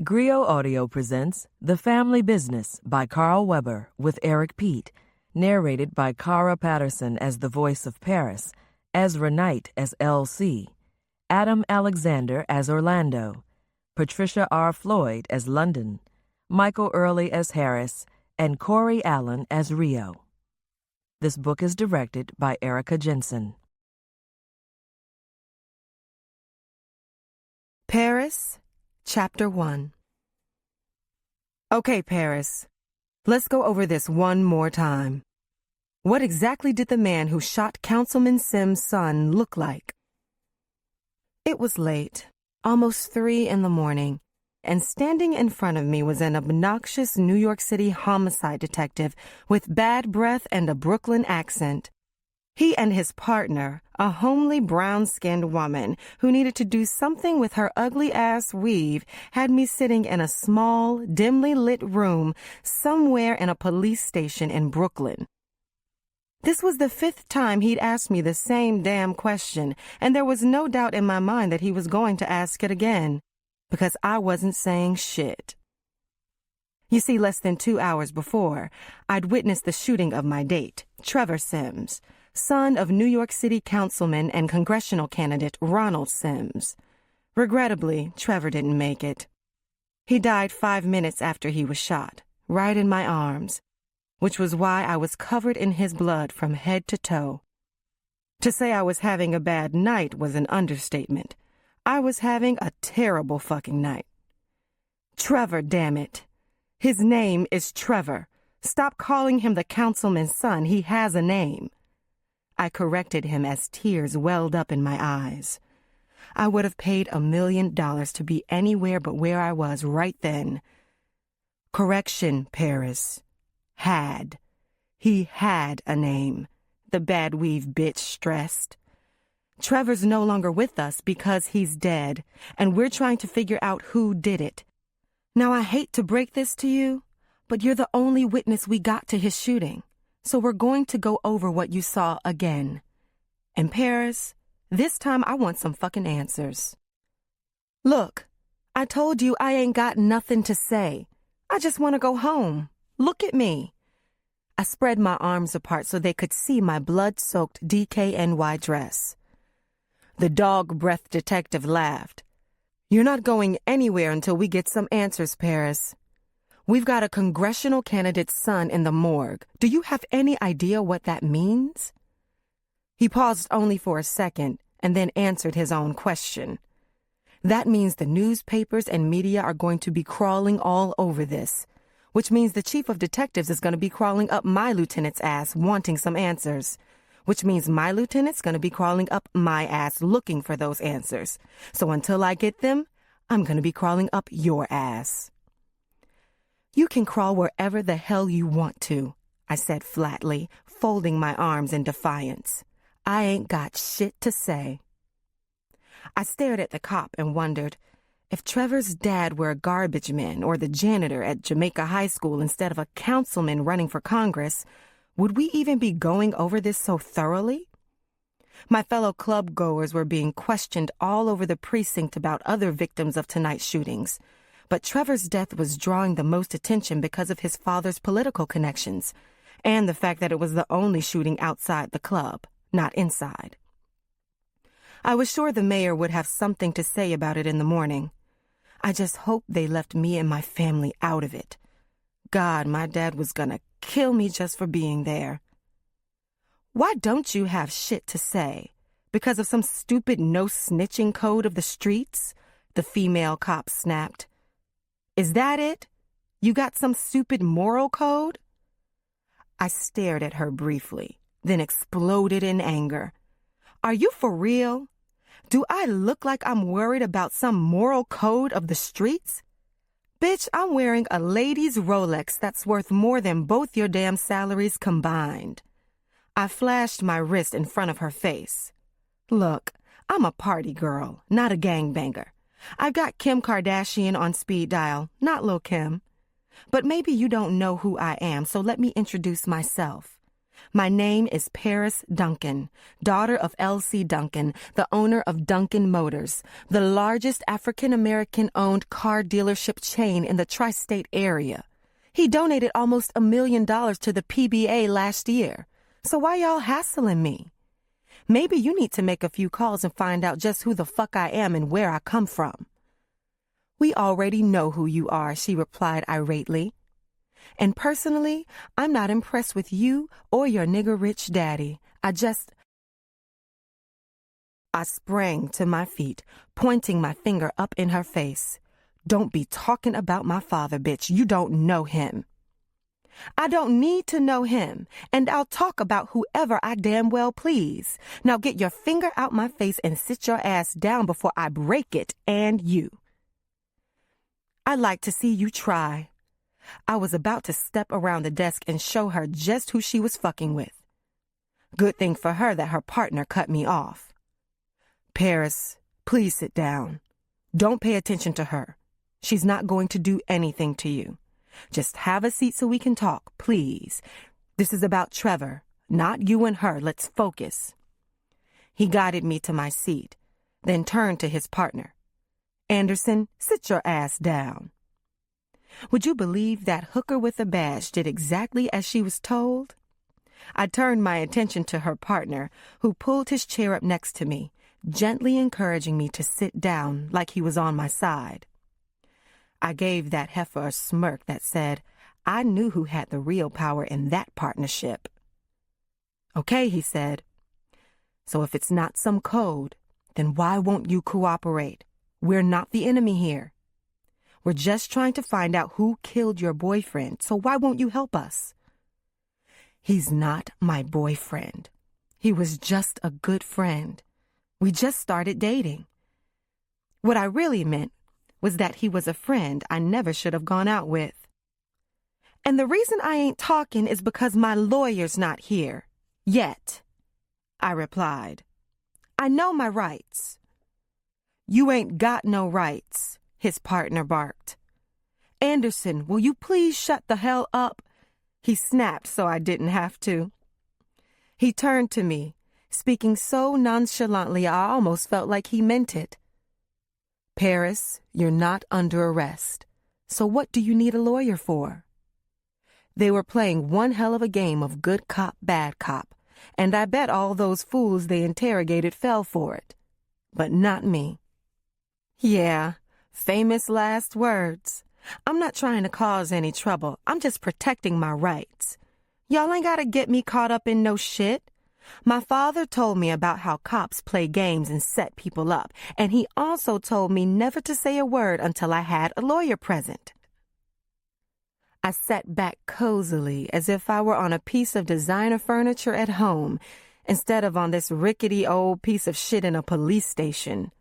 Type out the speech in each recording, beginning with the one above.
Griot Audio presents The Family Business by Carl Weber with Eric Pete, narrated by Cara Patterson as the voice of Paris, Ezra Knight as L.C., Adam Alexander as Orlando, Patricia R. Floyd as London, Michael Early as Harris, and Corey Allen as Rio. This book is directed by Erica Jensen. Paris, Chapter 1. Okay, Paris. Let's go over this one more time. What exactly did the man who shot Councilman Sims' son look like? It was late, almost 3 in the morning, and standing in front of me was an obnoxious New York City homicide detective with bad breath and a Brooklyn accent. He and his partner, a homely brown-skinned woman who needed to do something with her ugly-ass weave, had me sitting in a small, dimly lit room somewhere in a police station in Brooklyn. This was the 5th time he'd asked me the same damn question, and there was no doubt in my mind that he was going to ask it again, because I wasn't saying shit. You see, less than 2 hours before, I'd witnessed the shooting of my date, Trevor Sims, son of New York City Councilman and congressional candidate Ronald Sims. Regrettably, Trevor didn't make it. He died 5 minutes after he was shot, right in my arms, which was why I was covered in his blood from head to toe. To say I was having a bad night was an understatement. I was having a terrible fucking night. Trevor, damn it. His name is Trevor. Stop calling him the councilman's son. He has a name. I corrected him as tears welled up in my eyes. I would have paid $1 million to be anywhere but where I was right then. Correction, Paris. Had. He had a name, the bad weave bitch stressed. Trevor's no longer with us because he's dead, and we're trying to figure out who did it. Now, I hate to break this to you, but you're the only witness we got to his shooting. So we're going to go over what you saw again. And Paris, this time I want some fucking answers. Look, I told you I ain't got nothing to say. I just want to go home. Look at me. I spread my arms apart so they could see my blood-soaked DKNY dress. The dog-breath detective laughed. You're not going anywhere until we get some answers, Paris. We've got a congressional candidate's son in the morgue. Do you have any idea what that means? He paused only for a second and then answered his own question. That means the newspapers and media are going to be crawling all over this, which means the chief of detectives is going to be crawling up my lieutenant's ass wanting some answers, which means my lieutenant's going to be crawling up my ass looking for those answers. So until I get them, I'm going to be crawling up your ass. You can crawl wherever the hell you want to, I said flatly, folding my arms in defiance. I ain't got shit to say. I stared at the cop and wondered, if Trevor's dad were a garbage man or the janitor at Jamaica High School instead of a councilman running for Congress, would we even be going over this so thoroughly? My fellow club goers were being questioned all over the precinct about other victims of tonight's shootings. But Trevor's death was drawing the most attention because of his father's political connections and the fact that it was the only shooting outside the club, not inside. I was sure the mayor would have something to say about it in the morning. I just hoped they left me and my family out of it. God, my dad was gonna kill me just for being there. Why don't you have shit to say? Because of some stupid no-snitching code of the streets? The female cop snapped. Is that it? You got some stupid moral code? I stared at her briefly, then exploded in anger. Are you for real? Do I look like I'm worried about some moral code of the streets? Bitch, I'm wearing a lady's Rolex that's worth more than both your damn salaries combined. I flashed my wrist in front of her face. Look, I'm a party girl, not a gangbanger. I've got Kim Kardashian on speed dial, not Lil' Kim. But maybe you don't know who I am, so let me introduce myself. My name is Paris Duncan, daughter of L.C. Duncan, the owner of Duncan Motors, the largest African-American-owned car dealership chain in the tri-state area. He donated almost $1 million to the PBA last year. So why y'all hassling me? Maybe you need to make a few calls and find out just who the fuck I am and where I come from. We already know who you are, she replied irately. And personally, I'm not impressed with you or your nigger-rich daddy. I sprang to my feet, pointing my finger up in her face. Don't be talking about my father, bitch. You don't know him. I don't need to know him, and I'll talk about whoever I damn well please. Now get your finger out my face and sit your ass down before I break it, and you. I'd like to see you try. I was about to step around the desk and show her just who she was fucking with. Good thing for her that her partner cut me off. Paris, please sit down. Don't pay attention to her. She's not going to do anything to you. Just have a seat so we can talk, please. This is about Trevor, not you and her. Let's focus. He guided me to my seat, then turned to his partner. Anderson, sit your ass down. Would you believe that hooker with a badge did exactly as she was told? I turned my attention to her partner, who pulled his chair up next to me, gently encouraging me to sit down like he was on my side. I gave that heifer a smirk that said, I knew who had the real power in that partnership. Okay, he said. So if it's not some code, then why won't you cooperate? We're not the enemy here. We're just trying to find out who killed your boyfriend, so why won't you help us? He's not my boyfriend. He was just a good friend. We just started dating. What I really meant was that he was a friend I never should have gone out with. And the reason I ain't talking is because my lawyer's not here. Yet, I replied. I know my rights. You ain't got no rights, his partner barked. Anderson, will you please shut the hell up? He snapped so I didn't have to. He turned to me, speaking so nonchalantly I almost felt like he meant it. Paris, you're not under arrest. So what do you need a lawyer for? They were playing one hell of a game of good cop, bad cop, and I bet all those fools they interrogated fell for it. But not me. Yeah, famous last words. I'm not trying to cause any trouble. I'm just protecting my rights. Y'all ain't gotta get me caught up in no shit. My father told me about how cops play games and set people up, and he also told me never to say a word until I had a lawyer present. I sat back cozily as if I were on a piece of designer furniture at home instead of on this rickety old piece of shit in a police station.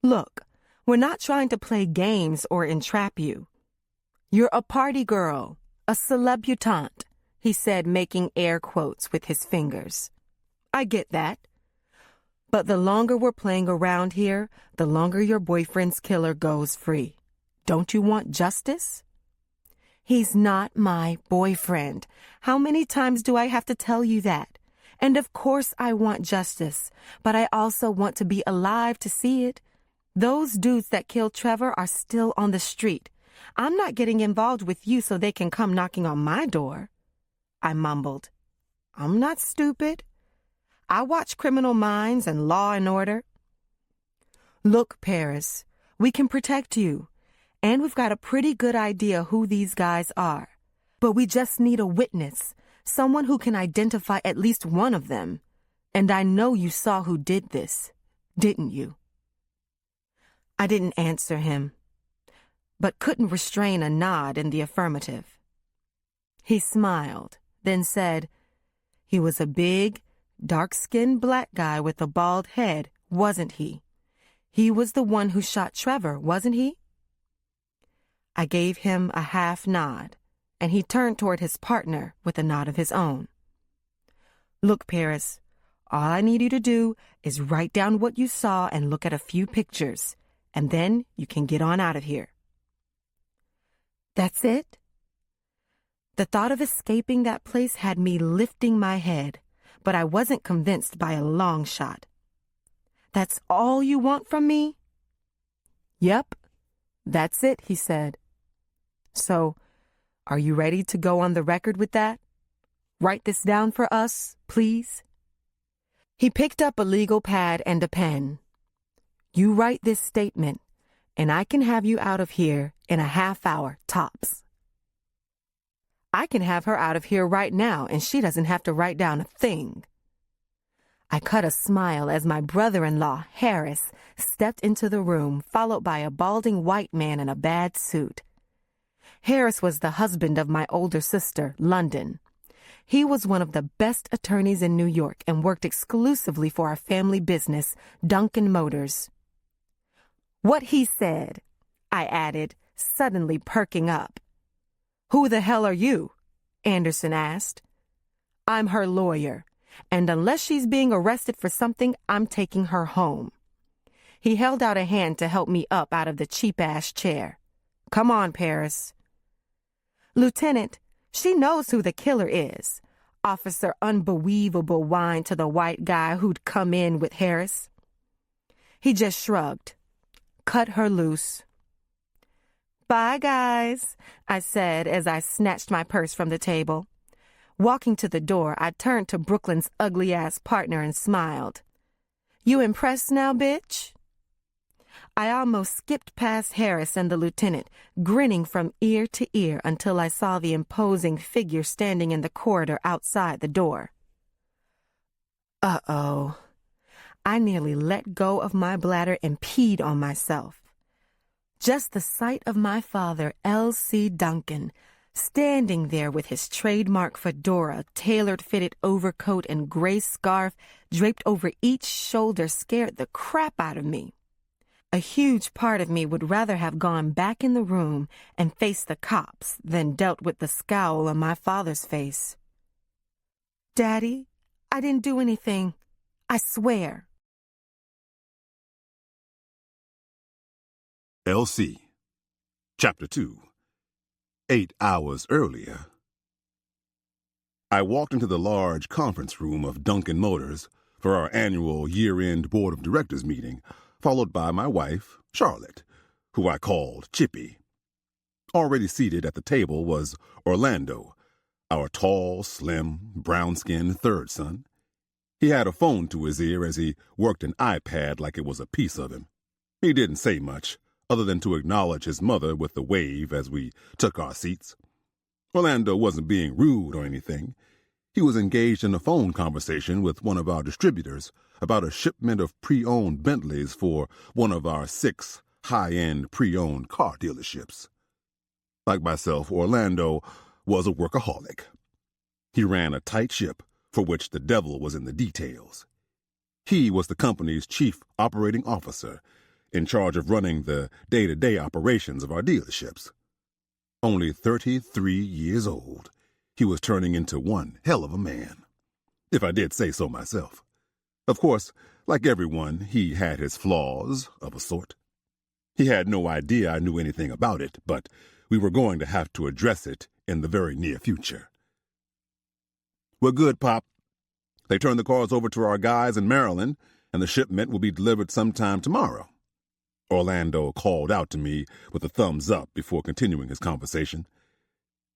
Look, we're not trying to play games or entrap you. You're a party girl, a celebutante, he said, making air quotes with his fingers. I get that. But the longer we're playing around here, the longer your boyfriend's killer goes free. Don't you want justice? He's not my boyfriend. How many times do I have to tell you that? And of course I want justice, but I also want to be alive to see it. Those dudes that killed Trevor are still on the street. I'm not getting involved with you so they can come knocking on my door. I mumbled. I'm not stupid. I watch Criminal Minds and Law and Order. Look, Paris, we can protect you, and we've got a pretty good idea who these guys are. But we just need a witness, someone who can identify at least one of them. And I know you saw who did this, didn't you? I didn't answer him, but couldn't restrain a nod in the affirmative. He smiled, then said, he was a big, dark-skinned black guy with a bald head, wasn't he? He was the one who shot Trevor, wasn't he? I gave him a half nod, and he turned toward his partner with a nod of his own. Look, Paris, all I need you to do is write down what you saw and look at a few pictures, and then you can get on out of here. That's it? The thought of escaping that place had me lifting my head, but I wasn't convinced by a long shot. "That's all you want from me?" "Yep, that's it," he said. "So, are you ready to go on the record with that? Write this down for us, please." He picked up a legal pad and a pen. "You write this statement, and I can have you out of here in a half hour, tops." I can have her out of here right now, and she doesn't have to write down a thing. I cut a smile as my brother-in-law, Harris, stepped into the room, followed by a balding white man in a bad suit. Harris was the husband of my older sister, London. He was one of the best attorneys in New York and worked exclusively for our family business, Duncan Motors. "What he said," I added, suddenly perking up. "Who the hell are you?" Anderson asked. "I'm her lawyer, and unless she's being arrested for something, I'm taking her home." He held out a hand to help me up out of the cheap-ass chair. "Come on, Paris." "Lieutenant, she knows who the killer is," Officer Unbelievable whined to the white guy who'd come in with Harris. He just shrugged. "Cut her loose." "Bye, guys," I said as I snatched my purse from the table. Walking to the door, I turned to Brooklyn's ugly-ass partner and smiled. "You impressed now, bitch?" I almost skipped past Harris and the lieutenant, grinning from ear to ear until I saw the imposing figure standing in the corridor outside the door. Uh-oh. I nearly let go of my bladder and peed on myself. Just the sight of my father, L.C. Duncan, standing there with his trademark fedora, tailored-fitted overcoat, and gray scarf draped over each shoulder scared the crap out of me. A huge part of me would rather have gone back in the room and faced the cops than dealt with the scowl on my father's face. "Daddy, I didn't do anything. I swear." L.C. Chapter 2. 8 hours earlier. I walked into the large conference room of Duncan Motors for our annual year-end board of directors meeting, followed by my wife, Charlotte, who I called Chippy. Already seated at the table was Orlando, our tall, slim, brown-skinned third son. He had a phone to his ear as he worked an iPad like it was a piece of him. He didn't say much, other than to acknowledge his mother with a wave as we took our seats. Orlando wasn't being rude or anything. He was engaged in a phone conversation with one of our distributors about a shipment of pre-owned Bentleys for one of our 6 high-end pre-owned car dealerships. Like myself, Orlando was a workaholic. He ran a tight ship for which the devil was in the details. He was the company's chief operating officer, in charge of running the day-to-day operations of our dealerships. Only 33 years old, he was turning into one hell of a man, if I did say so myself. Of course, like everyone, he had his flaws, of a sort. He had no idea I knew anything about it, but we were going to have to address it in the very near future. "We're good, Pop. They turned the cars over to our guys in Maryland, and the shipment will be delivered sometime tomorrow." Orlando called out to me with a thumbs up before continuing his conversation.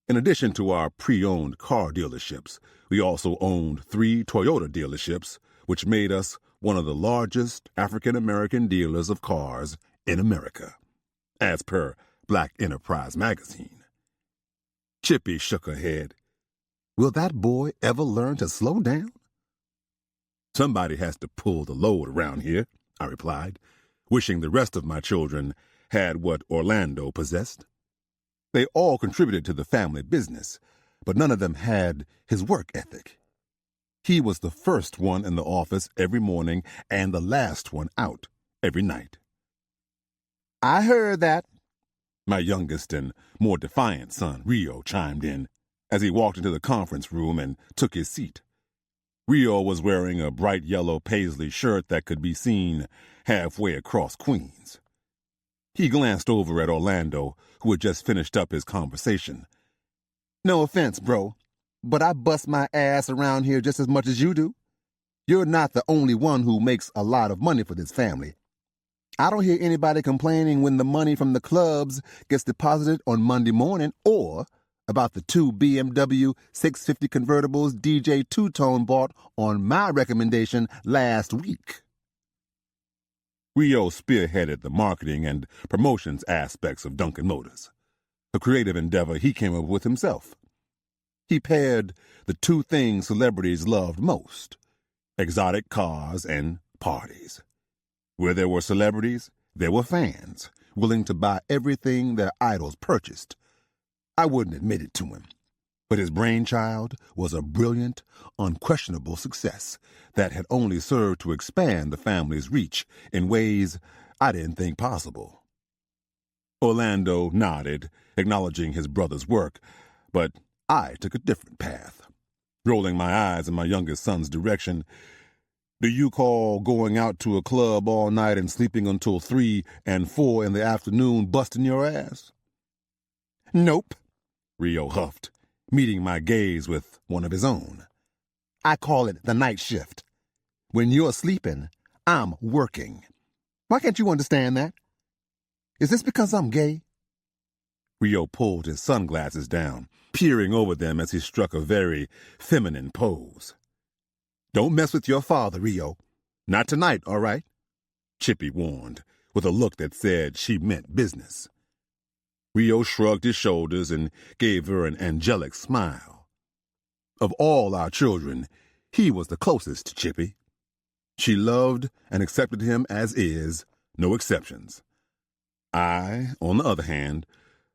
In addition to our pre-owned car dealerships, we also owned 3 Toyota dealerships, which made us one of the largest African-American dealers of cars in America, as per Black Enterprise magazine. Chippy shook her head. "Will that boy ever learn to slow down?" "Somebody has to pull the load around here," I replied, wishing the rest of my children had what Orlando possessed. They all contributed to the family business, but none of them had his work ethic. He was the first one in the office every morning and the last one out every night. "I heard that," my youngest and more defiant son, Rio, chimed in as he walked into the conference room and took his seat. Rio was wearing a bright yellow paisley shirt that could be seen halfway across Queens. He glanced over at Orlando, who had just finished up his conversation. No offense, bro, but I bust my ass around here just as much as you do. You're not the only one who makes a lot of money for this family. I don't hear anybody complaining when the money from the clubs gets deposited on Monday morning or about the 2 BMW 650 convertibles DJ Two-Tone bought on my recommendation last week. Rio spearheaded the marketing and promotions aspects of Dunkin' Motors, a creative endeavor he came up with himself. He paired the two things celebrities loved most: exotic cars and parties. Where there were celebrities, there were fans, willing to buy everything their idols purchased. I wouldn't admit it to him, but his brainchild was a brilliant, unquestionable success that had only served to expand the family's reach in ways I didn't think possible. Orlando nodded, acknowledging his brother's work, but I took a different path. Rolling my eyes in my youngest son's direction, "Do you call going out to a club all night and sleeping until 3 and 4 in the afternoon busting your ass?" "Nope," Rio huffed, meeting my gaze with one of his own. "I call it the night shift. When you're sleeping, I'm working. Why can't you understand that? Is this because I'm gay?" Rio pulled his sunglasses down, peering over them as he struck a very feminine pose. "Don't mess with your father, Rio. Not tonight, all right?" Chippy warned, with a look that said she meant business. Rio shrugged his shoulders and gave her an angelic smile. Of all our children, he was the closest to Chippy. She loved and accepted him as is, no exceptions. I, on the other hand,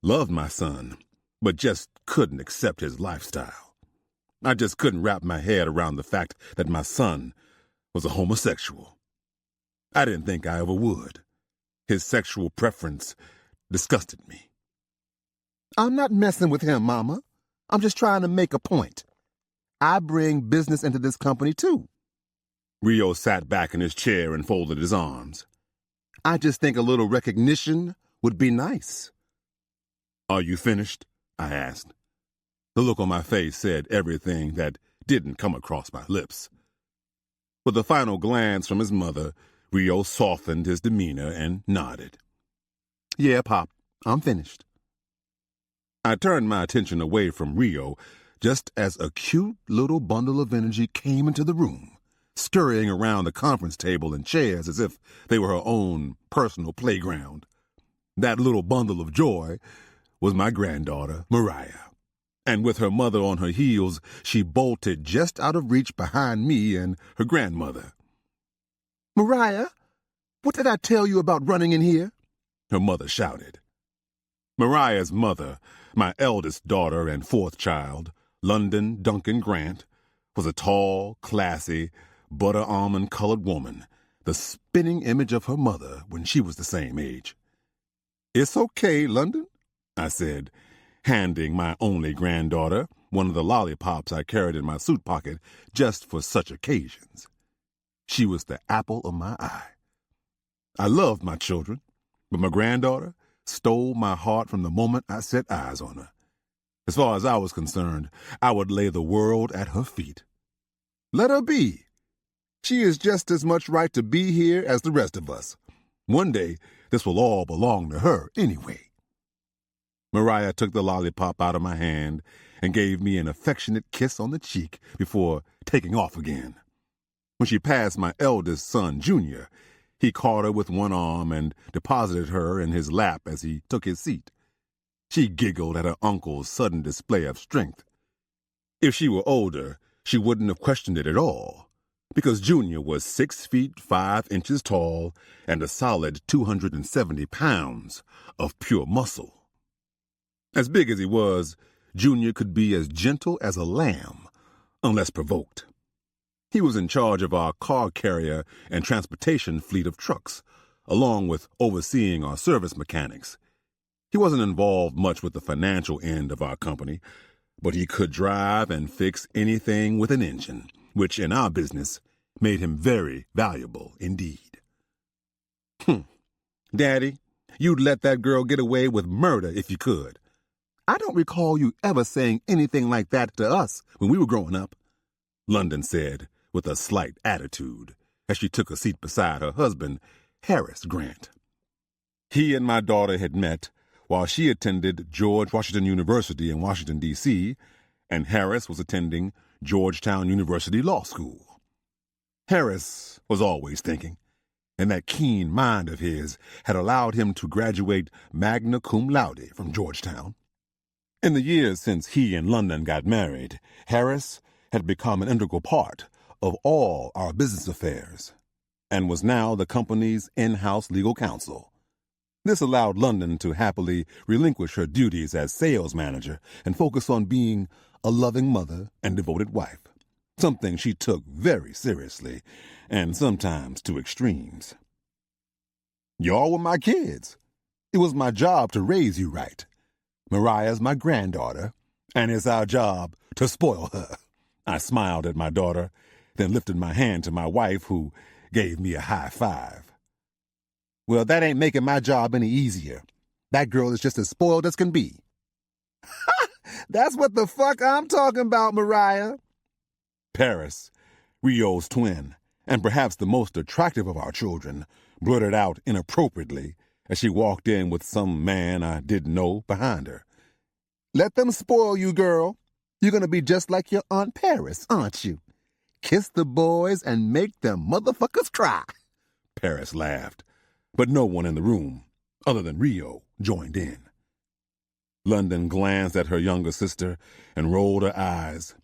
loved my son, but just couldn't accept his lifestyle. I just couldn't wrap my head around the fact that my son was a homosexual. I didn't think I ever would. His sexual preference disgusted me. "I'm not messing with him, Mama. I'm just trying to make a point. I bring business into this company, too." Rio sat back in his chair and folded his arms. "I just think a little recognition would be nice." "Are you finished?" I asked. The look on my face said everything that didn't come across my lips. With a final glance from his mother, Rio softened his demeanor and nodded. "Yeah, Pop, I'm finished." I turned my attention away from Rio just as a cute little bundle of energy came into the room, scurrying around the conference table and chairs as if they were her own personal playground. That little bundle of joy was my granddaughter, Mariah. And with her mother on her heels, she bolted just out of reach behind me and her grandmother. "Mariah, what did I tell you about running in here?" her mother shouted. Mariah's mother, my eldest daughter and fourth child, London Duncan Grant, was a tall, classy, butter-almond-colored woman, the spitting image of her mother when she was the same age. "It's okay, London," I said, handing my only granddaughter one of the lollipops I carried in my suit pocket just for such occasions. She was the apple of my eye. I loved my children, but my granddaughter stole my heart from the moment I set eyes on her. As far as I was concerned, I would lay the world at her feet. Let her be. She is just as much right to be here as the rest of us. One day, this will all belong to her anyway. Mariah took the lollipop out of my hand and gave me an affectionate kiss on the cheek before taking off again. When she passed my eldest son, Junior, he caught her with one arm and deposited her in his lap as he took his seat. She giggled at her uncle's sudden display of strength. If she were older, she wouldn't have questioned it at all, because Junior was 6 feet 5 inches tall and a solid 270 pounds of pure muscle. As big as he was, Junior could be as gentle as a lamb, unless provoked. He was in charge of our car carrier and transportation fleet of trucks, along with overseeing our service mechanics. He wasn't involved much with the financial end of our company, but he could drive and fix anything with an engine, which in our business made him very valuable indeed. Daddy, you'd let that girl get away with murder if you could. I don't recall you ever saying anything like that to us when we were growing up, London said with a slight attitude as she took a seat beside her husband, Harris Grant. He and my daughter had met while she attended George Washington University in Washington, D.C., and Harris was attending Georgetown University Law School. Harris was always thinking, and that keen mind of his had allowed him to graduate magna cum laude from Georgetown. In the years since he and London got married, Harris had become an integral part of all our business affairs and was now the company's in-house legal counsel. This allowed London to happily relinquish her duties as sales manager and focus on being a loving mother and devoted wife, something she took very seriously and sometimes to extremes. Y'all were my kids. It was my job to raise you right. Mariah's my granddaughter, and it's our job to spoil her. I smiled at my daughter, then lifted my hand to my wife, who gave me a high five. Well, that ain't making my job any easier. That girl is just as spoiled as can be. That's what the fuck I'm talking about, Mariah. Paris, Rio's twin, and perhaps the most attractive of our children, blurted out inappropriately as she walked in with some man I didn't know behind her. Let them spoil you, girl. You're going to be just like your Aunt Paris, aren't you? Kiss the boys and make them motherfuckers cry. Paris laughed, but no one in the room, other than Rio, joined in. London glanced at her younger sister and rolled her eyes.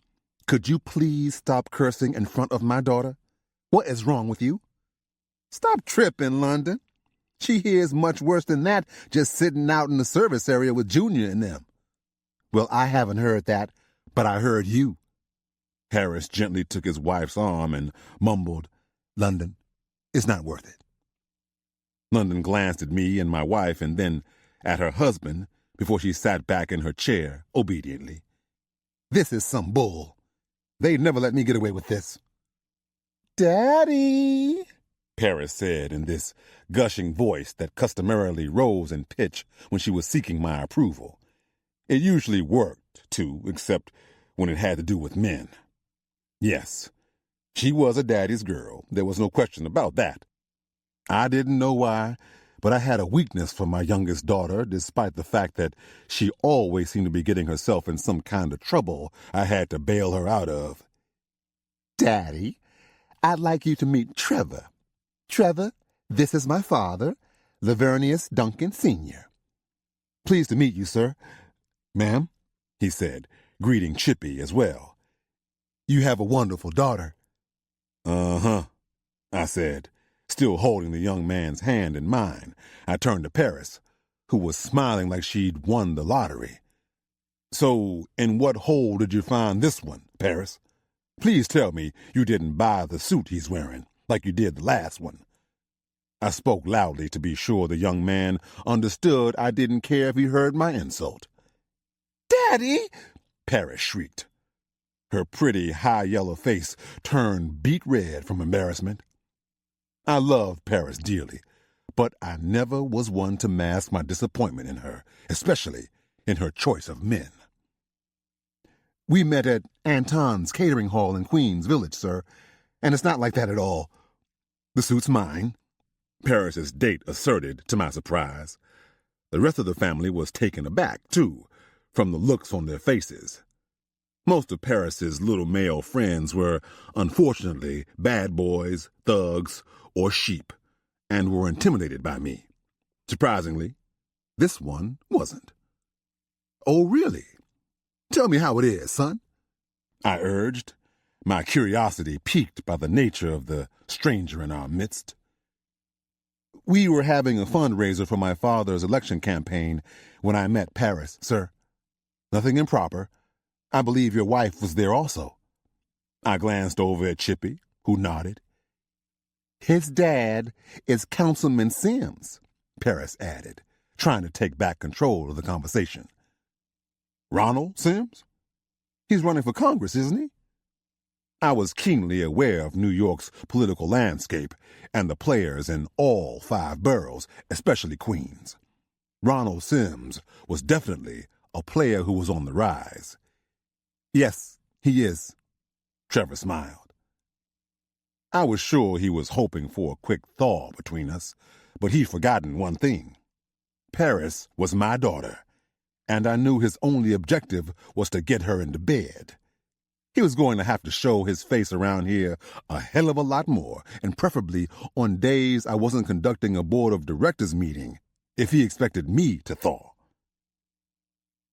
Could you please stop cursing in front of my daughter? What is wrong with you? Stop tripping, London. She hears much worse than that just sitting out in the service area with Junior and them. Well, I haven't heard that, but I heard you. Harris gently took his wife's arm and mumbled, London, it's not worth it. London glanced at me and my wife and then at her husband before she sat back in her chair obediently. This is some bull. They'd never let me get away with this. Daddy, Paris said in this gushing voice that customarily rose in pitch when she was seeking my approval. It usually worked, too, except when it had to do with men. Yes, she was a daddy's girl. There was no question about that. I didn't know why, but I had a weakness for my youngest daughter, despite the fact that she always seemed to be getting herself in some kind of trouble I had to bail her out of. Daddy, I'd like you to meet Trevor. Trevor, this is my father, Lavernius Duncan Sr. Pleased to meet you, sir. Ma'am, he said, greeting Chippy as well. You have a wonderful daughter. Uh-huh, I said, still holding the young man's hand in mine. I turned to Paris, who was smiling like she'd won the lottery. So, in what hole did you find this one, Paris? Please tell me you didn't buy the suit he's wearing, like you did the last one. I spoke loudly to be sure the young man understood I didn't care if he heard my insult. Daddy! Paris shrieked. Her pretty, high yellow face turned beet red from embarrassment. I loved Paris dearly, but I never was one to mask my disappointment in her, especially in her choice of men. We met at Anton's catering hall in Queens Village, sir, and it's not like that at all. The suit's mine, Paris's date asserted to my surprise. The rest of the family was taken aback, too, from the looks on their faces. Most of Paris's little male friends were, unfortunately, bad boys, thugs, or sheep, and were intimidated by me. Surprisingly, this one wasn't. Oh, really? Tell me how it is, son, I urged, my curiosity piqued by the nature of the stranger in our midst. We were having a fundraiser for my father's election campaign when I met Paris, sir. Nothing improper. I believe your wife was there also. I glanced over at Chippy, who nodded. His dad is Councilman Sims, Paris added, trying to take back control of the conversation. Ronald Sims? He's running for Congress, isn't he? I was keenly aware of New York's political landscape and the players in all 5 boroughs, especially Queens. Ronald Sims was definitely a player who was on the rise. Yes, he is, Trevor smiled. I was sure he was hoping for a quick thaw between us, but he'd forgotten one thing. Paris was my daughter, and I knew his only objective was to get her into bed. He was going to have to show his face around here a hell of a lot more, and preferably on days I wasn't conducting a board of directors meeting, if he expected me to thaw.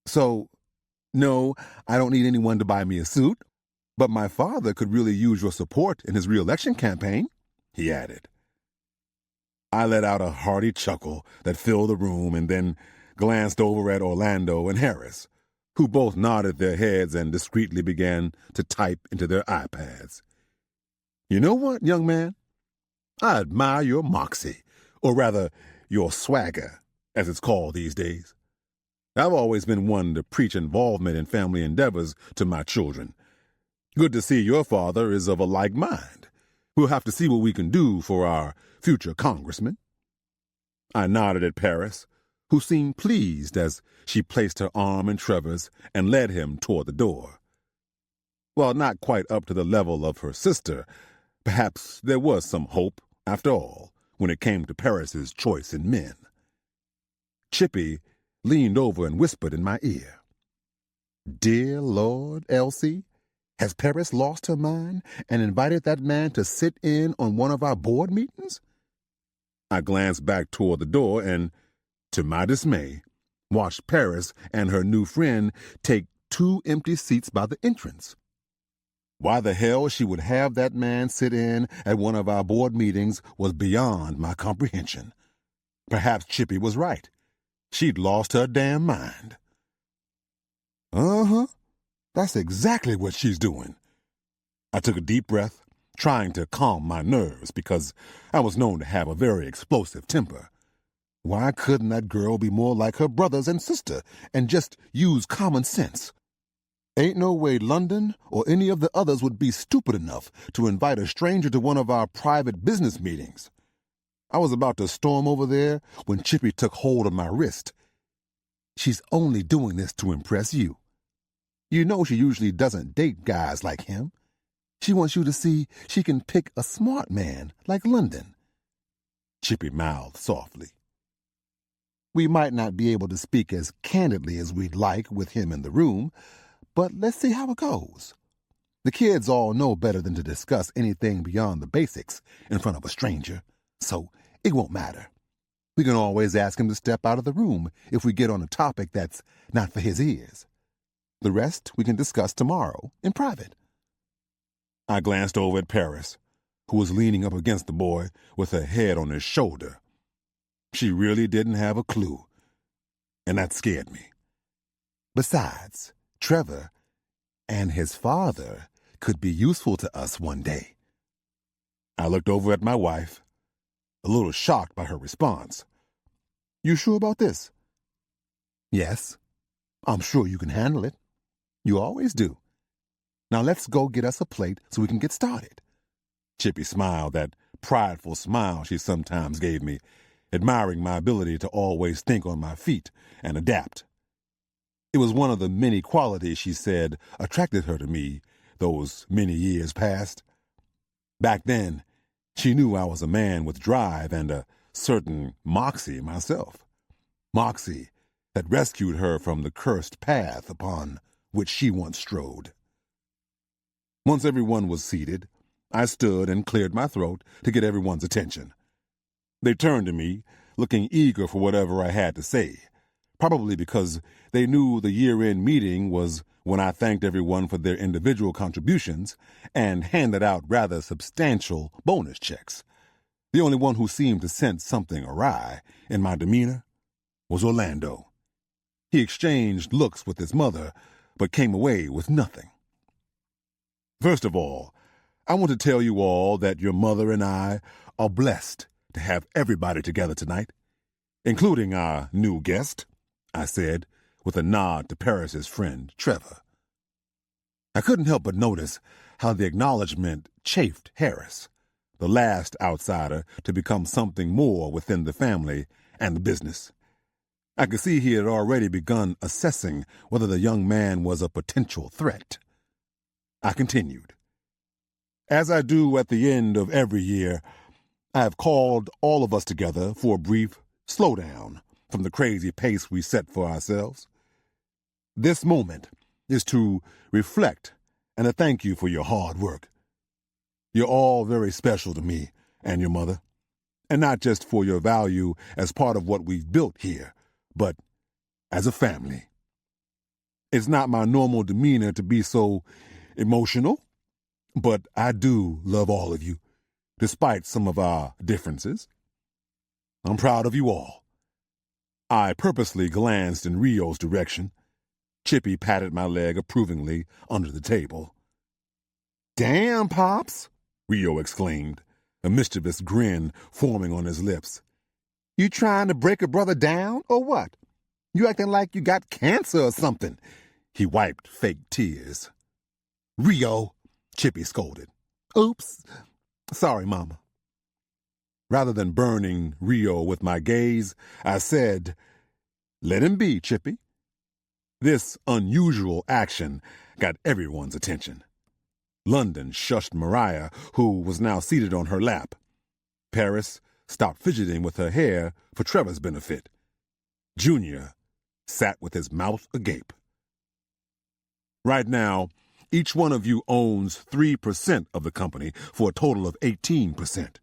So, no, I don't need anyone to buy me a suit, but my father could really use your support in his re-election campaign, he added. I let out a hearty chuckle that filled the room and then glanced over at Orlando and Harris, who both nodded their heads and discreetly began to type into their iPads. You know what, young man? I admire your moxie, or rather, your swagger, as it's called these days. I've always been one to preach involvement in family endeavors to my children. Good to see your father is of a like mind. We'll have to see what we can do for our future congressman. I nodded at Paris, who seemed pleased as she placed her arm in Trevor's and led him toward the door. While not quite up to the level of her sister, perhaps there was some hope, after all, when it came to Paris's choice in men. Chippy leaned over and whispered in my ear, Dear Lord, Elsie, has Paris lost her mind and invited that man to sit in on one of our board meetings? I glanced back toward the door and, to my dismay, watched Paris and her new friend take 2 empty seats by the entrance. Why the hell she would have that man sit in at one of our board meetings was beyond my comprehension. Perhaps Chippy was right. She'd lost her damn mind. Uh-huh. That's exactly what she's doing. I took a deep breath, trying to calm my nerves because I was known to have a very explosive temper. Why couldn't that girl be more like her brothers and sister and just use common sense? Ain't no way London or any of the others would be stupid enough to invite a stranger to one of our private business meetings. I was about to storm over there when Chippy took hold of my wrist. She's only doing this to impress you. You know she usually doesn't date guys like him. She wants you to see she can pick a smart man like London. Chippy mouthed softly. We might not be able to speak as candidly as we'd like with him in the room, but let's see how it goes. The kids all know better than to discuss anything beyond the basics in front of a stranger, so it won't matter. We can always ask him to step out of the room if we get on a topic that's not for his ears. The rest we can discuss tomorrow in private. I glanced over at Paris, who was leaning up against the boy with her head on his shoulder. She really didn't have a clue, and that scared me. Besides, Trevor and his father could be useful to us one day. I looked over at my wife, a little shocked by her response. You sure about this? Yes, I'm sure you can handle it. You always do. Now let's go get us a plate so we can get started. Chippy smiled, that prideful smile she sometimes gave me, admiring my ability to always think on my feet and adapt. It was one of the many qualities she said attracted her to me those many years past. Back then, she knew I was a man with drive and a certain moxie myself. Moxie that rescued her from the cursed path upon which she once strode. Once everyone was seated, I stood and cleared my throat to get everyone's attention. They turned to me, looking eager for whatever I had to say, probably because they knew the year-end meeting was when I thanked everyone for their individual contributions and handed out rather substantial bonus checks. The only one who seemed to sense something awry in my demeanor was Orlando. He exchanged looks with his mother, but came away with nothing. First of all, I want to tell you all that your mother and I are blessed to have everybody together tonight, including our new guest, I said, with a nod to Paris's friend, Trevor. I couldn't help but notice how the acknowledgement chafed Harris, the last outsider to become something more within the family and the business. I could see he had already begun assessing whether the young man was a potential threat. I continued. As I do at the end of every year, I have called all of us together for a brief slowdown from the crazy pace we set for ourselves. This moment is to reflect and to thank you for your hard work. You're all very special to me and your mother, and not just for your value as part of what we've built here, but as a family. It's not my normal demeanor to be so emotional, but I do love all of you, despite some of our differences. I'm proud of you all. I purposely glanced in Rio's direction. Chippy patted my leg approvingly under the table. "Damn, Pops!" Rio exclaimed, a mischievous grin forming on his lips. "You trying to break a brother down, or what? You acting like you got cancer or something." He wiped fake tears. "Rio," Chippy scolded. "Oops. Sorry, Mama." Rather than burning Rio with my gaze, I said, "Let him be, Chippy." This unusual action got everyone's attention. London shushed Mariah, who was now seated on her lap. Paris stopped fidgeting with her hair for Trevor's benefit. Junior sat with his mouth agape. Right now, each one of you owns 3% of the company for a total of 18%.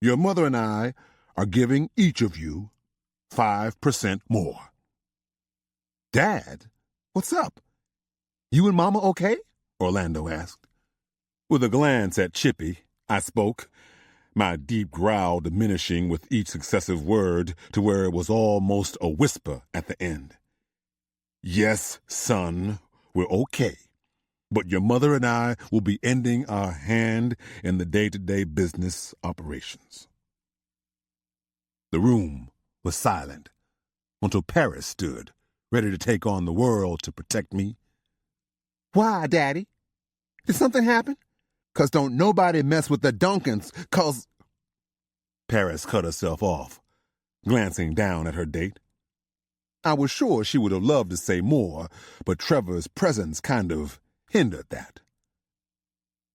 Your mother and I are giving each of you 5% more. "Dad, what's up? You and Mama okay?" Orlando asked. With a glance at Chippy, I spoke, my deep growl diminishing with each successive word to where it was almost a whisper at the end. "Yes, son, we're okay. But your mother and I will be ending our hand in the day-to-day business operations." The room was silent until Paris stood, ready to take on the world to protect me. "Why, Daddy? Did something happen? 'Cause don't nobody mess with the Duncans, 'cause—" Paris cut herself off, glancing down at her date. I was sure she would have loved to say more, but Trevor's presence kind of hindered that.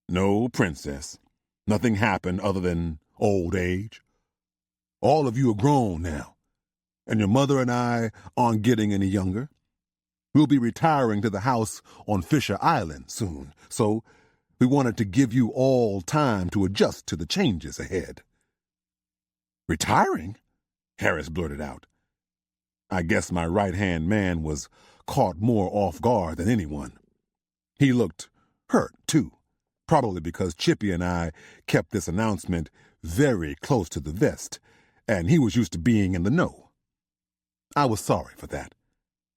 "No, Princess. Nothing happened other than old age. All of you are grown now, and your mother and I aren't getting any younger. We'll be retiring to the house on Fisher Island soon, so we wanted to give you all time to adjust to the changes ahead." "Retiring?" Harris blurted out. I guess my right-hand man was caught more off guard than anyone. He looked hurt, too, probably because Chippy and I kept this announcement very close to the vest, and he was used to being in the know. I was sorry for that,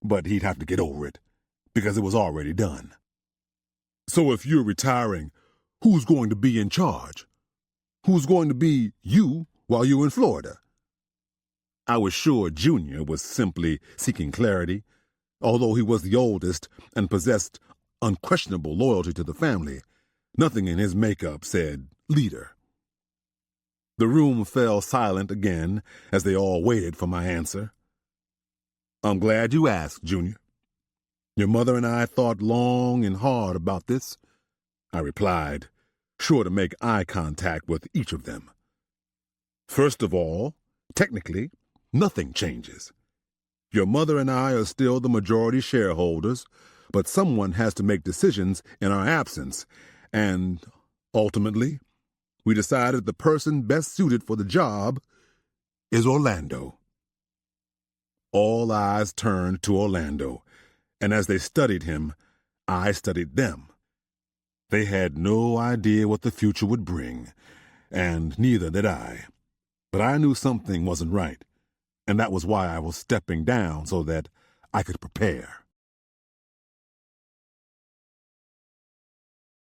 but he'd have to get over it, because it was already done. "So if you're retiring, who's going to be in charge? Who's going to be you while you're in Florida?" I was sure Junior was simply seeking clarity. Although he was the oldest and possessed unquestionable loyalty to the family, nothing in his makeup said leader. The room fell silent again as they all waited for my answer. "I'm glad you asked, Junior. Your mother and I thought long and hard about this," I replied, sure to make eye contact with each of them. "First of all, technically, nothing changes. Your mother and I are still the majority shareholders, but someone has to make decisions in our absence, and ultimately, we decided the person best suited for the job is Orlando." All eyes turned to Orlando, and as they studied him, I studied them. They had no idea what the future would bring, and neither did I. But I knew something wasn't right, and that was why I was stepping down so that I could prepare.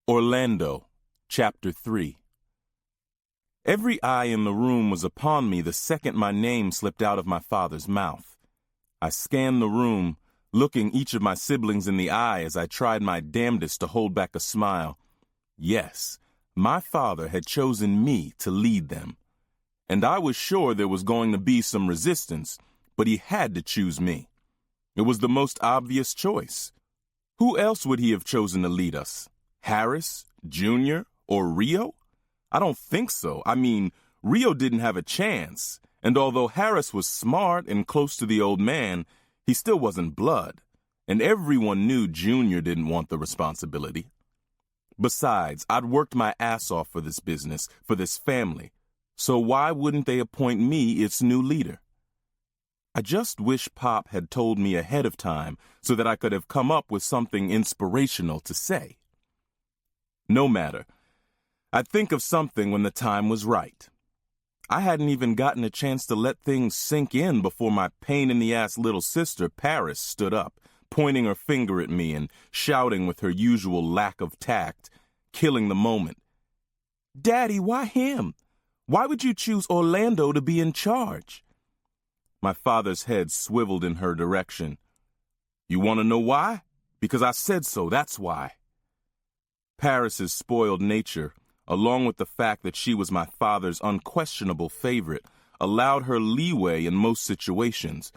Orlando, Chapter 3. Every eye in the room was upon me the second my name slipped out of my father's mouth. I scanned the room, looking each of my siblings in the eye as I tried my damnedest to hold back a smile. Yes, my father had chosen me to lead them. And I was sure there was going to be some resistance, but he had to choose me. It was the most obvious choice. Who else would he have chosen to lead us? Harris, Jr., or Rio? I don't think so. I mean, Rio didn't have a chance, and although Harris was smart and close to the old man, he still wasn't blood, and everyone knew Jr. didn't want the responsibility. Besides, I'd worked my ass off for this business, for this family, so why wouldn't they appoint me its new leader? I just wish Pop had told me ahead of time so that I could have come up with something inspirational to say. No matter. I'd think of something when the time was right. I hadn't even gotten a chance to let things sink in before my pain-in-the-ass little sister, Paris, stood up, pointing her finger at me and shouting with her usual lack of tact, killing the moment. "Daddy, why him? Why would you choose Orlando to be in charge?" My father's head swiveled in her direction. "You want to know why? Because I said so, that's why." Paris's spoiled nature, along with the fact that she was my father's unquestionable favorite, allowed her leeway in most situations.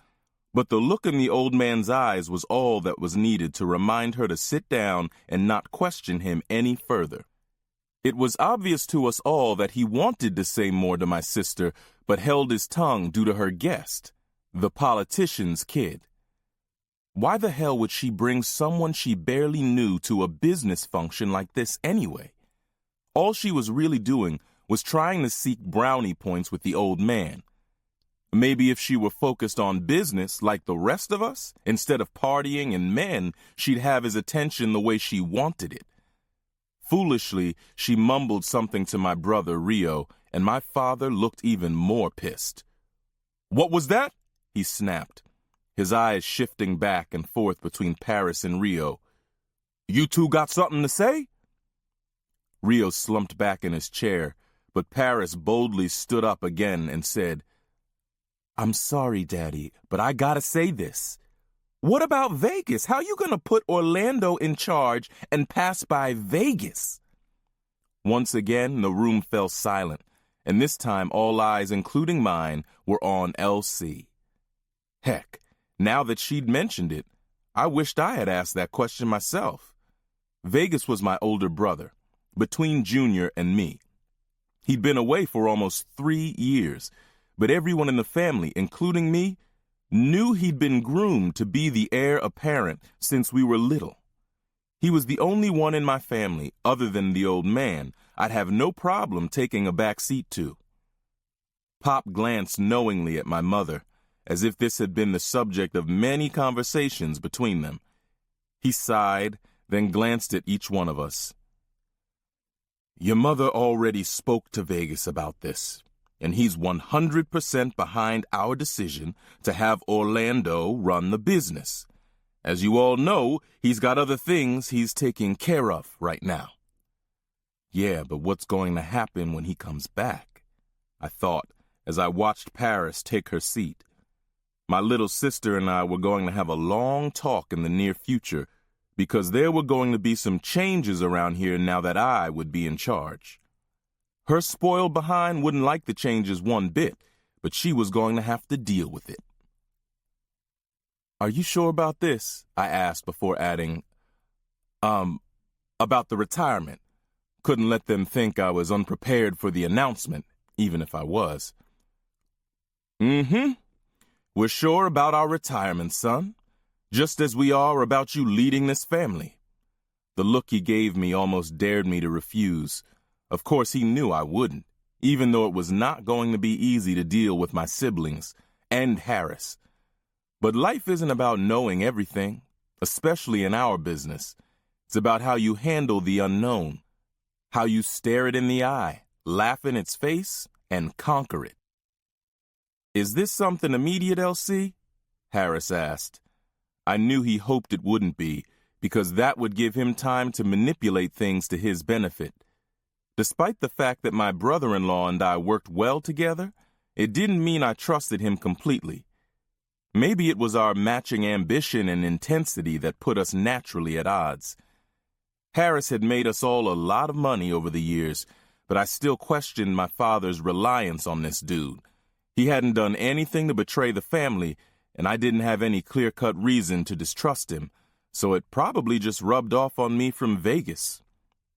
But the look in the old man's eyes was all that was needed to remind her to sit down and not question him any further. It was obvious to us all that he wanted to say more to my sister, but held his tongue due to her guest, the politician's kid. Why the hell would she bring someone she barely knew to a business function like this anyway? All she was really doing was trying to seek brownie points with the old man. Maybe if she were focused on business like the rest of us, instead of partying and men, she'd have his attention the way she wanted it. Foolishly, she mumbled something to my brother, Rio, and my father looked even more pissed. "What was that?" he snapped, his eyes shifting back and forth between Paris and Rio. "You two got something to say?" Rio slumped back in his chair, but Paris boldly stood up again and said, "I'm sorry, Daddy, but I gotta say this. What about Vegas? How you gonna put Orlando in charge and pass by Vegas?" Once again, the room fell silent, and this time all eyes, including mine, were on LC. Heck, now that she'd mentioned it, I wished I had asked that question myself. Vegas was my older brother, between Junior and me. He'd been away for almost 3 years, but everyone in the family, including me, knew he'd been groomed to be the heir apparent since we were little. He was the only one in my family, other than the old man, I'd have no problem taking a back seat to. Pop glanced knowingly at my mother, as if this had been the subject of many conversations between them. He sighed, then glanced at each one of us. "Your mother already spoke to Vegas about this, and he's 100% behind our decision to have Orlando run the business. As you all know, he's got other things he's taking care of right now." "Yeah, but what's going to happen when he comes back?" I thought, as I watched Paris take her seat. My little sister and I were going to have a long talk in the near future, because there were going to be some changes around here now that I would be in charge. Her spoiled behind wouldn't like the changes one bit, but she was going to have to deal with it. "Are you sure about this?" I asked before adding, about the retirement. Couldn't let them think I was unprepared for the announcement, even if I was. "Mm-hmm. We're sure about our retirement, son, just as we are about you leading this family." The look he gave me almost dared me to refuse. Of course, he knew I wouldn't, even though it was not going to be easy to deal with my siblings and Harris. But life isn't about knowing everything, especially in our business. It's about how you handle the unknown, how you stare it in the eye, laugh in its face, and conquer it. "Is this something immediate, LC?" Harris asked. I knew he hoped it wouldn't be, because that would give him time to manipulate things to his benefit. Despite the fact that my brother-in-law and I worked well together, it didn't mean I trusted him completely. Maybe it was our matching ambition and intensity that put us naturally at odds. Harris had made us all a lot of money over the years, but I still questioned my father's reliance on this dude. He hadn't done anything to betray the family, and I didn't have any clear-cut reason to distrust him, so it probably just rubbed off on me from Vegas.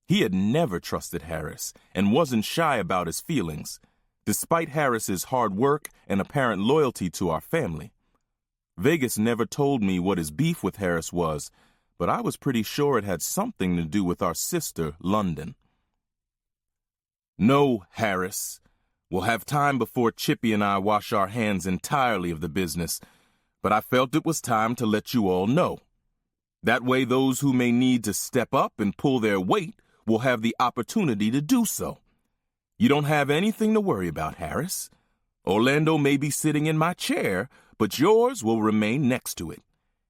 He had never trusted Harris and wasn't shy about his feelings, despite Harris's hard work and apparent loyalty to our family. Vegas never told me what his beef with Harris was, but I was pretty sure it had something to do with our sister, London. No, Harris. We'll have time before Chippy and I wash our hands entirely of the business, but I felt it was time to let you all know. That way those who may need to step up and pull their weight will have the opportunity to do so. You don't have anything to worry about, Harris. Orlando may be sitting in my chair, but yours will remain next to it.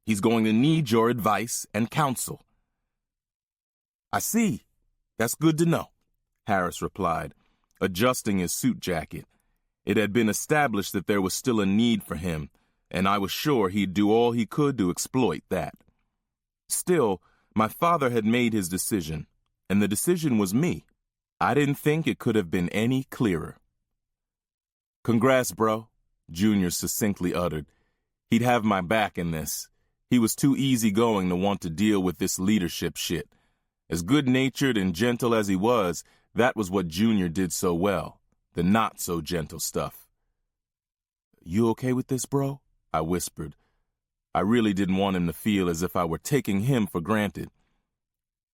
He's going to need your advice and counsel. I see. That's good to know, Harris replied, adjusting his suit jacket. It had been established that there was still a need for him, and I was sure he'd do all he could to exploit that. Still, my father had made his decision, and the decision was me. I didn't think it could have been any clearer. Congrats, bro, Junior succinctly uttered. He'd have my back in this. He was too easygoing to want to deal with this leadership shit. As good-natured and gentle as he was, that was what Junior did so well, the not-so-gentle stuff. You okay with this, bro? I whispered. I really didn't want him to feel as if I were taking him for granted.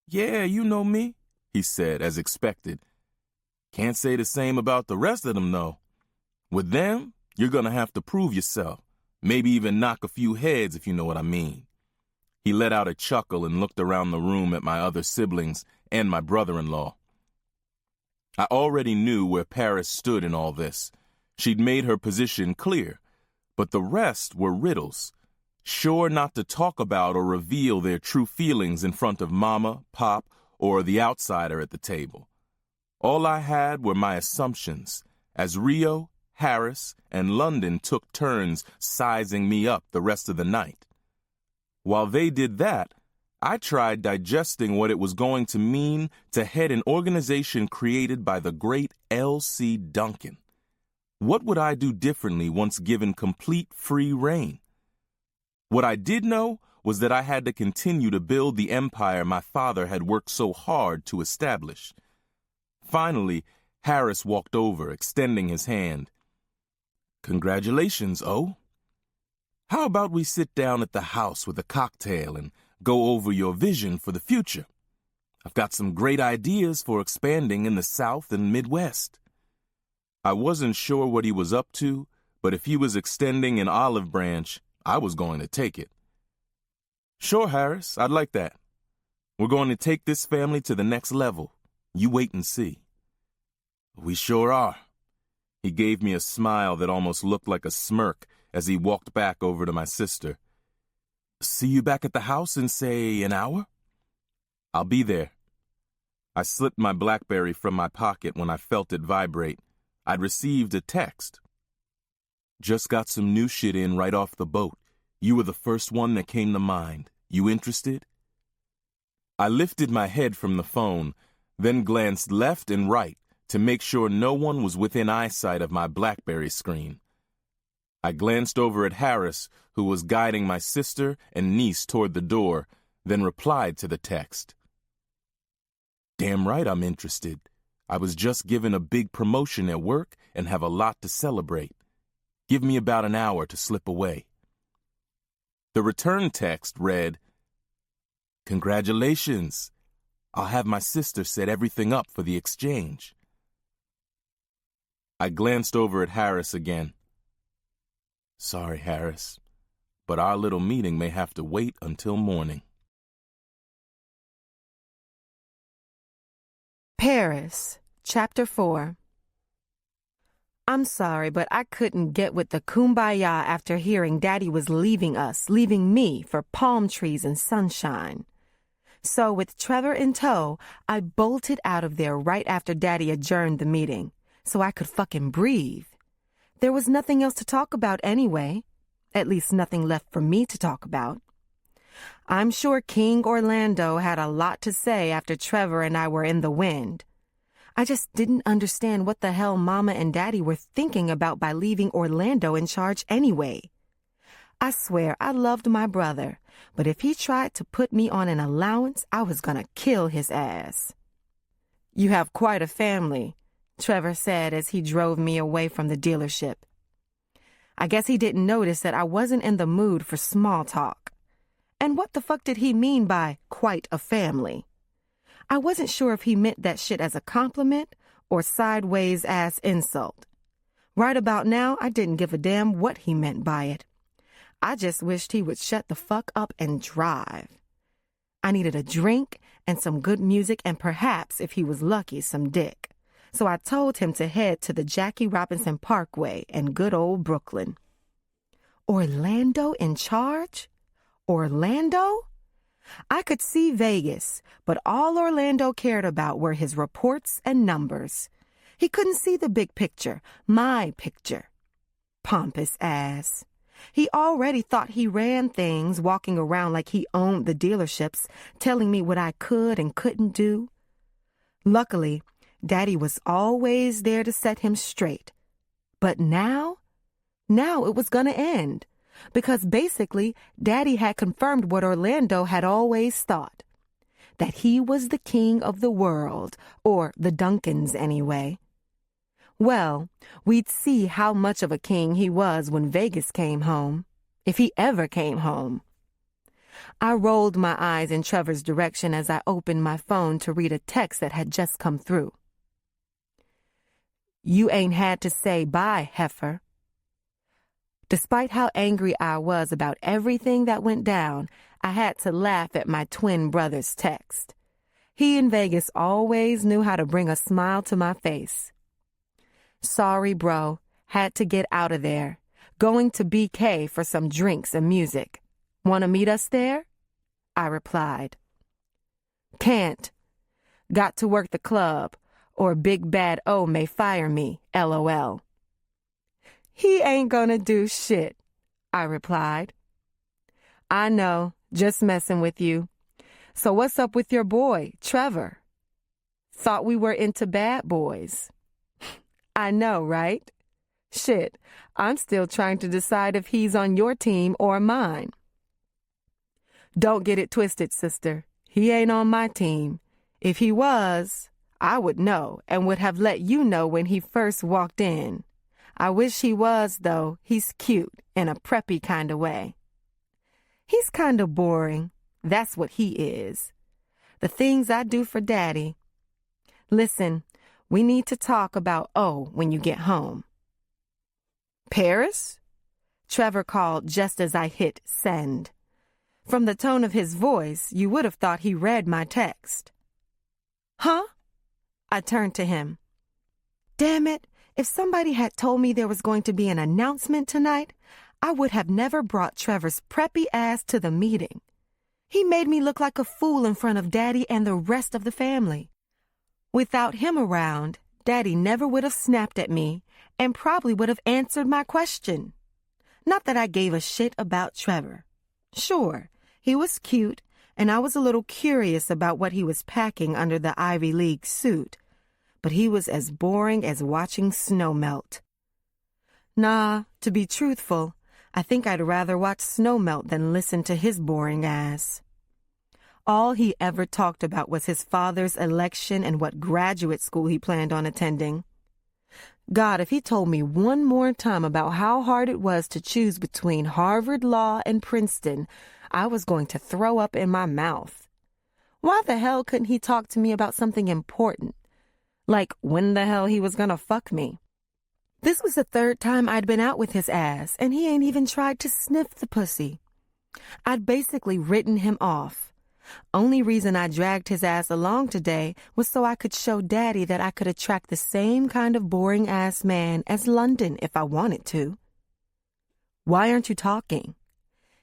Yeah, you know me, he said, as expected. Can't say the same about the rest of them, though. With them, you're gonna have to prove yourself. Maybe even knock a few heads, if you know what I mean. He let out a chuckle and looked around the room at my other siblings and my brother-in-law. I already knew where Paris stood in all this. She'd made her position clear, but the rest were riddles, sure not to talk about or reveal their true feelings in front of Mama, Pop, or the outsider at the table. All I had were my assumptions, as Rio, Harris, and London took turns sizing me up the rest of the night. While they did that, I tried digesting what it was going to mean to head an organization created by the great L.C. Duncan. What would I do differently once given complete free rein? What I did know was that I had to continue to build the empire my father had worked so hard to establish. Finally, Harris walked over, extending his hand. Congratulations, O. How about we sit down at the house with a cocktail and go over your vision for the future? I've got some great ideas for expanding in the South and Midwest. I wasn't sure what he was up to, but if he was extending an olive branch, I was going to take it. Sure, Harris, I'd like that. We're going to take this family to the next level. You wait and see. We sure are. He gave me a smile that almost looked like a smirk as he walked back over to my sister. See you back at the house in, say, an hour? I'll be there. I slipped my BlackBerry from my pocket when I felt it vibrate. I'd received a text. Just got some new shit in right off the boat. You were the first one that came to mind. You interested? I lifted my head from the phone, then glanced left and right to make sure no one was within eyesight of my BlackBerry screen. I glanced over at Harris, who was guiding my sister and niece toward the door, then replied to the text. Damn right I'm interested. I was just given a big promotion at work and have a lot to celebrate. Give me about an hour to slip away. The return text read, Congratulations. I'll have my sister set everything up for the exchange. I glanced over at Harris again. Sorry, Harris, but our little meeting may have to wait until morning. Paris, Chapter 4. I'm sorry, but I couldn't get with the kumbaya after hearing Daddy was leaving us, leaving me for palm trees and sunshine. So with Trevor in tow, I bolted out of there right after Daddy adjourned the meeting, so I could fucking breathe. There was nothing else to talk about anyway, at least nothing left for me to talk about. I'm sure King Orlando had a lot to say after Trevor and I were in the wind. I just didn't understand what the hell Mama and Daddy were thinking about by leaving Orlando in charge anyway. I swear I loved my brother, but if he tried to put me on an allowance, I was gonna kill his ass. You have quite a family, Trevor said as he drove me away from the dealership. I guess he didn't notice that I wasn't in the mood for small talk. And what the fuck did he mean by quite a family? I wasn't sure if he meant that shit as a compliment or sideways ass insult. Right about now, I didn't give a damn what he meant by it. I just wished he would shut the fuck up and drive. I needed a drink and some good music and perhaps, if he was lucky, some dick. So I told him to head to the Jackie Robinson Parkway in good old Brooklyn. Orlando in charge? Orlando? I could see Vegas, but all Orlando cared about were his reports and numbers. He couldn't see the big picture, my picture. Pompous ass. He already thought he ran things, walking around like he owned the dealerships, telling me what I could and couldn't do. Luckily, Daddy was always there to set him straight. But now it was gonna end. Because basically, Daddy had confirmed what Orlando had always thought. That he was the king of the world, or the Duncans anyway. Well, we'd see how much of a king he was when Vegas came home, if he ever came home. I rolled my eyes in Trevor's direction as I opened my phone to read a text that had just come through. You ain't had to say bye, heifer. Despite how angry I was about everything that went down, I had to laugh at my twin brother's text. He in Vegas always knew how to bring a smile to my face. Sorry, bro. Had to get out of there. Going to BK for some drinks and music. Want to meet us there? I replied. Can't. Got to work the club, or Big Bad O may fire me, LOL. He ain't gonna do shit, I replied. I know, just messing with you. So what's up with your boy, Trevor? Thought we were into bad boys. I know, right? Shit, I'm still trying to decide if he's on your team or mine. Don't get it twisted, sister. He ain't on my team. If he was, I would know and would have let you know when he first walked in. I wish he was, though. He's cute in a preppy kind of way. He's kind of boring. That's what he is. The things I do for Daddy. Listen, we need to talk about O when you get home. Paris? Trevor called just as I hit send. From the tone of his voice, you would have thought he read my text. Huh? I turned to him. Damn it, if somebody had told me there was going to be an announcement tonight, I would have never brought Trevor's preppy ass to the meeting. He made me look like a fool in front of Daddy and the rest of the family. Without him around, Daddy never would have snapped at me and probably would have answered my question. Not that I gave a shit about Trevor. Sure, he was cute, and I was a little curious about what he was packing under the Ivy League suit, but he was as boring as watching snow melt. Nah, to be truthful, I think I'd rather watch snow melt than listen to his boring ass. All he ever talked about was his father's election and what graduate school he planned on attending. God, if he told me one more time about how hard it was to choose between Harvard Law and Princeton, I was going to throw up in my mouth. Why the hell couldn't he talk to me about something important? Like when the hell he was gonna fuck me? This was the third time I'd been out with his ass, and he ain't even tried to sniff the pussy. I'd basically written him off. Only reason I dragged his ass along today was so I could show Daddy that I could attract the same kind of boring-ass man as London if I wanted to. Why aren't you talking?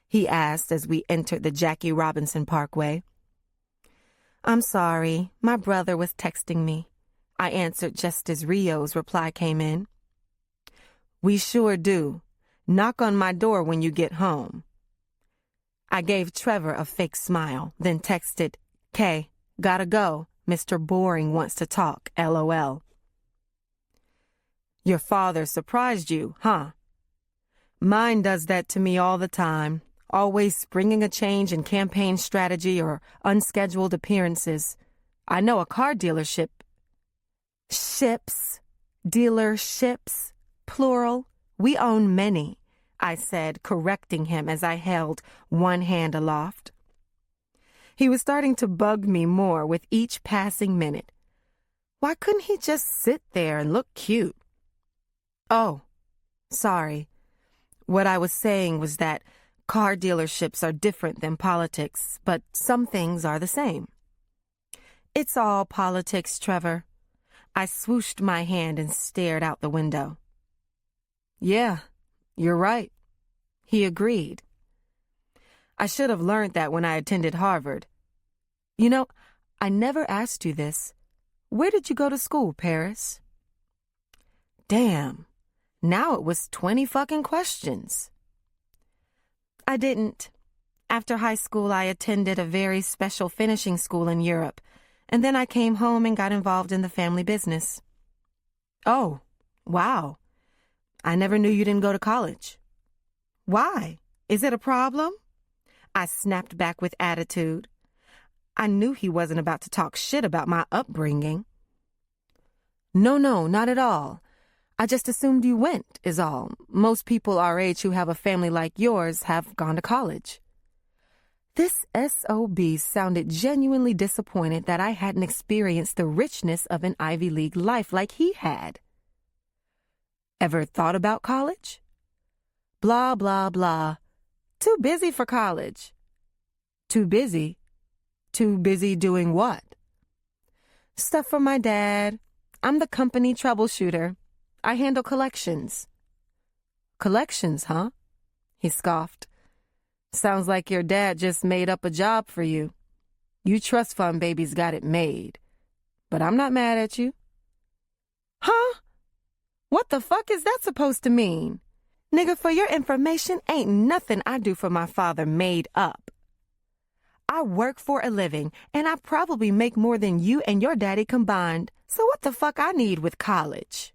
He asked as we entered the Jackie Robinson Parkway. I'm sorry, my brother was texting me. I answered just as Rio's reply came in. We sure do. Knock on my door when you get home. I gave Trevor a fake smile, then texted, K, gotta go. Mr. Boring wants to talk, LOL. Your father surprised you, huh? Mine does that to me all the time, always springing a change in campaign strategy or unscheduled appearances. I know a car dealership. Ships, dealerships, plural. We own many, I said, correcting him as I held one hand aloft. He was starting to bug me more with each passing minute. Why couldn't he just sit there and look cute? Oh, sorry. What I was saying was that car dealerships are different than politics, but some things are the same. It's all politics, Trevor. I swooshed my hand and stared out the window. Yeah, you're right. He agreed. I should have learned that when I attended Harvard. You know, I never asked you this. Where did you go to school, Paris? Damn. Now it was 20 fucking questions. I didn't. After high school, I attended a very special finishing school in Europe, and then I came home and got involved in the family business. Oh, wow. I never knew you didn't go to college. Why? Is it a problem? I snapped back with attitude. I knew he wasn't about to talk shit about my upbringing. No, not at all. I just assumed you went, is all. Most people our age who have a family like yours have gone to college. This SOB sounded genuinely disappointed that I hadn't experienced the richness of an Ivy League life like he had. Ever thought about college? Blah, blah, blah. Too busy for college. Too busy? Too busy doing what? Stuff for my dad. I'm the company troubleshooter. I handle collections. Collections, huh? He scoffed. Sounds like your dad just made up a job for you. You trust fund babies got it made. But I'm not mad at you. Huh? What the fuck is that supposed to mean? Nigga, for your information, ain't nothing I do for my father made up. I work for a living, and I probably make more than you and your daddy combined. So what the fuck I need with college?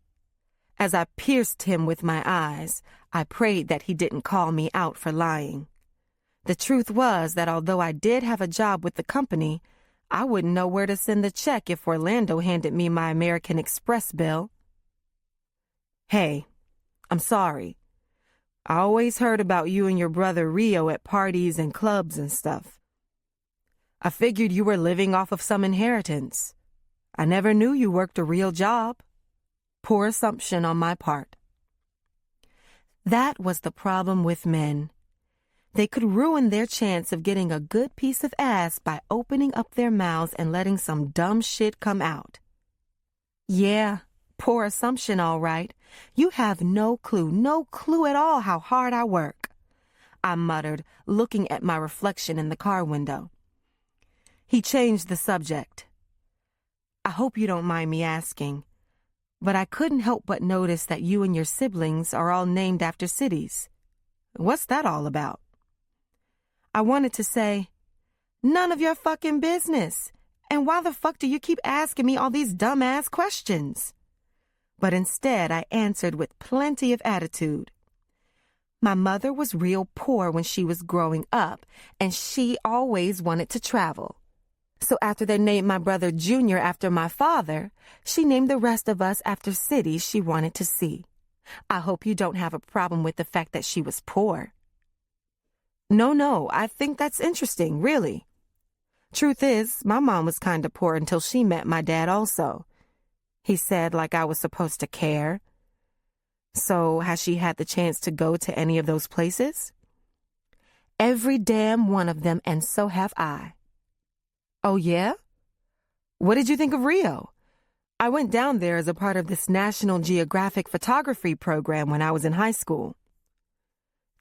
As I pierced him with my eyes, I prayed that he didn't call me out for lying. The truth was that although I did have a job with the company, I wouldn't know where to send the check if Orlando handed me my American Express bill. Hey, I'm sorry. I always heard about you and your brother Rio at parties and clubs and stuff. I figured you were living off of some inheritance. I never knew you worked a real job. Poor assumption on my part. That was the problem with men. They could ruin their chance of getting a good piece of ass by opening up their mouths and letting some dumb shit come out. Yeah, poor assumption, all right. You have no clue at all how hard I work, I muttered, looking at my reflection in the car window. He changed the subject. I hope you don't mind me asking, but I couldn't help but notice that you and your siblings are all named after cities. What's that all about? I wanted to say, none of your fucking business. And why the fuck do you keep asking me all these dumbass questions? But instead, I answered with plenty of attitude. My mother was real poor when she was growing up, and she always wanted to travel. So after they named my brother Junior after my father, she named the rest of us after cities she wanted to see. I hope you don't have a problem with the fact that she was poor. No, I think that's interesting, really. Truth is, my mom was kind of poor until she met my dad also. He said like I was supposed to care. So has she had the chance to go to any of those places? Every damn one of them, and so have I. Oh, yeah? What did you think of Rio? I went down there as a part of this National Geographic photography program when I was in high school.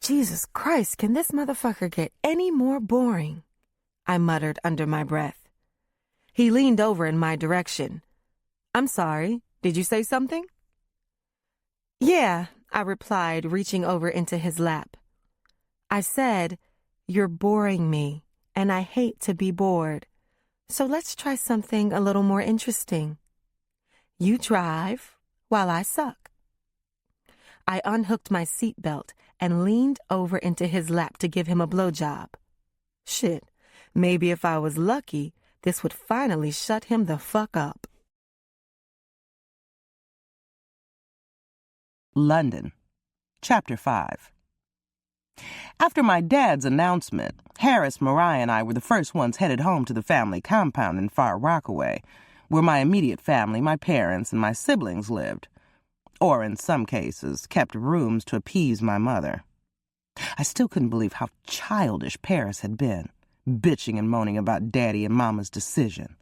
Jesus Christ, can this motherfucker get any more boring? I muttered under my breath. He leaned over in my direction. I'm sorry, did you say something? Yeah, I replied, reaching over into his lap. I said, you're boring me, and I hate to be bored. So let's try something a little more interesting. You drive while I suck. I unhooked my seatbelt and leaned over into his lap to give him a blowjob. Shit, maybe if I was lucky, this would finally shut him the fuck up. London, Chapter 5. After my dad's announcement, Harris, Mariah, and I were the first ones headed home to the family compound in Far Rockaway, where my immediate family, my parents, and my siblings lived, or in some cases, kept rooms to appease my mother. I still couldn't believe how childish Paris had been, bitching and moaning about Daddy and Mama's decision.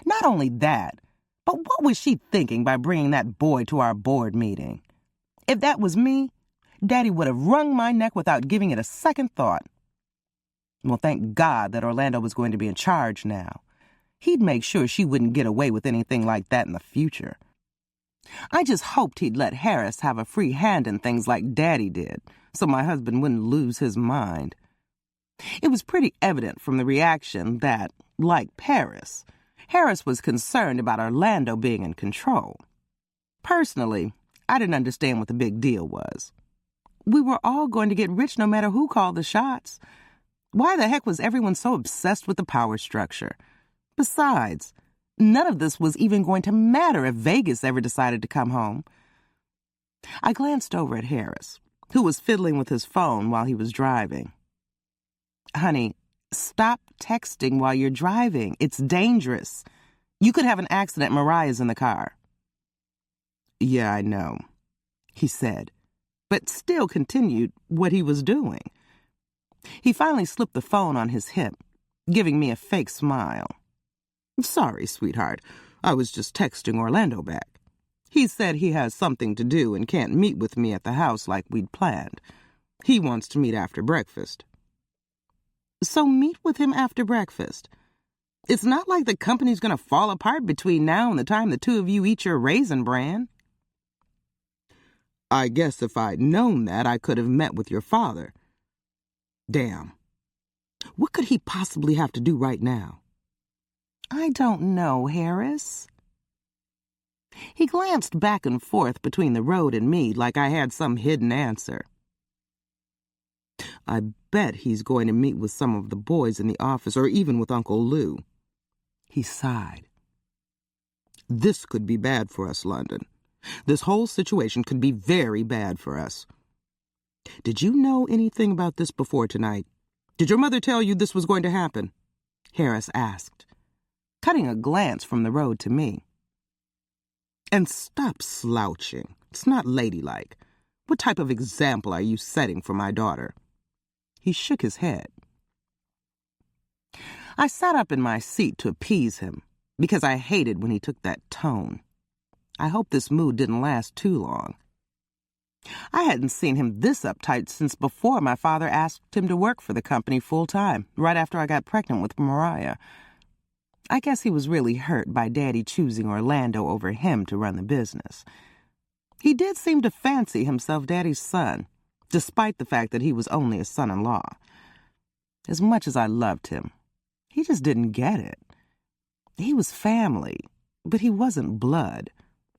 Not only that, but what was she thinking by bringing that boy to our board meeting? If that was me, Daddy would have wrung my neck without giving it a second thought. Well, thank God that Orlando was going to be in charge now. He'd make sure she wouldn't get away with anything like that in the future. I just hoped he'd let Harris have a free hand in things like Daddy did, so my husband wouldn't lose his mind. It was pretty evident from the reaction that, like Paris, Harris was concerned about Orlando being in control. Personally, I didn't understand what the big deal was. We were all going to get rich no matter who called the shots. Why the heck was everyone so obsessed with the power structure? Besides, none of this was even going to matter if Vegas ever decided to come home. I glanced over at Harris, who was fiddling with his phone while he was driving. Honey, stop texting while you're driving. It's dangerous. You could have an accident. Mariah's in the car. Yeah, I know, he said, but still continued what he was doing. He finally slipped the phone on his hip, giving me a fake smile. Sorry, sweetheart. I was just texting Orlando back. He said he has something to do and can't meet with me at the house like we'd planned. He wants to meet after breakfast. So meet with him after breakfast. It's not like the company's going to fall apart between now and the time the two of you eat your Raisin Bran. I guess if I'd known that, I could have met with your father. Damn. What could he possibly have to do right now? I don't know, Harris. He glanced back and forth between the road and me like I had some hidden answer. I bet he's going to meet with some of the boys in the office or even with Uncle Lou. He sighed. This could be bad for us, London. This whole situation could be very bad for us. Did you know anything about this before tonight? Did your mother tell you this was going to happen? Harris asked, cutting a glance from the road to me. And stop slouching. It's not ladylike. What type of example are you setting for my daughter? He shook his head. I sat up in my seat to appease him, because I hated when he took that tone. I hoped this mood didn't last too long. I hadn't seen him this uptight since before my father asked him to work for the company full-time, right after I got pregnant with Mariah. I guess he was really hurt by Daddy choosing Orlando over him to run the business. He did seem to fancy himself Daddy's son, despite the fact that he was only a son-in-law. As much as I loved him, he just didn't get it. He was family, but he wasn't blood.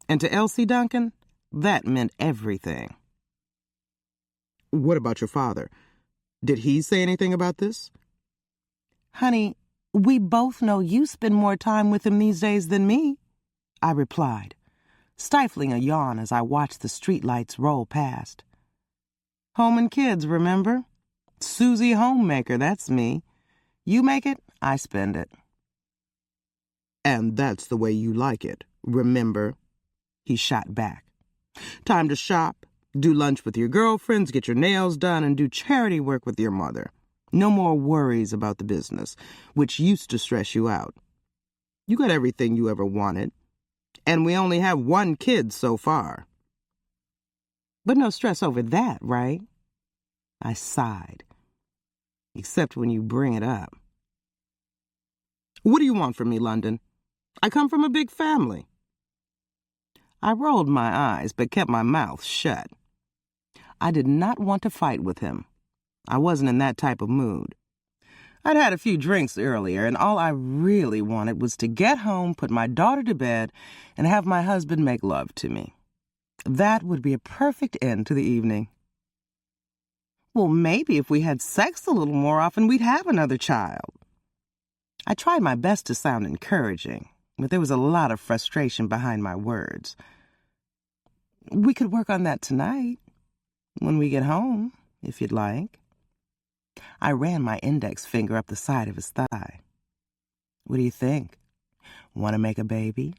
And to Elsie Duncan, that meant everything. What about your father? Did he say anything about this? Honey, we both know you spend more time with him these days than me, I replied, stifling a yawn as I watched the streetlights roll past. Home and kids, remember? Susie Homemaker, that's me. You make it, I spend it. And that's the way you like it, remember? He shot back. Time to shop, do lunch with your girlfriends, get your nails done, and do charity work with your mother. No more worries about the business, which used to stress you out. You got everything you ever wanted, and we only have one kid so far. But no stress over that, right? I sighed. Except when you bring it up. What do you want from me, London? I come from a big family. I rolled my eyes, but kept my mouth shut. I did not want to fight with him. I wasn't in that type of mood. I'd had a few drinks earlier, and all I really wanted was to get home, put my daughter to bed, and have my husband make love to me. That would be a perfect end to the evening. Well, maybe if we had sex a little more often, we'd have another child. I tried my best to sound encouraging, but there was a lot of frustration behind my words. We could work on that tonight, when we get home, if you'd like. I ran my index finger up the side of his thigh. What do you think? Want to make a baby?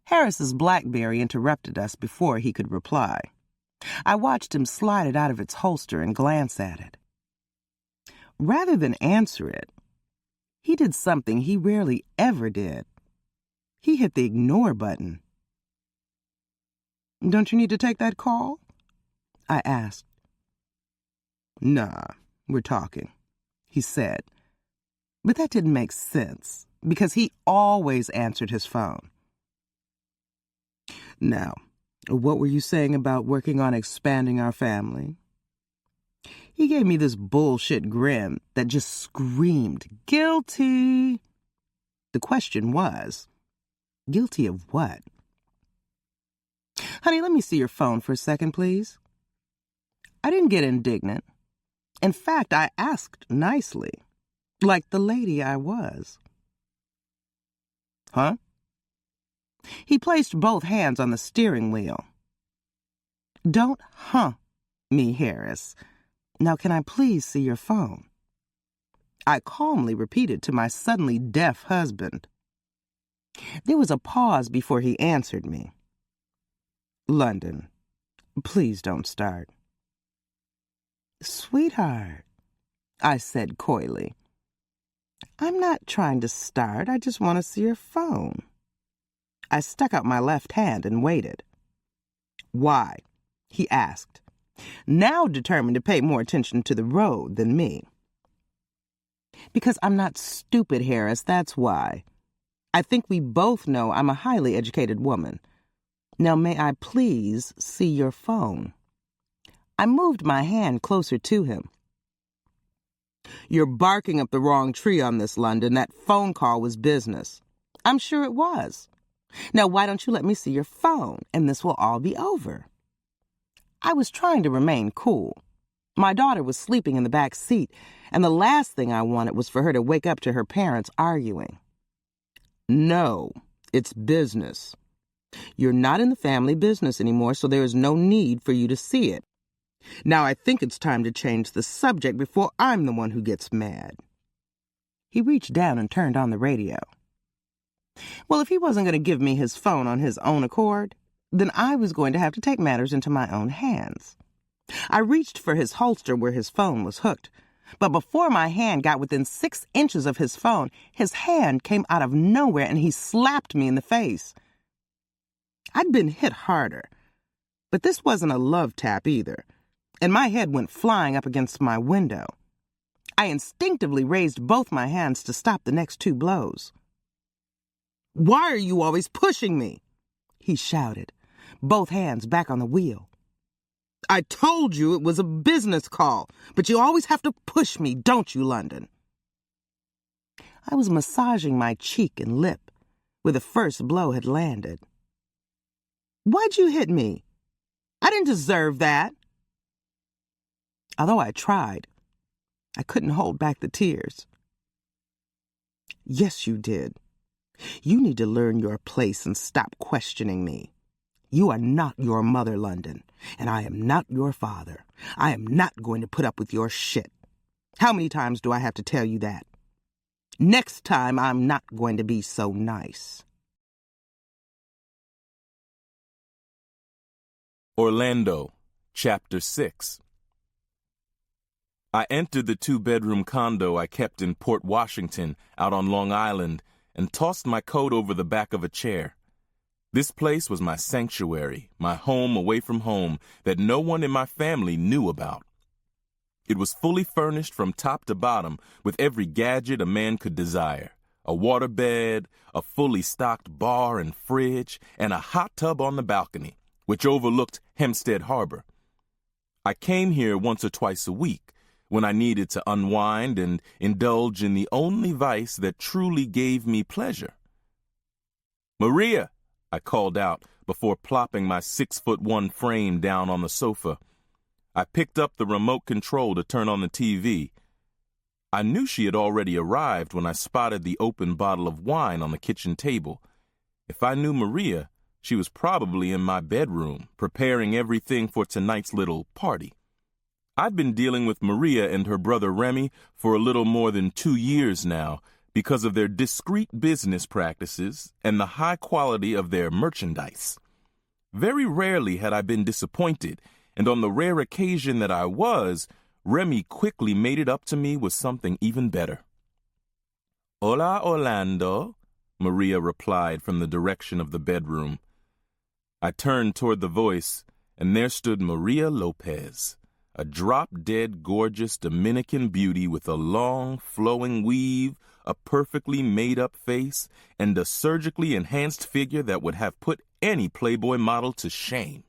Harris's BlackBerry interrupted us before he could reply. I watched him slide it out of its holster and glance at it. Rather than answer it, he did something he rarely ever did. He hit the ignore button. Don't you need to take that call? I asked. Nah, we're talking, he said. But that didn't make sense, because he always answered his phone. Now, what were you saying about working on expanding our family? He gave me this bullshit grin that just screamed, guilty. The question was, guilty of what? Honey, let me see your phone for a second, please. I didn't get indignant. In fact, I asked nicely, like the lady I was. Huh? He placed both hands on the steering wheel. Don't me, Harris. Now, can I please see your phone? I calmly repeated to my suddenly deaf husband. There was a pause before he answered me. London, please don't start. Sweetheart, I said coyly. I'm not trying to start. I just want to see your phone. I stuck out my left hand and waited. Why? He asked, now determined to pay more attention to the road than me. Because I'm not stupid, Harris, that's why. I think we both know I'm a highly educated woman. Now, may I please see your phone? I moved my hand closer to him. You're barking up the wrong tree on this, London. That phone call was business. I'm sure it was. Now, why don't you let me see your phone, and this will all be over? I was trying to remain cool. My daughter was sleeping in the back seat, and the last thing I wanted was for her to wake up to her parents arguing. No, it's business. You're not in the family business anymore, so there is no need for you to see it. Now I think it's time to change the subject before I'm the one who gets mad. He reached down and turned on the radio. Well, if he wasn't going to give me his phone on his own accord, then I was going to have to take matters into my own hands. I reached for his holster where his phone was hooked, but before my hand got within 6 inches of his phone, his hand came out of nowhere and he slapped me in the face. I'd been hit harder, but this wasn't a love tap either, and my head went flying up against my window. I instinctively raised both my hands to stop the next 2 blows. Why are you always pushing me? He shouted, both hands back on the wheel. I told you it was a business call, but you always have to push me, don't you, London? I was massaging my cheek and lip where the first blow had landed. Why'd you hit me? I didn't deserve that. Although I tried, I couldn't hold back the tears. Yes, you did. You need to learn your place and stop questioning me. You are not your mother, London, and I am not your father. I am not going to put up with your shit. How many times do I have to tell you that? Next time, I'm not going to be so nice. Orlando, Chapter 6. I entered the 2-bedroom condo I kept in Port Washington, out on Long Island, and tossed my coat over the back of a chair. This place was my sanctuary, my home away from home that no one in my family knew about. It was fully furnished from top to bottom with every gadget a man could desire. A waterbed, a fully stocked bar and fridge, and a hot tub on the balcony, which overlooked Hempstead Harbor. I came here once or twice a week when I needed to unwind and indulge in the only vice that truly gave me pleasure. Maria, I called out before plopping my 6'1" frame down on the sofa. I picked up the remote control to turn on the TV. I knew she had already arrived when I spotted the open bottle of wine on the kitchen table. If I knew Maria, she was probably in my bedroom, preparing everything for tonight's little party. I'd been dealing with Maria and her brother Remy for a little more than 2 years now because of their discreet business practices and the high quality of their merchandise. Very rarely had I been disappointed, and on the rare occasion that I was, Remy quickly made it up to me with something even better. "Hola, Orlando," Maria replied from the direction of the bedroom. I turned toward the voice, and there stood Maria Lopez, a drop-dead gorgeous Dominican beauty with a long, flowing weave, a perfectly made-up face, and a surgically enhanced figure that would have put any Playboy model to shame.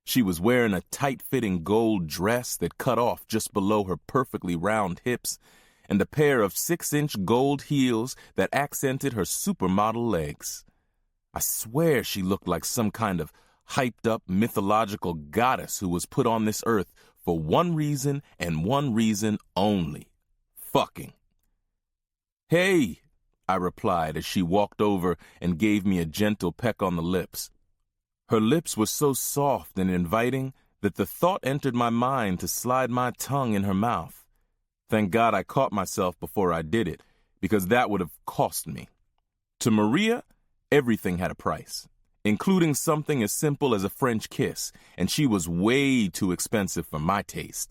She was wearing a tight-fitting gold dress that cut off just below her perfectly round hips, and a pair of 6-inch gold heels that accented her supermodel legs. I swear she looked like some kind of hyped-up mythological goddess who was put on this earth for one reason and one reason only: fucking. "Hey," I replied as she walked over and gave me a gentle peck on the lips. Her lips were so soft and inviting that the thought entered my mind to slide my tongue in her mouth. Thank God I caught myself before I did it, because that would have cost me. To Maria, everything had a price, including something as simple as a French kiss, and she was way too expensive for my taste.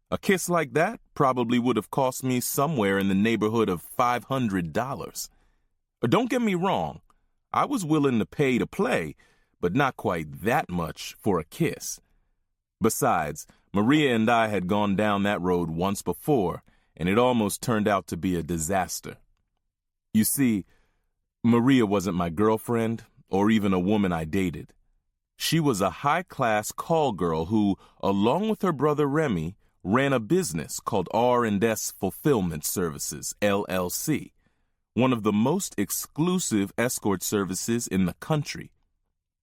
A kiss like that probably would have cost me somewhere in the neighborhood of $500. Don't get me wrong, I was willing to pay to play, but not quite that much for a kiss. Besides, Maria and I had gone down that road once before, and it almost turned out to be a disaster. You see, Maria wasn't my girlfriend or even a woman I dated. She was a high-class call girl who, along with her brother Remy, ran a business called R&S Fulfillment Services, LLC, one of the most exclusive escort services in the country.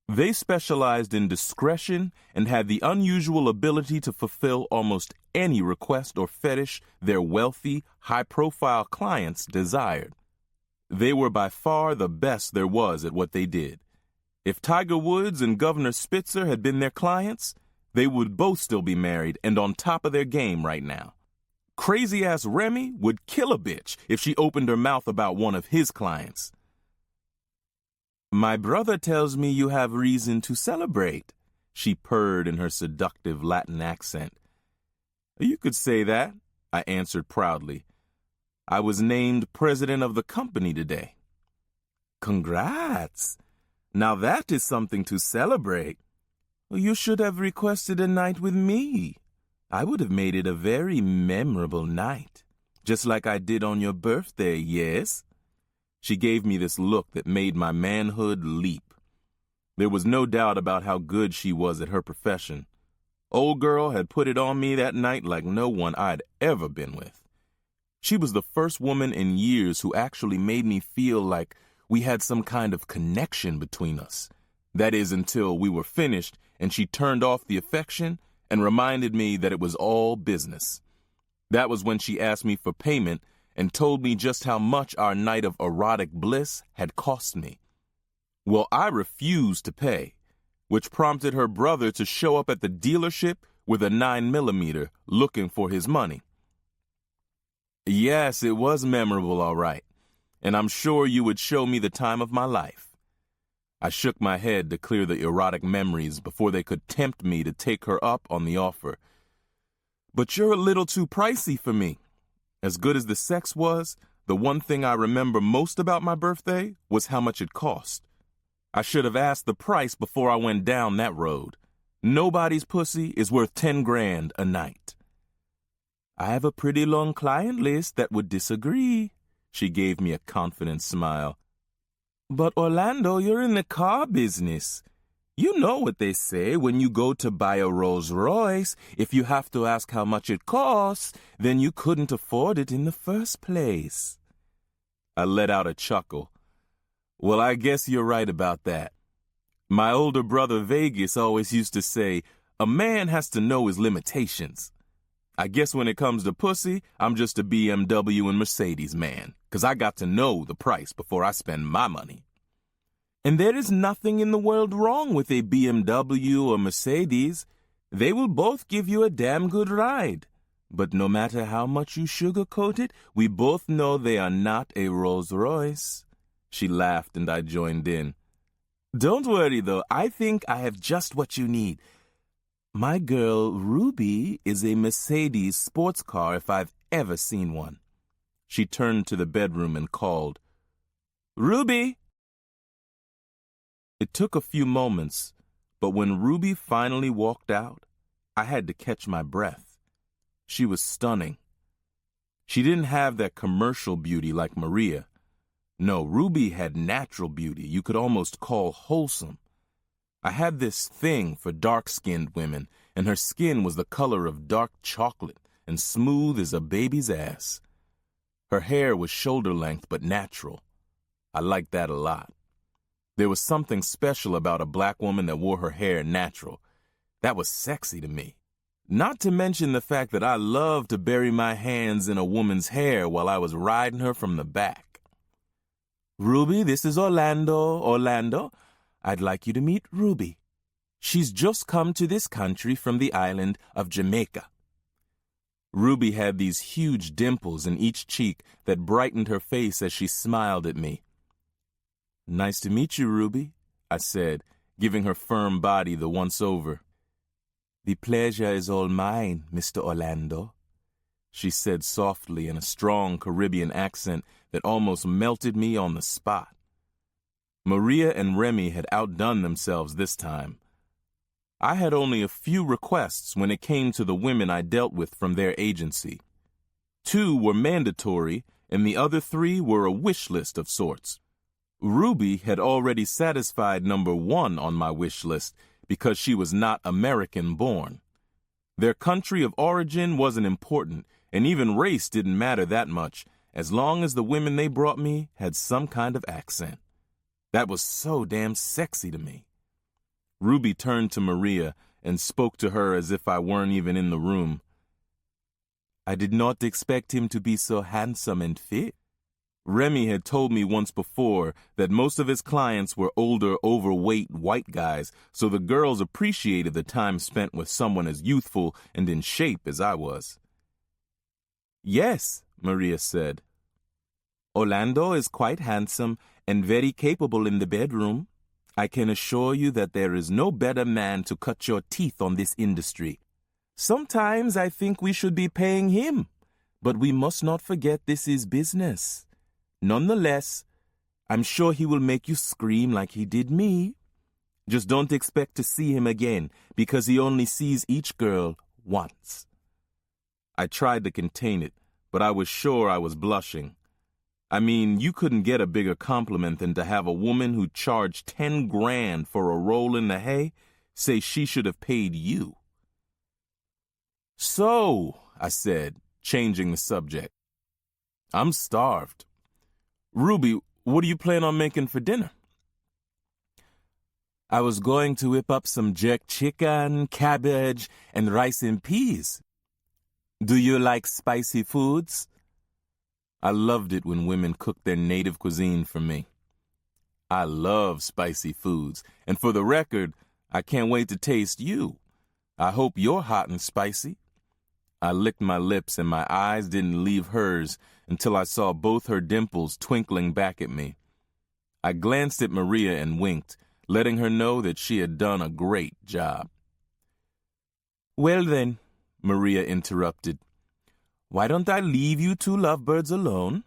They specialized in discretion and had the unusual ability to fulfill almost any request or fetish their wealthy, high-profile clients desired. They were by far the best there was at what they did. If Tiger Woods and Governor Spitzer had been their clients, they would both still be married and on top of their game right now. Crazy-ass Remy would kill a bitch if she opened her mouth about one of his clients. "My brother tells me you have reason to celebrate," she purred in her seductive Latin accent. "You could say that," I answered proudly. "I was named president of the company today." "Congrats! Now that is something to celebrate. You should have requested a night with me. I would have made it a very memorable night, just like I did on your birthday, yes?" She gave me this look that made my manhood leap. There was no doubt about how good she was at her profession. Old girl had put it on me that night like no one I'd ever been with. She was the first woman in years who actually made me feel like we had some kind of connection between us. That is, until we were finished and she turned off the affection and reminded me that it was all business. That was when she asked me for payment and told me just how much our night of erotic bliss had cost me. Well, I refused to pay, which prompted her brother to show up at the dealership with a 9mm looking for his money. Yes, it was memorable, all right, and I'm sure you would show me the time of my life. I shook my head to clear the erotic memories before they could tempt me to take her up on the offer. But you're a little too pricey for me. As good as the sex was, the one thing I remember most about my birthday was how much it cost. I should have asked the price before I went down that road. Nobody's pussy is worth 10 grand a night. I have a pretty long client list that would disagree. She gave me a confident smile. But Orlando, you're in the car business. You know what they say when you go to buy a Rolls Royce. If you have to ask how much it costs, then you couldn't afford it in the first place. I let out a chuckle. Well, I guess you're right about that. My older brother Vegas always used to say, A man has to know his limitations. I guess when it comes to pussy, I'm just a BMW and Mercedes man, 'cause I got to know the price before I spend my money. And there is nothing in the world wrong with a BMW or Mercedes. They will both give you a damn good ride. But no matter how much you sugarcoat it, we both know they are not a Rolls Royce. She laughed and I joined in. Don't worry though, I think I have just what you need. My girl, Ruby, is a Mercedes sports car if I've ever seen one. She turned to the bedroom and called, Ruby! It took a few moments, but when Ruby finally walked out, I had to catch my breath. She was stunning. She didn't have that commercial beauty like Maria. No, Ruby had natural beauty you could almost call wholesome. I had this thing for dark-skinned women, and her skin was the color of dark chocolate and smooth as a baby's ass. Her hair was shoulder-length but natural. I liked that a lot. There was something special about a black woman that wore her hair natural. That was sexy to me. Not to mention the fact that I loved to bury my hands in a woman's hair while I was riding her from the back. Ruby, this is Orlando. Orlando, I'd like you to meet Ruby. She's just come to this country from the island of Jamaica. Ruby had these huge dimples in each cheek that brightened her face as she smiled at me. Nice to meet you, Ruby, I said, giving her firm body the once-over. The pleasure is all mine, Mr. Orlando, she said softly in a strong Caribbean accent that almost melted me on the spot. Maria and Remy had outdone themselves this time. I had only a few requests when it came to the women I dealt with from their agency. 2 were mandatory, and the other 3 were a wish list of sorts. Ruby had already satisfied number 1 on my wish list because she was not American-born. Their country of origin wasn't important, and even race didn't matter that much, as long as the women they brought me had some kind of accent. That was so damn sexy to me. Ruby turned to Maria and spoke to her as if I weren't even in the room. I did not expect him to be so handsome and fit. Remy had told me once before that most of his clients were older, overweight white guys, so the girls appreciated the time spent with someone as youthful and in shape as I was. Yes, Maria said. Orlando is quite handsome and very capable in the bedroom. I can assure you that there is no better man to cut your teeth on this industry. Sometimes I think we should be paying him, but we must not forget this is business. Nonetheless, I'm sure he will make you scream like he did me. Just don't expect to see him again, because he only sees each girl once. I tried to contain it, but I was sure I was blushing. I mean, you couldn't get a bigger compliment than to have a woman who charged 10 grand for a roll in the hay say she should have paid you. So, I said, changing the subject, I'm starved. Ruby, what do you plan on making for dinner? I was going to whip up some jerk chicken, cabbage, and rice and peas. Do you like spicy foods? I loved it when women cooked their native cuisine for me. I love spicy foods, and for the record, I can't wait to taste you. I hope you're hot and spicy. I licked my lips and my eyes didn't leave hers until I saw both her dimples twinkling back at me. I glanced at Maria and winked, letting her know that she had done a great job. Well then, Maria interrupted, why don't I leave you 2 lovebirds alone?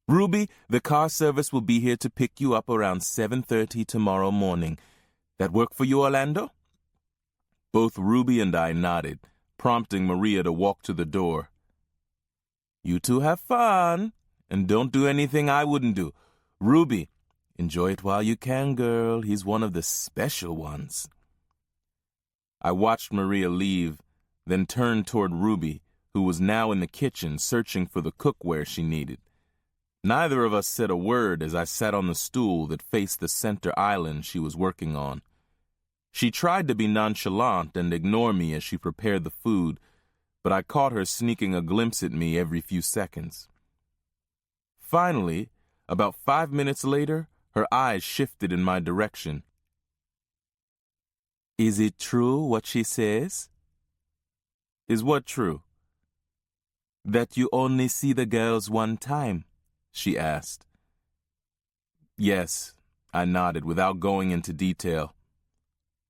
Ruby, the car service will be here to pick you up around 7:30 tomorrow morning. That work for you, Orlando? Both Ruby and I nodded, prompting Maria to walk to the door. You 2 have fun, and don't do anything I wouldn't do. Ruby, enjoy it while you can, girl. He's one of the special ones. I watched Maria leave, then turned toward Ruby, who was now in the kitchen searching for the cookware she needed. Neither of us said a word as I sat on the stool that faced the center island she was working on. She tried to be nonchalant and ignore me as she prepared the food, but I caught her sneaking a glimpse at me every few seconds. Finally, about 5 minutes later, her eyes shifted in my direction. "Is it true what she says?" "Is what true?" "That you only see the girls one time?" she asked. "Yes," I nodded without going into detail.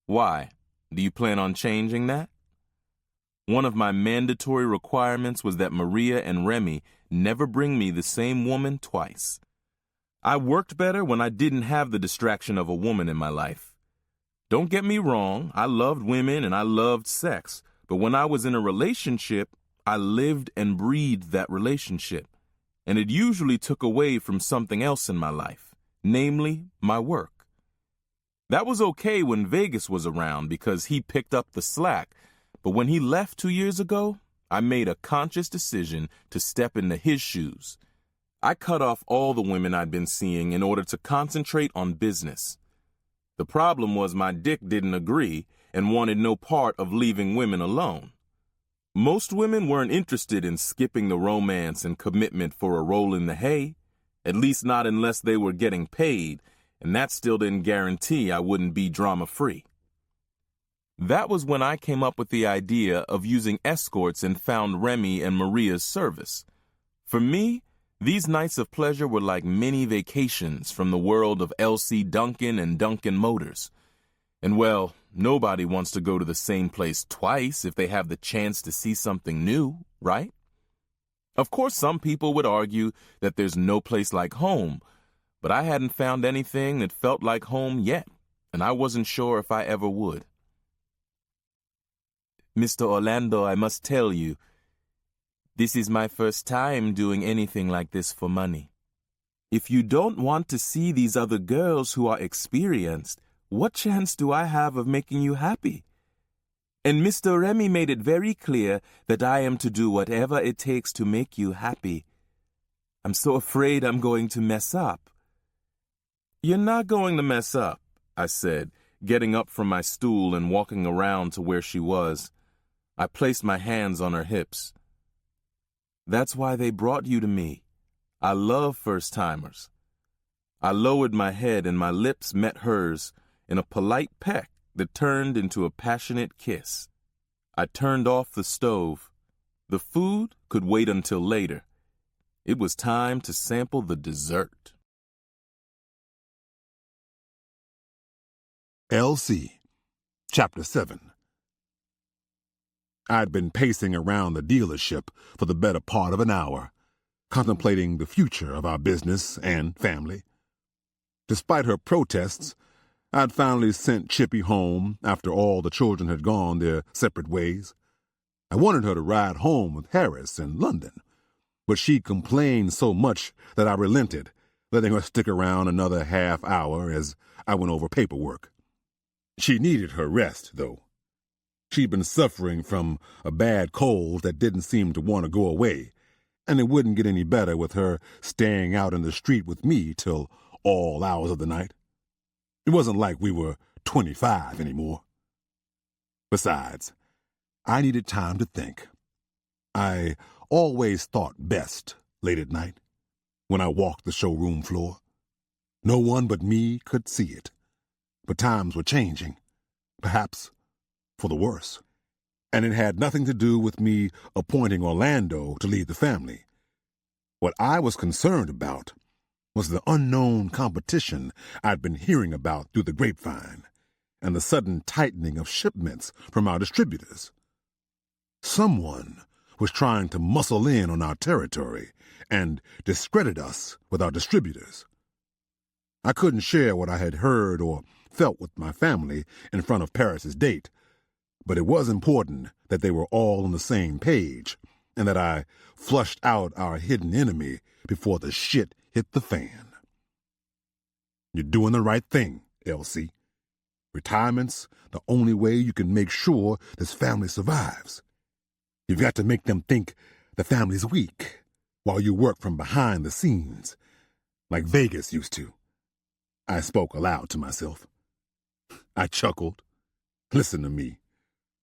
"Why? Do you plan on changing that?" One of my mandatory requirements was that Maria and Remy never bring me the same woman twice. I worked better when I didn't have the distraction of a woman in my life. Don't get me wrong, I loved women and I loved sex, but when I was in a relationship, I lived and breathed that relationship, and it usually took away from something else in my life, namely my work. That was okay when Vegas was around because he picked up the slack, but when he left 2 years ago, I made a conscious decision to step into his shoes. I cut off all the women I'd been seeing in order to concentrate on business. The problem was my dick didn't agree and wanted no part of leaving women alone. Most women weren't interested in skipping the romance and commitment for a roll in the hay, at least not unless they were getting paid, and that still didn't guarantee I wouldn't be drama-free. That was when I came up with the idea of using escorts and found Remy and Maria's service. For me, these nights of pleasure were like mini vacations from the world of L.C. Duncan and Duncan Motors. And well, nobody wants to go to the same place twice if they have the chance to see something new, right? Of course, some people would argue that there's no place like home, but I hadn't found anything that felt like home yet, and I wasn't sure if I ever would. "Mr. Orlando, I must tell you, this is my first time doing anything like this for money. If you don't want to see these other girls who are experienced, what chance do I have of making you happy? And Mr. Remy made it very clear that I am to do whatever it takes to make you happy. I'm so afraid I'm going to mess up." "You're not going to mess up," I said, getting up from my stool and walking around to where she was. I placed my hands on her hips. "That's why they brought you to me. I love first-timers." I lowered my head and my lips met hers in a polite peck that turned into a passionate kiss. I turned off the stove. The food could wait until later. It was time to sample the dessert. L.C. Chapter 7. I'd been pacing around the dealership for the better part of an hour, contemplating the future of our business and family. Despite her protests, I'd finally sent Chippy home after all the children had gone their separate ways. I wanted her to ride home with Harris in London, but she complained so much that I relented, letting her stick around another half hour as I went over paperwork. She needed her rest, though. She'd been suffering from a bad cold that didn't seem to want to go away, and it wouldn't get any better with her staying out in the street with me till all hours of the night. It wasn't like we were 25 anymore. Besides, I needed time to think. I always thought best late at night, when I walked the showroom floor. No one but me could see it. But times were changing, perhaps for the worse. And it had nothing to do with me appointing Orlando to lead the family. What I was concerned about was the unknown competition I'd been hearing about through the grapevine, and the sudden tightening of shipments from our distributors. Someone was trying to muscle in on our territory and discredit us with our distributors. I couldn't share what I had heard or felt with my family in front of Paris's date, but it was important that they were all on the same page and that I flushed out our hidden enemy before the shit hit the fan. You're doing the right thing, Elsie. Retirement's the only way you can make sure this family survives. You've got to make them think the family's weak while you work from behind the scenes, like Vegas used to. I spoke aloud to myself. I chuckled, Listen to me.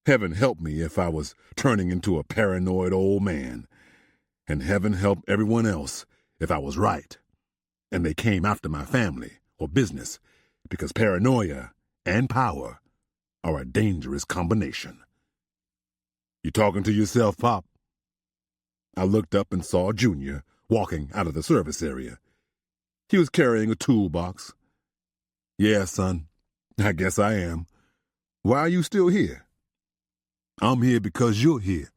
Heaven help me if I was turning into a paranoid old man. And heaven help everyone else if I was right, and they came after my family or business, because paranoia and power are a dangerous combination. You talking to yourself, Pop? I looked up and saw Junior walking out of the service area. He was carrying a toolbox. Yeah, son, I guess I am. Why are you still here? I'm here because you're here,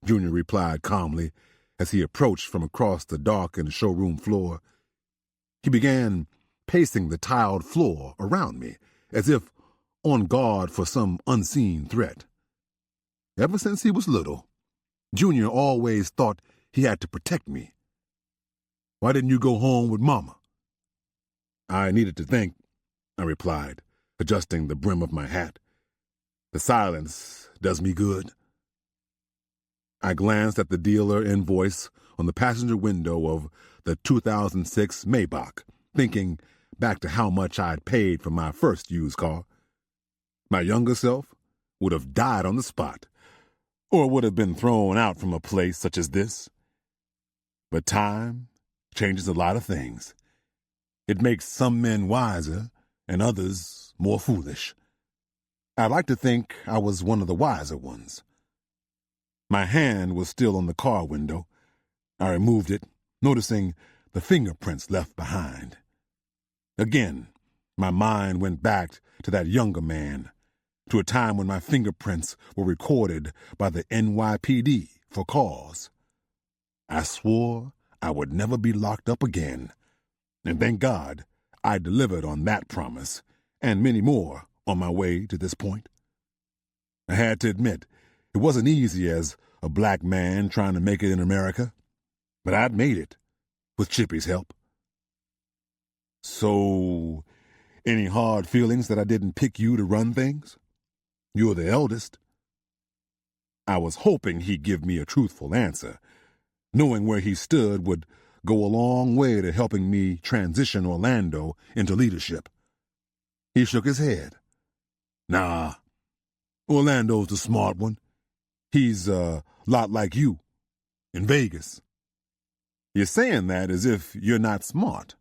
Junior replied calmly as he approached from across the darkened showroom floor. He began pacing the tiled floor around me, as if on guard for some unseen threat. Ever since he was little, Junior always thought he had to protect me. Why didn't you go home with Mama? I needed to think, I replied, adjusting the brim of my hat. The silence does me good. I glanced at the dealer invoice on the passenger window of the 2006 Maybach, thinking back to how much I'd paid for my first used car. My younger self would have died on the spot, or would have been thrown out from a place such as this. But time changes a lot of things. It makes some men wiser and others more foolish. I like to think I was one of the wiser ones. My hand was still on the car window. I removed it, noticing the fingerprints left behind. Again, my mind went back to that younger man, to a time when my fingerprints were recorded by the NYPD for cause. I swore I would never be locked up again, and thank God I delivered on that promise, and many more on my way to this point. I had to admit, it wasn't easy as a black man trying to make it in America, but I'd made it, with Chippy's help. So, any hard feelings that I didn't pick you to run things? You're the eldest. I was hoping he'd give me a truthful answer. Knowing where he stood would go a long way to helping me transition Orlando into leadership. He shook his head. Nah, Orlando's the smart one. He's a lot like you, in Vegas. You're saying that as if you're not smart.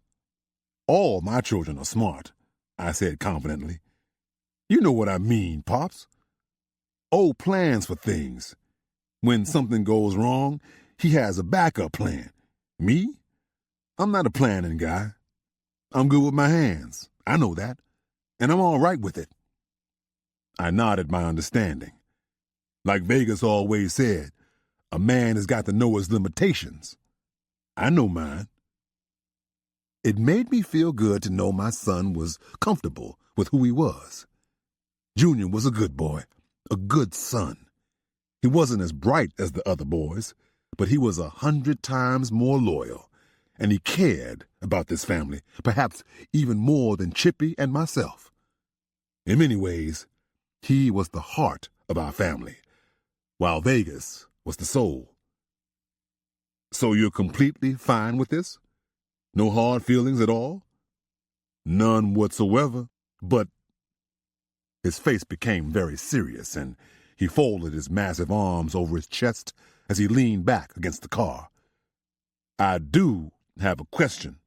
All my children are smart, I said confidently. You know what I mean, Pops. Old plans for things. When something goes wrong, he has a backup plan. Me? I'm not a planning guy. I'm good with my hands. I know that. And I'm all right with it. I nodded my understanding. Like Vegas always said, a man has got to know his limitations. I know mine. It made me feel good to know my son was comfortable with who he was. Junior was a good boy, a good son. He wasn't as bright as the other boys, but he was 100 times more loyal, and he cared about this family, perhaps even more than Chippy and myself. In many ways, he was the heart of our family, while Vegas was the soul. So you're completely fine with this? No hard feelings at all? None whatsoever, but... His face became very serious, and he folded his massive arms over his chest as he leaned back against the car. I do have a question,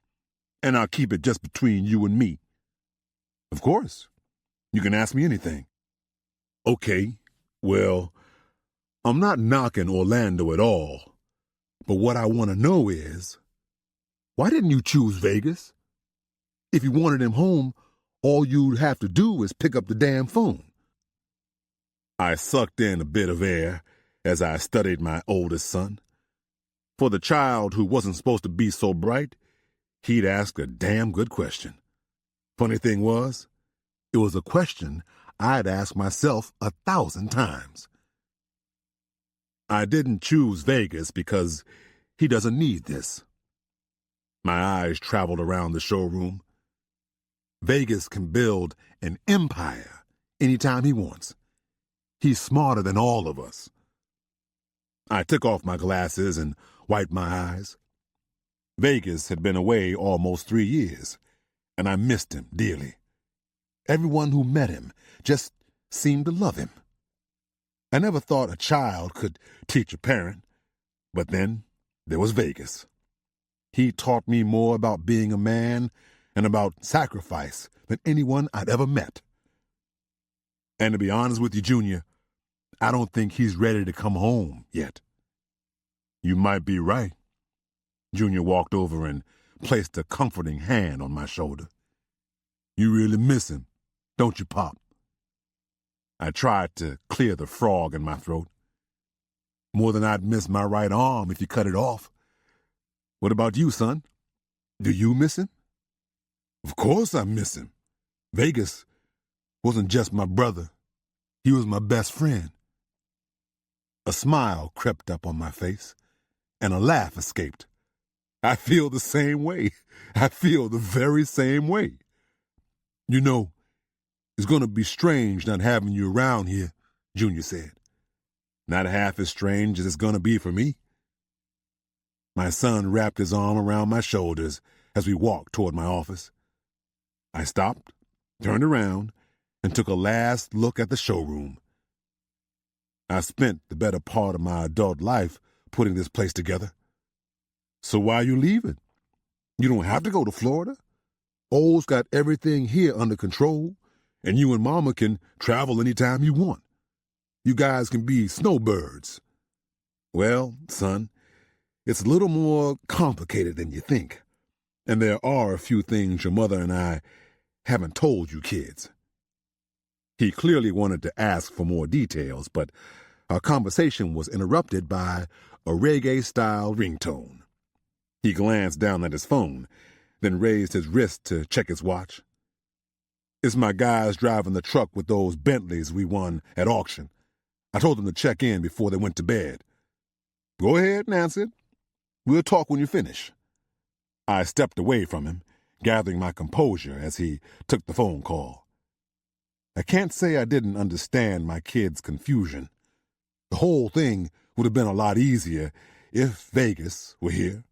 and I'll keep it just between you and me. Of course. You can ask me anything. Okay, well, I'm not knocking Orlando at all, but what I want to know is, why didn't you choose Vegas? If you wanted him home, all you'd have to do is pick up the damn phone. I sucked in a bit of air as I studied my oldest son. For the child who wasn't supposed to be so bright, he'd asked a damn good question. Funny thing was, it was a question I'd asked myself 1,000 times. I didn't choose Vegas because he doesn't need this. My eyes traveled around the showroom. Vegas can build an empire anytime he wants. He's smarter than all of us. I took off my glasses and wiped my eyes. Vegas had been away almost 3 years, and I missed him dearly. Everyone who met him just seemed to love him. I never thought a child could teach a parent, but then there was Vegas. He taught me more about being a man and about sacrifice than anyone I'd ever met. And to be honest with you, Junior, I don't think he's ready to come home yet. You might be right. Junior walked over and placed a comforting hand on my shoulder. You really miss him, don't you, Pop? I tried to clear the frog in my throat. More than I'd miss my right arm if you cut it off. What about you, son? Do you miss him? Of course I miss him. Vegas wasn't just my brother. He was my best friend. A smile crept up on my face, and a laugh escaped. I feel the same way. I feel the very same way. You know, it's going to be strange not having you around here, Junior said. Not half as strange as it's going to be for me. My son wrapped his arm around my shoulders as we walked toward my office. I stopped, turned around, and took a last look at the showroom. I spent the better part of my adult life putting this place together. So why are you leaving? You don't have to go to Florida. O's got everything here under control, and you and Mama can travel anytime you want. You guys can be snowbirds. Well, son, it's a little more complicated than you think, and there are a few things your mother and I haven't told you kids. He clearly wanted to ask for more details, but our conversation was interrupted by a reggae-style ringtone. He glanced down at his phone, then raised his wrist to check his watch. It's my guys driving the truck with those Bentleys we won at auction. I told them to check in before they went to bed. Go ahead and answer it. We'll talk when you finish. I stepped away from him, gathering my composure as he took the phone call. I can't say I didn't understand my kid's confusion. The whole thing would have been a lot easier if Vegas were here.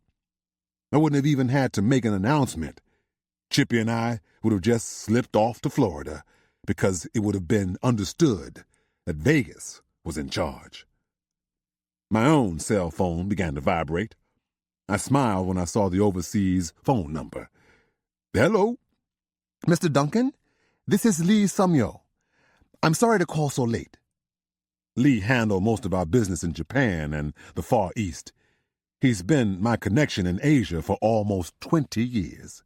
I wouldn't have even had to make an announcement. Chippy and I would have just slipped off to Florida because it would have been understood that Vegas was in charge. My own cell phone began to vibrate. I smiled when I saw the overseas phone number. Hello? Mr. Duncan, this is Lee Sumyo. I'm sorry to call so late. Lee handled most of our business in Japan and the Far East. He's been my connection in Asia for almost 20 years.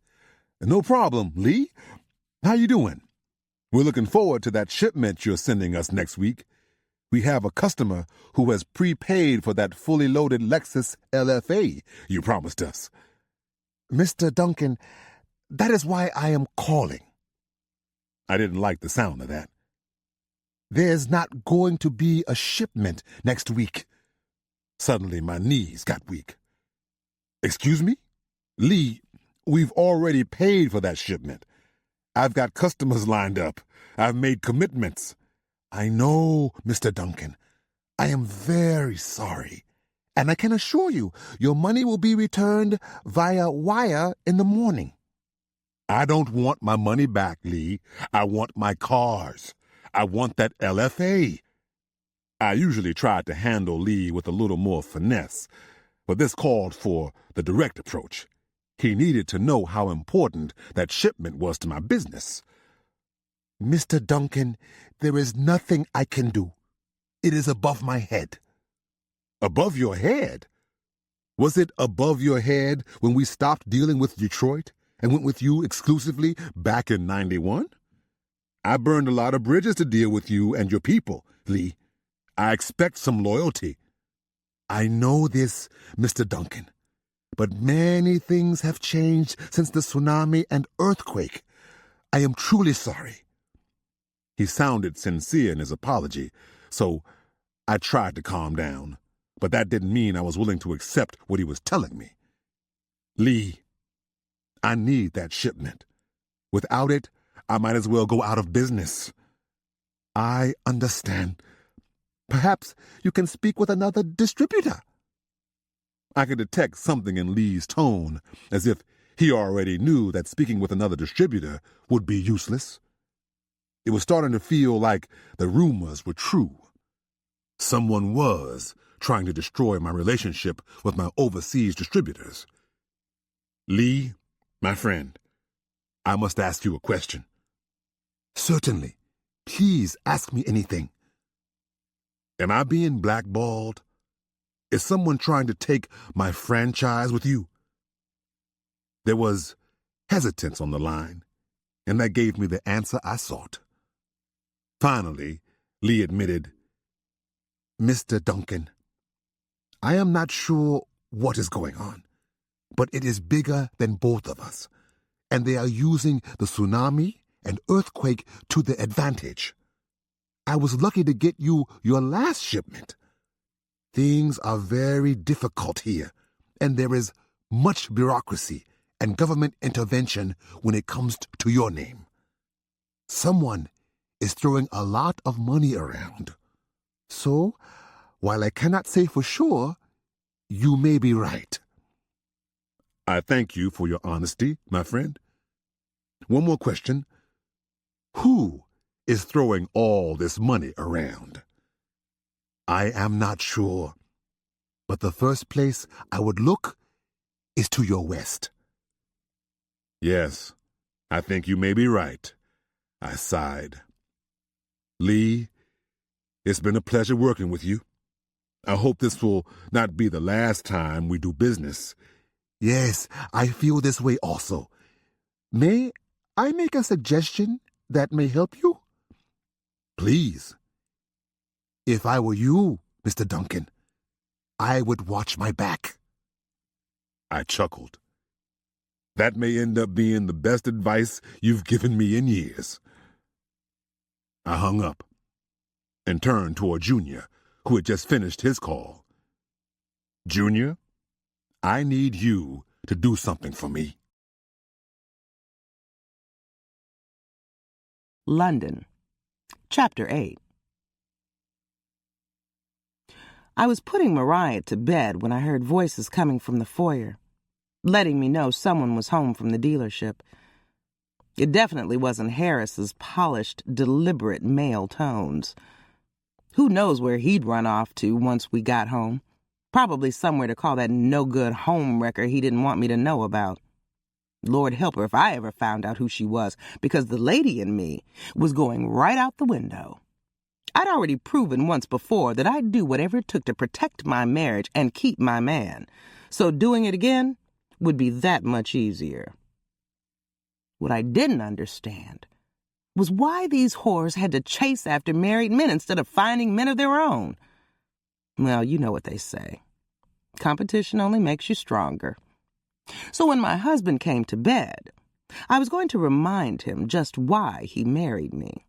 No problem, Lee. How you doing? We're looking forward to that shipment you're sending us next week. We have a customer who has prepaid for that fully loaded Lexus LFA you promised us. Mr. Duncan, that is why I am calling. I didn't like the sound of that. There's not going to be a shipment next week. Suddenly, my knees got weak. Excuse me? Lee, we've already paid for that shipment. I've got customers lined up. I've made commitments. I know, Mr. Duncan. I am very sorry. And I can assure you, your money will be returned via wire in the morning. I don't want my money back, Lee. I want my cars. I want that LFA. I usually tried to handle Lee with a little more finesse, but this called for the direct approach. He needed to know how important that shipment was to my business. Mr. Duncan, there is nothing I can do. It is above my head. Above your head? Was it above your head when we stopped dealing with Detroit and went with you exclusively back in '91? I burned a lot of bridges to deal with you and your people, Lee. I expect some loyalty. I know this, Mr. Duncan, but many things have changed since the tsunami and earthquake. I am truly sorry. He sounded sincere in his apology, so I tried to calm down, but that didn't mean I was willing to accept what he was telling me. Lee, I need that shipment. Without it, I might as well go out of business. I understand. Perhaps you can speak with another distributor. I could detect something in Lee's tone, as if he already knew that speaking with another distributor would be useless. It was starting to feel like the rumors were true. Someone was trying to destroy my relationship with my overseas distributors. Lee, my friend, I must ask you a question. Certainly. Please ask me anything. Am I being blackballed? Is someone trying to take my franchise with you? There was hesitance on the line, and that gave me the answer I sought. Finally, Lee admitted, Mr. Duncan, I am not sure what is going on, but it is bigger than both of us, and they are using the tsunami and earthquake to their advantage. I was lucky to get you your last shipment. Things are very difficult here, and there is much bureaucracy and government intervention when it comes to your name. Someone is throwing a lot of money around. So, while I cannot say for sure, you may be right. I thank you for your honesty, my friend. One more question. Who is throwing all this money around? I am not sure, but the first place I would look is to your west. Yes, I think you may be right, I sighed. Lee, it's been a pleasure working with you. I hope this will not be the last time we do business. Yes, I feel this way also. May I make a suggestion that may help you? Please. If I were you, Mr. Duncan, I would watch my back. I chuckled. That may end up being the best advice you've given me in years. I hung up and turned toward Junior, who had just finished his call. Junior, I need you to do something for me. London, Chapter 8. I was putting Mariah to bed when I heard voices coming from the foyer, letting me know someone was home from the dealership. It definitely wasn't Harris's polished, deliberate male tones. Who knows where he'd run off to once we got home? Probably somewhere to call that no-good home wrecker he didn't want me to know about. Lord help her if I ever found out who she was, because the lady in me was going right out the window. I'd already proven once before that I'd do whatever it took to protect my marriage and keep my man, so doing it again would be that much easier. What I didn't understand was why these whores had to chase after married men instead of finding men of their own. Well, you know what they say. Competition only makes you stronger. So when my husband came to bed, I was going to remind him just why he married me.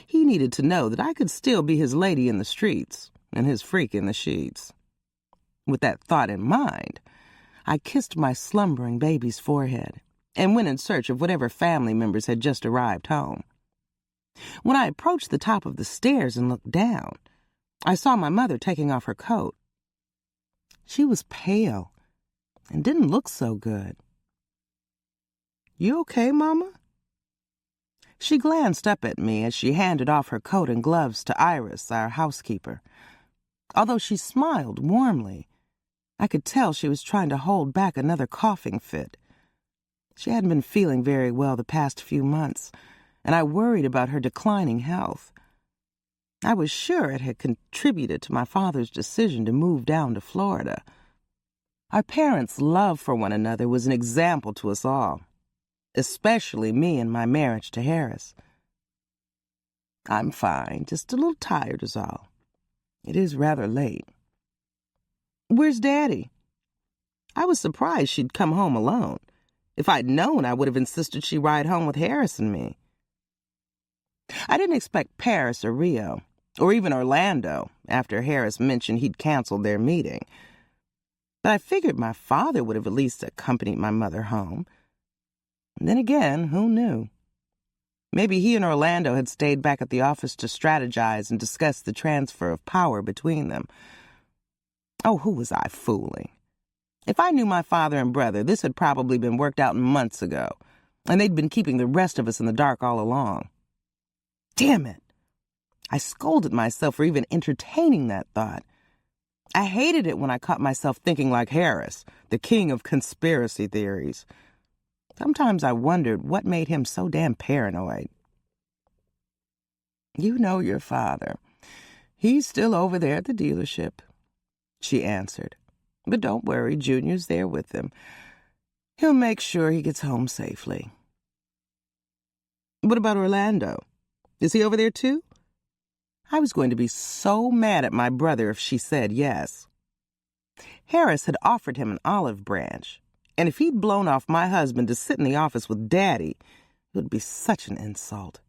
He needed to know that I could still be his lady in the streets and his freak in the sheets. With that thought in mind, I kissed my slumbering baby's forehead and went in search of whatever family members had just arrived home. When I approached the top of the stairs and looked down, I saw my mother taking off her coat. She was pale and didn't look so good. "You okay, Mama?" She glanced up at me as she handed off her coat and gloves to Iris, our housekeeper. Although she smiled warmly, I could tell she was trying to hold back another coughing fit. She hadn't been feeling very well the past few months, and I worried about her declining health. I was sure it had contributed to my father's decision to move down to Florida. Our parents' love for one another was an example to us all, especially me and my marriage to Harris. "I'm fine, just a little tired is all. It is rather late." "Where's Daddy?" I was surprised she'd come home alone. If I'd known, I would have insisted she ride home with Harris and me. I didn't expect Paris or Rio, or even Orlando, after Harris mentioned he'd canceled their meeting. But I figured my father would have at least accompanied my mother home. And then again, who knew? Maybe he and Orlando had stayed back at the office to strategize and discuss the transfer of power between them. Oh, who was I fooling? If I knew my father and brother, this had probably been worked out months ago, and they'd been keeping the rest of us in the dark all along. Damn it! I scolded myself for even entertaining that thought. I hated it when I caught myself thinking like Harris, the king of conspiracy theories. Sometimes I wondered what made him so damn paranoid. You know your father. He's still over there at the dealership, she answered. But don't worry, Junior's there with him. He'll make sure he gets home safely. What about Orlando? Is he over there too? I was going to be so mad at my brother if she said yes. Harris had offered him an olive branch, and if he'd blown off my husband to sit in the office with Daddy, it would be such an insult.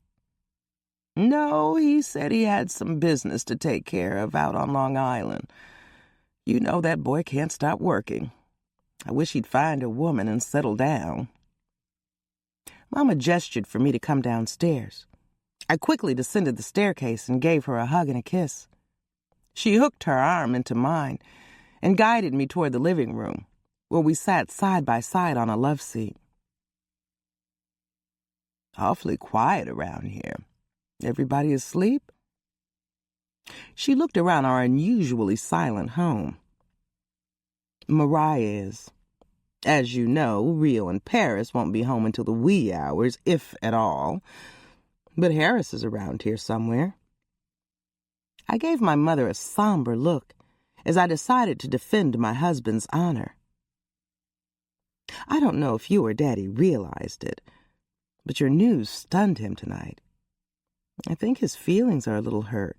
No, he said he had some business to take care of out on Long Island. You know that boy can't stop working. I wish he'd find a woman and settle down. Mama gestured for me to come downstairs. I quickly descended the staircase and gave her a hug and a kiss. She hooked her arm into mine and guided me toward the living room, where we sat side by side on a love seat. Awfully quiet around here. Everybody asleep? She looked around our unusually silent home. Mariah is. As you know, Rio and Paris won't be home until the wee hours, if at all. But Harris is around here somewhere. I gave my mother a somber look as I decided to defend my husband's honor. I don't know if you or Daddy realized it, but your news stunned him tonight. I think his feelings are a little hurt.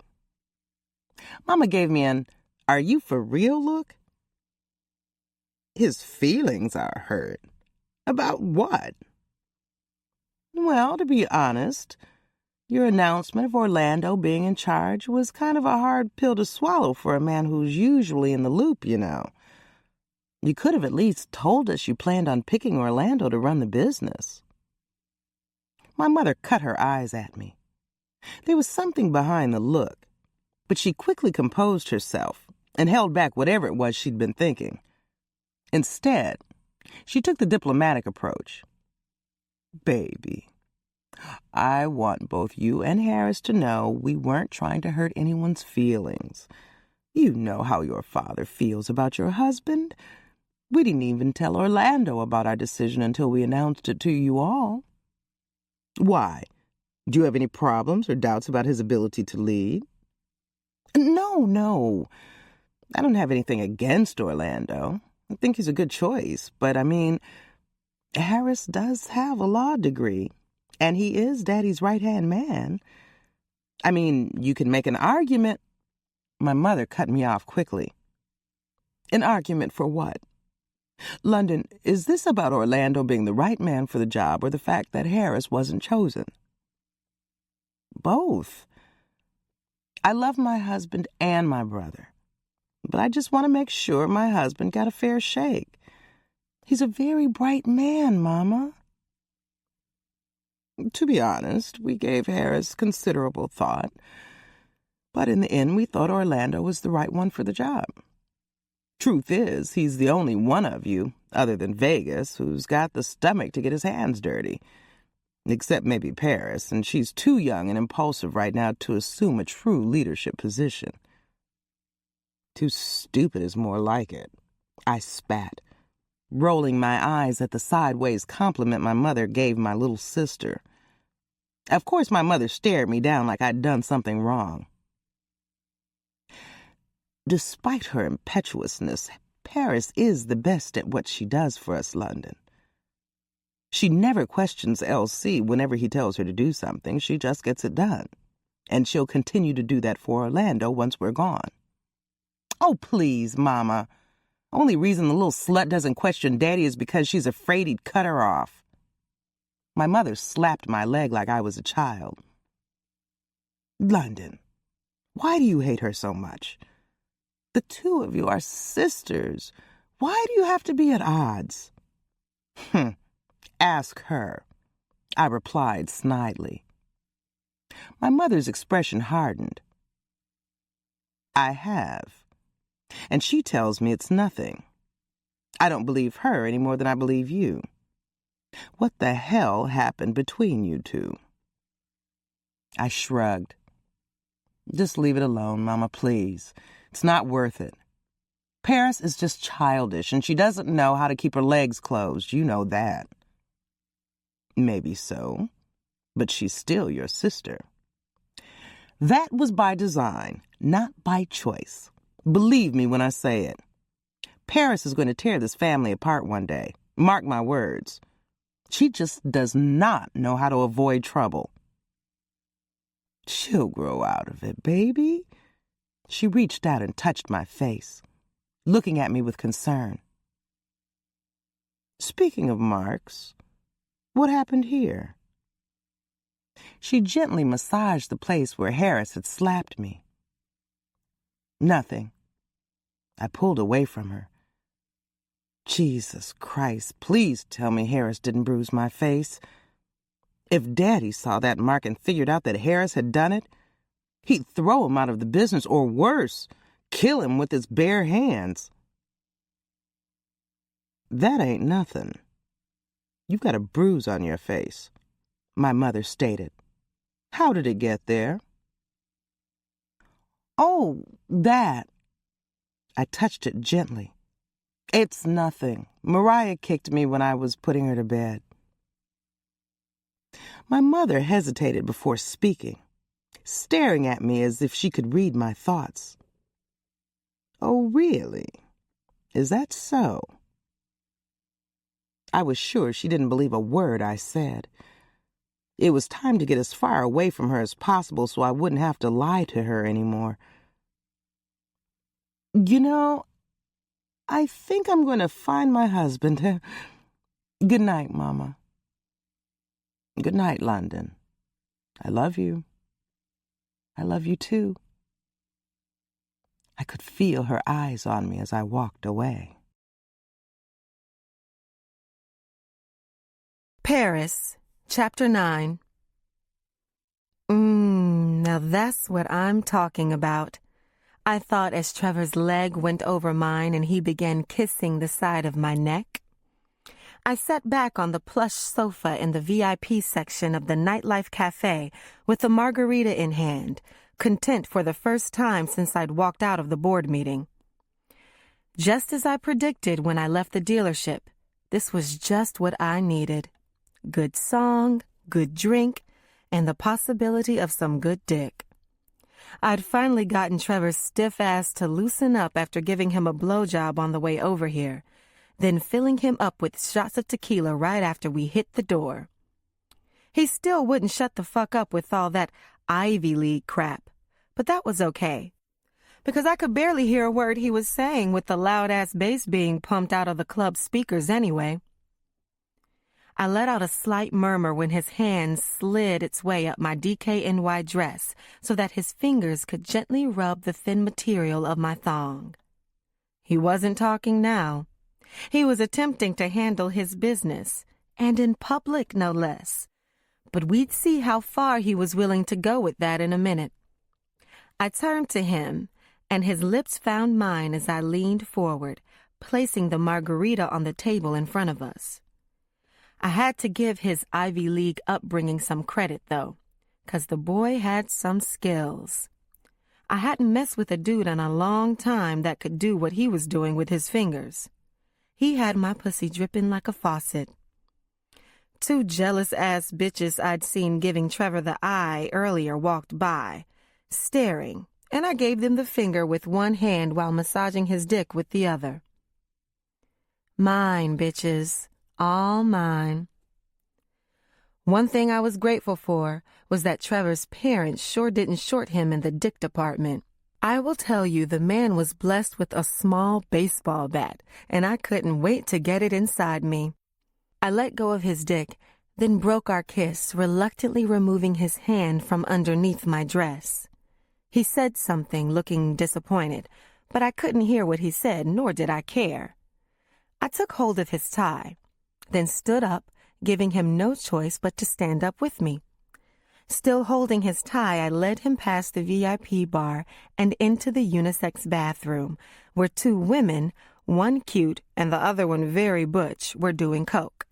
Mama gave me an "are you for real" look. His feelings are hurt? About what? Well, to be honest, your announcement of Orlando being in charge was kind of a hard pill to swallow for a man who's usually in the loop, you know. You could have at least told us you planned on picking Orlando to run the business. My mother cut her eyes at me. There was something behind the look, but she quickly composed herself and held back whatever it was she'd been thinking. Instead, she took the diplomatic approach. Baby, I want both you and Harris to know we weren't trying to hurt anyone's feelings. You know how your father feels about your husband. We didn't even tell Orlando about our decision until we announced it to you all. Why? Do you have any problems or doubts about his ability to lead? No. I don't have anything against Orlando. I think he's a good choice, but Harris does have a law degree, and he is Daddy's right-hand man. You can make an argument. My mother cut me off quickly. An argument for what? London, is this about Orlando being the right man for the job or the fact that Harris wasn't chosen? Both. I love my husband and my brother, but I just want to make sure my husband got a fair shake. He's a very bright man, Mama. To be honest, we gave Harris considerable thought, but in the end we thought Orlando was the right one for the job. Truth is, he's the only one of you, other than Vegas, who's got the stomach to get his hands dirty. Except maybe Paris, and she's too young and impulsive right now to assume a true leadership position. Too stupid is more like it, I spat, rolling my eyes at the sideways compliment my mother gave my little sister. Of course, my mother stared me down like I'd done something wrong. Despite her impetuousness, Paris is the best at what she does for us, London. She never questions LC whenever he tells her to do something. She just gets it done. And she'll continue to do that for Orlando once we're gone. Oh, please, Mama. Only reason the little slut doesn't question Daddy is because she's afraid he'd cut her off. My mother slapped my leg like I was a child. London, why do you hate her so much? The two of you are sisters. Why do you have to be at odds? Ask her, I replied snidely. My mother's expression hardened. I have, and she tells me it's nothing. I don't believe her any more than I believe you. What the hell happened between you two? I shrugged. Just leave it alone, Mama, please. It's not worth it. Paris is just childish, and she doesn't know how to keep her legs closed. You know that. Maybe so, but she's still your sister. That was by design, not by choice. Believe me when I say it. Paris is going to tear this family apart one day. Mark my words. She just does not know how to avoid trouble. She'll grow out of it, baby. She reached out and touched my face, looking at me with concern. Speaking of marks, what happened here? She gently massaged the place where Harris had slapped me. Nothing. I pulled away from her. Jesus Christ, please tell me Harris didn't bruise my face. If Daddy saw that mark and figured out that Harris had done it, he'd throw him out of the business, or worse, kill him with his bare hands. That ain't nothing. You've got a bruise on your face, my mother stated. How did it get there? Oh, that. I touched it gently. It's nothing. Mariah kicked me when I was putting her to bed. My mother hesitated before speaking, staring at me as if she could read my thoughts. Oh, really? Is that so? I was sure she didn't believe a word I said. It was time to get as far away from her as possible so I wouldn't have to lie to her anymore. You know, I think I'm going to find my husband. Good night, Mama. Good night, London. I love you. I love you too. I could feel her eyes on me as I walked away. Paris, Chapter 9. Now that's what I'm talking about, I thought as Trevor's leg went over mine and he began kissing the side of my neck. I sat back on the plush sofa in the VIP section of the nightlife cafe with a margarita in hand, content for the first time since I'd walked out of the board meeting. Just as I predicted when I left the dealership, this was just what I needed. Good song, good drink, and the possibility of some good dick. I'd finally gotten Trevor's stiff ass to loosen up after giving him a blowjob on the way over here, then filling him up with shots of tequila right after we hit the door. He still wouldn't shut the fuck up with all that Ivy League crap, but that was okay, because I could barely hear a word he was saying with the loud-ass bass being pumped out of the club's speakers anyway. I let out a slight murmur when his hand slid its way up my DKNY dress so that his fingers could gently rub the thin material of my thong. He wasn't talking now. He was attempting to handle his business, and in public, no less. But we'd see how far he was willing to go with that in a minute. I turned to him, and his lips found mine as I leaned forward, placing the margarita on the table in front of us. I had to give his Ivy League upbringing some credit, though, 'cause the boy had some skills. I hadn't messed with a dude in a long time that could do what he was doing with his fingers. He had my pussy dripping like a faucet. Two jealous-ass bitches I'd seen giving Trevor the eye earlier walked by, staring, and I gave them the finger with one hand while massaging his dick with the other. Mine, bitches. All mine. One thing I was grateful for was that Trevor's parents sure didn't short him in the dick department. I will tell you, the man was blessed with a small baseball bat, and I couldn't wait to get it inside me. I let go of his dick, then broke our kiss, reluctantly removing his hand from underneath my dress. He said something, looking disappointed, but I couldn't hear what he said, nor did I care. I took hold of his tie, then stood up, giving him no choice but to stand up with me. Still holding his tie, I led him past the VIP bar and into the unisex bathroom, where two women, one cute and the other one very butch, were doing coke.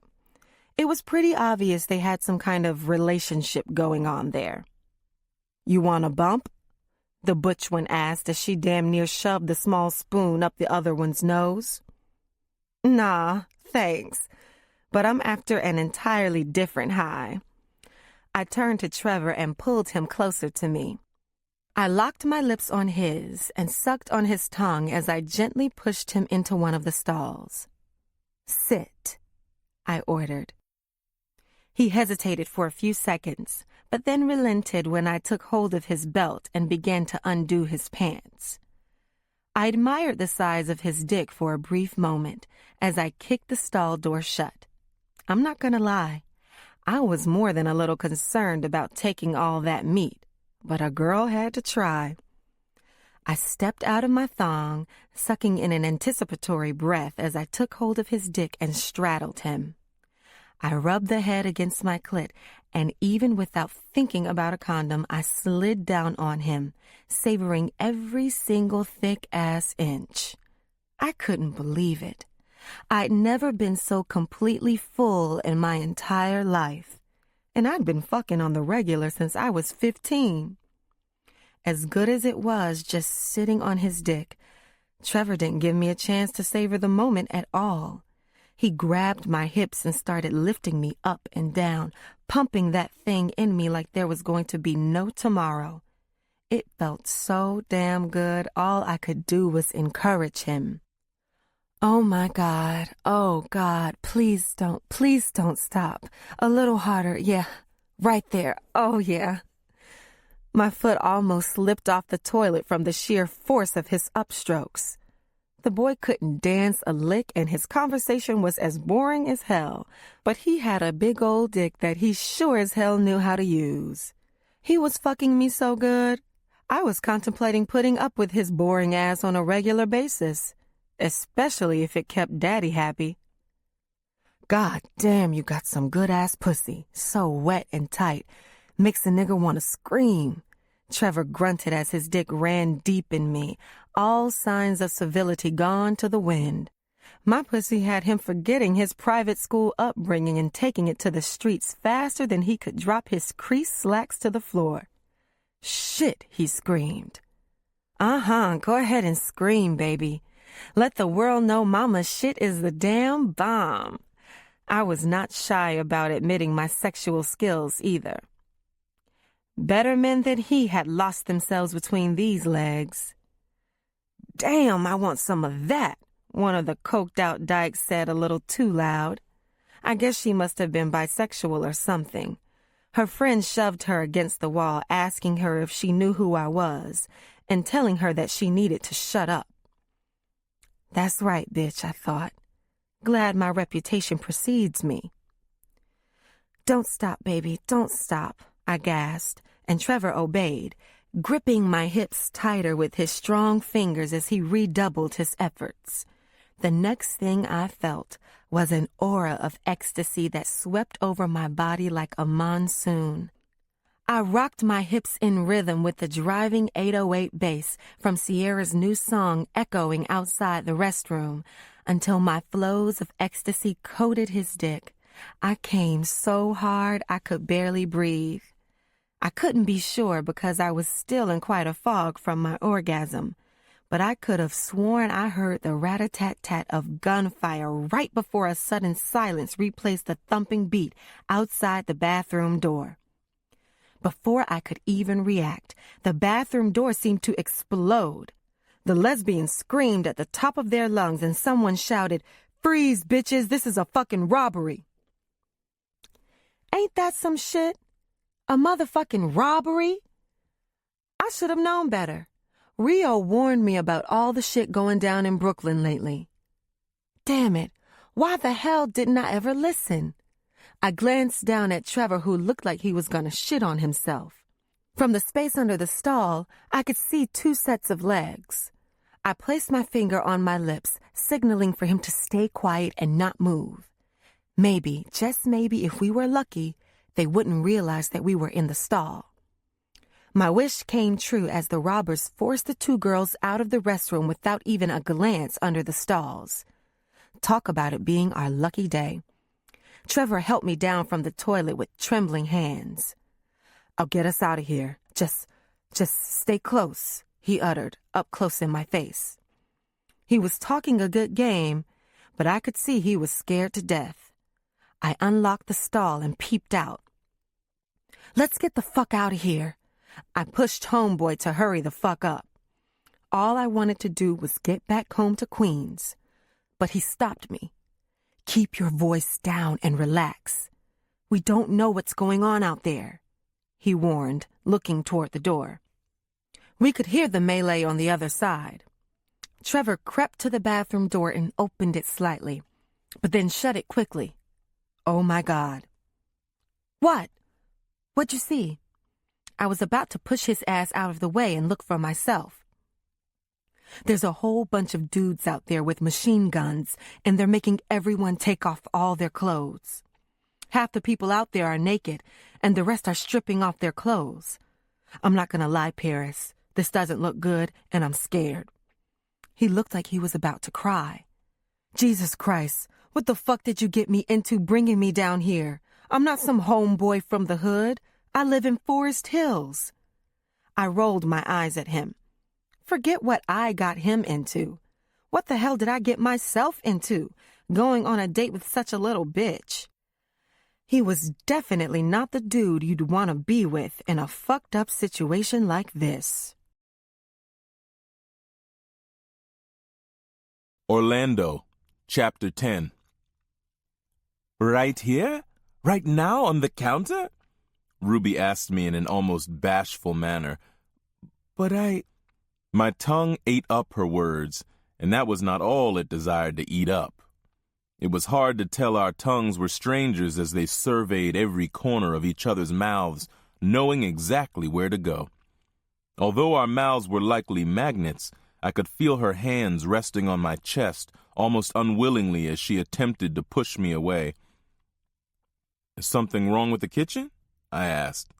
It was pretty obvious they had some kind of relationship going on there. You want a bump? The butch one asked as she damn near shoved the small spoon up the other one's nose. Nah, thanks. But I'm after an entirely different high. I turned to Trevor and pulled him closer to me. I locked my lips on his and sucked on his tongue as I gently pushed him into one of the stalls. Sit, I ordered. He hesitated for a few seconds, but then relented when I took hold of his belt and began to undo his pants. I admired the size of his dick for a brief moment as I kicked the stall door shut. I'm not gonna lie, I was more than a little concerned about taking all that meat, but a girl had to try. I stepped out of my thong, sucking in an anticipatory breath as I took hold of his dick and straddled him. I rubbed the head against my clit, and even without thinking about a condom, I slid down on him, savoring every single thick-ass inch. I couldn't believe it. I'd never been so completely full in my entire life, and I'd been fucking on the regular since I was 15. As good as it was just sitting on his dick, Trevor didn't give me a chance to savor the moment at all. He grabbed my hips and started lifting me up and down, pumping that thing in me like there was going to be no tomorrow. It felt so damn good, all I could do was encourage him. Oh my God, oh God, please don't stop. A little harder, yeah, right there, oh yeah. My foot almost slipped off the toilet from the sheer force of his upstrokes. The boy couldn't dance a lick and his conversation was as boring as hell, but he had a big old dick that he sure as hell knew how to use. He was fucking me so good, I was contemplating putting up with his boring ass on a regular basis, especially if it kept Daddy happy. God damn, you got some good ass pussy, so wet and tight, makes a nigga wanna scream. Trevor grunted as his dick ran deep in me, all signs of civility gone to the wind. My pussy had him forgetting his private school upbringing and taking it to the streets faster than he could drop his creased slacks to the floor. Shit, he screamed. Go ahead and scream, baby. Let the world know mama's shit is the damn bomb. I was not shy about admitting my sexual skills either. Better men than he had lost themselves between these legs. Damn, I want some of that, one of the coked-out dykes said a little too loud. I guess she must have been bisexual or something. Her friend shoved her against the wall, asking her if she knew who I was, and telling her that she needed to shut up. That's right, bitch, I thought. Glad my reputation precedes me. Don't stop, baby, don't stop, I gasped, and Trevor obeyed, gripping my hips tighter with his strong fingers as he redoubled his efforts. The next thing I felt was an aura of ecstasy that swept over my body like a monsoon. I rocked my hips in rhythm with the driving 808 bass from Sierra's new song echoing outside the restroom until my flows of ecstasy coated his dick. I came so hard I could barely breathe. I couldn't be sure because I was still in quite a fog from my orgasm, but I could have sworn I heard the rat-a-tat-tat of gunfire right before a sudden silence replaced the thumping beat outside the bathroom door. Before I could even react, the bathroom door seemed to explode. The lesbians screamed at the top of their lungs and someone shouted, "Freeze, bitches, this is a fucking robbery." Ain't that some shit? A motherfucking robbery? I should have known better. Rio warned me about all the shit going down in Brooklyn lately. Damn it, why the hell didn't I ever listen? I glanced down at Trevor, who looked like he was gonna shit on himself. From the space under the stall, I could see 2 sets of legs. I placed my finger on my lips, signaling for him to stay quiet and not move. Maybe, just maybe, if we were lucky, they wouldn't realize that we were in the stall. My wish came true as the robbers forced the 2 girls out of the restroom without even a glance under the stalls. Talk about it being our lucky day. Trevor helped me down from the toilet with trembling hands. I'll get us out of here. Just Just stay close, he uttered, up close in my face. He was talking a good game, but I could see he was scared to death. I unlocked the stall and peeped out. Let's get the fuck out of here. I pushed homeboy to hurry the fuck up. All I wanted to do was get back home to Queens, but he stopped me. Keep your voice down and relax. We don't know what's going on out there, he warned, looking toward the door. We could hear the melee on the other side. Trevor crept to the bathroom door and opened it slightly, but then shut it quickly. Oh my God. What? What'd you see? I was about to push his ass out of the way and look for myself. There's a whole bunch of dudes out there with machine guns, and they're making everyone take off all their clothes. Half the people out there are naked, and the rest are stripping off their clothes. I'm not gonna lie, Paris. This doesn't look good, and I'm scared. He looked like he was about to cry. Jesus Christ, what the fuck did you get me into bringing me down here? I'm not some homeboy from the hood. I live in Forest Hills. I rolled my eyes at him. Forget what I got him into. What the hell did I get myself into, going on a date with such a little bitch? He was definitely not the dude you'd want to be with in a fucked up situation like this. Orlando, Chapter 10. Right here? Right now on the counter? Ruby asked me in an almost bashful manner. But My tongue ate up her words, and that was not all it desired to eat up. It was hard to tell our tongues were strangers as they surveyed every corner of each other's mouths, knowing exactly where to go. Although our mouths were likely magnets, I could feel her hands resting on my chest almost unwillingly as she attempted to push me away. Is something wrong with the kitchen? I asked.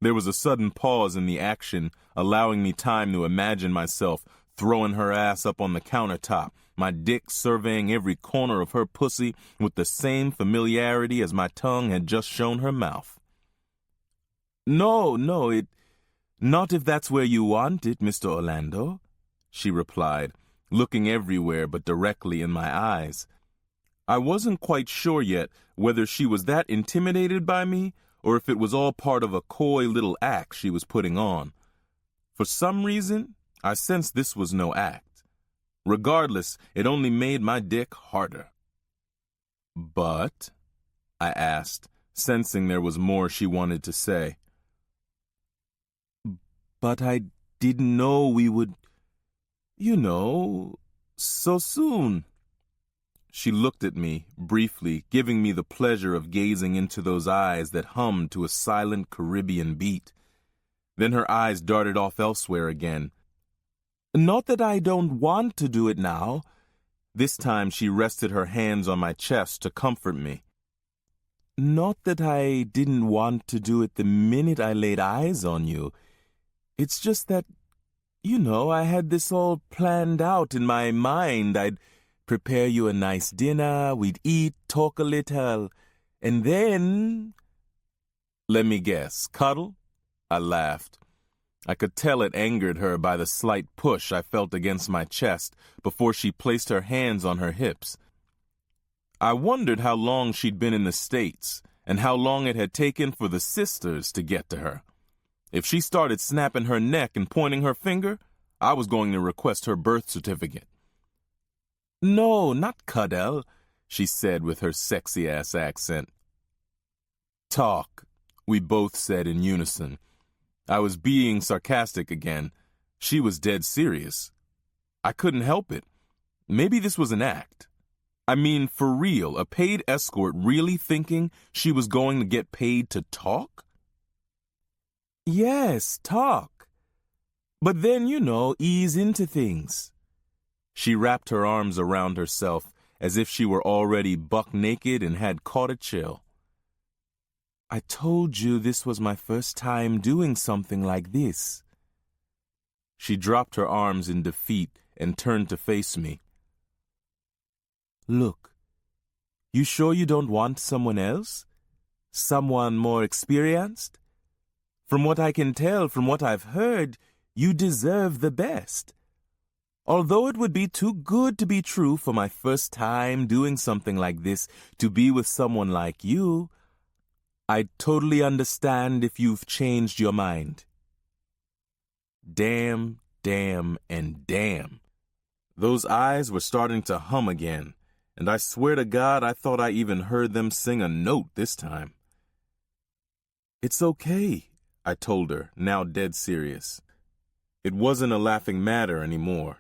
There was a sudden pause in the action, allowing me time to imagine myself throwing her ass up on the countertop, my dick surveying every corner of her pussy with the same familiarity as my tongue had just shown her mouth. No, not if that's where you want it, Mr. Orlando, she replied, looking everywhere but directly in my eyes. I wasn't quite sure yet whether she was that intimidated by me or if it was all part of a coy little act she was putting on. For some reason, I sensed this was no act. Regardless, it only made my dick harder. But, I asked, sensing there was more she wanted to say. But I didn't know we would, so soon. She looked at me, briefly, giving me the pleasure of gazing into those eyes that hummed to a silent Caribbean beat. Then her eyes darted off elsewhere again. Not that I don't want to do it now. This time she rested her hands on my chest to comfort me. Not that I didn't want to do it the minute I laid eyes on you. It's just that, I had this all planned out in my mind. I'd prepare you a nice dinner, we'd eat, talk a little, and then... Let me guess, cuddle? I laughed. I could tell it angered her by the slight push I felt against my chest before she placed her hands on her hips. I wondered how long she'd been in the States and how long it had taken for the sisters to get to her. If she started snapping her neck and pointing her finger, I was going to request her birth certificate. No, not cuddle, she said with her sexy-ass accent. Talk, we both said in unison. I was being sarcastic again. She was dead serious. I couldn't help it. Maybe this was an act. I mean, for real, a paid escort really thinking she was going to get paid to talk? Yes, talk. But then, ease into things. She wrapped her arms around herself as if she were already buck naked and had caught a chill. I told you this was my first time doing something like this. She dropped her arms in defeat and turned to face me. Look, you sure you don't want someone else? Someone more experienced? From what I can tell, from what I've heard, you deserve the best. Although it would be too good to be true for my first time doing something like this to be with someone like you, I totally understand if you've changed your mind. Damn, damn, and damn. Those eyes were starting to hum again, and I swear to God I thought I even heard them sing a note this time. It's okay, I told her, now dead serious. It wasn't a laughing matter anymore.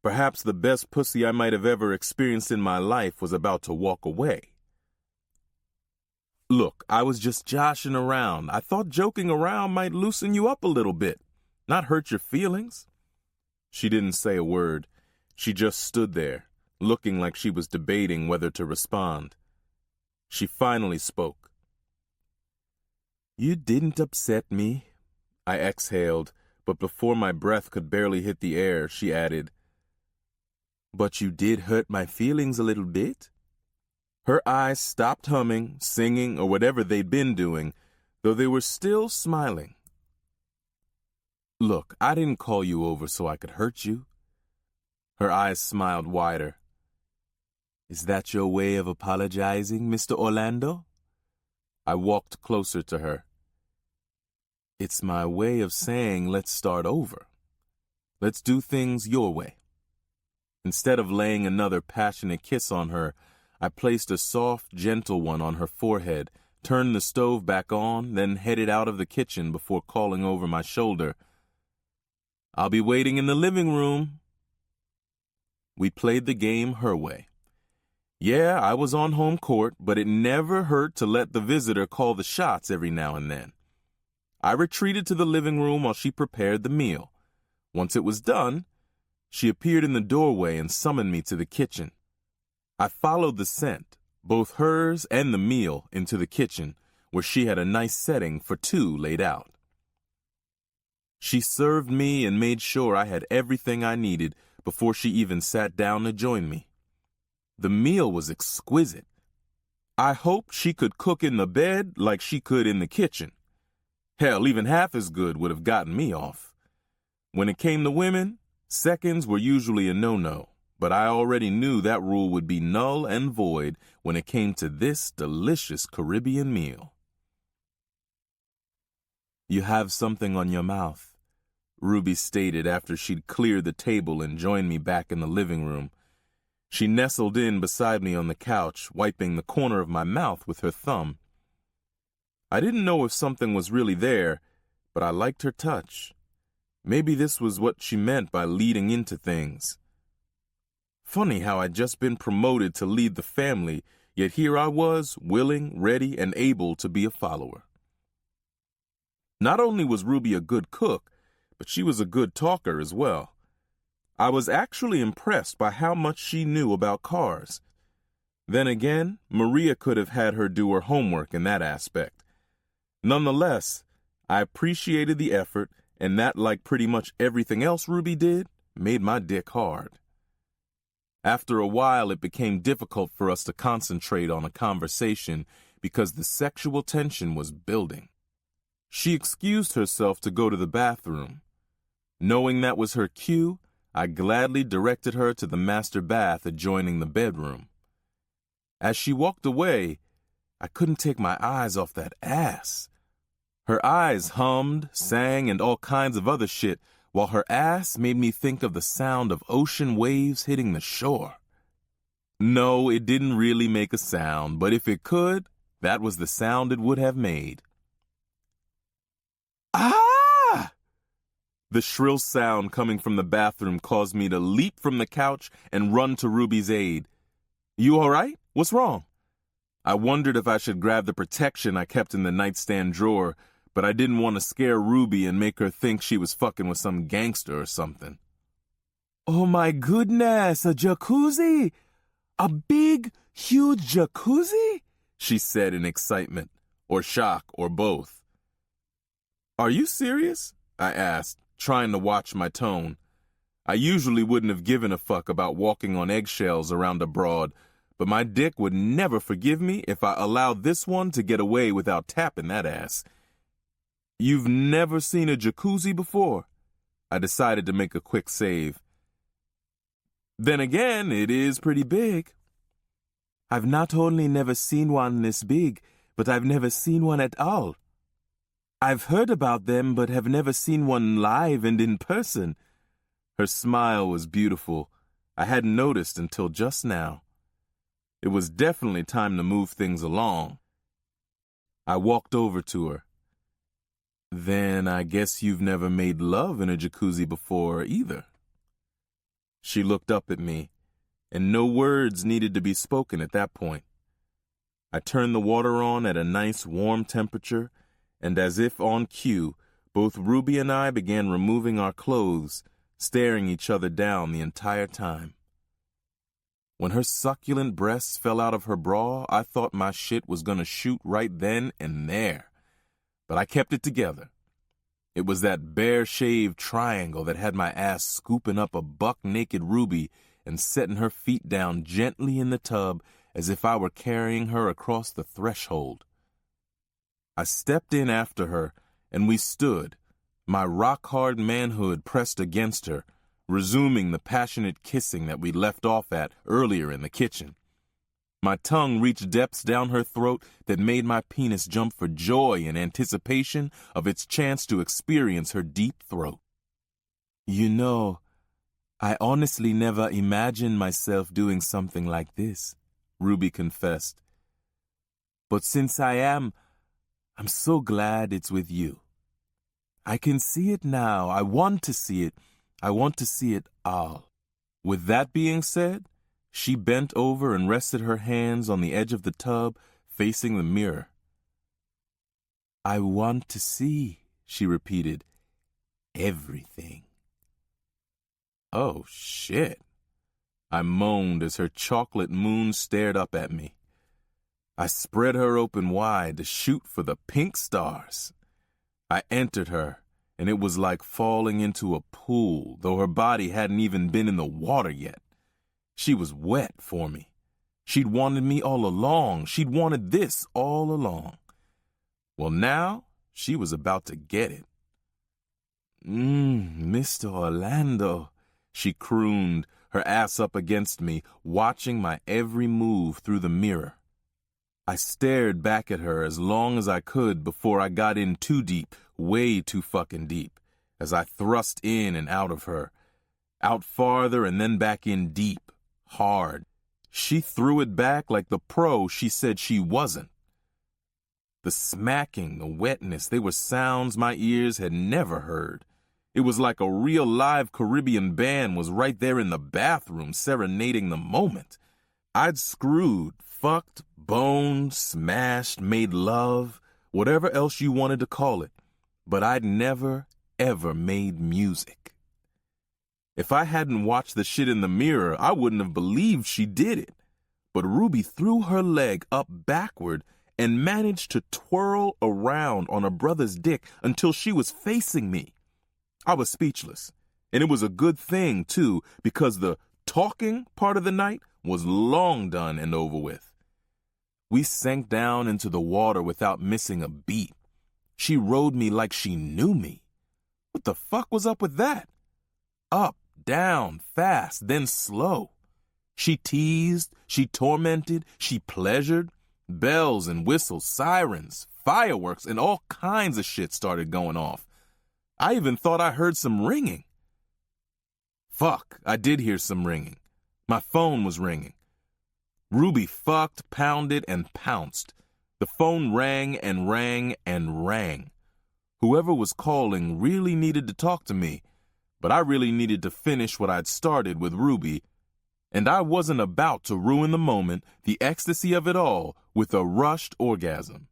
Perhaps the best pussy I might have ever experienced in my life was about to walk away. Look, I was just joshing around. I thought joking around might loosen you up a little bit, not hurt your feelings. She didn't say a word. She just stood there, looking like she was debating whether to respond. She finally spoke. You didn't upset me, I exhaled, but before my breath could barely hit the air, she added, but you did hurt my feelings a little bit. Her eyes stopped humming, singing, or whatever they'd been doing, though they were still smiling. Look, I didn't call you over so I could hurt you. Her eyes smiled wider. Is that your way of apologizing, Mr. Orlando? I walked closer to her. It's my way of saying let's start over. Let's do things your way. Instead of laying another passionate kiss on her, I placed a soft, gentle one on her forehead, turned the stove back on, then headed out of the kitchen before calling over my shoulder. I'll be waiting in the living room. We played the game her way. Yeah, I was on home court, but it never hurt to let the visitor call the shots every now and then. I retreated to the living room while she prepared the meal. Once it was done, she appeared in the doorway and summoned me to the kitchen. I followed the scent, both hers and the meal, into the kitchen, where she had a nice setting for two laid out. She served me and made sure I had everything I needed before she even sat down to join me. The meal was exquisite. I hoped she could cook in the bed like she could in the kitchen. Hell, even half as good would have gotten me off. When it came to women, seconds were usually a no-no, but I already knew that rule would be null and void when it came to this delicious Caribbean meal. You have something on your mouth, Ruby stated after she'd cleared the table and joined me back in the living room. She nestled in beside me on the couch, wiping the corner of my mouth with her thumb. I didn't know if something was really there, but I liked her touch. Maybe this was what she meant by leading into things. Funny how I'd just been promoted to lead the family, yet here I was, willing, ready, and able to be a follower. Not only was Ruby a good cook, but she was a good talker as well. I was actually impressed by how much she knew about cars. Then again, Maria could have had her do her homework in that aspect. Nonetheless, I appreciated the effort, and that, like pretty much everything else Ruby did, made my dick hard. After a while, it became difficult for us to concentrate on a conversation because the sexual tension was building. She excused herself to go to the bathroom. Knowing that was her cue, I gladly directed her to the master bath adjoining the bedroom. As she walked away, I couldn't take my eyes off that ass. Her eyes hummed, sang, and all kinds of other shit, while her ass made me think of the sound of ocean waves hitting the shore. No, it didn't really make a sound, but if it could, that was the sound it would have made. Ah! The shrill sound coming from the bathroom caused me to leap from the couch and run to Ruby's aid. You all right? What's wrong? I wondered if I should grab the protection I kept in the nightstand drawer, but I didn't want to scare Ruby and make her think she was fucking with some gangster or something. Oh my goodness, a jacuzzi! A big, huge jacuzzi? She said in excitement, or shock, or both. Are you serious? I asked, trying to watch my tone. I usually wouldn't have given a fuck about walking on eggshells around a broad, but my dick would never forgive me if I allowed this one to get away without tapping that ass. You've never seen a jacuzzi before? I decided to make a quick save. Then again, it is pretty big. I've not only never seen one this big, but I've never seen one at all. I've heard about them, but have never seen one live and in person. Her smile was beautiful. I hadn't noticed until just now. It was definitely time to move things along. I walked over to her. Then I guess you've never made love in a jacuzzi before either. She looked up at me, and no words needed to be spoken at that point. I turned the water on at a nice warm temperature, and as if on cue, both Ruby and I began removing our clothes, staring each other down the entire time. When her succulent breasts fell out of her bra, I thought my shit was gonna shoot right then and there. But I kept it together. It was that bare-shaved triangle that had my ass scooping up a buck-naked Ruby and setting her feet down gently in the tub as if I were carrying her across the threshold. I stepped in after her, and we stood, my rock-hard manhood pressed against her, resuming the passionate kissing that we left off at earlier in the kitchen. My tongue reached depths down her throat that made my penis jump for joy in anticipation of its chance to experience her deep throat. You know, I honestly never imagined myself doing something like this, Ruby confessed. But since I am, I'm so glad it's with you. I can see it now. I want to see it. I want to see it all. With that being said, she bent over and rested her hands on the edge of the tub, facing the mirror. I want to see, she repeated, everything. Oh, shit. I moaned as her chocolate moon stared up at me. I spread her open wide to shoot for the pink stars. I entered her, and it was like falling into a pool, though her body hadn't even been in the water yet. She was wet for me. She'd wanted me all along. She'd wanted this all along. Well, now she was about to get it. Mr. Orlando, she crooned, her ass up against me, watching my every move through the mirror. I stared back at her as long as I could before I got in too deep, way too fucking deep, as I thrust in and out of her, out farther and then back in deep. Hard. She threw it back like the pro she said she wasn't. The smacking, the wetness, they were sounds my ears had never heard. It was like a real live Caribbean band was right there in the bathroom serenading the moment. I'd screwed, fucked, boned, smashed, made love, whatever else you wanted to call it, but I'd never, ever made music. If I hadn't watched the shit in the mirror, I wouldn't have believed she did it. But Ruby threw her leg up backward and managed to twirl around on her brother's dick until she was facing me. I was speechless. And it was a good thing, too, because the talking part of the night was long done and over with. We sank down into the water without missing a beat. She rode me like she knew me. What the fuck was up with that? Up, down, fast, then slow. She teased, she tormented, she pleasured. Bells and whistles, sirens, fireworks, and all kinds of shit started going off. I even thought I heard some ringing. Fuck, I did hear some ringing. My phone was ringing. Ruby fucked, pounded, and pounced. The phone rang and rang and rang. Whoever was calling really needed to talk to me, but I really needed to finish what I'd started with Ruby, and I wasn't about to ruin the moment, the ecstasy of it all, with a rushed orgasm.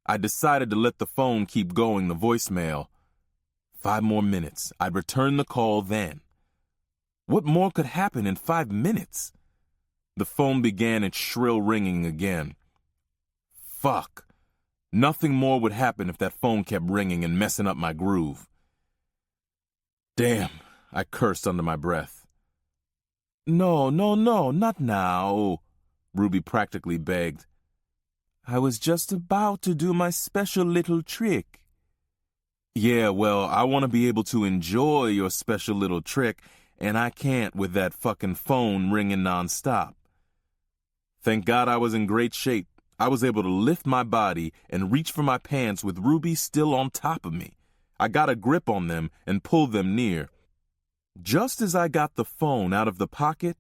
I decided to let the phone keep going, the voicemail. 5 more minutes. I'd return the call then. What more could happen in 5 minutes? The phone began its shrill ringing again. Fuck. Nothing more would happen if that phone kept ringing and messing up my groove. Damn, I cursed under my breath. No, not now, Ruby practically begged. I was just about to do my special little trick. Yeah, well, I want to be able to enjoy your special little trick, and I can't with that fucking phone ringing nonstop. Thank God I was in great shape. I was able to lift my body and reach for my pants with Ruby still on top of me. I got a grip on them and pulled them near. Just as I got the phone out of the pocket,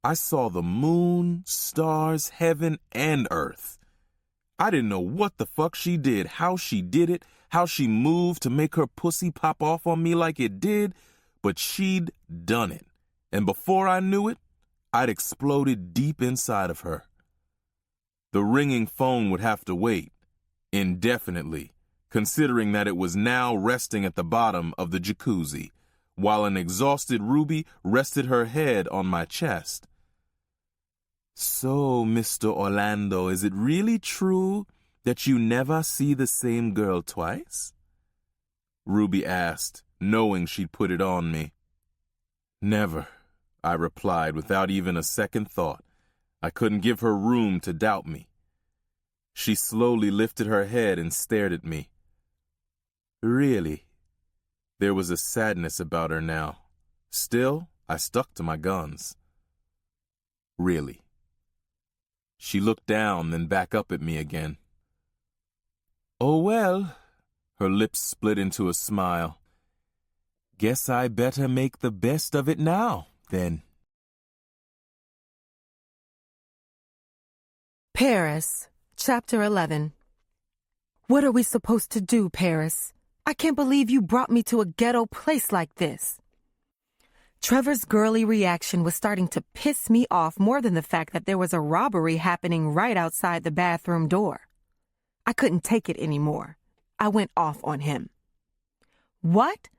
I saw the moon, stars, heaven, and earth. I didn't know what the fuck she did, how she did it, how she moved to make her pussy pop off on me like it did, but she'd done it. And before I knew it, I'd exploded deep inside of her. The ringing phone would have to wait, indefinitely, considering that it was now resting at the bottom of the jacuzzi, while an exhausted Ruby rested her head on my chest. So, Mr. Orlando, is it really true that you never see the same girl twice? Ruby asked, knowing she'd put it on me. Never, I replied without even a second thought. I couldn't give her room to doubt me. She slowly lifted her head and stared at me. Really? There was a sadness about her now. Still, I stuck to my guns. Really? She looked down, then back up at me again. Oh, well, her lips split into a smile. Guess I better make the best of it now, then. Paris, Chapter 11. What are we supposed to do, Paris? I can't believe you brought me to a ghetto place like this. Trevor's girly reaction was starting to piss me off more than the fact that there was a robbery happening right outside the bathroom door. I couldn't take it anymore. I went off on him. What?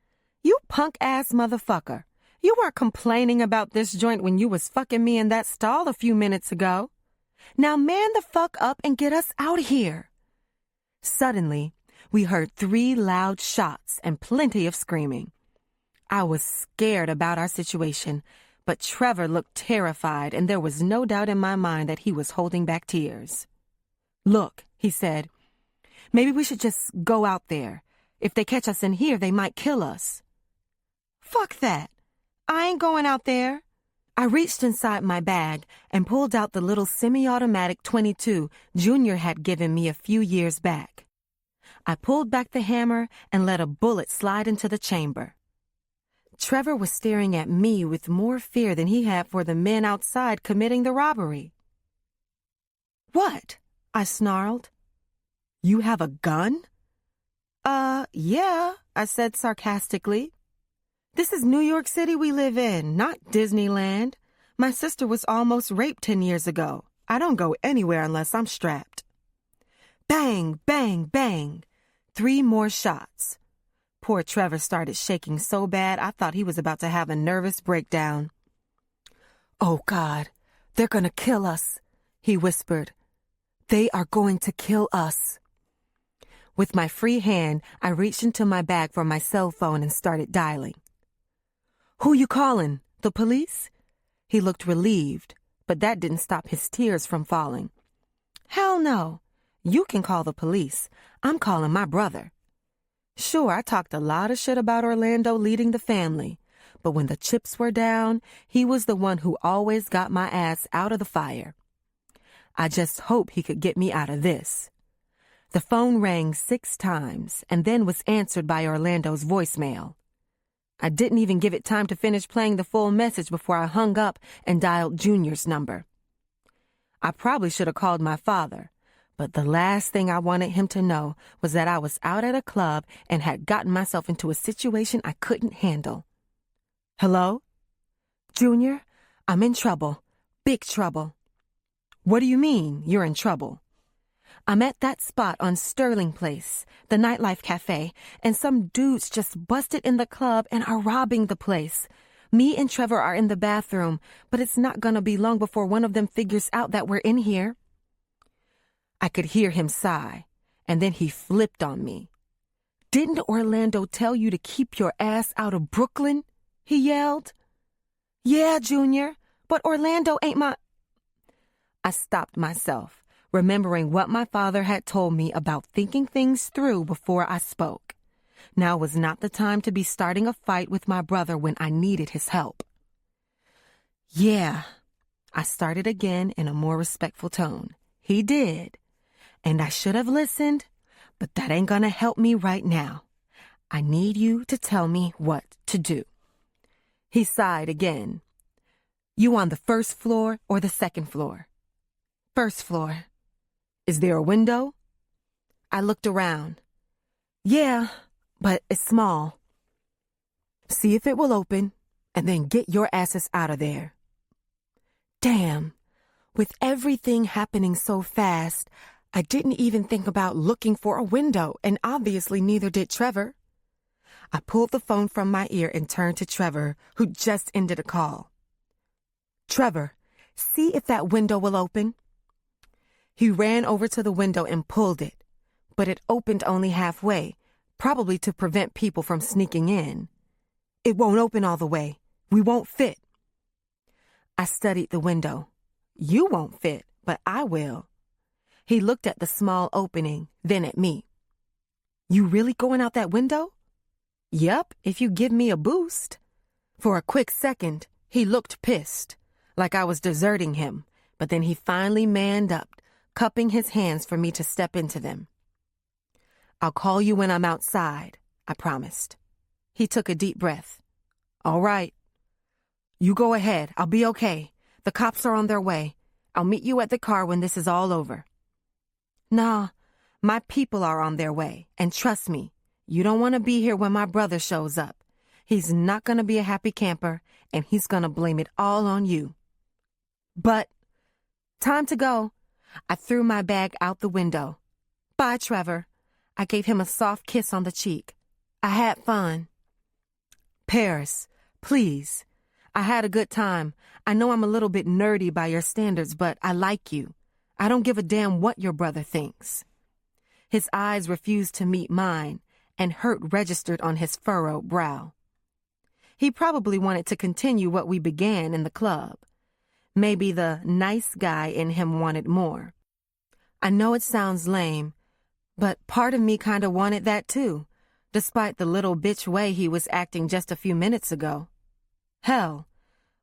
You punk-ass motherfucker. You weren't complaining about this joint when you was fucking me in that stall a few minutes ago. Now man the fuck up and get us out of here. Suddenly, we heard 3 loud shots and plenty of screaming. I was scared about our situation, but Trevor looked terrified, and there was no doubt in my mind that he was holding back tears. Look, he said, maybe we should just go out there. If they catch us in here, they might kill us. Fuck that. I ain't going out there. I reached inside my bag and pulled out the little semi-automatic .22 Junior had given me a few years back. I pulled back the hammer and let a bullet slide into the chamber. Trevor was staring at me with more fear than he had for the men outside committing the robbery. What? I snarled. You have a gun? Yeah, I said sarcastically. This is New York City we live in, not Disneyland. My sister was almost raped 10 years ago. I don't go anywhere unless I'm strapped. Bang, bang, bang. 3 more shots. Poor Trevor started shaking so bad I thought he was about to have a nervous breakdown. Oh, God, they're gonna kill us, he whispered. They are going to kill us. With my free hand, I reached into my bag for my cell phone and started dialing. Who you calling? The police? He looked relieved, but that didn't stop his tears from falling. Hell no. You can call the police. I'm calling my brother. Sure, I talked a lot of shit about Orlando leading the family, but when the chips were down, he was the one who always got my ass out of the fire. I just hope he could get me out of this. The phone rang 6 times and then was answered by Orlando's voicemail. I didn't even give it time to finish playing the full message before I hung up and dialed Junior's number. I probably should have called my father, but the last thing I wanted him to know was that I was out at a club and had gotten myself into a situation I couldn't handle. Hello? Junior, I'm in trouble. Big trouble. What do you mean, you're in trouble? I'm at that spot on Sterling Place, the nightlife cafe, and some dudes just busted in the club and are robbing the place. Me and Trevor are in the bathroom, but it's not gonna be long before one of them figures out that we're in here. I could hear him sigh, and then he flipped on me. Didn't Orlando tell you to keep your ass out of Brooklyn? He yelled. Yeah, Junior, but Orlando ain't my... I stopped myself, remembering what my father had told me about thinking things through before I spoke. Now was not the time to be starting a fight with my brother when I needed his help. Yeah, I started again in a more respectful tone. He did. And I should have listened, but that ain't gonna help me right now. I need you to tell me what to do. He sighed again. You on the first floor or the second floor? First floor. Is there a window? I looked around. Yeah, but it's small. See if it will open, and then get your asses out of there. Damn, with everything happening so fast, I didn't even think about looking for a window, and obviously neither did Trevor. I pulled the phone from my ear and turned to Trevor, who just ended a call. Trevor, see if that window will open. He ran over to the window and pulled it, but it opened only halfway, probably to prevent people from sneaking in. It won't open all the way. We won't fit. I studied the window. You won't fit, but I will. He looked at the small opening, then at me. You really going out that window? Yep, if you give me a boost. For a quick second, he looked pissed, like I was deserting him, but then he finally manned up, cupping his hands for me to step into them. I'll call you when I'm outside, I promised. He took a deep breath. All right. You go ahead. I'll be okay. The cops are on their way. I'll meet you at the car when this is all over. Nah, my people are on their way, and trust me, you don't want to be here when my brother shows up. He's not going to be a happy camper, and he's going to blame it all on you. But, time to go. I threw my bag out the window. Bye, Trevor. I gave him a soft kiss on the cheek. I had fun. Paris, please. I had a good time. I know I'm a little bit nerdy by your standards, but I like you. I don't give a damn what your brother thinks. His eyes refused to meet mine, and hurt registered on his furrowed brow. He probably wanted to continue what we began in the club. Maybe the nice guy in him wanted more. I know it sounds lame, but part of me kind of wanted that too, despite the little bitch way he was acting just a few minutes ago. Hell,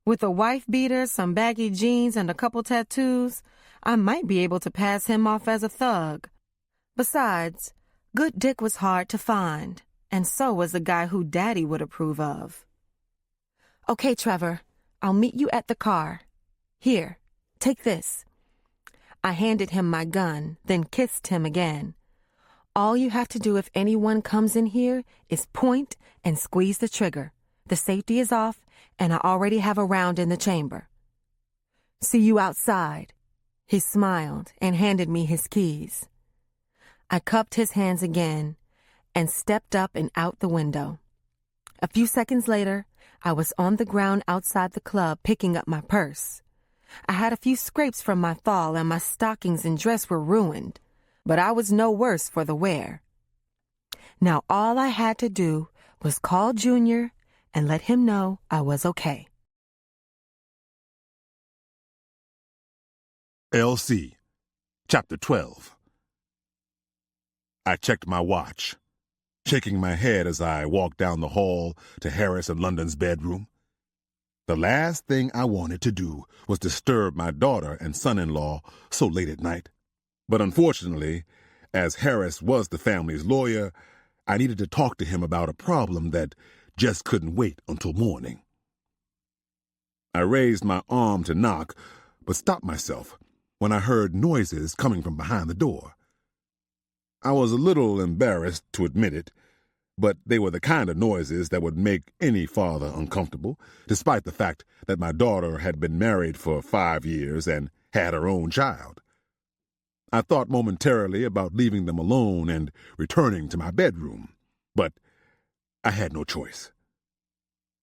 with a wife beater, some baggy jeans, and a couple tattoos, I might be able to pass him off as a thug. Besides, good dick was hard to find, and so was a guy who Daddy would approve of. Okay, Trevor, I'll meet you at the car. Here, take this. I handed him my gun, then kissed him again. All you have to do if anyone comes in here is point and squeeze the trigger. The safety is off, and I already have a round in the chamber. See you outside. He smiled and handed me his keys. I cupped his hands again and stepped up and out the window. A few seconds later, I was on the ground outside the club picking up my purse. I had a few scrapes from my fall and my stockings and dress were ruined, but I was no worse for the wear. Now all I had to do was call Junior and let him know I was okay. LC, Chapter 12. I checked my watch, shaking my head as I walked down the hall to Harris and London's bedroom. The last thing I wanted to do was disturb my daughter and son-in-law so late at night. But unfortunately, as Harris was the family's lawyer, I needed to talk to him about a problem that just couldn't wait until morning. I raised my arm to knock, but stopped myself when I heard noises coming from behind the door. I was a little embarrassed to admit it, but they were the kind of noises that would make any father uncomfortable, despite the fact that my daughter had been married for 5 years and had her own child. I thought momentarily about leaving them alone and returning to my bedroom, but I had no choice.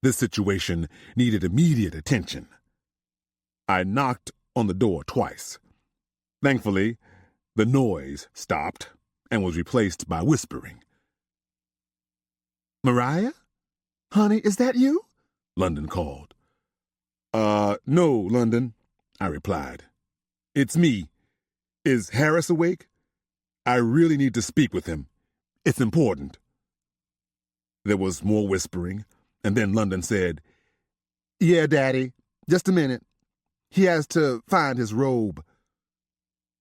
This situation needed immediate attention. I knocked on the door twice. Thankfully, the noise stopped and was replaced by whispering. "Mariah? Honey, is that you?" London called. No, London," I replied. "It's me. Is Harris awake? I really need to speak with him. It's important." There was more whispering, and then London said, "Yeah, Daddy, just a minute. He has to find his robe."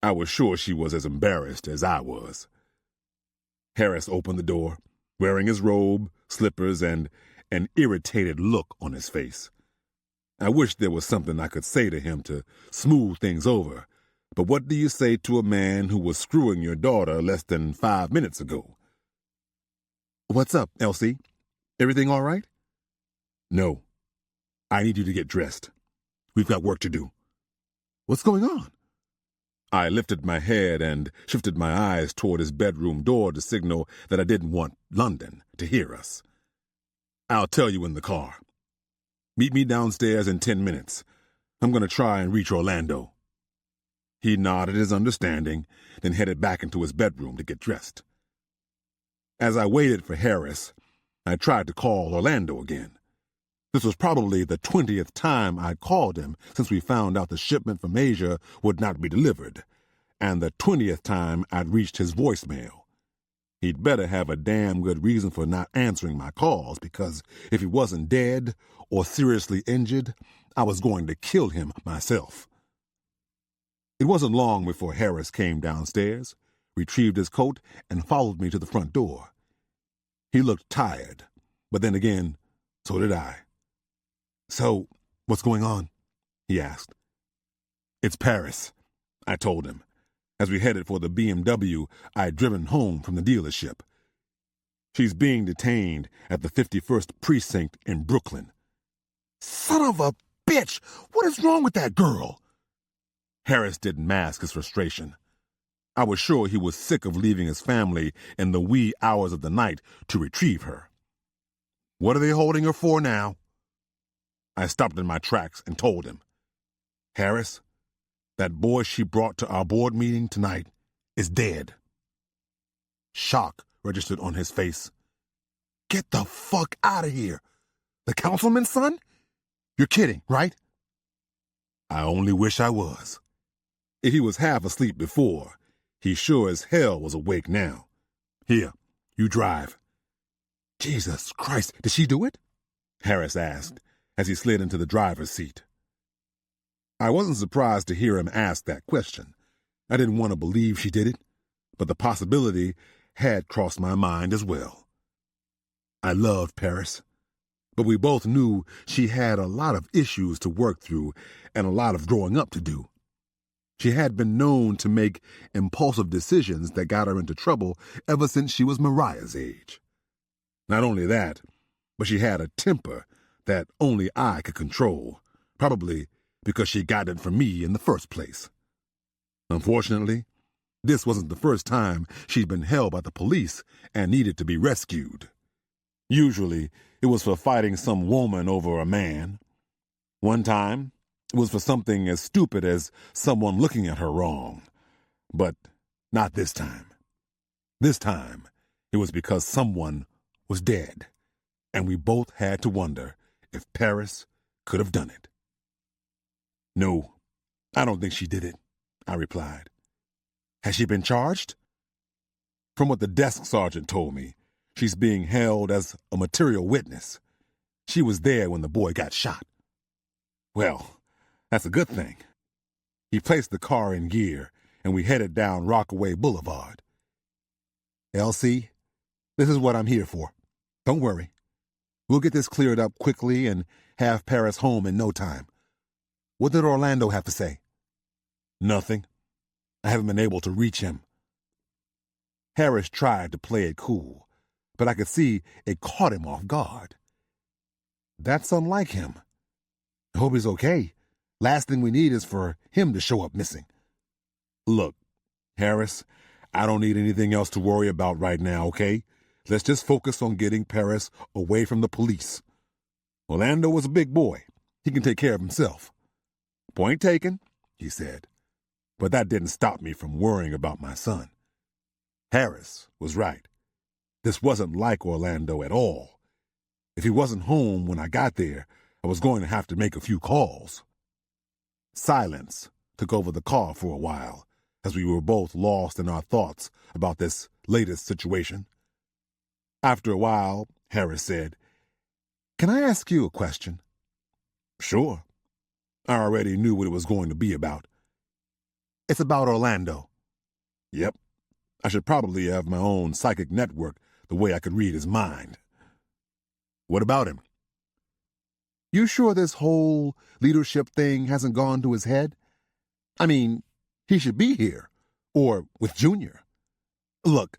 I was sure she was as embarrassed as I was. Harris opened the door, wearing his robe, slippers, and an irritated look on his face. I wished there was something I could say to him to smooth things over, but what do you say to a man who was screwing your daughter less than 5 minutes ago? "What's up, Elsie? Everything all right?" "No. I need you to get dressed. We've got work to do." "What's going on?" I lifted my head and shifted my eyes toward his bedroom door to signal that I didn't want London to hear us. "I'll tell you in the car. Meet me downstairs in 10 minutes. I'm going to try and reach Orlando." He nodded his understanding, then headed back into his bedroom to get dressed. As I waited for Harris, I tried to call Orlando again. This was probably the 20th time I'd called him since we found out the shipment from Asia would not be delivered, and the 20th time I'd reached his voicemail. He'd better have a damn good reason for not answering my calls, because if he wasn't dead or seriously injured, I was going to kill him myself. It wasn't long before Harris came downstairs, retrieved his coat, and followed me to the front door. He looked tired, but then again, so did I. "So, what's going on?" he asked. "It's Paris," I told him, as we headed for the BMW I'd driven home from the dealership. "She's being detained at the 51st Precinct in Brooklyn." "Son of a bitch! What is wrong with that girl?" Harris didn't mask his frustration. I was sure he was sick of leaving his family in the wee hours of the night to retrieve her. "What are they holding her for now?" I stopped in my tracks and told him, "Harris, that boy she brought to our board meeting tonight is dead." Shock registered on his face. "Get the fuck out of here! The councilman's son? You're kidding, right?" I only wish I was. If he was half asleep before, he sure as hell was awake now. "Here, you drive." "Jesus Christ, did she do it?" Harris asked, as he slid into the driver's seat. I wasn't surprised to hear him ask that question. I didn't want to believe she did it, but the possibility had crossed my mind as well. I loved Paris, but we both knew she had a lot of issues to work through and a lot of growing up to do. She had been known to make impulsive decisions that got her into trouble ever since she was Mariah's age. Not only that, but she had a temper that only I could control, probably because she got it from me in the first place. Unfortunately, this wasn't the first time she'd been held by the police and needed to be rescued. Usually, it was for fighting some woman over a man. One time, it was for something as stupid as someone looking at her wrong. But not this time. This time, it was because someone was dead, and we both had to wonder if Paris could have done it. "No, I don't think she did it," I replied. "Has she been charged?" "From what the desk sergeant told me, she's being held as a material witness. She was there when the boy got shot." "Well, that's a good thing." He placed the car in gear, and we headed down Rockaway Boulevard. "Elsie, this is what I'm here for. Don't worry. We'll get this cleared up quickly and have Paris home in no time. What did Orlando have to say?" "Nothing. I haven't been able to reach him." Harris tried to play it cool, but I could see it caught him off guard. That's unlike him. I hope he's okay. Last thing we need is for him to show up missing. "Look, Harris, I don't need anything else to worry about right now, okay? Let's just focus on getting Paris away from the police. Orlando was a big boy. He can take care of himself." "Point taken," he said. But that didn't stop me from worrying about my son. Harris was right. This wasn't like Orlando at all. If he wasn't home when I got there, I was going to have to make a few calls. Silence took over the car for a while, as we were both lost in our thoughts about this latest situation. After a while, Harris said. "Can I ask you a question?" "Sure." I already knew what it was going to be about. "It's about Orlando." "Yep. I should probably have my own psychic network the way I could read his mind." "What about him?" "You sure this whole leadership thing hasn't gone to his head? I mean, he should be here, or with Junior. Look,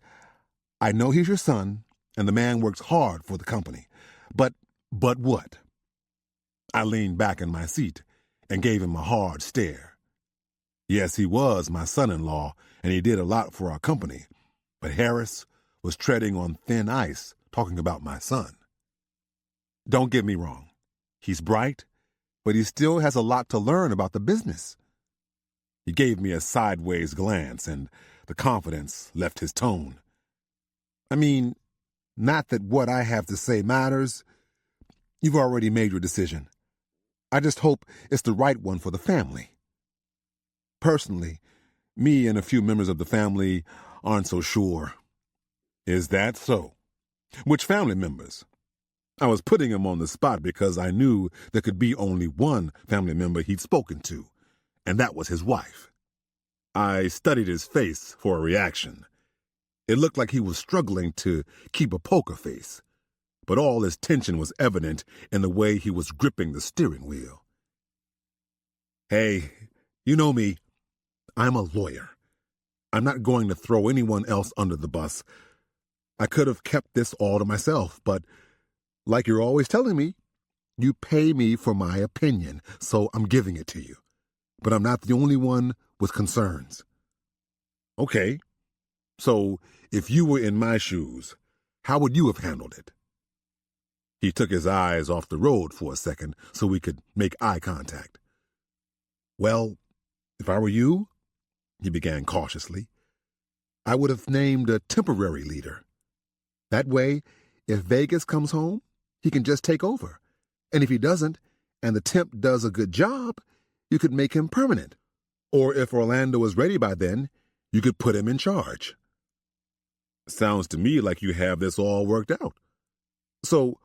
I know he's your son, and the man works hard for the company. But what?" I leaned back in my seat and gave him a hard stare. Yes, he was my son-in-law, and he did a lot for our company, but Harris was treading on thin ice talking about my son. Don't get me wrong. He's bright, but he still has a lot to learn about the business. He gave me a sideways glance, and the confidence left his tone. I mean, not that what I have to say matters. You've already made your decision. I just hope it's the right one for the family. Personally, me and a few members of the family aren't so sure. Is that so? Which family members? I was putting him on the spot because I knew there could be only one family member he'd spoken to, and that was his wife. I studied his face for a reaction. It looked like he was struggling to keep a poker face, but all his tension was evident in the way he was gripping the steering wheel. "Hey, you know me. I'm a lawyer. I'm not going to throw anyone else under the bus. I could have kept this all to myself, but like you're always telling me, you pay me for my opinion, so I'm giving it to you. But I'm not the only one with concerns." "Okay. So if you were in my shoes, how would you have handled it?" He took his eyes off the road for a second so we could make eye contact. "Well, if I were you," he began cautiously, "I would have named a temporary leader. That way, if Vegas comes home, he can just take over. And if he doesn't, and the temp does a good job, you could make him permanent. Or if Orlando is ready by then, you could put him in charge." "Sounds to me like you have this all worked out." "So,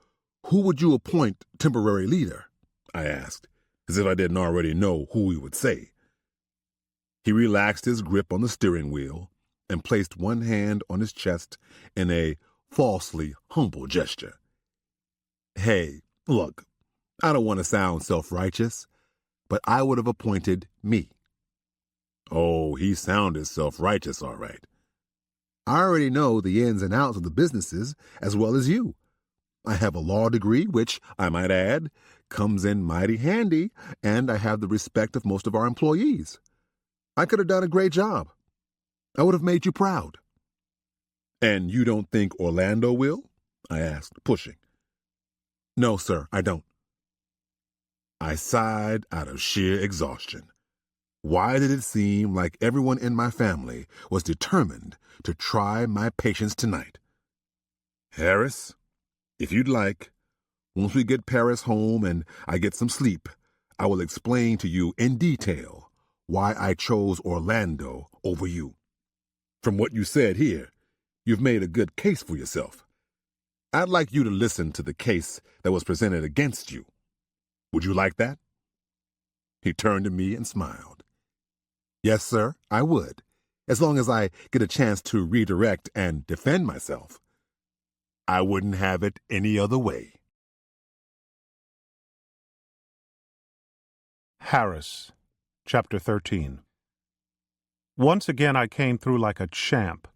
who would you appoint temporary leader?" I asked, as if I didn't already know who he would say. He relaxed his grip on the steering wheel and placed one hand on his chest in a falsely humble gesture. "Hey, look, I don't want to sound self-righteous, but I would have appointed me." Oh, he sounded self-righteous, all right. "I already know the ins and outs of the businesses as well as you. I have a law degree, which, I might add, comes in mighty handy, and I have the respect of most of our employees. I could have done a great job. I would have made you proud." "And you don't think Orlando will?" I asked, pushing. "No, sir, I don't." I sighed out of sheer exhaustion. Why did it seem like everyone in my family was determined to try my patience tonight? "Harris, if you'd like, once we get Paris home and I get some sleep, I will explain to you in detail why I chose Orlando over you. From what you said here, you've made a good case for yourself. I'd like you to listen to the case that was presented against you. Would you like that?" He turned to me and smiled. "Yes, sir, I would, as long as I get a chance to redirect and defend myself. I wouldn't have it any other way." Harris, Chapter 13. Once again I came through like a champ,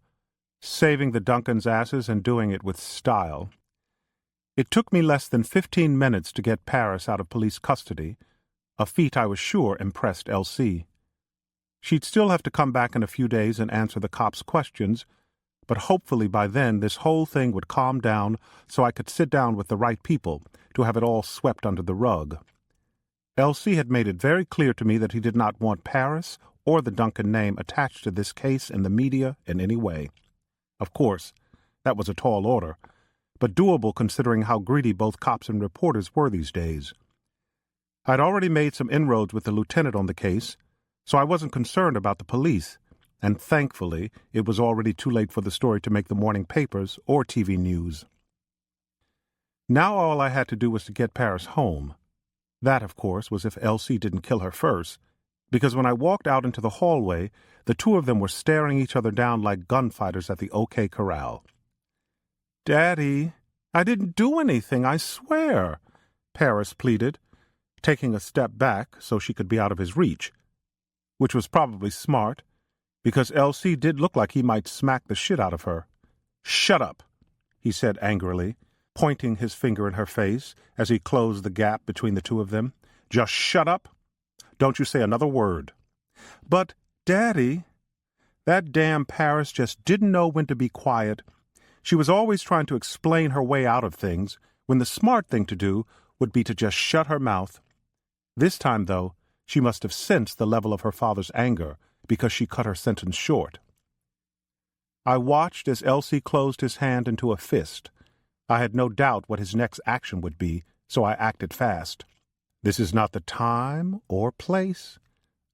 saving the Duncans' asses and doing it with style. It took me less than 15 minutes to get Paris out of police custody, a feat I was sure impressed L.C. She'd still have to come back in a few days and answer the cops' questions, but hopefully by then this whole thing would calm down so I could sit down with the right people to have it all swept under the rug. L.C. had made it very clear to me that he did not want Paris or the Duncan name attached to this case in the media in any way. Of course, that was a tall order, but doable considering how greedy both cops and reporters were these days. I'd already made some inroads with the lieutenant on the case, so I wasn't concerned about the police, and thankfully it was already too late for the story to make the morning papers or TV news. Now all I had to do was to get Paris home. That, of course, was if Elsie didn't kill her first, because when I walked out into the hallway, the two of them were staring each other down like gunfighters at the OK Corral. "Daddy, I didn't do anything, I swear," Paris pleaded, taking a step back so she could be out of his reach, which was probably smart, because Elsie did look like he might smack the shit out of her. "Shut up," he said angrily, pointing his finger in her face as he closed the gap between the two of them. "Just shut up. Don't you say another word." "But, Daddy," that damn Paris just didn't know when to be quiet. She was always trying to explain her way out of things, when the smart thing to do would be to just shut her mouth. This time, though, she must have sensed the level of her father's anger, because she cut her sentence short. I watched as Elsie closed his hand into a fist. I had no doubt what his next action would be, so I acted fast. "This is not the time or place,"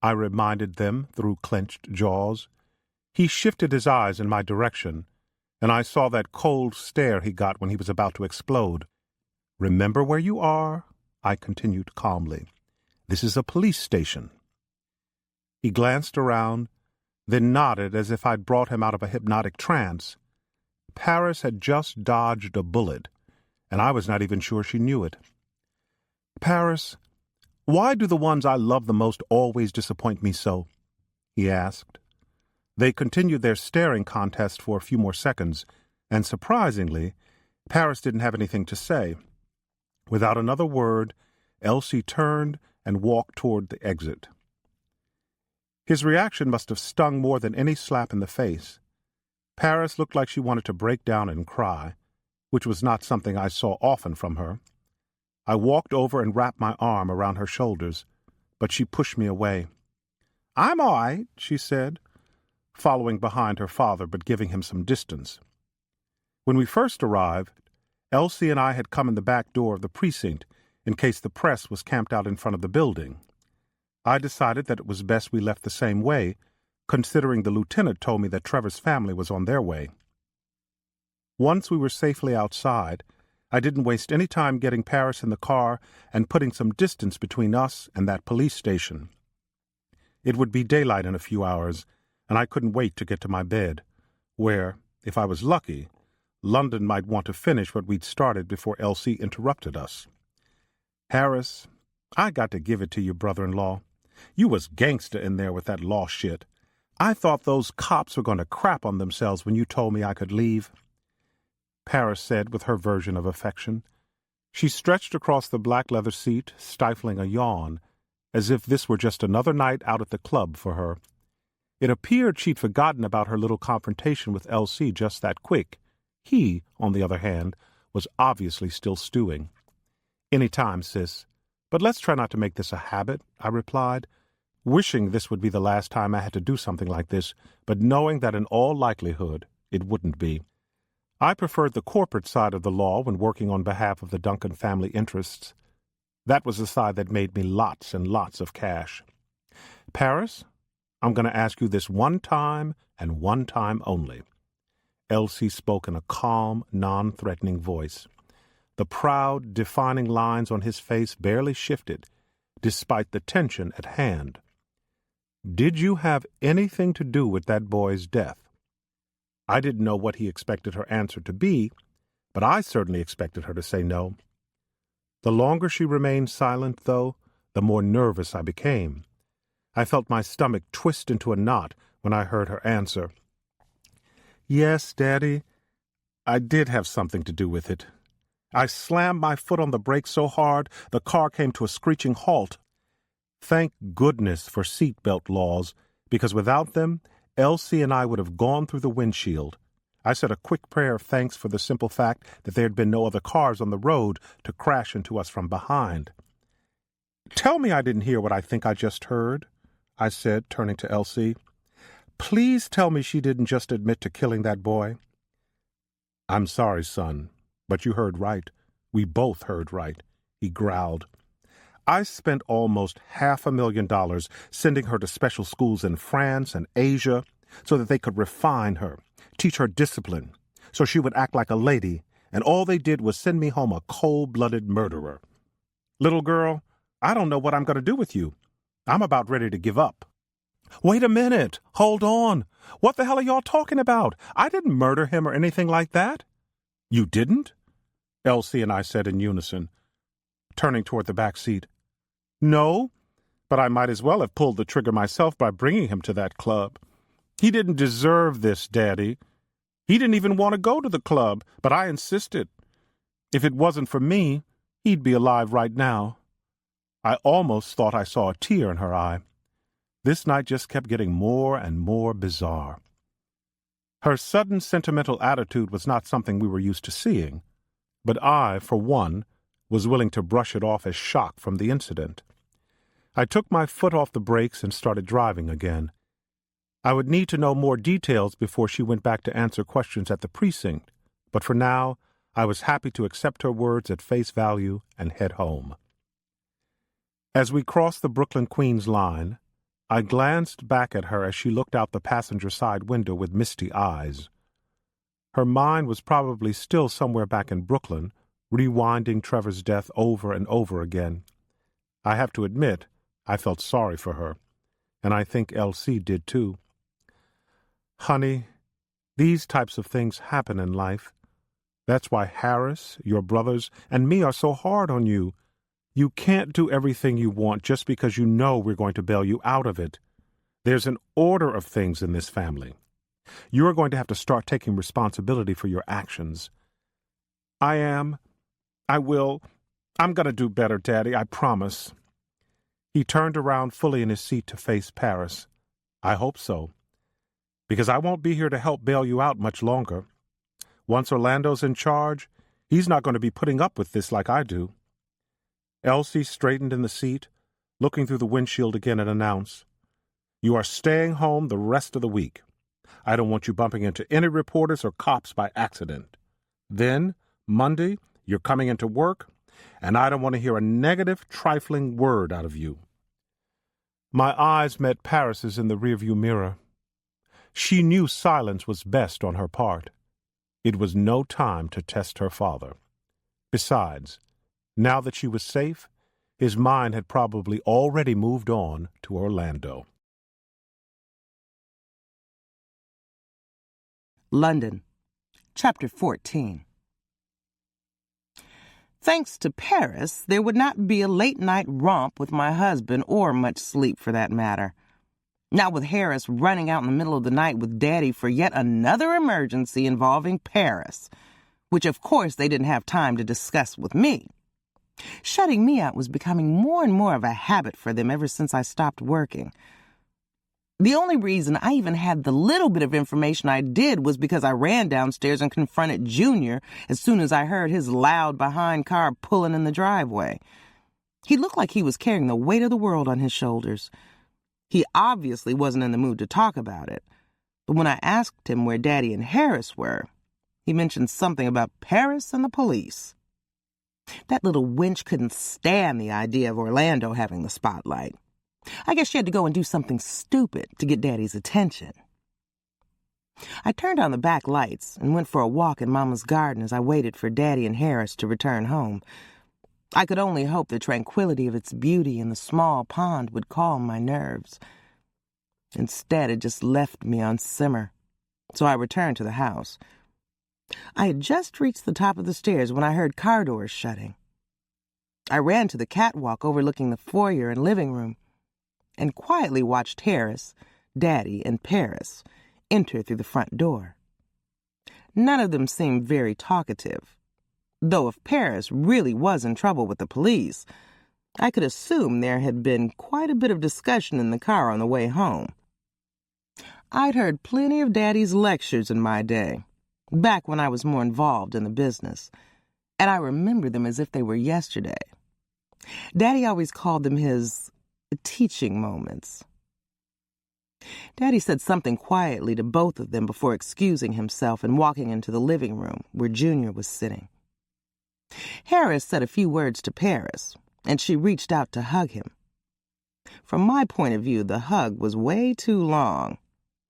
I reminded them through clenched jaws. He shifted his eyes in my direction, and I saw that cold stare he got when he was about to explode. "Remember where you are," I continued calmly. "This is a police station." He glanced around, then nodded as if I'd brought him out of a hypnotic trance. Paris had just dodged a bullet, and I was not even sure she knew it. "Paris, why do the ones I love the most always disappoint me so?" he asked. They continued their staring contest for a few more seconds, and surprisingly, Paris didn't have anything to say. Without another word, Elsie turned and walked toward the exit. His reaction must have stung more than any slap in the face. Paris looked like she wanted to break down and cry, which was not something I saw often from her. I walked over and wrapped my arm around her shoulders, but she pushed me away. "I'm all right," she said, following behind her father but giving him some distance. When we first arrived, Elsie and I had come in the back door of the precinct in case the press was camped out in front of the building. I decided that it was best we left the same way, considering the lieutenant told me that Trevor's family was on their way. Once we were safely outside, I didn't waste any time getting Paris in the car and putting some distance between us and that police station. It would be daylight in a few hours, and I couldn't wait to get to my bed, where, if I was lucky, London might want to finish what we'd started before Elsie interrupted us. "Harris, I got to give it to you, brother-in-law. You was gangster in there with that law shit. I thought those cops were going to crap on themselves when you told me I could leave," Paris said with her version of affection. She stretched across the black leather seat, stifling a yawn, as if this were just another night out at the club for her. It appeared she'd forgotten about her little confrontation with Elsie just that quick. He, on the other hand, was obviously still stewing. "Any time, sis. But let's try not to make this a habit," I replied, wishing this would be the last time I had to do something like this, but knowing that in all likelihood it wouldn't be. I preferred the corporate side of the law when working on behalf of the Duncan family interests. That was the side that made me lots and lots of cash. "Paris, I'm going to ask you this one time and one time only." Elsie spoke in a calm, non-threatening voice. The proud, defining lines on his face barely shifted, despite the tension at hand. "Did you have anything to do with that boy's death?" I didn't know what he expected her answer to be, but I certainly expected her to say no. The longer she remained silent, though, the more nervous I became. I felt my stomach twist into a knot when I heard her answer. "Yes, Daddy, I did have something to do with it. I slammed my foot on the brake so hard the car came to a screeching halt. Thank goodness for seatbelt laws, because without them, Elsie and I would have gone through the windshield. I said a quick prayer of thanks for the simple fact that there had been no other cars on the road to crash into us from behind. "Tell me I didn't hear what I think I just heard," I said, turning to Elsie. "Please tell me she didn't just admit to killing that boy." "I'm sorry, son, but you heard right. We both heard right," he growled. "I spent almost $500,000 sending her to special schools in France and Asia so that they could refine her, teach her discipline, so she would act like a lady and all they did was send me home a cold-blooded murderer. Little girl, I don't know what I'm going to do with you. I'm about ready to give up. Wait a minute. Hold on. What the hell are y'all talking about? I didn't murder him or anything like that. You didn't? Elsie and I said in unison, turning toward the back seat. No, but I might as well have pulled the trigger myself by bringing him to that club. He didn't deserve this, Daddy. He didn't even want to go to the club, but I insisted. If it wasn't for me, he'd be alive right now. I almost thought I saw a tear in her eye. This night just kept getting more and more bizarre. Her sudden sentimental attitude was not something we were used to seeing, but I, for one, was willing to brush it off as shock from the incident. I took my foot off the brakes and started driving again. I would need to know more details before she went back to answer questions at the precinct, but for now, I was happy to accept her words at face value and head home. As we crossed the Brooklyn-Queens line, I glanced back at her as she looked out the passenger side window with misty eyes. Her mind was probably still somewhere back in Brooklyn, rewinding Trevor's death over and over again. I have to admit, I felt sorry for her, and I think Elsie did too. Honey, these types of things happen in life. That's why Harris, your brothers, and me are so hard on you. You can't do everything you want just because you know we're going to bail you out of it. There's an order of things in this family. You are going to have to start taking responsibility for your actions. I'm going to do better, Daddy, I promise. He turned around fully in his seat to face Paris. I hope so. Because I won't be here to help bail you out much longer. Once Orlando's in charge, he's not going to be putting up with this like I do. Elsie straightened in the seat, looking through the windshield again, and announced, You are staying home the rest of the week. I don't want you bumping into any reporters or cops by accident. Then, Monday, you're coming into work, and I don't want to hear a negative, trifling word out of you. My eyes met Paris's in the rearview mirror. She knew silence was best on her part. It was no time to test her father. Besides, now that she was safe, his mind had probably already moved on to Orlando. London, Chapter 14. Thanks to Paris, there would not be a late-night romp with my husband, or much sleep for that matter. Not with Harris running out in the middle of the night with Daddy for yet another emergency involving Paris, which of course they didn't have time to discuss with me. Shutting me out was becoming more and more of a habit for them ever since I stopped working. The only reason I even had the little bit of information I did was because I ran downstairs and confronted Junior as soon as I heard his loud behind car pulling in the driveway. He looked like he was carrying the weight of the world on his shoulders. He obviously wasn't in the mood to talk about it, but when I asked him where Daddy and Harris were, he mentioned something about Paris and the police. That little wench couldn't stand the idea of Orlando having the spotlight. I guess she had to go and do something stupid to get Daddy's attention. I turned on the back lights and went for a walk in Mama's garden as I waited for Daddy and Harris to return home. I could only hope the tranquility of its beauty in the small pond would calm my nerves. Instead, it just left me on simmer, so I returned to the house. I had just reached the top of the stairs when I heard car doors shutting. I ran to the catwalk overlooking the foyer and living room and quietly watched Harris, Daddy, and Paris enter through the front door. None of them seemed very talkative, though if Paris really was in trouble with the police, I could assume there had been quite a bit of discussion in the car on the way home. I'd heard plenty of Daddy's lectures in my day, back when I was more involved in the business, and I remember them as if they were yesterday. Daddy always called them his teaching moments. Daddy said something quietly to both of them before excusing himself and walking into the living room where Junior was sitting. Harris said a few words to Paris, and she reached out to hug him. From my point of view, the hug was way too long.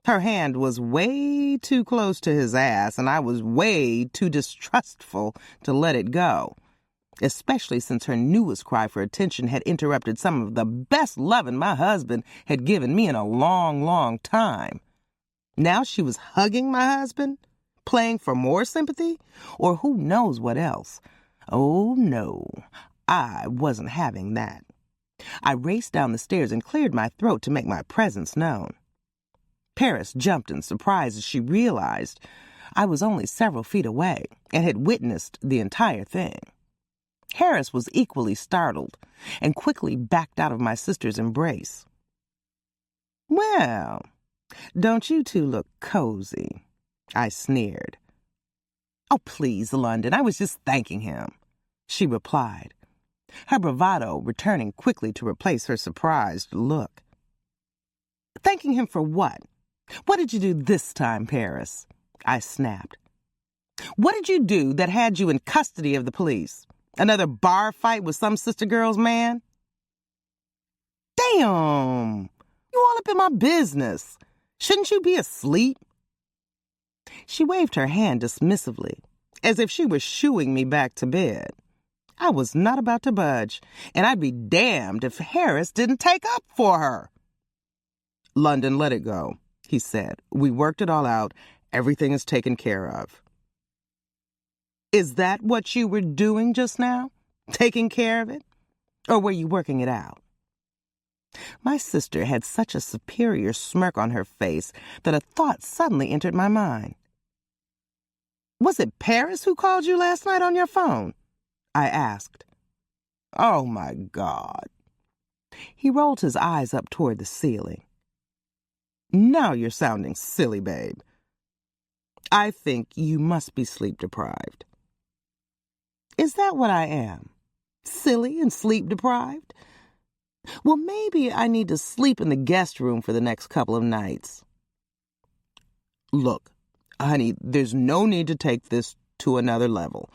Her hand was way too close to his ass, and I was way too distrustful to let it go, especially since her newest cry for attention had interrupted some of the best loving my husband had given me in a long, long time. Now she was hugging my husband, playing for more sympathy, or who knows what else. Oh, no, I wasn't having that. I raced down the stairs and cleared my throat to make my presence known. Paris jumped in surprise as she realized I was only several feet away and had witnessed the entire thing. Harris was equally startled and quickly backed out of my sister's embrace. "Well, don't you two look cozy?" I sneered. "Oh, please, London, I was just thanking him," she replied, her bravado returning quickly to replace her surprised look. "Thanking him for what? What did you do this time, Paris?" I snapped. "What did you do that had you in custody of the police? Another bar fight with some sister girl's man?" "Damn! You all up in my business. Shouldn't you be asleep?" She waved her hand dismissively, as if she was shooing me back to bed. I was not about to budge, and I'd be damned if Harris didn't take up for her. "London, let it go," he said. "We worked it all out. Everything is taken care of." "Is that what you were doing just now? Taking care of it? Or were you working it out?" My sister had such a superior smirk on her face that a thought suddenly entered my mind. "Was it Paris who called you last night on your phone?" I asked. "Oh, my God." He rolled his eyes up toward the ceiling. "Now you're sounding silly, babe. I think you must be sleep-deprived." "Is that what I am? Silly and sleep-deprived? Well, maybe I need to sleep in the guest room for the next couple of nights." "Look, honey, there's no need to take this to another level.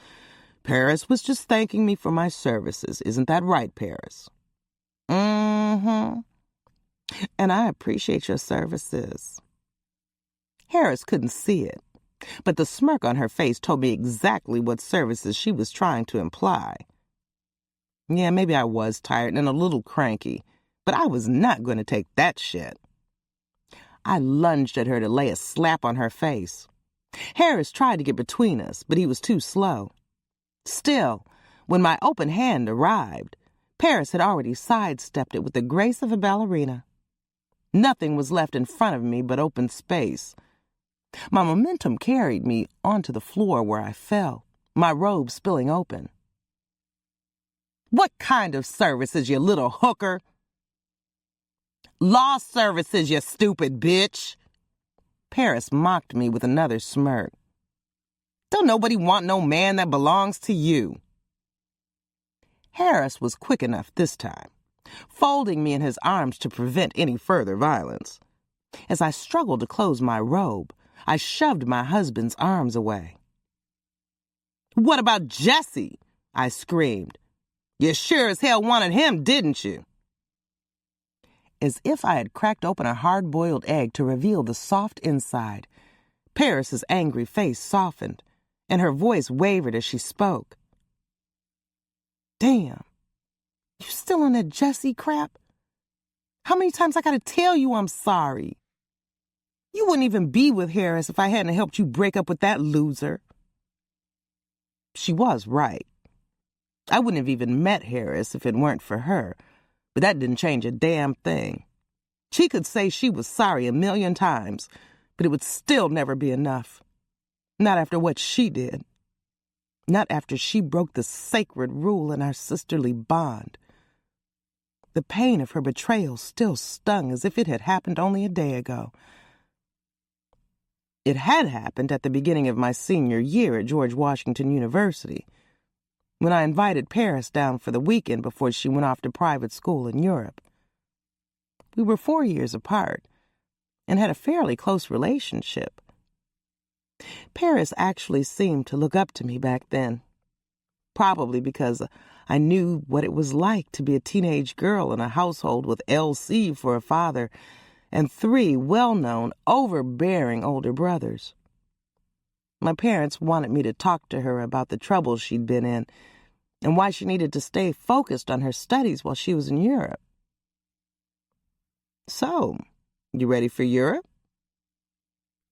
Paris was just thanking me for my services. Isn't that right, Paris?" "Mm-hmm. And I appreciate your services." Harris couldn't see it, but the smirk on her face told me exactly what services she was trying to imply. Yeah, maybe I was tired and a little cranky, but I was not going to take that shit. I lunged at her to lay a slap on her face. Harris tried to get between us, but he was too slow. Still, when my open hand arrived, Paris had already sidestepped it with the grace of a ballerina. Nothing was left in front of me but open space. My momentum carried me onto the floor where I fell, my robe spilling open. "What kind of services, you little hooker?" "Law services, you stupid bitch." Paris mocked me with another smirk. "Don't nobody want no man that belongs to you." Harris was quick enough this time, folding me in his arms to prevent any further violence. As I struggled to close my robe, I shoved my husband's arms away. "What about Jesse?" I screamed. "You sure as hell wanted him, didn't you?" As if I had cracked open a hard-boiled egg to reveal the soft inside, Paris's angry face softened, and her voice wavered as she spoke. "Damn, you still on that Jesse crap? How many times I gotta tell you I'm sorry? You wouldn't even be with Harris if I hadn't helped you break up with that loser." She was right. I wouldn't have even met Harris if it weren't for her, but that didn't change a damn thing. She could say she was sorry 1,000,000 times, but it would still never be enough. Not after what she did. Not after she broke the sacred rule in our sisterly bond. The pain of her betrayal still stung as if it had happened only a day ago. It had happened at the beginning of my senior year at George Washington University, when I invited Paris down for the weekend before she went off to private school in Europe. We were 4 years apart and had a fairly close relationship. Paris actually seemed to look up to me back then, probably because I knew what it was like to be a teenage girl in a household with L.C. for a father and 3 well-known, overbearing older brothers. My parents wanted me to talk to her about the trouble she'd been in and why she needed to stay focused on her studies while she was in Europe. So, you ready for Europe?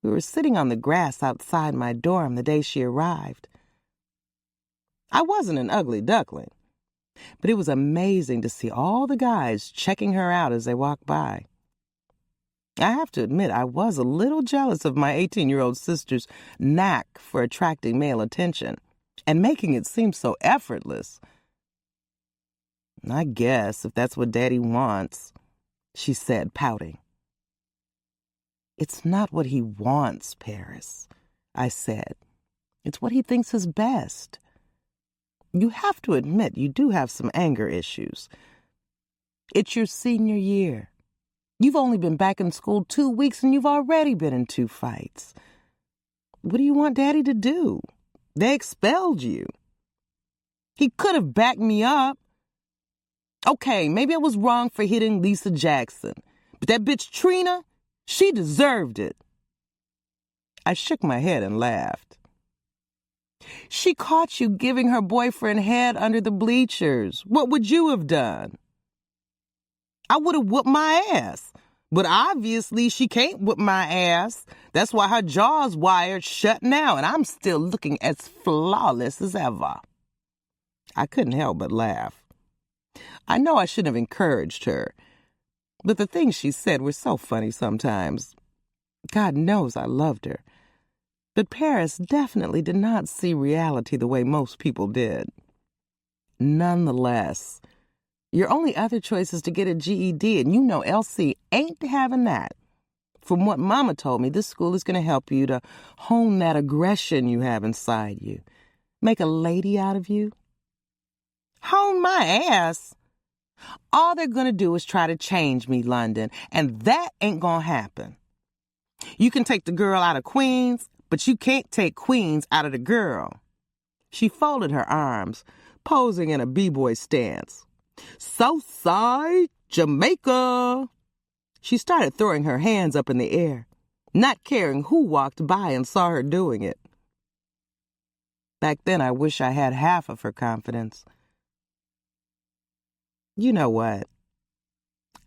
We were sitting on the grass outside my dorm the day she arrived. I wasn't an ugly duckling, but it was amazing to see all the guys checking her out as they walked by. I have to admit, I was a little jealous of my 18-year-old sister's knack for attracting male attention and making it seem so effortless. I guess if that's what Daddy wants, she said, pouting. It's not what he wants, Paris, I said. It's what he thinks is best. You have to admit you do have some anger issues. It's your senior year. You've only been back in school 2 weeks and you've already been in 2 fights. What do you want Daddy to do? They expelled you. He could have backed me up. Okay, maybe I was wrong for hitting Lisa Jackson, but that bitch Trina, she deserved it. I shook my head and laughed. She caught you giving her boyfriend head under the bleachers. What would you have done? I would have whooped my ass. But obviously she can't whoop my ass. That's why her jaw's wired shut now, and I'm still looking as flawless as ever. I couldn't help but laugh. I know I shouldn't have encouraged her, but the things she said were so funny sometimes. God knows I loved her. But Paris definitely did not see reality the way most people did. Nonetheless, your only other choice is to get a GED, and you know LC ain't having that. From what Mama told me, this school is going to help you to hone that aggression you have inside you. Make a lady out of you. Hone my ass? All they're going to do is try to change me, London, and that ain't going to happen. You can take the girl out of Queens, but you can't take Queens out of the girl. She folded her arms, posing in a b-boy stance. Southside, Jamaica. She started throwing her hands up in the air, not caring who walked by and saw her doing it. Back then, I wish I had half of her confidence. You know what?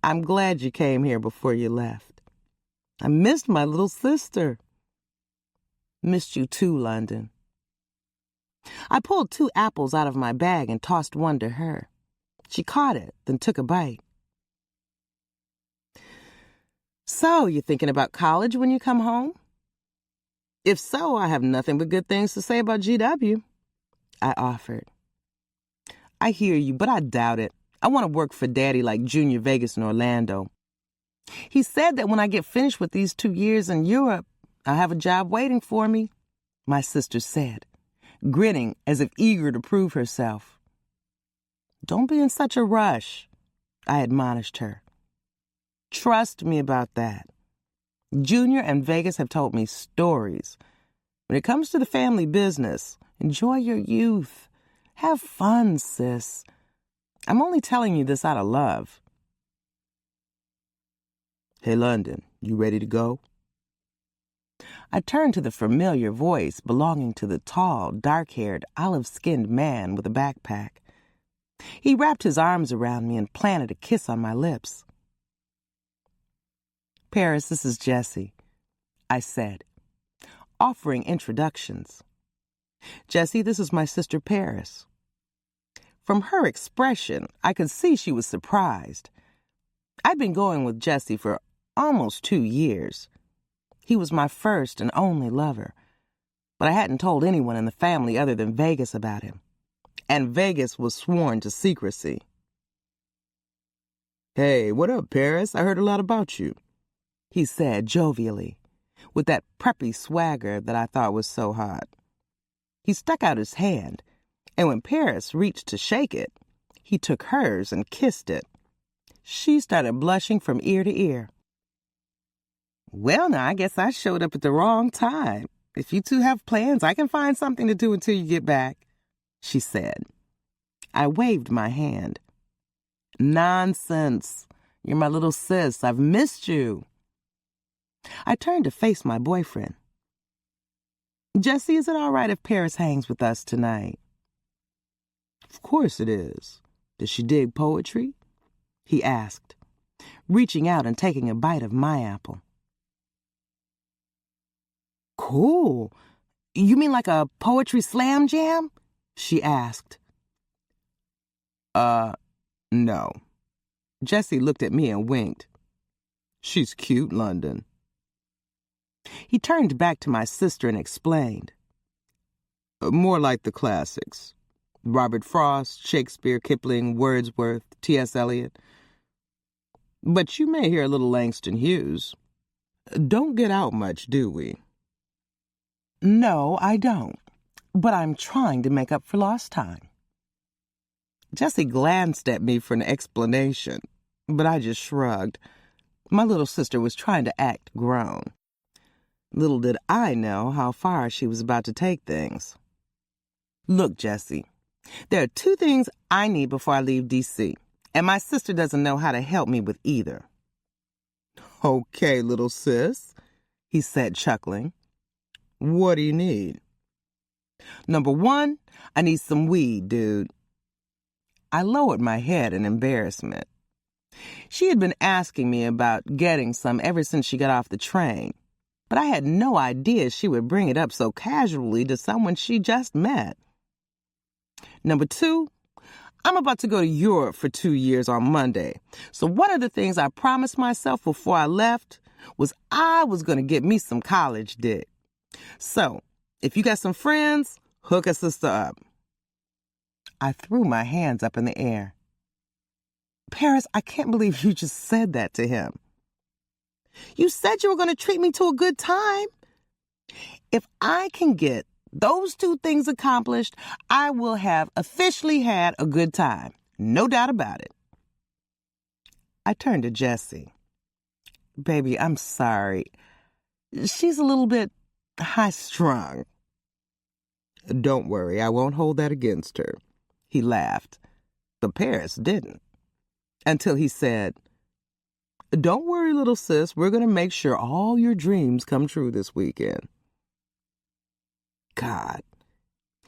I'm glad you came here before you left. I missed my little sister. Missed you too, London. I pulled 2 apples out of my bag and tossed one to her. She caught it, then took a bite. So, you thinking about college when you come home? If so, I have nothing but good things to say about GW, I offered. I hear you, but I doubt it. I want to work for Daddy like Junior Vegas in Orlando. He said that when I get finished with these 2 years in Europe, I'll have a job waiting for me, my sister said, grinning as if eager to prove herself. Don't be in such a rush, I admonished her. Trust me about that. Junior and Vegas have told me stories. When it comes to the family business, enjoy your youth. Have fun, sis. I'm only telling you this out of love. Hey, London, you ready to go? I turned to the familiar voice belonging to the tall, dark-haired, olive-skinned man with a backpack. He wrapped his arms around me and planted a kiss on my lips. Paris, this is Jessie, I said, offering introductions. Jessie, this is my sister Paris. From her expression, I could see she was surprised. I'd been going with Jessie for almost 2 years. He was my first and only lover, but I hadn't told anyone in the family other than Vegas about him. And Vegas was sworn to secrecy. Hey, what up, Paris? I heard a lot about you, he said jovially, with that preppy swagger that I thought was so hot. He stuck out his hand, and when Paris reached to shake it, he took hers and kissed it. She started blushing from ear to ear. Well, now, I guess I showed up at the wrong time. If you two have plans, I can find something to do until you get back, she said. I waved my hand. Nonsense. You're my little sis. I've missed you. I turned to face my boyfriend. Jesse, is it all right if Paris hangs with us tonight? Of course it is. Does she dig poetry? He asked, reaching out and taking a bite of my apple. Cool. You mean like a poetry slam jam? She asked. No. Jesse looked at me and winked. She's cute, London. He turned back to my sister and explained. More like the classics. Robert Frost, Shakespeare, Kipling, Wordsworth, T.S. Eliot. But you may hear a little Langston Hughes. Don't get out much, do we? No, I don't. But I'm trying to make up for lost time. Jesse glanced at me for an explanation, but I just shrugged. My little sister was trying to act grown. Little did I know how far she was about to take things. Look, Jesse, there are 2 things I need before I leave D.C., and my sister doesn't know how to help me with either. Okay, little sis, he said, chuckling. What do you need? Number 1, I need some weed, dude. I lowered my head in embarrassment. She had been asking me about getting some ever since she got off the train, but I had no idea she would bring it up so casually to someone she just met. Number 2, I'm about to go to Europe for 2 years on Monday, so one of the things I promised myself before I left was I was going to get me some college dick. So, if you got some friends, hook a sister up. I threw my hands up in the air. Paris, I can't believe you just said that to him. You said you were going to treat me to a good time. If I can get those 2 things accomplished, I will have officially had a good time. No doubt about it. I turned to Jessie. Baby, I'm sorry. She's a little bit high-strung. Don't worry, I won't hold that against her. He laughed, but Paris didn't. Until he said, Don't worry, little sis, we're going to make sure all your dreams come true this weekend. God,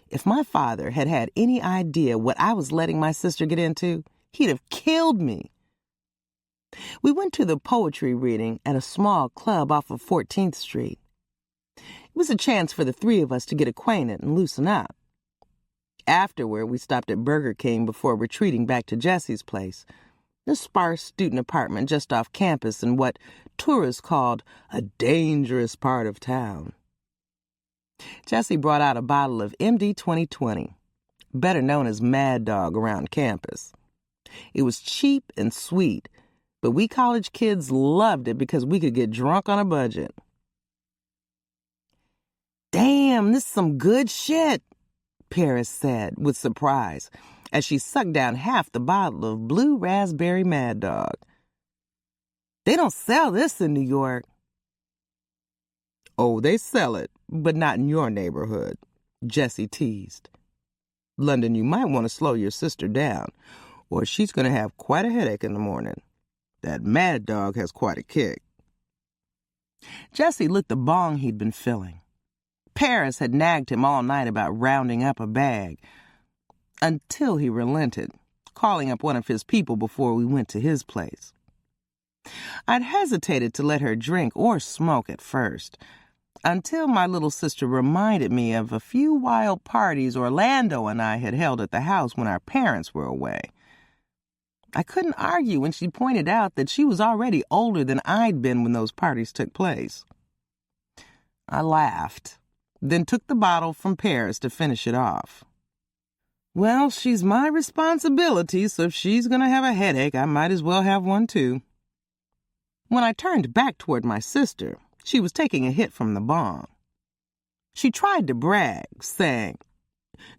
if my father had had any idea what I was letting my sister get into, he'd have killed me. We went to the poetry reading at a small club off of 14th Street. It was a chance for the 3 of us to get acquainted and loosen up. Afterward, we stopped at Burger King before retreating back to Jesse's place, a sparse student apartment just off campus in what tourists called a dangerous part of town. Jesse brought out a bottle of MD 2020, better known as Mad Dog around campus. It was cheap and sweet, but we college kids loved it because we could get drunk on a budget. Damn, this is some good shit, Paris said with surprise as she sucked down half the bottle of blue raspberry Mad Dog. They don't sell this in New York. Oh, they sell it, but not in your neighborhood, Jessie teased. London, you might want to slow your sister down, or she's going to have quite a headache in the morning. That Mad Dog has quite a kick. Jesse lit the bong he'd been filling. Paris had nagged him all night about rounding up a bag, until he relented, calling up one of his people before we went to his place. I'd hesitated to let her drink or smoke at first, until my little sister reminded me of a few wild parties Orlando and I had held at the house when our parents were away. I couldn't argue when she pointed out that she was already older than I'd been when those parties took place. I laughed, then took the bottle from Paris to finish it off. Well, she's my responsibility, so if she's going to have a headache, I might as well have one too. When I turned back toward my sister, she was taking a hit from the bong. She tried to brag, saying,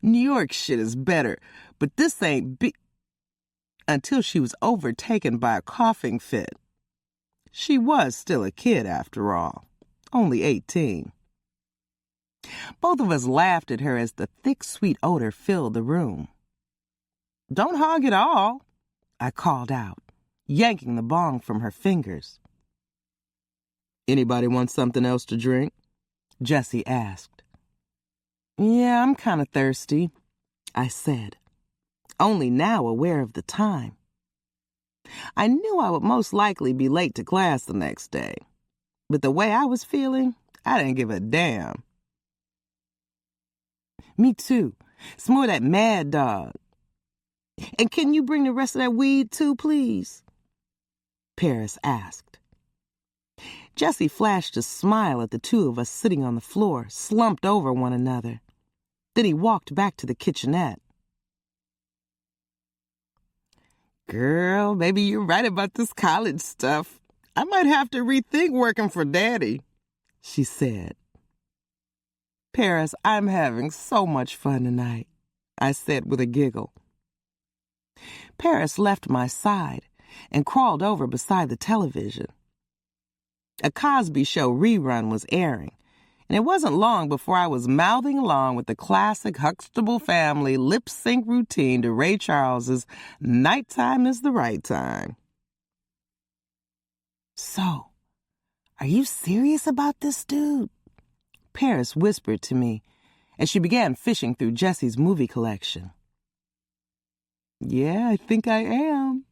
New York shit is better, but this ain't until she was overtaken by a coughing fit. She was still a kid, after all, only 18. Both of us laughed at her as the thick, sweet odor filled the room. Don't hog it all, I called out, yanking the bong from her fingers. Anybody want something else to drink? Jessie asked. Yeah, I'm kind of thirsty, I said, only now aware of the time. I knew I would most likely be late to class the next day, but the way I was feeling, I didn't give a damn. Me too. Some more of that Mad Dog. And can you bring the rest of that weed too, please? Paris asked. Jessie flashed a smile at the two of us sitting on the floor, slumped over one another. Then he walked back to the kitchenette. Girl, maybe you're right about this college stuff. I might have to rethink working for Daddy, she said. Paris, I'm having so much fun tonight, I said with a giggle. Paris left my side and crawled over beside the television. A Cosby Show rerun was airing, and it wasn't long before I was mouthing along with the classic Huxtable family lip-sync routine to Ray Charles's Nighttime is the Right Time. So, are you serious about this dude? Paris whispered to me as she began fishing through Jessie's movie collection. Yeah, I think I am,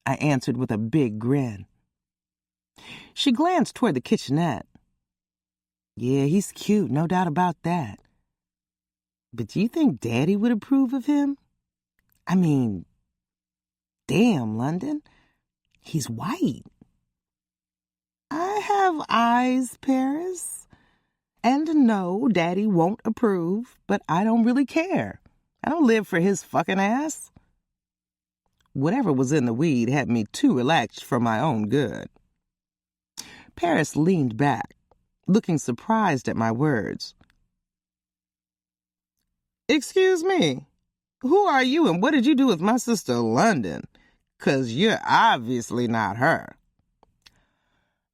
I answered with a big grin. She glanced toward the kitchenette. Yeah, he's cute, no doubt about that. But do you think Daddy would approve of him? I mean, damn, London, he's white. I have eyes, Paris. And no, Daddy won't approve, but I don't really care. I don't live for his fucking ass. Whatever was in the weed had me too relaxed for my own good. Paris leaned back, looking surprised at my words. Excuse me, who are you and what did you do with my sister London? 'Cause you're obviously not her.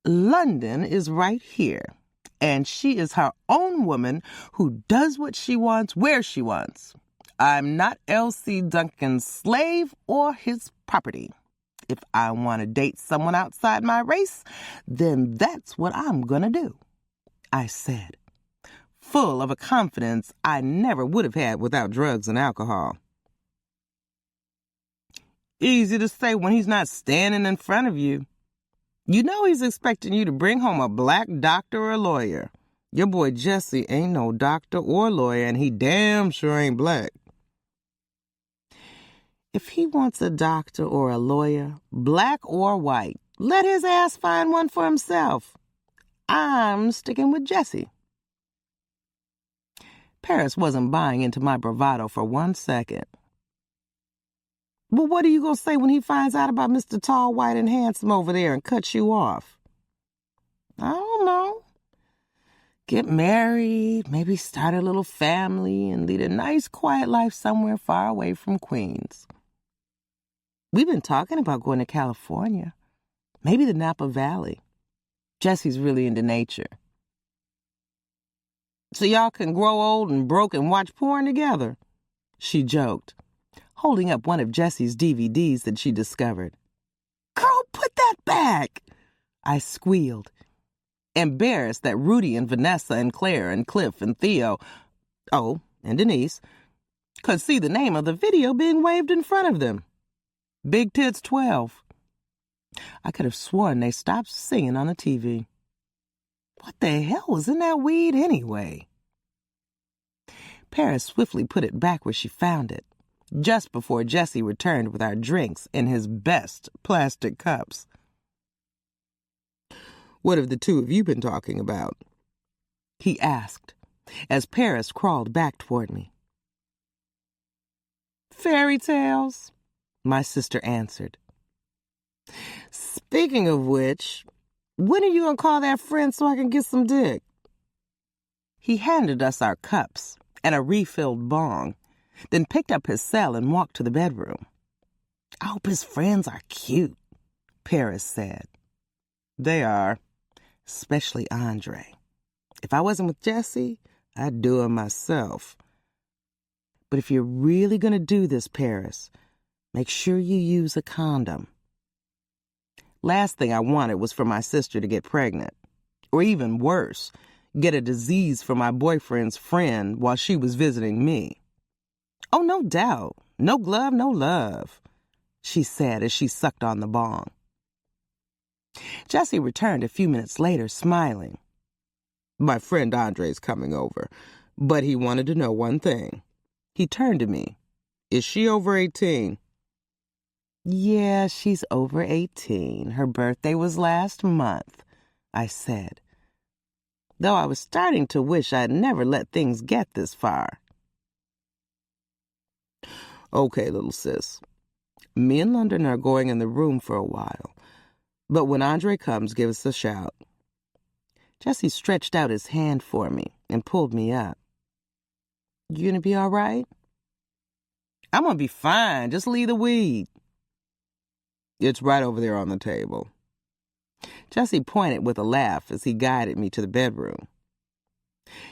London is right here, and she is her own woman who does what she wants where she wants. I'm not L.C. Duncan's slave or his property. If I want to date someone outside my race, then that's what I'm going to do, I said, full of a confidence I never would have had without drugs and alcohol. Easy to say when he's not standing in front of you. You know he's expecting you to bring home a black doctor or a lawyer. Your boy Jesse ain't no doctor or lawyer, and he damn sure ain't black. If he wants a doctor or a lawyer, black or white, let his ass find one for himself. I'm sticking with Jesse. Paris wasn't buying into my bravado for 1 second. Well, what are you going to say when he finds out about Mr. Tall, White, and Handsome over there and cuts you off? I don't know. Get married, maybe start a little family, and lead a nice, quiet life somewhere far away from Queens. We've been talking about going to California, maybe the Napa Valley. Jesse's really into nature. So y'all can grow old and broke and watch porn together, she joked, holding up one of Jesse's DVDs that she discovered. Girl, put that back, I squealed, embarrassed that Rudy and Vanessa and Claire and Cliff and Theo, and Denise, could see the name of the video being waved in front of them. Big Tits 12. I could have sworn they stopped singing on the TV. What the hell was in that weed anyway? Paris swiftly put it back where she found it, just before Jesse returned with our drinks in his best plastic cups. What have the two of you been talking about? He asked, as Paris crawled back toward me. Fairy tales, my sister answered. Speaking of which, when are you going to call that friend so I can get some dick? He handed us our cups and a refilled bong, then picked up his cell and walked to the bedroom. I hope his friends are cute, Paris said. They are, especially Andre. If I wasn't with Jesse, I'd do it myself. But if you're really going to do this, Paris, make sure you use a condom. Last thing I wanted was for my sister to get pregnant. Or even worse, get a disease from my boyfriend's friend while she was visiting me. Oh, no doubt. No glove, no love, she said as she sucked on the bong. Jessie returned a few minutes later, smiling. My friend Andre's coming over, but he wanted to know one thing. He turned to me. Is she over 18? Yeah, she's over 18. Her birthday was last month, I said, though I was starting to wish I'd never let things get this far. Okay, little sis. Me and London are going in the room for a while, but when Andre comes, give us a shout. Jessie stretched out his hand for me and pulled me up. You gonna be all right? I'm gonna be fine. Just leave the weed. It's right over there on the table. Jessie pointed with a laugh as he guided me to the bedroom.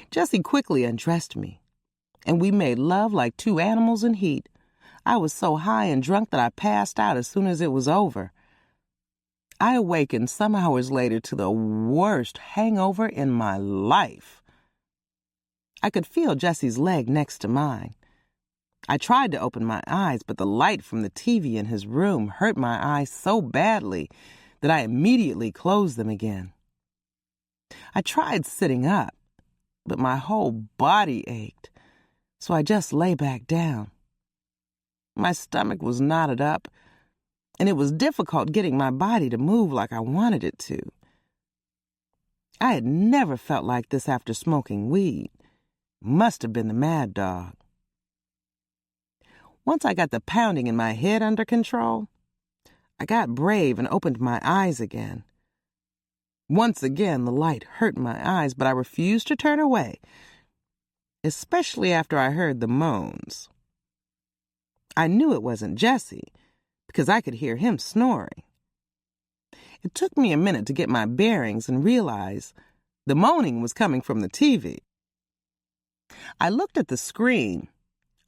Jessie quickly undressed me, and we made love like two animals in heat. I was so high and drunk that I passed out as soon as it was over. I awakened some hours later to the worst hangover in my life. I could feel Jessie's leg next to mine. I tried to open my eyes, but the light from the TV in his room hurt my eyes so badly that I immediately closed them again. I tried sitting up, but my whole body ached, so I just lay back down. My stomach was knotted up, and it was difficult getting my body to move like I wanted it to. I had never felt like this after smoking weed. Must have been the mad dog. Once I got the pounding in my head under control, I got brave and opened my eyes again. Once again, the light hurt my eyes, but I refused to turn away, especially after I heard the moans. I knew it wasn't Jessie, because I could hear him snoring. It took me a minute to get my bearings and realize the moaning was coming from the TV. I looked at the screen,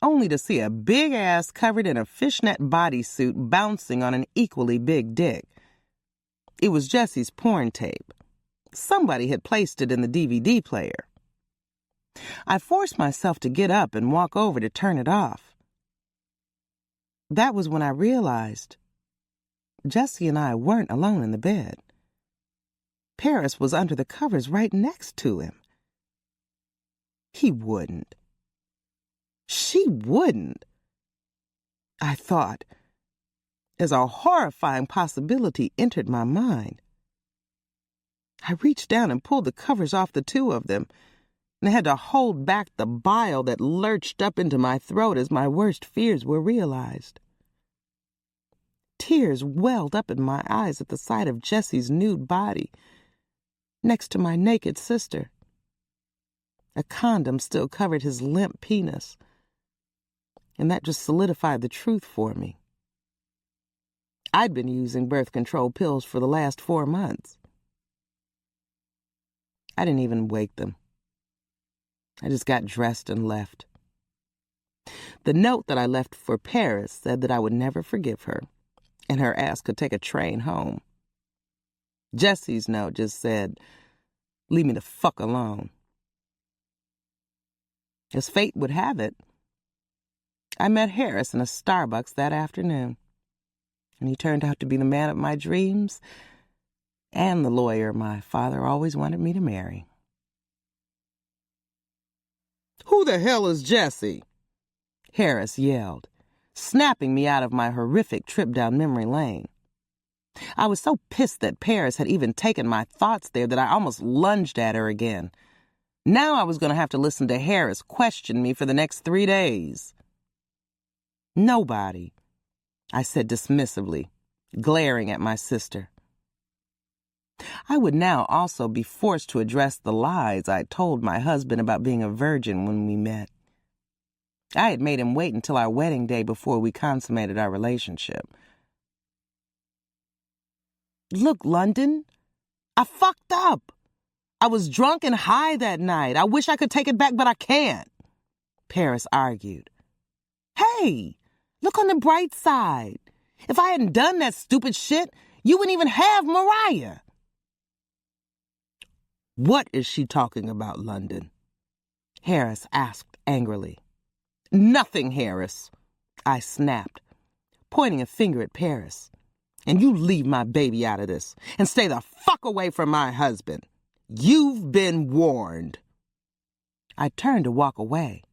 only to see a big ass covered in a fishnet bodysuit bouncing on an equally big dick. It was Jessie's porn tape. Somebody had placed it in the DVD player. I forced myself to get up and walk over to turn it off. That was when I realized Jessie and I weren't alone in the bed. Paris was under the covers right next to him. He wouldn't. She wouldn't, I thought, as a horrifying possibility entered my mind. I reached down and pulled the covers off the two of them, and I had to hold back the bile that lurched up into my throat as my worst fears were realized. Tears welled up in my eyes at the sight of Jessie's nude body next to my naked sister. A condom still covered his limp penis, and that just solidified the truth for me. I'd been using birth control pills for the last 4 months. I didn't even wake them. I just got dressed and left. The note that I left for Paris said that I would never forgive her, and her ass could take a train home. Jessie's note just said, leave me the fuck alone. As fate would have it, I met Harris in a Starbucks that afternoon, and he turned out to be the man of my dreams and the lawyer my father always wanted me to marry. Who the hell is Jessie? Harris yelled, snapping me out of my horrific trip down memory lane. I was so pissed that Paris had even taken my thoughts there that I almost lunged at her again. Now I was going to have to listen to Harris question me for the next 3 days. Nobody, I said dismissively, glaring at my sister. I would now also be forced to address the lies I told my husband about being a virgin when we met. I had made him wait until our wedding day before we consummated our relationship. Look, London, I fucked up. I was drunk and high that night. I wish I could take it back, but I can't, Paris argued. Hey, look on the bright side. If I hadn't done that stupid shit, you wouldn't even have Mariah. What is she talking about, London? Harris asked angrily. Nothing, Harris, I snapped, pointing a finger at Paris. And you leave my baby out of this and stay the fuck away from my husband. You've been warned. I turned to walk away,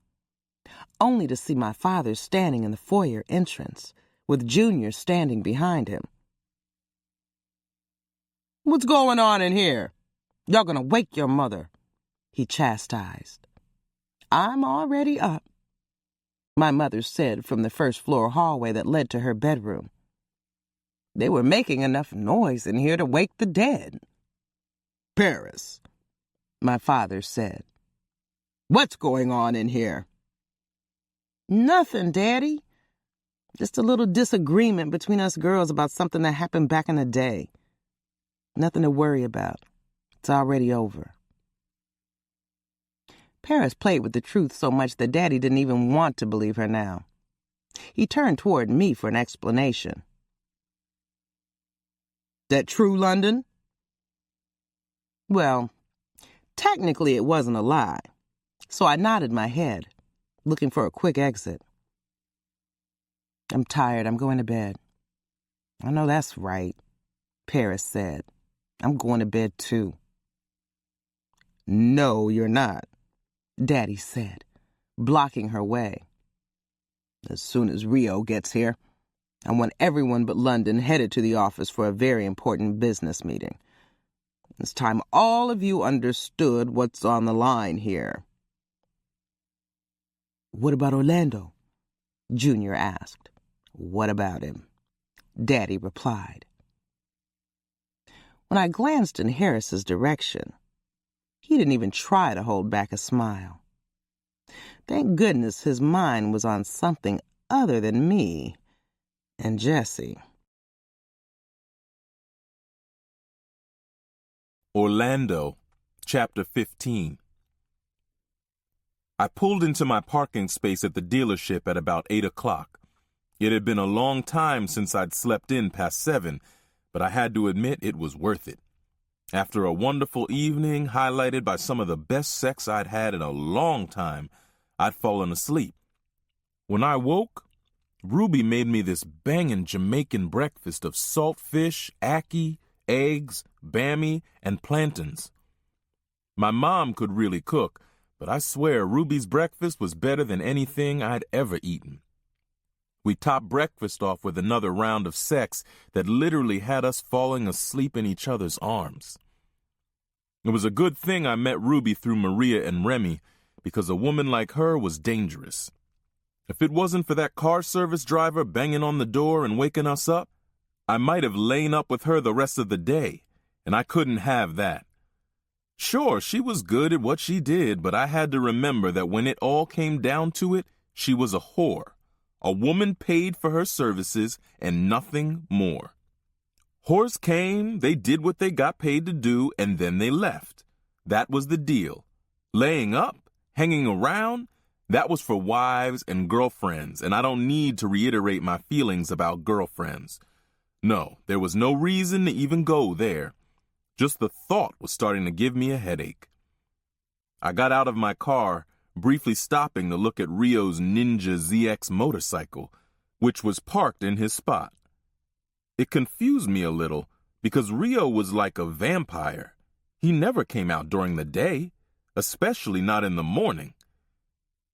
only to see my father standing in the foyer entrance, with Junior standing behind him. What's going on in here? Y'all gonna wake your mother, he chastised. I'm already up, my mother said from the first-floor hallway that led to her bedroom. They were making enough noise in here to wake the dead. Paris, my father said. What's going on in here? Nothing, Daddy. Just a little disagreement between us girls about something that happened back in the day. Nothing to worry about. It's already over. Paris played with the truth so much that Daddy didn't even want to believe her now. He turned toward me for an explanation. That true, London? Well, technically it wasn't a lie, so I nodded my head, looking for a quick exit. I'm tired. I'm going to bed. I know that's right, Paris said. I'm going to bed too. No, you're not, Daddy said, blocking her way. As soon as Rio gets here, I want everyone but London headed to the office for a very important business meeting. It's time all of you understood what's on the line here. What about Orlando? Junior asked. What about him? Daddy replied. When I glanced in Harris's direction, he didn't even try to hold back a smile. Thank goodness his mind was on something other than me and Jessie. Orlando, Chapter 15. I pulled into my parking space at the dealership at about 8 o'clock. It had been a long time since I'd slept in past 7, but I had to admit it was worth it. After a wonderful evening highlighted by some of the best sex I'd had in a long time, I'd fallen asleep. When I woke, Ruby made me this bangin' Jamaican breakfast of salt fish, ackee, eggs, bammy, and plantains. My mom could really cook, but I swear Ruby's breakfast was better than anything I'd ever eaten. We topped breakfast off with another round of sex that literally had us falling asleep in each other's arms. It was a good thing I met Ruby through Maria and Remy, because a woman like her was dangerous. If it wasn't for that car service driver banging on the door and waking us up, I might have lain up with her the rest of the day, and I couldn't have that. Sure, she was good at what she did, but I had to remember that when it all came down to it, she was a whore. A woman paid for her services and nothing more. Whores came, they did what they got paid to do, and then they left. That was the deal. Laying up, hanging around, that was for wives and girlfriends, and I don't need to reiterate my feelings about girlfriends. No, there was no reason to even go there. Just the thought was starting to give me a headache. I got out of my car, briefly stopping to look at Rio's Ninja ZX motorcycle, which was parked in his spot. It confused me a little, because Rio was like a vampire. He never came out during the day, especially not in the morning.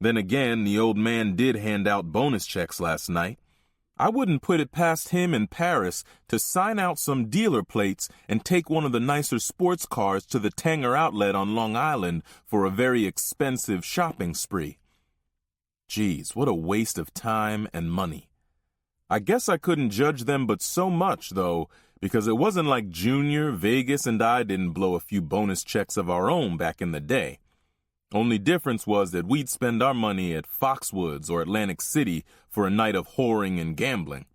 Then again, the old man did hand out bonus checks last night. I wouldn't put it past him and Paris to sign out some dealer plates and take one of the nicer sports cars to the Tanger outlet on Long Island for a very expensive shopping spree. Geez, what a waste of time and money. I guess I couldn't judge them but so much, though, because it wasn't like Junior, Vegas, and I didn't blow a few bonus checks of our own back in the day. Only difference was that we'd spend our money at Foxwoods or Atlantic City for a night of whoring and gambling.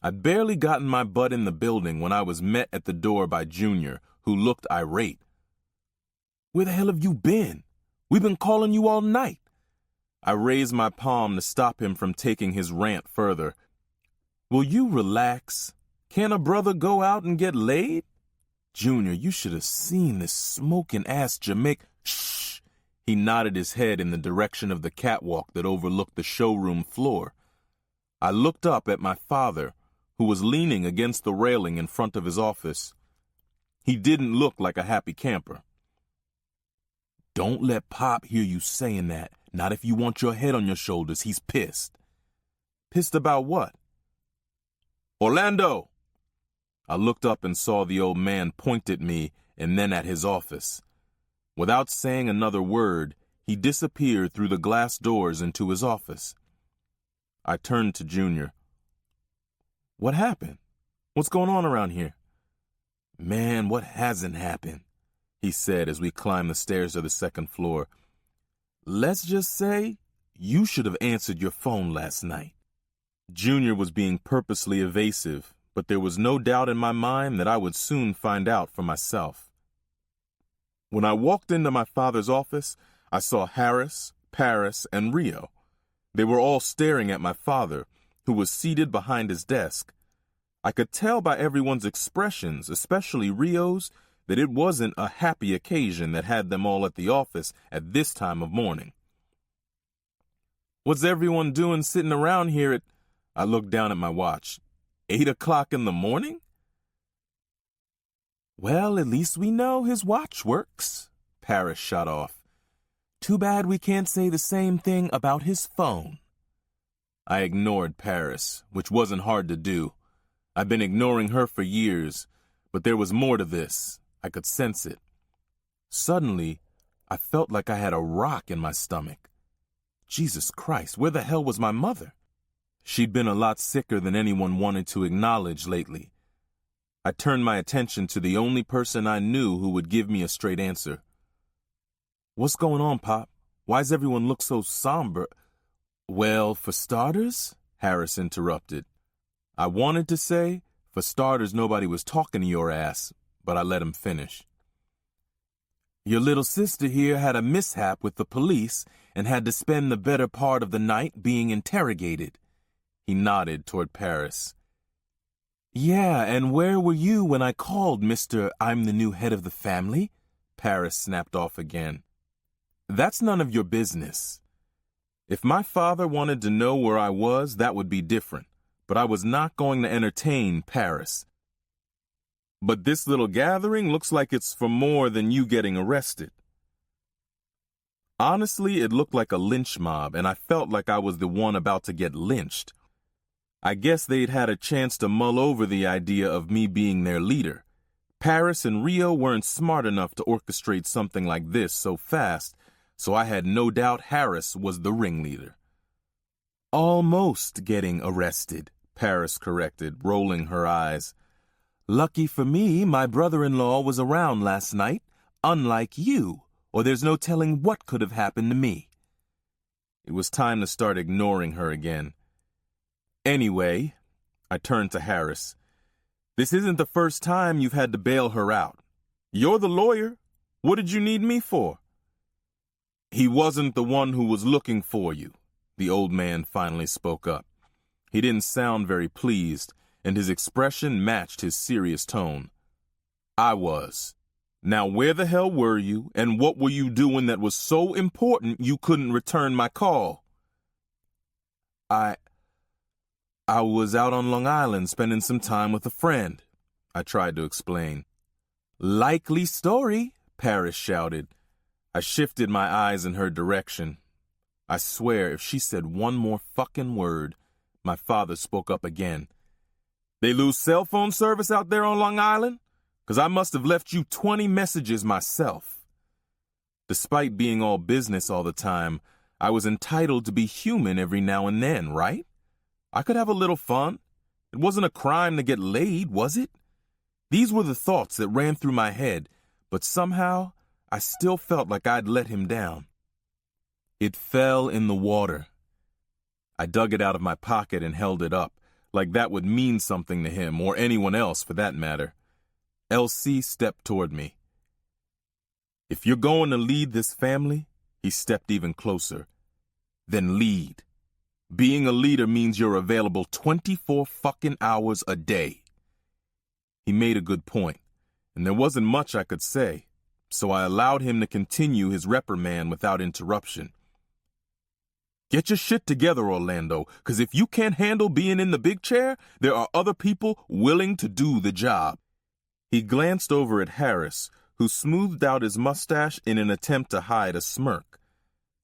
I'd barely gotten my butt in the building when I was met at the door by Junior, who looked irate. "Where the hell have you been? We've been calling you all night." I raised my palm to stop him from taking his rant further. "Will you relax? Can a brother go out and get laid?" Junior, you should have seen this smoking-ass Jamaican. Shh! He nodded his head in the direction of the catwalk that overlooked the showroom floor. I looked up at my father, who was leaning against the railing in front of his office. He didn't look like a happy camper. Don't let Pop hear you saying that. Not if you want your head on your shoulders. He's pissed. Pissed about what? Orlando! I looked up and saw the old man point at me and then at his office. Without saying another word, he disappeared through the glass doors into his office. I turned to Junior. What happened? What's going on around here? Man, what hasn't happened? He said as we climbed the stairs to the second floor. Let's just say you should have answered your phone last night. Junior was being purposely evasive, but there was no doubt in my mind that I would soon find out for myself. When I walked into my father's office, I saw Harris, Paris, and Rio. They were all staring at my father, who was seated behind his desk. I could tell by everyone's expressions, especially Rio's, that it wasn't a happy occasion that had them all at the office at this time of morning. What's everyone doing sitting around here at... I looked down at my watch. 8 o'clock in the morning? Well, at least we know his watch works, Paris shot off. Too bad we can't say the same thing about his phone. I ignored Paris, which wasn't hard to do. I've been ignoring her for years, but there was more to this. I could sense it. Suddenly, I felt like I had a rock in my stomach. Jesus Christ, where the hell was my mother? She'd been a lot sicker than anyone wanted to acknowledge lately. I turned my attention to the only person I knew who would give me a straight answer. What's going on, Pop? Why's everyone look so somber? Well, for starters, Harris interrupted. I wanted to say, for starters, nobody was talking to your ass, but I let him finish. Your little sister here had a mishap with the police and had to spend the better part of the night being interrogated. He nodded toward Paris. Yeah, and where were you when I called, Mr. I'm the new head of the family? Paris snapped off again. That's none of your business. If my father wanted to know where I was, that would be different, but I was not going to entertain Paris. But this little gathering looks like it's for more than you getting arrested. Honestly, it looked like a lynch mob, and I felt like I was the one about to get lynched. I guess they'd had a chance to mull over the idea of me being their leader. Paris and Rio weren't smart enough to orchestrate something like this so fast, so I had no doubt Harris was the ringleader. Almost getting arrested, Paris corrected, rolling her eyes. Lucky for me, my brother-in-law was around last night, unlike you, or there's no telling what could have happened to me. It was time to start ignoring her again. Anyway, I turned to Harris. This isn't the first time you've had to bail her out. You're the lawyer. What did you need me for? He wasn't the one who was looking for you, the old man finally spoke up. He didn't sound very pleased, and his expression matched his serious tone. I was. Now where the hell were you, and what were you doing that was so important you couldn't return my call? I was out on Long Island spending some time with a friend, I tried to explain. Likely story, Paris shouted. I shifted my eyes in her direction. I swear, if she said one more fucking word, my father spoke up again. They lose cell phone service out there on Long Island? 'Cause I must have left you 20 messages myself. Despite being all business all the time, I was entitled to be human every now and then, right? I could have a little fun. It wasn't a crime to get laid, was it? These were the thoughts that ran through my head, but somehow I still felt like I'd let him down. It fell in the water. I dug it out of my pocket and held it up, like that would mean something to him, or anyone else for that matter. L.C. stepped toward me. If you're going to lead this family, he stepped even closer, then lead. Being a leader means you're available 24 fucking hours a day. He made a good point, and there wasn't much I could say, so I allowed him to continue his reprimand without interruption. Get your shit together, Orlando, because if you can't handle being in the big chair, there are other people willing to do the job. He glanced over at Harris, who smoothed out his mustache in an attempt to hide a smirk.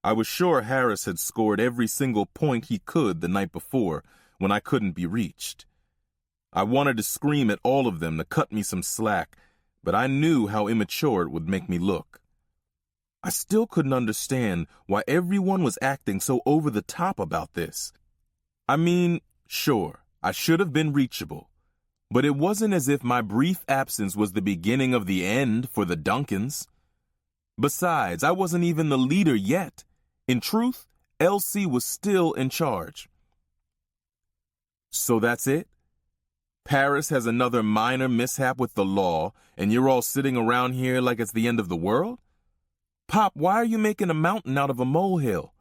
I was sure Harris had scored every single point he could the night before, when I couldn't be reached. I wanted to scream at all of them to cut me some slack, but I knew how immature it would make me look. I still couldn't understand why everyone was acting so over the top about this. I mean, sure, I should have been reachable, but it wasn't as if my brief absence was the beginning of the end for the Duncans. Besides, I wasn't even the leader yet. In truth, LC was still in charge. So that's it? Paris has another minor mishap with the law, and you're all sitting around here like it's the end of the world? Pop, why are you making a mountain out of a molehill?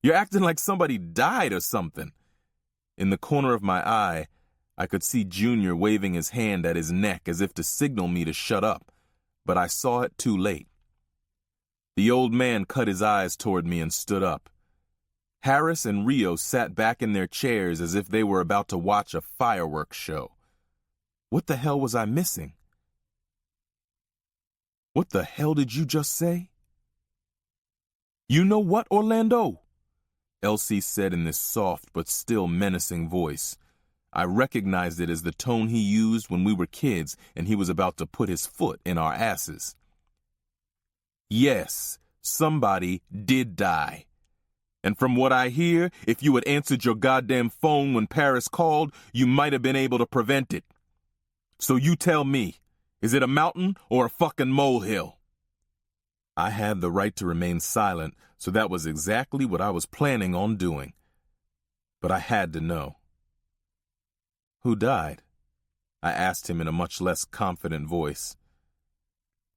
You're acting like somebody died or something. In the corner of my eye, I could see Junior waving his hand at his neck as if to signal me to shut up, but I saw it too late. The old man cut his eyes toward me and stood up. Harris and Rio sat back in their chairs as if they were about to watch a fireworks show. What the hell was I missing? What the hell did you just say? You know what, Orlando? Elsie said in this soft but still menacing voice. I recognized it as the tone he used when we were kids and he was about to put his foot in our asses. Yes, somebody did die. And from what I hear, if you had answered your goddamn phone when Paris called, you might have been able to prevent it. So you tell me, is it a mountain or a fucking molehill? I had the right to remain silent, so that was exactly what I was planning on doing. But I had to know. Who died? I asked him in a much less confident voice.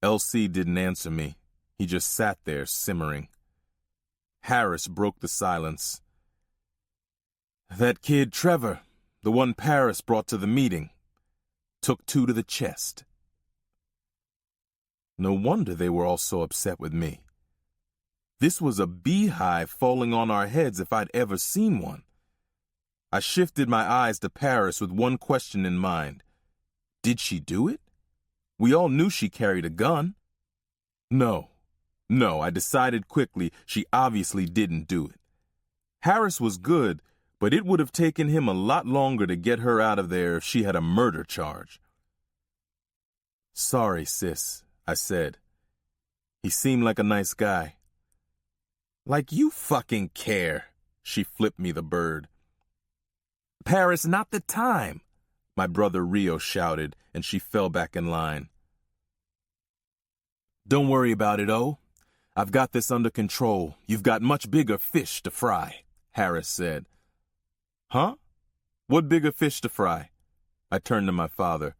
LC didn't answer me. He just sat there simmering. Harris broke the silence. That kid Trevor, the one Paris brought to the meeting, took 2 to the chest. No wonder they were all so upset with me. This was a beehive falling on our heads if I'd ever seen one. I shifted my eyes to Paris with one question in mind. Did she do it? We all knew she carried a gun. No, I decided quickly she obviously didn't do it. Harris was good, but it would have taken him a lot longer to get her out of there if she had a murder charge. Sorry, sis, I said. He seemed like a nice guy. Like you fucking care, she flipped me the bird. Paris, not the time, my brother Rio shouted, and she fell back in line. Don't worry about it, O. I've got this under control. You've got much bigger fish to fry, Harris said. Huh? What bigger fish to fry? I turned to my father.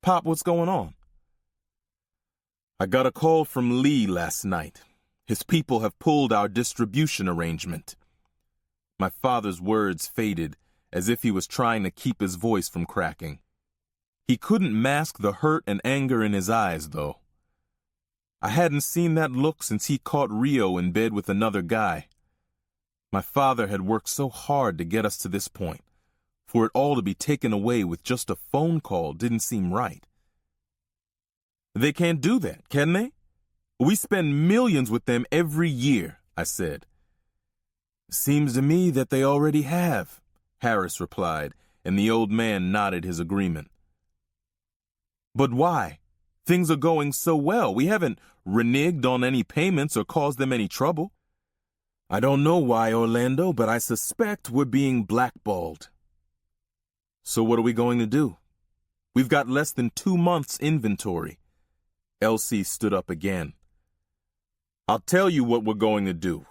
Pop, what's going on? I got a call from Lee last night. His people have pulled our distribution arrangement. My father's words faded, as if he was trying to keep his voice from cracking. He couldn't mask the hurt and anger in his eyes, though. I hadn't seen that look since he caught Rio in bed with another guy. My father had worked so hard to get us to this point. For it all to be taken away with just a phone call didn't seem right. They can't do that, can they? We spend millions with them every year, I said. Seems to me that they already have, Harris replied, and the old man nodded his agreement. But why? Things are going so well. We haven't reneged on any payments or caused them any trouble. I don't know why, Orlando, but I suspect we're being blackballed. So what are we going to do? We've got less than 2 months' inventory. Elsie stood up again. I'll tell you what we're going to do.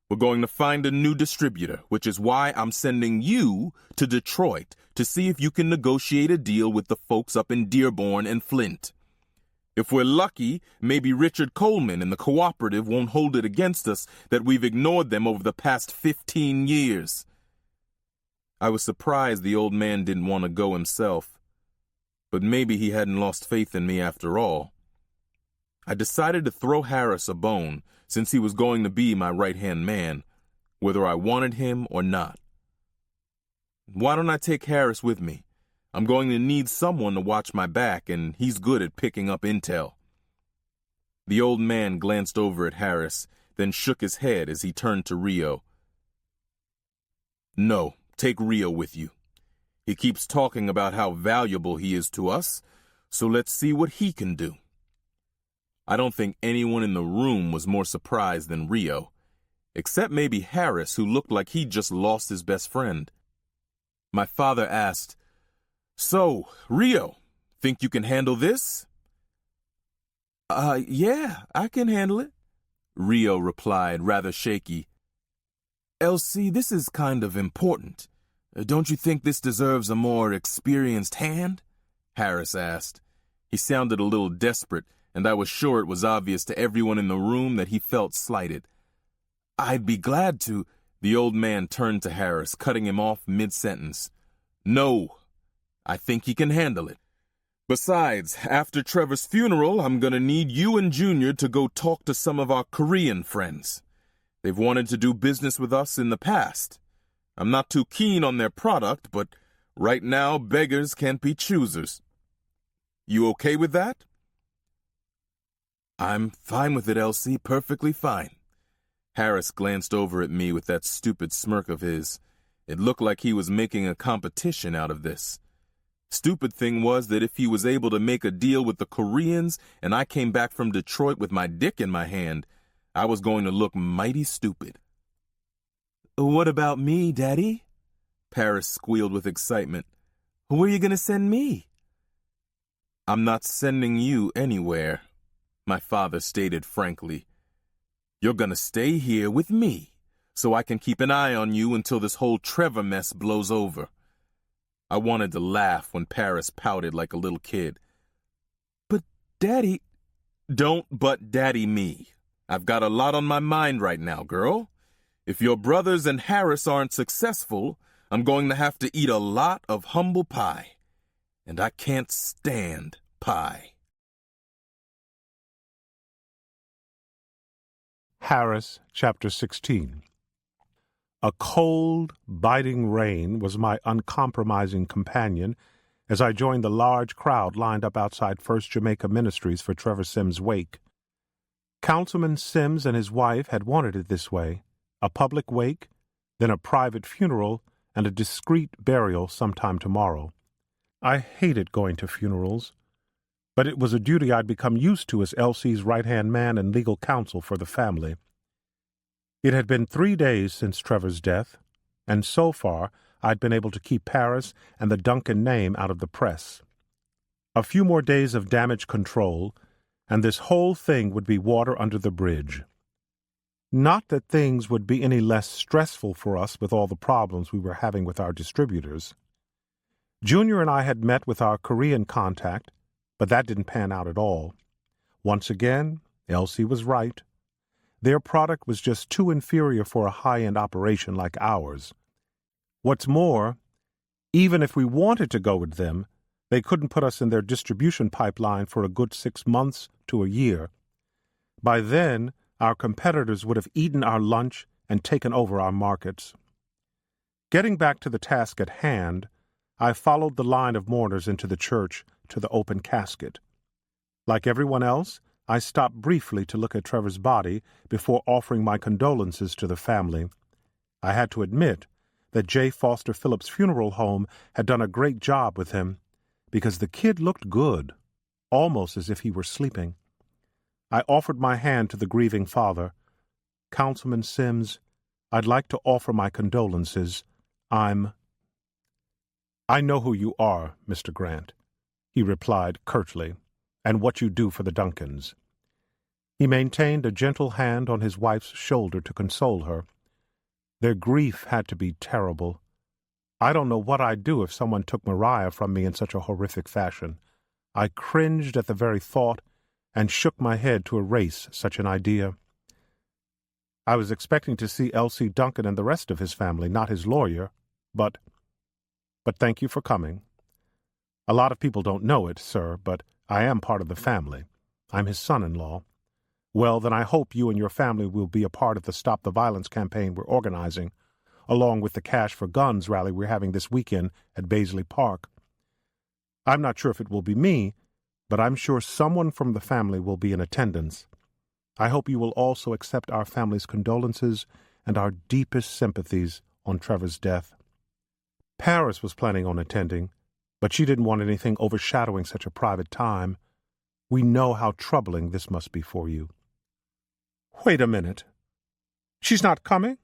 We're going to find a new distributor, which is why I'm sending you to Detroit to see if you can negotiate a deal with the folks up in Dearborn and Flint. If we're lucky, maybe Richard Coleman and the cooperative won't hold it against us that we've ignored them over the past 15 years. I was surprised the old man didn't want to go himself. but maybe he hadn't lost faith in me after all. I decided to throw Harris a bone, since he was going to be my right-hand man, whether I wanted him or not. Why don't I take Harris with me? I'm going to need someone to watch my back, and he's good at picking up intel. The old man glanced over at Harris, then shook his head as he turned to Rio. No, take Rio with you. He keeps talking about how valuable he is to us, so let's see what he can do. I don't think anyone in the room was more surprised than Rio, except maybe Harris, who looked like he'd just lost his best friend. My father asked, "So, Rio, think you can handle this?" Yeah, I can handle it," Rio replied, rather shaky. "Elsie, this is kind of important. Don't you think this deserves a more experienced hand?" Harris asked. He sounded a little desperate, and I was sure it was obvious to everyone in the room that he felt slighted. "I'd be glad to—" The old man turned to Harris, cutting him off mid-sentence. "No, I think he can handle it. Besides, after Trevor's funeral, I'm gonna need you and Junior to go talk to some of our Korean friends. They've wanted to do business with us in the past. I'm not too keen on their product, but right now beggars can't be choosers. You okay with that?" "I'm fine with it, Elsie, perfectly fine." Harris glanced over at me with that stupid smirk of his. It looked like he was making a competition out of this. Stupid thing was that if he was able to make a deal with the Koreans and I came back from Detroit with my dick in my hand, I was going to look mighty stupid. "What about me, Daddy?" Paris squealed with excitement. "Where are you going to send me?" "I'm not sending you anywhere," my father stated frankly. "You're going to stay here with me, so I can keep an eye on you until this whole Trevor mess blows over." I wanted to laugh when Paris pouted like a little kid. "But, Daddy—" "Don't but Daddy me. I've got a lot on my mind right now, girl. If your brothers and Harris aren't successful, I'm going to have to eat a lot of humble pie. And I can't stand pie." Harris, Chapter 16. A cold, biting rain was my uncompromising companion as I joined the large crowd lined up outside First Jamaica Ministries for Trevor Sims' wake. Councilman Sims and his wife had wanted it this way: a public wake, then a private funeral, and a discreet burial sometime tomorrow. I hated going to funerals, but it was a duty I'd become used to as Elsie's right-hand man and legal counsel for the family. It had been 3 days since Trevor's death, and so far I'd been able to keep Paris and the Duncan name out of the press. A few more days of damage control, and this whole thing would be water under the bridge. Not that things would be any less stressful for us with all the problems we were having with our distributors. Junior and I had met with our Korean contact, but that didn't pan out at all. Once again, Elsie was right. Their product was just too inferior for a high-end operation like ours. What's more, even if we wanted to go with them, they couldn't put us in their distribution pipeline for a good 6 months to a year. By then, our competitors would have eaten our lunch and taken over our markets. Getting back to the task at hand, I followed the line of mourners into the church to the open casket. Like everyone else, I stopped briefly to look at Trevor's body before offering my condolences to the family. I had to admit that J. Foster Phillips' funeral home had done a great job with him, because the kid looked good, almost as if he were sleeping. I offered my hand to the grieving father. "Councilman Sims, I'd like to offer my condolences. I know who you are, Mr. Grant," he replied curtly, "and what you do for the Duncans." He maintained a gentle hand on his wife's shoulder to console her. Their grief had to be terrible. I don't know what I'd do if someone took Mariah from me in such a horrific fashion. I cringed at the very thought and shook my head to erase such an idea. I was expecting to see L.C. Duncan and the rest of his family, not his lawyer, but thank you for coming. A lot of people don't know it, sir, but I am part of the family. I'm his son-in-law. Well, then I hope you and your family will be a part of the Stop the Violence campaign we're organizing, along with the Cash for Guns rally we're having this weekend at Baisley Park. I'm not sure if it will be me, but I'm sure someone from the family will be in attendance. I hope you will also accept our family's condolences and our deepest sympathies on Trevor's death. Paris was planning on attending, but she didn't want anything overshadowing such a private time. We know how troubling this must be for you. Wait a minute. She's not coming?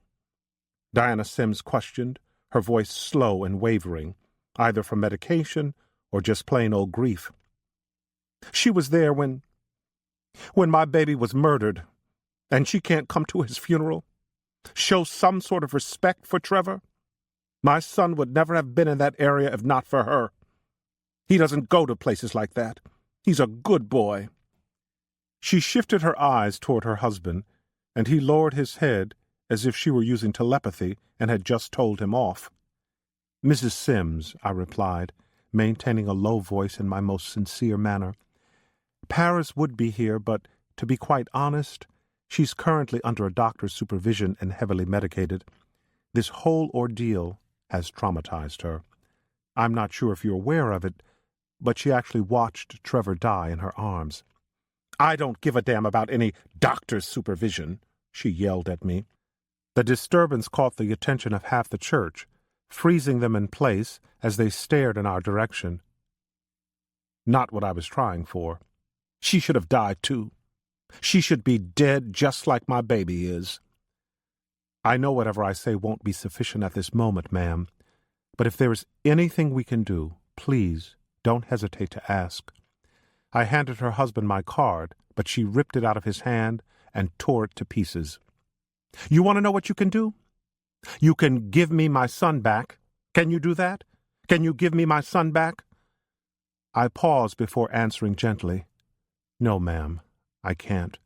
Diana Sims questioned, her voice slow and wavering, either from medication or just plain old grief. She was there when my baby was murdered, and she can't come to his funeral? Show some sort of respect for Trevor? My son would never have been in that area if not for her. He doesn't go to places like that. He's a good boy. She shifted her eyes toward her husband, and he lowered his head as if she were using telepathy and had just told him off. Mrs. Sims, I replied, maintaining a low voice in my most sincere manner. Paris would be here, but, to be quite honest, she's currently under a doctor's supervision and heavily medicated. This whole ordeal has traumatized her. I'm not sure if you're aware of it, but she actually watched Trevor die in her arms. I don't give a damn about any doctor's supervision, she yelled at me. The disturbance caught the attention of half the church, freezing them in place as they stared in our direction. Not what I was trying for. She should have died too. She should be dead just like my baby is. I know whatever I say won't be sufficient at this moment, ma'am, but if there is anything we can do, please don't hesitate to ask. I handed her husband my card, but she ripped it out of his hand and tore it to pieces. You want to know what you can do? You can give me my son back. Can you do that? Can you give me my son back? I paused before answering gently. No, ma'am, I can't.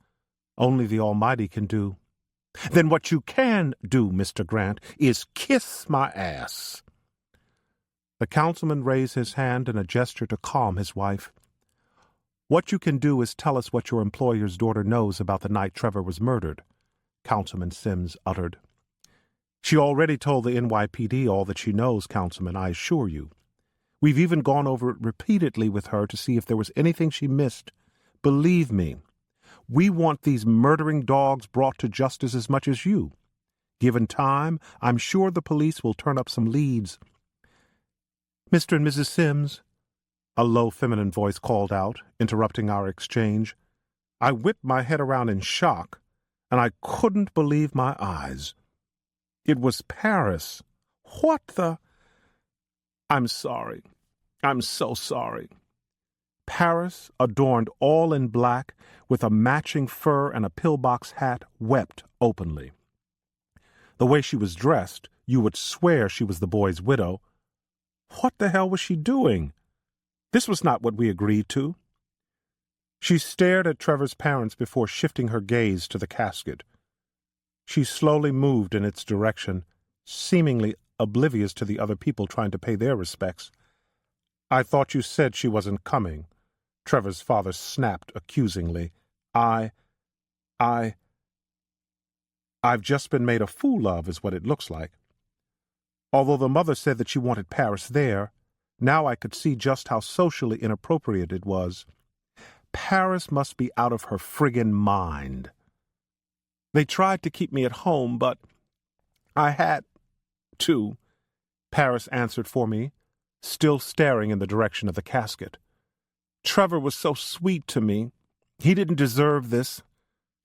Only the Almighty can do. Then what you can do, Mr. Grant, is kiss my ass. The councilman raised his hand in a gesture to calm his wife. What you can do is tell us what your employer's daughter knows about the night Trevor was murdered, Councilman Sims uttered. She already told the NYPD all that she knows, Councilman, I assure you. We've even gone over it repeatedly with her to see if there was anything she missed. Believe me, we want these murdering dogs brought to justice as much as you. Given time, I'm sure the police will turn up some leads. Mr. and Mrs. Sims, a low feminine voice called out, interrupting our exchange. I whipped my head around in shock, and I couldn't believe my eyes. It was Paris. What the? I'm sorry. I'm so sorry. Paris, adorned all in black, with a matching fur and a pillbox hat, wept openly. The way she was dressed, you would swear she was the boy's widow. What the hell was she doing? This was not what we agreed to. She stared at Trevor's parents before shifting her gaze to the casket. She slowly moved in its direction, seemingly oblivious to the other people trying to pay their respects. I thought you said she wasn't coming, Trevor's father snapped accusingly. I've just been made a fool of, is what it looks like. Although the mother said that she wanted Paris there, now I could see just how socially inappropriate it was. Paris must be out of her friggin' mind. They tried to keep me at home, but I had to, Paris answered for me, still staring in the direction of the casket. Trevor was so sweet to me. He didn't deserve this.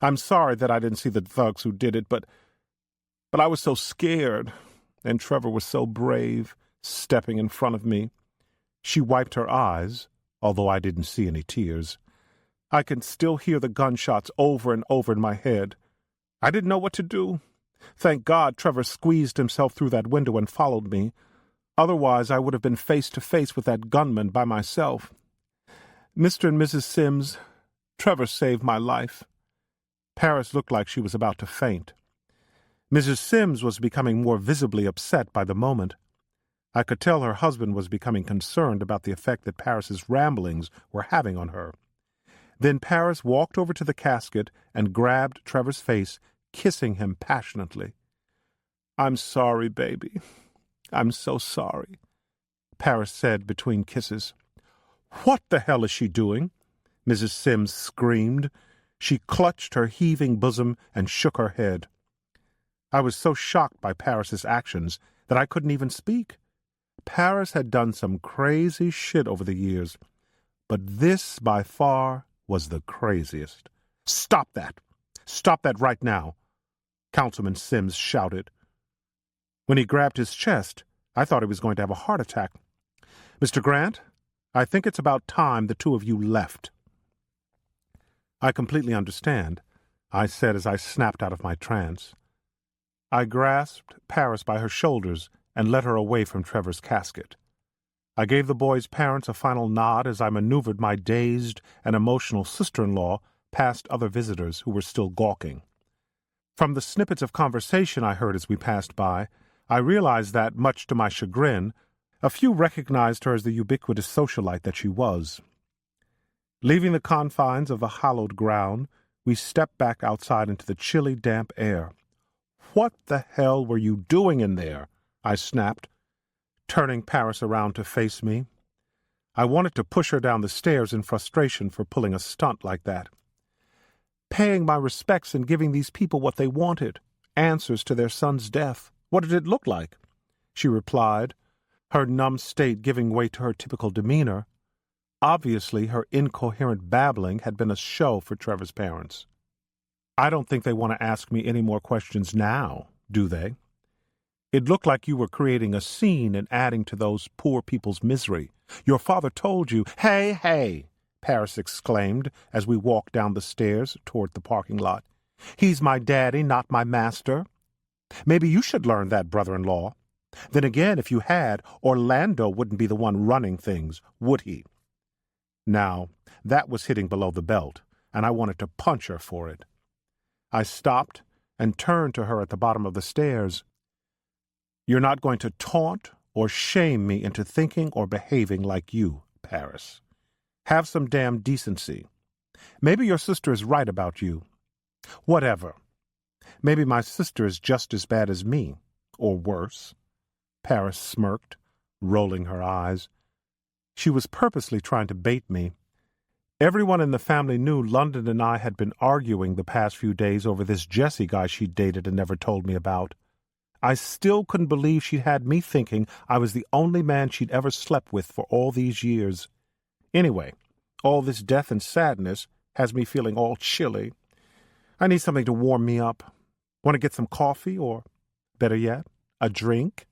I'm sorry that I didn't see the thugs who did it, but I was so scared, and Trevor was so brave, stepping in front of me. She wiped her eyes, although I didn't see any tears. I can still hear the gunshots over and over in my head. I didn't know what to do. Thank God Trevor squeezed himself through that window and followed me. Otherwise, I would have been face to face with that gunman by myself. Mr. and Mrs. Sims, Trevor saved my life. Paris looked like she was about to faint. Mrs. Sims was becoming more visibly upset by the moment. I could tell her husband was becoming concerned about the effect that Paris's ramblings were having on her. Then Paris walked over to the casket and grabbed Trevor's face, kissing him passionately. "I'm sorry, baby. I'm so sorry," Paris said between kisses. "What the hell is she doing?" Mrs. Sims screamed. She clutched her heaving bosom and shook her head. I was so shocked by Paris's actions that I couldn't even speak. Paris had done some crazy shit over the years, but this, by far, was the craziest. "Stop that! Stop that right now!" Councilman Sims shouted. When he grabbed his chest, I thought he was going to have a heart attack. "Mr. Grant, I think it's about time the two of you left." "I completely understand," I said as I snapped out of my trance. I grasped Paris by her shoulders and led her away from Trevor's casket. I gave the boy's parents a final nod as I maneuvered my dazed and emotional sister-in-law past other visitors who were still gawking. From the snippets of conversation I heard as we passed by, I realized that, much to my chagrin, a few recognized her as the ubiquitous socialite that she was. Leaving the confines of the hallowed ground, we stepped back outside into the chilly, damp air. "What the hell were you doing in there?" I snapped, turning Paris around to face me. I wanted to push her down the stairs in frustration for pulling a stunt like that. "Paying my respects and giving these people what they wanted, answers to their son's death. What did it look like?" she replied, her numb state giving way to her typical demeanor. Obviously, her incoherent babbling had been a show for Trevor's parents. "I don't think they want to ask me any more questions now, do they? It looked like you were creating a scene and adding to those poor people's misery. Your father told you—" Hey, Paris exclaimed as we walked down the stairs toward the parking lot. "He's my daddy, not my master. Maybe you should learn that, brother-in-law. Then again, if you had, Orlando wouldn't be the one running things, would he?" Now, that was hitting below the belt, and I wanted to punch her for it. I stopped and turned to her at the bottom of the stairs. "You're not going to taunt or shame me into thinking or behaving like you, Paris. Have some damn decency. Maybe your sister is right about you. Whatever. Maybe my sister is just as bad as me, or worse." Paris smirked, rolling her eyes. She was purposely trying to bait me. Everyone in the family knew London and I had been arguing the past few days over this Jesse guy she'd dated and never told me about. I still couldn't believe she'd had me thinking I was the only man she'd ever slept with for all these years. Anyway, all this death and sadness has me feeling all chilly. I need something to warm me up. Want to get some coffee or, better yet, a drink?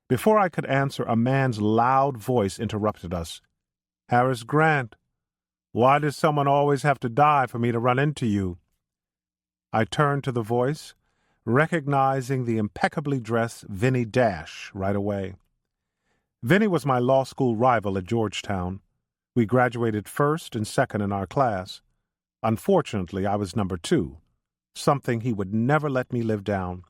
Before I could answer, a man's loud voice interrupted us. "Harris Grant, why does someone always have to die for me to run into you?" I turned to the voice, recognizing the impeccably dressed Vinnie Dash right away. Vinnie was my law school rival at Georgetown. We graduated first and second in our class. Unfortunately, I was number 2, something he would never let me live down.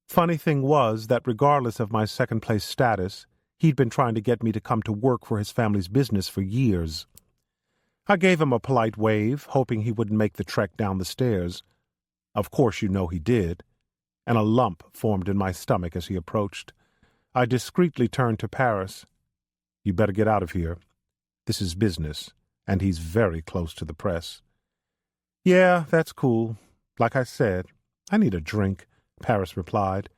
Funny thing was that regardless of my second-place status, he'd been trying to get me to come to work for his family's business for years. I gave him a polite wave, hoping he wouldn't make the trek down the stairs. Of course you know he did, and a lump formed in my stomach as he approached. I discreetly turned to Paris. "You better get out of here. This is business, and he's very close to the press." "Yeah, that's cool. Like I said, I need a drink," Paris replied.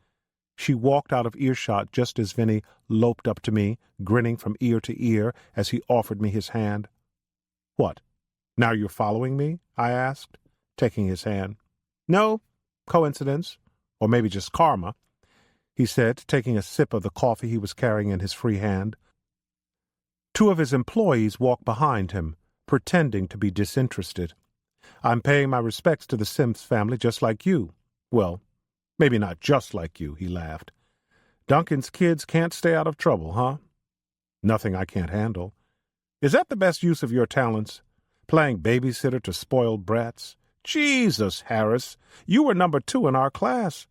She walked out of earshot just as Vinnie loped up to me, grinning from ear to ear as he offered me his hand. "What, now you're following me?" I asked, taking his hand. "No, coincidence, or maybe just karma," he said, taking a sip of the coffee he was carrying in his free hand. 2 of his employees walked behind him, pretending to be disinterested. "I'm paying my respects to the Sims family just like you. Well, maybe not just like you," he laughed. "Duncan's kids can't stay out of trouble, huh?" "Nothing I can't handle." "Is that the best use of your talents? Playing babysitter to spoiled brats? Jesus, Harris, you were number 2 in our class.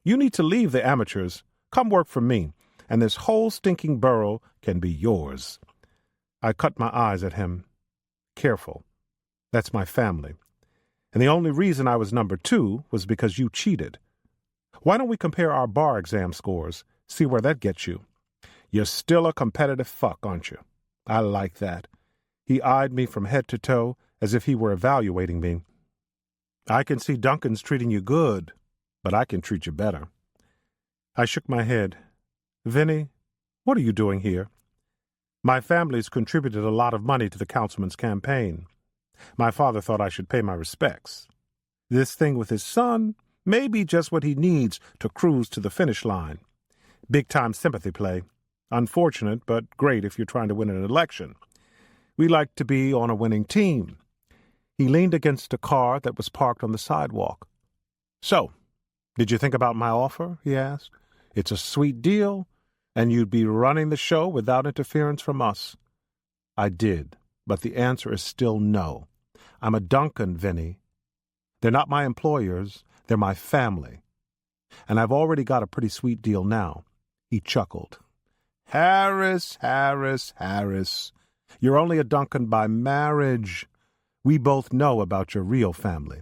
You need to leave the amateurs. Come work for me. and this whole stinking borough can be yours. I cut my eyes at him. Careful. That's my family. And the only reason I was number 2 was because you cheated. Why don't we compare our bar exam scores, see where that gets you? You're still a competitive fuck, aren't you? I like that. He eyed me from head to toe as if he were evaluating me. I can see Duncan's treating you good, but I can treat you better. I shook my head. Vinny, what are you doing here? My family's contributed a lot of money to the councilman's campaign. My father thought I should pay my respects. This thing with his son may be just what he needs to cruise to the finish line. Big-time sympathy play. Unfortunate, but great if you're trying to win an election. We like to be on a winning team. He leaned against a car that was parked on the sidewalk. So, did you think about my offer? He asked. It's a sweet deal, and you'd be running the show without interference from us. I did, but the answer is still no. I'm a Duncan, Vinny. They're not my employers, they're my family. And I've already got a pretty sweet deal now. He chuckled. Harris. You're only a Duncan by marriage. We both know about your real family.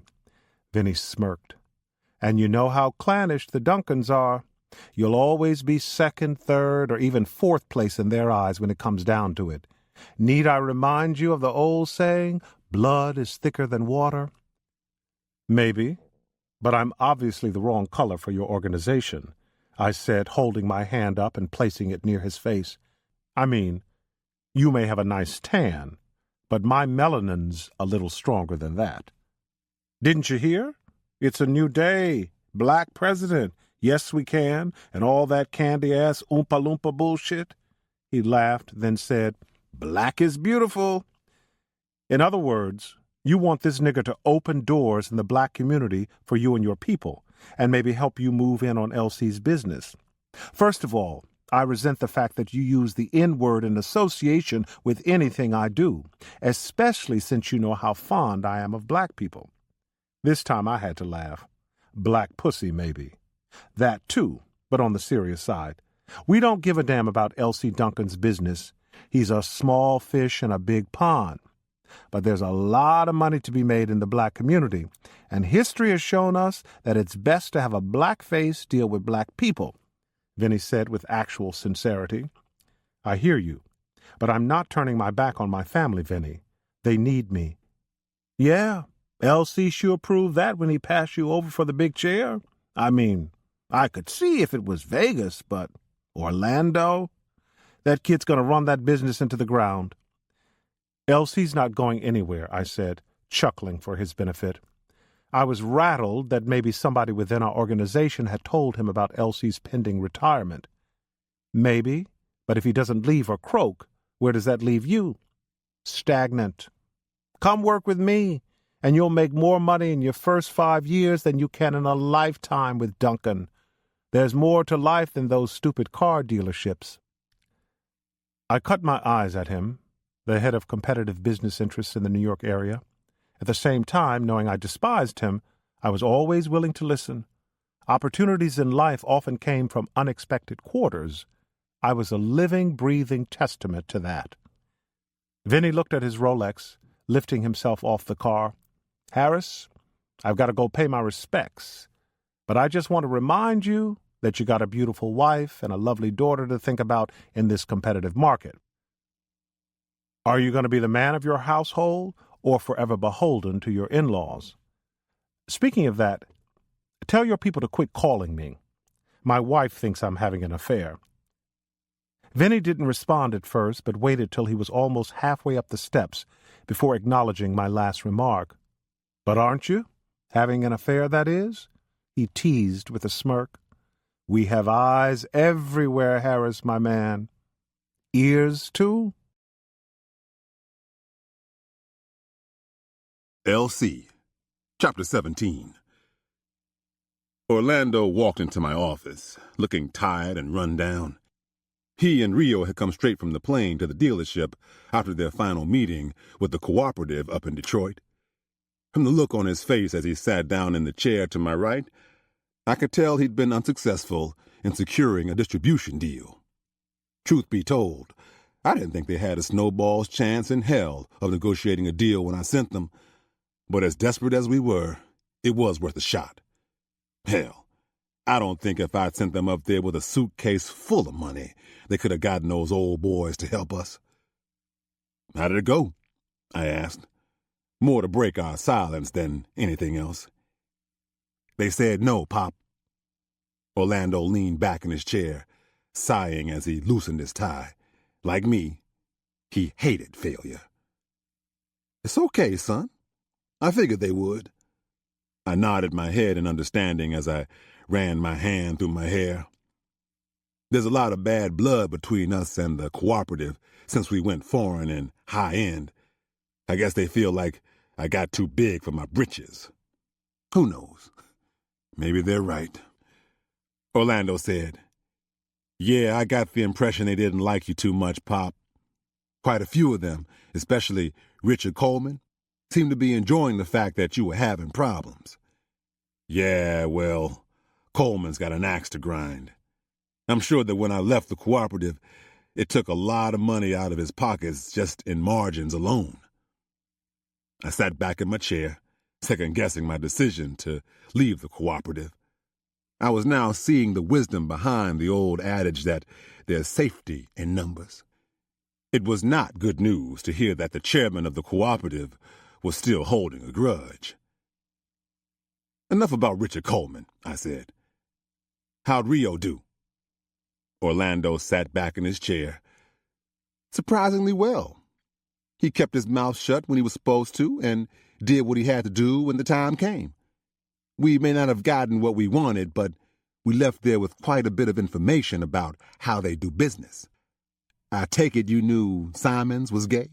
Vinny smirked. And you know how clannish the Duncans are. You'll always be second, third, or even fourth place in their eyes when it comes down to it. Need I remind you of the old saying, blood is thicker than water? Maybe, but I'm obviously the wrong color for your organization, I said, holding my hand up and placing it near his face. I mean, you may have a nice tan, but my melanin's a little stronger than that. Didn't you hear? It's a new day. Black president. Yes, we can. And all that candy-ass Oompa-Loompa bullshit. He laughed, then said, Black is beautiful. In other words, you want this nigger to open doors in the black community for you and your people, and maybe help you move in on LC's business. First of all, I resent the fact that you use the N-word in association with anything I do, especially since you know how fond I am of black people. This time I had to laugh. Black pussy, maybe. That too, but on the serious side. We don't give a damn about L.C. Duncan's business. He's a small fish in a big pond. But there's a lot of money to be made in the black community, and history has shown us that it's best to have a black face deal with black people, Vinny said with actual sincerity. I hear you, but I'm not turning my back on my family, Vinny. They need me. Yeah, L.C. sure proved that when he passed you over for the big chair. I mean, I could see if it was Vegas, but Orlando? That kid's going to run that business into the ground. L.C.'s not going anywhere, I said, chuckling for his benefit. I was rattled that maybe somebody within our organization had told him about L.C.'s pending retirement. Maybe, but if he doesn't leave or croak, where does that leave you? Stagnant. Come work with me, and you'll make more money in your first 5 years than you can in a lifetime with Duncan. There's more to life than those stupid car dealerships. I cut my eyes at him, the head of competitive business interests in the New York area. At the same time, knowing I despised him, I was always willing to listen. Opportunities in life often came from unexpected quarters. I was a living, breathing testament to that. Vinny looked at his Rolex, lifting himself off the car. Harris, I've got to go pay my respects, but I just want to remind you that you got a beautiful wife and a lovely daughter to think about in this competitive market. Are you going to be the man of your household or forever beholden to your in-laws? Speaking of that, tell your people to quit calling me. My wife thinks I'm having an affair. Vinny didn't respond at first, but waited till he was almost halfway up the steps before acknowledging my last remark. But aren't you? Having an affair, that is? He teased with a smirk. We have eyes everywhere, Harris, my man. Ears, too? L.C. Chapter 17. Orlando walked into my office, looking tired and run down. He and Rio had come straight from the plane to the dealership after their final meeting with the cooperative up in Detroit. From the look on his face as he sat down in the chair to my right, I could tell he'd been unsuccessful in securing a distribution deal. Truth be told, I didn't think they had a snowball's chance in hell of negotiating a deal when I sent them, but as desperate as we were, it was worth a shot. Hell, I don't think if I'd sent them up there with a suitcase full of money, they could have gotten those old boys to help us. How did it go? I asked, more to break our silence than anything else. They said no, Pop. Orlando leaned back in his chair, sighing as he loosened his tie. Like me, he hated failure. It's okay, son. I figured they would. I nodded my head in understanding as I ran my hand through my hair. There's a lot of bad blood between us and the cooperative since we went foreign and high-end. I guess they feel like I got too big for my britches. Who knows? Maybe they're right. Orlando said, Yeah, I got the impression they didn't like you too much, Pop. Quite a few of them, especially Richard Coleman, seemed to be enjoying the fact that you were having problems. Yeah, well, Coleman's got an axe to grind. I'm sure that when I left the cooperative, it took a lot of money out of his pockets just in margins alone. I sat back in my chair, second-guessing my decision to leave the cooperative. I was now seeing the wisdom behind the old adage that there's safety in numbers. It was not good news to hear that the chairman of the cooperative was still holding a grudge. Enough about Richard Coleman, I said. How'd Rio do? Orlando sat back in his chair. Surprisingly well. He kept his mouth shut when he was supposed to and did what he had to do when the time came. We may not have gotten what we wanted, but we left there with quite a bit of information about how they do business. I take it you knew Simons was gay?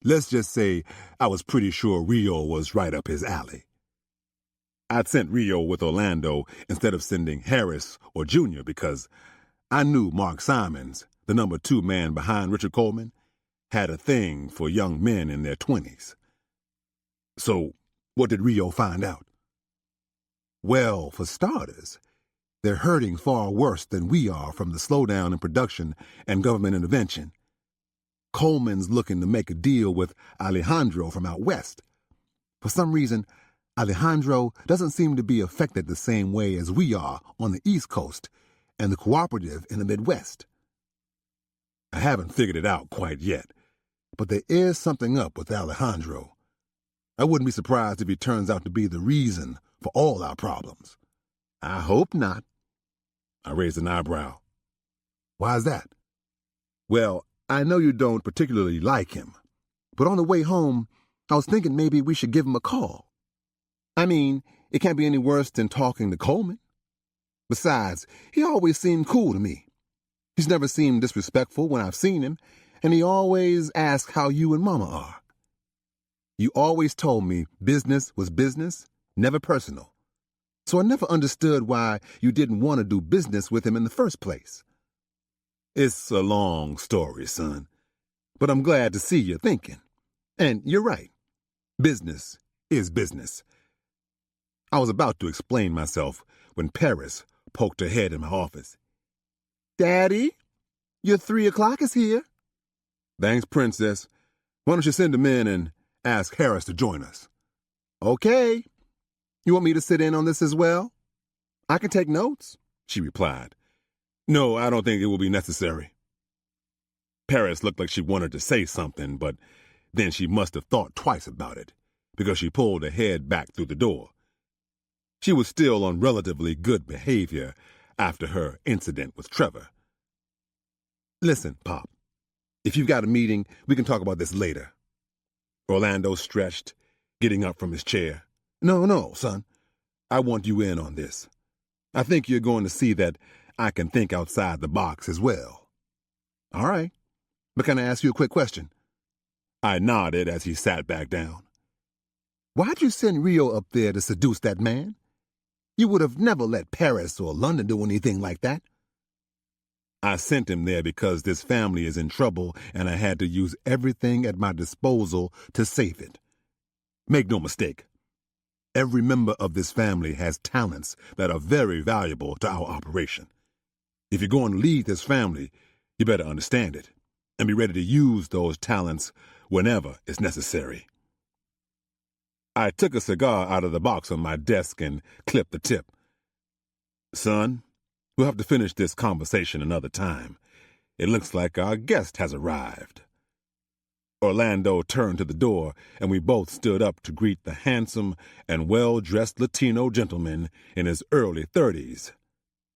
Let's just say I was pretty sure Rio was right up his alley. I'd sent Rio with Orlando instead of sending Harris or Junior because I knew Mark Simons, the number 2 man behind Richard Coleman, had a thing for young men in their 20s. So, what did Rio find out? Well, for starters, they're hurting far worse than we are from the slowdown in production and government intervention. Coleman's looking to make a deal with Alejandro from out west. For some reason, Alejandro doesn't seem to be affected the same way as we are on the East Coast and the cooperative in the Midwest. I haven't figured it out quite yet, but there is something up with Alejandro. I wouldn't be surprised if he turns out to be the reason for all our problems. I hope not. I raised an eyebrow. Why is that? Well, I know you don't particularly like him, but on the way home, I was thinking maybe we should give him a call. I mean, it can't be any worse than talking to Coleman. Besides, he always seemed cool to me. He's never seemed disrespectful when I've seen him, and he always asks how you and Mama are. You always told me business was business, never personal. So I never understood why you didn't want to do business with him in the first place. It's a long story, son, but I'm glad to see you thinking. And you're right. Business is business. I was about to explain myself when Paris poked her head in my office. Daddy, your 3 o'clock is here. Thanks, Princess. Why don't you send him in and ask Harris to join us? Okay. You want me to sit in on this as well? I can take notes, she replied. No, I don't think it will be necessary. Paris looked like she wanted to say something, but then she must have thought twice about it, because she pulled her head back through the door. She was still on relatively good behavior after her incident with Trevor. Listen, Pop, if you've got a meeting, we can talk about this later. Orlando stretched, getting up from his chair. No, son. I want you in on this. I think you're going to see that I can think outside the box as well. All right. But can I ask you a quick question? I nodded as he sat back down. Why'd you send Rio up there to seduce that man? You would have never let Paris or London do anything like that. I sent him there because this family is in trouble and I had to use everything at my disposal to save it. Make no mistake. Every member of this family has talents that are very valuable to our operation. If you're going to lead this family, you better understand it and be ready to use those talents whenever it's necessary. I took a cigar out of the box on my desk and clipped the tip. Son, we'll have to finish this conversation another time. It looks like our guest has arrived. Orlando turned to the door, and we both stood up to greet the handsome and well-dressed Latino gentleman in his early 30s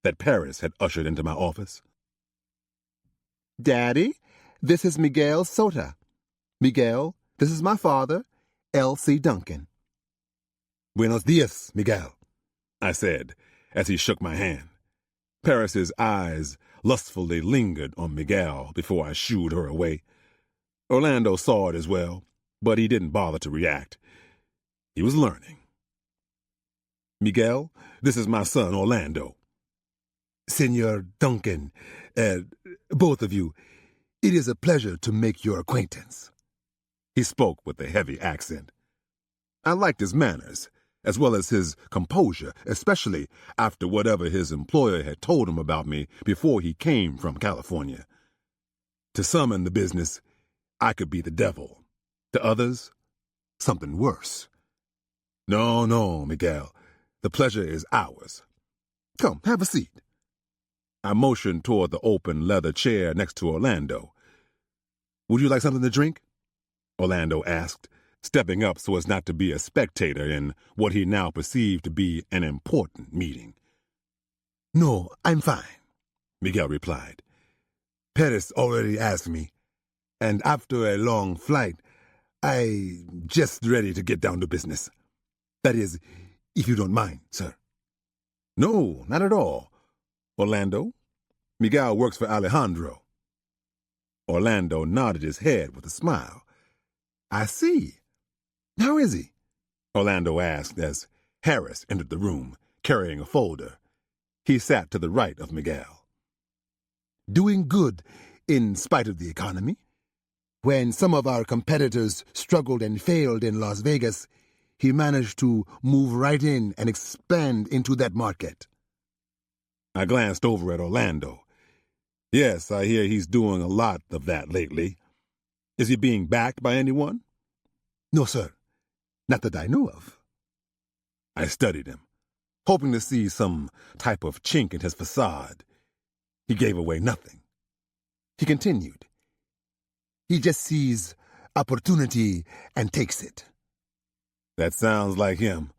that Paris had ushered into my office. Daddy, this is Miguel Sota. Miguel, this is my father, L.C. Duncan. Buenos dias, Miguel, I said as he shook my hand. Paris's eyes lustfully lingered on Miguel before I shooed her away. Orlando saw it as well, but he didn't bother to react. He was learning. Miguel, this is my son, Orlando. Senor Duncan, both of you, it is a pleasure to make your acquaintance. He spoke with a heavy accent. I liked his manners, as well as his composure, especially after whatever his employer had told him about me before he came from California. To some in the business, I could be the devil. To others, something worse. No, Miguel. The pleasure is ours. Come, have a seat. I motioned toward the open leather chair next to Orlando. Would you like something to drink? Orlando asked, stepping up so as not to be a spectator in what he now perceived to be an important meeting. No, I'm fine, Miguel replied. Paris already asked me, and after a long flight, I'm just ready to get down to business. That is, if you don't mind, sir. No, not at all. Orlando, Miguel works for Alejandro. Orlando nodded his head with a smile. I see. How is he? Orlando asked as Harris entered the room, carrying a folder. He sat to the right of Miguel. Doing good, in spite of the economy. When some of our competitors struggled and failed in Las Vegas, he managed to move right in and expand into that market. I glanced over at Orlando. Yes, I hear he's doing a lot of that lately. Is he being backed by anyone? No, sir. Not that I know of. I studied him, hoping to see some type of chink in his facade. He gave away nothing. He continued. He just sees opportunity and takes it. That sounds like him.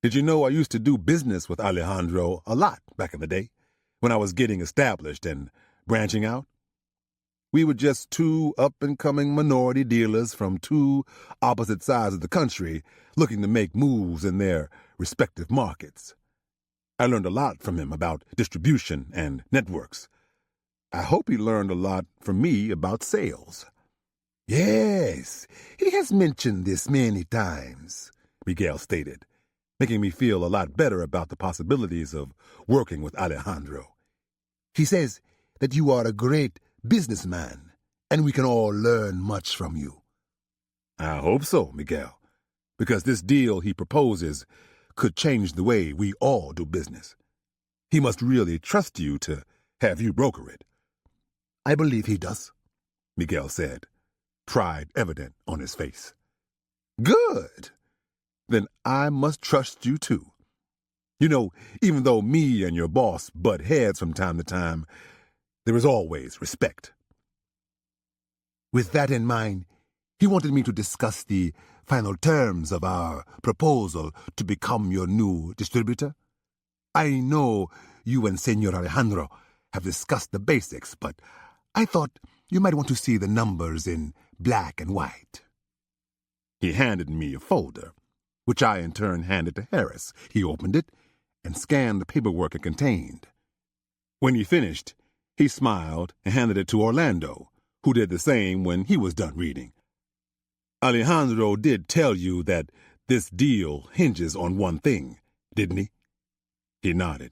Did you know I used to do business with Alejandro a lot back in the day, when I was getting established and branching out? We were just two up-and-coming minority dealers from two opposite sides of the country looking to make moves in their respective markets. I learned a lot from him about distribution and networks. I hope he learned a lot from me about sales. Yes, he has mentioned this many times, Miguel stated, making me feel a lot better about the possibilities of working with Alejandro. He says that you are a great businessman, and we can all learn much from you. I hope so, Miguel, because this deal he proposes could change the way we all do business. He must really trust you to have you broker it. I believe he does, Miguel said, pride evident on his face. Good. Then I must trust you too. You know, even though me and your boss butt heads from time to time, there is always respect. With that in mind, he wanted me to discuss the final terms of our proposal to become your new distributor. I know you and Senor Alejandro have discussed the basics, but I thought you might want to see the numbers in black and white. He handed me a folder, which I in turn handed to Harris. He opened it and scanned the paperwork it contained. When he finished, he smiled and handed it to Orlando, who did the same when he was done reading. Alejandro did tell you that this deal hinges on one thing, didn't he? He nodded.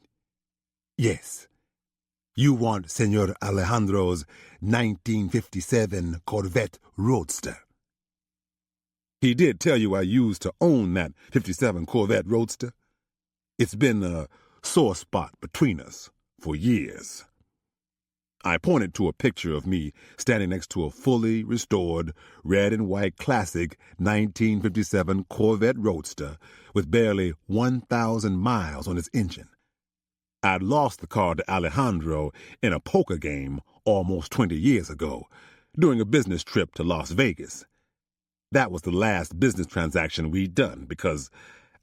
Yes. You want Senor Alejandro's 1957 Corvette Roadster. He did tell you I used to own that 57 Corvette Roadster. It's been a sore spot between us for years. I pointed to a picture of me standing next to a fully restored red and white classic 1957 Corvette Roadster with barely 1,000 miles on its engine. I'd lost the car to Alejandro in a poker game almost 20 years ago, during a business trip to Las Vegas. That was the last business transaction we'd done because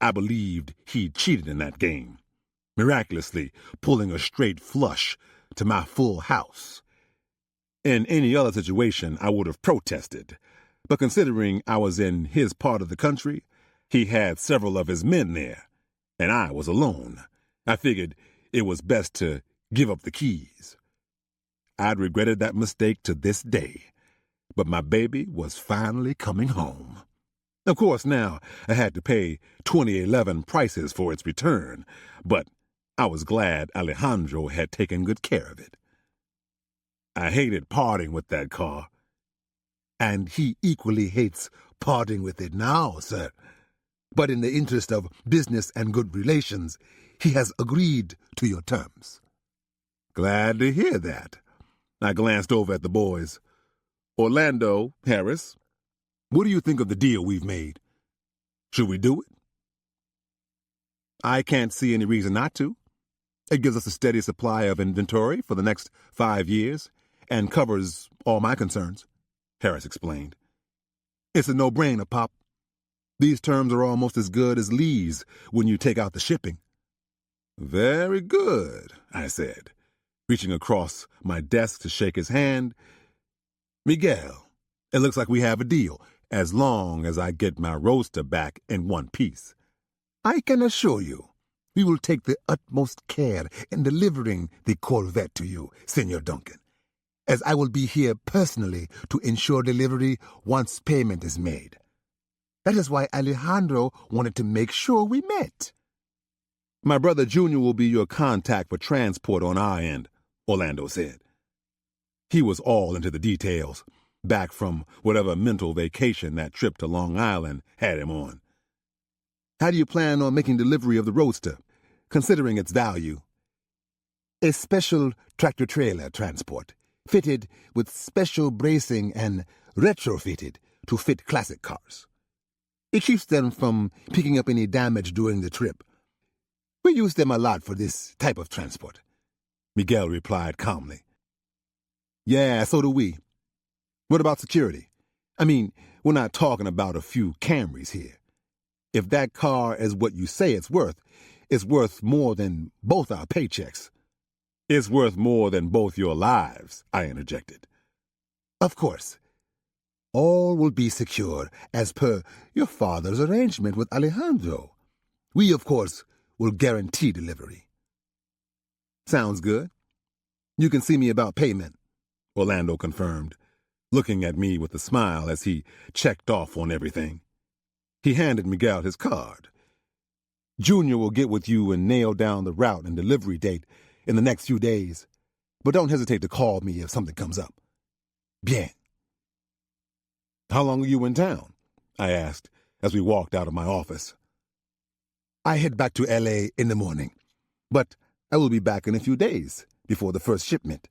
I believed he'd cheated in that game, miraculously pulling a straight flush to my full house. In any other situation, I would have protested, but considering I was in his part of the country, he had several of his men there, and I was alone. I figured it was best to give up the keys. I'd regretted that mistake to this day, but my baby was finally coming home. Of course, now I had to pay 2011 prices for its return, but I was glad Alejandro had taken good care of it. I hated parting with that car. And he equally hates parting with it now, sir. But in the interest of business and good relations, he has agreed to your terms. Glad to hear that. I glanced over at the boys. Orlando, Harris, what do you think of the deal we've made? Should we do it? I can't see any reason not to. It gives us a steady supply of inventory for the next 5 years and covers all my concerns, Harris explained. It's a no-brainer, Pop. These terms are almost as good as Lee's when you take out the shipping. Very good, I said, reaching across my desk to shake his hand. Miguel, it looks like we have a deal, as long as I get my roadster back in one piece. I can assure you, we will take the utmost care in delivering the Corvette to you, Senor Duncan, as I will be here personally to ensure delivery once payment is made. That is why Alejandro wanted to make sure we met. My brother Junior will be your contact for transport on our end, Orlando said. He was all into the details, back from whatever mental vacation that trip to Long Island had him on. How do you plan on making delivery of the Roadster, considering its value? A special tractor-trailer transport, fitted with special bracing and retrofitted to fit classic cars. It keeps them from picking up any damage during the trip. We use them a lot for this type of transport, Miguel replied calmly. Yeah, so do we. What about security? I mean, we're not talking about a few Camrys here. If that car is what you say it's worth more than both our paychecks. It's worth more than both your lives, I interjected. Of course. All will be secure as per your father's arrangement with Alejandro. We, of course, will guarantee delivery. Sounds good. You can see me about payment, Orlando confirmed, looking at me with a smile as he checked off on everything. He handed Miguel his card. Junior will get with you and nail down the route and delivery date in the next few days, but don't hesitate to call me if something comes up. Bien. How long are you in town? I asked as we walked out of my office. I head back to L.A. in the morning, but I will be back in a few days before the first shipment.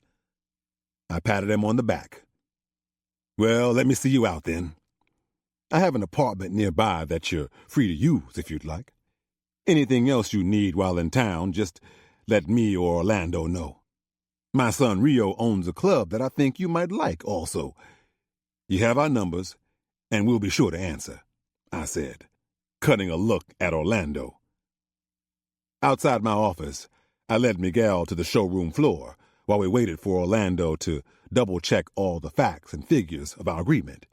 I patted him on the back. Well, let me see you out then. I have an apartment nearby that you're free to use if you'd like. Anything else you need while in town, just let me or Orlando know. My son Rio owns a club that I think you might like also. You have our numbers, and we'll be sure to answer, I said, cutting a look at Orlando. Outside my office, I led Miguel to the showroom floor while we waited for Orlando to double-check all the facts and figures of our agreement.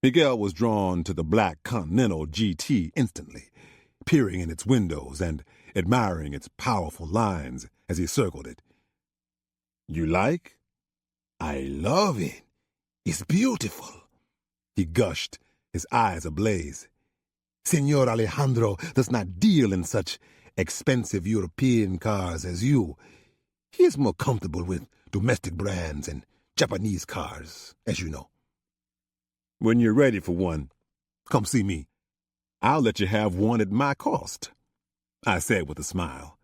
Miguel was drawn to the black Continental GT instantly, peering in its windows and admiring its powerful lines as he circled it. You like? I love it. It's beautiful, he gushed, his eyes ablaze. Senor Alejandro does not deal in such expensive European cars as you. He is more comfortable with domestic brands and Japanese cars, as you know. When you're ready for one, come see me. I'll let you have one at my cost, I said with a smile.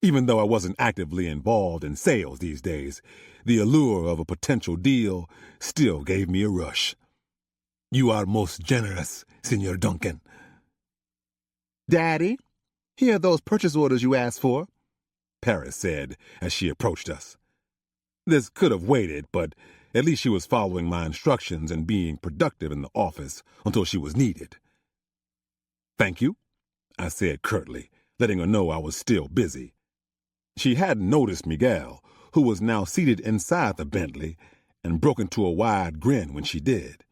Even though I wasn't actively involved in sales these days, the allure of a potential deal still gave me a rush. You are most generous, Senor Duncan. Daddy, here are those purchase orders you asked for, Paris said as she approached us. This could have waited, but at least she was following my instructions and being productive in the office until she was needed. Thank you, I said curtly, letting her know I was still busy. She hadn't noticed Miguel, who was now seated inside the Bentley, and broke into a wide grin when she did.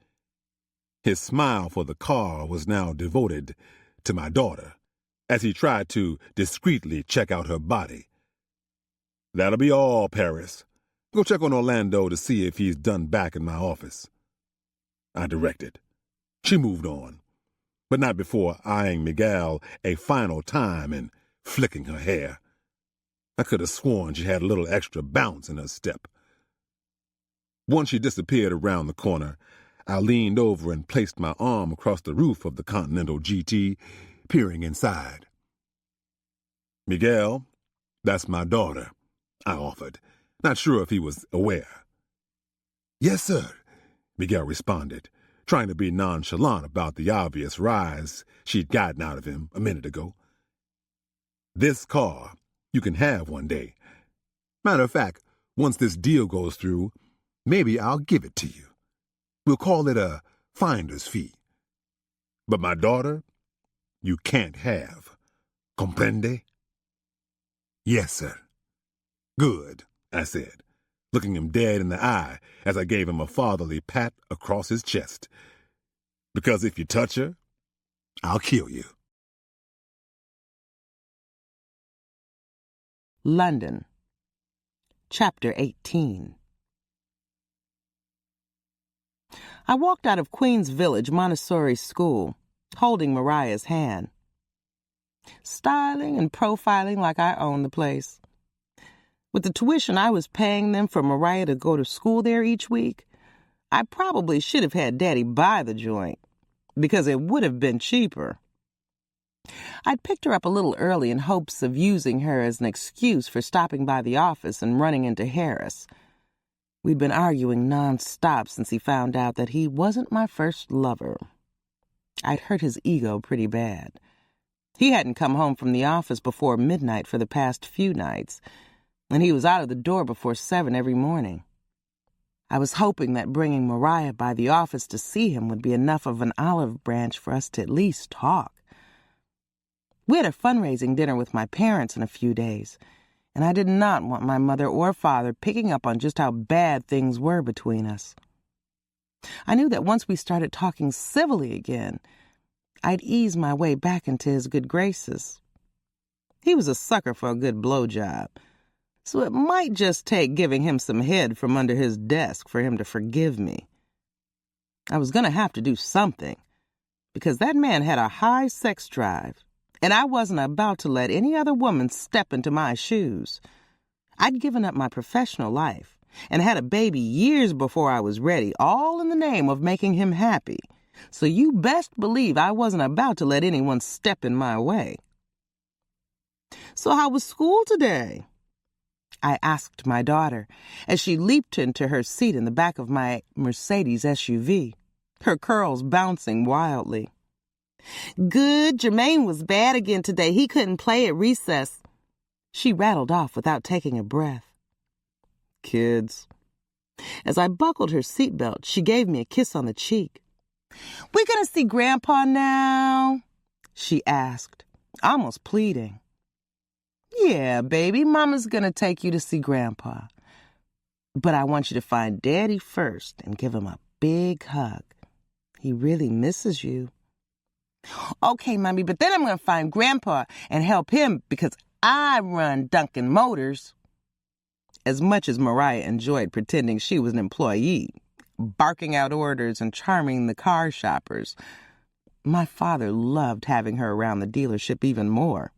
His smile for the car was now devoted to my daughter, as he tried to discreetly check out her body. That'll be all, Paris. Go check on Orlando to see if he's done back in my office, I directed. She moved on, but not before eyeing Miguel a final time and flicking her hair. I could have sworn she had a little extra bounce in her step. Once she disappeared around the corner, I leaned over and placed my arm across the roof of the Continental GT, peering inside. Miguel, that's my daughter, I offered, not sure if he was aware. Yes, sir, Miguel responded, trying to be nonchalant about the obvious rise she'd gotten out of him a minute ago. This car you can have one day. Matter of fact, once this deal goes through, maybe I'll give it to you. We'll call it a finder's fee. But my daughter, you can't have. Comprende? Yes, sir. Good, I said, looking him dead in the eye as I gave him a fatherly pat across his chest. Because if you touch her, I'll kill you. London. Chapter 18. I walked out of Queens Village Montessori School, holding Mariah's hand. Styling and profiling like I owned the place. With the tuition I was paying them for Mariah to go to school there each week, I probably should have had Daddy buy the joint, because it would have been cheaper. I'd picked her up a little early in hopes of using her as an excuse for stopping by the office and running into Harris. We'd been arguing nonstop since he found out that he wasn't my first lover. I'd hurt his ego pretty bad. He hadn't come home from the office before midnight for the past few nights, and he was out of the door before 7 every morning. I was hoping that bringing Mariah by the office to see him would be enough of an olive branch for us to at least talk. We had a fundraising dinner with my parents in a few days, and I did not want my mother or father picking up on just how bad things were between us. I knew that once we started talking civilly again, I'd ease my way back into his good graces. He was a sucker for a good blowjob, so it might just take giving him some head from under his desk for him to forgive me. I was going to have to do something, because that man had a high sex drive, and I wasn't about to let any other woman step into my shoes. I'd given up my professional life and had a baby years before I was ready, all in the name of making him happy. So you best believe I wasn't about to let anyone step in my way. So how was school today? I asked my daughter as she leaped into her seat in the back of my Mercedes SUV, her curls bouncing wildly. Good, Jermaine was bad again today. He couldn't play at recess. She rattled off without taking a breath. Kids. As I buckled her seatbelt, she gave me a kiss on the cheek. "We gonna see Grandpa now?" she asked, almost pleading. "Yeah, baby, Mama's gonna take you to see Grandpa. But I want you to find Daddy first and give him a big hug. He really misses you." "Okay, Mommy, but then I'm gonna find Grandpa and help him because I run Duncan Motors." As much as Mariah enjoyed pretending she was an employee, barking out orders and charming the car shoppers, my father loved having her around the dealership even more.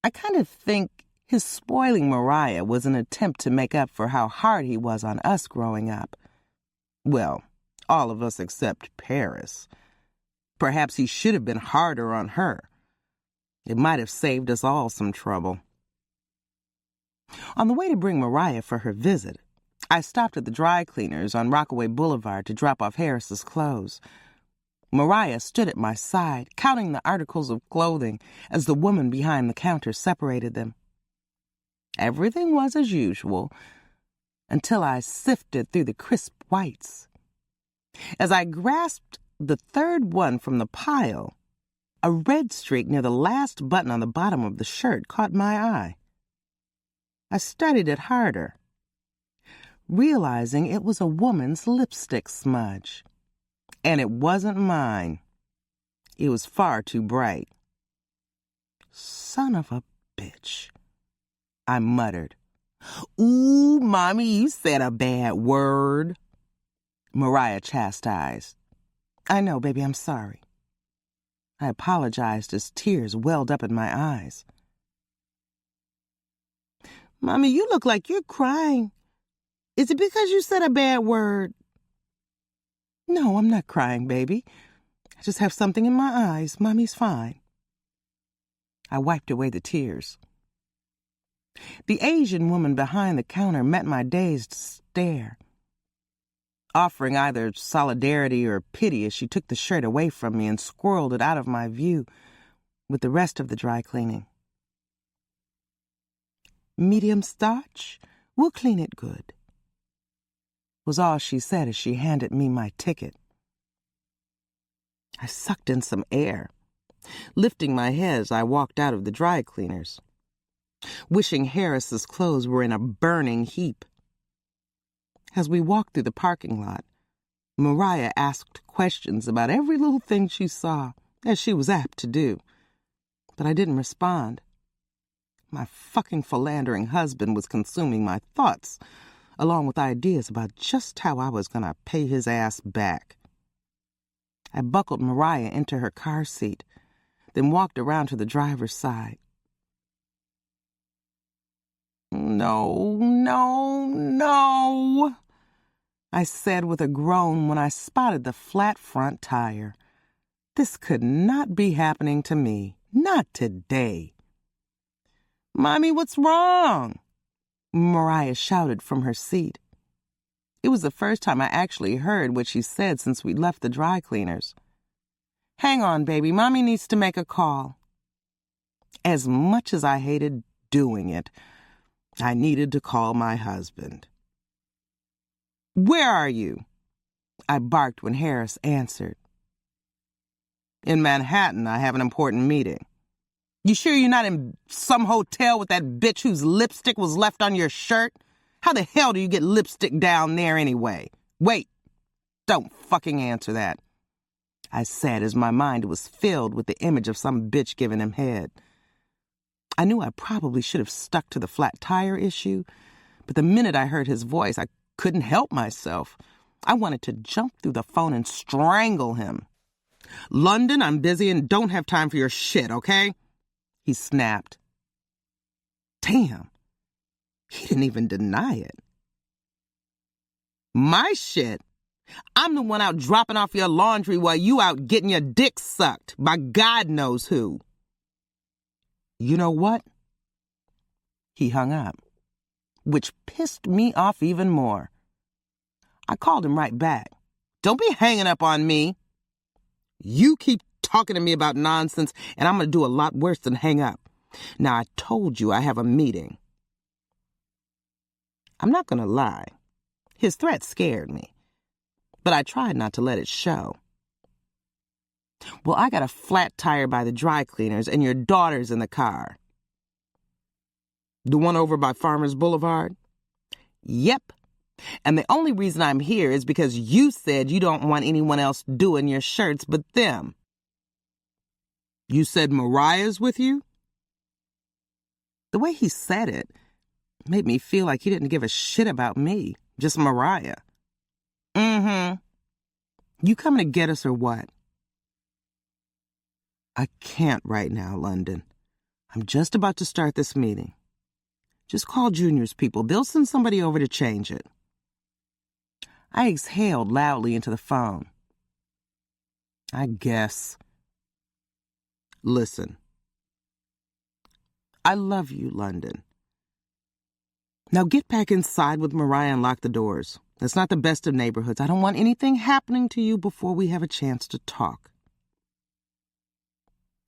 I kind of think his spoiling Mariah was an attempt to make up for how hard he was on us growing up. Well, all of us except Paris. Perhaps he should have been harder on her. It might have saved us all some trouble. On the way to bring Mariah for her visit, I stopped at the dry cleaners on Rockaway Boulevard to drop off Harris's clothes. Mariah stood at my side, counting the articles of clothing as the woman behind the counter separated them. Everything was as usual until I sifted through the crisp whites. As I grasped the third one from the pile, a red streak near the last button on the bottom of the shirt caught my eye. I studied it harder, realizing it was a woman's lipstick smudge. And it wasn't mine. It was far too bright. Son of a bitch, I muttered. Ooh, Mommy, you said a bad word, Mariah chastised. I know, baby, I'm sorry. I apologized as tears welled up in my eyes. Mommy, you look like you're crying. Is it because you said a bad word? No, I'm not crying, baby. I just have something in my eyes. Mommy's fine. I wiped away the tears. The Asian woman behind the counter met my dazed stare, offering either solidarity or pity as she took the shirt away from me and squirreled it out of my view with the rest of the dry cleaning. Medium starch? We'll clean it good, was all she said as she handed me my ticket. I sucked in some air, lifting my head as I walked out of the dry cleaners, wishing Harris's clothes were in a burning heap. As we walked through the parking lot, Mariah asked questions about every little thing she saw, as she was apt to do, but I didn't respond. My fucking philandering husband was consuming my thoughts, along with ideas about just how I was going to pay his ass back. I buckled Mariah into her car seat, then walked around to the driver's side. No, no, no, I said with a groan when I spotted the flat front tire. This could not be happening to me. Not today. Mommy, what's wrong? Mariah shouted from her seat. It was the first time I actually heard what she said since we left the dry cleaners. Hang on, baby. Mommy needs to make a call. As much as I hated doing it, I needed to call my husband. Where are you? I barked when Harris answered. In Manhattan, I have an important meeting. You sure you're not in some hotel with that bitch whose lipstick was left on your shirt? How the hell do you get lipstick down there anyway? Wait, don't fucking answer that, I said as my mind was filled with the image of some bitch giving him head. I knew I probably should have stuck to the flat tire issue, but the minute I heard his voice, I couldn't help myself. I wanted to jump through the phone and strangle him. London, I'm busy and don't have time for your shit, okay? He snapped. Damn, he didn't even deny it. My shit? I'm the one out dropping off your laundry while you out getting your dick sucked by God knows who. You know what? He hung up, which pissed me off even more. I called him right back. Don't be hanging up on me. You keep talking to me about nonsense, and I'm going to do a lot worse than hang up. Now, I told you I have a meeting. I'm not going to lie. His threat scared me, but I tried not to let it show. Well, I got a flat tire by the dry cleaners, and your daughter's in the car. The one over by Farmers Boulevard? Yep. And the only reason I'm here is because you said you don't want anyone else doing your shirts but them. You said Mariah's with you? The way he said it made me feel like he didn't give a shit about me, just Mariah. Mm-hmm. You coming to get us or what? I can't right now, London. I'm just about to start this meeting. Just call Junior's people. They'll send somebody over to change it. I exhaled loudly into the phone. I guess. Listen, I love you, London. Now get back inside with Mariah and lock the doors. It's not the best of neighborhoods. I don't want anything happening to you before we have a chance to talk.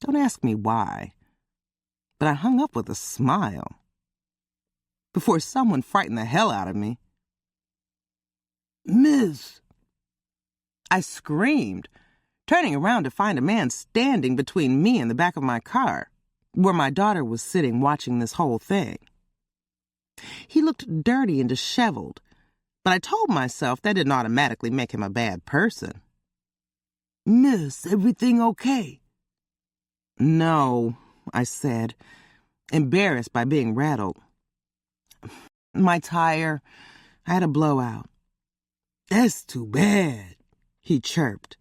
Don't ask me why, but I hung up with a smile before someone frightened the hell out of me. Miss! I screamed, turning around to find a man standing between me and the back of my car, where my daughter was sitting watching this whole thing. He looked dirty and disheveled, but I told myself that didn't automatically make him a bad person. Miss, everything okay? No, I said, embarrassed by being rattled. My tire, I had a blowout. That's too bad, he chirped.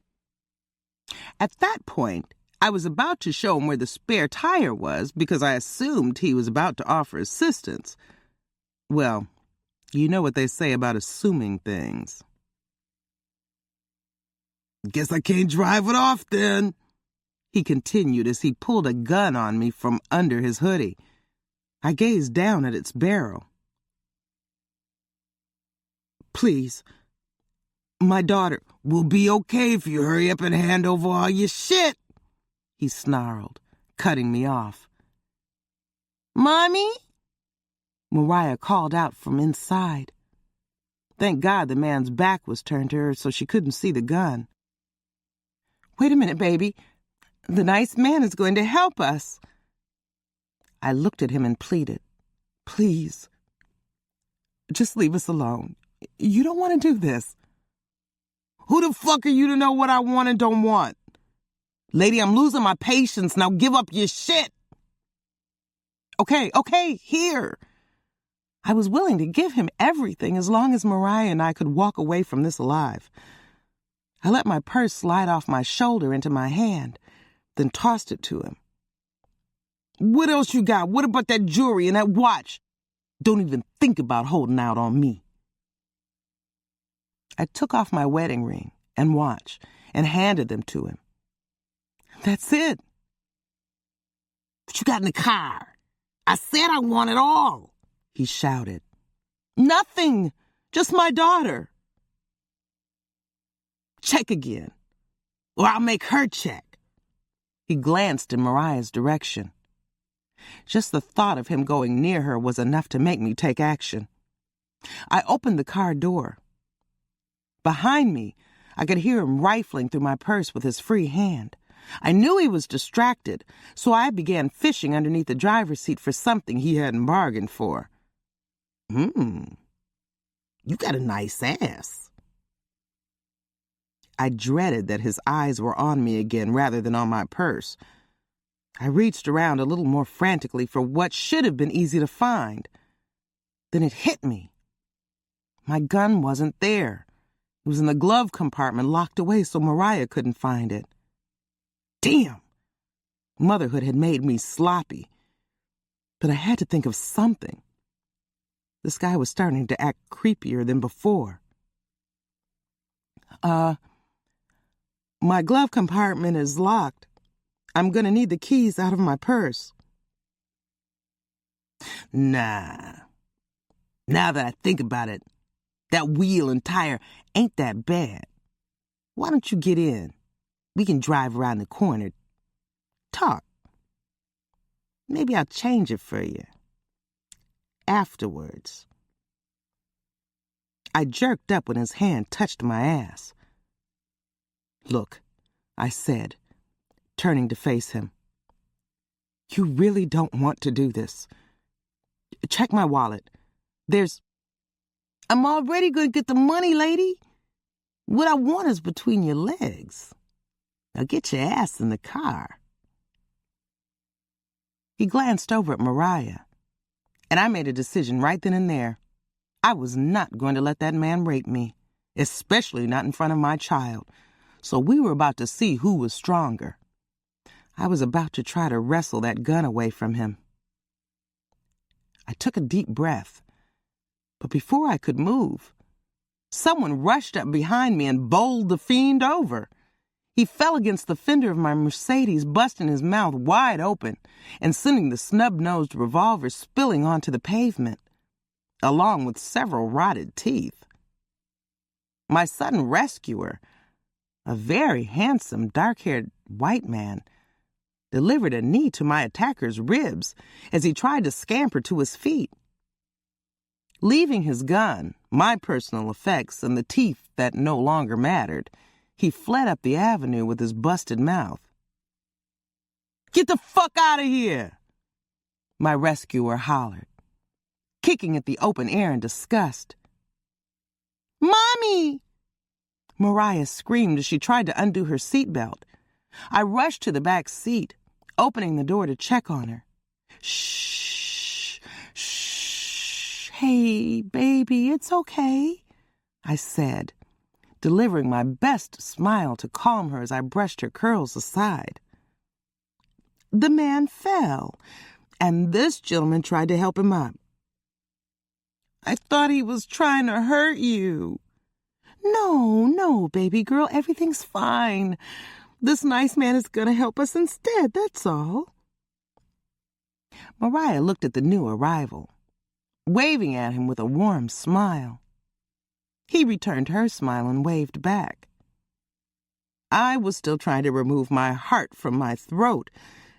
At that point, I was about to show him where the spare tire was because I assumed he was about to offer assistance. Well, you know what they say about assuming things. Guess I can't drive it off then, he continued as he pulled a gun on me from under his hoodie. I gazed down at its barrel. Please, my daughter will be okay if you hurry up and hand over all your shit, he snarled, cutting me off. Mommy? Mariah called out from inside. Thank God the man's back was turned to her so she couldn't see the gun. Wait a minute, baby. The nice man is going to help us. I looked at him and pleaded. Please, just leave us alone. You don't want to do this. Who the fuck are you to know what I want and don't want? Lady, I'm losing my patience. Now give up your shit. Okay, here. I was willing to give him everything as long as Mariah and I could walk away from this alive. I let my purse slide off my shoulder into my hand, then tossed it to him. What else you got? What about that jewelry and that watch? Don't even think about holding out on me. I took off my wedding ring and watch and handed them to him. That's it. What you got in the car? I said I want it all, he shouted. Nothing, just my daughter. Check again, or I'll make her check. He glanced in Mariah's direction. Just the thought of him going near her was enough to make me take action. I opened the car door. Behind me, I could hear him rifling through my purse with his free hand. I knew he was distracted, so I began fishing underneath the driver's seat for something he hadn't bargained for. You got a nice ass. I dreaded that his eyes were on me again rather than on my purse. I reached around a little more frantically for what should have been easy to find. Then it hit me. My gun wasn't there. It was in the glove compartment, locked away so Mariah couldn't find it. Damn! Motherhood had made me sloppy. But I had to think of something. This guy was starting to act creepier than before. My glove compartment is locked. I'm gonna need the keys out of my purse. Nah. Now that I think about it, that wheel and tire ain't that bad. Why don't you get in? We can drive around the corner. Talk. Maybe I'll change it for you. Afterwards. I jerked up when his hand touched my ass. Look, I said, turning to face him. You really don't want to do this. Check my wallet. I'm already going to get the money, lady. What I want is between your legs. Now get your ass in the car. He glanced over at Mariah, and I made a decision right then and there. I was not going to let that man rape me, especially not in front of my child. So we were about to see who was stronger. I was about to try to wrestle that gun away from him. I took a deep breath, but before I could move, someone rushed up behind me and bowled the fiend over. He fell against the fender of my Mercedes, busting his mouth wide open and sending the snub-nosed revolver spilling onto the pavement, along with several rotted teeth. My sudden rescuer, a very handsome, dark-haired white man, delivered a knee to my attacker's ribs as he tried to scamper to his feet. Leaving his gun, my personal effects, and the teeth that no longer mattered, he fled up the avenue with his busted mouth. "Get the fuck out of here!" my rescuer hollered, kicking at the open air in disgust. "Mommy!" Mariah screamed as she tried to undo her seatbelt. I rushed to the back seat, opening the door to check on her. "Shh, shh, hey, baby, it's okay," I said, delivering my best smile to calm her as I brushed her curls aside. "The man fell, and this gentleman tried to help him up." "I thought he was trying to hurt you." No, baby girl, everything's fine. This nice man is going to help us instead, that's all." Mariah looked at the new arrival, waving at him with a warm smile. He returned her smile and waved back. I was still trying to remove my heart from my throat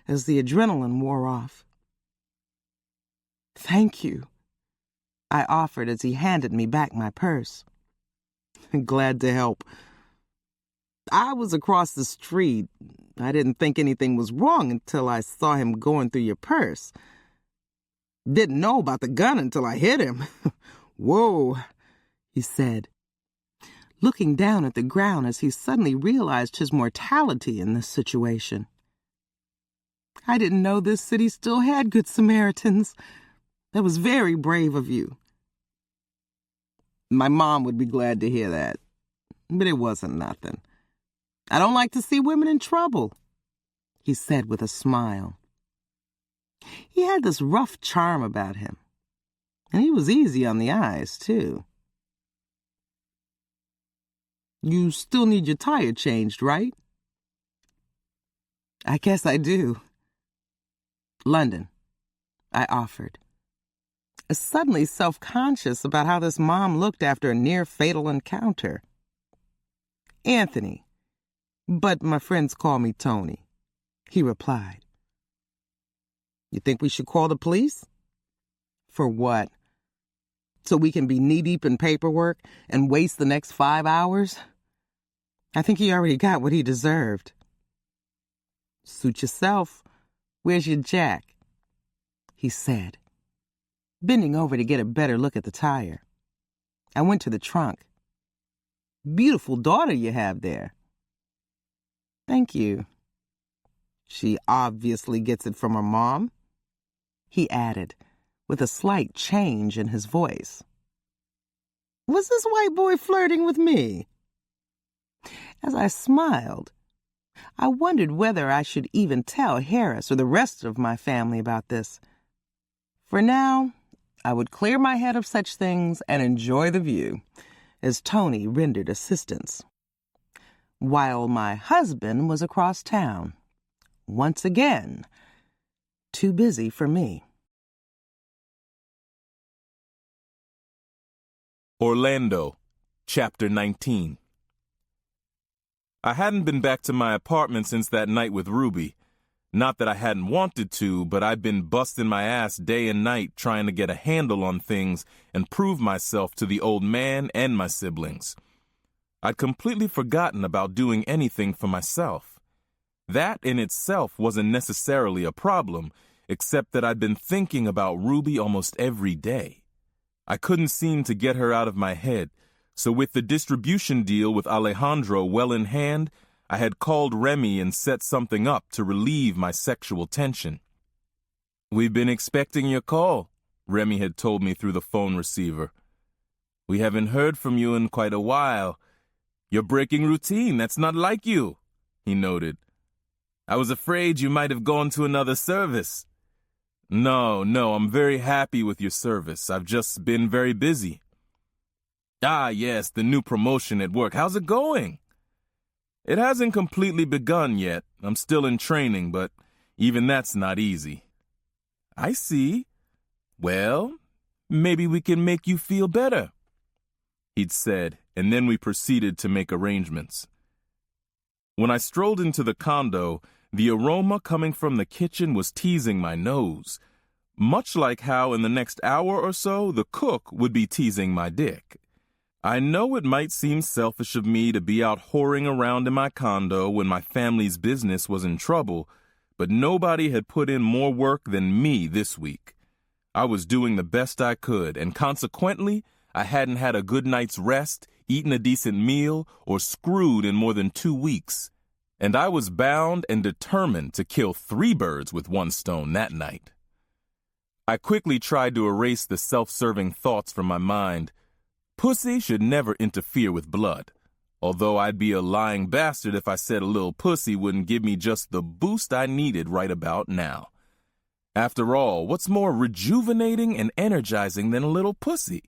as the adrenaline wore off. "Thank you," I offered as he handed me back my purse. "Glad to help. I was across the street. I didn't think anything was wrong until I saw him going through your purse. Didn't know about the gun until I hit him." "Whoa," he said, looking down at the ground as he suddenly realized his mortality in this situation. "I didn't know this city still had good Samaritans. That was very brave of you." "My mom would be glad to hear that, but it wasn't nothing. I don't like to see women in trouble," he said with a smile. He had this rough charm about him, and he was easy on the eyes, too. "You still need your tire changed, right?" "I guess I do." "London," I offered, suddenly self-conscious about how this mom looked after a near-fatal encounter. "Anthony, but my friends call me Tony," he replied. "You think we should call the police?" "For what? So we can be knee-deep in paperwork and waste the next 5 hours? I think he already got what he deserved." "Suit yourself. Where's your jack?" he said, bending over to get a better look at the tire. I went to the trunk. "Beautiful daughter you have there." "Thank you." "She obviously gets it from her mom," he added, with a slight change in his voice. "Was this white boy flirting with me?" As I smiled, I wondered whether I should even tell Harris or the rest of my family about this. For now, I would clear my head of such things and enjoy the view, as Tony rendered assistance, while my husband was across town, once again, too busy for me. Orlando, Chapter 19. I hadn't been back to my apartment since that night with Ruby. Not that I hadn't wanted to, but I'd been busting my ass day and night trying to get a handle on things and prove myself to the old man and my siblings. I'd completely forgotten about doing anything for myself. That in itself wasn't necessarily a problem, except that I'd been thinking about Ruby almost every day. I couldn't seem to get her out of my head, so with the distribution deal with Alejandro well in hand, I had called Remy and set something up to relieve my sexual tension. "We've been expecting your call," Remy had told me through the phone receiver. "We haven't heard from you in quite a while. You're breaking routine, that's not like you," he noted. "I was afraid you might have gone to another service." No, I'm very happy with your service. I've just been very busy." "Ah, yes, the new promotion at work. How's it going?" It hasn't completely begun yet. I'm still in training, but even that's not easy. I see. Well, maybe we can make you feel better, he'd said, and then we proceeded to make arrangements. When I strolled into the condo, the aroma coming from the kitchen was teasing my nose, much like how in the next hour or so the cook would be teasing my dick. I know it might seem selfish of me to be out whoring around in my condo when my family's business was in trouble, but nobody had put in more work than me this week. I was doing the best I could, and consequently, I hadn't had a good night's rest, eaten a decent meal, or screwed in more than 2 weeks. And I was bound and determined to kill 3 birds with 1 stone that night. I quickly tried to erase the self-serving thoughts from my mind. Pussy should never interfere with blood, although I'd be a lying bastard if I said a little pussy wouldn't give me just the boost I needed right about now. After all, what's more rejuvenating and energizing than a little pussy?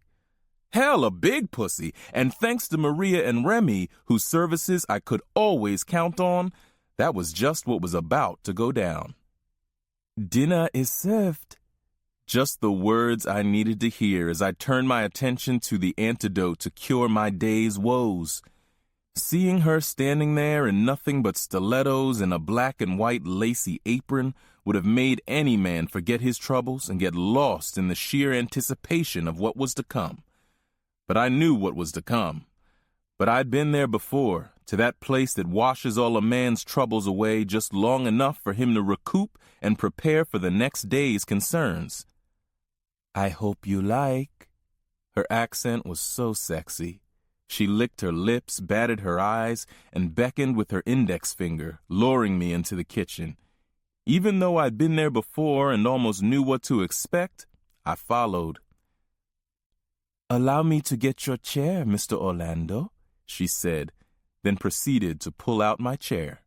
Hell, a big pussy, and thanks to Maria and Remy, whose services I could always count on, that was just what was about to go down. Dinner is served. Just the words I needed to hear as I turned my attention to the antidote to cure my day's woes. Seeing her standing there in nothing but stilettos and a black and white lacy apron would have made any man forget his troubles and get lost in the sheer anticipation of what was to come. But I knew what was to come. But I'd been there before, to that place that washes all a man's troubles away just long enough for him to recoup and prepare for the next day's concerns. I hope you like. Her accent was so sexy. She licked her lips, batted her eyes, and beckoned with her index finger, luring me into the kitchen. Even though I'd been there before and almost knew what to expect, I followed. Allow me to get your chair, Mr. Orlando, she said, then proceeded to pull out my chair.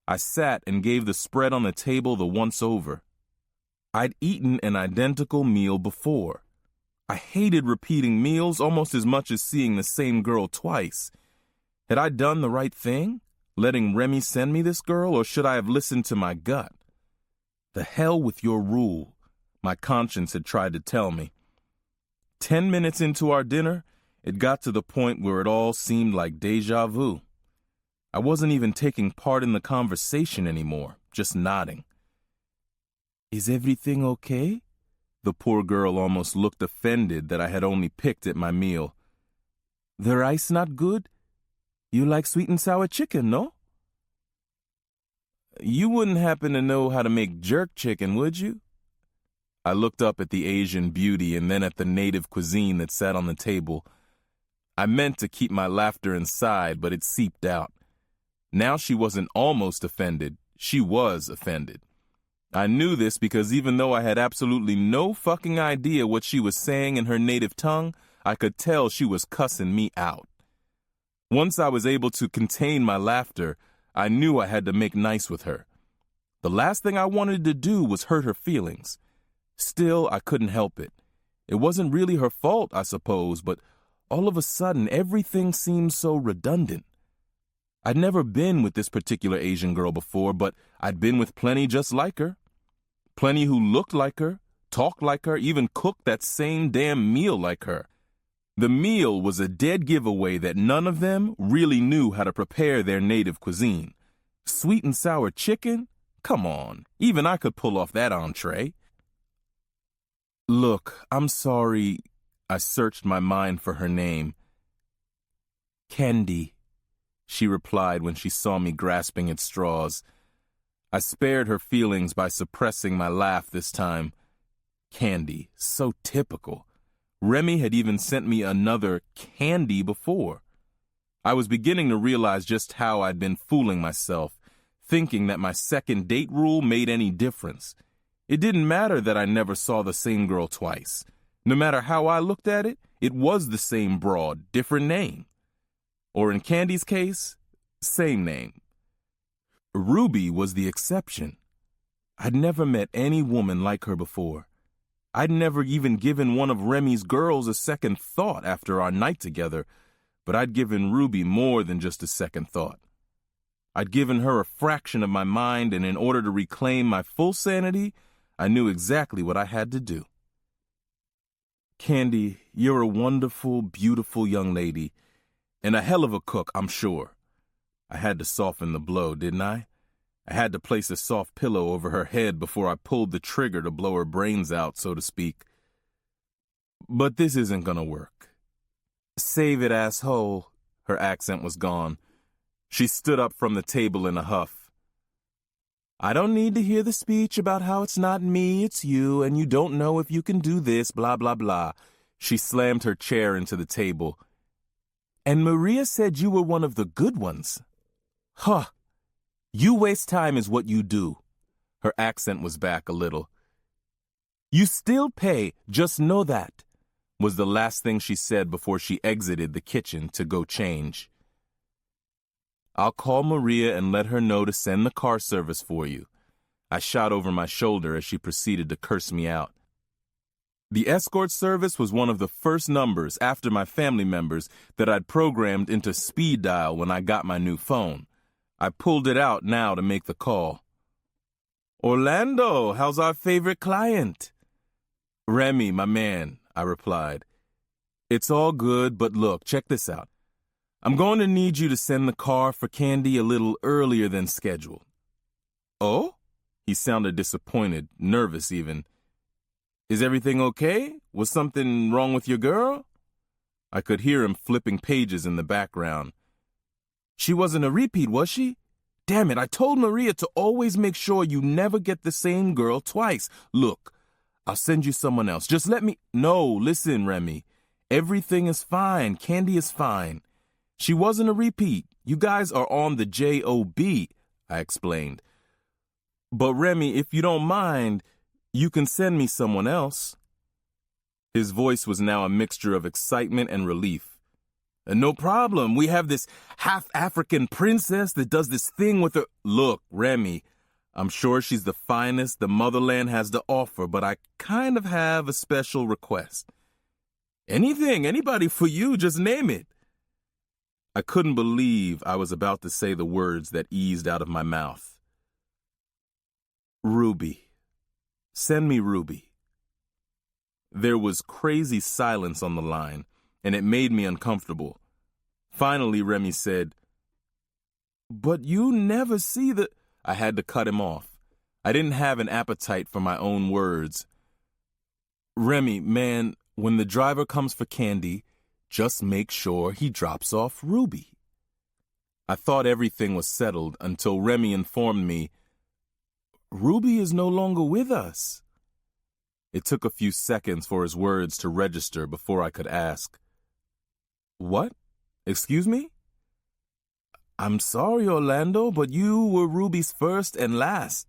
I sat and gave the spread on the table the once-over. I'd eaten an identical meal before. I hated repeating meals almost as much as seeing the same girl twice. Had I done the right thing, letting Remy send me this girl, or should I have listened to my gut? The hell with your rule, my conscience had tried to tell me. 10 minutes into our dinner, it got to the point where it all seemed like déjà vu. I wasn't even taking part in the conversation anymore, just nodding. Is everything okay? The poor girl almost looked offended that I had only picked at my meal. The rice not good? You like sweet and sour chicken, no? You wouldn't happen to know how to make jerk chicken, would you? I looked up at the Asian beauty and then at the native cuisine that sat on the table. I meant to keep my laughter inside, but it seeped out. Now she wasn't almost offended, she was offended. I knew this because even though I had absolutely no fucking idea what she was saying in her native tongue, I could tell she was cussing me out. Once I was able to contain my laughter, I knew I had to make nice with her. The last thing I wanted to do was hurt her feelings. Still, I couldn't help it. It wasn't really her fault, I suppose, but all of a sudden, everything seemed so redundant. I'd never been with this particular Asian girl before, but I'd been with plenty just like her. Plenty who looked like her, talked like her, even cooked that same damn meal like her. The meal was a dead giveaway that none of them really knew how to prepare their native cuisine. Sweet and sour chicken? Come on, even I could pull off that entree. Look, I'm sorry. I searched my mind for her name. Candy, she replied when she saw me grasping at straws. I spared her feelings by suppressing my laugh this time. Candy, so typical. Remy had even sent me another candy before. I was beginning to realize just how I'd been fooling myself, thinking that my second date rule made any difference. It didn't matter that I never saw the same girl twice. No matter how I looked at it, it was the same broad, different name. Or in Candy's case, same name. Ruby was the exception. I'd never met any woman like her before. I'd never even given one of Remy's girls a second thought after our night together, but I'd given Ruby more than just a second thought. I'd given her a fraction of my mind, and in order to reclaim my full sanity, I knew exactly what I had to do. Candy, you're a wonderful, beautiful young lady, and a hell of a cook, I'm sure. I had to soften the blow, didn't I? I had to place a soft pillow over her head before I pulled the trigger to blow her brains out, so to speak. But this isn't gonna work. Save it, asshole. Her accent was gone. She stood up from the table in a huff. I don't need to hear the speech about how it's not me, it's you, and you don't know if you can do this, blah, blah, blah. She slammed her chair into the table. And Maria said you were one of the good ones. Huh. You waste time is what you do. Her accent was back a little. You still pay, just know that, was the last thing she said before she exited the kitchen to go change. I'll call Maria and let her know to send the car service for you. I shot over my shoulder as she proceeded to curse me out. The escort service was one of the first numbers after my family members that I'd programmed into speed dial when I got my new phone. I pulled it out now to make the call. Orlando, how's our favorite client? Remy, my man, I replied. It's all good, but look, check this out. I'm going to need you to send the car for Candy a little earlier than scheduled. Oh? He sounded disappointed, nervous even. Is everything okay? Was something wrong with your girl? I could hear him flipping pages in the background. She wasn't a repeat, was she? Damn it, I told Maria to always make sure you never get the same girl twice. Look, I'll send you someone else. Just let me... No, listen, Remy. Everything is fine. Candy is fine. She wasn't a repeat. You guys are on the J.O.B., I explained. But Remy, if you don't mind, you can send me someone else. His voice was now a mixture of excitement and relief. No problem. We have this half-African princess that does this thing with her... Look, Remy, I'm sure she's the finest the motherland has to offer, but I kind of have a special request. Anything, anybody for you, just name it. I couldn't believe I was about to say the words that eased out of my mouth. Ruby. Send me Ruby. There was crazy silence on the line, and it made me uncomfortable. Finally, Remy said, But you never see the... I had to cut him off. I didn't have an appetite for my own words. Remy, man, when the driver comes for Candy, just make sure he drops off Ruby. I thought everything was settled until Remy informed me, Ruby is no longer with us. It took a few seconds for his words to register before I could ask, What? Excuse me? I'm sorry, Orlando, but you were Ruby's first and last.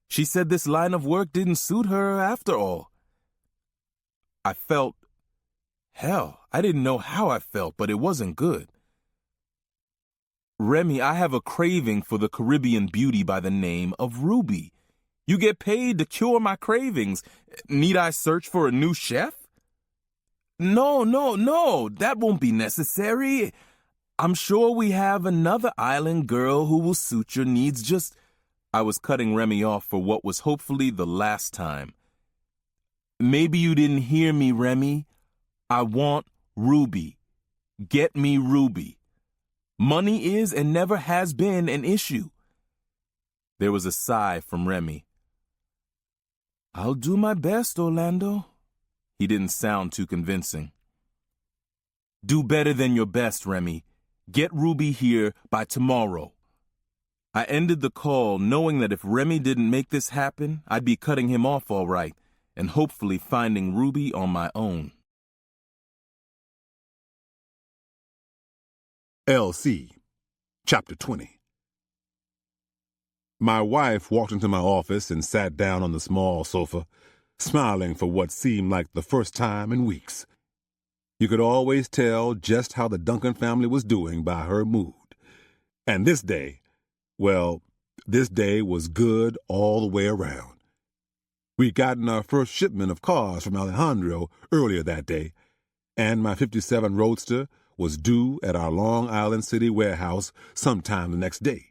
She said this line of work didn't suit her after all. I felt... Hell, I didn't know how I felt, but it wasn't good. Remy, I have a craving for the Caribbean beauty by the name of Ruby. You get paid to cure my cravings. Need I search for a new chef? No, that won't be necessary. I'm sure we have another island girl who will suit your needs. Just... I was cutting Remy off for what was hopefully the last time. Maybe you didn't hear me, Remy. I want Ruby. Get me Ruby. Money is and never has been an issue. There was a sigh from Remy. I'll do my best, Orlando. He didn't sound too convincing. Do better than your best, Remy. Get Ruby here by tomorrow. I ended the call knowing that if Remy didn't make this happen, I'd be cutting him off all right and hopefully finding Ruby on my own. L.C. Chapter 20. My wife walked into my office and sat down on the small sofa, smiling for what seemed like the first time in weeks. You could always tell just how the Duncan family was doing by her mood. And this day, well, this day was good all the way around. We'd gotten our first shipment of cars from Alejandro earlier that day, and my 57 Roadster was due at our Long Island City warehouse sometime the next day.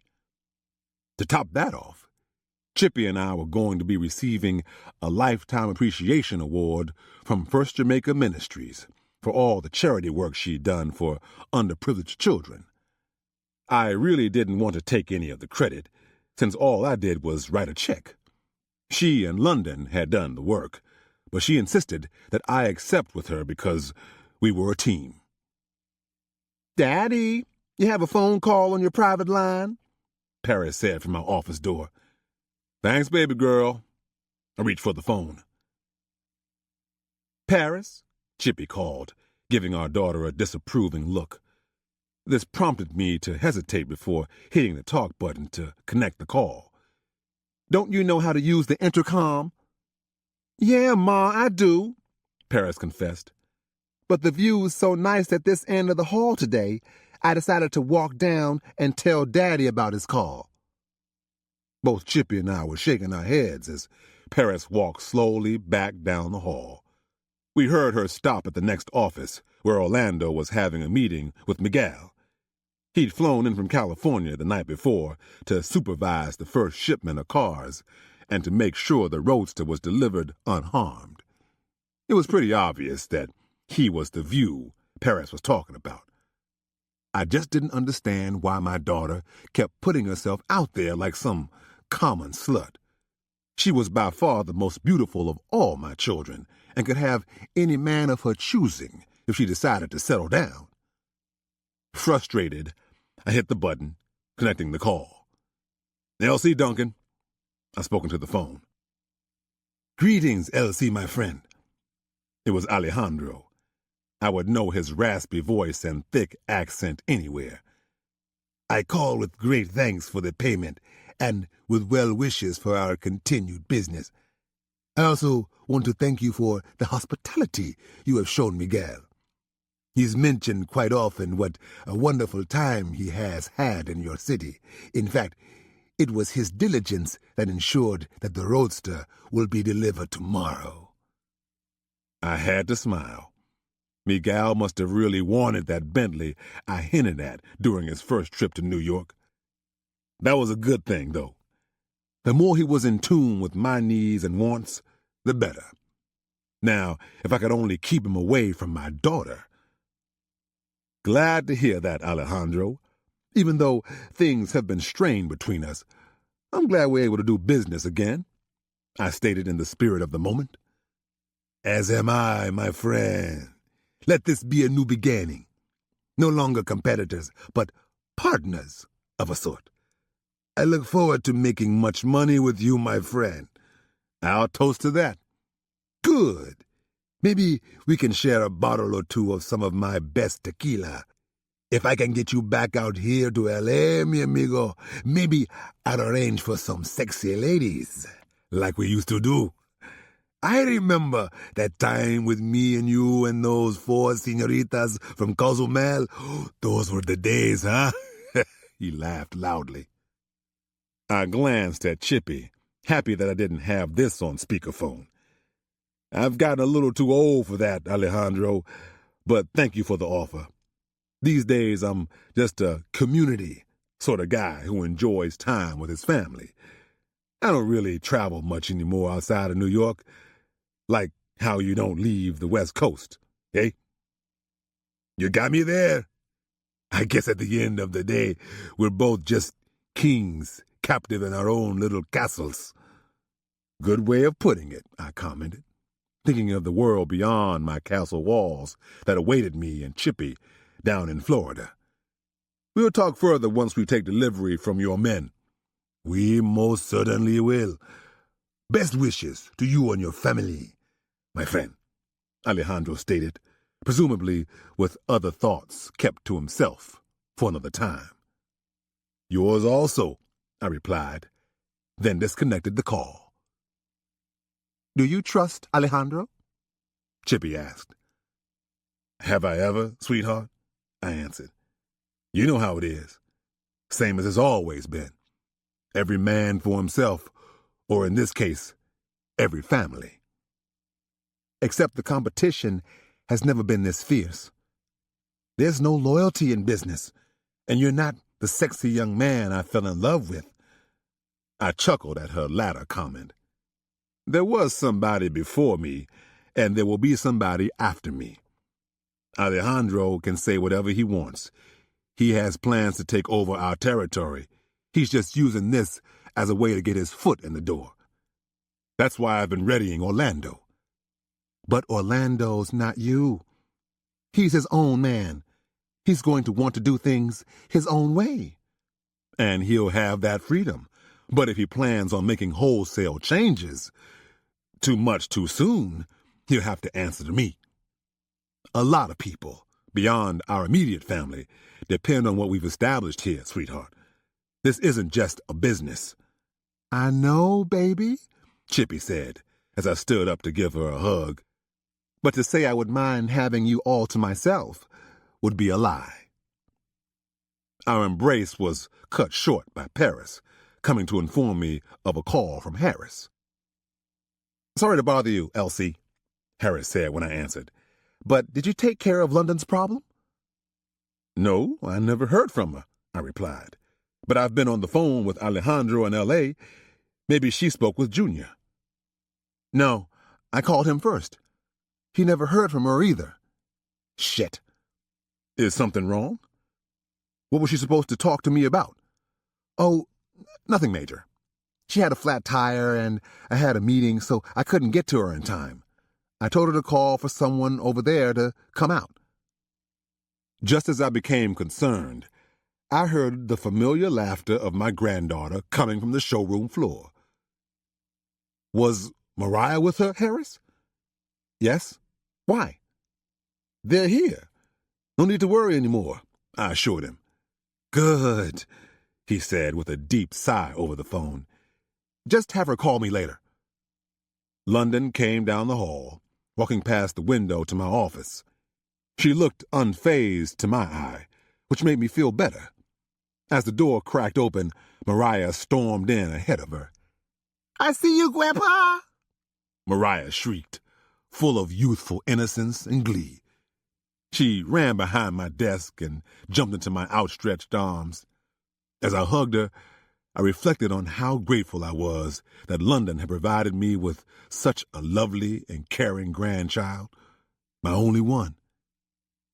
To top that off, Chippy and I were going to be receiving a Lifetime Appreciation Award from First Jamaica Ministries for all the charity work she'd done for underprivileged children. I really didn't want to take any of the credit, since all I did was write a check. She and London had done the work, but she insisted that I accept with her because we were a team. "Daddy, you have a phone call on your private line?" Paris said from our office door. "Thanks, baby girl." I reached for the phone. "Paris?" Chippy called, giving our daughter a disapproving look. This prompted me to hesitate before hitting the talk button to connect the call. "Don't you know how to use the intercom?" "Yeah, Ma, I do," Paris confessed. "But the view's so nice at this end of the hall today, I decided to walk down and tell Daddy about his call." Both Chippy and I were shaking our heads as Paris walked slowly back down the hall. We heard her stop at the next office, where Orlando was having a meeting with Miguel. He'd flown in from California the night before to supervise the first shipment of cars and to make sure the roadster was delivered unharmed. It was pretty obvious that he was the view Paris was talking about. I just didn't understand why my daughter kept putting herself out there like some common slut. She was by far the most beautiful of all my children and could have any man of her choosing if she decided to settle down. Frustrated, I hit the button, connecting the call. "Elsie Duncan." I spoke into the phone. "Greetings, Elsie, my friend." It was Alejandro. I would know his raspy voice and thick accent anywhere. "I call with great thanks for the payment and with well wishes for our continued business. I also want to thank you for the hospitality you have shown Miguel. He's mentioned quite often what a wonderful time he has had in your city. In fact, it was his diligence that ensured that the roadster will be delivered tomorrow." I had to smile. Miguel must have really wanted that Bentley I hinted at during his first trip to New York. That was a good thing, though. The more he was in tune with my needs and wants, the better. Now, if I could only keep him away from my daughter. "Glad to hear that, Alejandro. Even though things have been strained between us, I'm glad we're able to do business again," I stated in the spirit of the moment. "As am I, my friend. Let this be a new beginning. No longer competitors, but partners of a sort. I look forward to making much money with you, my friend." "I'll toast to that." "Good. Maybe we can share a bottle or two of some of my best tequila. If I can get you back out here to L.A., mi amigo, maybe I'll arrange for some sexy ladies, like we used to do. I remember that time with me and you and those 4 señoritas from Cozumel. Those were the days, huh?" He laughed loudly. I glanced at Chippy, happy that I didn't have this on speakerphone. "I've gotten a little too old for that, Alejandro, but thank you for the offer. These days, I'm just a community sort of guy who enjoys time with his family. I don't really travel much anymore outside of New York, like how you don't leave the West Coast, eh?" "You got me there. I guess at the end of the day, we're both just kings captive in our own little castles." "Good way of putting it," I commented, thinking of the world beyond my castle walls that awaited me and Chippy down in Florida. "We'll talk further once we take delivery from your men." "We most certainly will. Best wishes to you and your family, my friend," Alejandro stated, presumably with other thoughts kept to himself for another time. "Yours also," I replied, then disconnected the call. "Do you trust Alejandro?" Chippy asked. "Have I ever, sweetheart?" I answered. "You know how it is. Same as it's always been. Every man for himself, or in this case, every family. Except the competition has never been this fierce. There's no loyalty in business, and you're not the sexy young man I fell in love with. I chuckled at her latter comment. There was somebody before me, and there will be somebody after me. Alejandro can say whatever he wants. He has plans to take over our territory. He's just using this as a way to get his foot in the door. That's why I've been readying Orlando. But Orlando's not you. He's his own man. He's going to want to do things his own way. And he'll have that freedom. But if he plans on making wholesale changes, too much too soon, he'll have to answer to me. A lot of people, beyond our immediate family, depend on what we've established here, sweetheart. This isn't just a business. I know, baby, Chippy said, as I stood up to give her a hug. But to say I would mind having you all to myself would be a lie. Our embrace was cut short by Paris, coming to inform me of a call from Harris. Sorry to bother you, Elsie, Harris said when I answered. But did you take care of London's problem? No, I never heard from her, I replied. But I've been on the phone with Alejandro in L.A. Maybe she spoke with Junior. No, I called him first. He never heard from her either. Shit. Is something wrong? What was she supposed to talk to me about? Oh, nothing major. She had a flat tire and I had a meeting, so I couldn't get to her in time. I told her to call for someone over there to come out. Just as I became concerned, I heard the familiar laughter of my granddaughter coming from the showroom floor. Was Mariah with her, Harris? Yes. Why? They're here. No need to worry anymore, I assured him. Good, he said with a deep sigh over the phone. Just have her call me later. London came down the hall, walking past the window to my office. She looked unfazed to my eye, which made me feel better. As the door cracked open, Mariah stormed in ahead of her. I see you, Grandpa! Mariah shrieked, full of youthful innocence and glee. She ran behind my desk and jumped into my outstretched arms. As I hugged her, I reflected on how grateful I was that London had provided me with such a lovely and caring grandchild, my only one.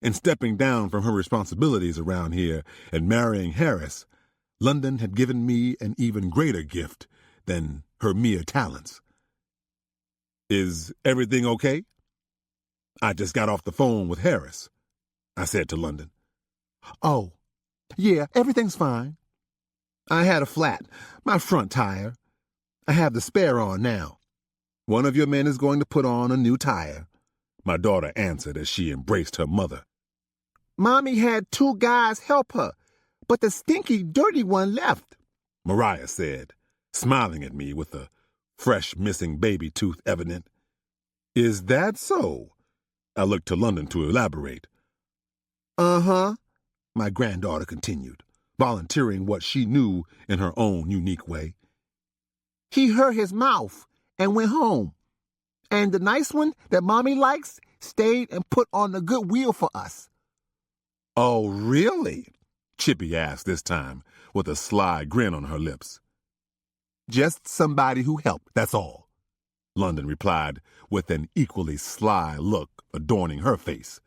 In stepping down from her responsibilities around here and marrying Harris, London had given me an even greater gift than her mere talents. Is everything okay? I just got off the phone with Harris, I said to London. Oh, yeah, everything's fine. I had a flat, my front tire. I have the spare on now. One of your men is going to put on a new tire, my daughter answered as she embraced her mother. Mommy had 2 guys help her, but the stinky, dirty one left, Mariah said, smiling at me with a fresh missing baby tooth evident. Is that so? I looked to London to elaborate. Uh-huh, my granddaughter continued, volunteering what she knew in her own unique way. He hurt his mouth and went home. And the nice one that Mommy likes stayed and put on the good wheel for us. Oh, really? Chippy asked this time, with a sly grin on her lips. Just somebody who helped, that's all, London replied, with an equally sly look adorning her face.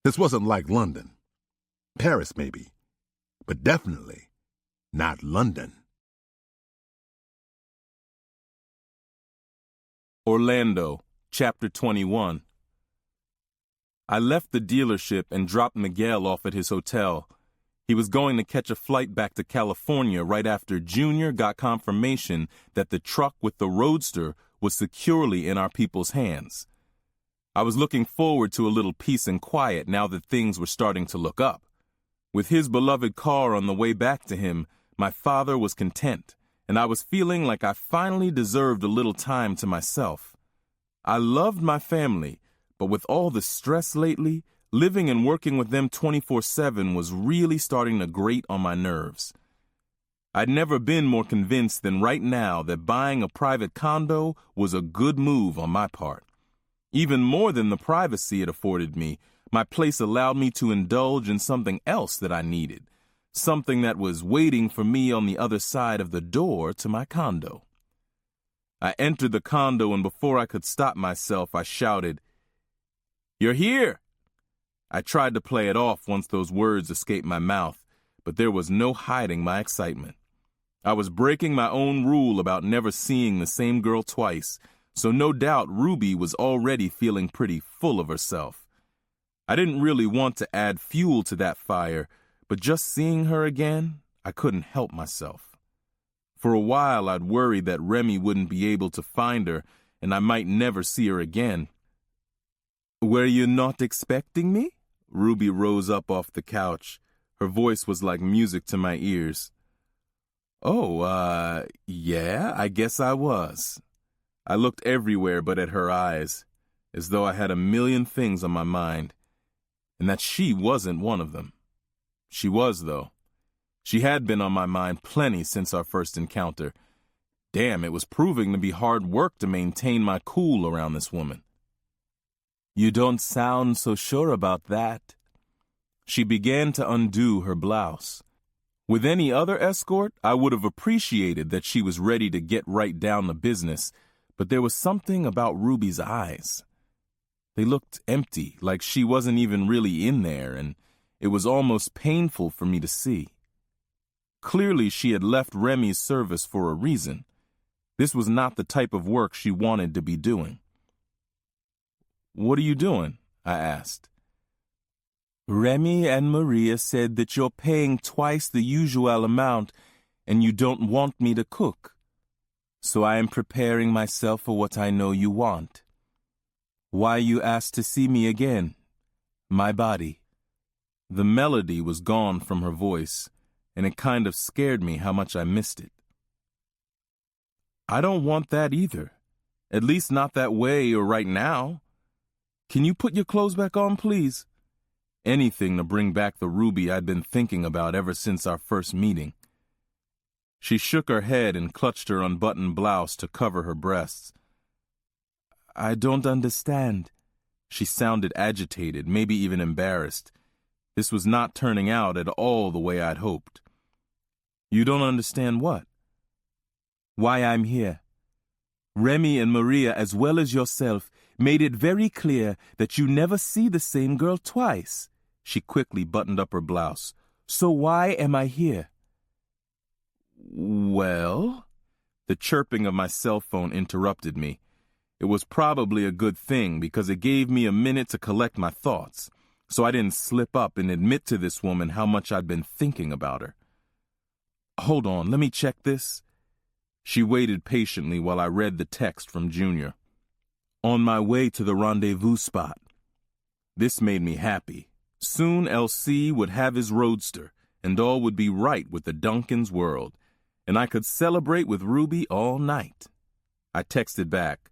This wasn't like London. Paris, maybe, but definitely not London. Orlando, Chapter 21. I left the dealership and dropped Miguel off at his hotel. He was going to catch a flight back to California right after Junior got confirmation that the truck with the roadster was securely in our people's hands. I was looking forward to a little peace and quiet now that things were starting to look up. With his beloved car on the way back to him, my father was content, and I was feeling like I finally deserved a little time to myself. I loved my family, but with all the stress lately, living and working with them 24/7 was really starting to grate on my nerves. I'd never been more convinced than right now that buying a private condo was a good move on my part. Even more than the privacy it afforded me, my place allowed me to indulge in something else that I needed, something that was waiting for me on the other side of the door to my condo. I entered the condo, and before I could stop myself, I shouted, "You're here!" I tried to play it off once those words escaped my mouth, but there was no hiding my excitement. I was breaking my own rule about never seeing the same girl twice, so no doubt Ruby was already feeling pretty full of herself. I didn't really want to add fuel to that fire, but just seeing her again, I couldn't help myself. For a while, I'd worried that Remy wouldn't be able to find her, and I might never see her again. "Were you not expecting me?" Ruby rose up off the couch. Her voice was like music to my ears. "Oh, yeah, I guess I was." I looked everywhere but at her eyes, as though I had a million things on my mind, and that she wasn't one of them. She was, though. She had been on my mind plenty since our first encounter. Damn, it was proving to be hard work to maintain my cool around this woman. "You don't sound so sure about that." She began to undo her blouse. With any other escort, I would have appreciated that she was ready to get right down to business, but there was something about Ruby's eyes. They looked empty, like she wasn't even really in there, and it was almost painful for me to see. Clearly, she had left Remy's service for a reason. This was not the type of work she wanted to be doing. "What are you doing?" I asked. "Remy and Maria said that you're paying twice the usual amount and you don't want me to cook. So I am preparing myself for what I know you want. Why you asked to see me again? My body." The melody was gone from her voice, and it kind of scared me how much I missed it. "I don't want that either. At least not that way or right now. Can you put your clothes back on, please?" Anything to bring back the Ruby I'd been thinking about ever since our first meeting. She shook her head and clutched her unbuttoned blouse to cover her breasts. "I don't understand." She sounded agitated, maybe even embarrassed. This was not turning out at all the way I'd hoped. "You don't understand what?" "Why I'm here. Remy and Maria, as well as yourself, made it very clear that you never see the same girl twice." She quickly buttoned up her blouse. "So why am I here?" "Well?" The chirping of my cell phone interrupted me. It was probably a good thing because it gave me a minute to collect my thoughts, so I didn't slip up and admit to this woman how much I'd been thinking about her. "Hold on, let me check this." She waited patiently while I read the text from Junior. "On my way to the rendezvous spot." This made me happy. Soon LC would have his roadster, and all would be right with the Duncans' world, and I could celebrate with Ruby all night. I texted back,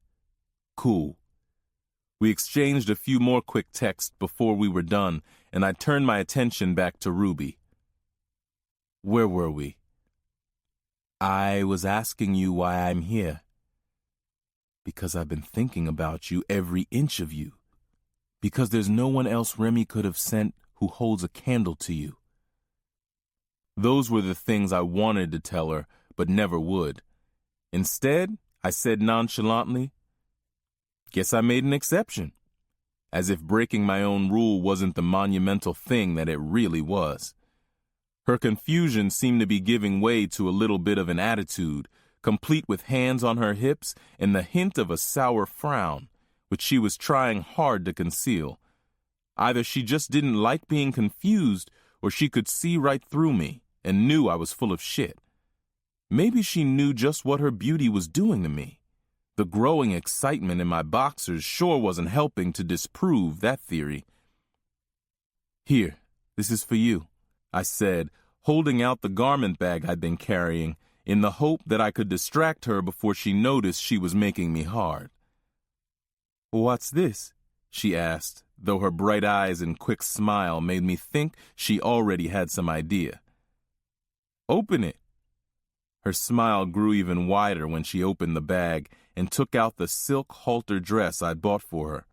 "Cool." We exchanged a few more quick texts before we were done, and I turned my attention back to Ruby. "Where were we?" "I was asking you why I'm here." "Because I've been thinking about you, every inch of you. Because there's no one else Remy could have sent who holds a candle to you." Those were the things I wanted to tell her, but never would. Instead, I said nonchalantly, "Guess I made an exception." As if breaking my own rule wasn't the monumental thing that it really was. Her confusion seemed to be giving way to a little bit of an attitude, complete with hands on her hips and the hint of a sour frown, which she was trying hard to conceal. Either she just didn't like being confused, or she could see right through me and knew I was full of shit. Maybe she knew just what her beauty was doing to me. The growing excitement in my boxers sure wasn't helping to disprove that theory. "Here, this is for you," I said, holding out the garment bag I'd been carrying, in the hope that I could distract her before she noticed she was making me hard. "What's this?" she asked, though her bright eyes and quick smile made me think she already had some idea. "Open it." Her smile grew even wider when she opened the bag and took out the silk halter dress I'd bought for her.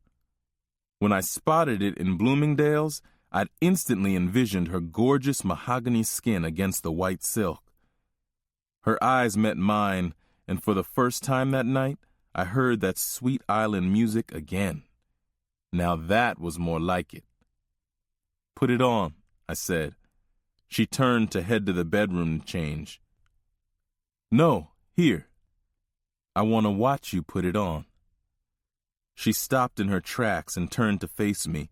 When I spotted it in Bloomingdale's, I'd instantly envisioned her gorgeous mahogany skin against the white silk. Her eyes met mine, and for the first time that night, I heard that sweet island music again. Now that was more like it. "Put it on," I said. She turned to head to the bedroom to change. "No, here. I want to watch you put it on." She stopped in her tracks and turned to face me.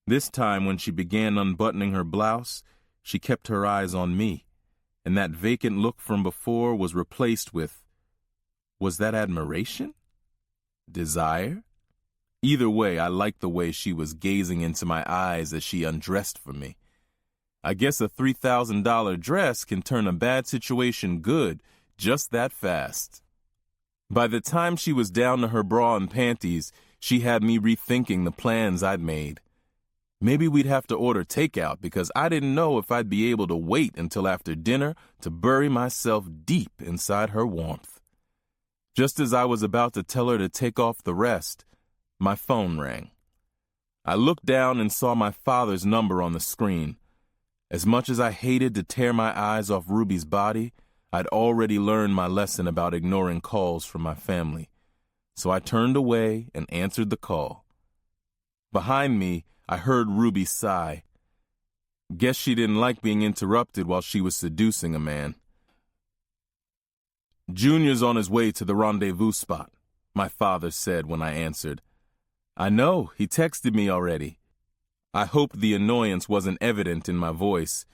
This time, when she began unbuttoning her blouse, she kept her eyes on me, and that vacant look from before was replaced with, was that admiration? Desire? Either way, I liked the way she was gazing into my eyes as she undressed for me. I guess a $3,000 dress can turn a bad situation good just that fast. By the time she was down to her bra and panties, she had me rethinking the plans I'd made. Maybe we'd have to order takeout because I didn't know if I'd be able to wait until after dinner to bury myself deep inside her warmth. Just as I was about to tell her to take off the rest, my phone rang. I looked down and saw my father's number on the screen. As much as I hated to tear my eyes off Ruby's body, I'd already learned my lesson about ignoring calls from my family. So I turned away and answered the call. Behind me, I heard Ruby sigh. Guess she didn't like being interrupted while she was seducing a man. "Junior's on his way to the rendezvous spot," my father said when I answered. "I know, he texted me already." I hoped the annoyance wasn't evident in my voice.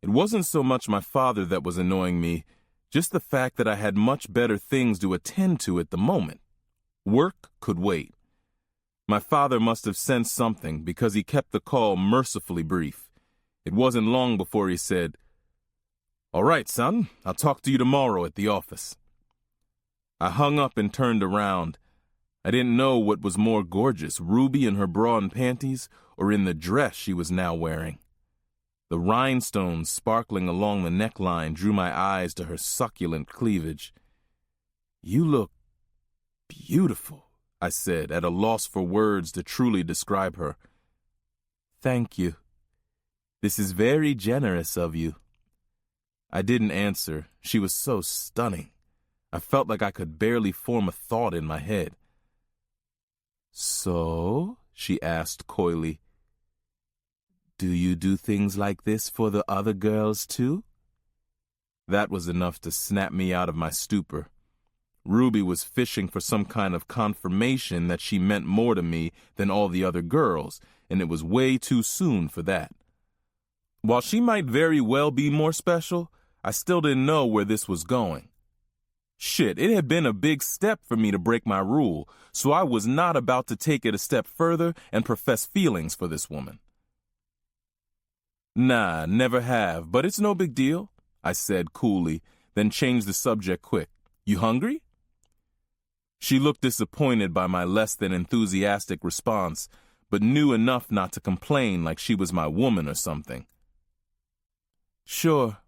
It wasn't so much my father that was annoying me, just the fact that I had much better things to attend to at the moment. Work could wait. My father must have sensed something because he kept the call mercifully brief. It wasn't long before he said, "All right, son, I'll talk to you tomorrow at the office." I hung up and turned around. I didn't know what was more gorgeous, Ruby in her bra and panties, or in the dress she was now wearing. The rhinestones sparkling along the neckline drew my eyes to her succulent cleavage. "You look beautiful," I said, at a loss for words to truly describe her. "Thank you. This is very generous of you." I didn't answer. She was so stunning. I felt like I could barely form a thought in my head. "So?" she asked coyly. "Do you do things like this for the other girls, too?" That was enough to snap me out of my stupor. Ruby was fishing for some kind of confirmation that she meant more to me than all the other girls, and it was way too soon for that. While she might very well be more special, I still didn't know where this was going. Shit, it had been a big step for me to break my rule, so I was not about to take it a step further and profess feelings for this woman. "Nah, never have, but it's no big deal," I said coolly, then changed the subject quick. "You hungry?" She looked disappointed by my less than enthusiastic response, but knew enough not to complain like she was my woman or something. "Sure.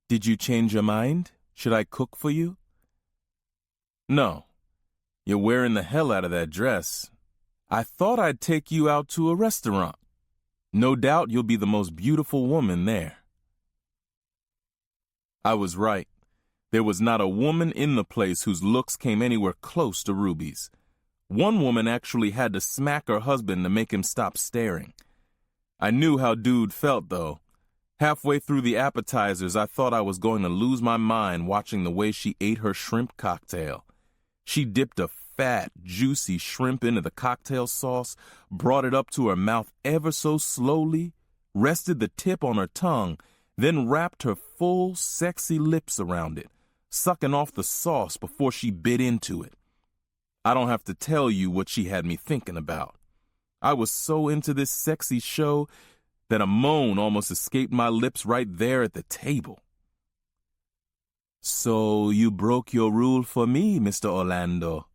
Did you change your mind? Should I cook for you?" "No. You're wearing the hell out of that dress. I thought I'd take you out to a restaurant. No doubt you'll be the most beautiful woman there." I was right. There was not a woman in the place whose looks came anywhere close to Ruby's. One woman actually had to smack her husband to make him stop staring. I knew how Dude felt, though. Halfway through the appetizers, I thought I was going to lose my mind watching the way she ate her shrimp cocktail. She dipped a fat, juicy shrimp into the cocktail sauce, brought it up to her mouth ever so slowly, rested the tip on her tongue, then wrapped her full, sexy lips around it, sucking off the sauce before she bit into it. I don't have to tell you what she had me thinking about. I was so into this sexy show that a moan almost escaped my lips right there at the table. "So you broke your rule for me, Mr. Orlando,"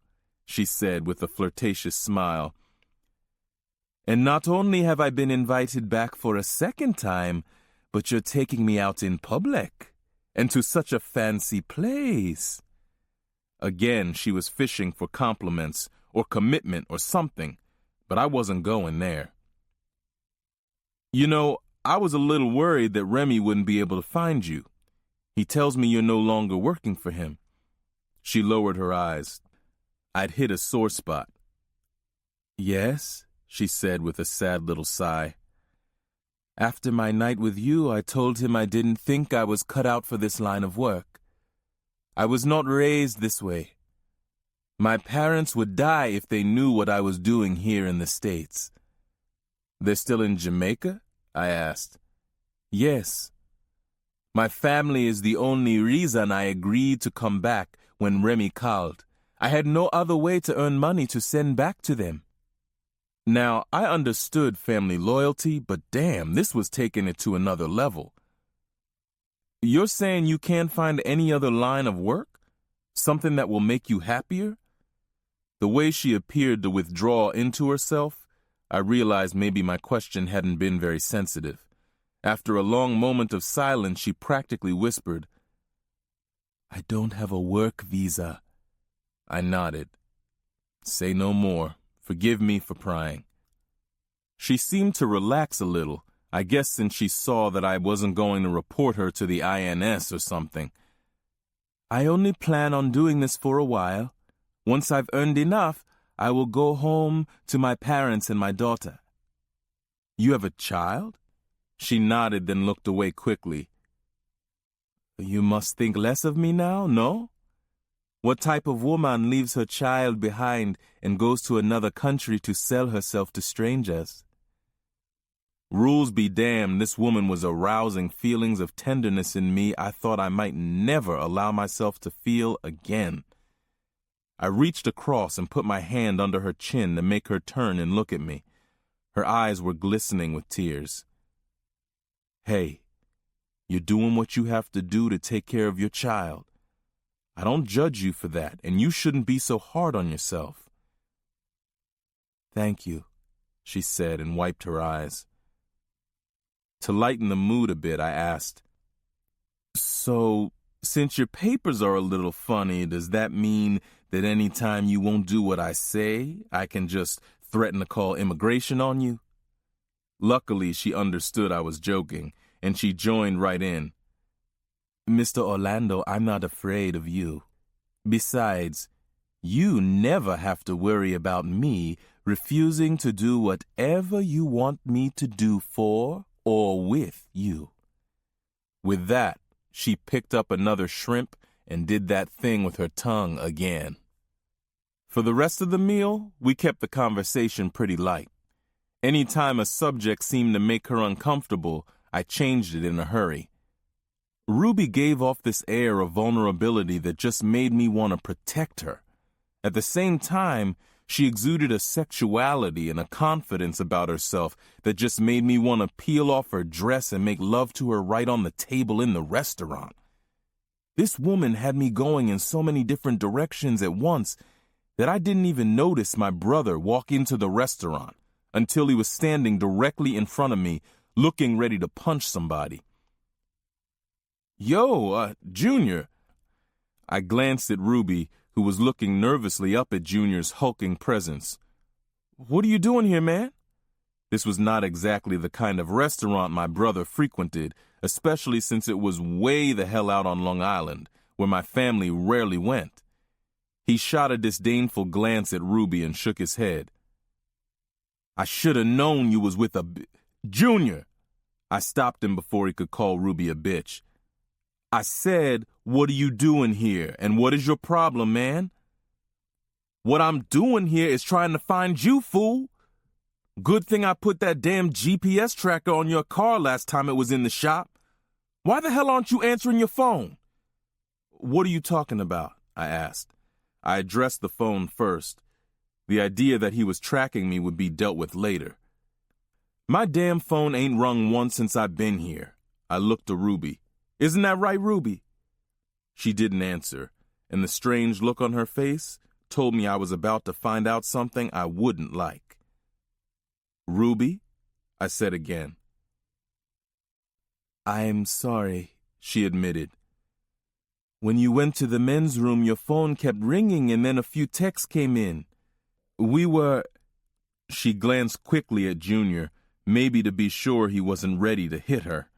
she said with a flirtatious smile. "And not only have I been invited back for a second time, but you're taking me out in public, and to such a fancy place." Again, she was fishing for compliments or commitment or something, but I wasn't going there. You know, I was a little worried that Remy wouldn't be able to find you. He tells me you're no longer working for him. She lowered her eyes. I'd hit a sore spot. Yes, she said with a sad little sigh. After my night with you, I told him I didn't think I was cut out for this line of work. I was not raised this way. My parents would die if they knew what I was doing here in the States. They're still in Jamaica? I asked. Yes. My family is the only reason I agreed to come back when Remy called. I had no other way to earn money to send back to them. Now, I understood family loyalty, but damn, this was taking it to another level. You're saying you can't find any other line of work? Something that will make you happier? The way she appeared to withdraw into herself, I realized maybe my question hadn't been very sensitive. After a long moment of silence, she practically whispered, I don't have a work visa. I nodded. Say no more. Forgive me for prying. She seemed to relax a little, I guess since she saw that I wasn't going to report her to the INS or something. I only plan on doing this for a while. Once I've earned enough, I will go home to my parents and my daughter. You have a child? She nodded, then looked away quickly. You must think less of me now, no? What type of woman leaves her child behind and goes to another country to sell herself to strangers? Rules be damned, this woman was arousing feelings of tenderness in me I thought I might never allow myself to feel again. I reached across and put my hand under her chin to make her turn and look at me. Her eyes were glistening with tears. Hey, you're doing what you have to do to take care of your child. I don't judge you for that, and you shouldn't be so hard on yourself. Thank you, she said and wiped her eyes. To lighten the mood a bit, I asked, So, since your papers are a little funny, does that mean that any time you won't do what I say, I can just threaten to call immigration on you? Luckily, she understood I was joking, and she joined right in. Mr. Orlando, I'm not afraid of you. Besides, you never have to worry about me refusing to do whatever you want me to do for or with you. With that, she picked up another shrimp and did that thing with her tongue again. For the rest of the meal, we kept the conversation pretty light. Any time a subject seemed to make her uncomfortable, I changed it in a hurry. Ruby gave off this air of vulnerability that just made me want to protect her. At the same time, she exuded a sexuality and a confidence about herself that just made me want to peel off her dress and make love to her right on the table in the restaurant. This woman had me going in so many different directions at once that I didn't even notice my brother walk into the restaurant until he was standing directly in front of me, looking ready to punch somebody. Yo, Junior. I glanced at Ruby, who was looking nervously up at Junior's hulking presence. What are you doing here, man? This was not exactly the kind of restaurant my brother frequented, especially since it was way the hell out on Long Island, where my family rarely went. He shot a disdainful glance at Ruby and shook his head. I should have known you was with a Junior! I stopped him before he could call Ruby a bitch. I said, what are you doing here, and what is your problem, man? What I'm doing here is trying to find you, fool. Good thing I put that damn GPS tracker on your car last time it was in the shop. Why the hell aren't you answering your phone? What are you talking about? I asked. I addressed the phone first. The idea that he was tracking me would be dealt with later. My damn phone ain't rung once since I've been here. I looked to Ruby. Isn't that right, Ruby? She didn't answer, and the strange look on her face told me I was about to find out something I wouldn't like. Ruby? I said again. I'm sorry, she admitted. When you went to the men's room, your phone kept ringing and then a few texts came in. We were... She glanced quickly at Junior, maybe to be sure he wasn't ready to hit her.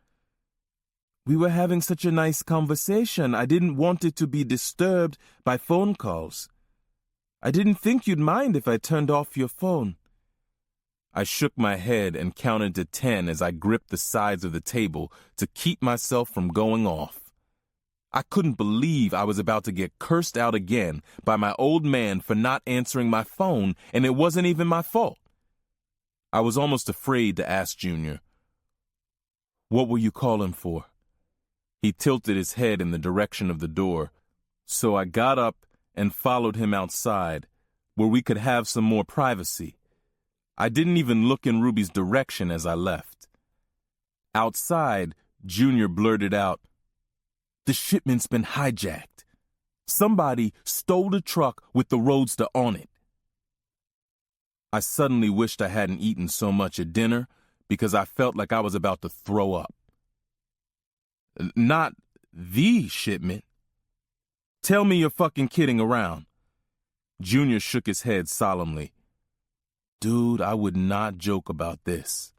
We were having such a nice conversation. I didn't want it to be disturbed by phone calls. I didn't think you'd mind if I turned off your phone. I shook my head and counted to 10 as I gripped the sides of the table to keep myself from going off. I couldn't believe I was about to get cursed out again by my old man for not answering my phone, and it wasn't even my fault. I was almost afraid to ask Junior, "What were you calling for?" He tilted his head in the direction of the door, so I got up and followed him outside, where we could have some more privacy. I didn't even look in Ruby's direction as I left. Outside, Junior blurted out, "The shipment's been hijacked. Somebody stole the truck with the Roadster on it." I suddenly wished I hadn't eaten so much at dinner because I felt like I was about to throw up. "Not the shipment. Tell me you're fucking kidding around." Junior shook his head solemnly. "Dude, I would not joke about this.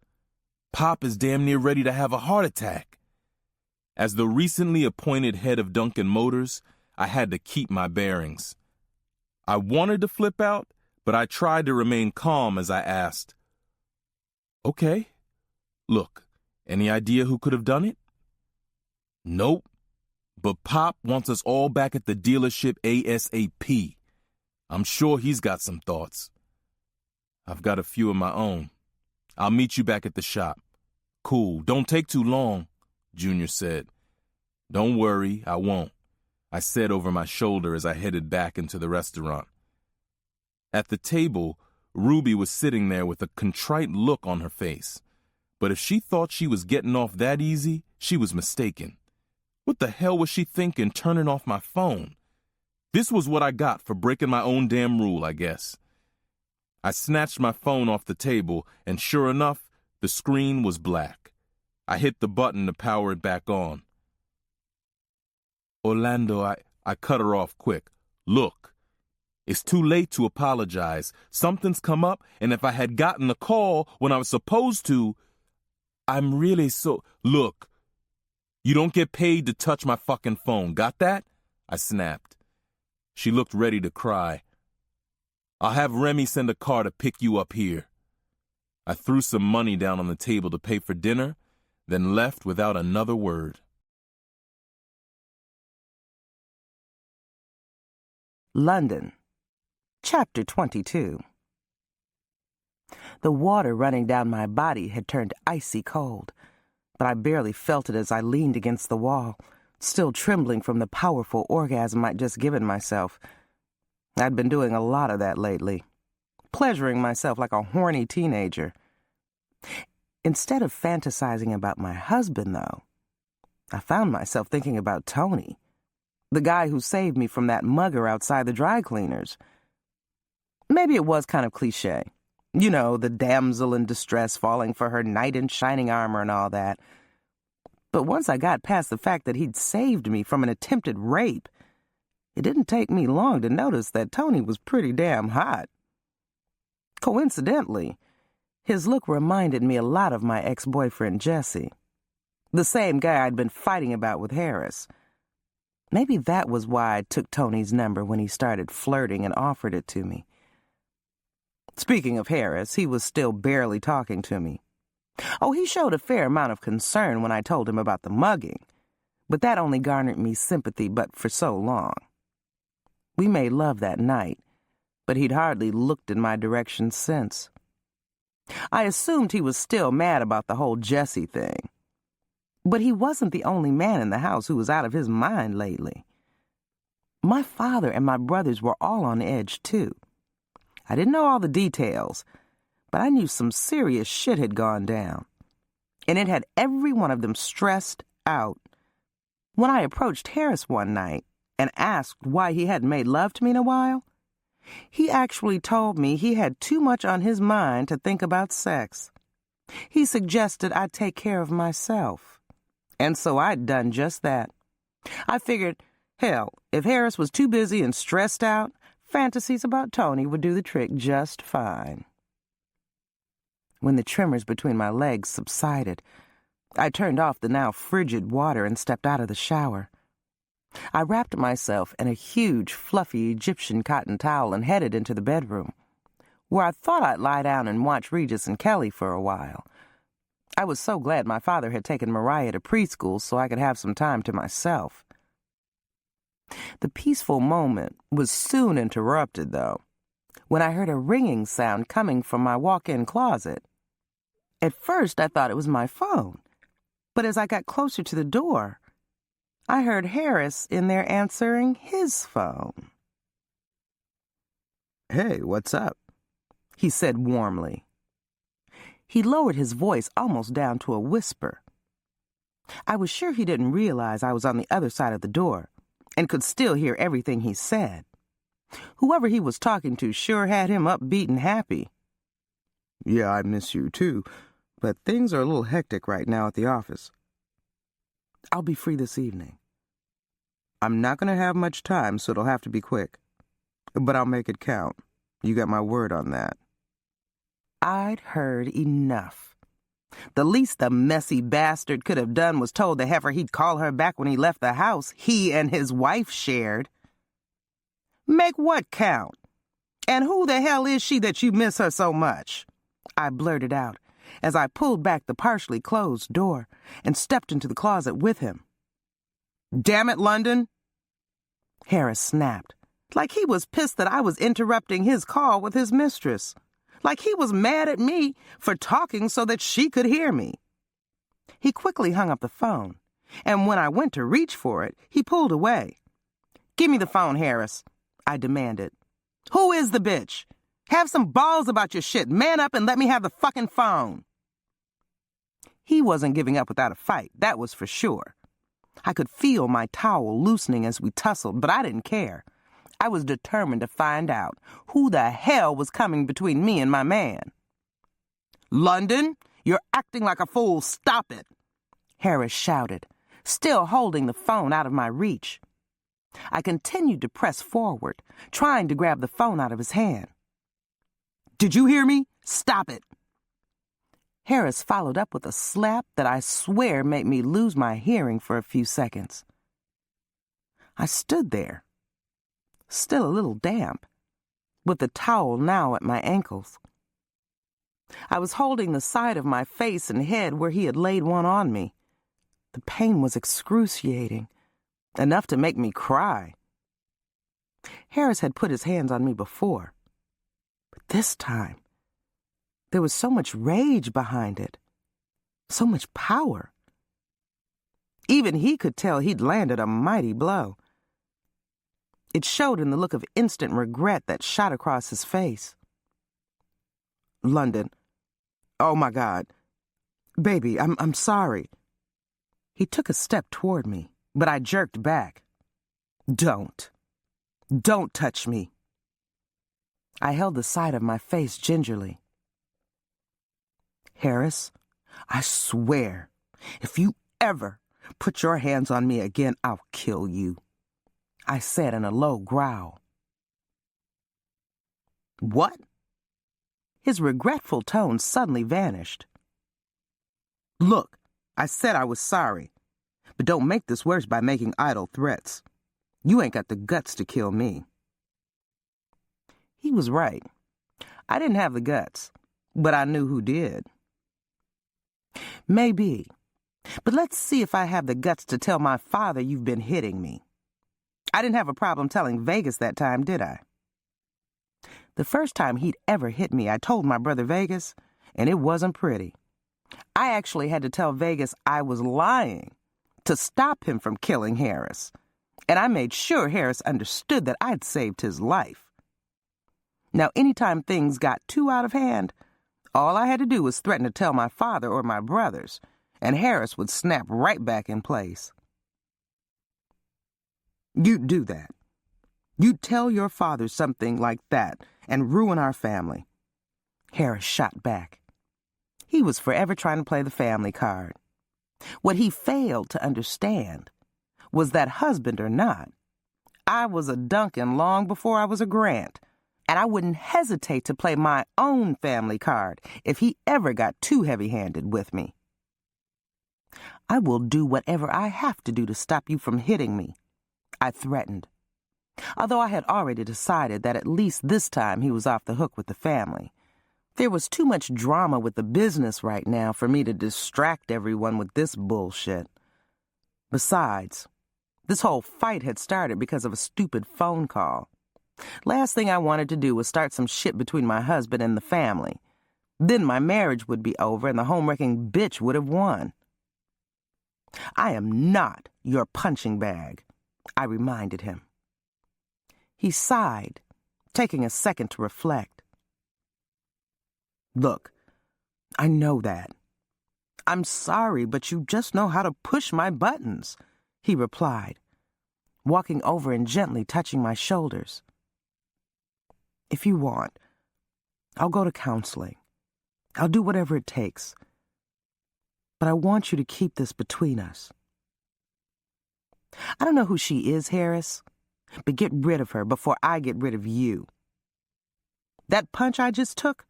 Pop is damn near ready to have a heart attack." As the recently appointed head of Duncan Motors, I had to keep my bearings. I wanted to flip out, but I tried to remain calm as I asked, "Okay, look, any idea who could have done it?" "Nope, but Pop wants us all back at the dealership ASAP. I'm sure he's got some thoughts." "I've got a few of my own. I'll meet you back at the shop." "Cool, don't take too long," Junior said. "Don't worry, I won't," I said over my shoulder as I headed back into the restaurant. At the table, Ruby was sitting there with a contrite look on her face. But if she thought she was getting off that easy, she was mistaken. What the hell was she thinking turning off my phone? This was what I got for breaking my own damn rule, I guess. I snatched my phone off the table, and sure enough, the screen was black. I hit the button to power it back on. "Orlando," I cut her off quick. "Look, it's too late to apologize. Something's come up, and if I had gotten the call when I was supposed to, I'm really so... Look, you don't get paid to touch my fucking phone. Got that?" I snapped. She looked ready to cry. "I'll have Remy send a car to pick you up here." I threw some money down on the table to pay for dinner, then left without another word. London, Chapter 22. The water running down my body had turned icy cold, but I barely felt it as I leaned against the wall, still trembling from the powerful orgasm I'd just given myself. I'd been doing a lot of that lately, pleasuring myself like a horny teenager. Instead of fantasizing about my husband, though, I found myself thinking about Tony, the guy who saved me from that mugger outside the dry cleaners. Maybe it was kind of cliché. You know, the damsel in distress falling for her knight in shining armor and all that. But once I got past the fact that he'd saved me from an attempted rape, it didn't take me long to notice that Tony was pretty damn hot. Coincidentally, his look reminded me a lot of my ex-boyfriend Jesse, the same guy I'd been fighting about with Harris. Maybe that was why I took Tony's number when he started flirting and offered it to me. Speaking of Harris, he was still barely talking to me. Oh, he showed a fair amount of concern when I told him about the mugging, but that only garnered me sympathy but for so long. We made love that night, but he'd hardly looked in my direction since. I assumed he was still mad about the whole Jesse thing. But he wasn't the only man in the house who was out of his mind lately. My father and my brothers were all on edge, too. I didn't know all the details, but I knew some serious shit had gone down. And it had every one of them stressed out. When I approached Harris one night and asked why he hadn't made love to me in a while, he actually told me he had too much on his mind to think about sex. He suggested I take care of myself. And so I'd done just that. I figured, hell, if Harris was too busy and stressed out, fantasies about Tony would do the trick just fine. When the tremors between my legs subsided, I turned off the now frigid water and stepped out of the shower. I wrapped myself in a huge, fluffy Egyptian cotton towel and headed into the bedroom, where I thought I'd lie down and watch Regis and Kelly for a while. I was so glad my father had taken Mariah to preschool so I could have some time to myself. The peaceful moment was soon interrupted, though, when I heard a ringing sound coming from my walk-in closet. At first, I thought it was my phone, but as I got closer to the door, I heard Harris in there answering his phone. "Hey, what's up?" he said warmly. He lowered his voice almost down to a whisper. I was sure he didn't realize I was on the other side of the door and could still hear everything he said. Whoever he was talking to sure had him upbeat and happy. "Yeah, I miss you too, but things are a little hectic right now at the office. I'll be free this evening. I'm not going to have much time, so it'll have to be quick. But I'll make it count. You got my word on that." I'd heard enough. The least the messy bastard could have done was told the heifer he'd call her back when he left the house he and his wife shared. "Make what count? And who the hell is she that you miss her so much?" I blurted out as I pulled back the partially closed door and stepped into the closet with him. "Damn it, London!" Harris snapped, like he was pissed that I was interrupting his call with his mistress, like he was mad at me for talking so that she could hear me. He quickly hung up the phone, and when I went to reach for it, he pulled away. "Give me the phone, Harris," I demanded. "Who is the bitch? Have some balls about your shit. Man up and let me have the fucking phone." He wasn't giving up without a fight, that was for sure. I could feel my towel loosening as we tussled, but I didn't care. I was determined to find out who the hell was coming between me and my man. "London, you're acting like a fool. Stop it," Harris shouted, still holding the phone out of my reach. I continued to press forward, trying to grab the phone out of his hand. "Did you hear me? Stop it." Harris followed up with a slap that I swear made me lose my hearing for a few seconds. I stood there, still a little damp, with the towel now at my ankles. I was holding the side of my face and head where he had laid one on me. The pain was excruciating, enough to make me cry. Harris had put his hands on me before, but this time, there was so much rage behind it, so much power. Even he could tell he'd landed a mighty blow. It showed in the look of instant regret that shot across his face. "London, oh my God. Baby, I'm sorry." He took a step toward me, but I jerked back. Don't touch me." I held the side of my face gingerly. "Harris, I swear, if you ever put your hands on me again, I'll kill you," I said in a low growl. "What?" His regretful tone suddenly vanished. "Look, I said I was sorry, but don't make this worse by making idle threats. You ain't got the guts to kill me." He was right. I didn't have the guts, but I knew who did. Maybe, but let's see if I have the guts to tell my father you've been hitting me. I didn't have a problem telling Vegas that time, did I? The first time he'd ever hit me, I told my brother Vegas, and it wasn't pretty. I actually had to tell Vegas I was lying to stop him from killing Harris, and I made sure Harris understood that I'd saved his life. Now, anytime things got too out of hand, all I had to do was threaten to tell my father or my brothers, and Harris would snap right back in place. You'd do that. You'd tell your father something like that and ruin our family. Harris shot back. He was forever trying to play the family card. What he failed to understand was that, husband or not, I was a Duncan long before I was a Grant, and I wouldn't hesitate to play my own family card if he ever got too heavy-handed with me. I will do whatever I have to do to stop you from hitting me, I threatened, although I had already decided that at least this time he was off the hook with the family. There was too much drama with the business right now for me to distract everyone with this bullshit. Besides, this whole fight had started because of a stupid phone call. Last thing I wanted to do was start some shit between my husband and the family. Then my marriage would be over and the home-wrecking bitch would have won. I am not your punching bag, I reminded him. He sighed, taking a second to reflect. Look, I know that. I'm sorry, but you just know how to push my buttons, he replied, walking over and gently touching my shoulders. If you want, I'll go to counseling. I'll do whatever it takes. But I want you to keep this between us. I don't know who she is, Harris, but get rid of her before I get rid of you. That punch I just took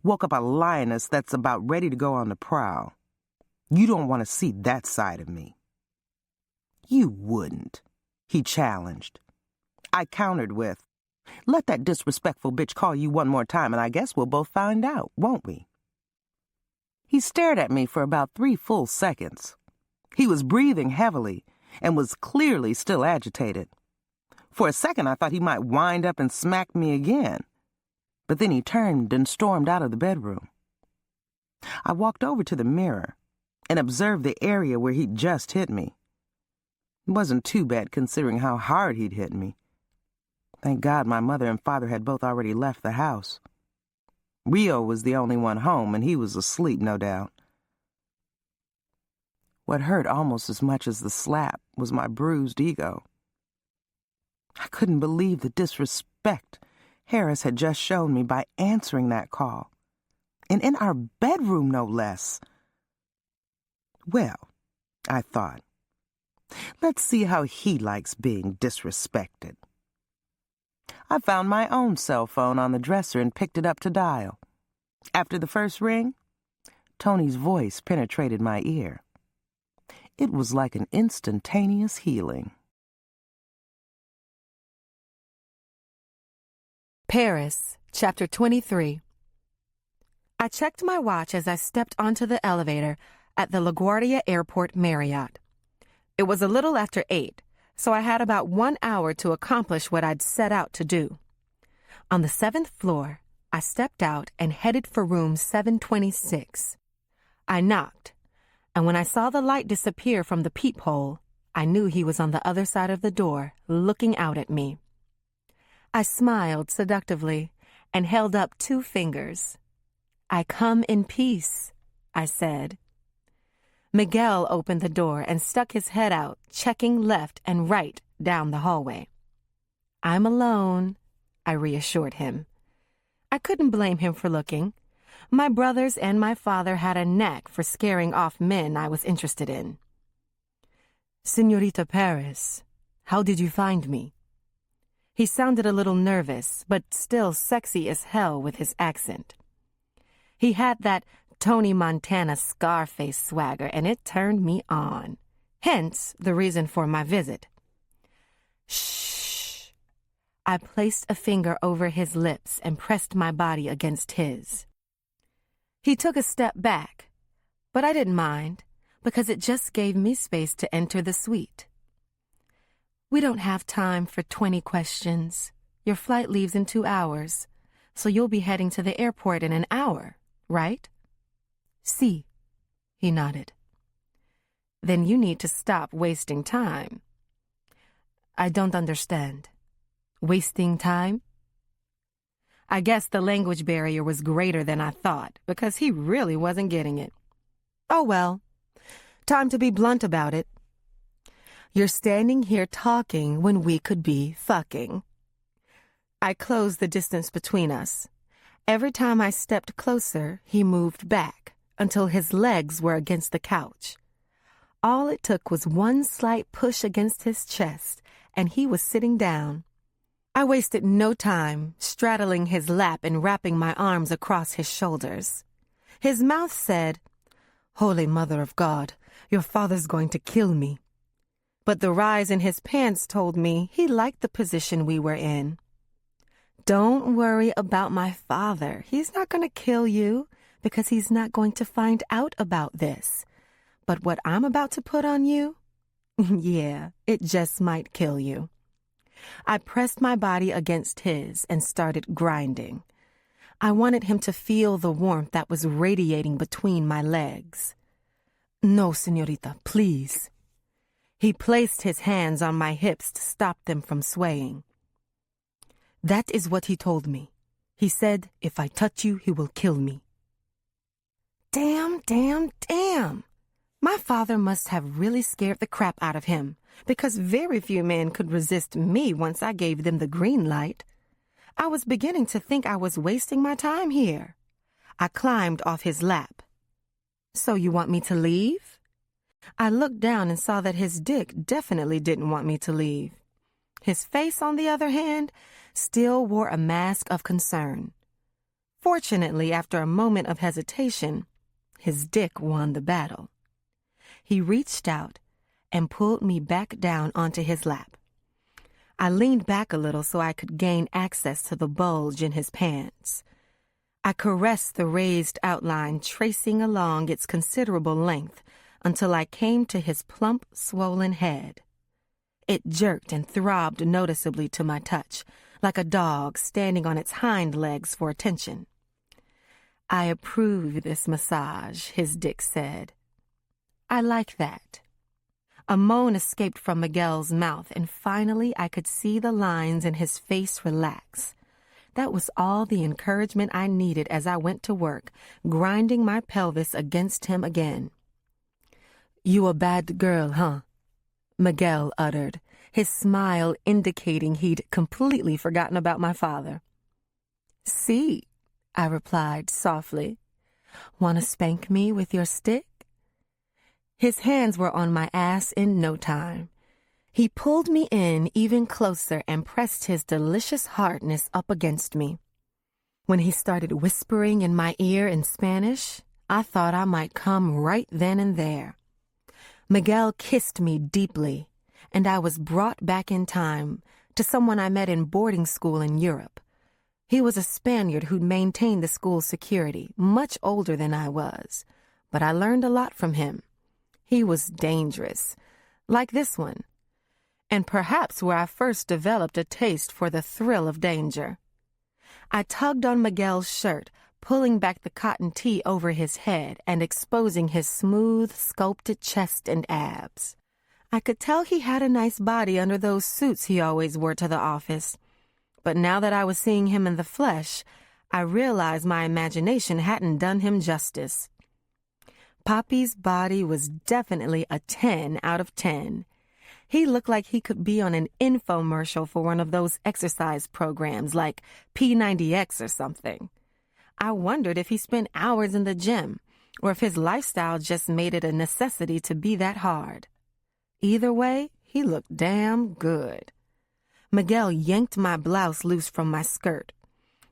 woke up a lioness that's about ready to go on the prowl. You don't want to see that side of me. You wouldn't, he challenged. I countered with, let that disrespectful bitch call you one more time and I guess we'll both find out, won't we? He stared at me for about 3 full seconds. He was breathing heavily and was clearly still agitated. For a second I thought he might wind up and smack me again. But then he turned and stormed out of the bedroom. I walked over to the mirror and observed the area where he'd just hit me. It wasn't too bad considering how hard he'd hit me. Thank God my mother and father had both already left the house. Rio was the only one home, and he was asleep, no doubt. What hurt almost as much as the slap was my bruised ego. I couldn't believe the disrespect Harris had just shown me by answering that call. And in our bedroom, no less. Well, I thought, let's see how he likes being disrespected. I found my own cell phone on the dresser and picked it up to dial. After the first ring, Tony's voice penetrated my ear. It was like an instantaneous healing. Paris, Chapter 23. I checked my watch as I stepped onto the elevator at the LaGuardia Airport Marriott. It was a little after 8, so I had about 1 hour to accomplish what I'd set out to do. On the 7th floor, I stepped out and headed for room 726. I knocked, and when I saw the light disappear from the peephole, I knew he was on the other side of the door, looking out at me. I smiled seductively and held up 2 fingers. I come in peace, I said. Miguel opened the door and stuck his head out, checking left and right down the hallway. I'm alone, I reassured him. I couldn't blame him for looking. My brothers and my father had a knack for scaring off men I was interested in. Señorita Paris, how did you find me? He sounded a little nervous, but still sexy as hell with his accent. He had that Tony Montana Scarface swagger, and it turned me on. Hence, the reason for my visit. Shh. I placed a finger over his lips and pressed my body against his. He took a step back, but I didn't mind, because it just gave me space to enter the suite. We don't have time for 20 questions. Your flight leaves in 2 hours, so you'll be heading to the airport in an hour, right? Si, he nodded. Then you need to stop wasting time. I don't understand. Wasting time? I guess the language barrier was greater than I thought, because he really wasn't getting it. Oh well, time to be blunt about it. You're standing here talking when we could be fucking. I closed the distance between us. Every time I stepped closer, he moved back until his legs were against the couch. All it took was one slight push against his chest, and he was sitting down. I wasted no time straddling his lap and wrapping my arms across his shoulders. His mouth said, "Holy Mother of God, your father's going to kill me." But the rise in his pants told me he liked the position we were in. "Don't worry about my father. He's not going to kill you because he's not going to find out about this. But what I'm about to put on you, yeah, it just might kill you." I pressed my body against his and started grinding. I wanted him to feel the warmth that was radiating between my legs. "No, señorita, please." He placed his hands on my hips to stop them from swaying. "That is what he told me. He said, if I touch you, he will kill me." Damn. My father must have really scared the crap out of him, because very few men could resist me once I gave them the green light. I was beginning to think I was wasting my time here. I climbed off his lap. "So you want me to leave?" I looked down and saw that his dick definitely didn't want me to leave. His face, on the other hand, still wore a mask of concern. Fortunately, after a moment of hesitation, his dick won the battle. He reached out and pulled me back down onto his lap. I leaned back a little so I could gain access to the bulge in his pants. I caressed the raised outline, tracing along its considerable length until I came to his plump, swollen head. It jerked and throbbed noticeably to my touch, like a dog standing on its hind legs for attention. "I approve this massage," his dick said. "I like that." A moan escaped from Miguel's mouth, and finally I could see the lines in his face relax. That was all the encouragement I needed as I went to work, grinding my pelvis against him again. "You a bad girl, huh?" Miguel uttered, his smile indicating he'd completely forgotten about my father. "See," I replied softly. "Want to spank me with your stick?" His hands were on my ass in no time. He pulled me in even closer and pressed his delicious hardness up against me. When he started whispering in my ear in Spanish, I thought I might come right then and there. Miguel kissed me deeply, and I was brought back in time to someone I met in boarding school in Europe. He was a Spaniard who'd maintained the school's security, much older than I was, but I learned a lot from him. He was dangerous, like this one, and perhaps where I first developed a taste for the thrill of danger. I tugged on Miguel's shirt, pulling back the cotton tee over his head and exposing his smooth, sculpted chest and abs. I could tell he had a nice body under those suits he always wore to the office, but now that I was seeing him in the flesh, I realized my imagination hadn't done him justice. Poppy's body was definitely a 10 out of 10. He looked like he could be on an infomercial for one of those exercise programs like P90X or something. I wondered if he spent hours in the gym or if his lifestyle just made it a necessity to be that hard. Either way, he looked damn good. Miguel yanked my blouse loose from my skirt,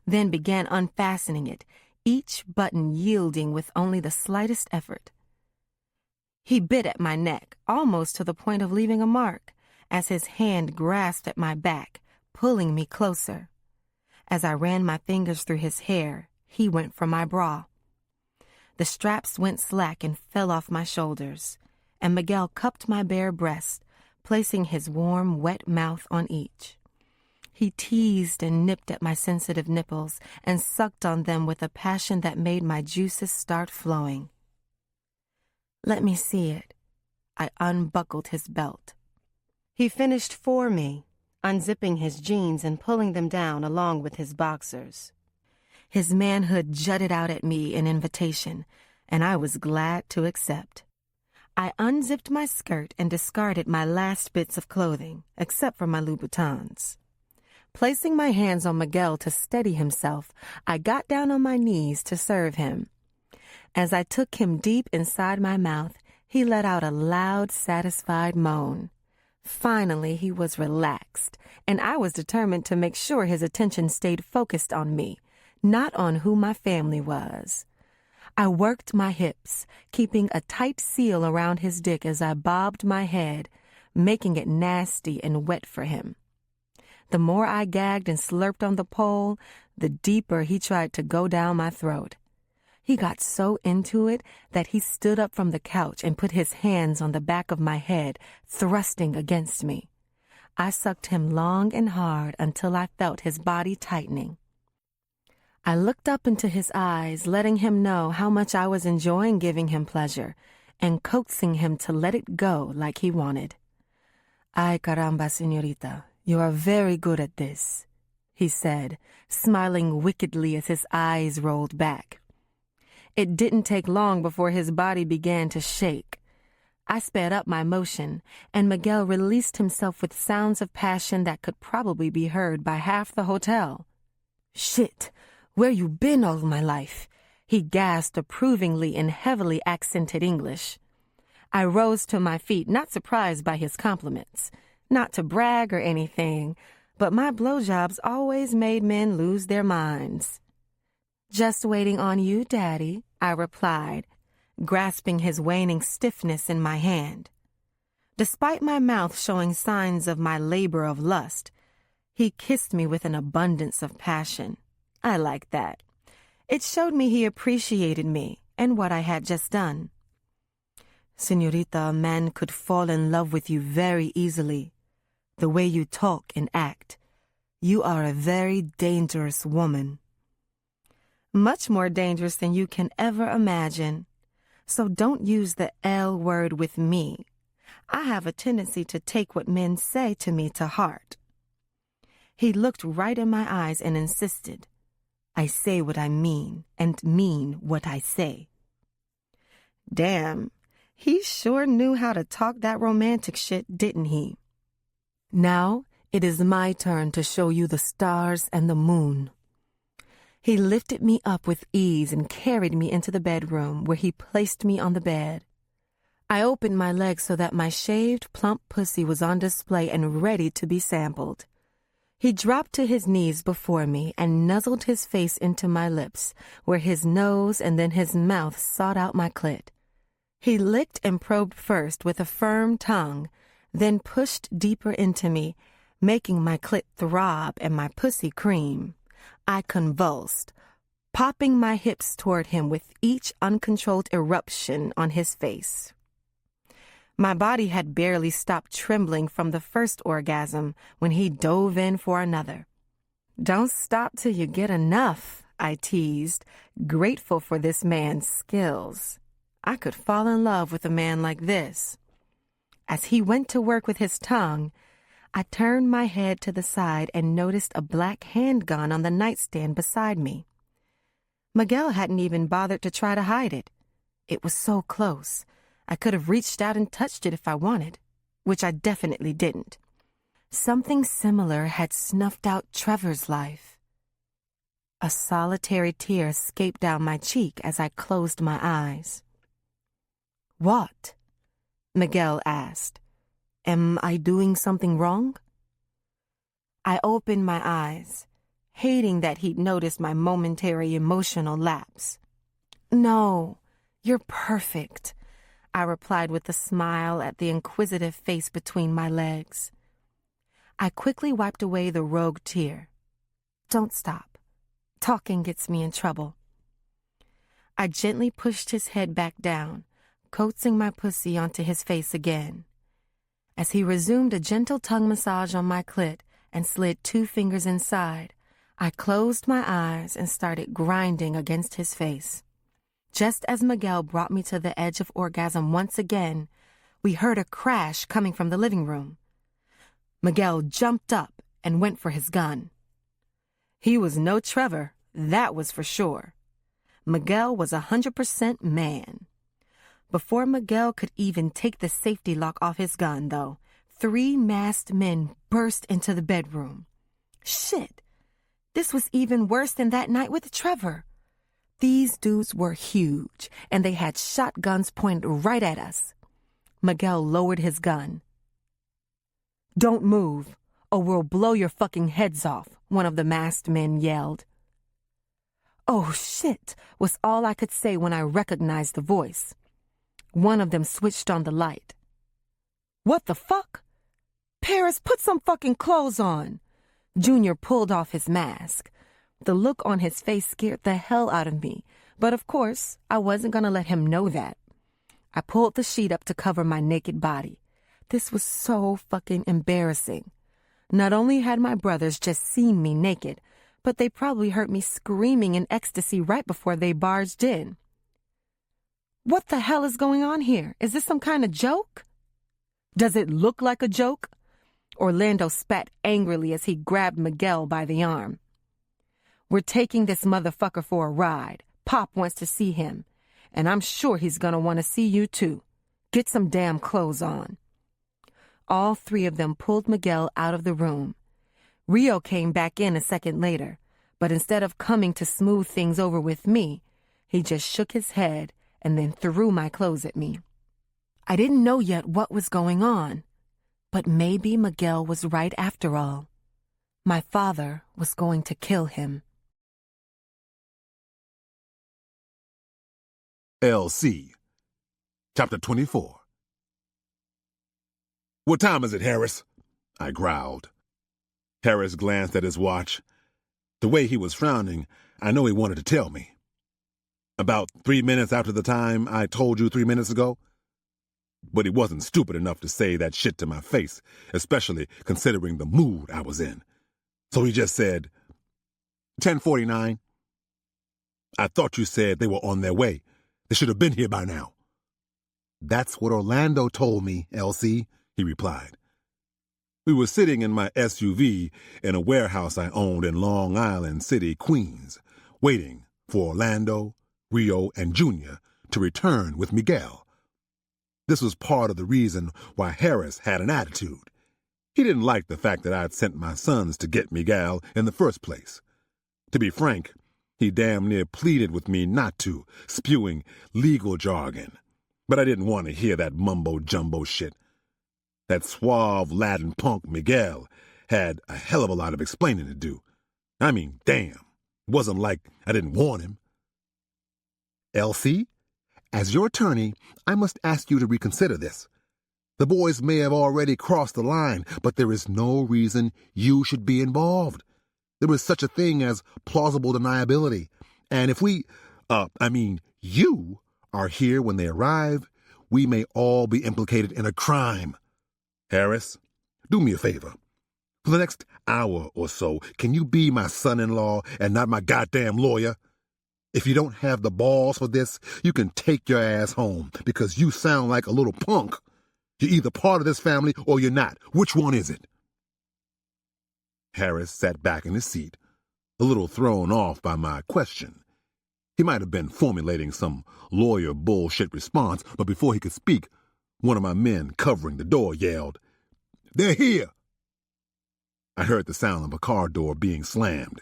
then began unfastening it, each button yielding with only the slightest effort. He bit at my neck, almost to the point of leaving a mark, as his hand grasped at my back, pulling me closer. As I ran my fingers through his hair, he went for my bra. The straps went slack and fell off my shoulders, and Miguel cupped my bare breast, placing his warm, wet mouth on each. He teased and nipped at my sensitive nipples and sucked on them with a passion that made my juices start flowing. "Let me see it." I unbuckled his belt. He finished for me, unzipping his jeans and pulling them down along with his boxers. His manhood jutted out at me in invitation, and I was glad to accept. I unzipped my skirt and discarded my last bits of clothing, except for my Louboutins. Placing my hands on Miguel to steady himself, I got down on my knees to serve him. As I took him deep inside my mouth, he let out a loud, satisfied moan. Finally, he was relaxed, and I was determined to make sure his attention stayed focused on me, not on who my family was. I worked my hips, keeping a tight seal around his dick as I bobbed my head, making it nasty and wet for him. The more I gagged and slurped on the pole, the deeper he tried to go down my throat. He got so into it that he stood up from the couch and put his hands on the back of my head, thrusting against me. I sucked him long and hard until I felt his body tightening. I looked up into his eyes, letting him know how much I was enjoying giving him pleasure and coaxing him to let it go like he wanted. "Ay, caramba, señorita, you are very good at this," he said, smiling wickedly as his eyes rolled back. It didn't take long before his body began to shake. I sped up my motion, and Miguel released himself with sounds of passion that could probably be heard by half the hotel. "Shit, where you been all my life?" he gasped approvingly in heavily accented English. I rose to my feet, not surprised by his compliments. Not to brag or anything, but my blowjobs always made men lose their minds. "Just waiting on you, Daddy," I replied, grasping his waning stiffness in my hand. Despite my mouth showing signs of my labor of lust, he kissed me with an abundance of passion. I liked that. It showed me he appreciated me and what I had just done. "Señorita, a man could fall in love with you very easily. The way you talk and act. You are a very dangerous woman." "Much more dangerous than you can ever imagine. So don't use the L word with me. I have a tendency to take what men say to me to heart." He looked right in my eyes and insisted, "I say what I mean and mean what I say." Damn, he sure knew how to talk that romantic shit, didn't he? "Now it is my turn to show you the stars and the moon." He lifted me up with ease and carried me into the bedroom, where he placed me on the bed. I opened my legs so that my shaved, plump pussy was on display and ready to be sampled. He dropped to his knees before me and nuzzled his face into my lips, where his nose and then his mouth sought out my clit. He licked and probed first with a firm tongue, then pushed deeper into me, making my clit throb and my pussy cream. I convulsed, popping my hips toward him with each uncontrolled eruption on his face. My body had barely stopped trembling from the first orgasm when he dove in for another. "Don't stop till you get enough," I teased, grateful for this man's skills. I could fall in love with a man like this. As he went to work with his tongue, I turned my head to the side and noticed a black handgun on the nightstand beside me. Miguel hadn't even bothered to try to hide it. It was so close. I could have reached out and touched it if I wanted, which I definitely didn't. Something similar had snuffed out Trevor's life. A solitary tear escaped down my cheek as I closed my eyes. "What?" Miguel asked. "Am I doing something wrong?" I opened my eyes, hating that he'd noticed my momentary emotional lapse. "No, you're perfect," I replied with a smile at the inquisitive face between my legs. I quickly wiped away the rogue tear. "Don't stop. Talking gets me in trouble." I gently pushed his head back down, coaxing my pussy onto his face again. As he resumed a gentle tongue massage on my clit and slid 2 fingers inside, I closed my eyes and started grinding against his face. Just as Miguel brought me to the edge of orgasm once again, we heard a crash coming from the living room. Miguel jumped up and went for his gun. He was no Trevor, that was for sure. Miguel was 100% man. Before Miguel could even take the safety lock off his gun, though, 3 masked men burst into the bedroom. Shit! This was even worse than that night with Trevor. These dudes were huge, and they had shotguns pointed right at us. Miguel lowered his gun. "Don't move, or we'll blow your fucking heads off," one of the masked men yelled. "Oh, shit," was all I could say when I recognized the voice. One of them switched on the light. "What the fuck? Paris, put some fucking clothes on." Junior pulled off his mask. The look on his face scared the hell out of me, but of course, I wasn't gonna let him know that. I pulled the sheet up to cover my naked body. This was so fucking embarrassing. Not only had my brothers just seen me naked, but they probably heard me screaming in ecstasy right before they barged in. What the hell is going on here? Is this some kind of joke? Does it look like a joke? Orlando spat angrily as he grabbed Miguel by the arm. "We're taking this motherfucker for a ride. Pop wants to see him, and I'm sure he's gonna want to see you too. Get some damn clothes on." All three of them pulled Miguel out of the room. Rio came back in a second later, but instead of coming to smooth things over with me, he just shook his head and then threw my clothes at me. I didn't know yet what was going on, but maybe Miguel was right after all. My father was going to kill him. LC, Chapter 24. "What time is it, Harris?" I growled. Harris glanced at his watch. The way he was frowning, I know he wanted to tell me. "About 3 minutes after the time I told you 3 minutes ago." But he wasn't stupid enough to say that shit to my face, especially considering the mood I was in. So he just said, 10:49. "I thought you said they were on their way. They should have been here by now." "That's what Orlando told me, LC," he replied. We were sitting in my SUV in a warehouse I owned in Long Island City, Queens, waiting for Orlando, Rio, and Junior to return with Miguel. This was part of the reason why Harris had an attitude. He didn't like the fact that I'd sent my sons to get Miguel in the first place. To be frank, he damn near pleaded with me not to, spewing legal jargon. But I didn't want to hear that mumbo-jumbo shit. That suave Latin punk Miguel had a hell of a lot of explaining to do. I mean, damn, it wasn't like I didn't warn him. "LC, as your attorney, I must ask you to reconsider this. The boys may have already crossed the line, but there is no reason you should be involved. There is such a thing as plausible deniability. And if you are here when they arrive, we may all be implicated in a crime. Harris, do me a favor. For the next hour or so, can you be my son-in-law and not my goddamn lawyer? If you don't have the balls for this, you can take your ass home, because you sound like a little punk. You're either part of this family or you're not. Which one is it?" Harris sat back in his seat, a little thrown off by my question. He might have been formulating some lawyer bullshit response, but before he could speak, one of my men covering the door yelled, "They're here!" I heard the sound of a car door being slammed,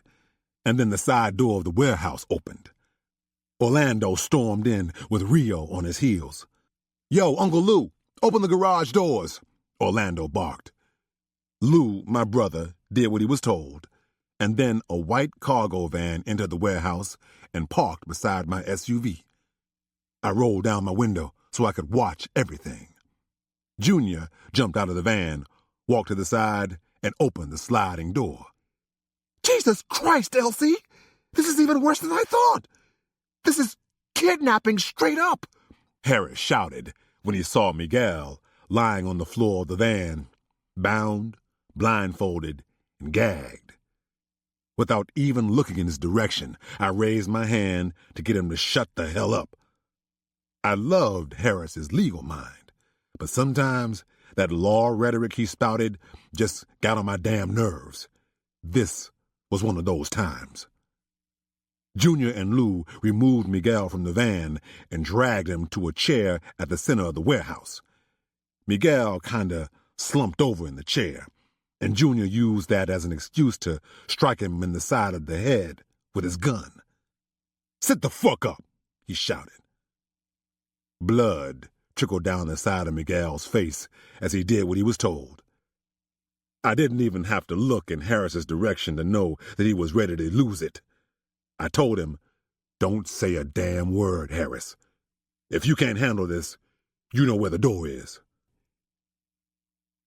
and then the side door of the warehouse opened. Orlando stormed in with Rio on his heels. "Yo, Uncle Lou, open the garage doors," Orlando barked. Lou, my brother, did what he was told, and then a white cargo van entered the warehouse and parked beside my SUV. I rolled down my window so I could watch everything. Junior jumped out of the van, walked to the side, and opened the sliding door. "Jesus Christ, Elsie! This is even worse than I thought! This is kidnapping straight up!" Harris shouted when he saw Miguel lying on the floor of the van, bound, blindfolded, and gagged. Without even looking in his direction, I raised my hand to get him to shut the hell up. I loved Harris's legal mind, but sometimes that law rhetoric he spouted just got on my damn nerves. This was one of those times. Junior and Lou removed Miguel from the van and dragged him to a chair at the center of the warehouse. Miguel kinda slumped over in the chair, and Junior used that as an excuse to strike him in the side of the head with his gun. "Sit the fuck up," he shouted. Blood trickled down the side of Miguel's face as he did what he was told. I didn't even have to look in Harris's direction to know that he was ready to lose it. I told him, "Don't say a damn word, Harris. If you can't handle this, you know where the door is.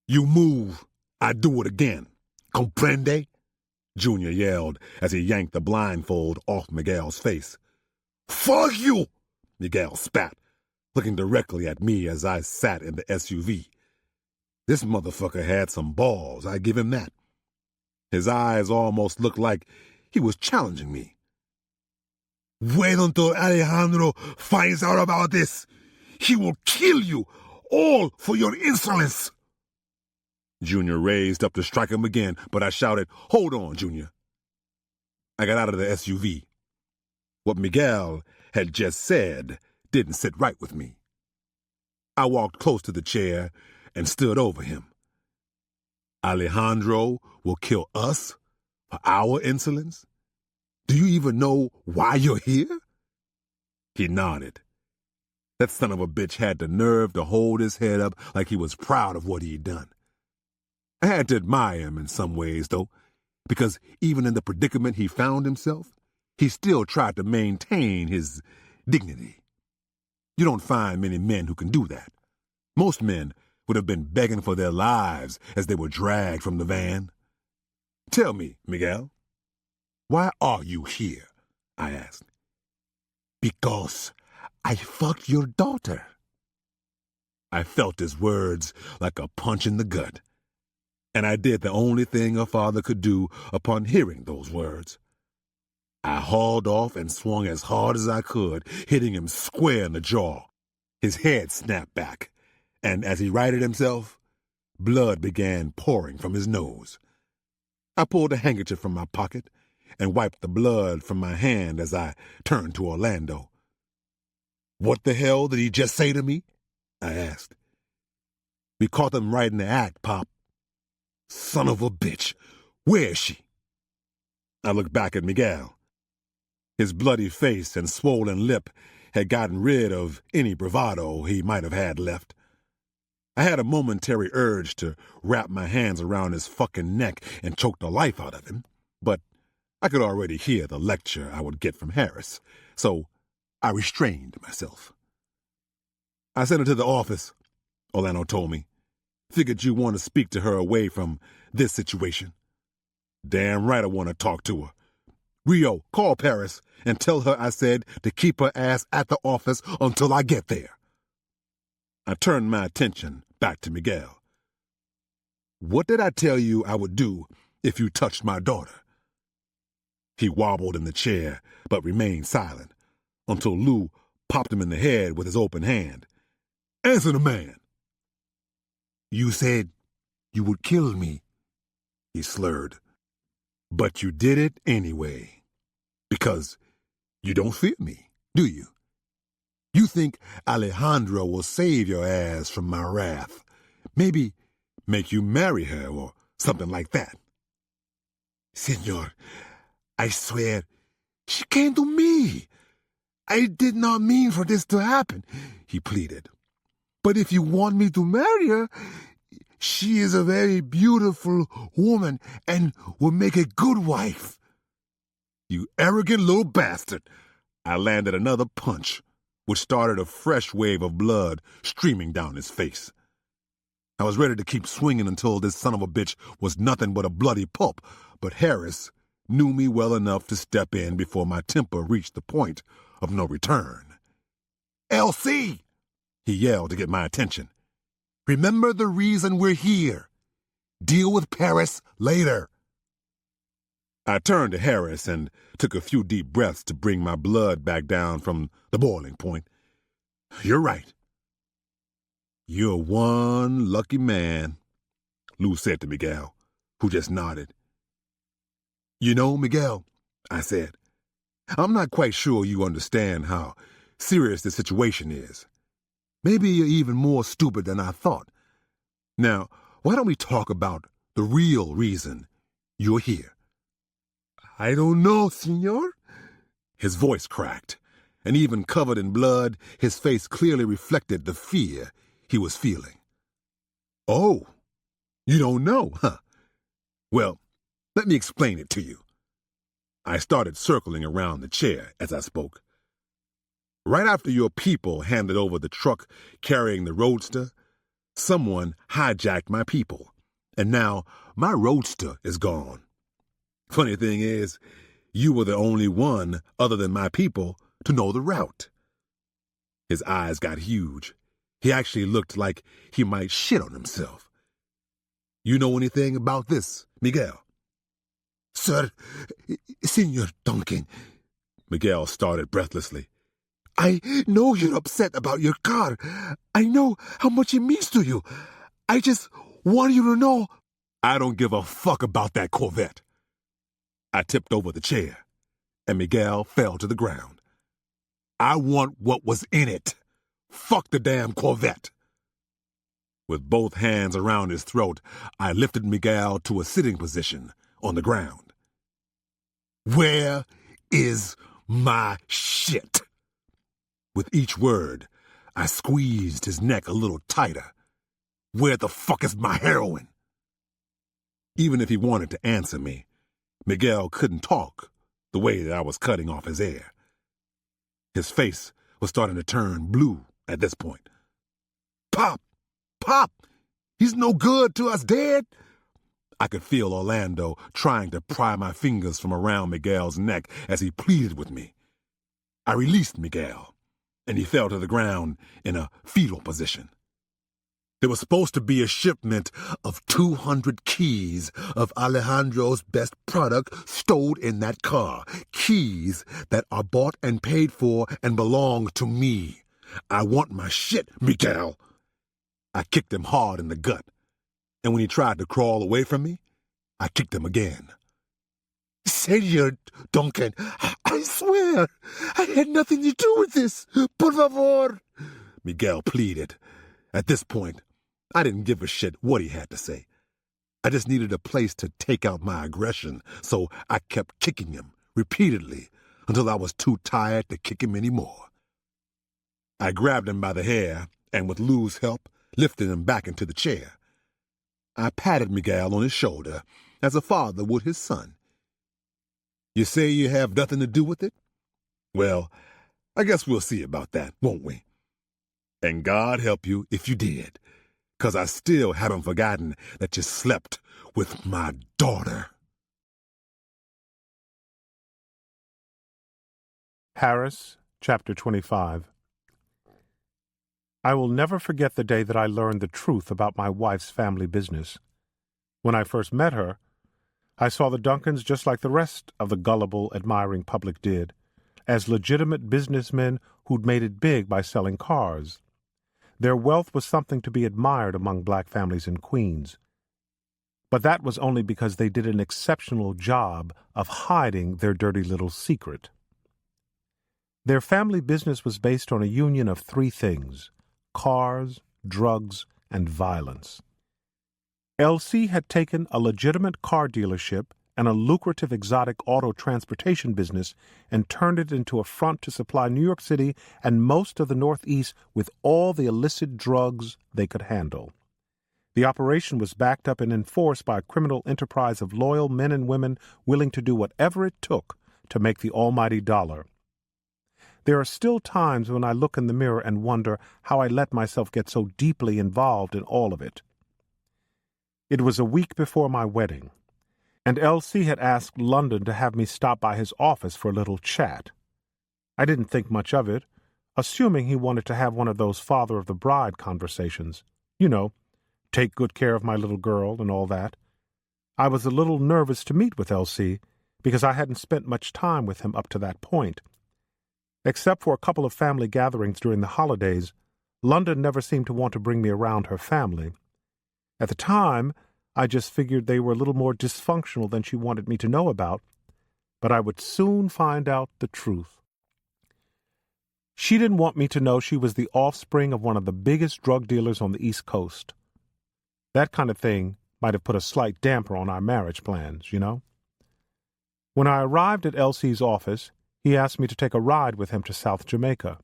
You move, I do it again. Comprende?" Junior yelled as he yanked the blindfold off Miguel's face. "Fuck you!" Miguel spat, looking directly at me as I sat in the SUV. This motherfucker had some balls, I give him that. His eyes almost looked like he was challenging me. "Wait until Alejandro finds out about this. He will kill you, all for your insolence." Junior raised up to strike him again, but I shouted, "Hold on, Junior." I got out of the SUV. What Miguel had just said didn't sit right with me. I walked close to the chair and stood over him. "Alejandro will kill us for our insolence? Do you even know why you're here?" He nodded. That son of a bitch had the nerve to hold his head up like he was proud of what he'd done. I had to admire him in some ways, though, because even in the predicament he found himself, he still tried to maintain his dignity. You don't find many men who can do that. Most men would have been begging for their lives as they were dragged from the van. "Tell me, Miguel, why are you here?" I asked. "Because I fucked your daughter." I felt his words like a punch in the gut, and I did the only thing a father could do upon hearing those words. I hauled off and swung as hard as I could, hitting him square in the jaw. His head snapped back, and as he righted himself, blood began pouring from his nose. I pulled a handkerchief from my pocket and wiped the blood from my hand as I turned to Orlando. "What the hell did he just say to me?" I asked. "We caught them right in the act, Pop." "Son of a bitch, where is she?" I looked back at Miguel. His bloody face and swollen lip had gotten rid of any bravado he might have had left. I had a momentary urge to wrap my hands around his fucking neck and choke the life out of him, but I could already hear the lecture I would get from Harris, so I restrained myself. "I sent her to the office," Orlando told me. "Figured you want to speak to her away from this situation." "Damn right I want to talk to her. Rio, call Paris and tell her I said to keep her ass at the office until I get there." I turned my attention back to Miguel. "What did I tell you I would do if you touched my daughter?" He wobbled in the chair, but remained silent, until Lou popped him in the head with his open hand. "Answer the man." "You said you would kill me," he slurred. "But you did it anyway. Because you don't fear me, do you? You think Alejandro will save your ass from my wrath. Maybe make you marry her or something like that." "Senor, I swear, she came to me. I did not mean for this to happen," he pleaded. "But if you want me to marry her, she is a very beautiful woman and will make a good wife." "You arrogant little bastard." I landed another punch, which started a fresh wave of blood streaming down his face. I was ready to keep swinging until this son of a bitch was nothing but a bloody pulp, but Harris knew me well enough to step in before my temper reached the point of no return. "LC!" he yelled to get my attention. "Remember the reason we're here. Deal with Paris later." I turned to Harris and took a few deep breaths to bring my blood back down from the boiling point. "You're right." "You're one lucky man," Lou said to Miguel, who just nodded. "You know, Miguel," I said, "I'm not quite sure you understand how serious the situation is. Maybe you're even more stupid than I thought. Now, why don't we talk about the real reason you're here?" "I don't know, senor." His voice cracked, and even covered in blood, his face clearly reflected the fear he was feeling. "Oh, you don't know, huh?" Well, let me explain it to you. I started circling around the chair as I spoke. Right after your people handed over the truck carrying the roadster, someone hijacked my people, and now my roadster is gone. Funny thing is, you were the only one other than my people to know the route. His eyes got huge. He actually looked like he might shit on himself. You know anything about this, Miguel? Sir, Senor Duncan, Miguel started breathlessly. I know you're upset about your car. I know how much it means to you. I just want you to know. I don't give a fuck about that Corvette. I tipped over the chair, and Miguel fell to the ground. I want what was in it. Fuck the damn Corvette. With both hands around his throat, I lifted Miguel to a sitting position on the ground. Where is my shit? With each word, I squeezed his neck a little tighter. Where the fuck is my heroin? Even if he wanted to answer me, Miguel couldn't talk the way that I was cutting off his air. His face was starting to turn blue at this point. Pop! Pop! He's no good to us dead! I could feel Orlando trying to pry my fingers from around Miguel's neck as he pleaded with me. I released Miguel, and he fell to the ground in a fetal position. There was supposed to be a shipment of 200 keys of Alejandro's best product stowed in that car. Keys that are bought and paid for and belong to me. I want my shit, Miguel. I kicked him hard in the gut, and when he tried to crawl away from me, I kicked him again. Senor Duncan, I swear, I had nothing to do with this. Por favor, Miguel pleaded. At this point, I didn't give a shit what he had to say. I just needed a place to take out my aggression, so I kept kicking him repeatedly until I was too tired to kick him anymore. I grabbed him by the hair and, with Lou's help, lifted him back into the chair. I patted Miguel on his shoulder as a father would his son. You say you have nothing to do with it? Well, I guess we'll see about that, won't we? And God help you if you did. 'Cause I still haven't forgotten that you slept with my daughter. Harris, Chapter 25. I will never forget the day that I learned the truth about my wife's family business. When I first met her, I saw the Duncans just like the rest of the gullible, admiring public did, as legitimate businessmen who'd made it big by selling cars. Their wealth was something to be admired among black families in Queens. But that was only because they did an exceptional job of hiding their dirty little secret. Their family business was based on a union of three things: cars, drugs, and violence. LC had taken a legitimate car dealership and a lucrative exotic auto transportation business and turned it into a front to supply New York City and most of the Northeast with all the illicit drugs they could handle. The operation was backed up and enforced by a criminal enterprise of loyal men and women willing to do whatever it took to make the almighty dollar. There are still times when I look in the mirror and wonder how I let myself get so deeply involved in all of it. It was a week before my wedding, and LC had asked London to have me stop by his office for a little chat. I didn't think much of it, assuming he wanted to have one of those father-of-the-bride conversations. You know, take good care of my little girl and all that. I was a little nervous to meet with LC because I hadn't spent much time with him up to that point. Except for a couple of family gatherings during the holidays, London never seemed to want to bring me around her family. At the time, I just figured they were a little more dysfunctional than she wanted me to know about, but I would soon find out the truth. She didn't want me to know she was the offspring of one of the biggest drug dealers on the East Coast. That kind of thing might have put a slight damper on our marriage plans, you know? When I arrived at LC's office, he asked me to take a ride with him to South Jamaica.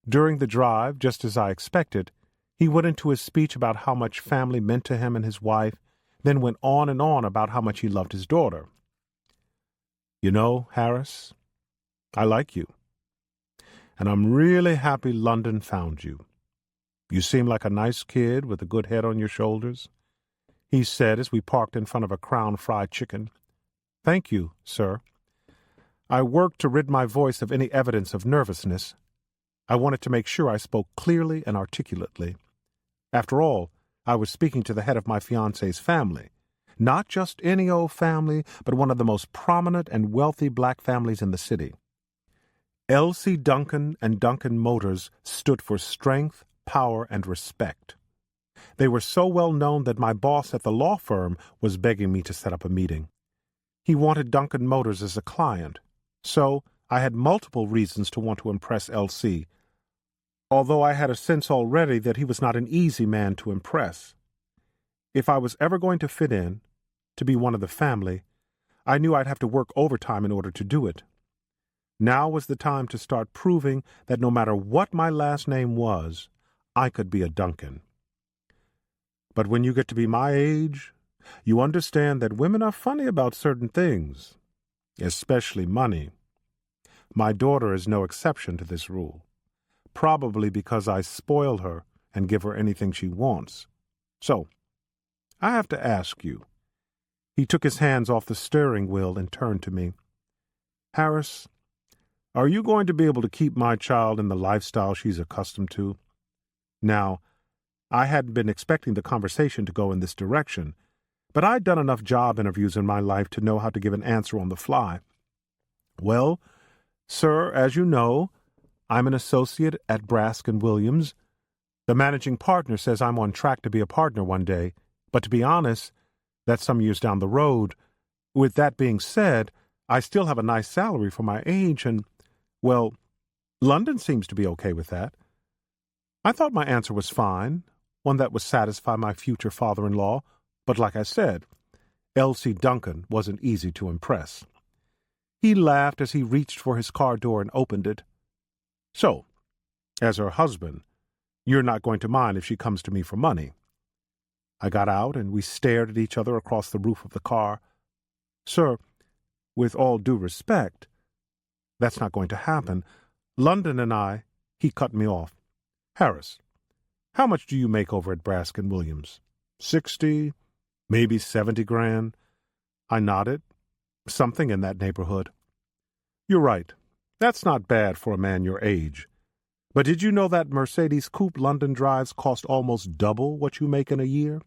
During the drive, just as I expected, he went into his speech about how much family meant to him and his wife, then went on and on about how much he loved his daughter. You know, Harris, I like you. And I'm really happy London found you. You seem like a nice kid with a good head on your shoulders, he said as we parked in front of a Crown Fried Chicken. Thank you, sir. I worked to rid my voice of any evidence of nervousness. I wanted to make sure I spoke clearly and articulately. After all, I was speaking to the head of my fiancé's family. Not just any old family, but one of the most prominent and wealthy black families in the city. Elsie Duncan and Duncan Motors stood for strength, power, and respect. They were so well known that my boss at the law firm was begging me to set up a meeting. He wanted Duncan Motors as a client, so I had multiple reasons to want to impress Elsie, although I had a sense already that he was not an easy man to impress. If I was ever going to fit in, to be one of the family, I knew I'd have to work overtime in order to do it. Now was the time to start proving that no matter what my last name was, I could be a Duncan. But when you get to be my age, you understand that women are funny about certain things, especially money. My daughter is no exception to this rule, probably because I spoil her and give her anything she wants. So, I have to ask you. He took his hands off the steering wheel and turned to me. Harris, are you going to be able to keep my child in the lifestyle she's accustomed to? Now, I hadn't been expecting the conversation to go in this direction, but I'd done enough job interviews in my life to know how to give an answer on the fly. Well, sir, as you know, I'm an associate at Brask & Williams. The managing partner says I'm on track to be a partner one day, but to be honest, that's some years down the road. With that being said, I still have a nice salary for my age and, well, London seems to be okay with that. I thought my answer was fine, one that would satisfy my future father-in-law, but like I said, Elsie Duncan wasn't easy to impress. He laughed as he reached for his car door and opened it. So, as her husband, you're not going to mind if she comes to me for money. I got out and we stared at each other across the roof of the car. Sir, with all due respect, that's not going to happen. London and I, he cut me off. Harris, how much do you make over at Brask & Williams? 60, maybe 70 grand? I nodded. Something in that neighborhood. You're right. That's not bad for a man your age. But did you know that Mercedes coupe London drives cost almost double what you make in a year?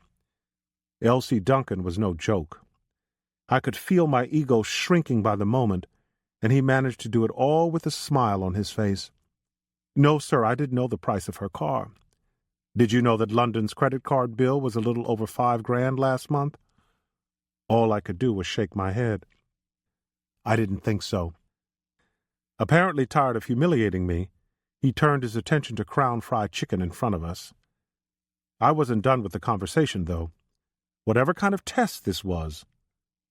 Elsie Duncan was no joke. I could feel my ego shrinking by the moment, and he managed to do it all with a smile on his face. No, sir, I didn't know the price of her car. Did you know that London's credit card bill was a little over 5 grand last month? All I could do was shake my head. I didn't think so. Apparently tired of humiliating me, he turned his attention to Crown Fried Chicken in front of us. I wasn't done with the conversation, though. Whatever kind of test this was,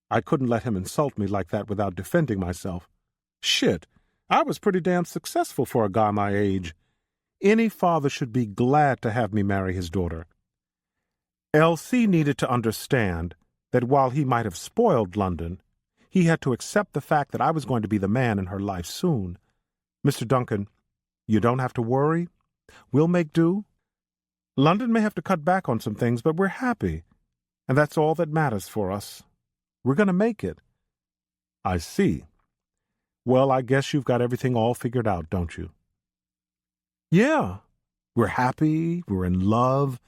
I couldn't let him insult me like that without defending myself. Shit, I was pretty damn successful for a guy my age. Any father should be glad to have me marry his daughter. Elsie needed to understand that while he might have spoiled London, he had to accept the fact that I was going to be the man in her life soon. Mr. Duncan, you don't have to worry. We'll make do. London may have to cut back on some things, but we're happy, and that's all that matters for us. We're going to make it. I see. Well, I guess you've got everything all figured out, don't you? Yeah. We're happy, we're in love,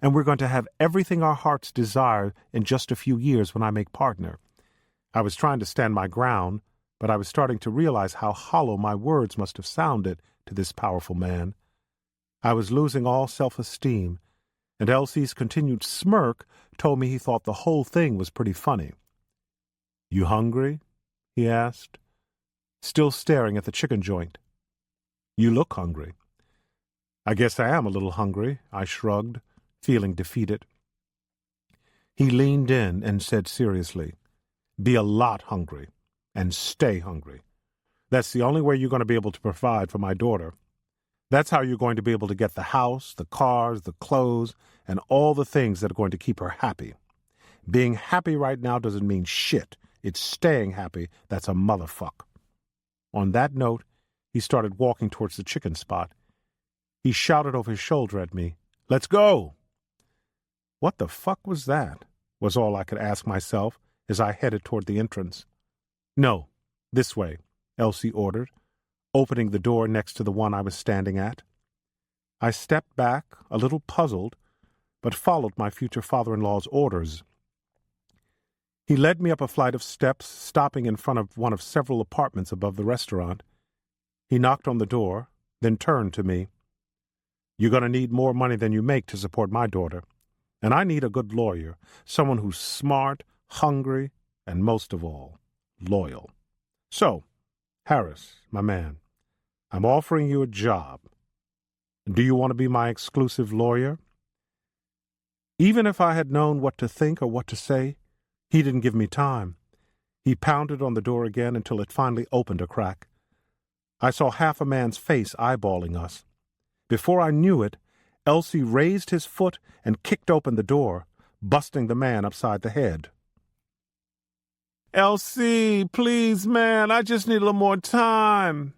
and we're going to have everything our hearts desire in just a few years when I make partner. I was trying to stand my ground, but I was starting to realize how hollow my words must have sounded to this powerful man. I was losing all self-esteem, and Elsie's continued smirk told me he thought the whole thing was pretty funny. You hungry? He asked, still staring at the chicken joint. You look hungry. I guess I am a little hungry, I shrugged, feeling defeated. He leaned in and said seriously, be a lot hungry, and stay hungry. That's the only way you're going to be able to provide for my daughter. That's how you're going to be able to get the house, the cars, the clothes, and all the things that are going to keep her happy. Being happy right now doesn't mean shit. It's staying happy that's a motherfuck. On that note, he started walking towards the chicken spot. He shouted over his shoulder at me, "Let's go!" What the fuck was that? Was all I could ask myself as I headed toward the entrance. "No, this way," Elsie ordered, opening the door next to the one I was standing at. I stepped back, a little puzzled, but followed my future father-in-law's orders. He led me up a flight of steps, stopping in front of one of several apartments above the restaurant. He knocked on the door, then turned to me. "You're going to need more money than you make to support my daughter. And I need a good lawyer, someone who's smart, hungry, and most of all, loyal. So, Harris, my man, I'm offering you a job. Do you want to be my exclusive lawyer?" Even if I had known what to think or what to say, he didn't give me time. He pounded on the door again until it finally opened a crack. I saw half a man's face eyeballing us. Before I knew it, Elsie raised his foot and kicked open the door, busting the man upside the head. "Elsie, please, man, I just need a little more time."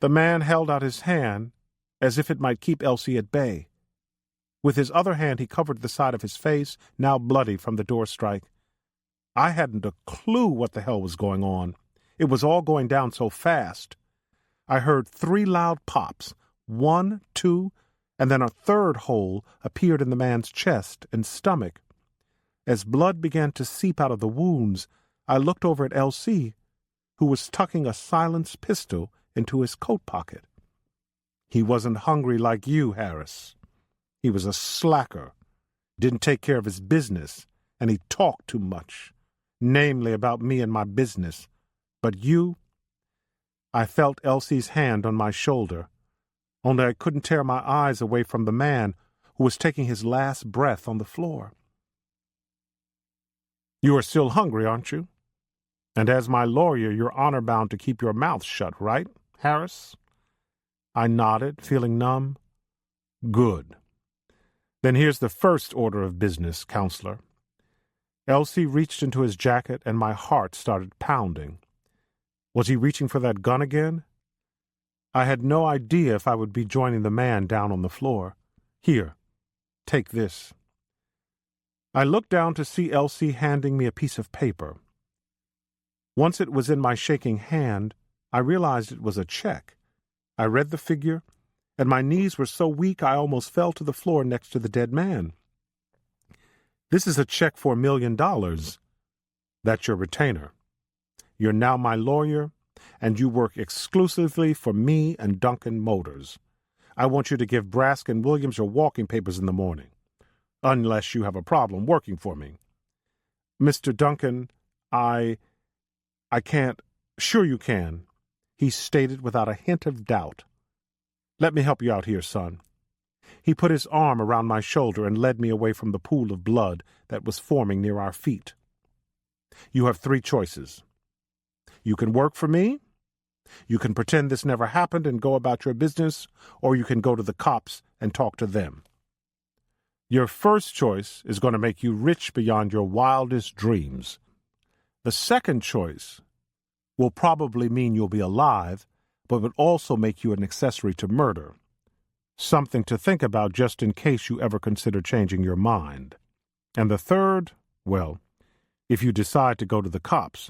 The man held out his hand as if it might keep Elsie at bay. With his other hand he covered the side of his face, now bloody from the door strike. I hadn't a clue what the hell was going on. It was all going down so fast. I heard 3 loud pops, 1, 2, and then a third hole appeared in the man's chest and stomach. As blood began to seep out of the wounds, I looked over at Elsie, who was tucking a silenced pistol into his coat pocket. He wasn't hungry like you, Harris. He was a slacker, didn't take care of his business, and he talked too much, namely about me and my business. But you... I felt Elsie's hand on my shoulder, only I couldn't tear my eyes away from the man who was taking his last breath on the floor. "You are still hungry, aren't you? And as my lawyer, you're honor-bound to keep your mouth shut, right, Harris?" I nodded, feeling numb. "Good. Then here's the first order of business, counselor." Elsie reached into his jacket, and my heart started pounding. Was he reaching for that gun again? I had no idea if I would be joining the man down on the floor. "Here, take this." I looked down to see Elsie handing me a piece of paper. Once it was in my shaking hand, I realized it was a check. I read the figure, and my knees were so weak I almost fell to the floor next to the dead man. "This is a check for $1 million. That's your retainer. You're now my lawyer, and you work exclusively for me and Duncan Motors. I want you to give Brask and Williams your walking papers in the morning, unless you have a problem working for me." "Mr. Duncan, I can't—" "Sure you can," he stated without a hint of doubt. "Let me help you out here, son." He put his arm around my shoulder and led me away from the pool of blood that was forming near our feet. "You have 3 choices. You can work for me, you can pretend this never happened and go about your business, or you can go to the cops and talk to them. Your first choice is going to make you rich beyond your wildest dreams. The second choice will probably mean you'll be alive, but would also make you an accessory to murder. Something to think about just in case you ever consider changing your mind. And the third, well, if you decide to go to the cops,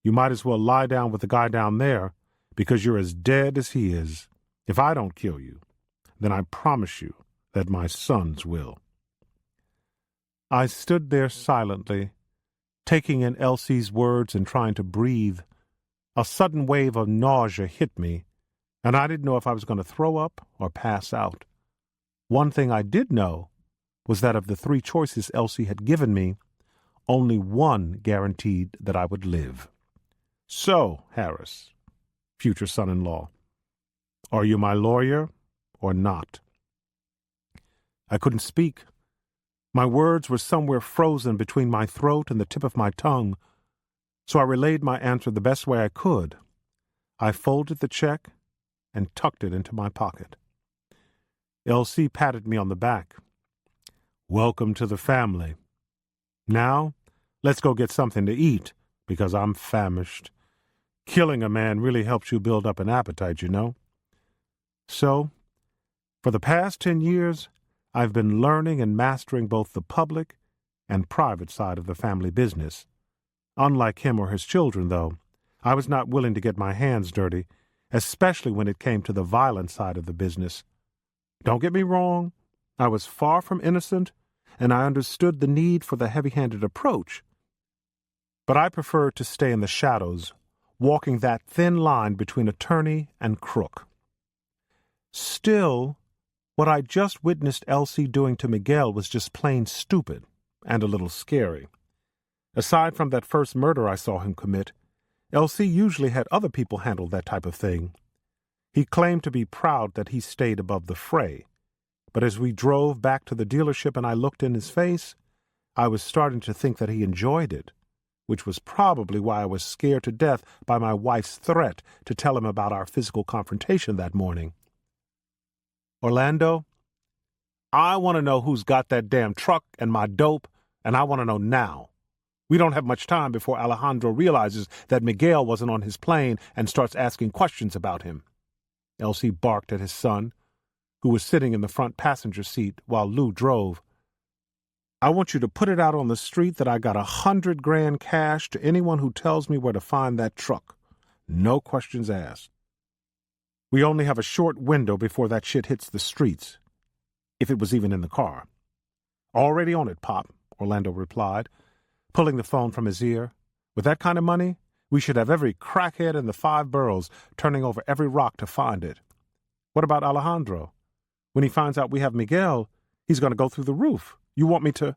you might as well lie down with the guy down there, because you're as dead as he is. If I don't kill you, then I promise you that my sons will." I stood there silently, taking in Elsie's words and trying to breathe. A sudden wave of nausea hit me, and I didn't know if I was going to throw up or pass out. One thing I did know was that of the 3 choices Elsie had given me, only one guaranteed that I would live. "So, Harris, future son-in-law, are you my lawyer or not?" I couldn't speak. My words were somewhere frozen between my throat and the tip of my tongue, so I relayed my answer the best way I could. I folded the check and tucked it into my pocket. Elsie patted me on the back. "Welcome to the family." Now, let's go get something to eat, because I'm famished. Killing a man really helps you build up an appetite, you know. So, for the past 10 years, I've been learning and mastering both the public and private side of the family business. Unlike him or his children, though, I was not willing to get my hands dirty, especially when it came to the violent side of the business. Don't get me wrong, I was far from innocent, and I understood the need for the heavy-handed approach. But I preferred to stay in the shadows, walking that thin line between attorney and crook. Still, what I just witnessed Elsie doing to Miguel was just plain stupid and a little scary. Aside from that first murder I saw him commit, Elsie usually had other people handle that type of thing. He claimed to be proud that he stayed above the fray, but as we drove back to the dealership and I looked in his face, I was starting to think that he enjoyed it, which was probably why I was scared to death by my wife's threat to tell him about our physical confrontation that morning. Orlando, I want to know who's got that damn truck and my dope, and I want to know now. We don't have much time before Alejandro realizes that Miguel wasn't on his plane and starts asking questions about him. Elsie barked at his son, who was sitting in the front passenger seat while Lou drove. I want you to put it out on the street that I got $100 grand cash to anyone who tells me where to find that truck. No questions asked. We only have a short window before that shit hits the streets, if it was even in the car. Already on it, Pop, Orlando replied, pulling the phone from his ear. With that kind of money, we should have every crackhead in the 5 boroughs turning over every rock to find it. What about Alejandro? When he finds out we have Miguel, he's going to go through the roof. You want me to?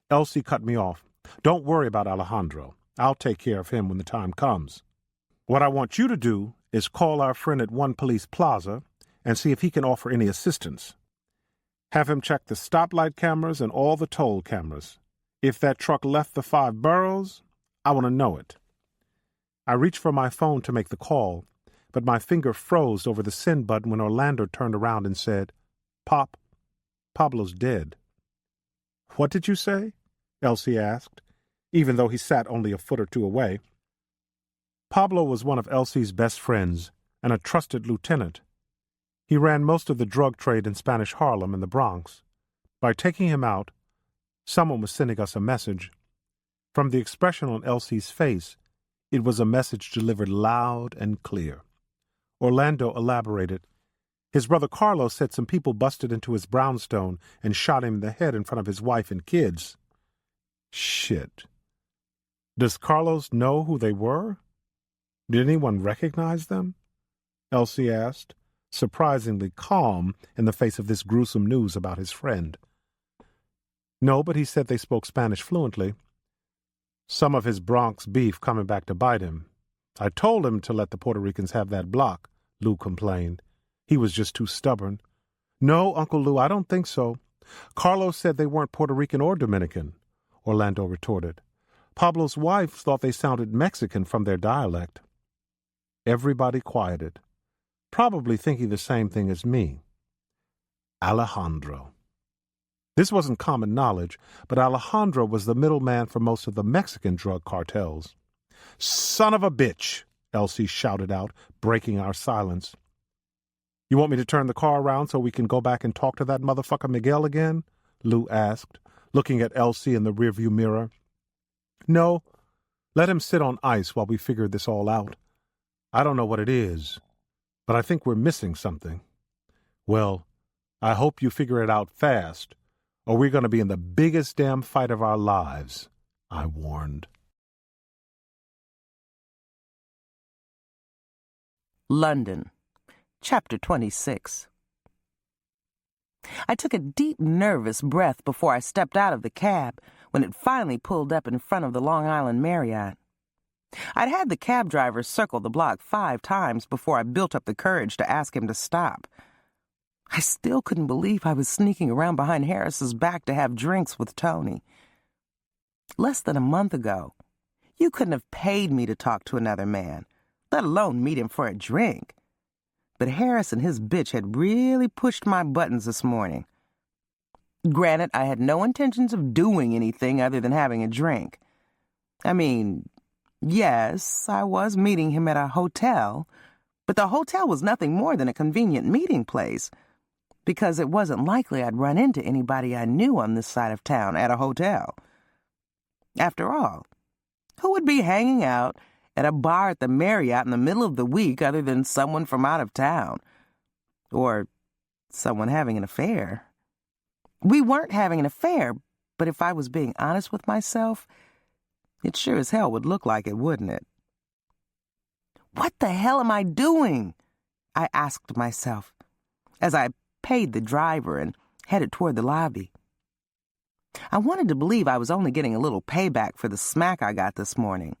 Elsie cut me off. Don't worry about Alejandro. I'll take care of him when the time comes. What I want you to do is call our friend at One Police Plaza and see if he can offer any assistance. Have him check the stoplight cameras and all the toll cameras. If that truck left the 5 boroughs, I want to know it. I reached for my phone to make the call, but my finger froze over the send button when Orlando turned around and said, Pop, Pablo's dead. What did you say? Elsie asked, even though he sat only a foot or two away. Pablo was one of Elsie's best friends and a trusted lieutenant. He ran most of the drug trade in Spanish Harlem and the Bronx. By taking him out, someone was sending us a message. From the expression on Elsie's face, it was a message delivered loud and clear. Orlando elaborated. His brother Carlos said some people busted into his brownstone and shot him in the head in front of his wife and kids. Shit. Does Carlos know who they were? Did anyone recognize them? Elsie asked, surprisingly calm in the face of this gruesome news about his friend. No, but he said they spoke Spanish fluently. Some of his Bronx beef coming back to bite him. I told him to let the Puerto Ricans have that block, Lou complained. He was just too stubborn. No, Uncle Lou, I don't think so. Carlos said they weren't Puerto Rican or Dominican, Orlando retorted. Pablo's wife thought they sounded Mexican from their dialect. Everybody quieted, probably thinking the same thing as me. Alejandro. This wasn't common knowledge, but Alejandro was the middleman for most of the Mexican drug cartels. Son of a bitch, Elsie shouted out, breaking our silence. You want me to turn the car around so we can go back and talk to that motherfucker Miguel again? Lou asked, looking at Elsie in the rearview mirror. No, let him sit on ice while we figure this all out. I don't know what it is, but I think we're missing something. Well, I hope you figure it out fast, or we're going to be in the biggest damn fight of our lives, I warned. London, Chapter 26. I took a deep, nervous breath before I stepped out of the cab when it finally pulled up in front of the Long Island Marriott. I'd had the cab driver circle the block 5 times before I built up the courage to ask him to stop. I still couldn't believe I was sneaking around behind Harris's back to have drinks with Tony. Less than a month ago, you couldn't have paid me to talk to another man, let alone meet him for a drink. But Harris and his bitch had really pushed my buttons this morning. Granted, I had no intentions of doing anything other than having a drink. I mean, yes, I was meeting him at a hotel, but the hotel was nothing more than a convenient meeting place, because it wasn't likely I'd run into anybody I knew on this side of town at a hotel. After all, who would be hanging out at a bar at the Marriott in the middle of the week other than someone from out of town? Or someone having an affair? We weren't having an affair, but if I was being honest with myself, it sure as hell would look like it, wouldn't it? What the hell am I doing? I asked myself as I paid the driver and headed toward the lobby. I wanted to believe I was only getting a little payback for the smack I got this morning.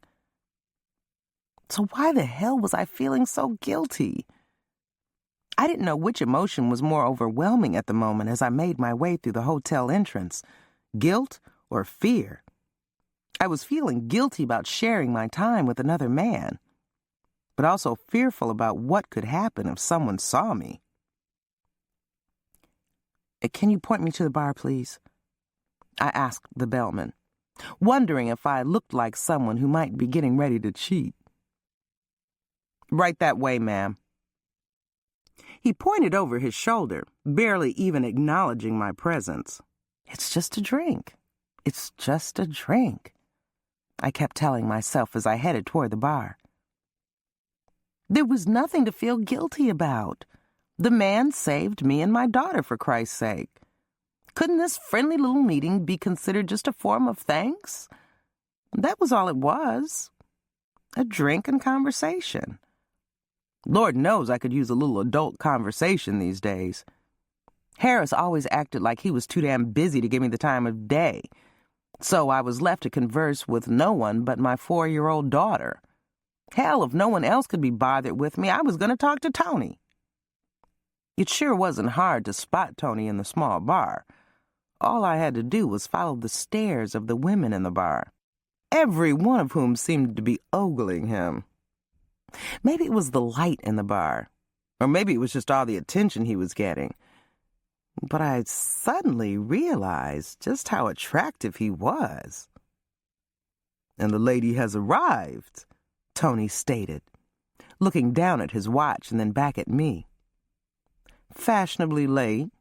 So why the hell was I feeling so guilty? I didn't know which emotion was more overwhelming at the moment as I made my way through the hotel entrance, guilt or fear. I was feeling guilty about sharing my time with another man, but also fearful about what could happen if someone saw me. "Can you point me to the bar, please?" I asked the bellman, wondering if I looked like someone who might be getting ready to cheat. "Right that way, ma'am." He pointed over his shoulder, barely even acknowledging my presence. "It's just a drink. It's just a drink," I kept telling myself as I headed toward the bar. There was nothing to feel guilty about. The man saved me and my daughter, for Christ's sake. Couldn't this friendly little meeting be considered just a form of thanks? That was all it was. A drink and conversation. Lord knows I could use a little adult conversation these days. Harris always acted like he was too damn busy to give me the time of day, so I was left to converse with no one but my 4-year-old daughter. Hell, if no one else could be bothered with me, I was going to talk to Tony. It sure wasn't hard to spot Tony in the small bar. All I had to do was follow the stares of the women in the bar, every one of whom seemed to be ogling him. Maybe it was the light in the bar, or maybe it was just all the attention he was getting. But I suddenly realized just how attractive he was. "And the lady has arrived," Tony stated, looking down at his watch and then back at me. "Fashionably late."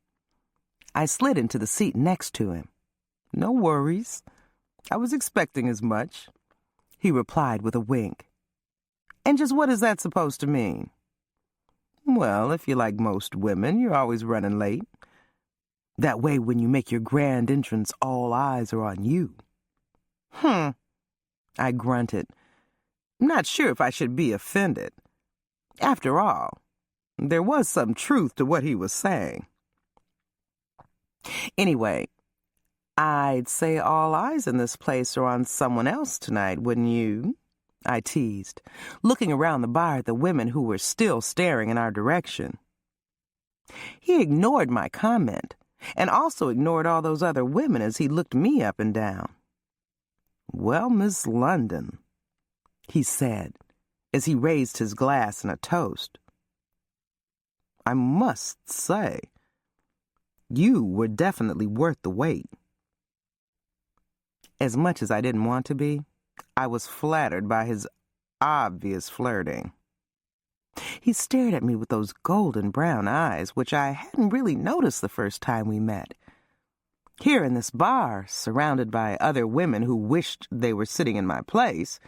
I slid into the seat next to him. "No worries. I was expecting as much," he replied with a wink. "And just what is that supposed to mean?" "Well, if you're like most women, you're always running late. That way, when you make your grand entrance, all eyes are on you." I grunted, not sure if I should be offended. After all, there was some truth to what he was saying. Anyway, I'd say all eyes in this place are on someone else tonight, wouldn't you? I teased, looking around the bar at the women who were still staring in our direction. He ignored my comment, and also ignored all those other women as he looked me up and down. "Well, Miss London," he said, as he raised his glass in a toast, "I must say, you were definitely worth the wait." As much as I didn't want to be, I was flattered by his obvious flirting. He stared at me with those golden brown eyes, which I hadn't really noticed the first time we met. Here in this bar, surrounded by other women who wished they were sitting in my place,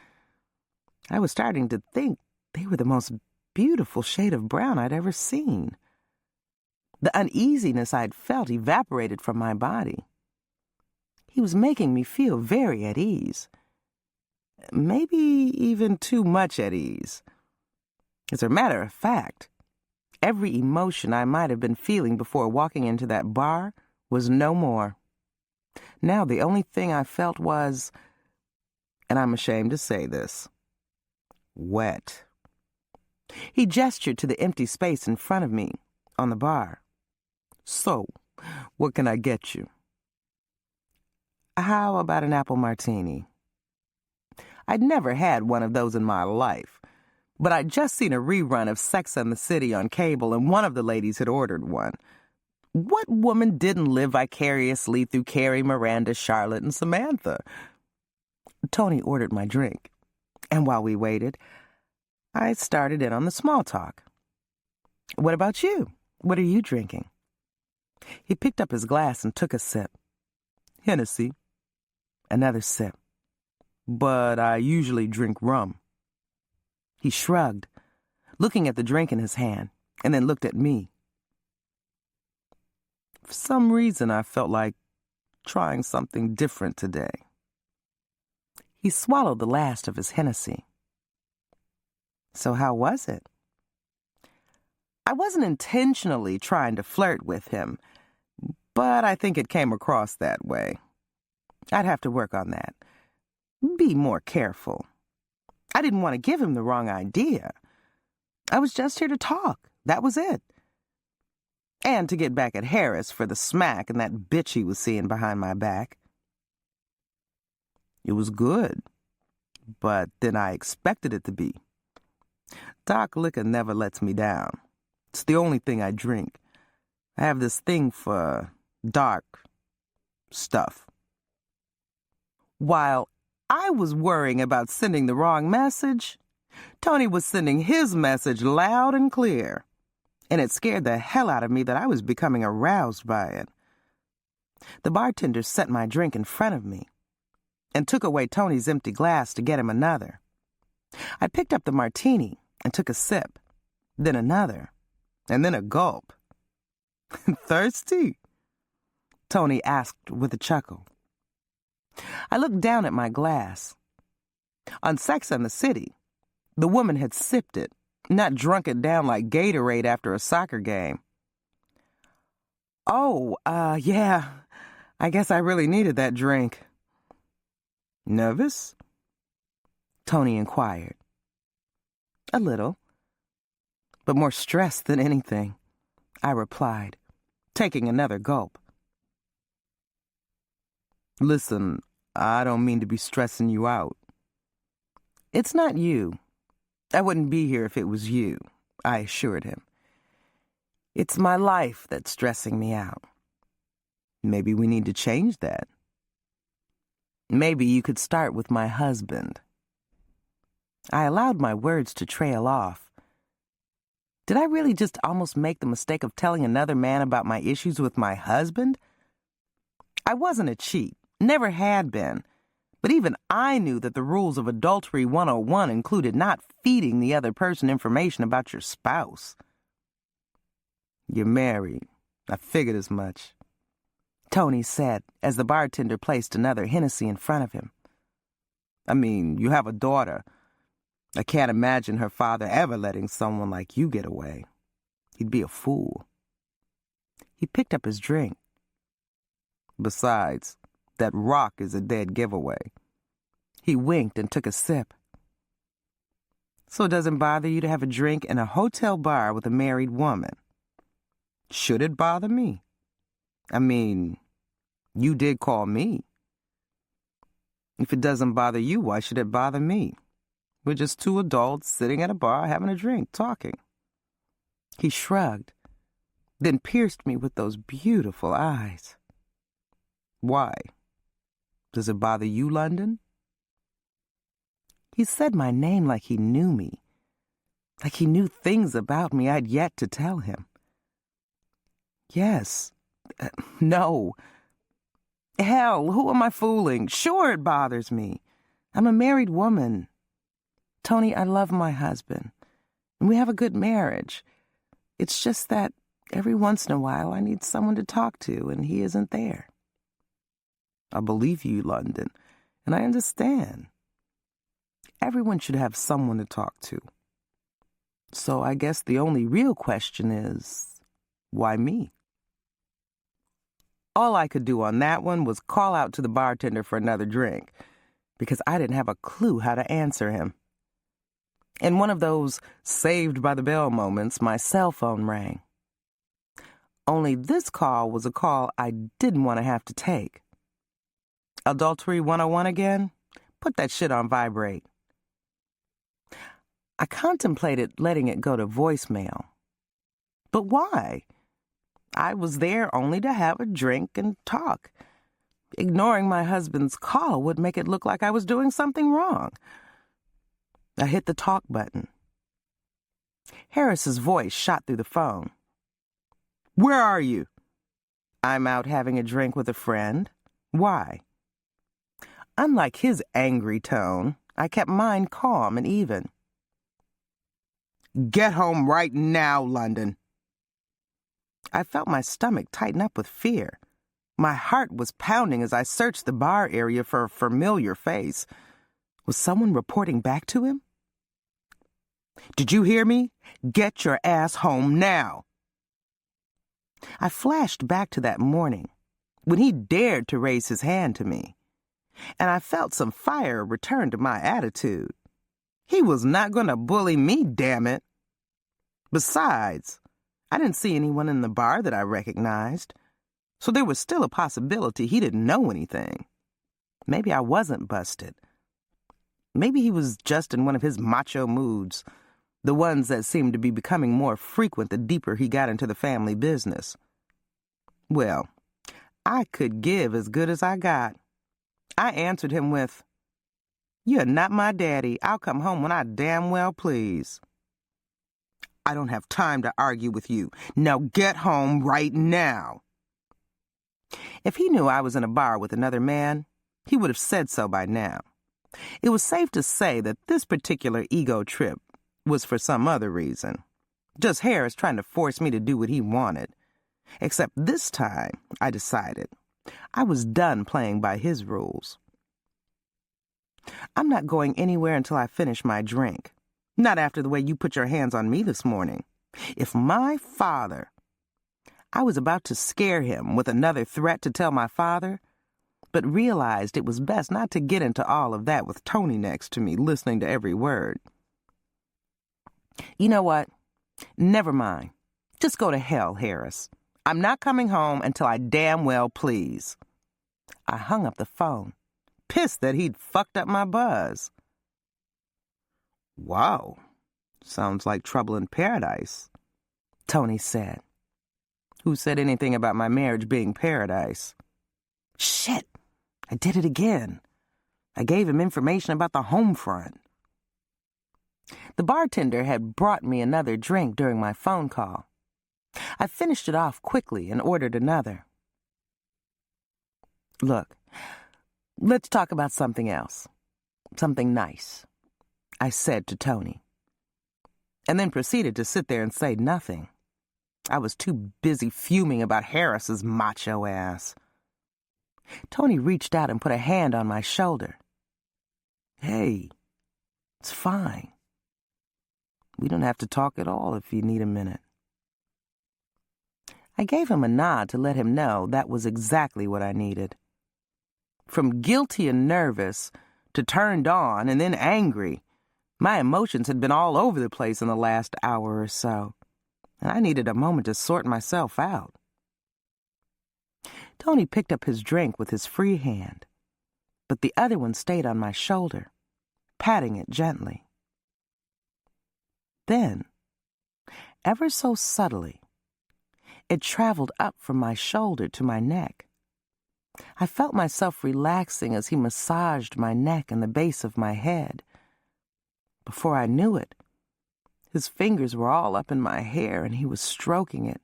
I was starting to think they were the most beautiful shade of brown I'd ever seen. The uneasiness I'd felt evaporated from my body. He was making me feel very at ease. Maybe even too much at ease. As a matter of fact, every emotion I might have been feeling before walking into that bar was no more. Now the only thing I felt was, and I'm ashamed to say this, wet. He gestured to the empty space in front of me on the bar. "So, what can I get you?" "How about an apple martini?" I'd never had one of those in my life, but I'd just seen a rerun of Sex and the City on cable, and one of the ladies had ordered one. What woman didn't live vicariously through Carrie, Miranda, Charlotte, and Samantha? Tony ordered my drink, and while we waited, I started in on the small talk. What about you? What are you drinking? He picked up his glass and took a sip. Hennessy. Another sip. But I usually drink rum. He shrugged, looking at the drink in his hand, and then looked at me. For some reason, I felt like trying something different today. He swallowed the last of his Hennessy. So how was it? I wasn't intentionally trying to flirt with him, but I think it came across that way. I'd have to work on that. Be more careful. I didn't want to give him the wrong idea. I was just here to talk. That was it. And to get back at Harris for the smack and that bitch he was seeing behind my back. It was good, but then I expected it to be. Doc liquor never lets me down. It's the only thing I drink. I have this thing for dark stuff. While I was worrying about sending the wrong message, Tony was sending his message loud and clear, and it scared the hell out of me that I was becoming aroused by it. The bartender set my drink in front of me and took away Tony's empty glass to get him another. I picked up the martini and took a sip, then another, and then a gulp. Thirsty? Tony asked with a chuckle. I looked down at my glass. On Sex and the City, the woman had sipped it, not drunk it down like Gatorade after a soccer game. Oh, yeah, I guess I really needed that drink. Nervous? Tony inquired. A little, but more stressed than anything, I replied, taking another gulp. Listen, I don't mean to be stressing you out. It's not you. I wouldn't be here if it was you, I assured him. It's my life that's stressing me out. Maybe we need to change that. Maybe you could start with my husband. I allowed my words to trail off. Did I really just almost make the mistake of telling another man about my issues with my husband? I wasn't a cheat, never had been, but even I knew that the rules of Adultery 101 included not feeding the other person information about your spouse. You're married. I figured as much, Tony said as the bartender placed another Hennessy in front of him. I mean, you have a daughter. I can't imagine her father ever letting someone like you get away. He'd be a fool. He picked up his drink. Besides, that rock is a dead giveaway. He winked and took a sip. So it doesn't bother you to have a drink in a hotel bar with a married woman? Should it bother me? I mean, you did call me. If it doesn't bother you, why should it bother me? We're just two adults sitting at a bar having a drink, talking. He shrugged, then pierced me with those beautiful eyes. Why? Does it bother you, London? He said my name like he knew me, like he knew things about me I'd yet to tell him. Yes. No. Hell, who am I fooling? Sure it bothers me. I'm a married woman. Tony, I love my husband, and we have a good marriage. It's just that every once in a while I need someone to talk to, and he isn't there. I believe you, London, and I understand. Everyone should have someone to talk to. So I guess the only real question is, why me? All I could do on that one was call out to the bartender for another drink, because I didn't have a clue how to answer him. In one of those saved by the bell moments, my cell phone rang. Only this call was a call I didn't want to have to take. Adultery 101 again? Put that shit on vibrate. I contemplated letting it go to voicemail. But why? I was there only to have a drink and talk. Ignoring my husband's call would make it look like I was doing something wrong. I hit the talk button. Harris's voice shot through the phone. "Where are you?" "I'm out having a drink with a friend." "Why?" Unlike his angry tone, I kept mine calm and even. "Get home right now, London." I felt my stomach tighten up with fear. My heart was pounding as I searched the bar area for a familiar face. Was someone reporting back to him? "Did you hear me? Get your ass home now." I flashed back to that morning when he dared to raise his hand to me, and I felt some fire return to my attitude. He was not going to bully me, damn it. Besides, I didn't see anyone in the bar that I recognized, so there was still a possibility he didn't know anything. Maybe I wasn't busted. Maybe he was just in one of his macho moods, the ones that seemed to be becoming more frequent the deeper he got into the family business. Well, I could give as good as I got. I answered him with, "You're not my daddy. I'll come home when I damn well please." "I don't have time to argue with you. Now get home right now." If he knew I was in a bar with another man, he would have said so by now. It was safe to say that this particular ego trip was for some other reason. Just Harris trying to force me to do what he wanted. Except this time, I decided, I was done playing by his rules. "I'm not going anywhere until I finish my drink. Not after the way you put your hands on me this morning. If my father..." I was about to scare him with another threat to tell my father, but realized it was best not to get into all of that with Tony next to me, listening to every word. "You know what? Never mind. Just go to hell, Harris. I'm not coming home until I damn well please." I hung up the phone, pissed that he'd fucked up my buzz. "Wow, sounds like trouble in paradise," Tony said. Who said anything about my marriage being paradise? Shit, I did it again. I gave him information about the home front. The bartender had brought me another drink during my phone call. I finished it off quickly and ordered another. "Look, let's talk about something else. Something nice," I said to Tony, and then proceeded to sit there and say nothing. I was too busy fuming about Harris's macho ass. Tony reached out and put a hand on my shoulder. "Hey, it's fine. We don't have to talk at all if you need a minute." I gave him a nod to let him know that was exactly what I needed. From guilty and nervous to turned on and then angry, my emotions had been all over the place in the last hour or so, and I needed a moment to sort myself out. Tony picked up his drink with his free hand, but the other one stayed on my shoulder, patting it gently. Then, ever so subtly, it traveled up from my shoulder to my neck. I felt myself relaxing as he massaged my neck and the base of my head. Before I knew it, his fingers were all up in my hair and he was stroking it.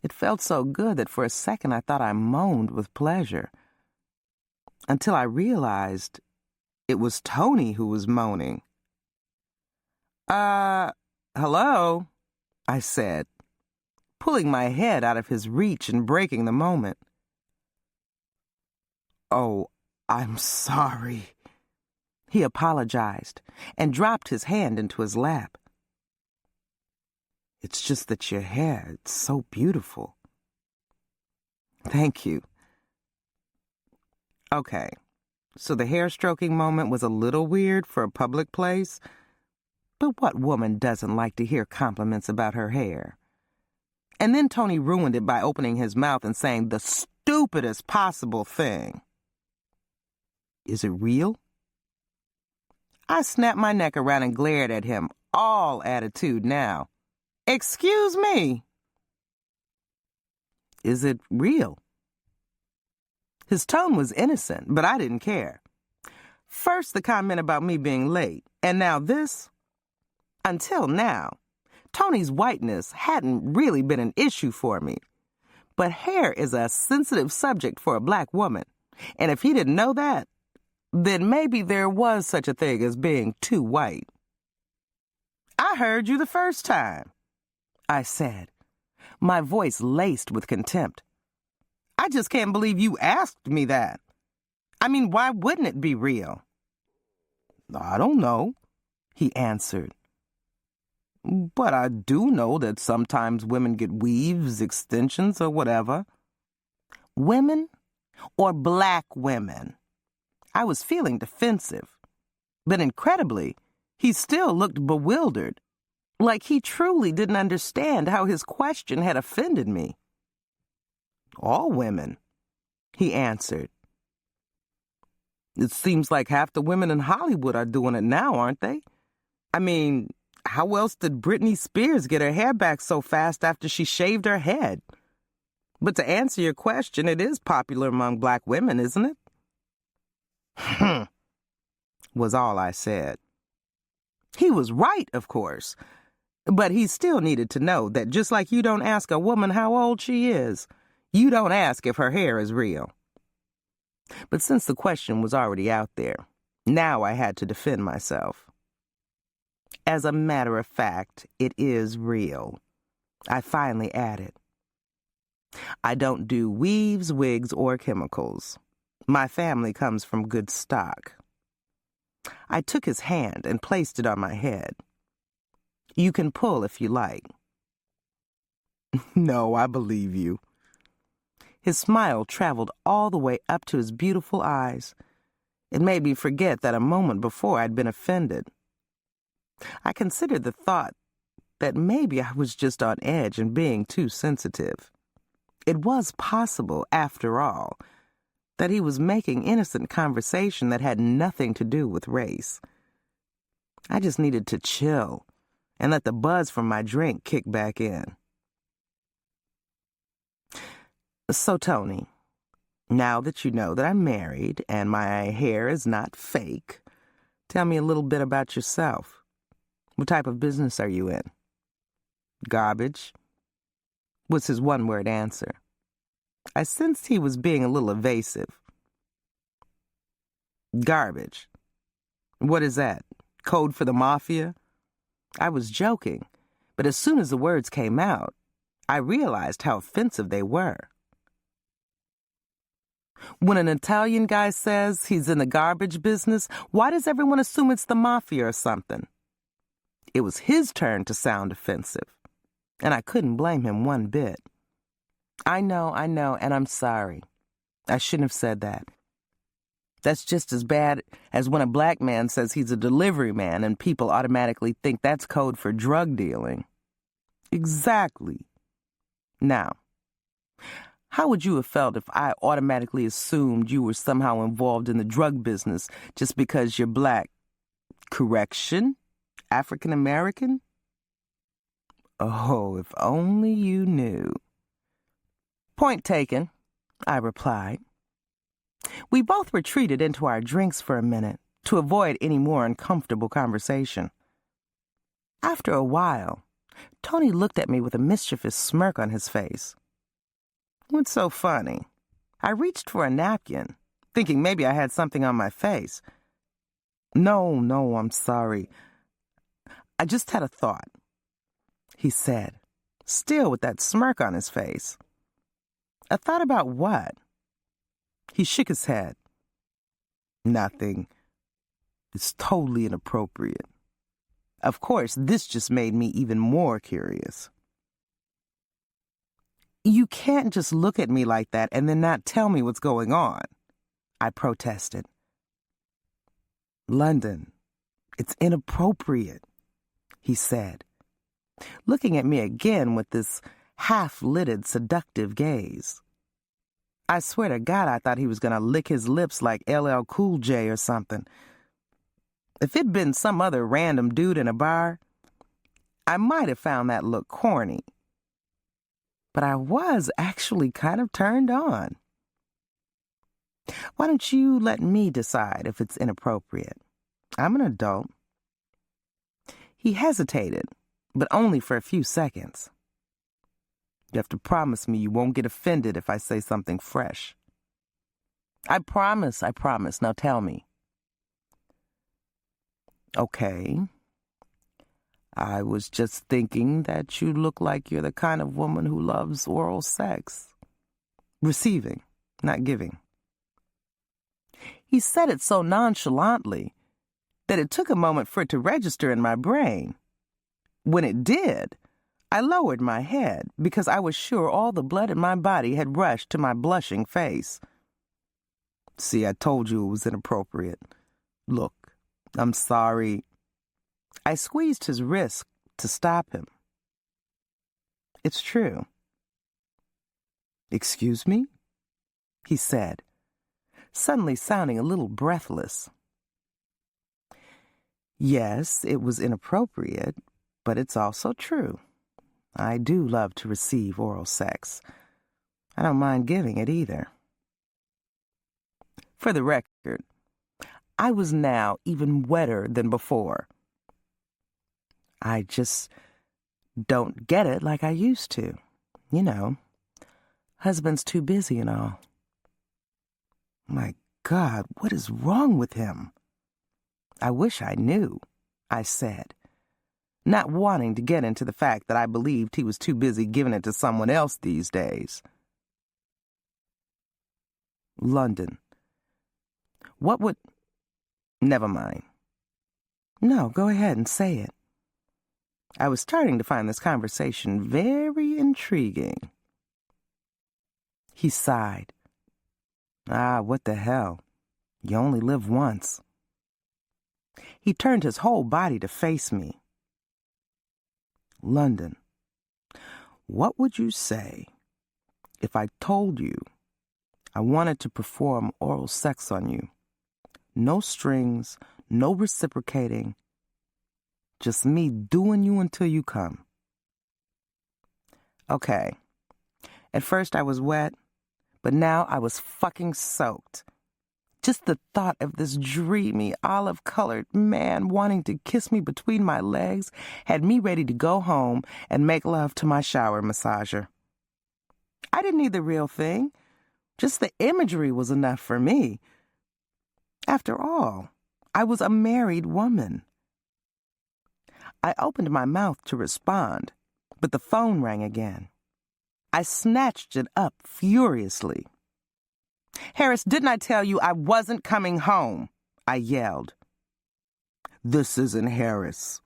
It felt so good that for a second I thought I moaned with pleasure, until I realized it was Tony who was moaning. Hello?" I said, pulling my head out of his reach and breaking the moment. "Oh, I'm sorry." He apologized and dropped his hand into his lap. "It's just that your hair, it's so beautiful." "Thank you." Okay, so the hair-stroking moment was a little weird for a public place, but what woman doesn't like to hear compliments about her hair? And then Tony ruined it by opening his mouth and saying the stupidest possible thing. "Is it real?" I snapped my neck around and glared at him, all attitude now. "Excuse me?" Is it real? His tone was innocent, but I didn't care. First, the comment about me being late, and now this. Until now, Tony's whiteness hadn't really been an issue for me. But hair is a sensitive subject for a black woman, and if he didn't know that, then maybe there was such a thing as being too white. I heard you the first time, I said, my voice laced with contempt. I just can't believe you asked me that. I mean, why wouldn't it be real? I don't know, he answered. But I do know that sometimes women get weaves, extensions, or whatever. Women or black women? I was feeling defensive, but incredibly, he still looked bewildered, like he truly didn't understand how his question had offended me. All women, he answered. It seems like half the women in Hollywood are doing it now, aren't they? I mean, how else did Britney Spears get her hair back so fast after she shaved her head? But to answer your question, it is popular among black women, isn't it? Was all I said. He was right, of course, but he still needed to know that just like you don't ask a woman how old she is, you don't ask if her hair is real. But since the question was already out there, now I had to defend myself. As a matter of fact, it is real, I finally added. I don't do weaves, wigs, or chemicals. My family comes from good stock. I took his hand and placed it on my head. You can pull if you like. No, I believe you. His smile traveled all the way up to his beautiful eyes. It made me forget that a moment before I'd been offended. I considered the thought that maybe I was just on edge and being too sensitive. It was possible, after all, that he was making innocent conversation that had nothing to do with race. I just needed to chill and let the buzz from my drink kick back in. So, Tony, now that you know that I'm married and my hair is not fake, tell me a little bit about yourself. What type of business are you in? Garbage, was his one-word answer. I sensed he was being a little evasive. Garbage. What is that? Code for the mafia? I was joking, but as soon as the words came out, I realized how offensive they were. When an Italian guy says he's in the garbage business, why does everyone assume it's the mafia or something? It was his turn to sound offensive, and I couldn't blame him one bit. I know, and I'm sorry. I shouldn't have said that. That's just as bad as when a black man says he's a delivery man and people automatically think that's code for drug dealing. Exactly. Now, how would you have felt if I automatically assumed you were somehow involved in the drug business just because you're black? Correction? African American? Oh, if only you knew. Point taken, I replied. We both retreated into our drinks for a minute to avoid any more uncomfortable conversation. After a while, Tony looked at me with a mischievous smirk on his face. What's so funny? I reached for a napkin, thinking maybe I had something on my face. No, I'm sorry. I just had a thought, he said, still with that smirk on his face. A thought about what? He shook his head. Nothing. It's totally inappropriate. Of course, this just made me even more curious. You can't just look at me like that and then not tell me what's going on, I protested. London, it's inappropriate, he said, looking at me again with this half-lidded, seductive gaze. I swear to God I thought he was going to lick his lips like LL Cool J or something. If it'd been some other random dude in a bar, I might have found that look corny. but I was actually kind of turned on. Why don't you let me decide if it's inappropriate? I'm an adult. He hesitated, but only for a few seconds. You have to promise me you won't get offended if I say something fresh. I promise. Now tell me. Okay. I was just thinking that you look like you're the kind of woman who loves oral sex. Receiving, not giving. He said it so nonchalantly that it took a moment for it to register in my brain. When it did, I lowered my head because I was sure all the blood in my body had rushed to my blushing face. See, I told you it was inappropriate. Look, I'm sorry. I squeezed his wrist to stop him. It's true. Excuse me? He said, suddenly sounding a little breathless. Yes, it was inappropriate, but it's also true. I do love to receive oral sex. I don't mind giving it either. For the record, I was now even wetter than before. I just don't get it like I used to. You know, husband's too busy and all. My God, what is wrong with him? I wish I knew, I said, not wanting to get into the fact that I believed he was too busy giving it to someone else these days. London. What would... Never mind. No, go ahead and say it. I was starting to find this conversation very intriguing. He sighed. What the hell? You only live once. He turned his whole body to face me. London, what would you say if I told you I wanted to perform oral sex on you? No strings, no reciprocating, just me doing you until you come. Okay, at first I was wet, but now I was fucking soaked. Just the thought of this dreamy, olive-colored man wanting to kiss me between my legs had me ready to go home and make love to my shower massager. I didn't need the real thing. Just the imagery was enough for me. After all, I was a married woman. I opened my mouth to respond, but the phone rang again. I snatched it up furiously. Harris, didn't I tell you I wasn't coming home? I yelled. This isn't Harris.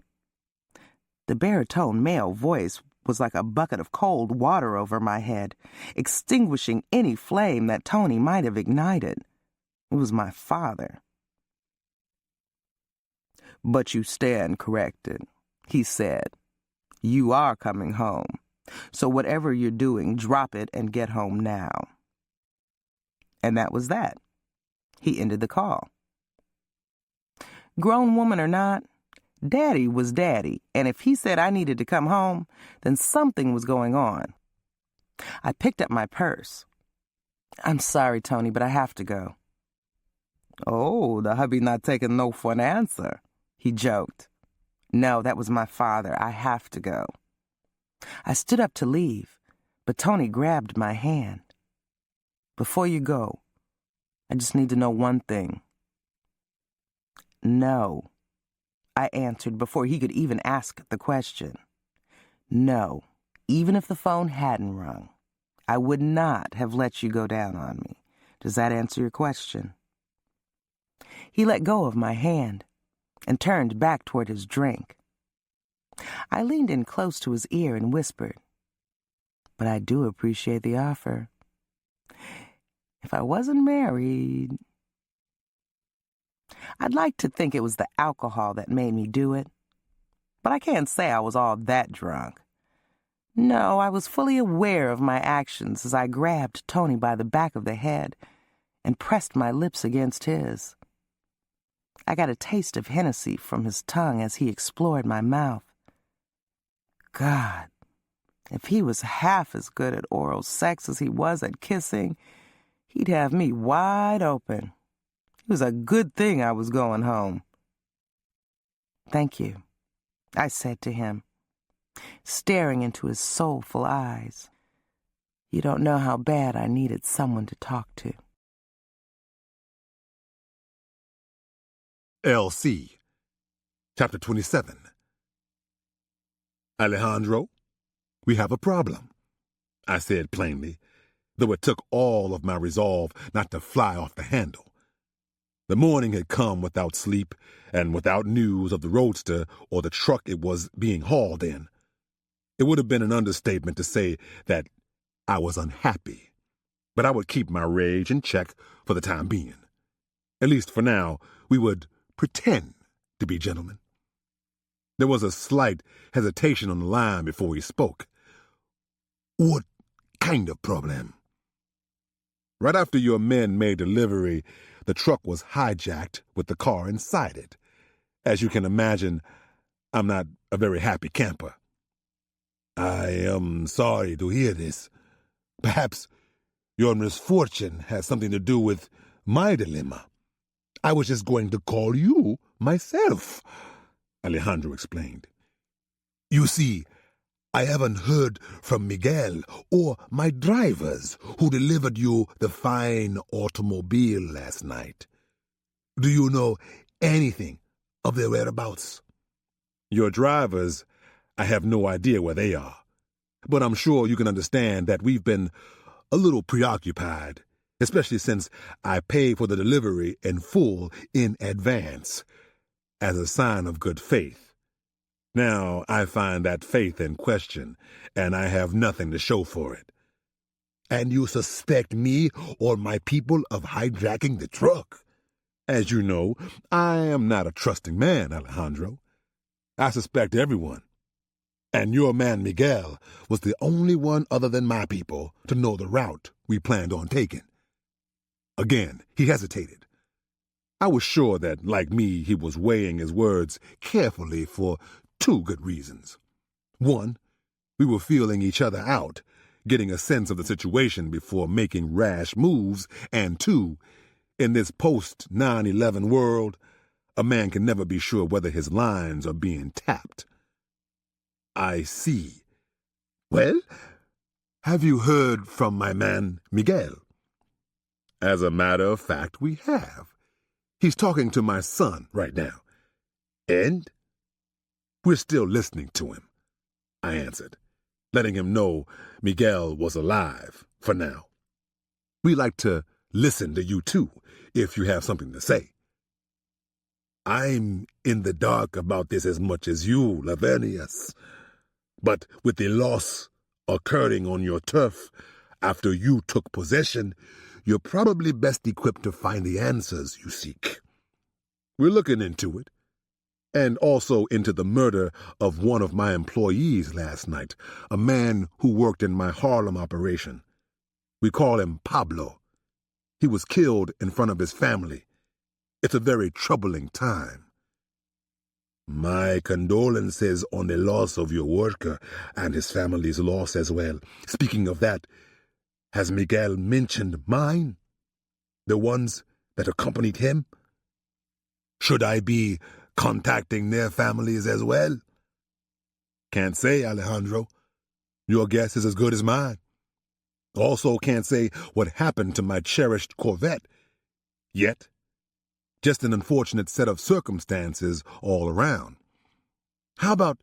The baritone male voice was like a bucket of cold water over my head, extinguishing any flame that Tony might have ignited. It was my father. But you stand corrected, he said. You are coming home. So whatever you're doing, drop it and get home now. And that was that. He ended the call. Grown woman or not, Daddy was Daddy, and if he said I needed to come home, then something was going on. I picked up my purse. I'm sorry, Tony, but I have to go. Oh, the hubby not taking no for an answer, he joked. No, that was my father. I have to go. I stood up to leave, but Tony grabbed my hand. Before you go, I just need to know one thing. No, I answered before he could even ask the question. No, even if the phone hadn't rung, I would not have let you go down on me. Does that answer your question? He let go of my hand and turned back toward his drink. I leaned in close to his ear and whispered, but I do appreciate the offer. If I wasn't married... I'd like to think it was the alcohol that made me do it, but I can't say I was all that drunk. No, I was fully aware of my actions as I grabbed Tony by the back of the head and pressed my lips against his. I got a taste of Hennessy from his tongue as he explored my mouth. God, If he was half as good at oral sex as he was at kissing, he'd have me wide open. It was a good thing I was going home. "Thank you," I said to him, staring into his soulful eyes. You don't know how bad I needed someone to talk to. LC, Chapter 27. Alejandro, we have a problem, I said plainly, though it took all of my resolve not to fly off the handle. The morning had come without sleep and without news of the roadster or the truck it was being hauled in. It would have been an understatement to say that I was unhappy, but I would keep my rage in check for the time being. At least for now, we would pretend to be gentlemen. There was a slight hesitation on the line before he spoke. What kind of problem? Right after your men made delivery, the truck was hijacked with the car inside it. As you can imagine, I'm not a very happy camper. I am sorry to hear this. Perhaps your misfortune has something to do with my dilemma. I was just going to call you myself, Alejandro explained. You see, I haven't heard from Miguel or my drivers who delivered you the fine automobile last night. Do you know anything of their whereabouts? Your drivers, I have no idea where they are, but I'm sure you can understand that we've been a little preoccupied, especially since I paid for the delivery in full in advance, as a sign of good faith. Now I find that faith in question, and I have nothing to show for it. And you suspect me or my people of hijacking the truck? As you know, I am not a trusting man, Alejandro. I suspect everyone. And your man Miguel was the only one other than my people to know the route we planned on taking. Again, he hesitated. I was sure that, like me, he was weighing his words carefully for two good reasons. One, we were feeling each other out, getting a sense of the situation before making rash moves, and two, in this post-9/11 world, a man can never be sure whether his lines are being tapped. I see. Well, have you heard from my man Miguel? As a matter of fact, we have. He's talking to my son right now. And we're still listening to him, I answered, letting him know Miguel was alive for now. We like to listen to you too, if you have something to say. I'm in the dark about this as much as you, Lavernius. But with the loss occurring on your turf after you took possession, you're probably best equipped to find the answers you seek. We're looking into it, and also into the murder of one of my employees last night, a man who worked in my Harlem operation. We call him Pablo. He was killed in front of his family. It's a very troubling time. My condolences on the loss of your worker and his family's loss as well. Speaking of that, has Miguel mentioned mine? The ones that accompanied him? Should I be contacting their families as well? Can't say, Alejandro. Your guess is as good as mine. Also can't say what happened to my cherished Corvette. Yet, just an unfortunate set of circumstances all around. How about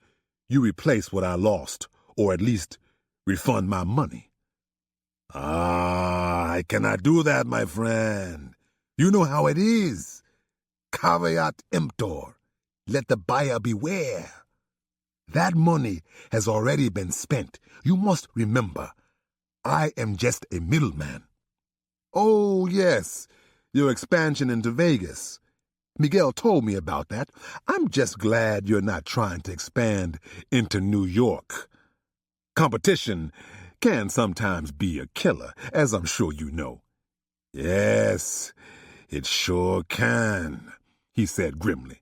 you replace what I lost, or at least refund my money? I cannot do that, my friend. You know how it is. Caveat emptor. Let the buyer beware. That money has already been spent. You must remember, I am just a middleman. Oh, yes, your expansion into Vegas. Miguel told me about that. I'm just glad you're not trying to expand into New York. Competition can sometimes be a killer, as I'm sure you know. Yes, it sure can, he said grimly.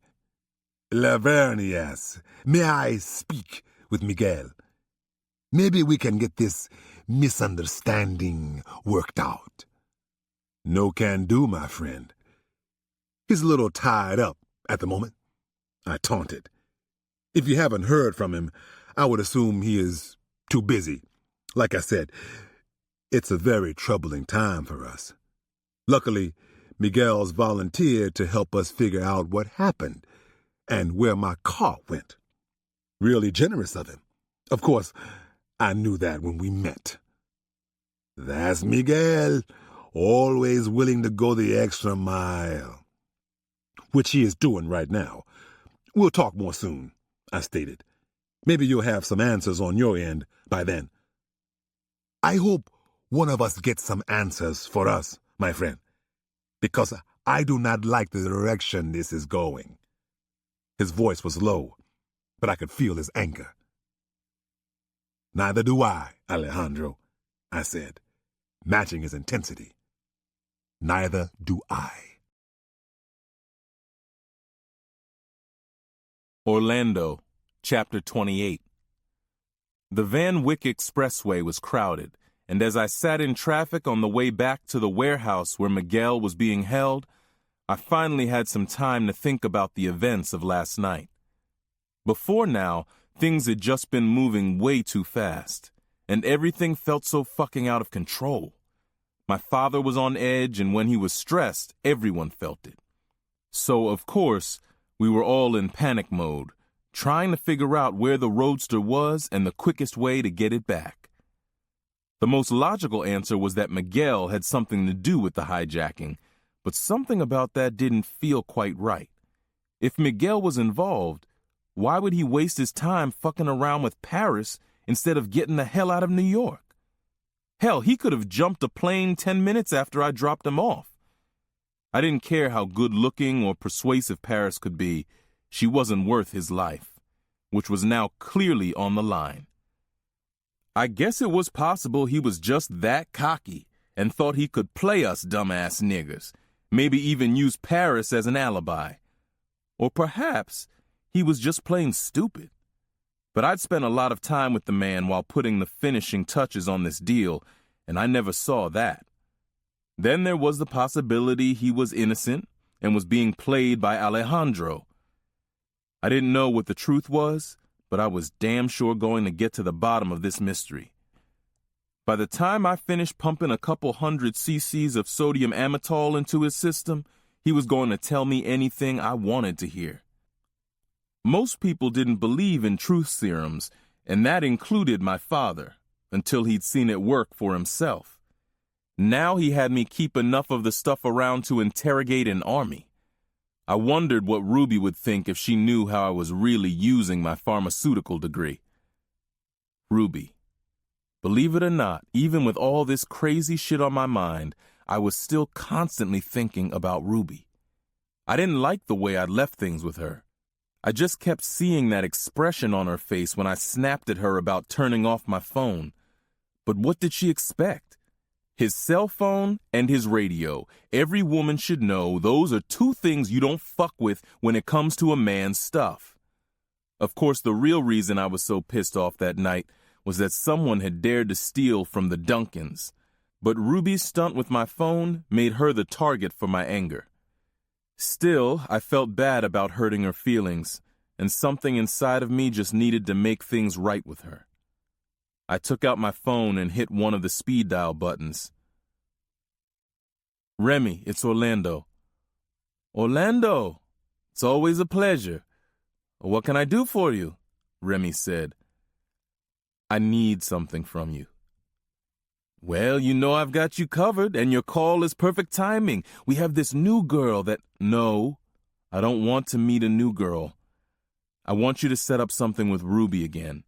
Lavernius, may I speak with Miguel? Maybe we can get this misunderstanding worked out. No can do, my friend. He's a little tied up at the moment, I taunted. If you haven't heard from him, I would assume he is too busy. Like I said, it's a very troubling time for us. Luckily, Miguel's volunteered to help us figure out what happened and where my car went. Really generous of him. Of course, I knew that when we met. That's Miguel, always willing to go the extra mile. Which he is doing right now. We'll talk more soon, I stated. Maybe you'll have some answers on your end by then. I hope one of us gets some answers for us, my friend, because I do not like the direction this is going. His voice was low, but I could feel his anger. Neither do I, Alejandro, I said, matching his intensity. Neither do I. Orlando, Chapter 28. The Van Wyck Expressway was crowded, and as I sat in traffic on the way back to the warehouse where Miguel was being held, I finally had some time to think about the events of last night. Before now, things had just been moving way too fast, and everything felt so fucking out of control. My father was on edge, and when he was stressed, everyone felt it. So, of course, we were all in panic mode, trying to figure out where the roadster was and the quickest way to get it back. The most logical answer was that Miguel had something to do with the hijacking, but something about that didn't feel quite right. If Miguel was involved, why would he waste his time fucking around with Paris instead of getting the hell out of New York? Hell, he could have jumped a plane 10 minutes after I dropped him off. I didn't care how good-looking or persuasive Paris could be. She wasn't worth his life, which was now clearly on the line. I guess it was possible he was just that cocky and thought he could play us dumbass niggers, maybe even use Paris as an alibi. Or perhaps he was just plain stupid. But I'd spent a lot of time with the man while putting the finishing touches on this deal, and I never saw that. Then there was the possibility he was innocent and was being played by Alejandro. I didn't know what the truth was, but I was damn sure going to get to the bottom of this mystery. By the time I finished pumping a couple hundred cc's of sodium amytal into his system, he was going to tell me anything I wanted to hear. Most people didn't believe in truth serums, and that included my father, until he'd seen it work for himself. Now he had me keep enough of the stuff around to interrogate an army. I wondered what Ruby would think if she knew how I was really using my pharmaceutical degree. Ruby. Believe it or not, even with all this crazy shit on my mind, I was still constantly thinking about Ruby. I didn't like the way I'd left things with her. I just kept seeing that expression on her face when I snapped at her about turning off my phone. But what did she expect? His cell phone and his radio. Every woman should know those are two things you don't fuck with when it comes to a man's stuff. Of course, the real reason I was so pissed off that night was that someone had dared to steal from the Duncans. But Ruby's stunt with my phone made her the target for my anger. Still, I felt bad about hurting her feelings, and something inside of me just needed to make things right with her. I took out my phone and hit one of the speed dial buttons. Remy, it's Orlando. Orlando, it's always a pleasure. What can I do for you? Remy said. I need something from you. Well, you know I've got you covered, and your call is perfect timing. We have this new girl that... No, I don't want to meet a new girl. I want you to set up something with Ruby again.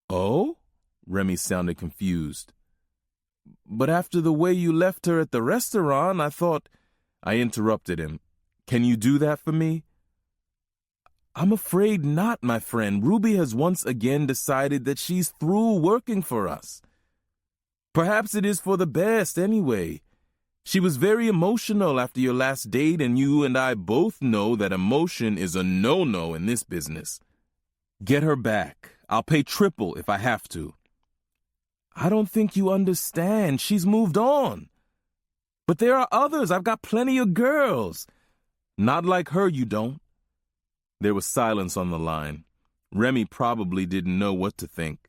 Oh? Remy sounded confused. But after the way you left her at the restaurant, I thought... I interrupted him. Can you do that for me? I'm afraid not, my friend. Ruby has once again decided that she's through working for us. Perhaps it is for the best anyway. She was very emotional after your last date, and you and I both know that emotion is a no-no in this business. Get her back. I'll pay triple if I have to. I don't think you understand. She's moved on. But there are others. I've got plenty of girls. Not like her, you don't. There was silence on the line. Remy probably didn't know what to think.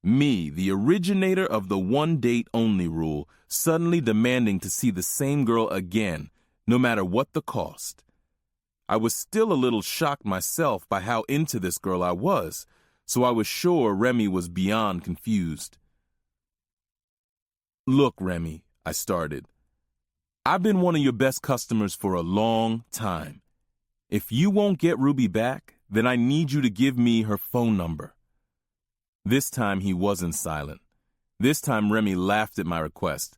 Me, the originator of the one-date-only rule, suddenly demanding to see the same girl again, no matter what the cost. I was still a little shocked myself by how into this girl I was, so I was sure Remy was beyond confused. Look, Remy, I started. I've been one of your best customers for a long time. If you won't get Ruby back, then I need you to give me her phone number. This time he wasn't silent. This time Remy laughed at my request.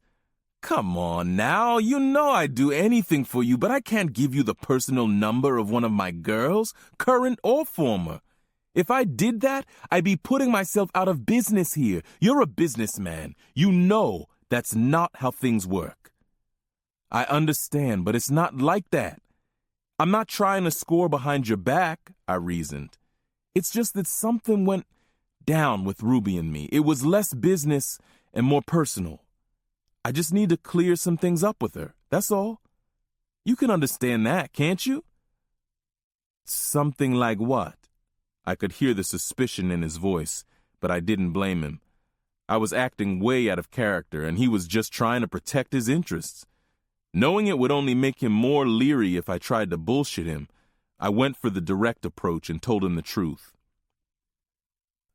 Come on now, you know I'd do anything for you, but I can't give you the personal number of one of my girls, current or former. If I did that, I'd be putting myself out of business here. You're a businessman. You know that's not how things work. I understand, but it's not like that. I'm not trying to score behind your back, I reasoned. It's just that something went down with Ruby and me. It was less business and more personal. I just need to clear some things up with her, that's all. You can understand that, can't you? Something like what? I could hear the suspicion in his voice, but I didn't blame him. I was acting way out of character, and he was just trying to protect his interests. Knowing it would only make him more leery if I tried to bullshit him, I went for the direct approach and told him the truth.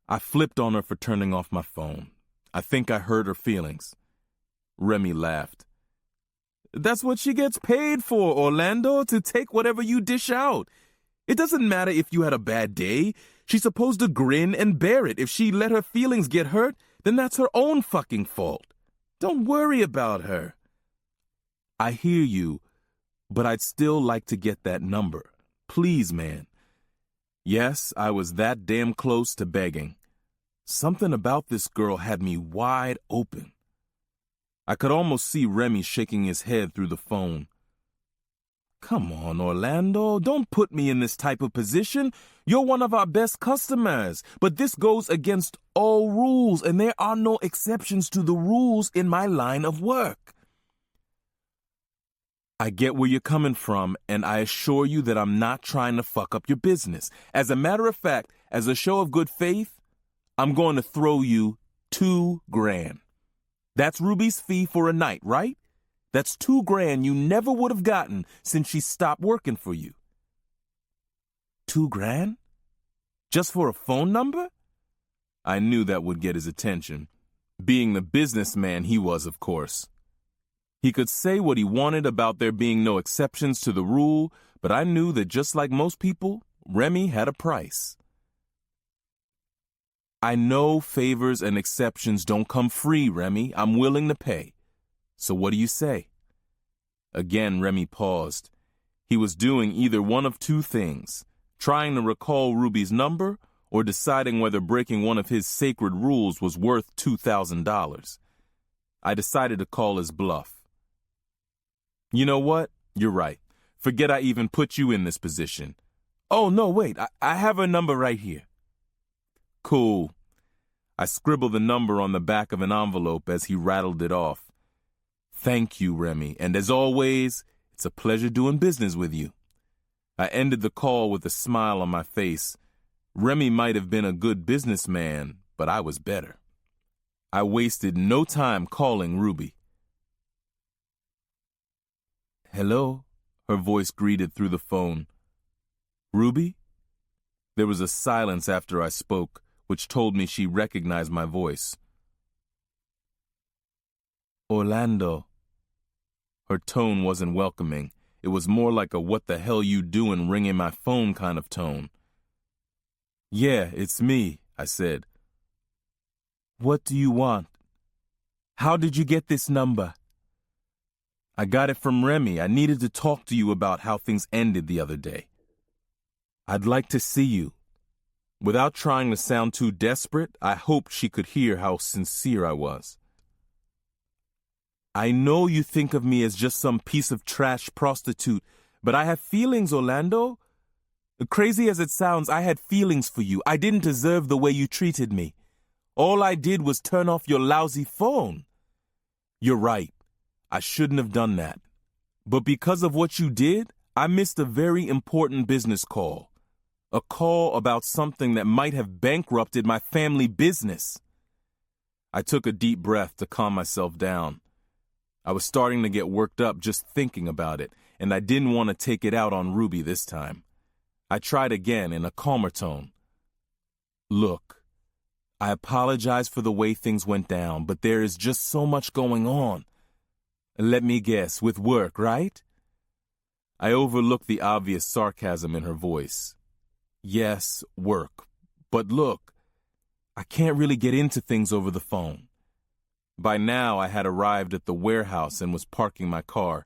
I flipped on her for turning off my phone. I think I hurt her feelings. Remy laughed. That's what she gets paid for, Orlando, to take whatever you dish out. It doesn't matter if you had a bad day. She's supposed to grin and bear it. If she let her feelings get hurt, then that's her own fucking fault. Don't worry about her. I hear you, but I'd still like to get that number. Please, man. Yes, I was that damn close to begging. Something about this girl had me wide open. I could almost see Remy shaking his head through the phone. Come on, Orlando, don't put me in this type of position. You're one of our best customers, but this goes against all rules, and there are no exceptions to the rules in my line of work. I get where you're coming from, and I assure you that I'm not trying to fuck up your business. As a matter of fact, as a show of good faith, I'm going to throw you $2,000. That's Ruby's fee for a night, right? That's $2,000 you never would have gotten since she stopped working for you. $2,000? Just for a phone number? I knew that would get his attention. Being the businessman he was, of course. He could say what he wanted about there being no exceptions to the rule, but I knew that just like most people, Remy had a price. I know favors and exceptions don't come free, Remy. I'm willing to pay. So what do you say? Again, Remy paused. He was doing either one of two things, trying to recall Ruby's number or deciding whether breaking one of his sacred rules was worth $2,000. I decided to call his bluff. You know what? You're right. Forget I even put you in this position. Oh, no, wait. I have her number right here. Cool. I scribbled the number on the back of an envelope as he rattled it off. Thank you, Remy, and as always, it's a pleasure doing business with you. I ended the call with a smile on my face. Remy might have been a good businessman, but I was better. I wasted no time calling Ruby. Hello, her voice greeted through the phone. Ruby? There was a silence after I spoke, which told me she recognized my voice. Orlando. Her tone wasn't welcoming. It was more like a what the hell you doing ringing my phone kind of tone. Yeah, it's me, I said. What do you want? How did you get this number? I got it from Remy. I needed to talk to you about how things ended the other day. I'd like to see you. Without trying to sound too desperate, I hoped she could hear how sincere I was. I know you think of me as just some piece of trash prostitute, but I have feelings, Orlando. Crazy as it sounds, I had feelings for you. I didn't deserve the way you treated me. All I did was turn off your lousy phone. You're right. I shouldn't have done that. But because of what you did, I missed a very important business call. A call about something that might have bankrupted my family business. I took a deep breath to calm myself down. I was starting to get worked up just thinking about it, and I didn't want to take it out on Ruby this time. I tried again in a calmer tone. Look, I apologize for the way things went down, but there is just so much going on. Let me guess, with work, right? I overlooked the obvious sarcasm in her voice. Yes, work. But look, I can't really get into things over the phone. By now, I had arrived at the warehouse and was parking my car.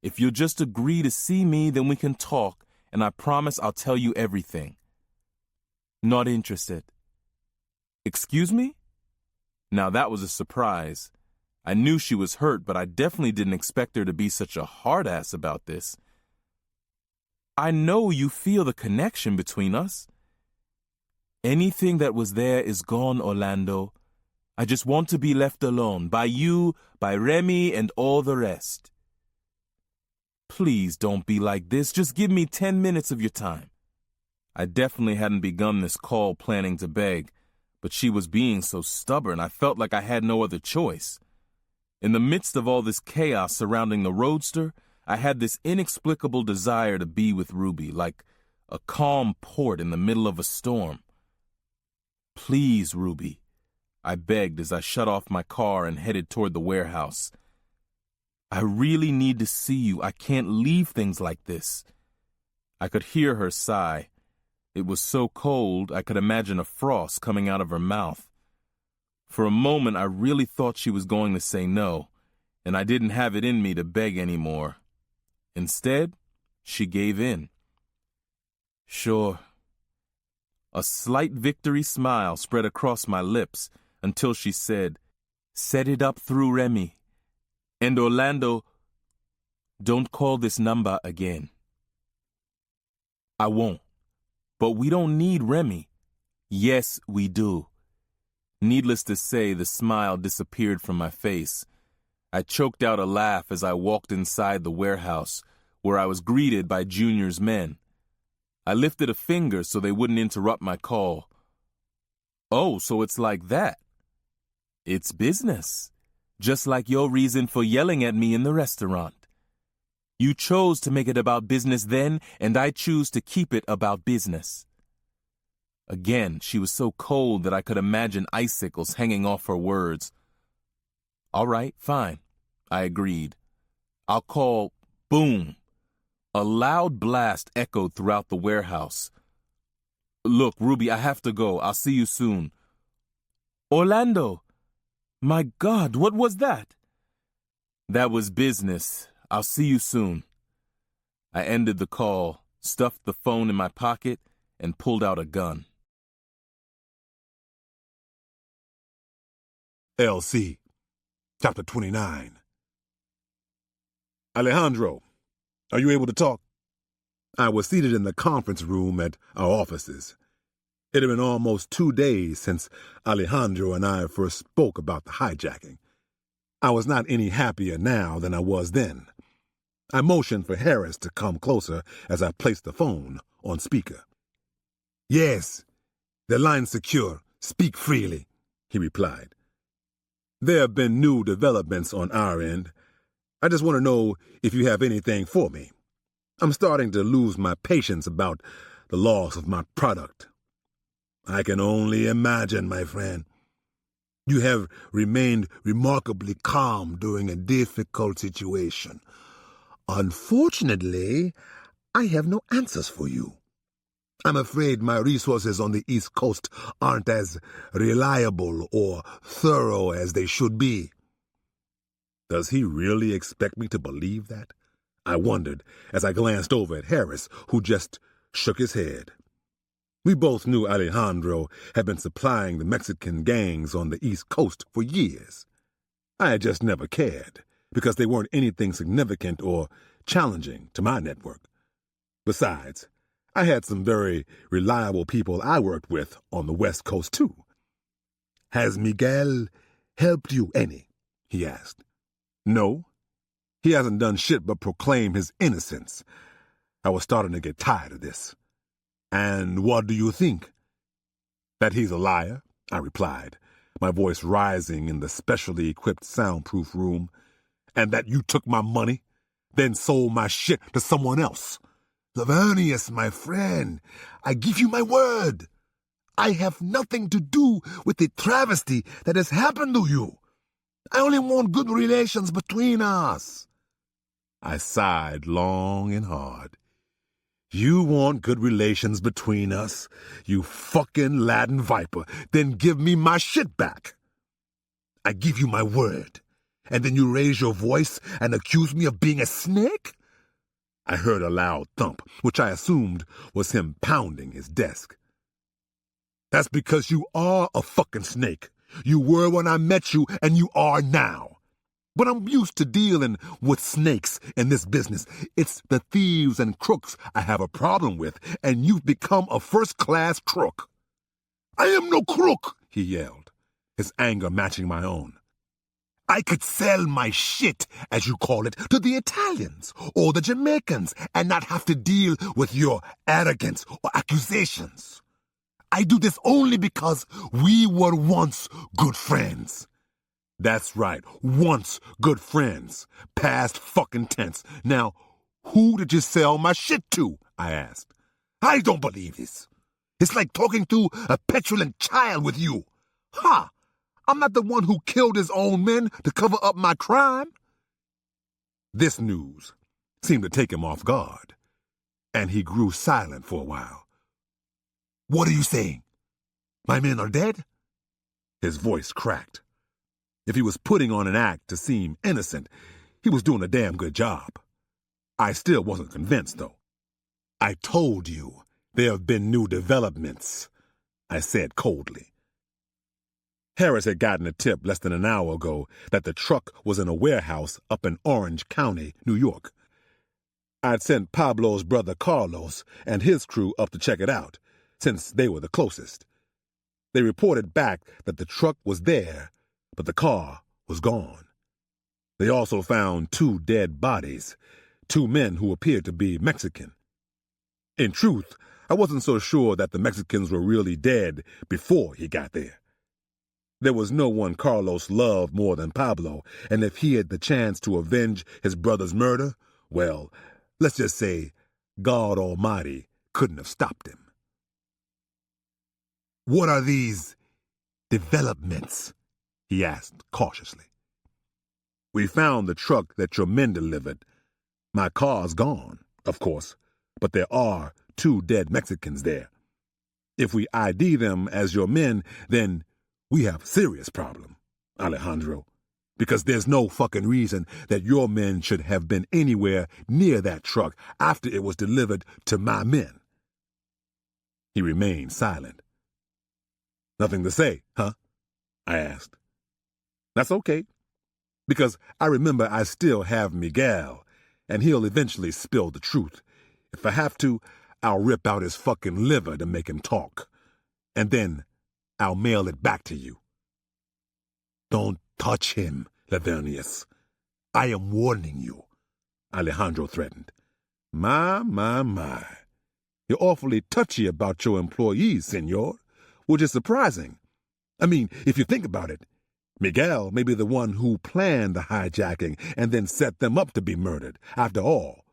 If you'll just agree to see me, then we can talk, and I promise I'll tell you everything. Not interested. Excuse me? Now that was a surprise. I knew she was hurt, but I definitely didn't expect her to be such a hard-ass about this. I know you feel the connection between us. Anything that was there is gone, Orlando. I just want to be left alone, by you, by Remy, and all the rest. Please don't be like this. Just give me 10 minutes of your time. I definitely hadn't begun this call planning to beg, but she was being so stubborn I felt like I had no other choice. In the midst of all this chaos surrounding the roadster, I had this inexplicable desire to be with Ruby, like a calm port in the middle of a storm. Please, Ruby, I begged as I shut off my car and headed toward the warehouse. I really need to see you. I can't leave things like this. I could hear her sigh. It was so cold I could imagine a frost coming out of her mouth. For a moment, I really thought she was going to say no, and I didn't have it in me to beg anymore. Instead, she gave in. Sure. A slight victory smile spread across my lips until she said, Set it up through Remy. And Orlando, don't call this number again. I won't. But we don't need Remy. Yes, we do. Needless to say, the smile disappeared from my face. I choked out a laugh as I walked inside the warehouse, where I was greeted by Junior's men. I lifted a finger so they wouldn't interrupt my call. Oh, so it's like that. It's business. Just like your reason for yelling at me in the restaurant. You chose to make it about business then, and I choose to keep it about business. Again, she was so cold that I could imagine icicles hanging off her words. All right, fine, I agreed. I'll call boom. A loud blast echoed throughout the warehouse. Look, Ruby, I have to go. I'll see you soon. Orlando! My God, what was that? That was business. I'll see you soon. I ended the call, stuffed the phone in my pocket, and pulled out a gun. LC, Chapter 29. Alejandro, are you able to talk? I was seated in the conference room at our offices. It had been almost 2 days since Alejandro and I first spoke about the hijacking. I was not any happier now than I was then. I motioned for Harris to come closer as I placed the phone on speaker. Yes, the line's secure. Speak freely, he replied. There have been new developments on our end. I just want to know if you have anything for me. I'm starting to lose my patience about the loss of my product. I can only imagine, my friend. You have remained remarkably calm during a difficult situation. Unfortunately, I have no answers for you. I'm afraid my resources on the East Coast aren't as reliable or thorough as they should be. Does he really expect me to believe that? I wondered as I glanced over at Harris, who just shook his head. We both knew Alejandro had been supplying the Mexican gangs on the East Coast for years. I had just never cared, because they weren't anything significant or challenging to my network. Besides, I had some very reliable people I worked with on the West Coast, too. Has Miguel helped you any? He asked. No. He hasn't done shit but proclaim his innocence. I was starting to get tired of this. And what do you think? That he's a liar, I replied, my voice rising in the specially equipped soundproof room. And that you took my money, then sold my shit to someone else. Lavernius, my friend, I give you my word. I have nothing to do with the travesty that has happened to you. I only want good relations between us. I sighed long and hard. You want good relations between us, you fucking Latin viper, then give me my shit back. I give you my word, and then you raise your voice and accuse me of being a snake? I heard a loud thump, which I assumed was him pounding his desk. That's because you are a fucking snake. You were when I met you, and you are now. But I'm used to dealing with snakes in this business. It's the thieves and crooks I have a problem with, and you've become a first-class crook. I am no crook, he yelled, his anger matching my own. I could sell my shit, as you call it, to the Italians or the Jamaicans and not have to deal with your arrogance or accusations. I do this only because we were once good friends. That's right, once good friends. Past fucking tense. Now, who did you sell my shit to? I asked. I don't believe this. It's like talking to a petulant child with you. Ha! I'm not the one who killed his own men to cover up my crime. This news seemed to take him off guard, and he grew silent for a while. What are you saying? My men are dead? His voice cracked. If he was putting on an act to seem innocent, he was doing a damn good job. I still wasn't convinced, though. I told you there have been new developments, I said coldly. Harris had gotten a tip less than an hour ago that the truck was in a warehouse up in Orange County, New York. I'd sent Pablo's brother Carlos and his crew up to check it out, since they were the closest. They reported back that the truck was there, but the car was gone. They also found 2 dead bodies, 2 men who appeared to be Mexican. In truth, I wasn't so sure that the Mexicans were really dead before he got there. There was no one Carlos loved more than Pablo, and if he had the chance to avenge his brother's murder, well, let's just say God Almighty couldn't have stopped him. What are these developments? He asked cautiously. We found the truck that your men delivered. My car's gone, of course, but there are 2 dead Mexicans there. If we ID them as your men, then we have a serious problem, Alejandro, because there's no fucking reason that your men should have been anywhere near that truck after it was delivered to my men. He remained silent. Nothing to say, huh? I asked. That's okay, because I remember I still have Miguel, and he'll eventually spill the truth. If I have to, I'll rip out his fucking liver to make him talk. And then I'll mail it back to you. Don't touch him, Lavernius. I am warning you, Alejandro threatened. My. You're awfully touchy about your employees, senor, which is surprising. I mean, if you think about it, Miguel may be the one who planned the hijacking and then set them up to be murdered. After all,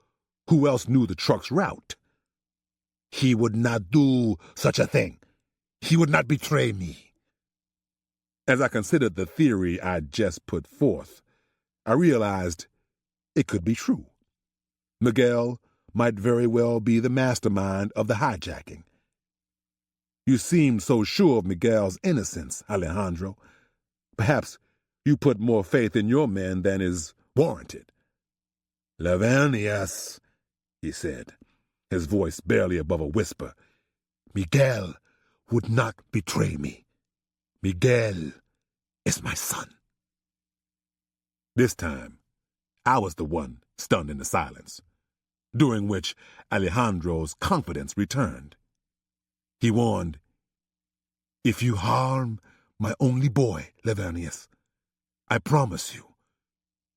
who else knew the truck's route? He would not do such a thing. He would not betray me. As I considered the theory I'd just put forth, I realized it could be true. Miguel might very well be the mastermind of the hijacking. You seemed so sure of Miguel's innocence, Alejandro. Perhaps you put more faith in your men than is warranted. Lavernius, he said, his voice barely above a whisper. Miguel would not betray me. Miguel is my son. This time, I was the one stunned into silence. during which Alejandro's confidence returned. He warned, "If you harm my only boy, Lavernius, I promise you,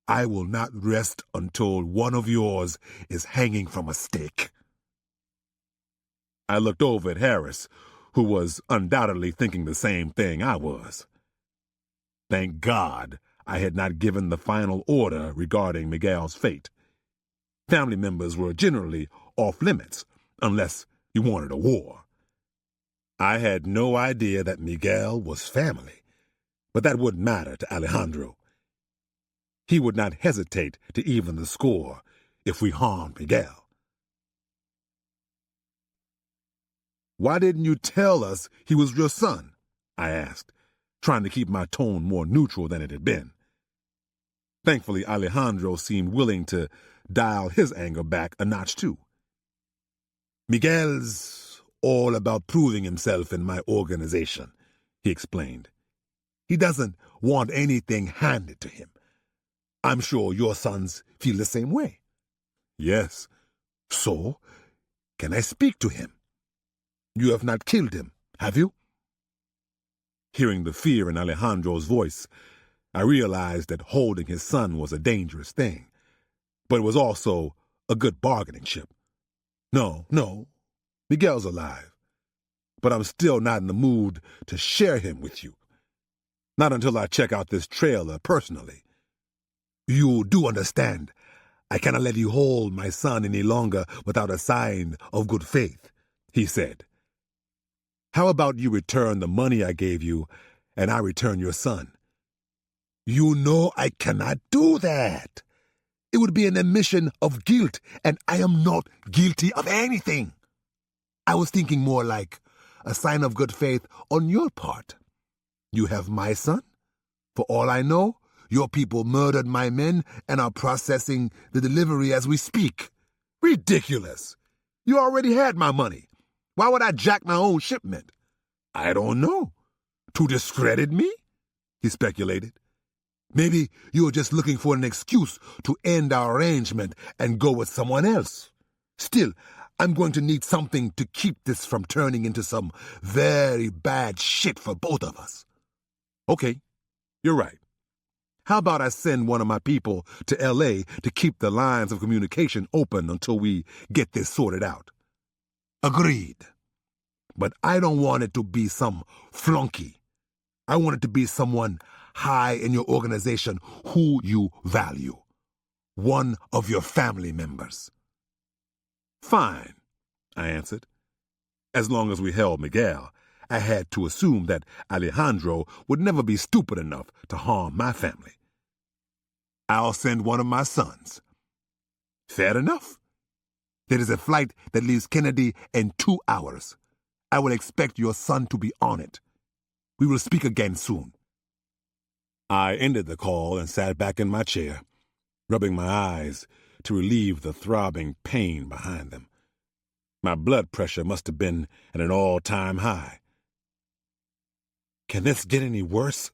I will not rest until one of yours is hanging from a stake." I looked over at Harris, who was undoubtedly thinking the same thing I was. Thank God I had not given the final order regarding Miguel's fate. Family members were generally off limits, unless you wanted a war. I had no idea that Miguel was family, but that wouldn't matter to Alejandro. He would not hesitate to even the score if we harmed Miguel. "Why didn't you tell us he was your son?" I asked, trying to keep my tone more neutral than it had been. Thankfully, Alejandro seemed willing to dial his anger back a notch too. "Miguel's all about proving himself in my organization," he explained. "He doesn't want anything handed to him. I'm sure your sons feel the same way." "Yes. So, can I speak to him? You have not killed him, have you?" Hearing the fear in Alejandro's voice, I realized that holding his son was a dangerous thing, but it was also a good bargaining chip. No, Miguel's alive, but I'm still not in the mood to share him with you. Not until I check out this trailer personally. You do understand, I cannot let you hold my son any longer without a sign of good faith," he said. "How about you return the money I gave you, and I return your son?" "You know I cannot do that. It would be an admission of guilt, and I am not guilty of anything. I was thinking more like a sign of good faith on your part. You have my son. For all I know, your people murdered my men and are processing the delivery as we speak. Ridiculous. You already had my money. Why would I jack my own shipment?" "I don't know. To discredit me?" he speculated. "Maybe you're just looking for an excuse to end our arrangement and go with someone else. Still, I'm going to need something to keep this from turning into some very bad shit for both of us." "Okay, you're right. How about I send one of my people to L.A. to keep the lines of communication open until we get this sorted out?" "Agreed. But I don't want it to be some flunky. I want it to be someone high in your organization who you value. One of your family members." "Fine," I answered. As long as we held Miguel, I had to assume that Alejandro would never be stupid enough to harm my family. "I'll send one of my sons." "Fair enough. There is a flight that leaves Kennedy in 2 hours. I will expect your son to be on it. We will speak again soon." I ended the call and sat back in my chair, rubbing my eyes to relieve the throbbing pain behind them. My blood pressure must have been at an all-time high. "Can this get any worse?"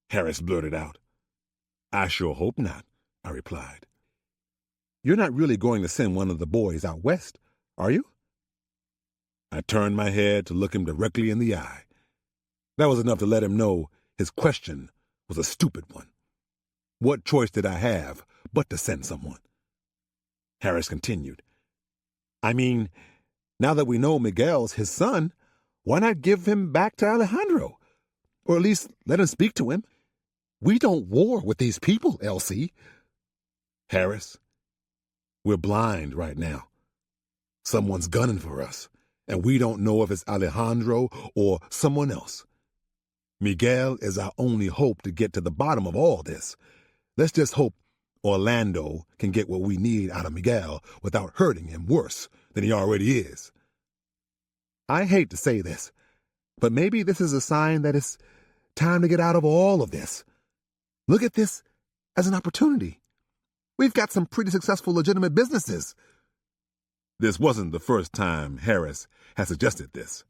Harris blurted out. "I sure hope not," I replied. "You're not really going to send one of the boys out west, are you?" I turned my head to look him directly in the eye. That was enough to let him know his question was a stupid one. What choice did I have but to send someone? Harris continued. "I mean, now that we know Miguel's his son, why not give him back to Alejandro? Or at least let him speak to him. We don't war with these people, Elsie." "Harris, we're blind right now. Someone's gunning for us, and we don't know if it's Alejandro or someone else. Miguel is our only hope to get to the bottom of all this. Let's just hope Orlando can get what we need out of Miguel without hurting him worse than he already is. I hate to say this, but maybe this is a sign that it's time to get out of all of this. Look at this as an opportunity. We've got some pretty successful legitimate businesses." This wasn't the first time Harris had suggested this,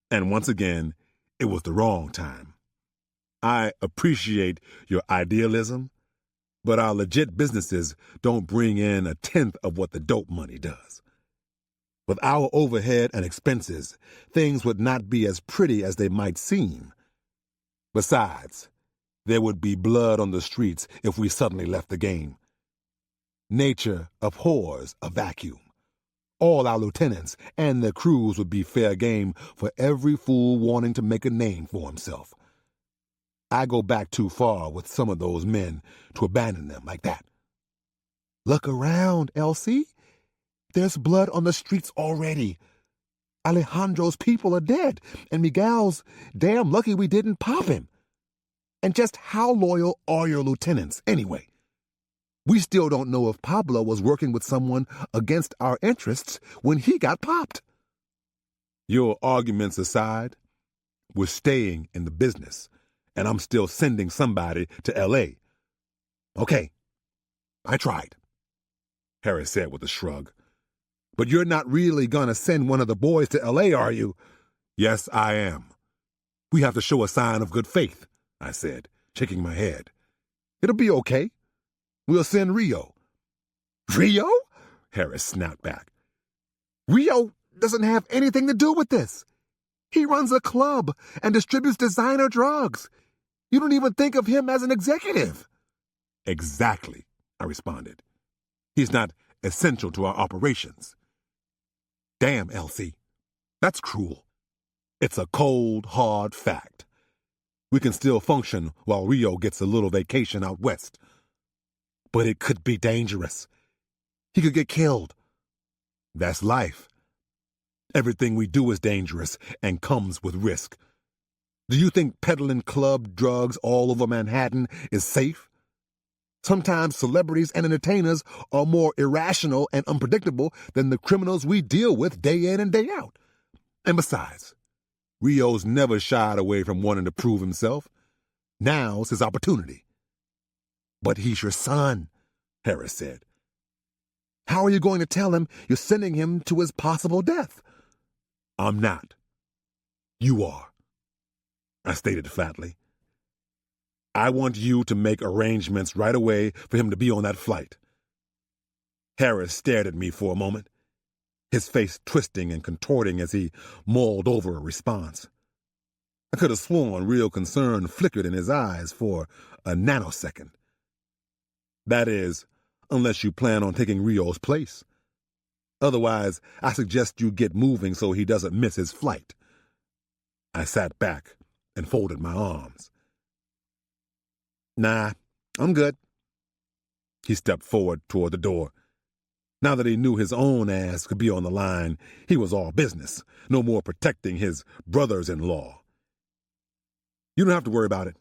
and once again, it was the wrong time. I appreciate your idealism, But our legit businesses don't bring in a tenth of what the dope money does. With our overhead and expenses, things would not be as pretty as they might seem. Besides, there would be blood on the streets if we suddenly left the game. Nature abhors a vacuum. All our lieutenants and their crews would be fair game for every fool wanting to make a name for himself. I go back too far with some of those men to abandon them like that. Look around, Elsie. There's blood on the streets already. Alejandro's people are dead, and Miguel's damn lucky we didn't pop him. And just how loyal are your lieutenants, anyway? We still don't know if Pablo was working with someone against our interests when he got popped. Your arguments aside, we're staying in the business, and I'm still sending somebody to L.A. Okay, I tried, Harris said with a shrug. But you're not really gonna send one of the boys to L.A., are you? Yes, I am. We have to show a sign of good faith, I said, shaking my head. It'll be okay. We'll send Rio. Rio? Harris snapped back. Rio doesn't have anything to do with this. He runs a club and distributes designer drugs. You don't even think of him as an executive. Exactly, I responded. He's not essential to our operations. Damn, Elsie. That's cruel. It's a cold, hard fact. We can still function while Rio gets a little vacation out west. But it could be dangerous. He could get killed. That's life. Everything we do is dangerous and comes with risk. Do you think peddling club drugs all over Manhattan is safe? Sometimes celebrities and entertainers are more irrational and unpredictable than the criminals we deal with day in and day out. And besides, Rio's never shied away from wanting to prove himself. Now's his opportunity. But he's your son, Harris said. How are you going to tell him you're sending him to his possible death? I'm not. You are, I stated flatly. I want you to make arrangements right away for him to be on that flight. Harris stared at me for a moment, his face twisting and contorting as he mulled over a response. I could have sworn real concern flickered in his eyes for a nanosecond. That is, unless you plan on taking Rio's place. Otherwise, I suggest you get moving so he doesn't miss his flight. I sat back and folded my arms. Nah, I'm good. He stepped forward toward the door. Now that he knew his own ass could be on the line, he was all business, no more protecting his brothers-in-law. You don't have to worry about it.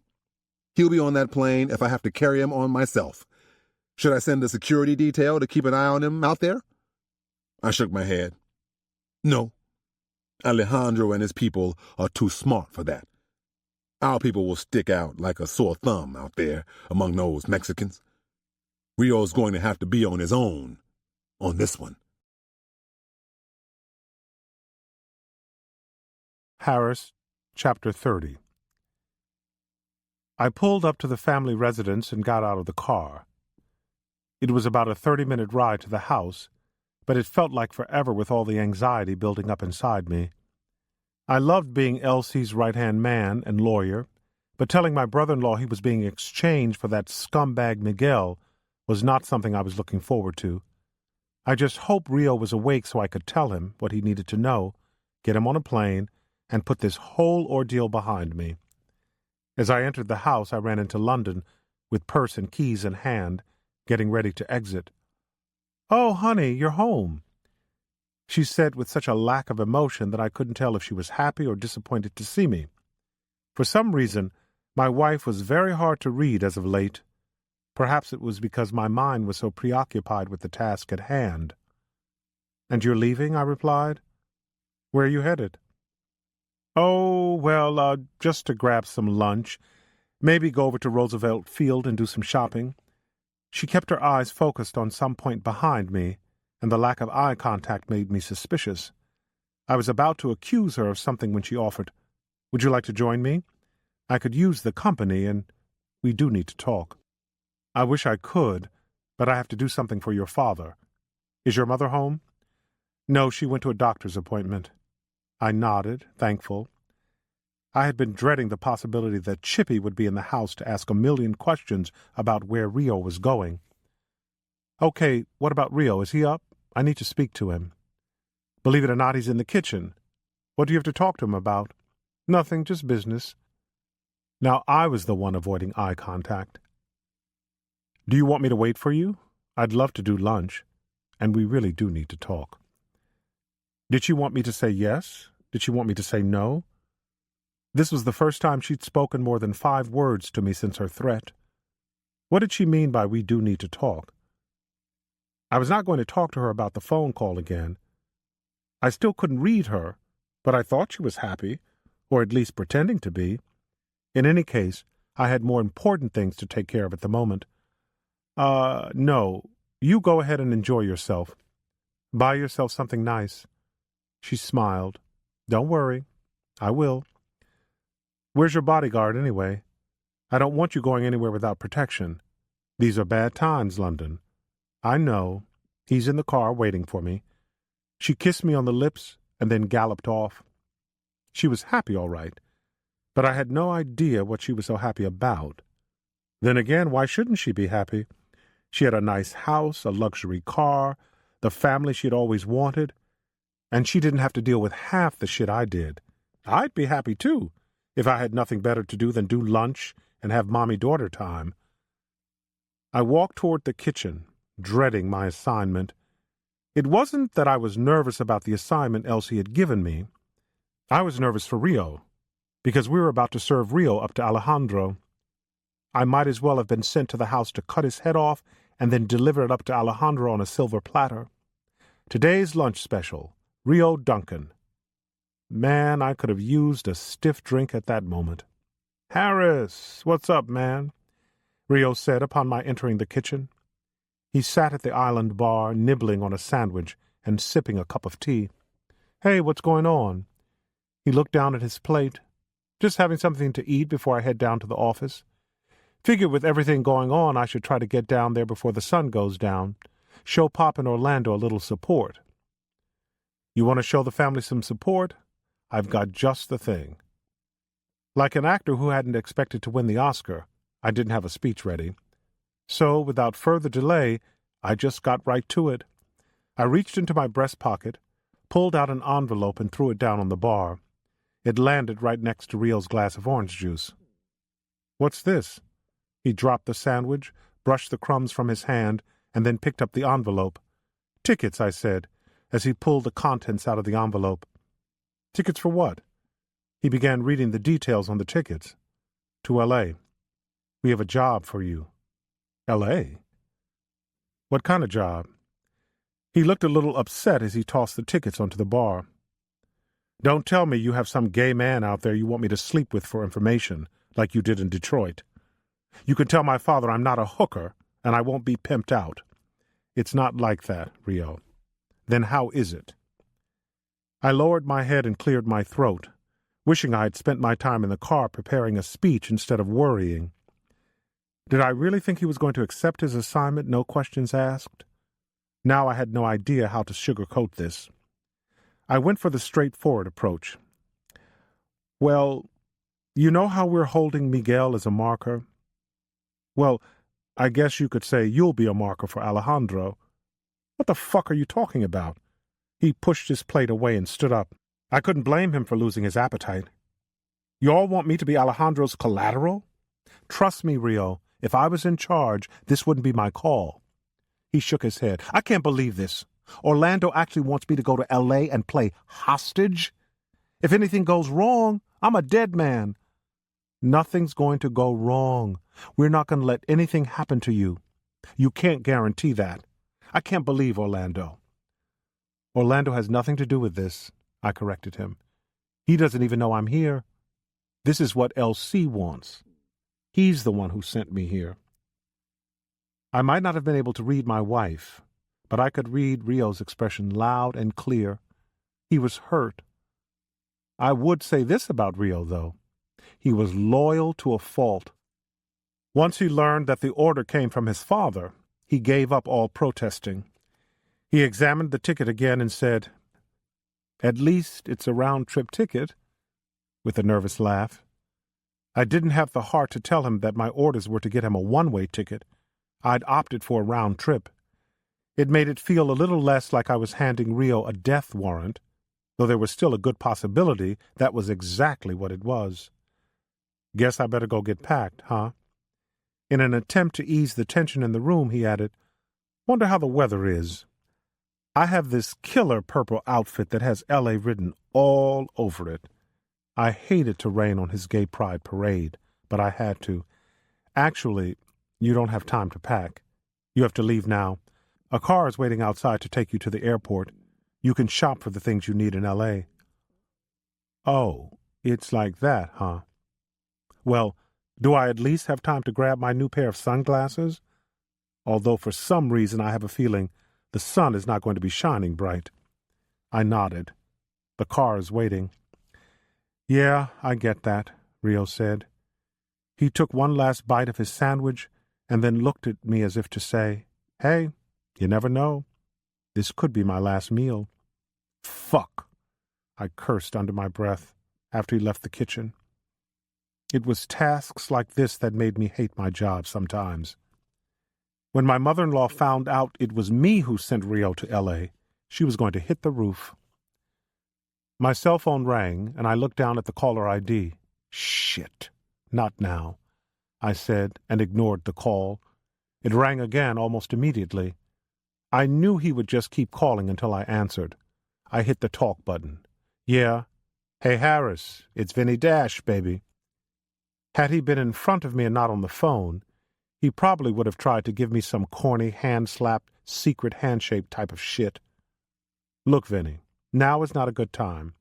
He'll be on that plane if I have to carry him on myself. Should I send a security detail to keep an eye on him out there? I shook my head. No. Alejandro and his people are too smart for that. Our people will stick out like a sore thumb out there among those Mexicans. Rio's going to have to be on his own on this one. Harris, Chapter 30. I pulled up to the family residence and got out of the car. It was about a 30-minute ride to the house, but it felt like forever with all the anxiety building up inside me. I loved being Elsie's right-hand man and lawyer, but telling my brother-in-law he was being exchanged for that scumbag Miguel was not something I was looking forward to. I just hoped Rio was awake so I could tell him what he needed to know, get him on a plane, and put this whole ordeal behind me. As I entered the house, I ran into London with purse and keys in hand, getting ready to exit. "Oh, honey, you're home," she said with such a lack of emotion that I couldn't tell if she was happy or disappointed to see me. For some reason, my wife was very hard to read as of late. Perhaps it was because my mind was so preoccupied with the task at hand. "And you're leaving?" I replied. "Where are you headed?" "Oh, well, just to grab some lunch. Maybe go over to Roosevelt Field and do some shopping." She kept her eyes focused on some point behind me, and the lack of eye contact made me suspicious. I was about to accuse her of something when she offered, "Would you like to join me? I could use the company, and we do need to talk." I wish I could, but I have to do something for your father. Is your mother home? No, she went to a doctor's appointment. I nodded, thankful. I had been dreading the possibility that Chippy would be in the house to ask a million questions about where Rio was going. Okay, what about Rio? Is he up? I need to speak to him. Believe it or not, he's in the kitchen. What do you have to talk to him about? Nothing, just business. Now I was the one avoiding eye contact. Do you want me to wait for you? I'd love to do lunch, and we really do need to talk. Did she want me to say yes? Did she want me to say no? This was the first time she'd spoken more than 5 words to me since her threat. What did she mean by we do need to talk? I was not going to talk to her about the phone call again. I still couldn't read her, but I thought she was happy, or at least pretending to be. In any case, I had more important things to take care of at the moment. No, you go ahead and enjoy yourself. Buy yourself something nice. She smiled. Don't worry. I will. Where's your bodyguard, anyway? I don't want you going anywhere without protection. These are bad times, London. I know. He's in the car waiting for me. She kissed me on the lips and then galloped off. She was happy, all right, but I had no idea what she was so happy about. Then again, why shouldn't she be happy? She had a nice house, a luxury car, the family she'd always wanted, and she didn't have to deal with half the shit I did. I'd be happy, too, if I had nothing better to do than do lunch and have mommy-daughter time. I walked toward the kitchen, dreading my assignment. It wasn't that I was nervous about the assignment Elsie had given me. I was nervous for Rio, because we were about to serve Rio up to Alejandro. I might as well have been sent to the house to cut his head off and then deliver it up to Alejandro on a silver platter. Today's lunch special, Rio Duncan. Man, I could have used a stiff drink at that moment. Harris, what's up, man? Rio said upon my entering the kitchen. He sat at the island bar, nibbling on a sandwich and sipping a cup of tea. Hey, what's going on? He looked down at his plate. Just having something to eat before I head down to the office. Figured with everything going on, I should try to get down there before the sun goes down. Show Pop and Orlando a little support. You want to show the family some support? I've got just the thing. Like an actor who hadn't expected to win the Oscar, I didn't have a speech ready. So, without further delay, I just got right to it. I reached into my breast pocket, pulled out an envelope and threw it down on the bar. It landed right next to Rio's glass of orange juice. What's this? He dropped the sandwich, brushed the crumbs from his hand, and then picked up the envelope. Tickets, I said, as he pulled the contents out of the envelope. Tickets for what? He began reading the details on the tickets. To L.A. We have a job for you. L.A.? What kind of job? He looked a little upset as he tossed the tickets onto the bar. Don't tell me you have some gay man out there you want me to sleep with for information, like you did in Detroit. You can tell my father I'm not a hooker, and I won't be pimped out. It's not like that, Rio. Then how is it? I lowered my head and cleared my throat, wishing I had spent my time in the car preparing a speech instead of worrying. Did I really think he was going to accept his assignment, no questions asked? Now I had no idea how to sugarcoat this. I went for the straightforward approach. Well, you know how we're holding Miguel as a marker? Well, I guess you could say you'll be a marker for Alejandro. What the fuck are you talking about? He pushed his plate away and stood up. I couldn't blame him for losing his appetite. You all want me to be Alejandro's collateral? Trust me, Rio, if I was in charge, this wouldn't be my call. He shook his head. I can't believe this. Orlando actually wants me to go to L.A. and play hostage? If anything goes wrong, I'm a dead man. Nothing's going to go wrong. We're not going to let anything happen to you. You can't guarantee that. I can't believe Orlando. Orlando has nothing to do with this, I corrected him. He doesn't even know I'm here. This is what L.C. wants. He's the one who sent me here. I might not have been able to read my wife, but I could read Rio's expression loud and clear. He was hurt. I would say this about Rio, though. He was loyal to a fault. Once he learned that the order came from his father, he gave up all protesting. He examined the ticket again and said, "At least it's a round-trip ticket," with a nervous laugh. I didn't have the heart to tell him that my orders were to get him a one-way ticket. I'd opted for a round trip. It made it feel a little less like I was handing Rio a death warrant, though there was still a good possibility that was exactly what it was. "Guess I better go get packed, huh?" In an attempt to ease the tension in the room, he added, "Wonder how the weather is. I have this killer purple outfit that has L.A. written all over it. I hated to rain on his gay pride parade, but I had to. Actually, you don't have time to pack. You have to leave now. A car is waiting outside to take you to the airport. You can shop for the things you need in L.A. "Oh, it's like that, huh? Well, do I at least have time to grab my new pair of sunglasses? Although for some reason I have a feeling the sun is not going to be shining bright." I nodded. "The car is waiting." "Yeah, I get that," Rio said. He took one last bite of his sandwich and then looked at me as if to say, "Hey, you never know. This could be my last meal." "Fuck," I cursed under my breath after he left the kitchen. It was tasks like this that made me hate my job sometimes. When my mother-in-law found out it was me who sent Rio to L.A., she was going to hit the roof. My cell phone rang, and I looked down at the caller ID. "Shit, not now," I said, and ignored the call. It rang again almost immediately. I knew he would just keep calling until I answered. I hit the talk button. "Yeah. Hey, Harris, it's Vinny Dash, baby." Had he been in front of me and not on the phone, he probably would have tried to give me some corny, hand-slapped, secret handshake type of shit. "Look, Vinny, now is not a good time.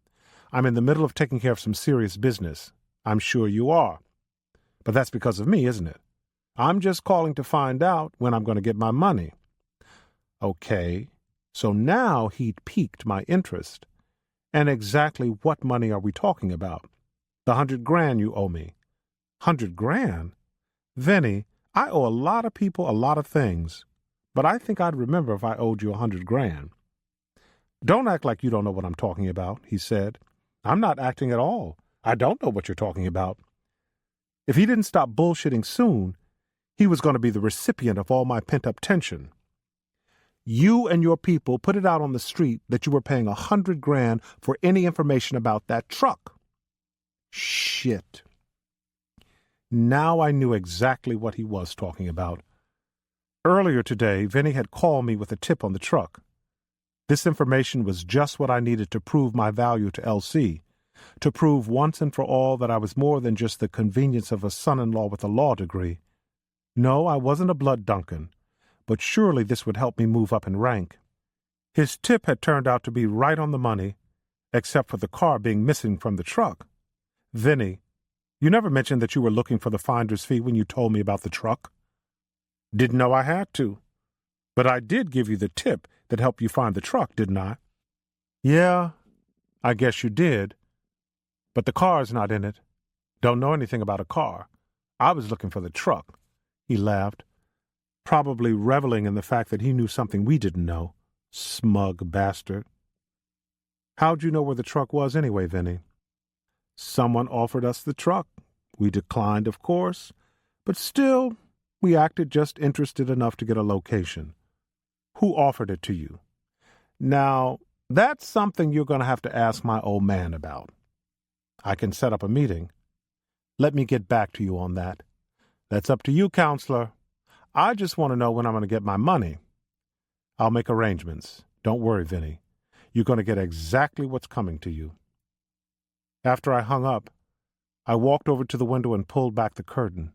I'm in the middle of taking care of some serious business. I'm sure you are. But that's because of me, isn't it? I'm just calling to find out when I'm going to get my money." Okay, so now he'd piqued my interest. "And exactly what money are we talking about?" "The $100,000 you owe me." $100,000? Vinny, I owe a lot of people a lot of things, but I think I'd remember if I owed you $100,000. "Don't act like you don't know what I'm talking about," he said. "I'm not acting at all. I don't know what you're talking about." If he didn't stop bullshitting soon, he was going to be the recipient of all my pent-up tension. "You and your people put it out on the street that you were paying $100,000 for any information about that truck." Shit. Now I knew exactly what he was talking about. Earlier today, Vinny had called me with a tip on the truck. This information was just what I needed to prove my value to LC, to prove once and for all that I was more than just the convenience of a son-in-law with a law degree. No, I wasn't a blood Duncan, but surely this would help me move up in rank. His tip had turned out to be right on the money, except for the car being missing from the truck. "Vinny, you never mentioned that you were looking for the finder's fee when you told me about the truck." "Didn't know I had to. But I did give you the tip that helped you find the truck, didn't I?" "Yeah, I guess you did. But the car's not in it. Don't know anything about a car. I was looking for the truck." He laughed, probably reveling in the fact that he knew something we didn't know. Smug bastard. "How'd you know where the truck was anyway, Vinny?" "Someone offered us the truck. We declined, of course, but still, we acted just interested enough to get a location." "Who offered it to you?" "Now, that's something you're going to have to ask my old man about." "I can set up a meeting." "Let me get back to you on that." "That's up to you, counselor. I just want to know when I'm going to get my money." "I'll make arrangements. Don't worry, Vinny. You're going to get exactly what's coming to you." After I hung up, I walked over to the window and pulled back the curtain.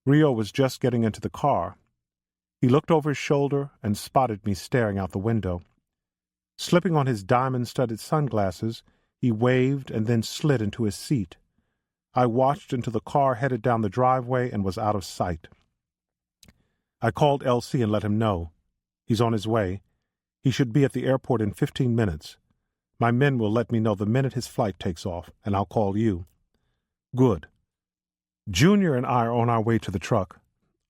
Rio was just getting into the car. He looked over his shoulder and spotted me staring out the window. Slipping on his diamond-studded sunglasses, he waved and then slid into his seat. I watched until the car headed down the driveway and was out of sight. I called LC and let him know. He's on his way. He should be at the airport in 15 minutes. My men will let me know the minute his flight takes off, and I'll call you. Good. Junior and I are on our way to the truck.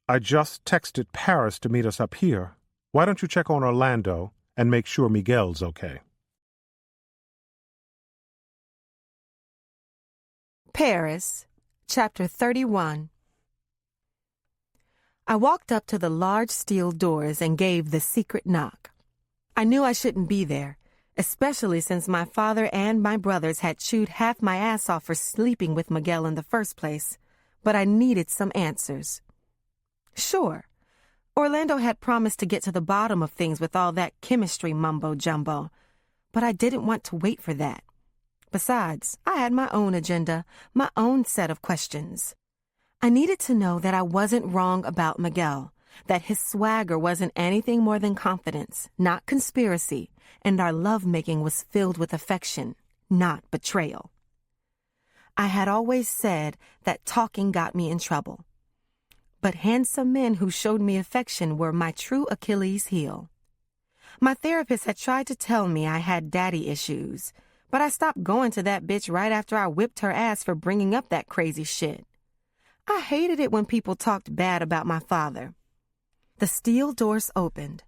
I just texted Paris to meet us up here. Why don't you check on Orlando and make sure Miguel's okay? Paris, Chapter 31. I walked up to the large steel doors and gave the secret knock. I knew I shouldn't be there, especially since my father and my brothers had chewed half my ass off for sleeping with Miguel in the first place, but I needed some answers. Sure, Orlando had promised to get to the bottom of things with all that chemistry mumbo-jumbo, but I didn't want to wait for that. Besides, I had my own agenda, my own set of questions. I needed to know that I wasn't wrong about Miguel, that his swagger wasn't anything more than confidence, not conspiracy, and our lovemaking was filled with affection, not betrayal. I had always said that talking got me in trouble. But handsome men who showed me affection were my true Achilles heel. My therapist had tried to tell me I had daddy issues, but I stopped going to that bitch right after I whipped her ass for bringing up that crazy shit. I hated it when people talked bad about my father. The steel doors opened,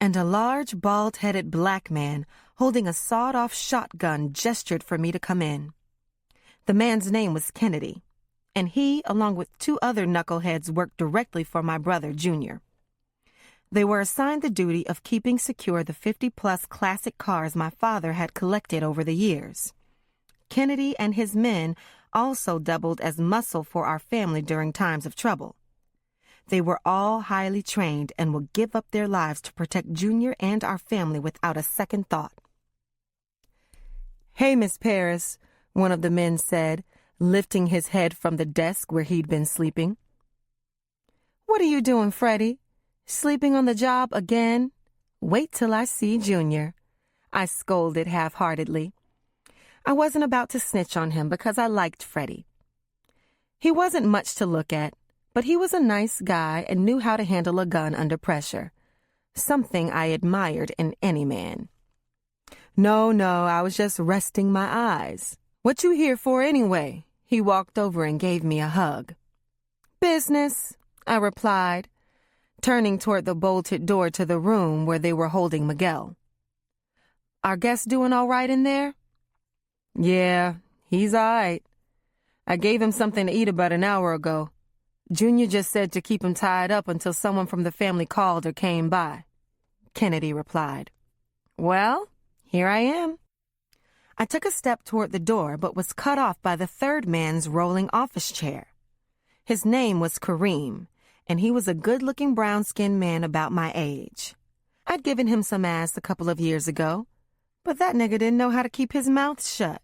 and a large, bald-headed black man holding a sawed-off shotgun gestured for me to come in. The man's name was Kennedy, and he, along with 2 other knuckleheads, worked directly for my brother, Junior. They were assigned the duty of keeping secure the 50-plus classic cars my father had collected over the years. Kennedy and his men also doubled as muscle for our family during times of trouble. They were all highly trained and would give up their lives to protect Junior and our family without a second thought. "Hey, Miss Paris," one of the men said, lifting his head from the desk where he'd been sleeping. "What are you doing, Freddie? Sleeping on the job again? Wait till I see Junior," I scolded half-heartedly. I wasn't about to snitch on him because I liked Freddie. He wasn't much to look at, but he was a nice guy and knew how to handle a gun under pressure, something I admired in any man. No, I was just resting my eyes. "What you here for anyway?" He walked over and gave me a hug. "Business," I replied, turning toward the bolted door to the room where they were holding Miguel. "Our guest doing all right in there?" "Yeah, he's all right. I gave him something to eat about an hour ago. Junior just said to keep him tied up until someone from the family called or came by," Kennedy replied. "Well, here I am." I took a step toward the door, but was cut off by the third man's rolling office chair. His name was Kareem, and he was a good-looking brown-skinned man about my age. I'd given him some ass a couple of years ago, but that nigga didn't know how to keep his mouth shut.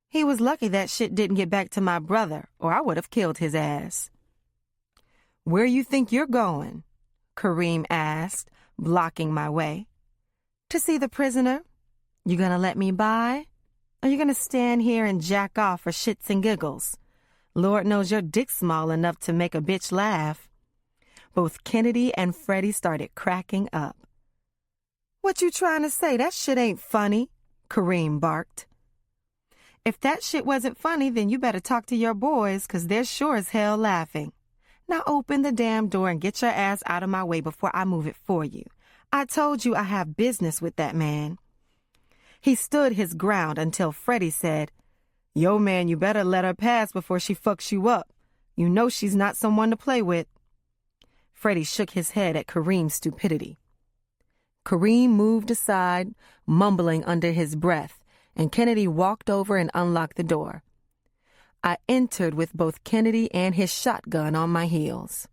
He was lucky that shit didn't get back to my brother, or I would have killed his ass. "Where you think you're going?" Kareem asked, blocking my way. "To see the prisoner. You gonna let me by? Or you gonna stand here and jack off for shits and giggles? Lord knows your dick's small enough to make a bitch laugh." Both Kennedy and Freddie started cracking up. "What you trying to say? That shit ain't funny," Kareem barked. "If that shit wasn't funny, then you better talk to your boys, 'cause they're sure as hell laughing. Now open the damn door and get your ass out of my way before I move it for you. I told you I have business with that man." He stood his ground until Freddie said, "Yo, man, you better let her pass before she fucks you up. You know she's not someone to play with." Freddie shook his head at Kareem's stupidity. Kareem moved aside, mumbling under his breath, and Kennedy walked over and unlocked the door. I entered with both Kennedy and his shotgun on my heels.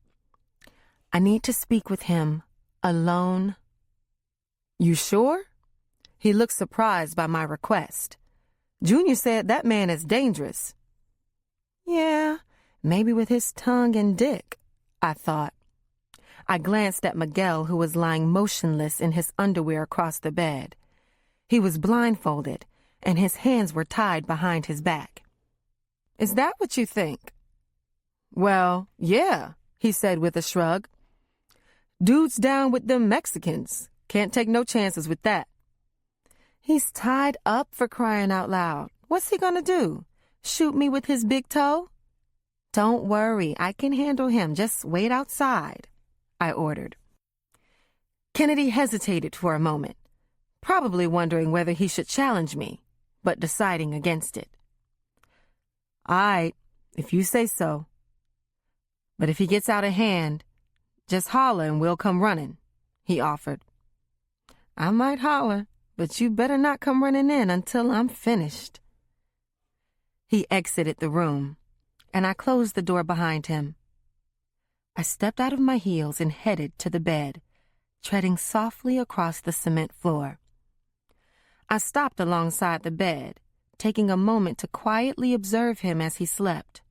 "I need to speak with him, alone." "You sure?" He looked surprised by my request. "Junior said that man is dangerous." "Yeah, maybe with his tongue and dick," I thought. I glanced at Miguel, who was lying motionless in his underwear across the bed. He was blindfolded, and his hands were tied behind his back. "Is that what you think?" "Well, yeah," he said with a shrug. "Dude's down with them Mexicans. Can't take no chances with that." "He's tied up, for crying out loud. What's he gonna do? Shoot me with his big toe?" Don't worry, I can handle him. Just wait outside, I ordered. Kennedy hesitated for a moment, probably wondering whether he should challenge me, but deciding against it. All right, if you say so. But if he gets out of hand, just holler and we'll come running, he offered. I might holler, but you better not come running in until I'm finished. He exited the room, and I closed the door behind him. I stepped out of my heels and headed to the bed, treading softly across the cement floor. I stopped alongside the bed, taking a moment to quietly observe him as he slept.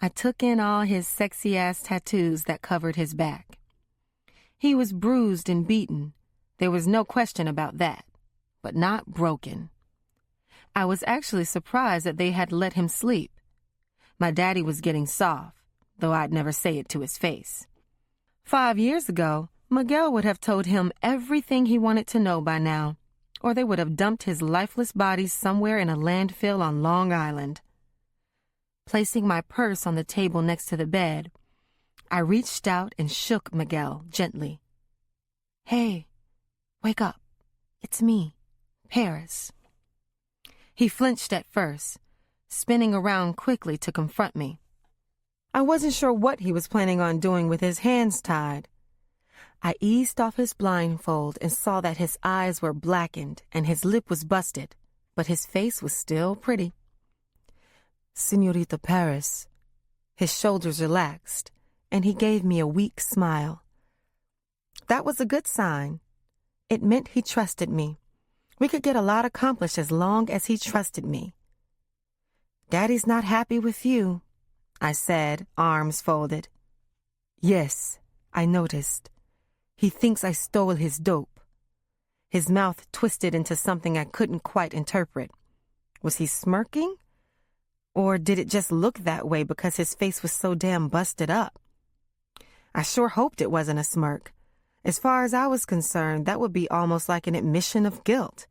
I took in all his sexy-ass tattoos that covered his back. He was bruised and beaten. There was no question about that, but not broken. I was actually surprised that they had let him sleep. My daddy was getting soft, though I'd never say it to his face. 5 years ago, Miguel would have told him everything he wanted to know by now, or they would have dumped his lifeless body somewhere in a landfill on Long Island. Placing my purse on the table next to the bed, I reached out and shook Miguel gently. Hey, wake up. It's me, Paris. He flinched at first, spinning around quickly to confront me. I wasn't sure what he was planning on doing with his hands tied. I eased off his blindfold and saw that his eyes were blackened and his lip was busted, but his face was still pretty. Señorita Paris. His shoulders relaxed, and he gave me a weak smile. That was a good sign. It meant he trusted me. We could get a lot accomplished as long as he trusted me. Daddy's not happy with you, I said, arms folded. Yes, I noticed. He thinks I stole his dope. His mouth twisted into something I couldn't quite interpret. Was he smirking? Or did it just look that way because his face was so damn busted up? I sure hoped it wasn't a smirk. As far as I was concerned, that would be almost like an admission of guilt.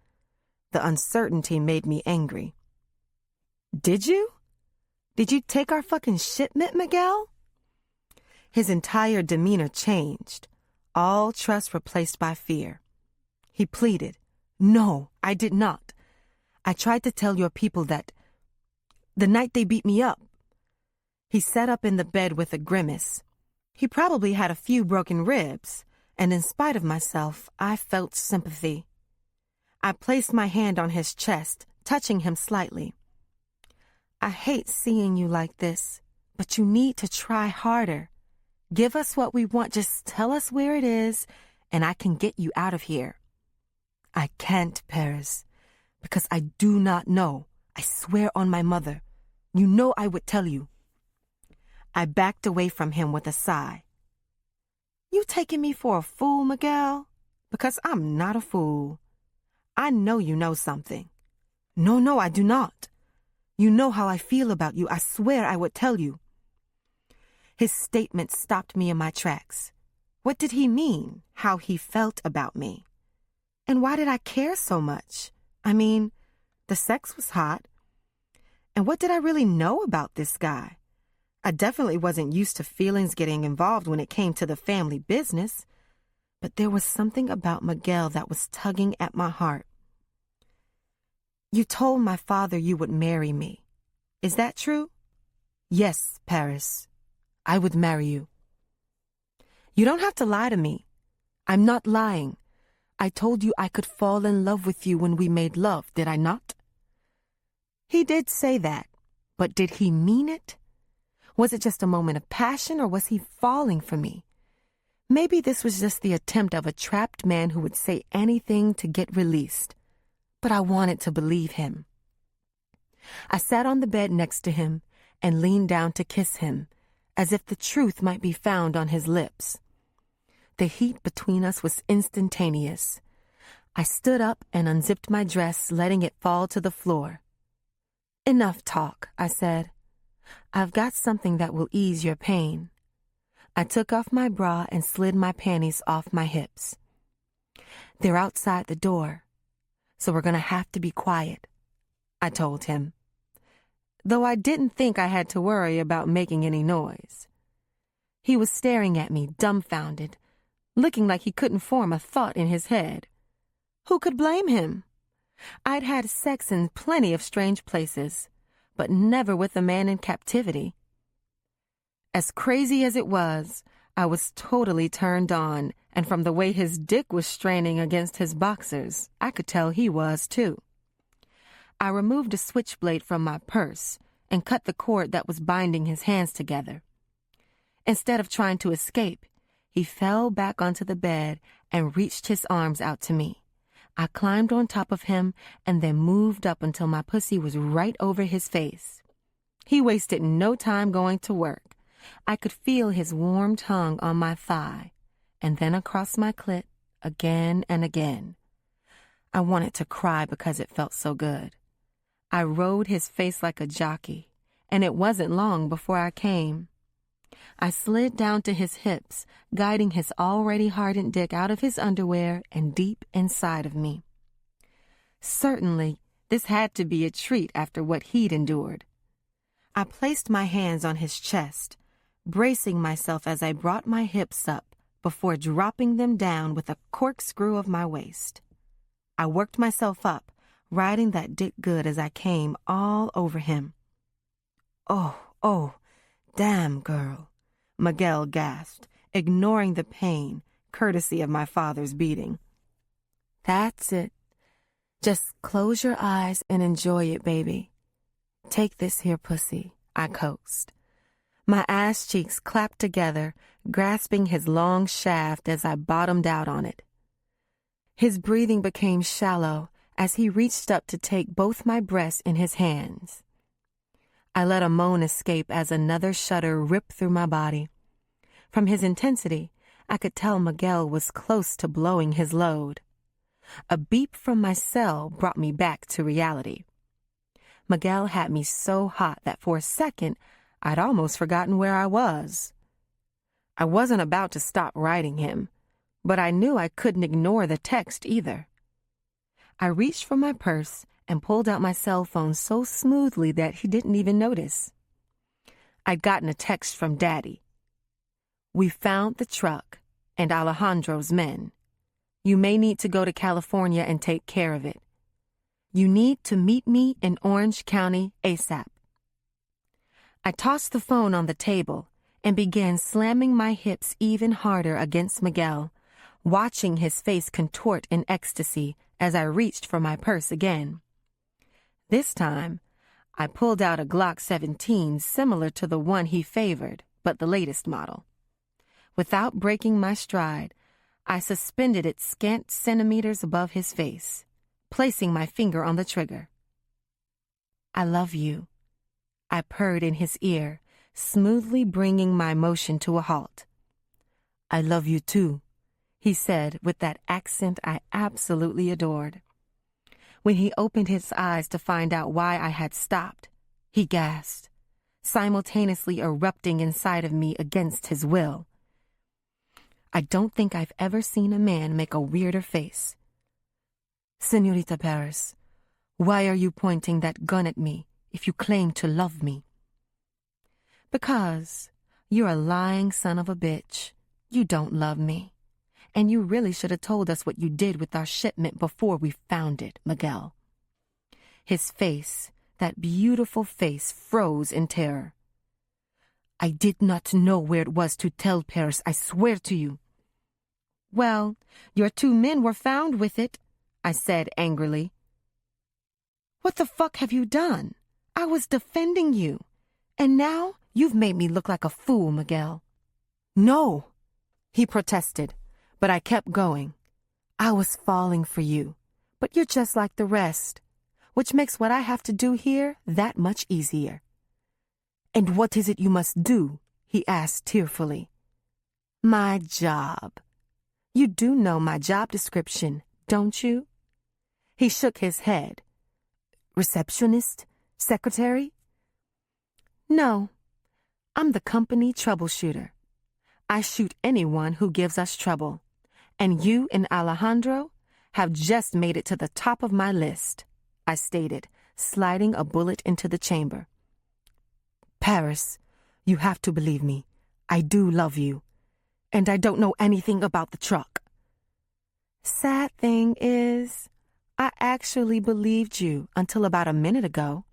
The uncertainty made me angry. Did you? Did you take our fucking shipment, Miguel? His entire demeanor changed, all trust replaced by fear. He pleaded, No, I did not. I tried to tell your people that the night they beat me up. He sat up in the bed with a grimace. He probably had a few broken ribs, and in spite of myself, I felt sympathy. I placed my hand on his chest, touching him slightly. I hate seeing you like this, but you need to try harder. Give us what we want. Just tell us where it is, and I can get you out of here. I can't, Paris, because I do not know. I swear on my mother. You know I would tell you. I backed away from him with a sigh. You taking me for a fool, Miguel? Because I'm not a fool. I know you know something. No, I do not. You know how I feel about you. I swear I would tell you. His statement stopped me in my tracks. What did he mean, how he felt about me? And why did I care so much? I mean, the sex was hot. And what did I really know about this guy? I definitely wasn't used to feelings getting involved when it came to the family business. But there was something about Miguel that was tugging at my heart. You told my father you would marry me. Is that true? Yes, Paris. I would marry you. You don't have to lie to me. I'm not lying. I told you I could fall in love with you when we made love, did I not? He did say that, but did he mean it? Was it just a moment of passion, or was he falling for me? Maybe this was just the attempt of a trapped man who would say anything to get released. But I wanted to believe him. I sat on the bed next to him and leaned down to kiss him, as if the truth might be found on his lips. The heat between us was instantaneous. I stood up and unzipped my dress, letting it fall to the floor. Enough talk, I said. I've got something that will ease your pain. I took off my bra and slid my panties off my hips. They're outside the door, so we're going to have to be quiet, I told him. though I didn't think I had to worry about making any noise. He was staring at me, dumbfounded, looking like he couldn't form a thought in his head. Who could blame him? I'd had sex in plenty of strange places, but never with a man in captivity. As crazy as it was, I was totally turned on, and from the way his dick was straining against his boxers, I could tell he was too. I removed a switchblade from my purse and cut the cord that was binding his hands together. Instead of trying to escape, he fell back onto the bed and reached his arms out to me. I climbed on top of him and then moved up until my pussy was right over his face. He wasted no time going to work. I could feel his warm tongue on my thigh, and then across my clit again and again. I wanted to cry because it felt so good. I rode his face like a jockey, and it wasn't long before I came. I slid down to his hips, guiding his already hardened dick out of his underwear and deep inside of me. Certainly, this had to be a treat after what he'd endured. I placed my hands on his chest, bracing myself as I brought my hips up before dropping them down with a corkscrew of my waist. I worked myself up, riding that dick good as I came all over him. Oh, damn, girl, Miguel gasped, ignoring the pain, courtesy of my father's beating. That's it. Just close your eyes and enjoy it, baby. Take this here pussy, I coaxed. My ass cheeks clapped together, grasping his long shaft as I bottomed out on it. His breathing became shallow as he reached up to take both my breasts in his hands. I let a moan escape as another shudder ripped through my body. From his intensity, I could tell Miguel was close to blowing his load. A beep from my cell brought me back to reality. Miguel had me so hot that for a second, I'd almost forgotten where I was. I wasn't about to stop writing him, but I knew I couldn't ignore the text either. I reached for my purse and pulled out my cell phone so smoothly that he didn't even notice. I'd gotten a text from Daddy. We found the truck and Alejandro's men. You may need to go to California and take care of it. You need to meet me in Orange County ASAP. I tossed the phone on the table and began slamming my hips even harder against Miguel, watching his face contort in ecstasy as I reached for my purse again. This time, I pulled out a Glock 17 similar to the one he favored, but the latest model. Without breaking my stride, I suspended it scant centimeters above his face, placing my finger on the trigger. I love you, I purred in his ear, smoothly bringing my motion to a halt. I love you too, he said with that accent I absolutely adored. When he opened his eyes to find out why I had stopped, he gasped, simultaneously erupting inside of me against his will. I don't think I've ever seen a man make a weirder face. Señorita Paris, why are you pointing that gun at me if you claim to love me? Because you're a lying son of a bitch. You don't love me. And you really should have told us what you did with our shipment before we found it, Miguel. His face, that beautiful face, froze in terror. I did not know where it was to tell Paris, I swear to you. Well, your 2 men were found with it, I said angrily. What the fuck have you done? I was defending you. And now you've made me look like a fool, Miguel. No, he protested, but I kept going. I was falling for you, but you're just like the rest, which makes what I have to do here that much easier. And what is it you must do? He asked tearfully. My job. You do know my job description, don't you? He shook his head. Receptionist? Secretary? No, I'm the company troubleshooter. I shoot anyone who gives us trouble. And you and Alejandro have just made it to the top of my list, I stated, sliding a bullet into the chamber. Paris, you have to believe me. I do love you. And I don't know anything about the truck. Sad thing is, I actually believed you until about a minute ago,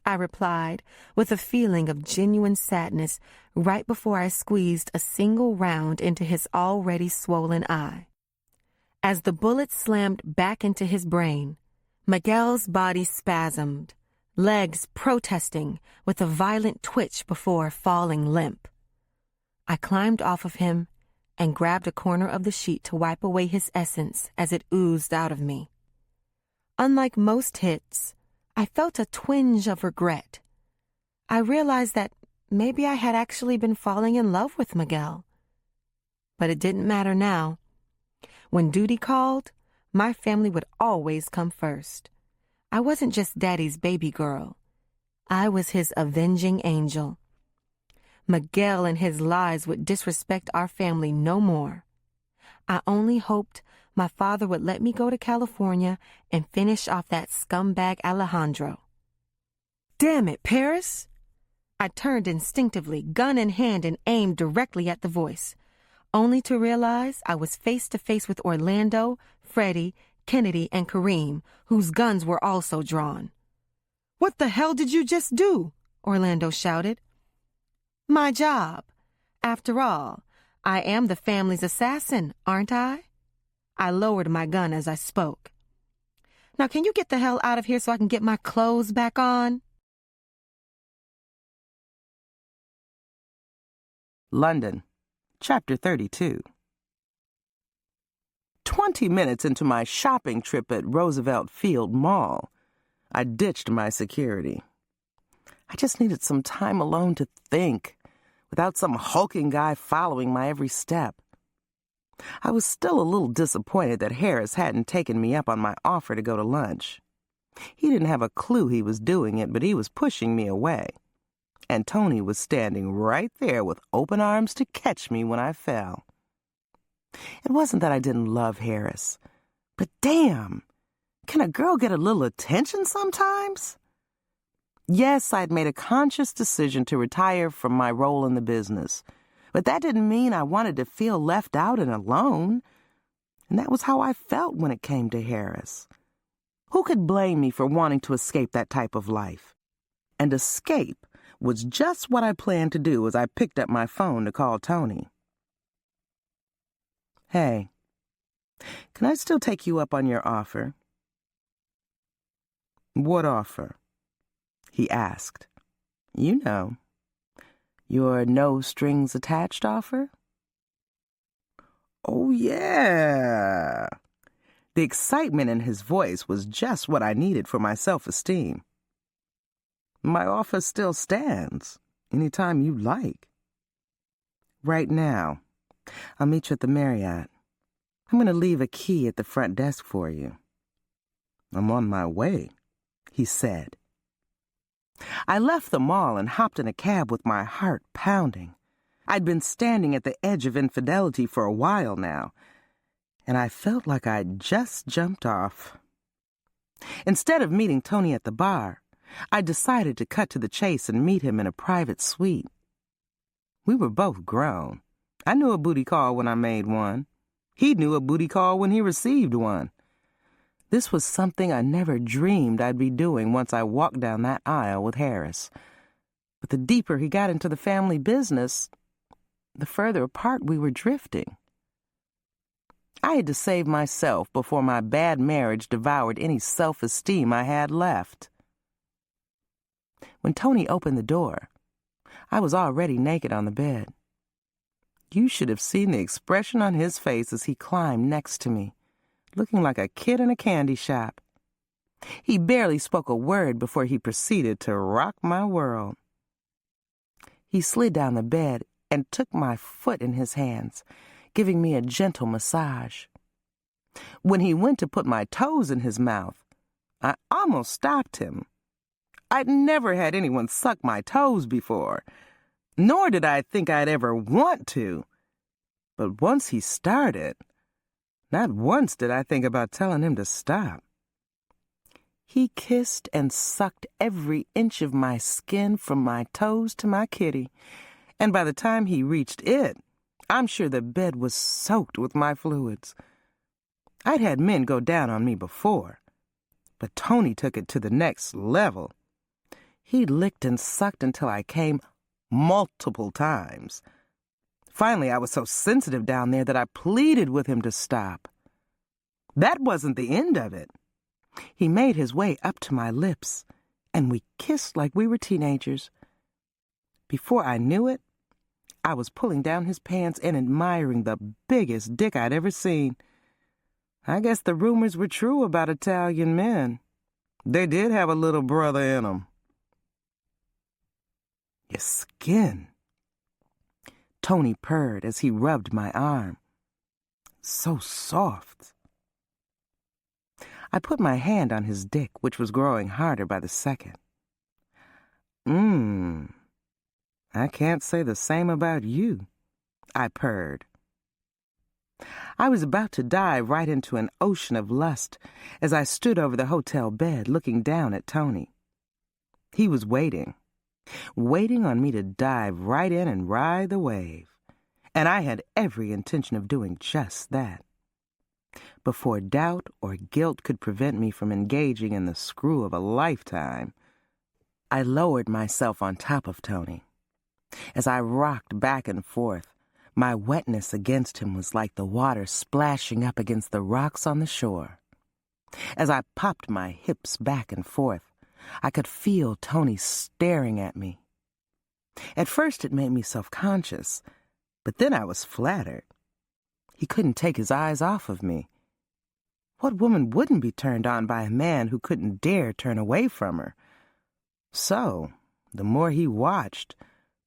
I replied with a feeling of genuine sadness right before I squeezed a single round into his already swollen eye. As the bullet slammed back into his brain, Miguel's body spasmed, legs protesting with a violent twitch before falling limp. I climbed off of him and grabbed a corner of the sheet to wipe away his essence as it oozed out of me. Unlike most hits, I felt a twinge of regret. I realized that maybe I had actually been falling in love with Miguel. But it didn't matter now. When duty called, my family would always come first. I wasn't just Daddy's baby girl. I was his avenging angel. Miguel and his lies would disrespect our family no more. I only hoped my father would let me go to California and finish off that scumbag Alejandro. Damn it, Paris! I turned instinctively, gun in hand, and aimed directly at the voice, only to realize I was face to face with Orlando, Freddie, Kennedy, and Kareem, whose guns were also drawn. "What the hell did you just do?" Orlando shouted. "My job. After all, I am the family's assassin, aren't I?" I lowered my gun as I spoke. "Now can you get the hell out of here so I can get my clothes back on?" London, Chapter 32. 20 minutes into my shopping trip at Roosevelt Field Mall, I ditched my security. I just needed some time alone to think, without some hulking guy following my every step. I was still a little disappointed that Harris hadn't taken me up on my offer to go to lunch. He didn't have a clue he was doing it, but he was pushing me away. And Tony was standing right there with open arms to catch me when I fell. It wasn't that I didn't love Harris, but damn, can a girl get a little attention sometimes? Yes, I'd made a conscious decision to retire from my role in the business, but that didn't mean I wanted to feel left out and alone. And that was how I felt when it came to Harris. Who could blame me for wanting to escape that type of life? And escape was just what I planned to do as I picked up my phone to call Tony. "Hey, can I still take you up on your offer?" "What offer?" he asked. "You know, your no-strings-attached offer?" "Oh, yeah." The excitement in his voice was just what I needed for my self-esteem. "My offer still stands, anytime you like." "Right now. I'll meet you at the Marriott. I'm going to leave a key at the front desk for you." "I'm on my way," he said. I left the mall and hopped in a cab with my heart pounding. I'd been standing at the edge of infidelity for a while now, and I felt like I'd just jumped off. Instead of meeting Tony at the bar, I decided to cut to the chase and meet him in a private suite. We were both grown. I knew a booty call when I made one. He knew a booty call when he received one. This was something I never dreamed I'd be doing once I walked down that aisle with Harris. But the deeper he got into the family business, the further apart we were drifting. I had to save myself before my bad marriage devoured any self-esteem I had left. When Tony opened the door, I was already naked on the bed. You should have seen the expression on his face as he climbed next to me, looking like a kid in a candy shop. He barely spoke a word before he proceeded to rock my world. He slid down the bed and took my foot in his hands, giving me a gentle massage. When he went to put my toes in his mouth, I almost stopped him. I'd never had anyone suck my toes before, nor did I think I'd ever want to. But once he started, not once did I think about telling him to stop. He kissed and sucked every inch of my skin from my toes to my kitty, and by the time he reached it, I'm sure the bed was soaked with my fluids. I'd had men go down on me before, but Tony took it to the next level. He licked and sucked until I came multiple times. Finally, I was so sensitive down there that I pleaded with him to stop. That wasn't the end of it. He made his way up to my lips, and we kissed like we were teenagers. Before I knew it, I was pulling down his pants and admiring the biggest dick I'd ever seen. I guess the rumors were true about Italian men. They did have a little brother in them. Your skin. Tony purred as he rubbed my arm. So soft. I put my hand on his dick, which was growing harder by the second. I can't say the same about you, I purred. I was about to dive right into an ocean of lust as I stood over the hotel bed looking down at Tony. He was waiting on me to dive right in and ride the wave, and I had every intention of doing just that. Before doubt or guilt could prevent me from engaging in the screw of a lifetime, I lowered myself on top of Tony. As I rocked back and forth, my wetness against him was like the water splashing up against the rocks on the shore. As I popped my hips back and forth, I could feel Tony staring at me. At first it made me self-conscious, but then I was flattered. He couldn't take his eyes off of me. What woman wouldn't be turned on by a man who couldn't dare turn away from her? So, the more he watched,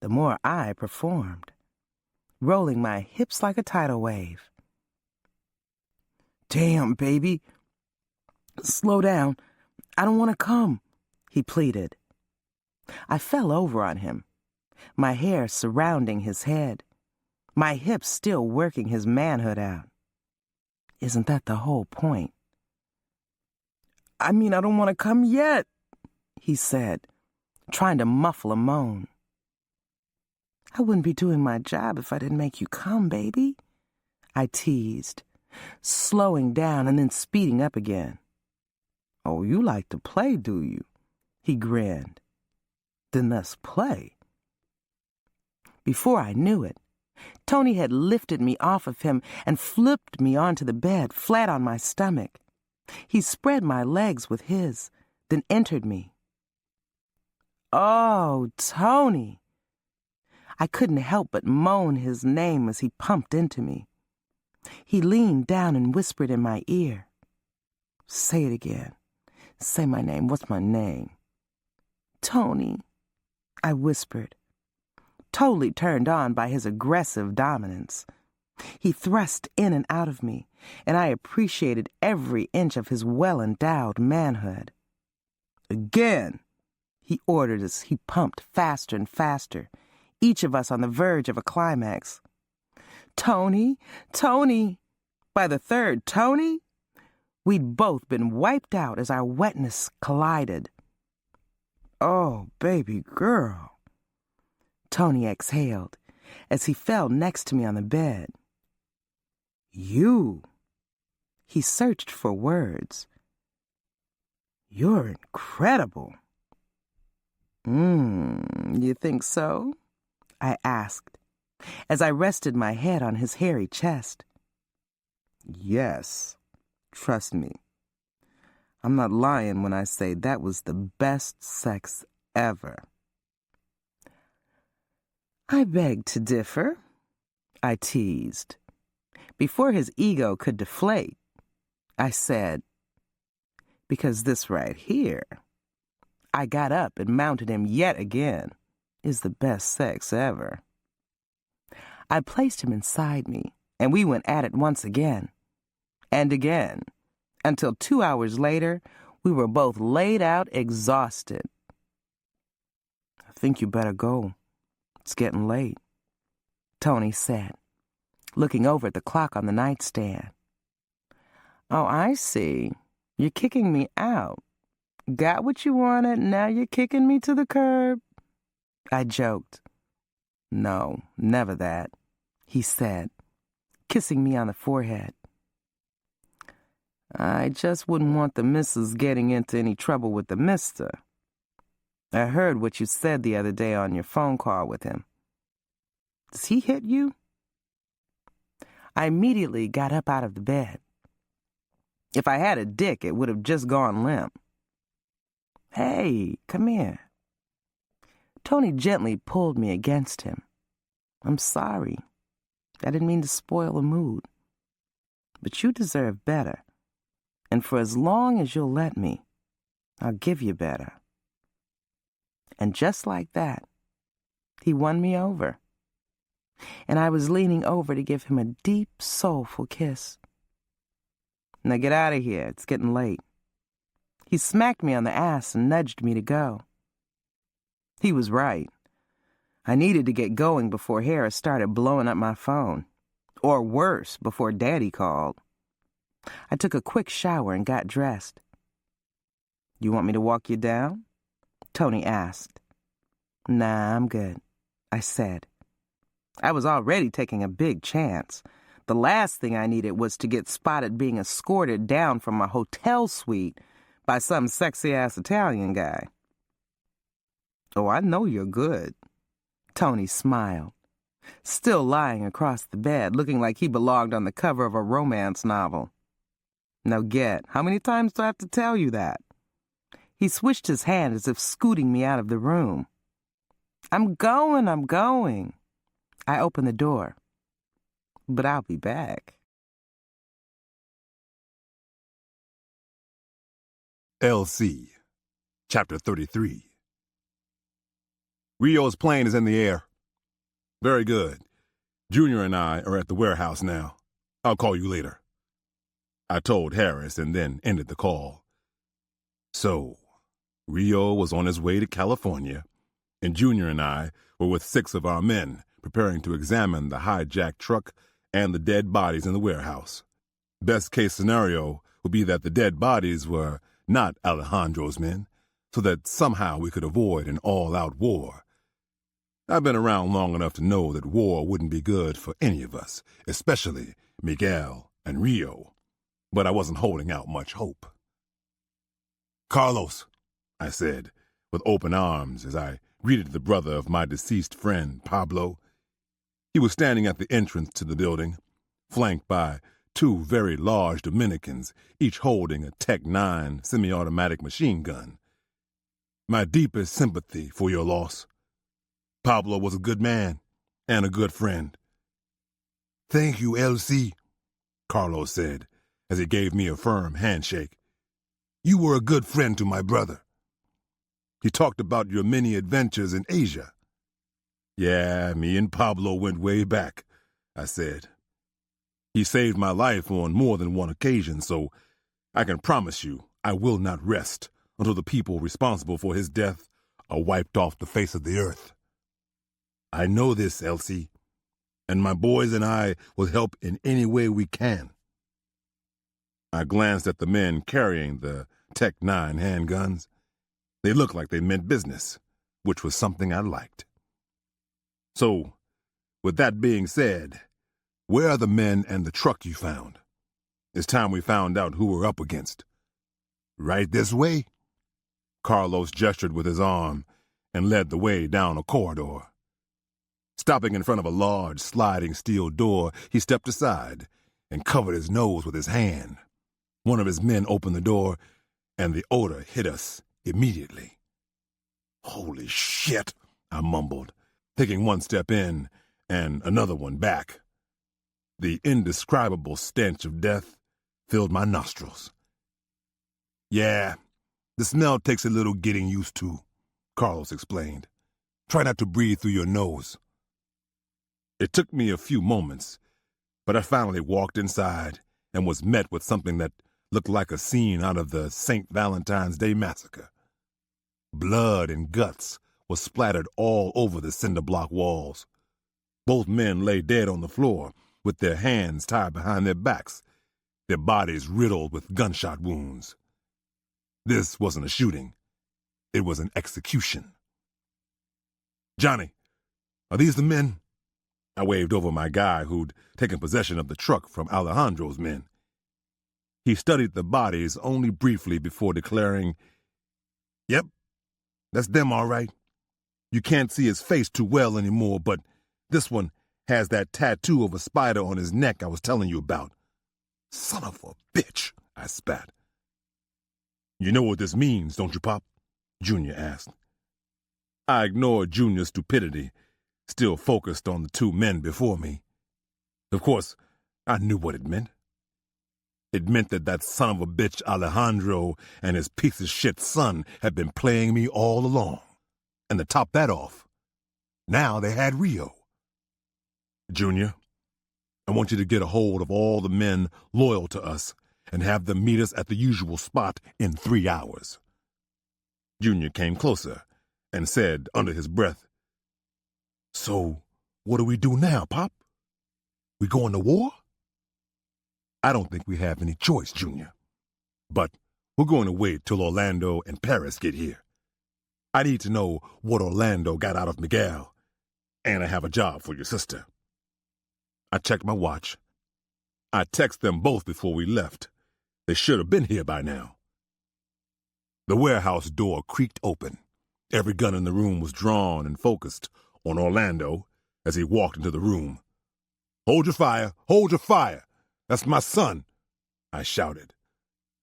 the more I performed, rolling my hips like a tidal wave. Damn, baby. Slow down. I don't want to come, he pleaded. I fell over on him, my hair surrounding his head, my hips still working his manhood out. Isn't that the whole point? I mean, I don't want to come yet, he said, trying to muffle a moan. I wouldn't be doing my job if I didn't make you come, baby, I teased, slowing down and then speeding up again. Oh, you like to play, do you? He grinned. Then let's play. Before I knew it, Tony had lifted me off of him and flipped me onto the bed, flat on my stomach. He spread my legs with his, then entered me. Oh, Tony! I couldn't help but moan his name as he pumped into me. He leaned down and whispered in my ear. Say it again. Say my name. What's my name? Tony, I whispered, totally turned on by his aggressive dominance. He thrust in and out of me, and I appreciated every inch of his well-endowed manhood. Again, he ordered as he pumped faster and faster, each of us on the verge of a climax. Tony, Tony! By the third Tony, we'd both been wiped out as our wetness collided. Oh, baby girl. Tony exhaled as he fell next to me on the bed. You. He searched for words. You're incredible. You think so? I asked, as I rested my head on his hairy chest. Yes, trust me. I'm not lying when I say that was the best sex ever. I beg to differ, I teased. Before his ego could deflate, I said, because this right here, I got up and mounted him yet again, is the best sex ever. I placed him inside me, and we went at it once again, and again, until 2 hours later, we were both laid out exhausted. I think you better go. It's getting late, Tony said, looking over at the clock on the nightstand. Oh, I see. You're kicking me out. Got what you wanted, now you're kicking me to the curb. I joked. No, never that, he said, kissing me on the forehead. I just wouldn't want the missus getting into any trouble with the mister. I heard what you said the other day on your phone call with him. Does he hit you? I immediately got up out of the bed. If I had a dick, it would have just gone limp. Hey, come here. Tony gently pulled me against him. I'm sorry. I didn't mean to spoil the mood. But you deserve better. And for as long as you'll let me, I'll give you better. And just like that, he won me over. And I was leaning over to give him a deep, soulful kiss. Now get out of here, it's getting late. He smacked me on the ass and nudged me to go. He was right. I needed to get going before Harris started blowing up my phone. Or worse, before Daddy called. I took a quick shower and got dressed. You want me to walk you down? Tony asked. Nah, I'm good, I said. I was already taking a big chance. The last thing I needed was to get spotted being escorted down from a hotel suite by some sexy-ass Italian guy. Oh, I know you're good. Tony smiled, still lying across the bed, looking like he belonged on the cover of a romance novel. Now how many times do I have to tell you that? He swished his hand as if scooting me out of the room. I'm going. I opened the door. But I'll be back. LC, Chapter 33. Rio's plane is in the air. Very good. Junior and I are at the warehouse now. I'll call you later. I told Harris and then ended the call. So, Rio was on his way to California, and Junior and I were with 6 of our men preparing to examine the hijacked truck and the dead bodies in the warehouse. Best case scenario would be that the dead bodies were not Alejandro's men, so that somehow we could avoid an all-out war. I've been around long enough to know that war wouldn't be good for any of us, especially Miguel and Rio, but I wasn't holding out much hope. Carlos, I said, with open arms as I greeted the brother of my deceased friend, Pablo. He was standing at the entrance to the building, flanked by 2 very large Dominicans, each holding a Tech 9 semi-automatic machine gun. My deepest sympathy for your loss. Pablo was a good man and a good friend. Thank you, LC, Carlos said, as he gave me a firm handshake. You were a good friend to my brother. He talked about your many adventures in Asia. Yeah, me and Pablo went way back, I said. He saved my life on more than one occasion, so I can promise you I will not rest until the people responsible for his death are wiped off the face of the earth. I know this, Elsie, and my boys and I will help in any way we can. I glanced at the men carrying the Tech 9 handguns. They looked like they meant business, which was something I liked. So, with that being said, where are the men and the truck you found? It's time we found out who we're up against. Right this way? Carlos gestured with his arm and led the way down a corridor. Stopping in front of a large sliding steel door, he stepped aside and covered his nose with his hand. One of his men opened the door, and the odor hit us immediately. Holy shit, I mumbled, taking one step in and another one back. The indescribable stench of death filled my nostrils. Yeah, the smell takes a little getting used to, Carlos explained. Try not to breathe through your nose. It took me a few moments, but I finally walked inside and was met with something that looked like a scene out of the St. Valentine's Day Massacre. Blood and guts were splattered all over the cinder block walls. Both men lay dead on the floor, with their hands tied behind their backs, their bodies riddled with gunshot wounds. This wasn't a shooting. It was an execution. Johnny, are these the men? I waved over my guy who'd taken possession of the truck from Alejandro's men. He studied the bodies only briefly before declaring, "Yep, that's them all right. You can't see his face too well anymore, but this one has that tattoo of a spider on his neck I was telling you about." "Son of a bitch," I spat. "You know what this means, don't you, Pop?" Junior asked. I ignored Junior's stupidity, still focused on the two men before me. Of course, I knew what it meant. It meant that son of a bitch Alejandro and his piece of shit son had been playing me all along. And to top that off, now they had Rio. "Junior, I want you to get a hold of all the men loyal to us and have them meet us at the usual spot in 3 hours." Junior came closer and said under his breath, "So, what do we do now, Pop? We going to war?" "I don't think we have any choice, Junior. But we're going to wait till Orlando and Paris get here. I need to know what Orlando got out of Miguel, and I have a job for your sister." I checked my watch. I texted them both before we left. They should have been here by now. The warehouse door creaked open. Every gun in the room was drawn and focused on Orlando as he walked into the room. "Hold your fire! Hold your fire! That's my son!" I shouted,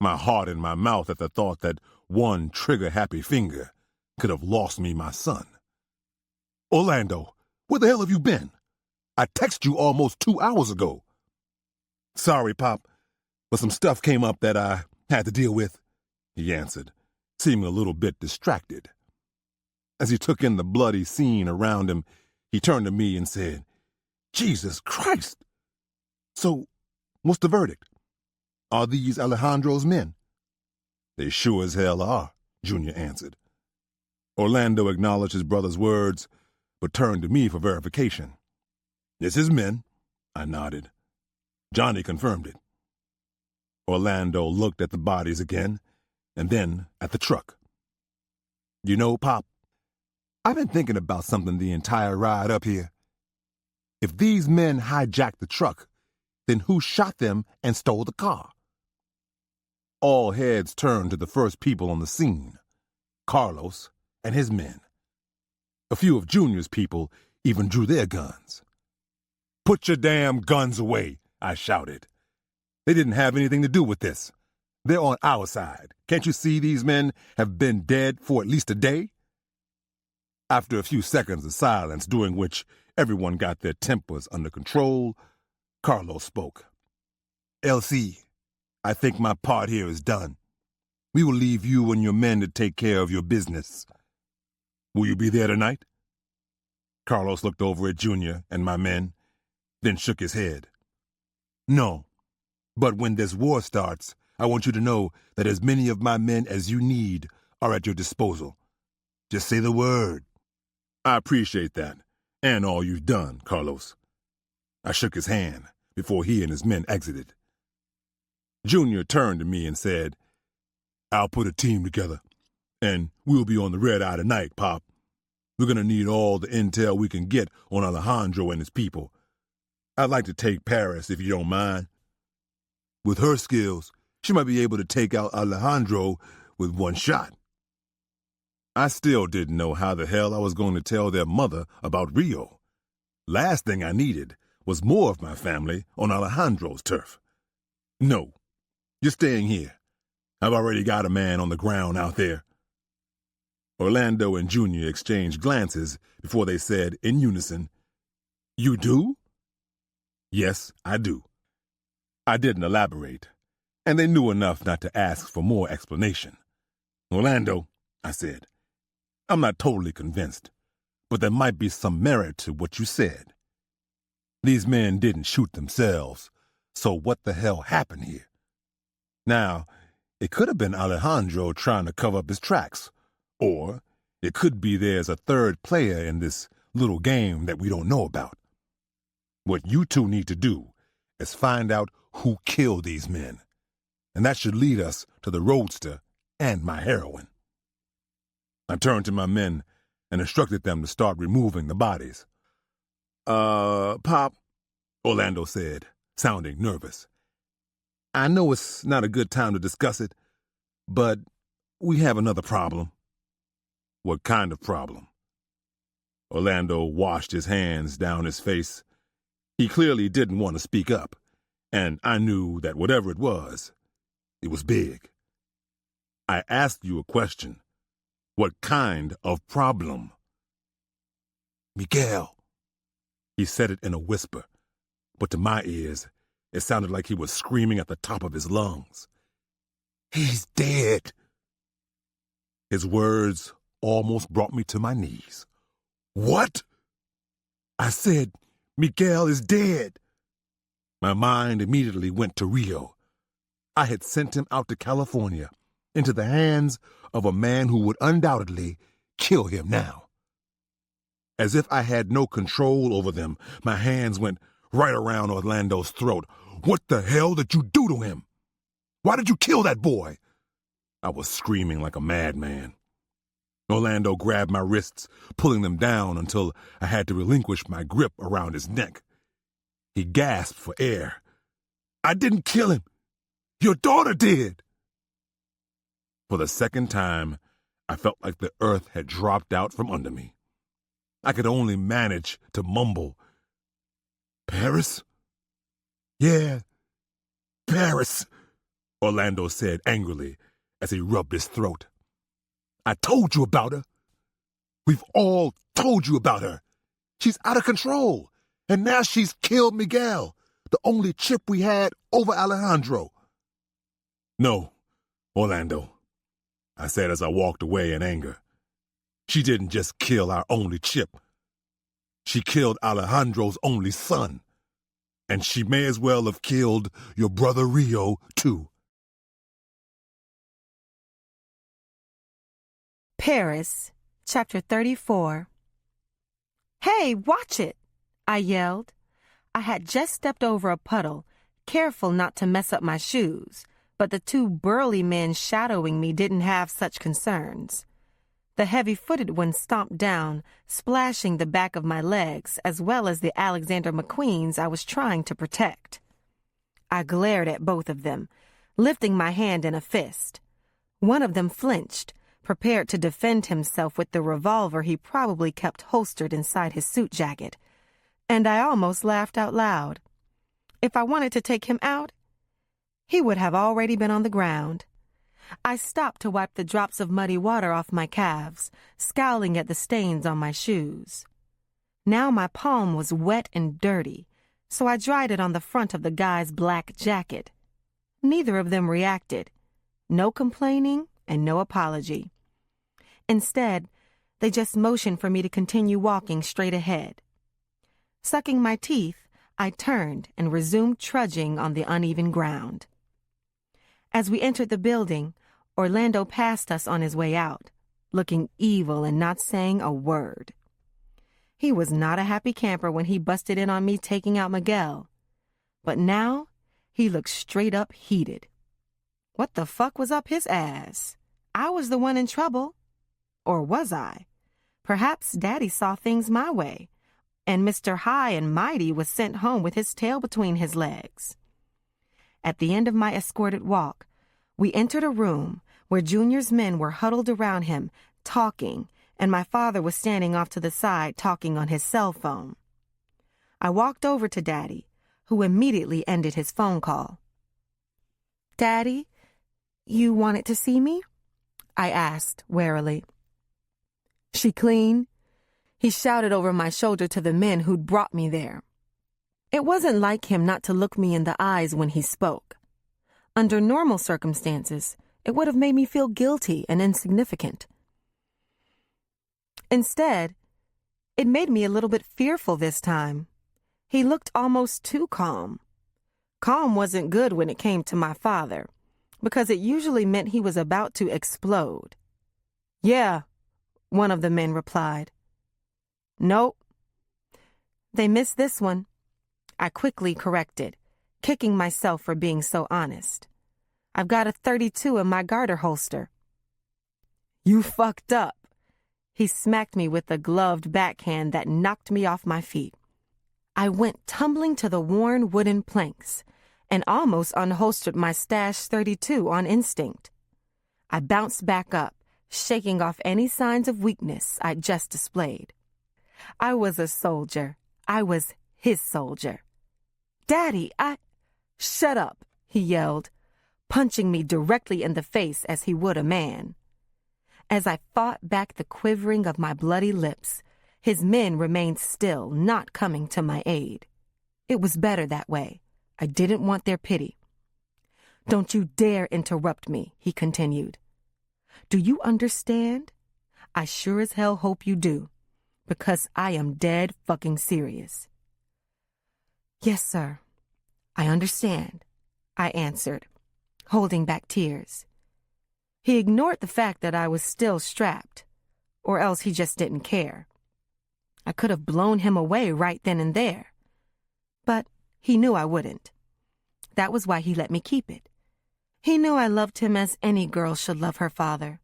my heart in my mouth at the thought that one trigger-happy finger could have lost me my son. "Orlando, where the hell have you been? I texted you almost 2 hours ago." "Sorry, Pop, but some stuff came up that I had to deal with," he answered, seeming a little bit distracted. As he took in the bloody scene around him, he turned to me and said, "Jesus Christ! So, what's the verdict? Are these Alejandro's men?" "They sure as hell are," Junior answered. Orlando acknowledged his brother's words, but turned to me for verification. "It's his men," I nodded. Johnny confirmed it. Orlando looked at the bodies again, and then at the truck. "You know, Pop, I've been thinking about something the entire ride up here. If these men hijacked the truck, then who shot them and stole the car?" All heads turned to the first people on the scene, Carlos and his men. A few of Junior's people even drew their guns. "Put your damn guns away," I shouted. "They didn't have anything to do with this. They're on our side. Can't you see these men have been dead for at least a day?" After a few seconds of silence, during which everyone got their tempers under control, Carlos spoke. "LC, I think my part here is done. We will leave you and your men to take care of your business. Will you be there tonight?" Carlos looked over at Junior and my men, then shook his head. "No, but when this war starts, I want you to know that as many of my men as you need are at your disposal. Just say the word." "I appreciate that, and all you've done, Carlos." I shook his hand before he and his men exited. Junior turned to me and said, "I'll put a team together, and we'll be on the red eye tonight, Pop. We're going to need all the intel we can get on Alejandro and his people. I'd like to take Paris, if you don't mind. With her skills, she might be able to take out Alejandro with one shot." I still didn't know how the hell I was going to tell their mother about Rio. Last thing I needed was more of my family on Alejandro's turf. "No, you're staying here. I've already got a man on the ground out there." Orlando and Junior exchanged glances before they said in unison, "You do?" "Yes, I do." I didn't elaborate, and they knew enough not to ask for more explanation. "Orlando," I said, "I'm not totally convinced, but there might be some merit to what you said. These men didn't shoot themselves, so what the hell happened here? Now, it could have been Alejandro trying to cover up his tracks, or it could be there's a third player in this little game that we don't know about. What you two need to do is find out who killed these men, and that should lead us to the roadster and my heroin. I turned to my men and instructed them to start removing the bodies. Pop, Orlando said, sounding nervous. I know it's not a good time to discuss it, but we have another problem. What kind of problem? Orlando washed his hands down his face. He clearly didn't want to speak up, and I knew that whatever it was big. I asked you a question. What kind of problem? Miguel. He said it in a whisper, but to my ears, it sounded like he was screaming at the top of his lungs. He's dead. His words almost brought me to my knees. What? I said, Miguel is dead. My mind immediately went to Rio. I had sent him out to California, into the hands of a man who would undoubtedly kill him now. As if I had no control over them, my hands went right around Orlando's throat. What the hell did you do to him? Why did you kill that boy? I was screaming like a madman. Orlando grabbed my wrists, pulling them down until I had to relinquish my grip around his neck. He gasped for air. I didn't kill him. Your daughter did. For the second time, I felt like the earth had dropped out from under me. I could only manage to mumble, Paris? Yeah, Paris, Orlando said angrily as he rubbed his throat. I told you about her. We've all told you about her. She's out of control, and now she's killed Miguel, the only chip we had over Alejandro. No, Orlando, I said as I walked away in anger. She didn't just kill our only chip. She killed Alejandro's only son. And she may as well have killed your brother Rio, too. Paris, Chapter 34. Hey, watch it! I yelled. I had just stepped over a puddle, careful not to mess up my shoes, but the two burly men shadowing me didn't have such concerns. The heavy-footed one stomped down, splashing the back of my legs as well as the Alexander McQueens I was trying to protect. I glared at both of them, lifting my hand in a fist. One of them flinched, prepared to defend himself with the revolver he probably kept holstered inside his suit jacket, and I almost laughed out loud. If I wanted to take him out, he would have already been on the ground. I stopped to wipe the drops of muddy water off my calves, scowling at the stains on my shoes. Now my palm was wet and dirty, so I dried it on the front of the guy's black jacket. Neither of them reacted. No complaining and no apology. Instead, they just motioned for me to continue walking straight ahead. Sucking my teeth, I turned and resumed trudging on the uneven ground. As we entered the building, Orlando passed us on his way out, looking evil and not saying a word. He was not a happy camper when he busted in on me taking out Miguel, but now he looked straight up heated. What the fuck was up his ass? I was the one in trouble. Or was I? Perhaps Daddy saw things my way, and Mr. High and Mighty was sent home with his tail between his legs. At the end of my escorted walk, we entered a room where Junior's men were huddled around him, talking, and my father was standing off to the side talking on his cell phone. I walked over to Daddy, who immediately ended his phone call. Daddy, you wanted to see me? I asked warily. She clean? He shouted over my shoulder to the men who'd brought me there. It wasn't like him not to look me in the eyes when he spoke. Under normal circumstances, it would have made me feel guilty and insignificant. Instead, it made me a little bit fearful this time. He looked almost too calm. Calm wasn't good when it came to my father, because it usually meant he was about to explode. Yeah, one of the men replied. Nope. They missed this one. I quickly corrected, kicking myself for being so honest. I've got a .32 in my garter holster. You fucked up. He smacked me with a gloved backhand that knocked me off my feet. I went tumbling to the worn wooden planks and almost unholstered my stash 32 on instinct. I bounced back up, shaking off any signs of weakness I'd just displayed. I was a soldier. I was his soldier. Daddy, Shut up, he yelled, punching me directly in the face as he would a man. As I fought back the quivering of my bloody lips, his men remained still, not coming to my aid. It was better that way. I didn't want their pity. Don't you dare interrupt me, he continued. Do you understand? I sure as hell hope you do, because I am dead fucking serious. Yes, sir. I understand, I answered, holding back tears. He ignored the fact that I was still strapped, or else he just didn't care. I could have blown him away right then and there, but he knew I wouldn't. That was why he let me keep it. He knew I loved him as any girl should love her father.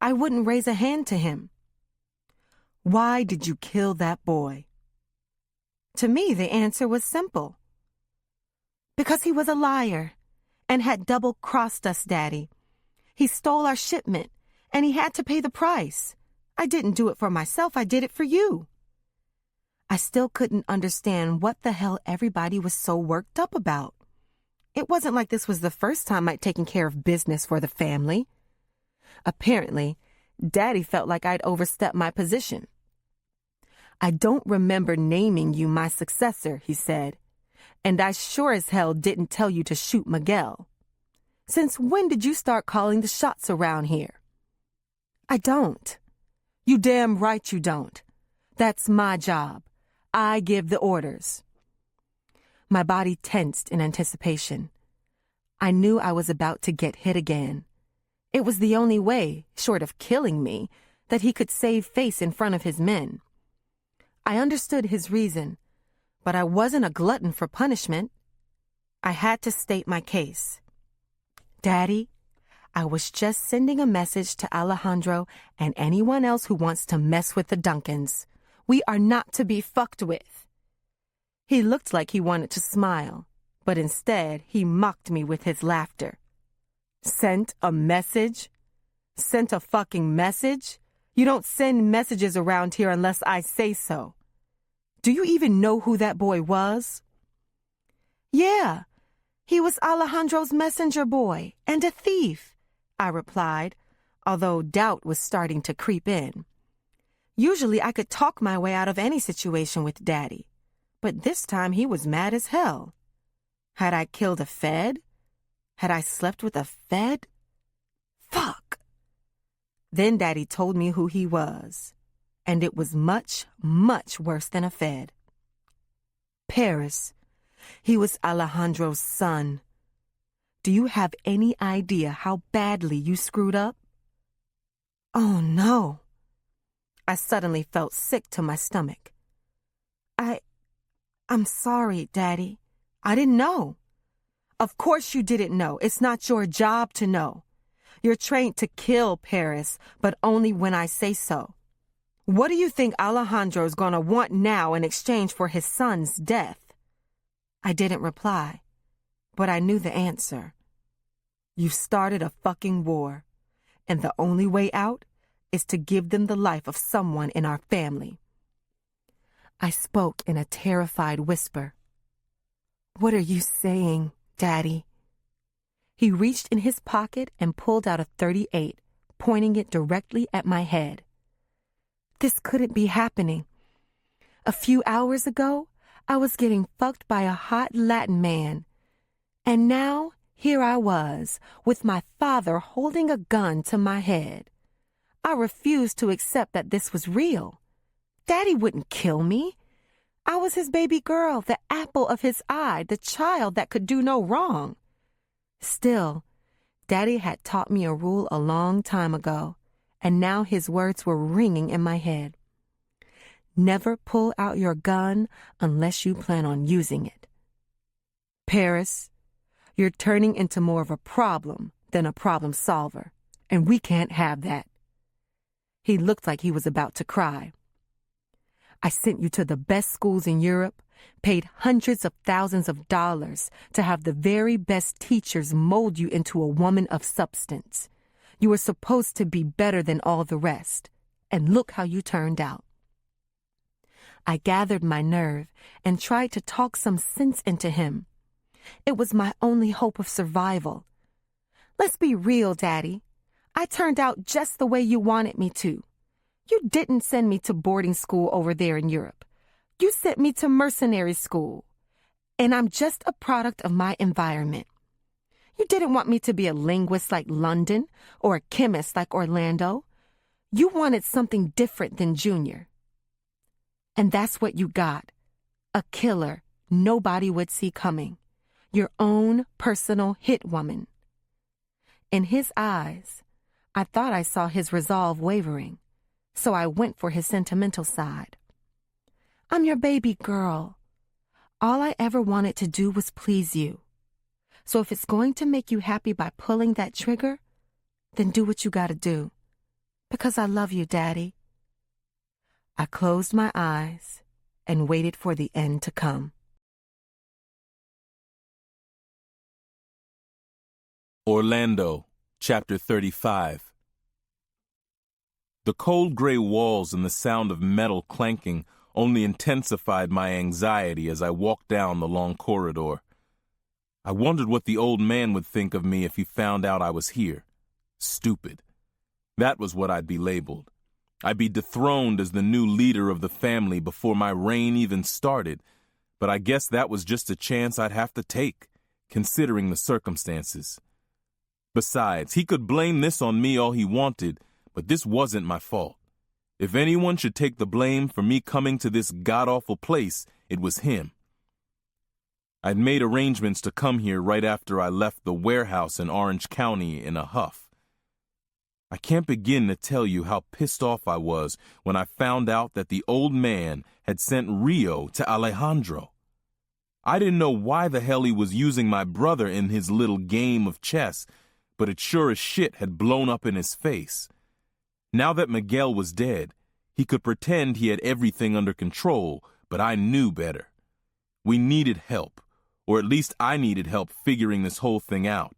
I wouldn't raise a hand to him. Why did you kill that boy? To me, the answer was simple. Because he was a liar and had double-crossed us, Daddy. He stole our shipment, and he had to pay the price. I didn't do it for myself, I did it for you. I still couldn't understand what the hell everybody was so worked up about. It wasn't like this was the first time I'd taken care of business for the family. Apparently, Daddy felt like I'd overstepped my position. I don't remember naming you my successor, he said, and I sure as hell didn't tell you to shoot Miguel. Since when did you start calling the shots around here? I don't. You damn right you don't. That's my job. I give the orders. My body tensed in anticipation. I knew I was about to get hit again. It was the only way, short of killing me, that he could save face in front of his men. I understood his reason, but I wasn't a glutton for punishment. I had to state my case. Daddy, I was just sending a message to Alejandro and anyone else who wants to mess with the Duncans. We are not to be fucked with. He looked like he wanted to smile, but instead he mocked me with his laughter. Sent a message? Sent a fucking message? You don't send messages around here unless I say so. Do you even know who that boy was? Yeah, he was Alejandro's messenger boy and a thief, I replied, although doubt was starting to creep in. Usually I could talk my way out of any situation with Daddy, but this time he was mad as hell. Had I killed a Fed? Had I slept with a Fed? Fuck! Then Daddy told me who he was, and it was much, much worse than a Fed. Paris. He was Alejandro's son. Do you have any idea how badly you screwed up? Oh, no. I suddenly felt sick to my stomach. I'm sorry, Daddy. I didn't know. Of course you didn't know. It's not your job to know. You're trained to kill Paris, but only when I say so. What do you think Alejandro's gonna want now in exchange for his son's death? I didn't reply, but I knew the answer. You've started a fucking war, and the only way out is to give them the life of someone in our family. I spoke in a terrified whisper. What are you saying, Daddy? He reached in his pocket and pulled out a .38, pointing it directly at my head. This couldn't be happening. A few hours ago, I was getting fucked by a hot Latin man. And now, here I was, with my father holding a gun to my head. I refused to accept that this was real. Daddy wouldn't kill me. I was his baby girl, the apple of his eye, the child that could do no wrong. Still, Daddy had taught me a rule a long time ago, and now his words were ringing in my head. Never pull out your gun unless you plan on using it. Paris, you're turning into more of a problem than a problem solver, and we can't have that. He looked like he was about to cry. I sent you to the best schools in Europe, paid hundreds of thousands of dollars to have the very best teachers mold you into a woman of substance. You were supposed to be better than all the rest, and look how you turned out. I gathered my nerve and tried to talk some sense into him. It was my only hope of survival. Let's be real, Daddy. I turned out just the way you wanted me to. You didn't send me to boarding school over there in Europe. You sent me to mercenary school. And I'm just a product of my environment. You didn't want me to be a linguist like London or a chemist like Orlando. You wanted something different than Junior. And that's what you got. A killer nobody would see coming. Your own personal hit woman. In his eyes, I thought I saw his resolve wavering, so I went for his sentimental side. I'm your baby girl. All I ever wanted to do was please you. So if it's going to make you happy by pulling that trigger, then do what you gotta do. Because I love you, Daddy. I closed my eyes and waited for the end to come. Orlando, Chapter 35. The cold gray walls and the sound of metal clanking only intensified my anxiety as I walked down the long corridor. I wondered what the old man would think of me if he found out I was here. Stupid. That was what I'd be labeled. I'd be dethroned as the new leader of the family before my reign even started, but I guess that was just a chance I'd have to take, considering the circumstances. Besides, he could blame this on me all he wanted, but this wasn't my fault. If anyone should take the blame for me coming to this god-awful place, it was him. I'd made arrangements to come here right after I left the warehouse in Orange County in a huff. I can't begin to tell you how pissed off I was when I found out that the old man had sent Rio to Alejandro. I didn't know why the hell he was using my brother in his little game of chess, but it sure as shit had blown up in his face. Now that Miguel was dead, he could pretend he had everything under control, but I knew better. We needed help, or at least I needed help figuring this whole thing out.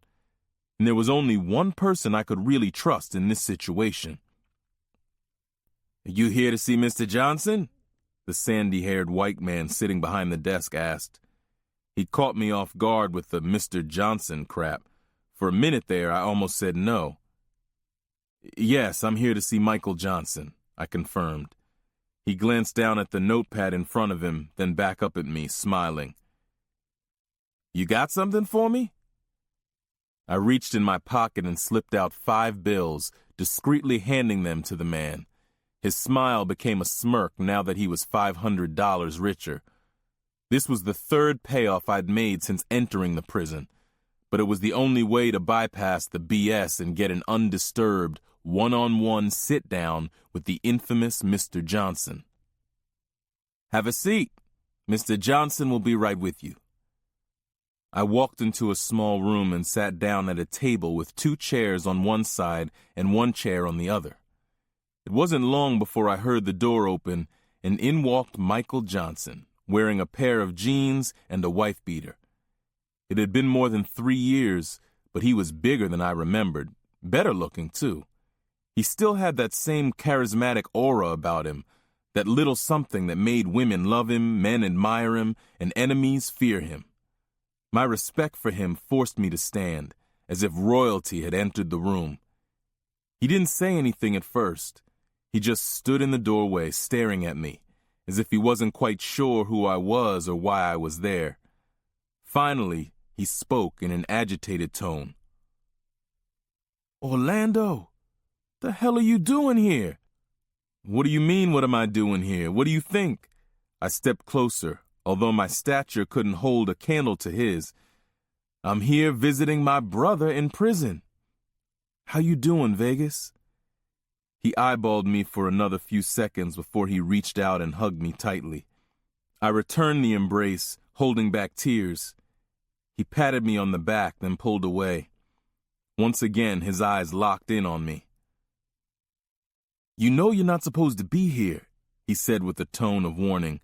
And there was only one person I could really trust in this situation. "You here to see Mr. Johnson?" the sandy-haired white man sitting behind the desk asked. He caught me off guard with the Mr. Johnson crap. For a minute there, I almost said no. "Yes, I'm here to see Michael Johnson," I confirmed. He glanced down at the notepad in front of him, then back up at me, smiling. "You got something for me?" I reached in my pocket and slipped out 5 bills, discreetly handing them to the man. His smile became a smirk now that he was $500 richer. This was the 3rd payoff I'd made since entering the prison, but it was the only way to bypass the BS and get an undisturbed, one-on-one sit-down with the infamous Mr. Johnson. "Have a seat. Mr. Johnson will be right with you." I walked into a small room and sat down at a table with 2 chairs on one side and 1 chair on the other. It wasn't long before I heard the door open, and in walked Michael Johnson, wearing a pair of jeans and a wife-beater. It had been more than 3 years, but he was bigger than I remembered, better looking too. He still had that same charismatic aura about him, that little something that made women love him, men admire him, and enemies fear him. My respect for him forced me to stand, as if royalty had entered the room. He didn't say anything at first. He just stood in the doorway staring at me, as if he wasn't quite sure who I was or why I was there. Finally, he spoke in an agitated tone. "Orlando, the hell are you doing here?" "What do you mean, what am I doing here? What do you think?" I stepped closer, although my stature couldn't hold a candle to his. "I'm here visiting my brother in prison." "How you doing, Vegas?" He eyeballed me for another few seconds before he reached out and hugged me tightly. I returned the embrace, holding back tears. He patted me on the back, then pulled away. Once again, his eyes locked in on me. You know you're not supposed to be here, he said with a tone of warning.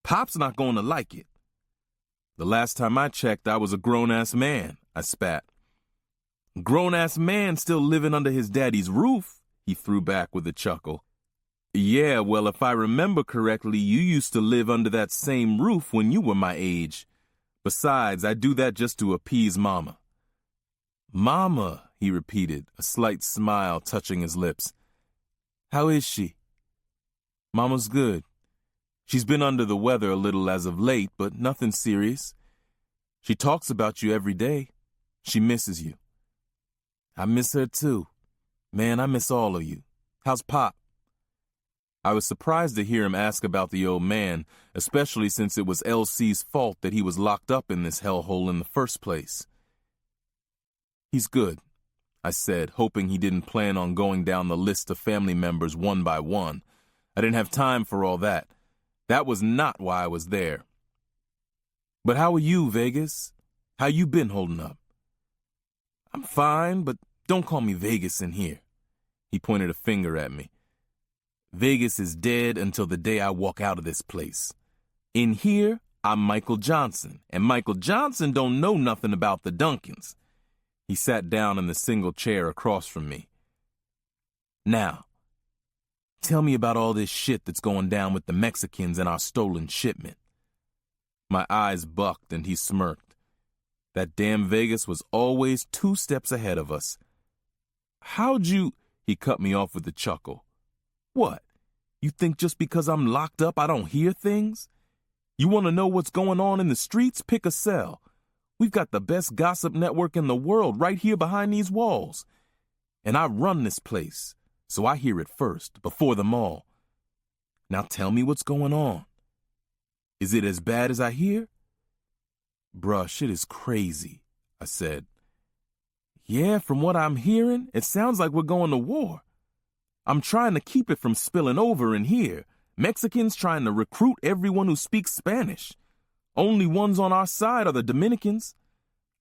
Pop's not going to like it. The last time I checked, I was a grown-ass man, I spat. Grown-ass man still living under his daddy's roof, he threw back with a chuckle. Yeah, well, if I remember correctly, you used to live under that same roof when you were my age. Besides, I do that just to appease Mama. Mama, he repeated, a slight smile touching his lips. How is she? Mama's good. She's been under the weather a little as of late, but nothing serious. She talks about you every day. She misses you. I miss her too. Man, I miss all of you. How's Pop? I was surprised to hear him ask about the old man, especially since it was LC's fault that he was locked up in this hellhole in the first place. He's good, I said, hoping he didn't plan on going down the list of family members one by one. I didn't have time for all that. That was not why I was there. But how are you, Vegas? How you been holding up? I'm fine, but don't call me Vegas in here. He pointed a finger at me. Vegas is dead until the day I walk out of this place. In here, I'm Michael Johnson, and Michael Johnson don't know nothing about the Duncans. He sat down in the single chair across from me. Now, tell me about all this shit that's going down with the Mexicans and our stolen shipment. My eyes bucked and he smirked. That damn Vegas was always 2 steps ahead of us. How'd you... He cut me off with a chuckle. What? You think just because I'm locked up I don't hear things? You want to know what's going on in the streets? Pick a cell. We've got the best gossip network in the world right here behind these walls. And I run this place, so I hear it first, before them all. Now tell me what's going on. Is it as bad as I hear? Bruh, shit is crazy, I said. Yeah, from what I'm hearing, it sounds like we're going to war. I'm trying to keep it from spilling over in here. Mexicans trying to recruit everyone who speaks Spanish. Only ones on our side are the Dominicans.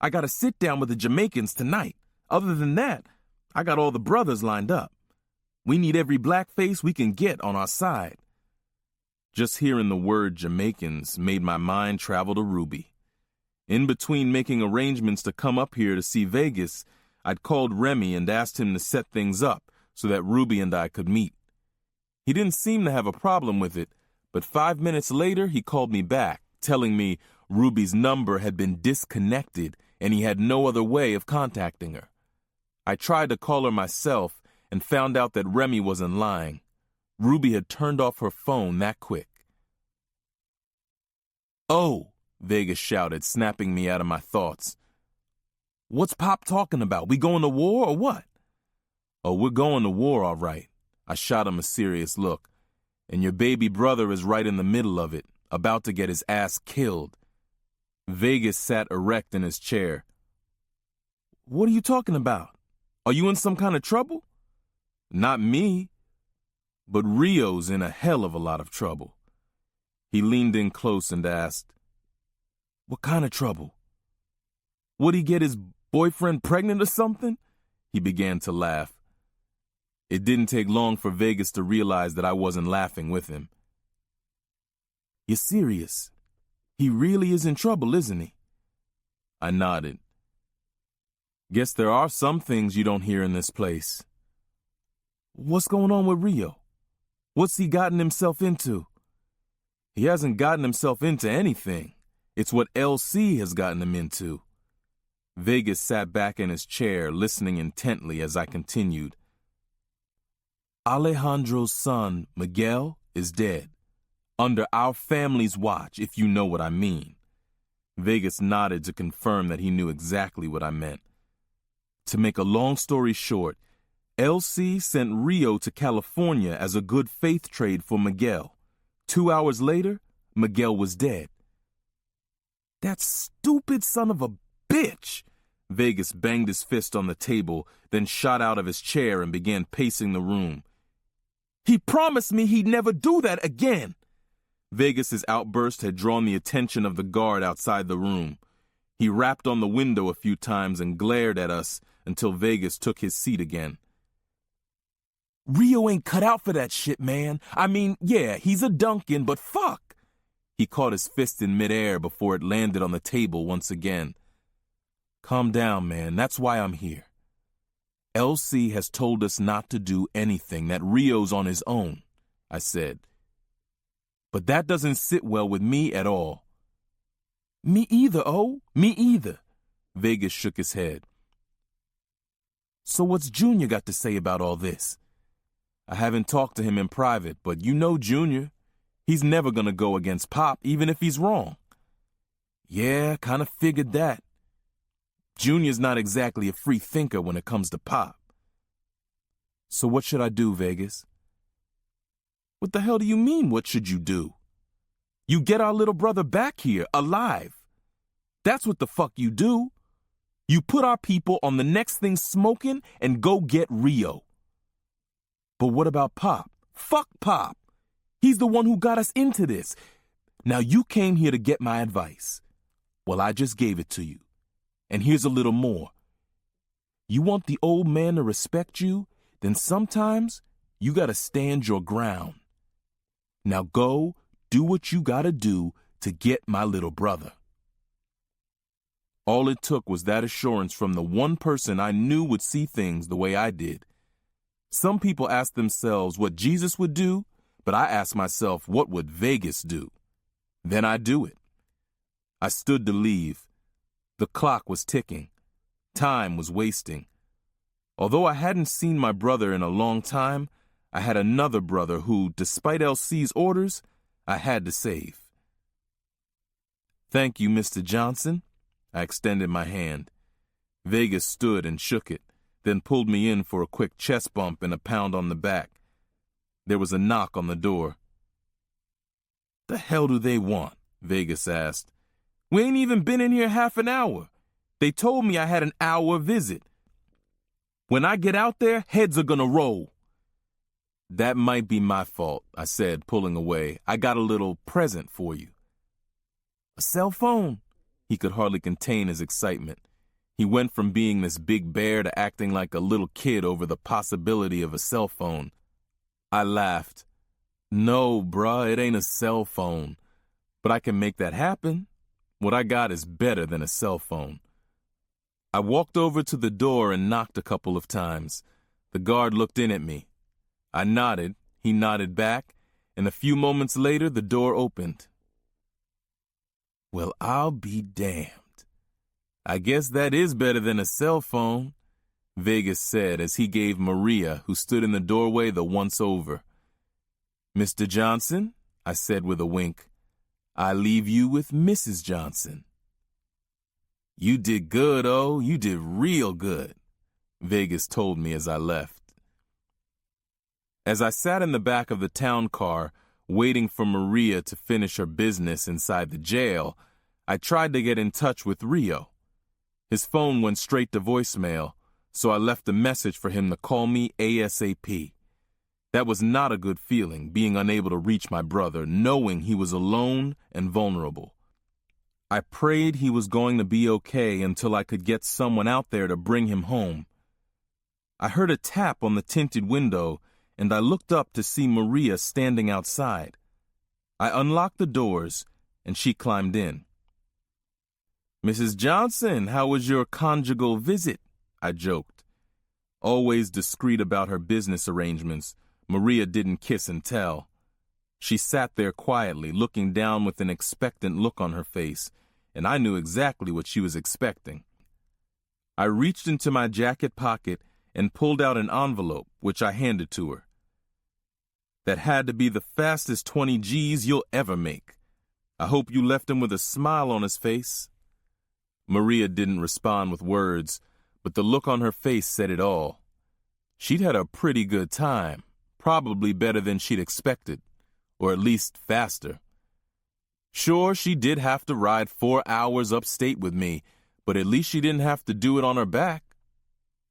I got to sit down with the Jamaicans tonight. Other than that, I got all the brothers lined up. We need every black face we can get on our side. Just hearing the word Jamaicans made my mind travel to Ruby. In between making arrangements to come up here to see Vegas, I'd called Remy and asked him to set things up so that Ruby and I could meet. He didn't seem to have a problem with it, but 5 minutes later he called me back, telling me Ruby's number had been disconnected and he had no other way of contacting her. I tried to call her myself and found out that Remy wasn't lying. Ruby had turned off her phone that quick. Oh, Vegas shouted, snapping me out of my thoughts. What's Pop talking about? We going to war or what? Oh, we're going to war, all right. I shot him a serious look. And your baby brother is right in the middle of it, about to get his ass killed. Vegas sat erect in his chair. What are you talking about? Are you in some kind of trouble? Not me. But Rio's in a hell of a lot of trouble. He leaned in close and asked, What kind of trouble? Would he get his boyfriend pregnant or something? He began to laugh. It didn't take long for Vegas to realize that I wasn't laughing with him. You're serious? He really is in trouble, isn't he? I nodded. Guess there are some things you don't hear in this place. What's going on with Rio? What's he gotten himself into? He hasn't gotten himself into anything. It's what LC has gotten him into. Vegas sat back in his chair, listening intently as I continued. Alejandro's son, Miguel, is dead. Under our family's watch, if you know what I mean. Vegas nodded to confirm that he knew exactly what I meant. To make a long story short, LC sent Rio to California as a good faith trade for Miguel. 2 hours later, Miguel was dead. That stupid son of a bitch! Vegas banged his fist on the table, then shot out of his chair and began pacing the room. He promised me he'd never do that again! Vegas's outburst had drawn the attention of the guard outside the room. He rapped on the window a few times and glared at us until Vegas took his seat again. Rio ain't cut out for that shit, man. I mean, yeah, he's a Duncan, but fuck. He caught his fist in midair before it landed on the table once again. Calm down, man. That's why I'm here. LC has told us not to do anything, that Rio's on his own, I said. But that doesn't sit well with me at all. Me either, oh, me either. Vegas shook his head. So what's Junior got to say about all this? I haven't talked to him in private, but you know Junior. He's never gonna go against Pop, even if he's wrong. Yeah, kinda figured that. Junior's not exactly a free thinker when it comes to Pop. So what should I do, Vegas? What the hell do you mean, what should you do? You get our little brother back here, alive. That's what the fuck you do. You put our people on the next thing smoking and go get Rio. But what about Pop? Fuck Pop. He's the one who got us into this. Now you came here to get my advice. Well, I just gave it to you. And here's a little more. You want the old man to respect you? Then sometimes you gotta stand your ground. Now go do what you gotta do to get my little brother. All it took was that assurance from the one person I knew would see things the way I did. Some people ask themselves what Jesus would do, but I ask myself, what would Vegas do? Then I do it. I stood to leave. The clock was ticking. Time was wasting. Although I hadn't seen my brother in a long time, I had another brother who, despite LC's orders, I had to save. Thank you, Mr. Johnson. I extended my hand. Vegas stood and shook it, then pulled me in for a quick chest bump and a pound on the back. There was a knock on the door. The hell do they want? Vegas asked. We ain't even been in here half an hour. They told me I had an hour visit. When I get out there, heads are gonna roll. That might be my fault, I said, pulling away. I got a little present for you. A cell phone? He could hardly contain his excitement. He went from being this big bear to acting like a little kid over the possibility of a cell phone. I laughed. No, bruh, it ain't a cell phone. But I can make that happen. What I got is better than a cell phone. I walked over to the door and knocked a couple of times. The guard looked in at me. I nodded, he nodded back, and a few moments later the door opened. Well, I'll be damned. I guess that is better than a cell phone, Vegas said as he gave Maria, who stood in the doorway, the once-over. Mr. Johnson, I said with a wink, I leave you with Mrs. Johnson. You did good, oh, you did real good, Vegas told me as I left. As I sat in the back of the town car, waiting for Maria to finish her business inside the jail, I tried to get in touch with Rio. His phone went straight to voicemail, so I left a message for him to call me ASAP. That was not a good feeling, being unable to reach my brother, knowing he was alone and vulnerable. I prayed he was going to be okay until I could get someone out there to bring him home. I heard a tap on the tinted window, and I looked up to see Maria standing outside. I unlocked the doors, and she climbed in. Mrs. Johnson, how was your conjugal visit? I joked. Always discreet about her business arrangements, Maria didn't kiss and tell. She sat there quietly, looking down with an expectant look on her face, and I knew exactly what she was expecting. I reached into my jacket pocket and pulled out an envelope, which I handed to her. That had to be the fastest 20 G's you'll ever make. I hope you left him with a smile on his face. Maria didn't respond with words, but the look on her face said it all. She'd had a pretty good time, probably better than she'd expected, or at least faster. Sure, she did have to ride 4 hours upstate with me, but at least she didn't have to do it on her back.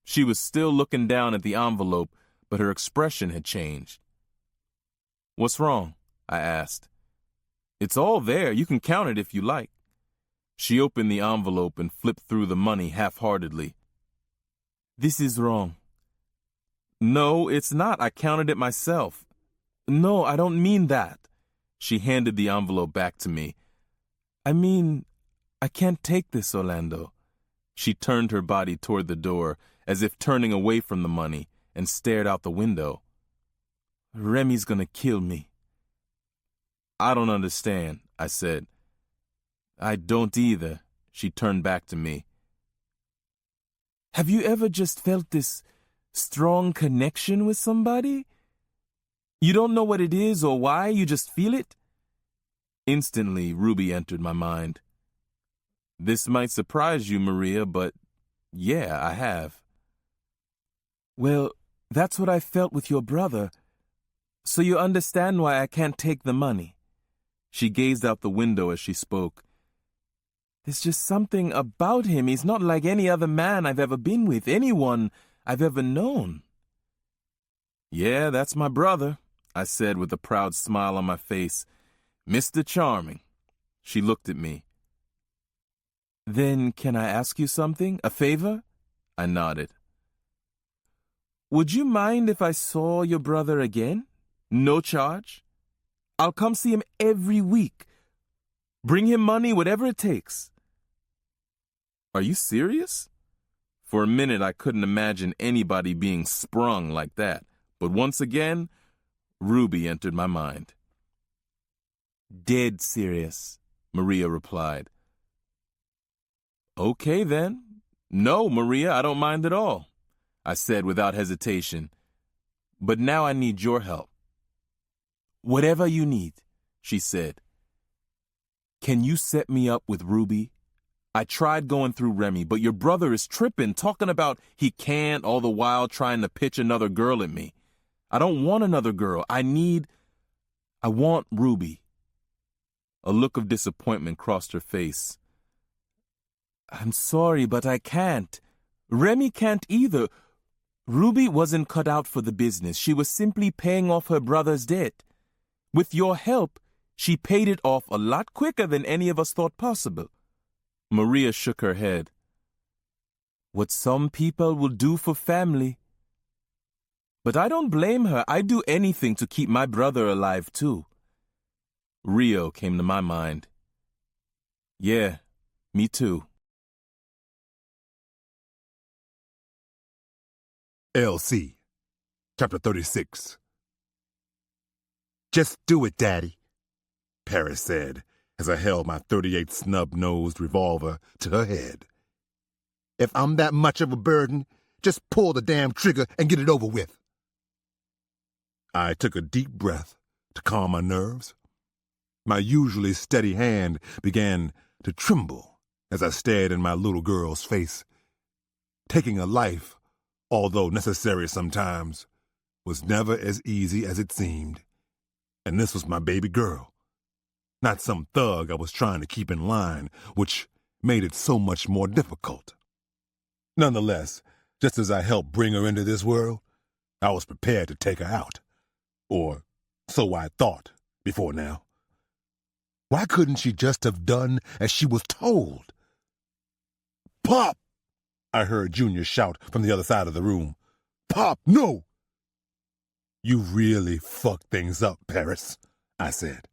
She was still looking down at the envelope, but her expression had changed. What's wrong? I asked. It's all there. You can count it if you like. She opened the envelope and flipped through the money half-heartedly. This is wrong. No, it's not. I counted it myself. No, I don't mean that. She handed the envelope back to me. I mean, I can't take this, Orlando. She turned her body toward the door, as if turning away from the money, and stared out the window. Remy's gonna kill me. I don't understand, I said. I don't either. She turned back to me. Have you ever just felt this strong connection with somebody? You don't know what it is or why, you just feel it? Instantly, Ruby entered my mind. This might surprise you, Maria, but yeah, I have. Well, that's what I felt with your brother. So you understand why I can't take the money. She gazed out the window as she spoke. There's just something about him. He's not like any other man I've ever been with, anyone I've ever known. Yeah, that's my brother, I said with a proud smile on my face. Mr. Charming. She looked at me. Then can I ask you something? A favor? I nodded. Would you mind if I saw your brother again? No charge? I'll come see him every week. Bring him money, whatever it takes. Are you serious? For a minute, I couldn't imagine anybody being sprung like that. But once again, Ruby entered my mind. Dead serious, Maria replied. Okay, then. No, Maria, I don't mind at all, I said without hesitation. But now I need your help. Whatever you need, she said. Can you set me up with Ruby? I tried going through Remy, but your brother is tripping, talking about he can't, all the while trying to pitch another girl at me. I don't want another girl. I want Ruby. A look of disappointment crossed her face. I'm sorry, but I can't. Remy can't either. Ruby wasn't cut out for the business. She was simply paying off her brother's debt. With your help, she paid it off a lot quicker than any of us thought possible. Maria shook her head. What some people will do for family. But I don't blame her. I'd do anything to keep my brother alive, too. Rio came to my mind. Yeah, me too. LC, Chapter 36. Just do it, Daddy, Paris said, as I held my .38 snub-nosed revolver to her head. If I'm that much of a burden, just pull the damn trigger and get it over with. I took a deep breath to calm my nerves. My usually steady hand began to tremble as I stared in my little girl's face. Taking a life, although necessary sometimes, was never as easy as it seemed. And this was my baby girl, not some thug I was trying to keep in line, which made it so much more difficult. Nonetheless, just as I helped bring her into this world, I was prepared to take her out. Or so I thought before now. Why couldn't she just have done as she was told? Pop! I heard Junior shout from the other side of the room. Pop, no! You really fucked things up, Paris, I said.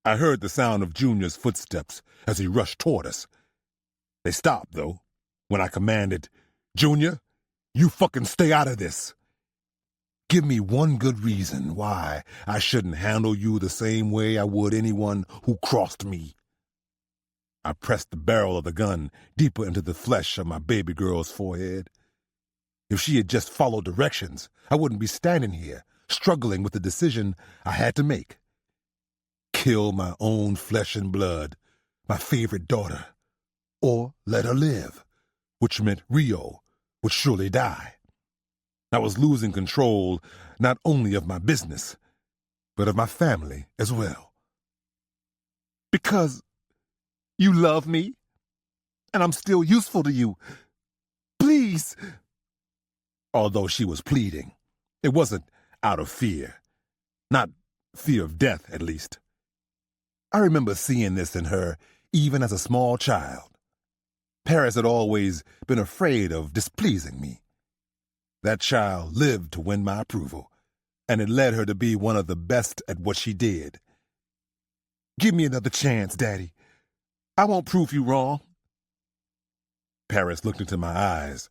I heard the sound of Junior's footsteps as he rushed toward us. They stopped, though, when I commanded, Junior, you fucking stay out of this. Give me one good reason why I shouldn't handle you the same way I would anyone who crossed me. I pressed the barrel of the gun deeper into the flesh of my baby girl's forehead. If she had just followed directions, I wouldn't be standing here, struggling with the decision I had to make. Kill my own flesh and blood, my favorite daughter, or let her live, which meant Rio would surely die. I was losing control not only of my business, but of my family as well. Because you love me, and I'm still useful to you. Please. Although she was pleading, it wasn't out of fear. Not fear of death, at least. I remember seeing this in her even as a small child. Paris had always been afraid of displeasing me. That child lived to win my approval, and it led her to be one of the best at what she did. Give me another chance, Daddy. I won't prove you wrong. Paris looked into my eyes,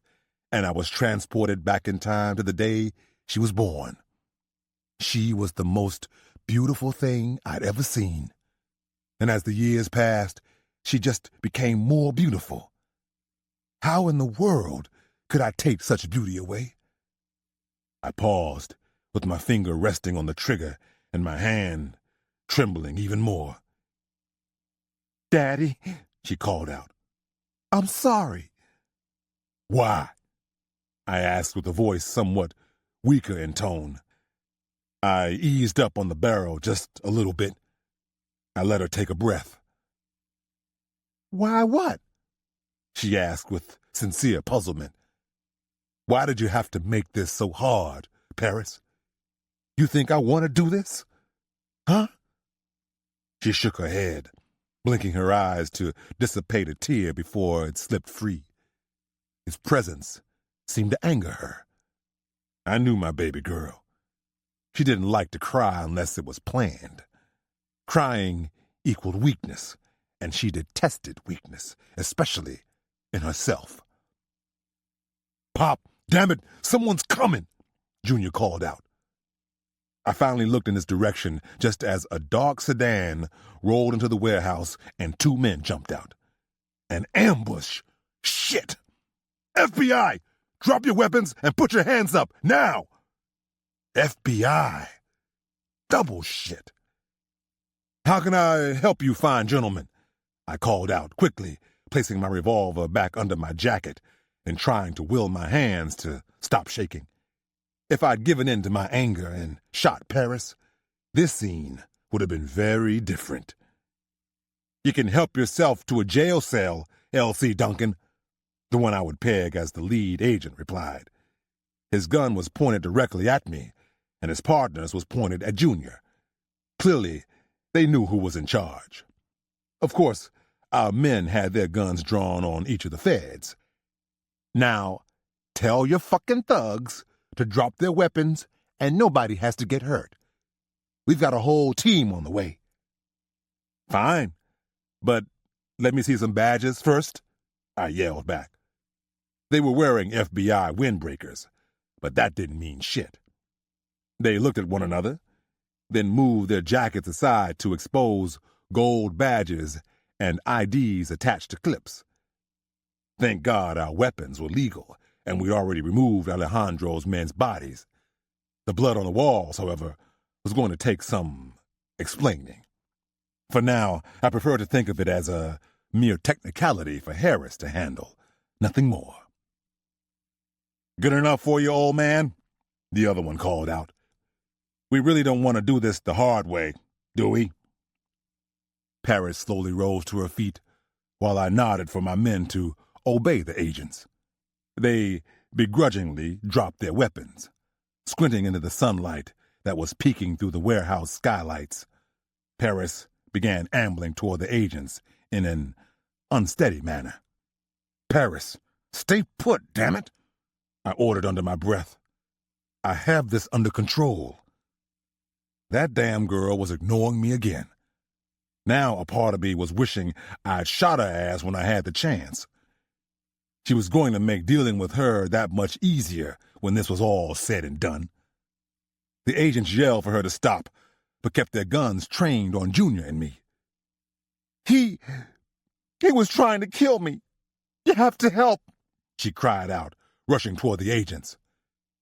and I was transported back in time to the day she was born. She was the most beautiful thing I'd ever seen. And as the years passed, she just became more beautiful. How in the world could I take such beauty away? I paused, with my finger resting on the trigger and my hand trembling even more. Daddy, she called out, I'm sorry. Why? I asked with a voice somewhat weaker in tone. I eased up on the barrel just a little bit. I let her take a breath. Why what? She asked with sincere puzzlement. Why did you have to make this so hard, Paris? You think I want to do this? Huh? She shook her head, blinking her eyes to dissipate a tear before it slipped free. His presence seemed to anger her. I knew my baby girl. She didn't like to cry unless it was planned. Crying equaled weakness, and she detested weakness, especially in herself. Pop, damn it, someone's coming, Junior called out. I finally looked in his direction just as a dark sedan rolled into the warehouse and 2 men jumped out. An ambush! Shit! FBI! Drop your weapons and put your hands up, now! FBI! Double shit! How can I help you, fine gentlemen? I called out quickly, placing my revolver back under my jacket and trying to will my hands to stop shaking. If I'd given in to my anger and shot Paris, this scene would have been very different. You can help yourself to a jail cell, L.C. Duncan, the one I would peg as the lead agent replied. His gun was pointed directly at me, and his partner's was pointed at Junior. Clearly, they knew who was in charge. Of course, our men had their guns drawn on each of the feds. Now, tell your fucking thugs to drop their weapons and nobody has to get hurt. We've got a whole team on the way. Fine, but let me see some badges first, I yelled back. They were wearing FBI windbreakers, but that didn't mean shit. They looked at one another, then moved their jackets aside to expose gold badges and IDs attached to clips. Thank God our weapons were legal, and we already removed Alejandro's men's bodies. The blood on the walls, however, was going to take some explaining. For now, I prefer to think of it as a mere technicality for Harris to handle, nothing more. Good enough for you, old man? The other one called out. We really don't want to do this the hard way, do we? Paris slowly rose to her feet, while I nodded for my men to obey the agents. They begrudgingly dropped their weapons, squinting into the sunlight that was peeking through the warehouse skylights. Paris began ambling toward the agents in an unsteady manner. Paris, stay put, damn it! I ordered under my breath. I have this under control. That damn girl was ignoring me again. Now a part of me was wishing I'd shot her ass when I had the chance. She was going to make dealing with her that much easier when this was all said and done. The agents yelled for her to stop, but kept their guns trained on Junior and me. He was trying to kill me. You have to help, she cried out, rushing toward the agents.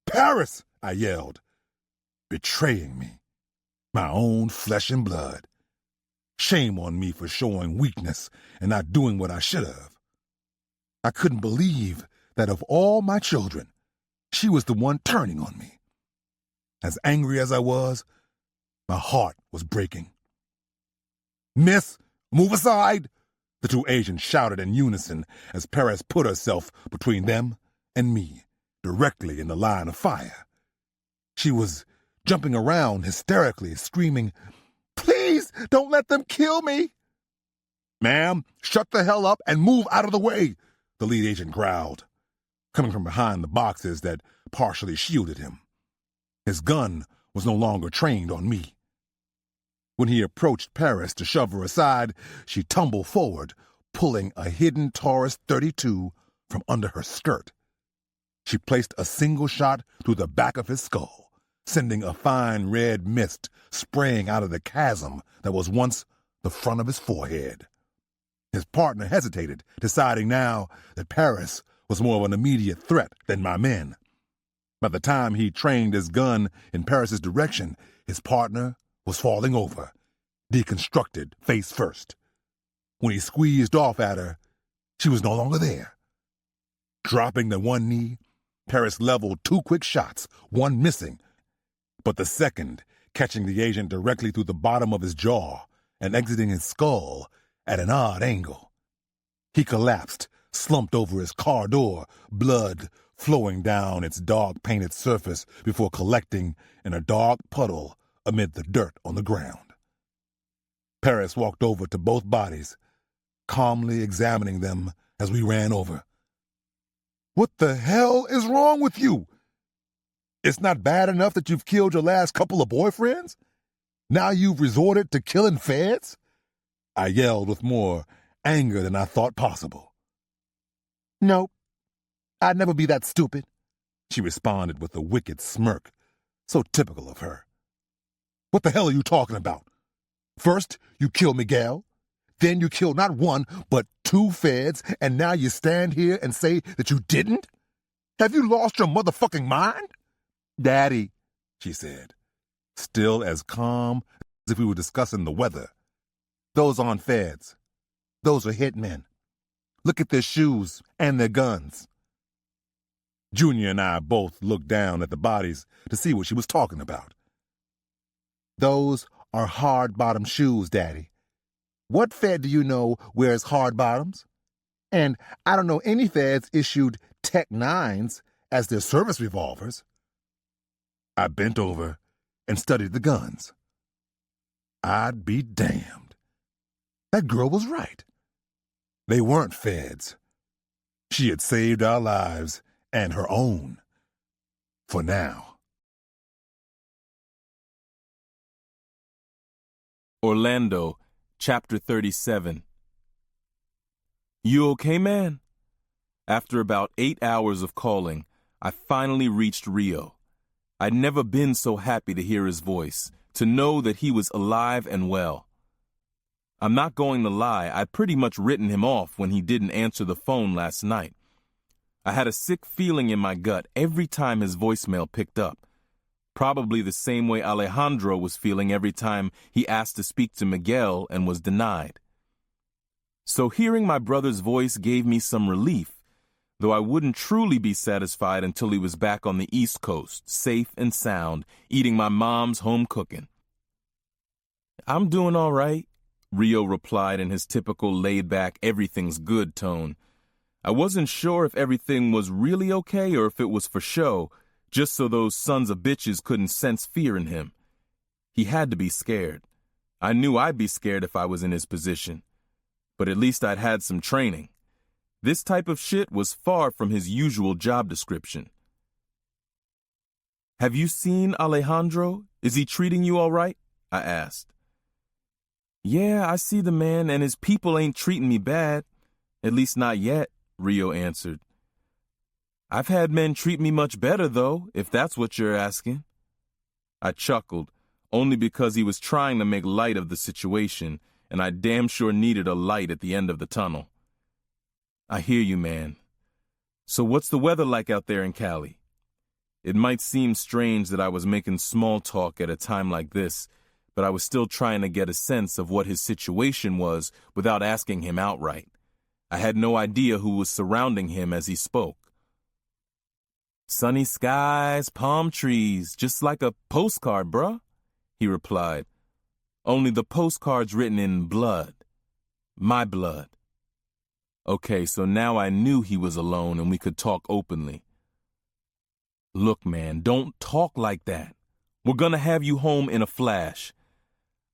Paris, I yelled, betraying me. My own flesh and blood. Shame on me for showing weakness and not doing what I should have. I couldn't believe that of all my children, she was the one turning on me. As angry as I was, my heart was breaking. Miss, move aside, the 2 agents shouted in unison as Paris put herself between them and me, directly in the line of fire. She was jumping around hysterically, screaming, Please don't let them kill me. Ma'am, shut the hell up and move out of the way, the lead agent growled. coming from behind the boxes that partially shielded him. His gun was no longer trained on me. When he approached Paris to shove her aside, she tumbled forward, pulling a hidden Taurus 32 from under her skirt. She placed a single shot through the back of his skull, sending a fine red mist spraying out of the chasm that was once the front of his forehead. His partner hesitated, deciding now that Paris was more of an immediate threat than my men. By the time he trained his gun in Paris's direction, his partner was falling over, deconstructed face first. When he squeezed off at her, she was no longer there. Dropping to one knee, Paris leveled 2 quick shots, one missing, but the second catching the agent directly through the bottom of his jaw and exiting his skull at an odd angle. He collapsed, slumped over his car door, blood flowing down its dog-painted surface before collecting in a dark puddle amid the dirt on the ground. Paris walked over to both bodies, calmly examining them as we ran over. "What the hell is wrong with you? It's not bad enough that you've killed your last couple of boyfriends? Now you've resorted to killing feds?" I yelled with more anger than I thought possible. "Nope, I'd never be that stupid," she responded with a wicked smirk, so typical of her. "What the hell are you talking about? First, you kill Miguel, then you kill not one, but 2 feds, and now you stand here and say that you didn't? Have you lost your motherfucking mind?" "Daddy," she said, still as calm as if we were discussing the weather. "Those aren't feds. Those are hitmen. Look at their shoes and their guns." Junior and I both looked down at the bodies to see what she was talking about. "Those are hard-bottom shoes, Daddy. What fed do you know wears hard bottoms? And I don't know any feds issued Tech 9s as their service revolvers." I bent over and studied the guns. I'd be damned. That girl was right. They weren't feds. She had saved our lives and her own. For now. Orlando, Chapter 37. "You okay, man?" After about 8 hours of calling, I finally reached Rio. I'd never been so happy to hear his voice, to know that he was alive and well. I'm not going to lie, I'd pretty much written him off when he didn't answer the phone last night. I had a sick feeling in my gut every time his voicemail picked up. Probably the same way Alejandro was feeling every time he asked to speak to Miguel and was denied. So hearing my brother's voice gave me some relief, though I wouldn't truly be satisfied until he was back on the East Coast, safe and sound, eating my mom's home cooking. "I'm doing all right," Rio replied in his typical laid-back, everything's good tone. I wasn't sure if everything was really okay or if it was for show, just so those sons of bitches couldn't sense fear in him. He had to be scared. I knew I'd be scared if I was in his position. But at least I'd had some training. This type of shit was far from his usual job description. "Have you seen Alejandro? Is he treating you all right?" I asked. "Yeah, I see the man, and his people ain't treating me bad. At least not yet," Rio answered. "I've had men treat me much better, though, if that's what you're asking." I chuckled, only because he was trying to make light of the situation, and I damn sure needed a light at the end of the tunnel. "I hear you, man. So what's the weather like out there in Cali?" It might seem strange that I was making small talk at a time like this, but I was still trying to get a sense of what his situation was without asking him outright. I had no idea who was surrounding him as he spoke. "Sunny skies, palm trees, just like a postcard, bruh," he replied. "Only the postcard's written in blood. My blood." Okay, so now I knew he was alone and we could talk openly. "Look, man, don't talk like that. We're gonna have you home in a flash."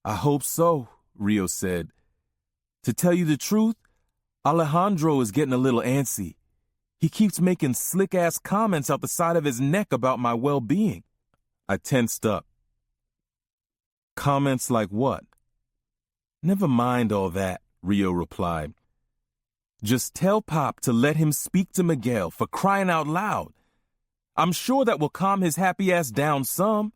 "I hope so," Rio said. "To tell you the truth, Alejandro is getting a little antsy. He keeps making slick-ass comments out the side of his neck about my well-being. I tensed up. Comments like what? Never mind all that, Rio replied. Just tell Pop to let him speak to Miguel, for crying out loud. I'm sure that will calm his happy ass down some.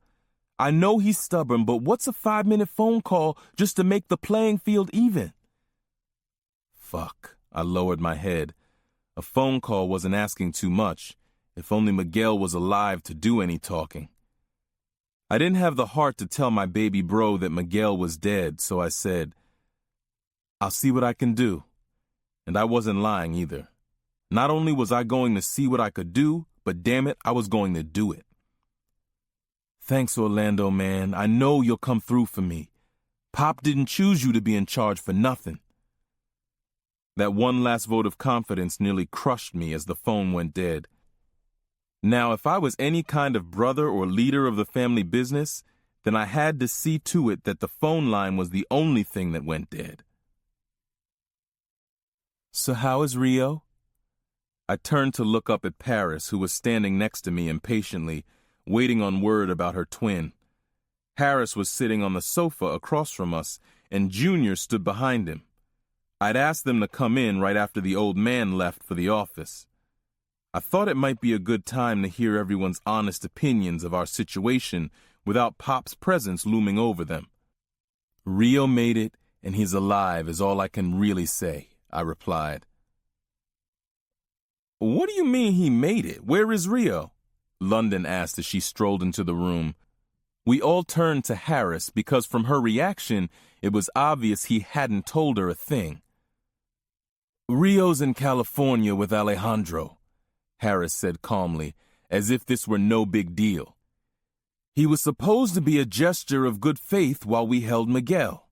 I know he's stubborn, but what's a 5-minute phone call just to make the playing field even? Fuck, I lowered my head. A phone call wasn't asking too much, if only Miguel was alive to do any talking. I didn't have the heart to tell my baby bro that Miguel was dead, so I said, I'll see what I can do. And I wasn't lying either. Not only was I going to see what I could do, but damn it, I was going to do it. Thanks, Orlando, man. I know you'll come through for me. Pop didn't choose you to be in charge for nothing. That one last vote of confidence nearly crushed me as the phone went dead. Now, if I was any kind of brother or leader of the family business, then I had to see to it that the phone line was the only thing that went dead. So how is Rio? I turned to look up at Paris, who was standing next to me impatiently, waiting on word about her twin. Harris was sitting on the sofa across from us, and Junior stood behind him. I'd asked them to come in right after the old man left for the office. I thought it might be a good time to hear everyone's honest opinions of our situation without Pop's presence looming over them. Rio made it, and he's alive is all I can really say, I replied. What do you mean he made it? Where is Rio? London asked as she strolled into the room. We all turned to Harris because from her reaction, it was obvious he hadn't told her a thing. Rio's in California with Alejandro, Harris said calmly, as if this were no big deal. He was supposed to be a gesture of good faith while we held Miguel.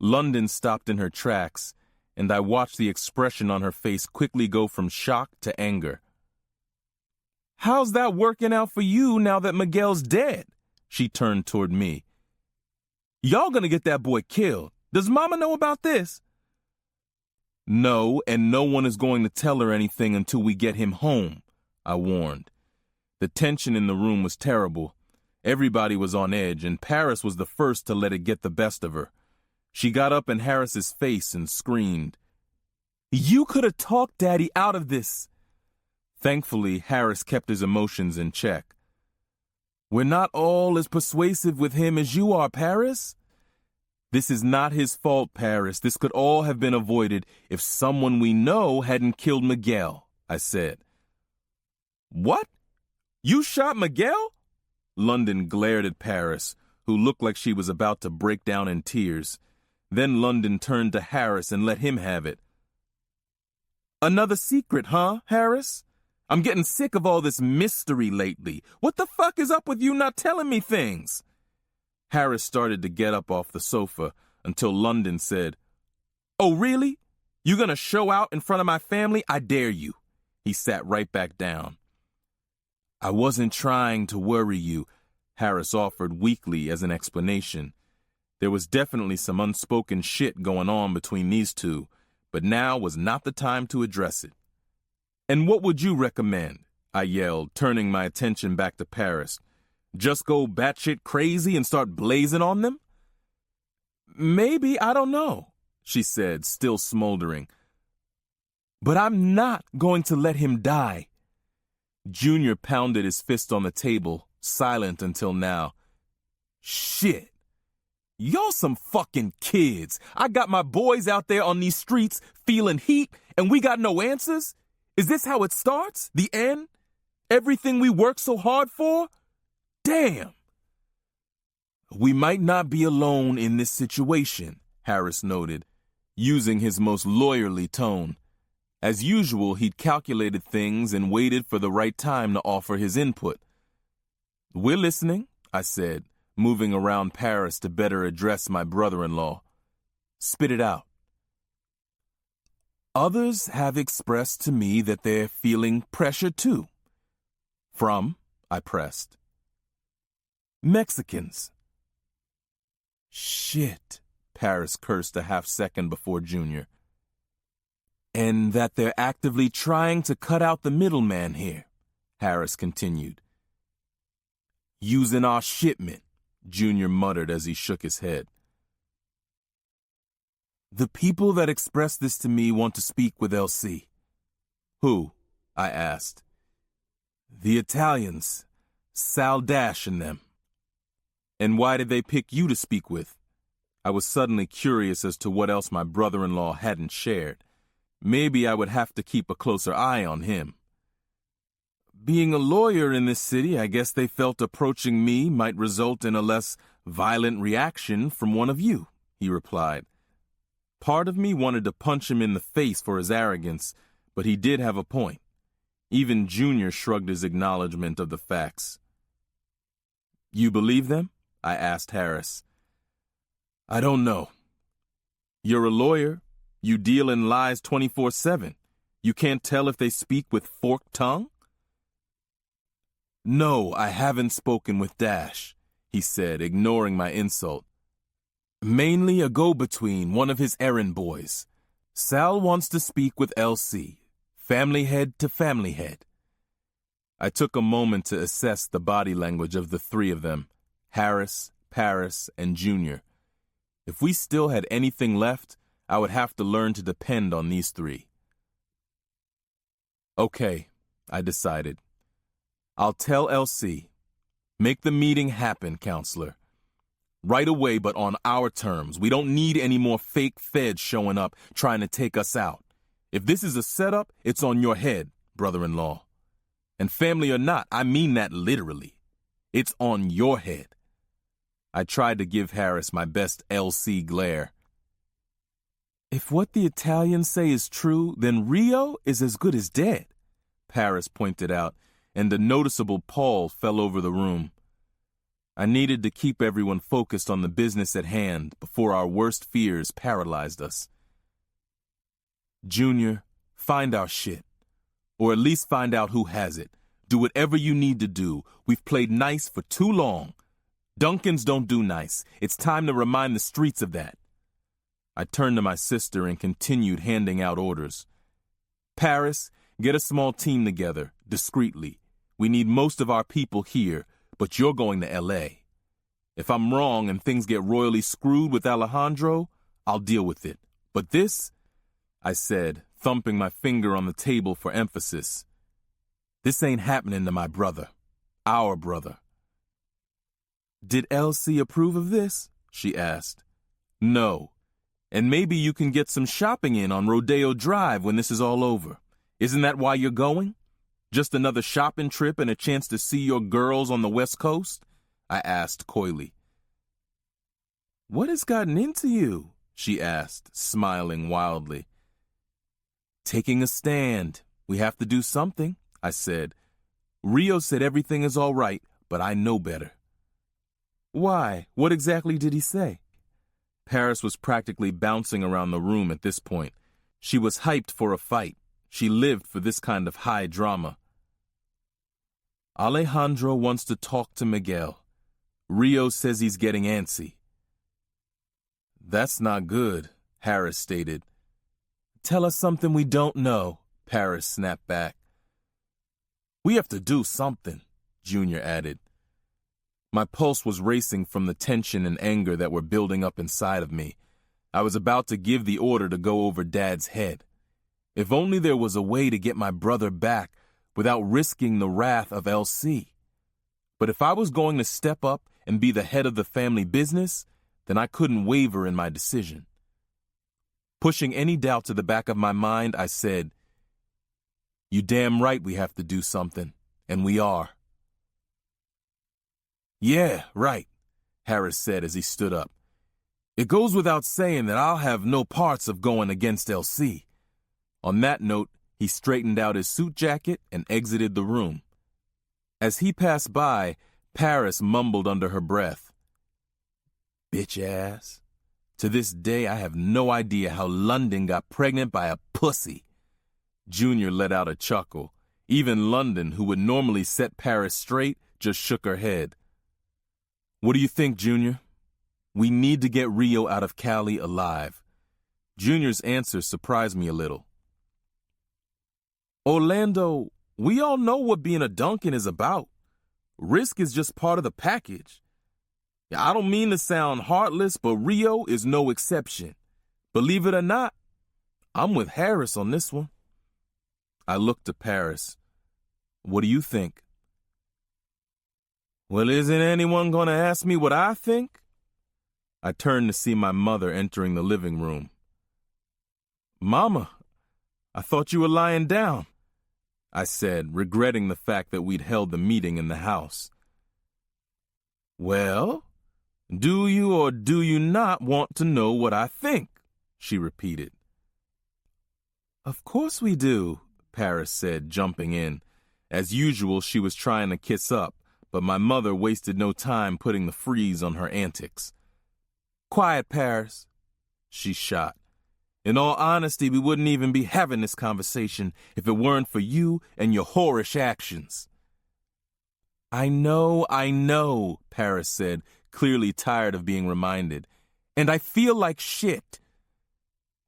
London stopped in her tracks, and I watched the expression on her face quickly go from shock to anger. How's that working out for you now that Miguel's dead? She turned toward me. Y'all gonna get that boy killed. Does Mama know about this? No, and no one is going to tell her anything until we get him home, I warned. The tension in the room was terrible. Everybody was on edge, and Paris was the first to let it get the best of her. She got up in Harris's face and screamed, You could have talked Daddy out of this. Thankfully, Harris kept his emotions in check. We're not all as persuasive with him as you are, Paris. This is not his fault, Paris. This could all have been avoided if someone we know hadn't killed Miguel, I said. What? You shot Miguel? London glared at Paris, who looked like she was about to break down in tears. Then London turned to Harris and let him have it. Another secret, huh, Harris? I'm getting sick of all this mystery lately. What the fuck is up with you not telling me things? Harris started to get up off the sofa until London said, Oh, really? You gonna show out in front of my family? I dare you. He sat right back down. I wasn't trying to worry you, Harris offered weakly as an explanation. There was definitely some unspoken shit going on between these two, but now was not the time to address it. And what would you recommend? I yelled, turning my attention back to Paris. Just go batshit crazy and start blazing on them? Maybe, I don't know, she said, still smoldering. But I'm not going to let him die. Junior pounded his fist on the table, silent until now. Shit. Y'all some fucking kids. I got my boys out there on these streets feeling heat, and we got no answers? Is this how it starts? The end? Everything we worked so hard for? Damn. We might not be alone in this situation, Harris noted, using his most lawyerly tone. As usual, he'd calculated things and waited for the right time to offer his input. We're listening, I said, moving around Paris to better address my brother-in-law. Spit it out. Others have expressed to me that they're feeling pressure too. From, I pressed. Mexicans. Shit, Paris cursed a half second before Junior. And that they're actively trying to cut out the middleman here, Harris continued. Using our shipment, Junior muttered as he shook his head. The people that expressed this to me want to speak with LC. Who? I asked. The Italians, Sal Dash and them. And why did they pick you to speak with? I was suddenly curious as to what else my brother-in-law hadn't shared. Maybe I would have to keep a closer eye on him. Being a lawyer in this city, I guess they felt approaching me might result in a less violent reaction from one of you, he replied. Part of me wanted to punch him in the face for his arrogance, but he did have a point. Even Junior shrugged his acknowledgement of the facts. You believe them? I asked Harris. I don't know. You're a lawyer. You deal in lies 24/7. You can't tell if they speak with forked tongue? No, I haven't spoken with Dash, he said, ignoring my insult. Mainly a go-between, one of his errand boys. Sal wants to speak with LC, family head to family head. I took a moment to assess the body language of the three of them, Harris, Paris, and Junior. If we still had anything left, I would have to learn to depend on these three. Okay, I decided. I'll tell LC. Make the meeting happen, counselor. Right away, but on our terms. We don't need any more fake feds showing up trying to take us out. If this is a setup, it's on your head, brother-in-law. And family or not, I mean that literally. It's on your head. I tried to give Harris my best LC glare. If what the Italians say is true, then Rio is as good as dead, Paris pointed out, and a noticeable pall fell over the room. I needed to keep everyone focused on the business at hand before our worst fears paralyzed us. Junior, find our shit. Or at least find out who has it. Do whatever you need to do. We've played nice for too long. Duncans don't do nice. It's time to remind the streets of that. I turned to my sister and continued handing out orders. Paris, get a small team together, discreetly. We need most of our people here, but you're going to L.A. If I'm wrong and things get royally screwed with Alejandro, I'll deal with it. But this, I said, thumping my finger on the table for emphasis, this ain't happening to my brother. Our brother. Did Elsie approve of this? She asked. No. And maybe you can get some shopping in on Rodeo Drive when this is all over. Isn't that why you're going? Just another shopping trip and a chance to see your girls on the West Coast? I asked coyly. What has gotten into you? She asked, smiling wildly. Taking a stand. We have to do something, I said. Rio said everything is all right, but I know better. Why? What exactly did he say? Paris was practically bouncing around the room at this point. She was hyped for a fight. She lived for this kind of high drama. Alejandro wants to talk to Miguel. Rio says he's getting antsy. That's not good, Harris stated. Tell us something we don't know, Paris snapped back. We have to do something, Junior added. My pulse was racing from the tension and anger that were building up inside of me. I was about to give the order to go over Dad's head. If only there was a way to get my brother back without risking the wrath of LC. But if I was going to step up and be the head of the family business, then I couldn't waver in my decision. Pushing any doubt to the back of my mind, I said, You damn right we have to do something, and we are. Yeah, right, Harris said as he stood up. It goes without saying that I'll have no parts of going against LC. On that note, he straightened out his suit jacket and exited the room. As he passed by, Paris mumbled under her breath. Bitch ass. To this day, I have no idea how London got pregnant by a pussy. Junior let out a chuckle. Even London, who would normally set Paris straight, just shook her head. What do you think, Junior? We need to get Rio out of Cali alive. Junior's answer surprised me a little. Orlando, we all know what being a Duncan is about. Risk is just part of the package. I don't mean to sound heartless, but Rio is no exception. Believe it or not, I'm with Harris on this one. I looked to Paris. What do you think? Well, isn't anyone going to ask me what I think? I turned to see my mother entering the living room. Mama, I thought you were lying down, I said, regretting the fact that we'd held the meeting in the house. Well, do you or do you not want to know what I think? She repeated. Of course we do, Paris said, jumping in. As usual, she was trying to kiss up, but my mother wasted no time putting the freeze on her antics. Quiet, Paris, she shot. In all honesty, we wouldn't even be having this conversation if it weren't for you and your whorish actions. I know, Paris said, clearly tired of being reminded. And I feel like shit.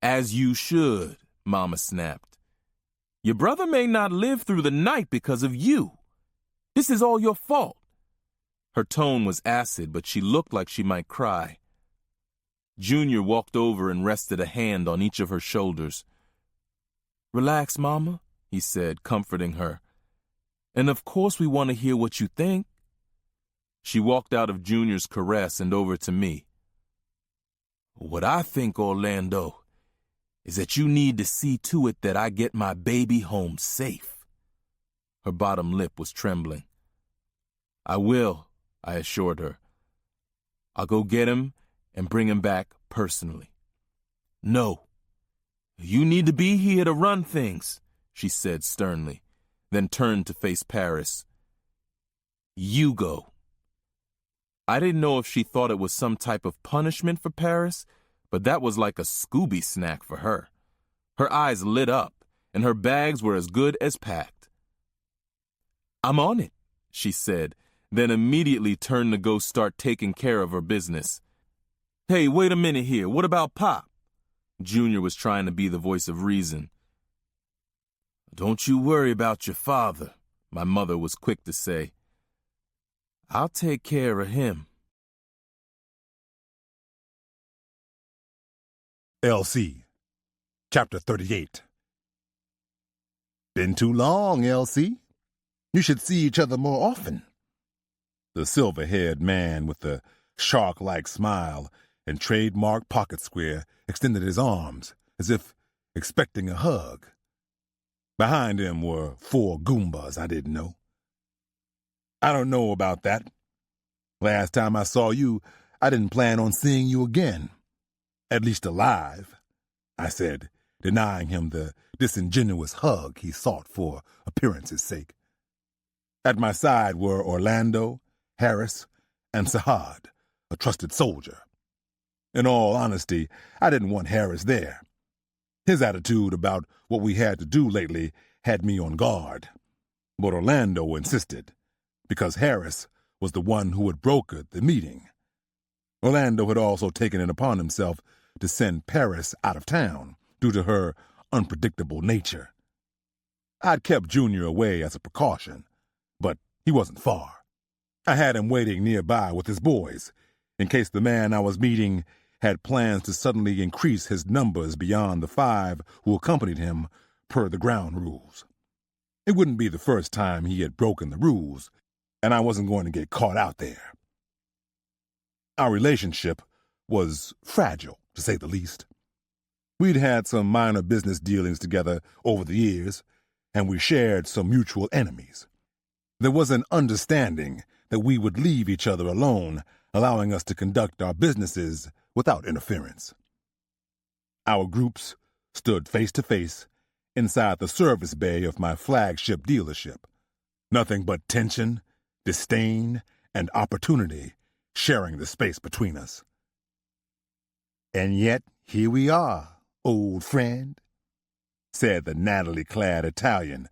As you should, Mama snapped. Your brother may not live through the night because of you. This is all your fault. Her tone was acid, but she looked like she might cry. Junior walked over and rested a hand on each of her shoulders. Relax, Mama, he said, comforting her. And of course we want to hear what you think. She walked out of Junior's caress and over to me. What I think, Orlando, is that you need to see to it that I get my baby home safe. Her bottom lip was trembling. I will, I assured her. I'll go get him and bring him back personally. No, you need to be here to run things, she said sternly, then turned to face Paris. You go. I didn't know if she thought it was some type of punishment for Paris, but that was like a Scooby snack for her. Her eyes lit up, and her bags were as good as packed. I'm on it, she said, then immediately turned to go start taking care of her business. Hey, wait a minute here. What about Pop? Junior was trying to be the voice of reason. Don't you worry about your father, my mother was quick to say. I'll take care of him. LC, Chapter 38. Been too long, LC. You should see each other more often. The silver-haired man with the shark-like smile and trademark pocket square extended his arms as if expecting a hug. Behind him were 4 Goombas I didn't know. I don't know about that. Last time I saw you, I didn't plan on seeing you again. At least alive, I said, denying him the disingenuous hug he sought for appearance's sake. At my side were Orlando, Harris, and Sahad, a trusted soldier. In all honesty, I didn't want Harris there. His attitude about what we had to do lately had me on guard. But Orlando insisted, because Harris was the one who had brokered the meeting. Orlando had also taken it upon himself to send Paris out of town due to her unpredictable nature. I'd kept Junior away as a precaution, but he wasn't far. I had him waiting nearby with his boys, in case the man I was meeting had plans to suddenly increase his numbers beyond the 5 who accompanied him per the ground rules. It wouldn't be the first time he had broken the rules, and I wasn't going to get caught out there. Our relationship was fragile, to say the least. We'd had some minor business dealings together over the years, and we shared some mutual enemies. There was an understanding that we would leave each other alone, allowing us to conduct our businesses without interference. Our groups stood face to face inside the service bay of my flagship dealership. Nothing but tension, disdain, and opportunity sharing the space between us. And yet, here we are, old friend, said the nattily-clad Italian,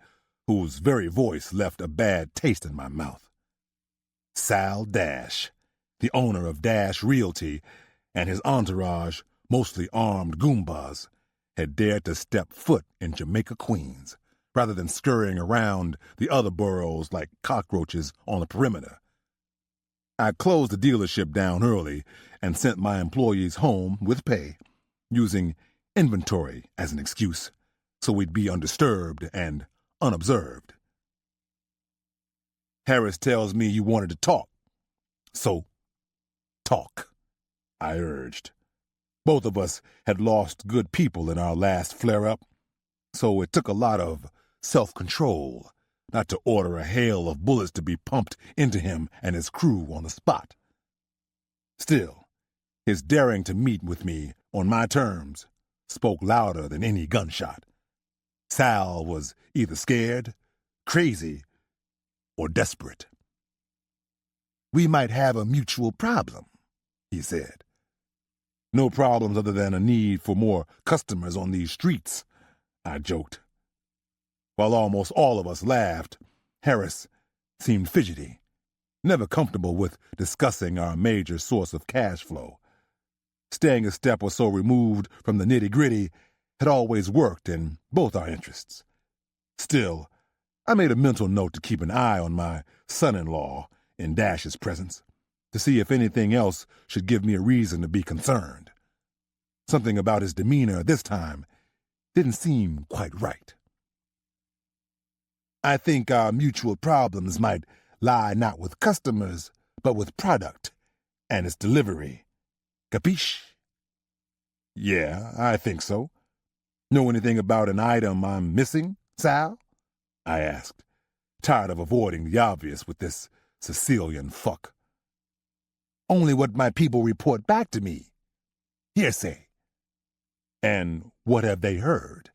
whose very voice left a bad taste in my mouth. Sal Dash, the owner of Dash Realty, and his entourage, mostly armed Goombas, had dared to step foot in Jamaica, Queens, rather than scurrying around the other burrows like cockroaches on the perimeter. I closed the dealership down early and sent my employees home with pay, using inventory as an excuse, so we'd be undisturbed and unobserved. Harris tells me you wanted to talk. So, talk, I urged. Both of us had lost good people in our last flare-up, so it took a lot of self-control not to order a hail of bullets to be pumped into him and his crew on the spot. Still, his daring to meet with me on my terms spoke louder than any gunshot. Sal was either scared, crazy, or desperate. We might have a mutual problem, he said. No problems other than a need for more customers on these streets, I joked. While almost all of us laughed, Harris seemed fidgety, never comfortable with discussing our major source of cash flow. Staying a step or so removed from the nitty-gritty had always worked in both our interests. Still, I made a mental note to keep an eye on my son-in-law in Dash's presence, to see if anything else should give me a reason to be concerned. Something about his demeanor this time didn't seem quite right. I think our mutual problems might lie not with customers, but with product and its delivery. Capiche? Yeah, I think so. Know anything about an item I'm missing, Sal? I asked, tired of avoiding the obvious with this Sicilian fuck. Only what my people report back to me. Hearsay. And what have they heard?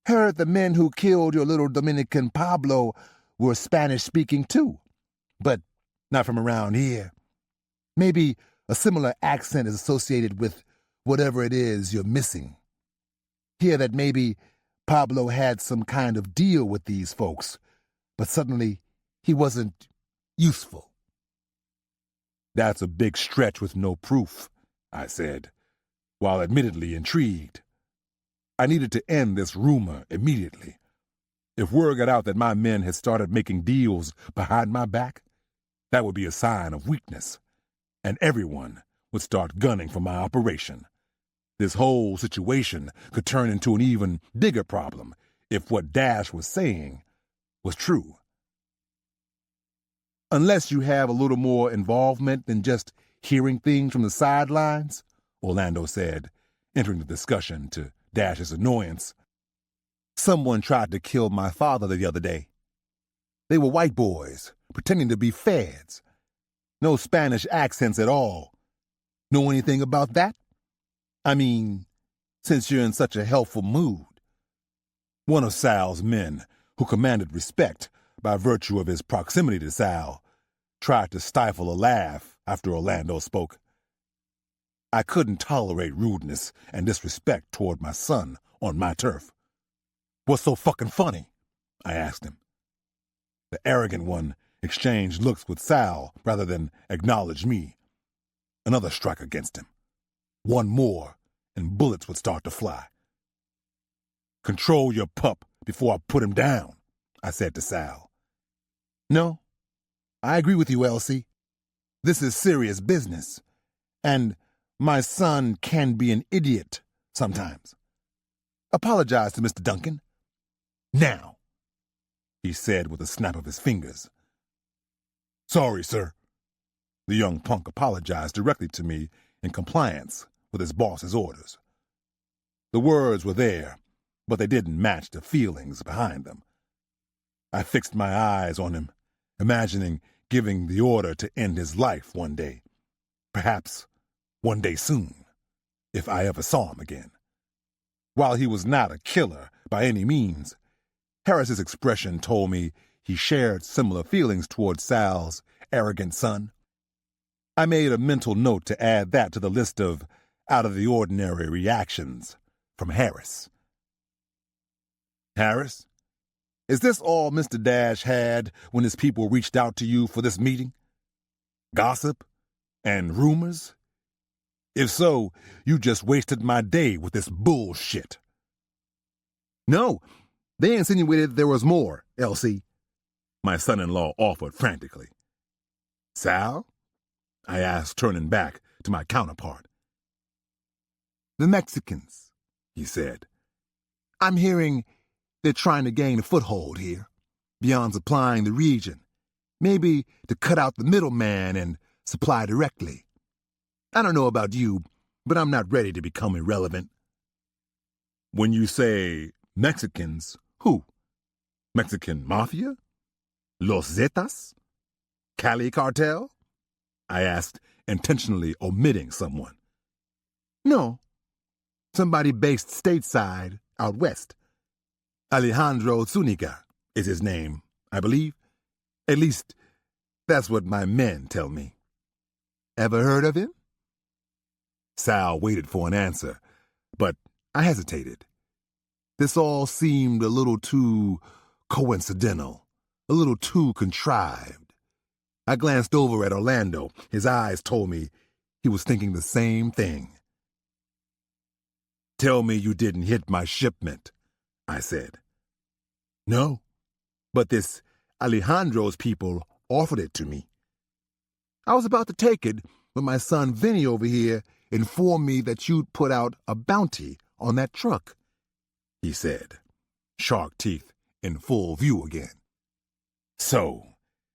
Heard the men who killed your little Dominican Pablo were Spanish-speaking too, but not from around here. Maybe a similar accent is associated with whatever it is you're missing. Hear that maybe Pablo had some kind of deal with these folks, but suddenly he wasn't useful. That's a big stretch with no proof, I said, while admittedly intrigued. I needed to end this rumor immediately. If word got out that my men had started making deals behind my back, that would be a sign of weakness, and everyone would start gunning for my operation. This whole situation could turn into an even bigger problem if what Dash was saying was true. Unless you have a little more involvement than just hearing things from the sidelines, Orlando said, entering the discussion to Dash's annoyance. Someone tried to kill my father the other day. They were white boys, pretending to be feds. No Spanish accents at all. Know anything about that? I mean, since you're in such a helpful mood. One of Sal's men, who commanded respect by virtue of his proximity to Sal, tried to stifle a laugh after Orlando spoke. I couldn't tolerate rudeness and disrespect toward my son on my turf. What's so fucking funny? I asked him. The arrogant one exchanged looks with Sal rather than acknowledge me. Another strike against him. One more, and bullets would start to fly. Control your pup before I put him down, I said to Sal. No, I agree with you, Elsie. This is serious business, and my son can be an idiot sometimes. Apologize to Mr. Duncan. Now, he said with a snap of his fingers. Sorry, sir. The young punk apologized directly to me in compliance with his boss's orders. The words were there, but they didn't match the feelings behind them. I fixed my eyes on him, imagining giving the order to end his life one day. Perhaps one day soon, if I ever saw him again. While he was not a killer by any means, Harris's expression told me he shared similar feelings toward Sal's arrogant son. I made a mental note to add that to the list of out-of-the-ordinary reactions from Harris. Harris, is this all Mr. Dash had when his people reached out to you for this meeting? Gossip and rumors? If so, you just wasted my day with this bullshit. No, They insinuated there was more, Elsie, my son-in-law offered frantically. Sal? I asked, turning back to my counterpart. The Mexicans, he said. I'm hearing they're trying to gain a foothold here, beyond supplying the region, maybe to cut out the middleman and supply directly. I don't know about you, but I'm not ready to become irrelevant. When you say Mexicans, who? Mexican Mafia? Los Zetas? Cali Cartel? I asked, intentionally omitting someone. No. Somebody based stateside, out west. Alejandro Zuniga is his name, I believe. At least, that's what my men tell me. Ever heard of him? Sal waited for an answer, but I hesitated. This all seemed a little too coincidental, a little too contrived. I glanced over at Orlando. His eyes told me he was thinking the same thing. Tell me you didn't hit my shipment, I said. No, but this Alejandro's people offered it to me. I was about to take it when my son Vinny over here informed me that you'd put out a bounty on that truck, he said, shark teeth in full view again. So,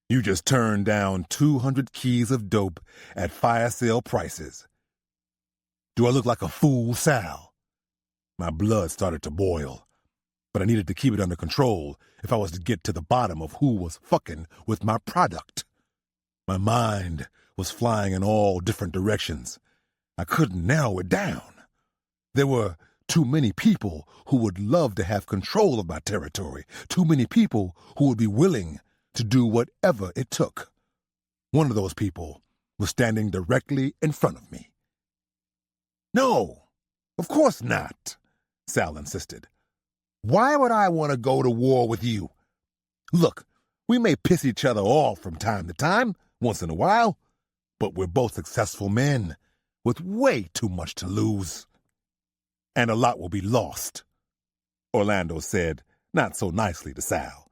you just turned down 200 keys of dope at fire sale prices. Do I look like a fool, Sal? My blood started to boil, but I needed to keep it under control if I was to get to the bottom of who was fucking with my product. My mind was flying in all different directions. I couldn't narrow it down. There were too many people who would love to have control of my territory, too many people who would be willing to do whatever it took. One of those people was standing directly in front of me. No, of course not, Sal insisted. Why would I want to go to war with you? Look, we may piss each other off from time to time, once in a while, but we're both successful men with way too much to lose. And a lot will be lost, Orlando said, not so nicely to Sal.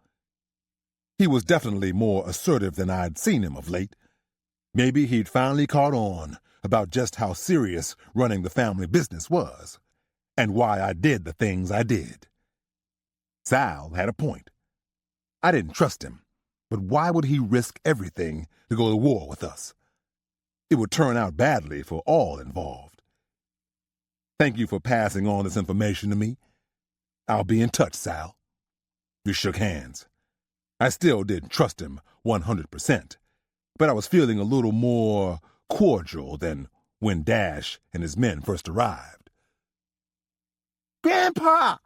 He was definitely more assertive than I'd seen him of late. Maybe he'd finally caught on about just how serious running the family business was, and why I did the things I did. Sal had a point. I didn't trust him, but why would he risk everything to go to war with us? It would turn out badly for all involved. Thank you for passing on this information to me. I'll be in touch, Sal. We shook hands. I still didn't trust him 100%, but I was feeling a little more cordial than when Dash and his men first arrived. Grandpa!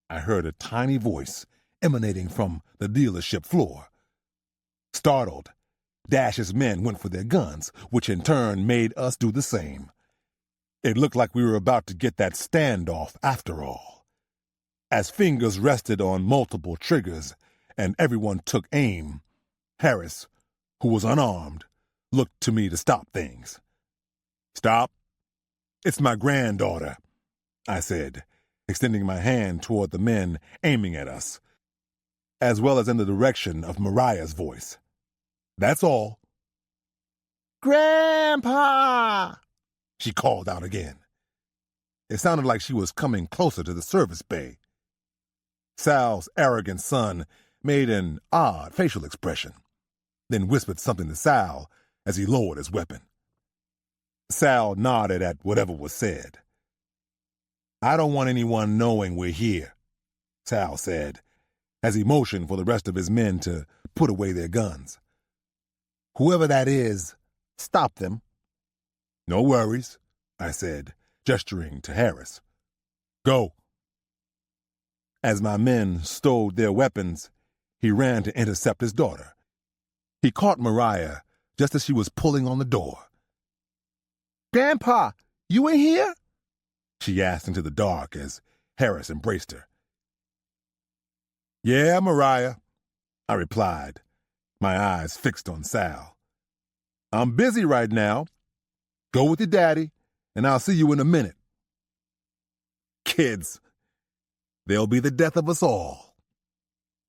I heard a tiny voice emanating from the dealership floor. Startled, Dash's men went for their guns, which in turn made us do the same. It looked like we were about to get that standoff after all. As fingers rested on multiple triggers and everyone took aim, Harris, who was unarmed, looked to me to stop things. Stop. It's my granddaughter, I said, extending my hand toward the men aiming at us, as well as in the direction of Mariah's voice. That's all. Grandpa! She called out again. It sounded like she was coming closer to the service bay. Sal's arrogant son made an odd facial expression, then whispered something to Sal as he lowered his weapon. Sal nodded at whatever was said. I don't want anyone knowing we're here, Sal said, as he motioned for the rest of his men to put away their guns. Whoever that is, stop them. No worries, I said, gesturing to Harris. Go. As my men stowed their weapons, he ran to intercept his daughter. He caught Mariah just as she was pulling on the door. Grandpa, you in here? She asked into the dark as Harris embraced her. Yeah, Mariah, I replied, my eyes fixed on Sal. I'm busy right now. Go with your daddy, and I'll see you in a minute. Kids. They'll be the death of us all,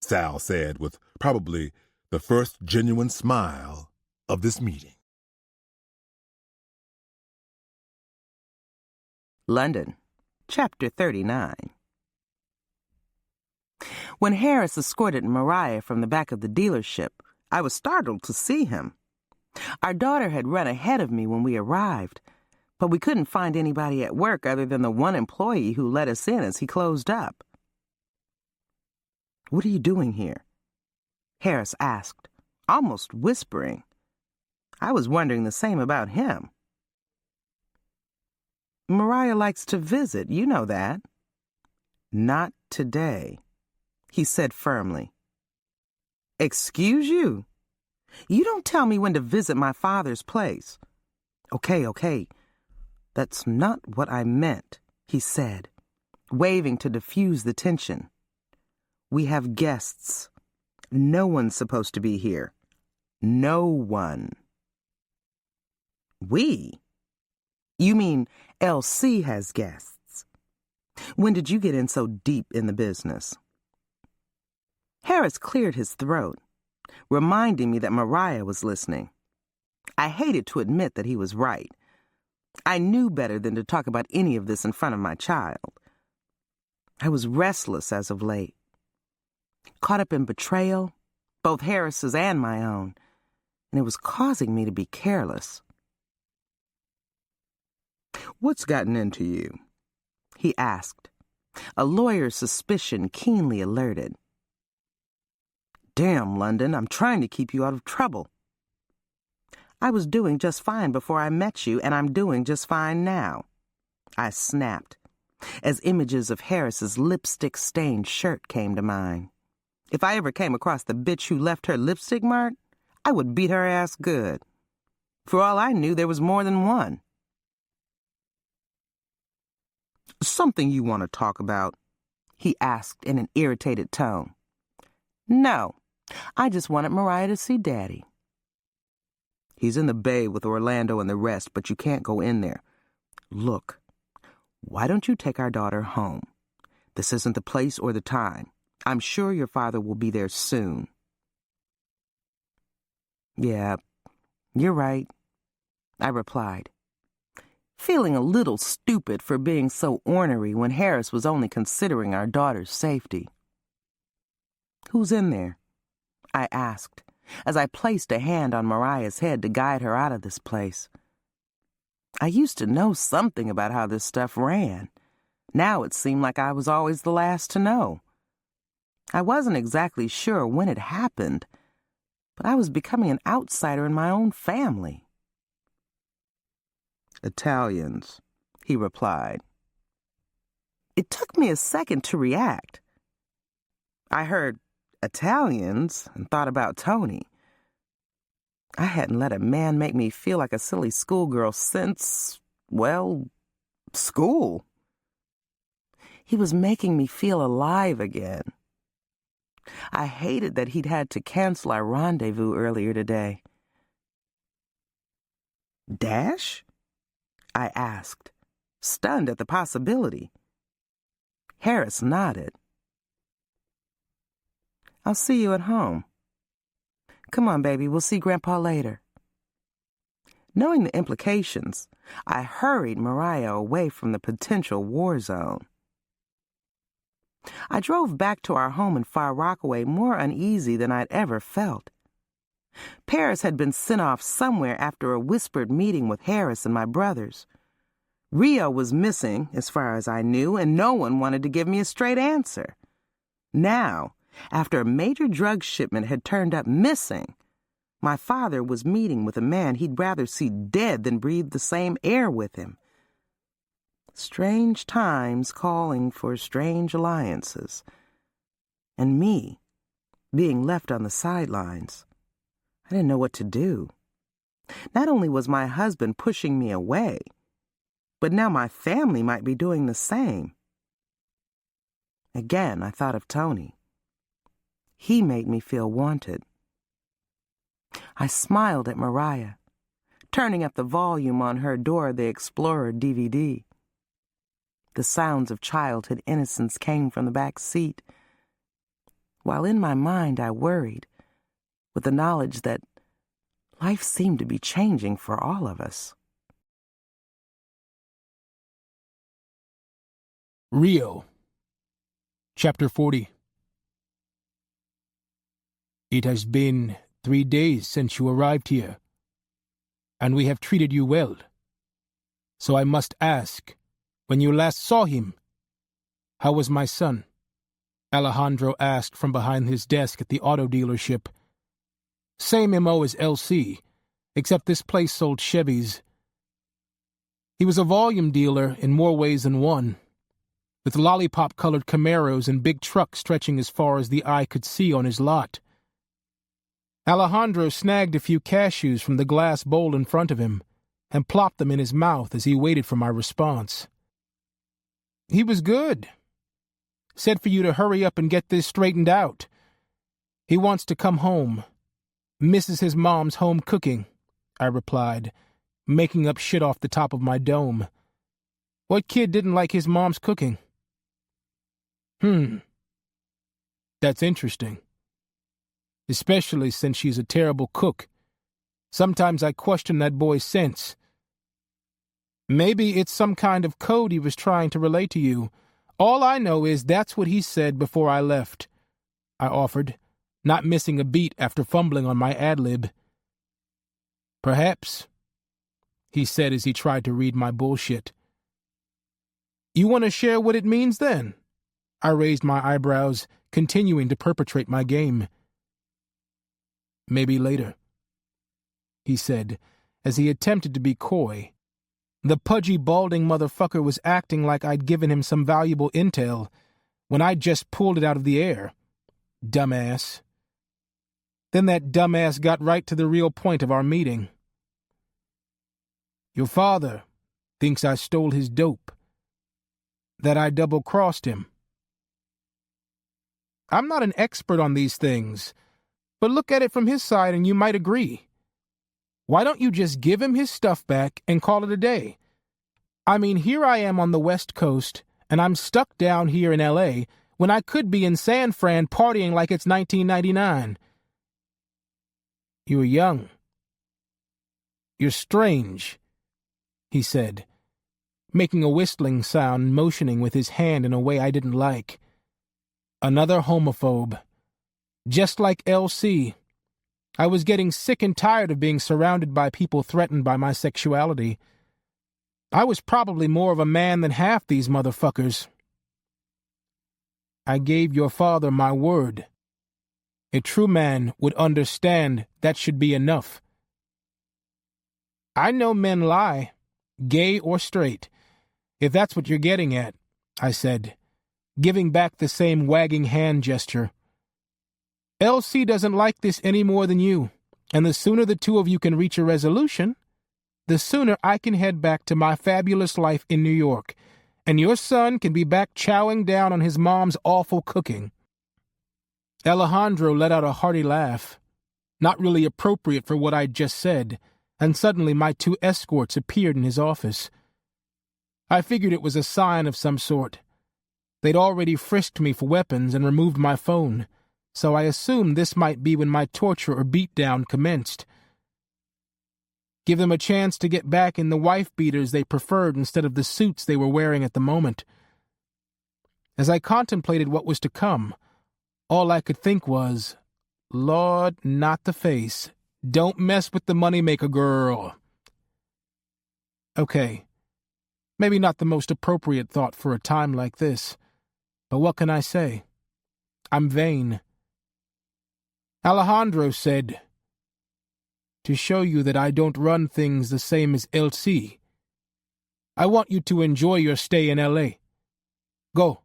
Sal said with probably the first genuine smile of this meeting. London, Chapter 39. When Harris escorted Mariah from the back of the dealership, I was startled to see him. Our daughter had run ahead of me when we arrived, but we couldn't find anybody at work other than the one employee who let us in as he closed up. "What are you doing here?" Harris asked, almost whispering. I was wondering the same about him. "Mariah likes to visit, you know that." "Not today," he said firmly. "Excuse you? You don't tell me when to visit my father's place." Okay. That's not what I meant," he said, waving to diffuse the tension. "We have guests. No one's supposed to be here. No one." "We? You mean LC has guests? When did you get in so deep in the business?" Harris cleared his throat, reminding me that Mariah was listening. I hated to admit that he was right. I knew better than to talk about any of this in front of my child. I was restless as of late, caught up in betrayal, both Harris's and my own, and it was causing me to be careless. "What's gotten into you?" he asked, a lawyer's suspicion keenly alerted. "Damn, London, I'm trying to keep you out of trouble." "I was doing just fine before I met you, and I'm doing just fine now," I snapped, as images of Harris's lipstick-stained shirt came to mind. If I ever came across the bitch who left her lipstick mark, I would beat her ass good. For all I knew, there was more than one. "Something you want to talk about?" he asked in an irritated tone. "No, I just wanted Mariah to see Daddy." "He's in the bay with Orlando and the rest, but you can't go in there. Look, why don't you take our daughter home? This isn't the place or the time. I'm sure your father will be there soon." "Yeah, you're right," I replied, feeling a little stupid for being so ornery when Harris was only considering our daughter's safety. "Who's in there?" I asked, as I placed a hand on Mariah's head to guide her out of this place. I used to know something about how this stuff ran. Now it seemed like I was always the last to know. I wasn't exactly sure when it happened, but I was becoming an outsider in my own family. "Italians," he replied. It took me a second to react. I heard Italians and thought about Tony. I hadn't let a man make me feel like a silly schoolgirl since, well, school. He was making me feel alive again. I hated that he'd had to cancel our rendezvous earlier today. "Dash?" I asked, stunned at the possibility. Harris nodded. "I'll see you at home. Come on, baby, we'll see Grandpa later." Knowing the implications, I hurried Mariah away from the potential war zone. I drove back to our home in Far Rockaway more uneasy than I'd ever felt. Paris had been sent off somewhere after a whispered meeting with Harris and my brothers. Rio was missing, as far as I knew, and no one wanted to give me a straight answer. Now, after a major drug shipment had turned up missing, my father was meeting with a man he'd rather see dead than breathe the same air with him. Strange times calling for strange alliances. And me, being left on the sidelines. I didn't know what to do. Not only was my husband pushing me away, but now my family might be doing the same. Again, I thought of Tony. He made me feel wanted. I smiled at Mariah, turning up the volume on her Dora the Explorer DVD. The sounds of childhood innocence came from the back seat, while in my mind I worried, with the knowledge that life seemed to be changing for all of us. Rio, Chapter 40. It has been 3 days since you arrived here, and we have treated you well. So I must ask, when you last saw him, how was my son? Alejandro asked from behind his desk at the auto dealership. Same MO as LC, except this place sold Chevys. He was a volume dealer in more ways than one, with lollipop-colored Camaros and big trucks stretching as far as the eye could see on his lot. Alejandro snagged a few cashews from the glass bowl in front of him and plopped them in his mouth as he waited for my response. He was good. Said for you to hurry up and get this straightened out. He wants to come home. Misses his mom's home cooking, I replied, making up shit off the top of my dome. What kid didn't like his mom's cooking? That's interesting. Especially since she's a terrible cook. Sometimes I question that boy's sense. Maybe it's some kind of code he was trying to relay to you. All I know is that's what he said before I left, I offered, not missing a beat after fumbling on my ad-lib. Perhaps, he said as he tried to read my bullshit. You want to share what it means then? I raised my eyebrows, continuing to perpetrate my game. Maybe later, he said, as he attempted to be coy. The pudgy, balding motherfucker was acting like I'd given him some valuable intel when I just pulled it out of the air. Dumbass. Then that dumbass got right to the real point of our meeting. Your father thinks I stole his dope, that I double-crossed him. I'm not an expert on these things, but look at it from his side and you might agree. Why don't you just give him his stuff back and call it a day? I mean, here I am on the West Coast, and I'm stuck down here in L.A. when I could be in San Fran partying like it's 1999. You're young. You're strange, he said, making a whistling sound and motioning with his hand in a way I didn't like. Another homophobe. Just like LC. I was getting sick and tired of being surrounded by people threatened by my sexuality. I was probably more of a man than half these motherfuckers. I gave your father my word. A true man would understand that should be enough. I know men lie, gay or straight, if that's what you're getting at, I said, giving back the same wagging hand gesture. LC doesn't like this any more than you, and the sooner the two of you can reach a resolution, the sooner I can head back to my fabulous life in New York, and your son can be back chowing down on his mom's awful cooking. Alejandro let out a hearty laugh, not really appropriate for what I'd just said, and suddenly my two escorts appeared in his office. I figured it was a sign of some sort. They'd already frisked me for weapons and removed my phone, so I assumed this might be when my torture or beatdown commenced. Give them a chance to get back in the wife-beaters they preferred instead of the suits they were wearing at the moment. As I contemplated what was to come, all I could think was, Lord, not the face. Don't mess with the moneymaker girl. Okay, maybe not the most appropriate thought for a time like this, but what can I say? I'm vain. Alejandro said, to show you that I don't run things the same as LC. I want you to enjoy your stay in L.A. Go.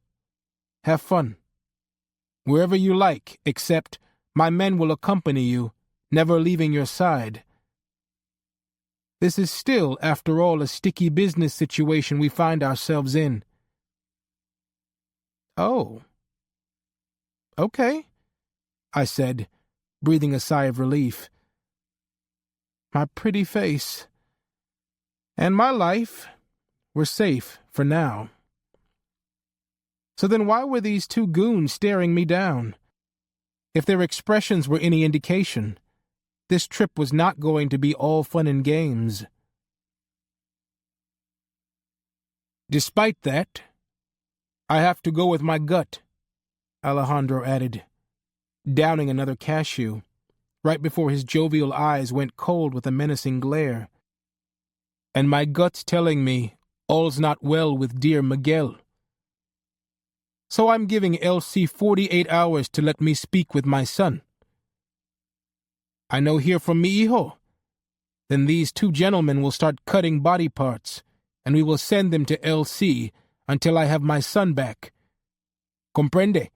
Have fun. Wherever you like, except my men will accompany you, never leaving your side. This is still, after all, a sticky business situation we find ourselves in. Oh. Okay, I said, breathing a sigh of relief. My pretty face and my life were safe for now. So then why were these two goons staring me down? If their expressions were any indication, this trip was not going to be all fun and games. Despite that, I have to go with my gut, Alejandro added, downing another cashew, right before his jovial eyes went cold with a menacing glare. And my gut's telling me all's not well with dear Miguel. So I'm giving LC 48 hours to let me speak with my son. I no hear from mi hijo. Then these two gentlemen will start cutting body parts, and we will send them to LC until I have my son back. Comprende?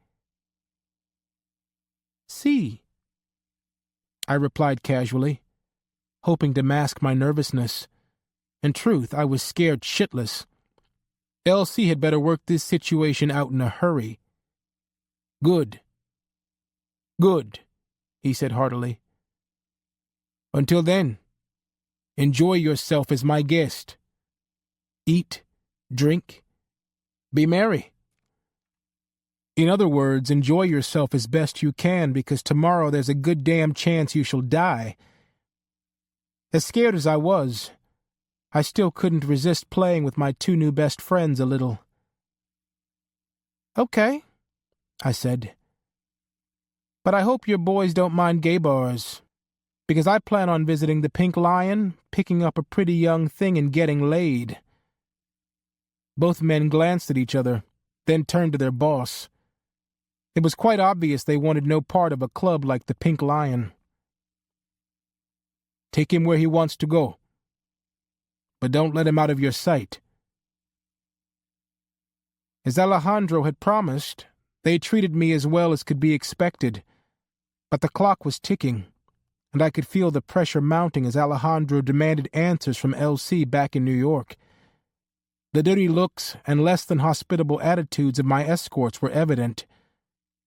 Si, I replied casually, hoping to mask my nervousness. In truth, I was scared shitless. LC had better work this situation out in a hurry. Good. Good, he said heartily. Until then, enjoy yourself as my guest. Eat, drink, be merry. In other words, enjoy yourself as best you can, because tomorrow there's a good damn chance you shall die. As scared as I was, I still couldn't resist playing with my two new best friends a little. Okay, I said. But I hope your boys don't mind gay bars, because I plan on visiting the Pink Lion, picking up a pretty young thing and getting laid. Both men glanced at each other, then turned to their boss. It was quite obvious they wanted no part of a club like the Pink Lion. Take him where he wants to go, but don't let him out of your sight. As Alejandro had promised, they treated me as well as could be expected, but the clock was ticking, and I could feel the pressure mounting as Alejandro demanded answers from LC back in New York. The dirty looks and less than hospitable attitudes of my escorts were evident,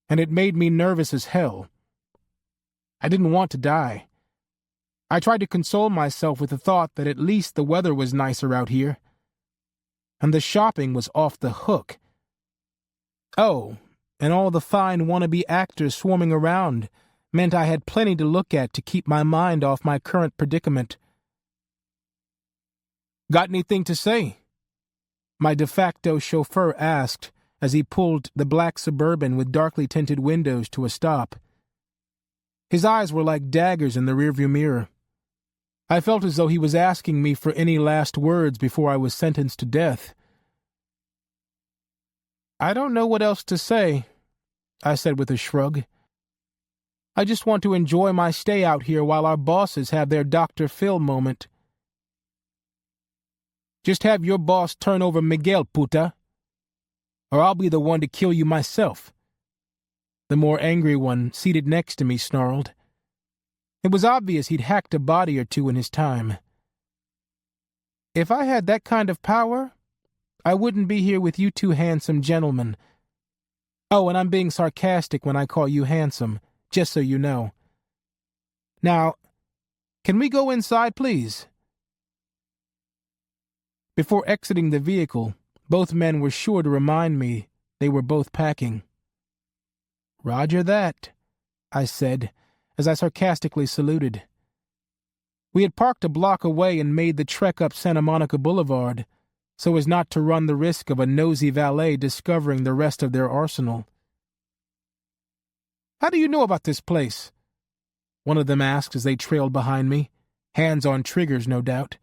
and it made me nervous as hell. I didn't want to die. I tried to console myself with the thought that at least the weather was nicer out here, and the shopping was off the hook. Oh, and all the fine wannabe actors swarming around meant I had plenty to look at to keep my mind off my current predicament. Got anything to say? My de facto chauffeur asked as he pulled the black Suburban with darkly tinted windows to a stop. His eyes were like daggers in the rearview mirror. I felt as though he was asking me for any last words before I was sentenced to death. I don't know what else to say, I said with a shrug. I just want to enjoy my stay out here while our bosses have their Dr. Phil moment. Just have your boss turn over Miguel, puta, or I'll be the one to kill you myself. The more angry one, seated next to me, snarled. It was obvious he'd hacked a body or two in his time. If I had that kind of power, I wouldn't be here with you two handsome gentlemen. Oh, and I'm being sarcastic when I call you handsome, just so you know. Now, can we go inside, please? Before exiting the vehicle, both men were sure to remind me they were both packing. Roger that, I said, as I sarcastically saluted. We had parked a block away and made the trek up Santa Monica Boulevard, so as not to run the risk of a nosy valet discovering the rest of their arsenal. How do you know about this place? One of them asked as they trailed behind me, hands on triggers, no doubt.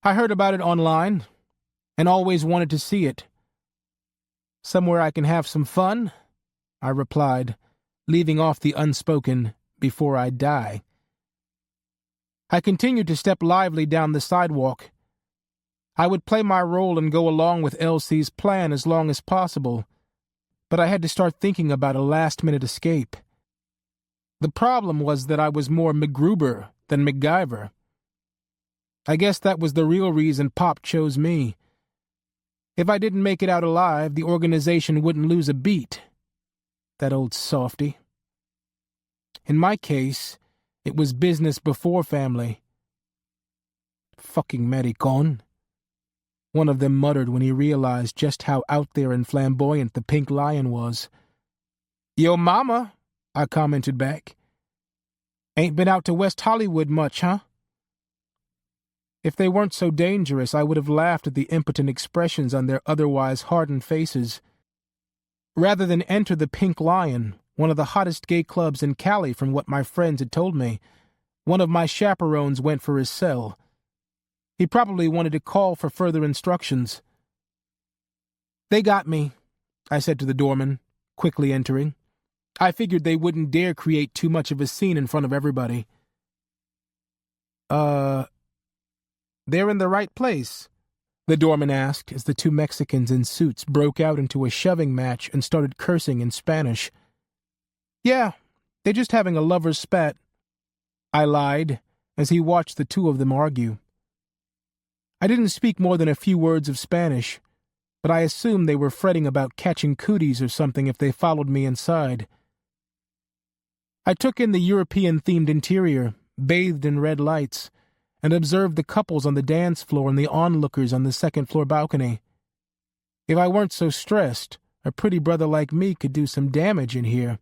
I heard about it online, and always wanted to see it. Somewhere I can have some fun, I replied, leaving off the unspoken before I die. I continued to step lively down the sidewalk. I would play my role and go along with Elsie's plan as long as possible, but I had to start thinking about a last-minute escape. The problem was that I was more MacGruber than MacGyver. I guess that was the real reason Pop chose me. If I didn't make it out alive, the organization wouldn't lose a beat. That old softy. In my case, it was business before family. Fucking maricon. one of them muttered when he realized just how out there and flamboyant the Pink Lion was. "Yo mama," I commented back. "Ain't been out to West Hollywood much, huh?" If they weren't so dangerous, I would have laughed at the impotent expressions on their otherwise hardened faces. Rather than enter the Pink Lion, one of the hottest gay clubs in Cali from what my friends had told me, one of my chaperones went for his cell. He probably wanted to call for further instructions. "They got me," I said to the doorman, quickly entering. I figured they wouldn't dare create too much of a scene in front of everybody. They're in the right place?" the doorman asked as the two Mexicans in suits broke out into a shoving match and started cursing in Spanish. "Yeah, they're just having a lover's spat," I lied as he watched the two of them argue. I didn't speak more than a few words of Spanish, but I assumed they were fretting about catching cooties or something if they followed me inside. I took in the European-themed interior, bathed in red lights, and observed the couples on the dance floor and the onlookers on the second-floor balcony. If I weren't so stressed, a pretty brother like me could do some damage in here.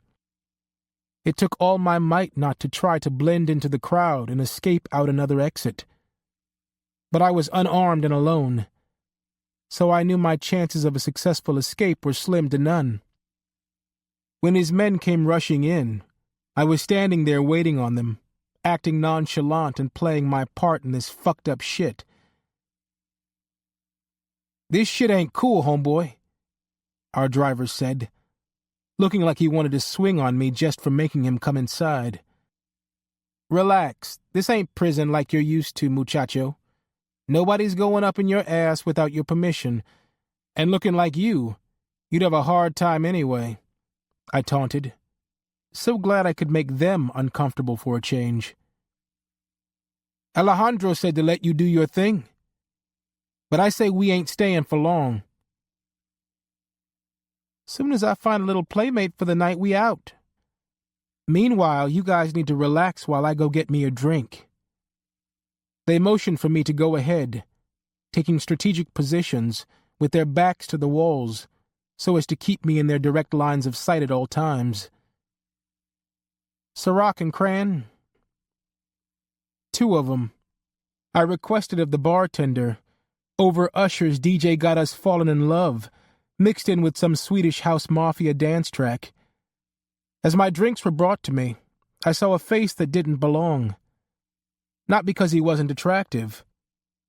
It took all my might not to try to blend into the crowd and escape out another exit. But I was unarmed and alone, so I knew my chances of a successful escape were slim to none. When his men came rushing in, I was standing there waiting on them, acting nonchalant and playing my part in this fucked up shit. "This shit ain't cool, homeboy," our driver said, looking like he wanted to swing on me just for making him come inside. "Relax, this ain't prison like you're used to, muchacho. Nobody's going up in your ass without your permission, and looking like you'd have a hard time anyway," I taunted. So glad I could make them uncomfortable for a change. "Alejandro said to let you do your thing, but I say we ain't staying for long. Soon as I find a little playmate for the night, we out. Meanwhile, you guys need to relax while I go get me a drink." They motioned for me to go ahead, taking strategic positions with their backs to the walls so as to keep me in their direct lines of sight at all times. "Ciroc and Cran?" "Two of 'em. I requested of the bartender. Over Usher's DJ Got Us Fallen in Love, mixed in with some Swedish House Mafia dance track. As my drinks were brought to me, I saw a face that didn't belong. Not because he wasn't attractive,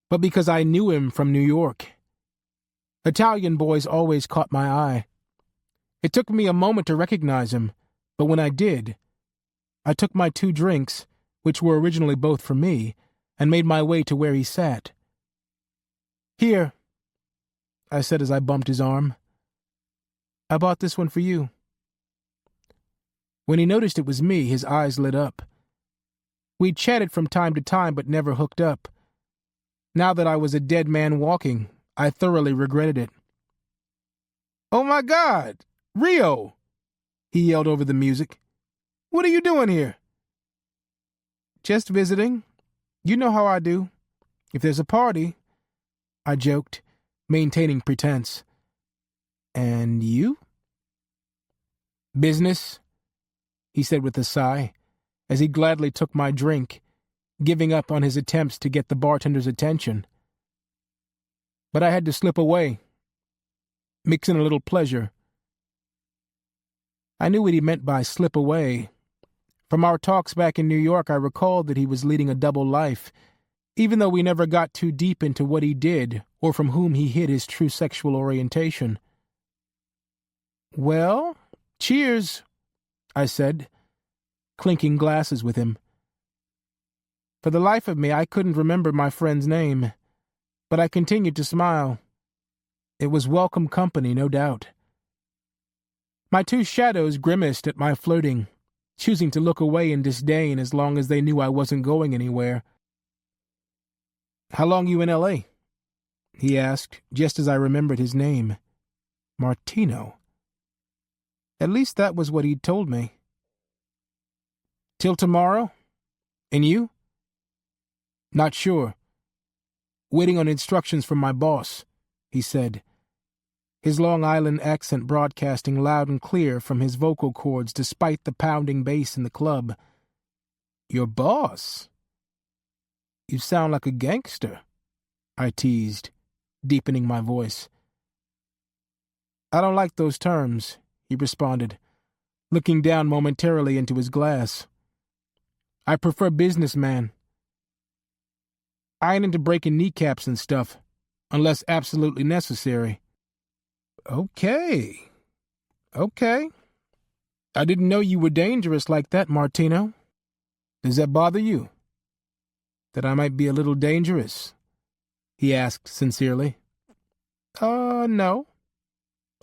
but because I knew him from New York. Italian boys always caught my eye. It took me a moment to recognize him, but when I did, I took my 2 drinks, which were originally both for me, and made my way to where he sat. "Here," I said as I bumped his arm. "I bought this one for you." When he noticed it was me, his eyes lit up. We'd chatted from time to time but never hooked up. Now that I was a dead man walking, I thoroughly regretted it. "Oh my God! Rio!" he yelled over the music. "What are you doing here?" "Just visiting. You know how I do. If there's a party," I joked, maintaining pretense. "And you?" "Business," he said with a sigh, as he gladly took my drink, giving up on his attempts to get the bartender's attention. But I had to slip away, mix in a little pleasure. I knew what he meant by slip away. From our talks back in New York, I recalled that he was leading a double life, even though we never got too deep into what he did or from whom he hid his true sexual orientation. "Well, cheers," I said, clinking glasses with him. For the life of me, I couldn't remember my friend's name, but I continued to smile. It was welcome company, no doubt. My 2 shadows grimaced at my flirting, choosing to look away in disdain as long as they knew I wasn't going anywhere. "How long you in L.A.?" he asked, just as I remembered his name. Martino. At least that was what he'd told me. "Till tomorrow? And you?" "Not sure. Waiting on instructions from my boss." he said, his Long Island accent broadcasting loud and clear from his vocal cords despite the pounding bass in the club. Your boss? You sound like a gangster, I teased, deepening my voice. I don't like those terms, he responded, looking down momentarily into his glass. I prefer businessman. I ain't into breaking kneecaps and stuff, unless absolutely necessary. Okay. I didn't know you were dangerous like that, Martino. Does that bother you? That I might be a little dangerous? He asked sincerely. No.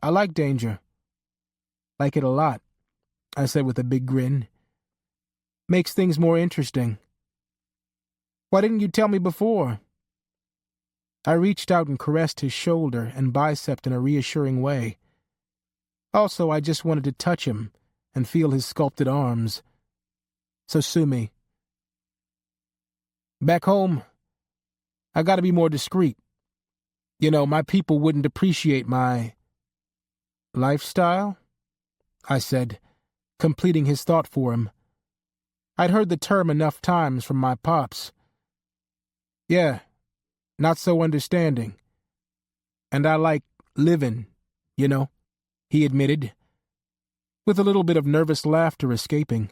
I like danger. Like it a lot, I said with a big grin. Makes things more interesting. Why didn't you tell me before? I reached out and caressed his shoulder and bicep in a reassuring way. Also, I just wanted to touch him and feel his sculpted arms. So sue me. Back home, I gotta be more discreet. You know, my people wouldn't appreciate my lifestyle, I said, completing his thought for him. I'd heard the term enough times from my pops. Yeah, not so understanding. And I like living, you know, he admitted, with a little bit of nervous laughter escaping.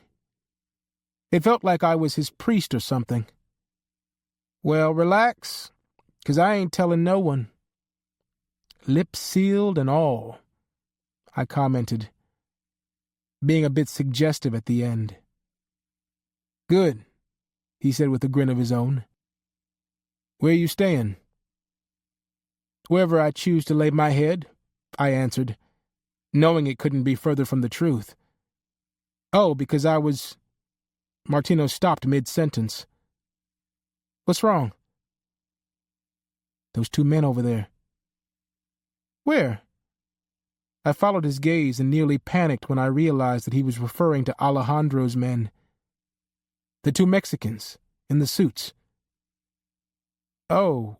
It felt like I was his priest or something. Well, relax, 'cause I ain't telling no one. Lips sealed and all, I commented, being a bit suggestive at the end. Good, he said with a grin of his own. Where are you staying? Wherever I choose to lay my head, I answered, knowing it couldn't be further from the truth. Oh, because I was... Martino stopped mid-sentence. What's wrong? Those two men over there. Where? I followed his gaze and nearly panicked when I realized that he was referring to Alejandro's men. The two Mexicans, in the suits. Oh.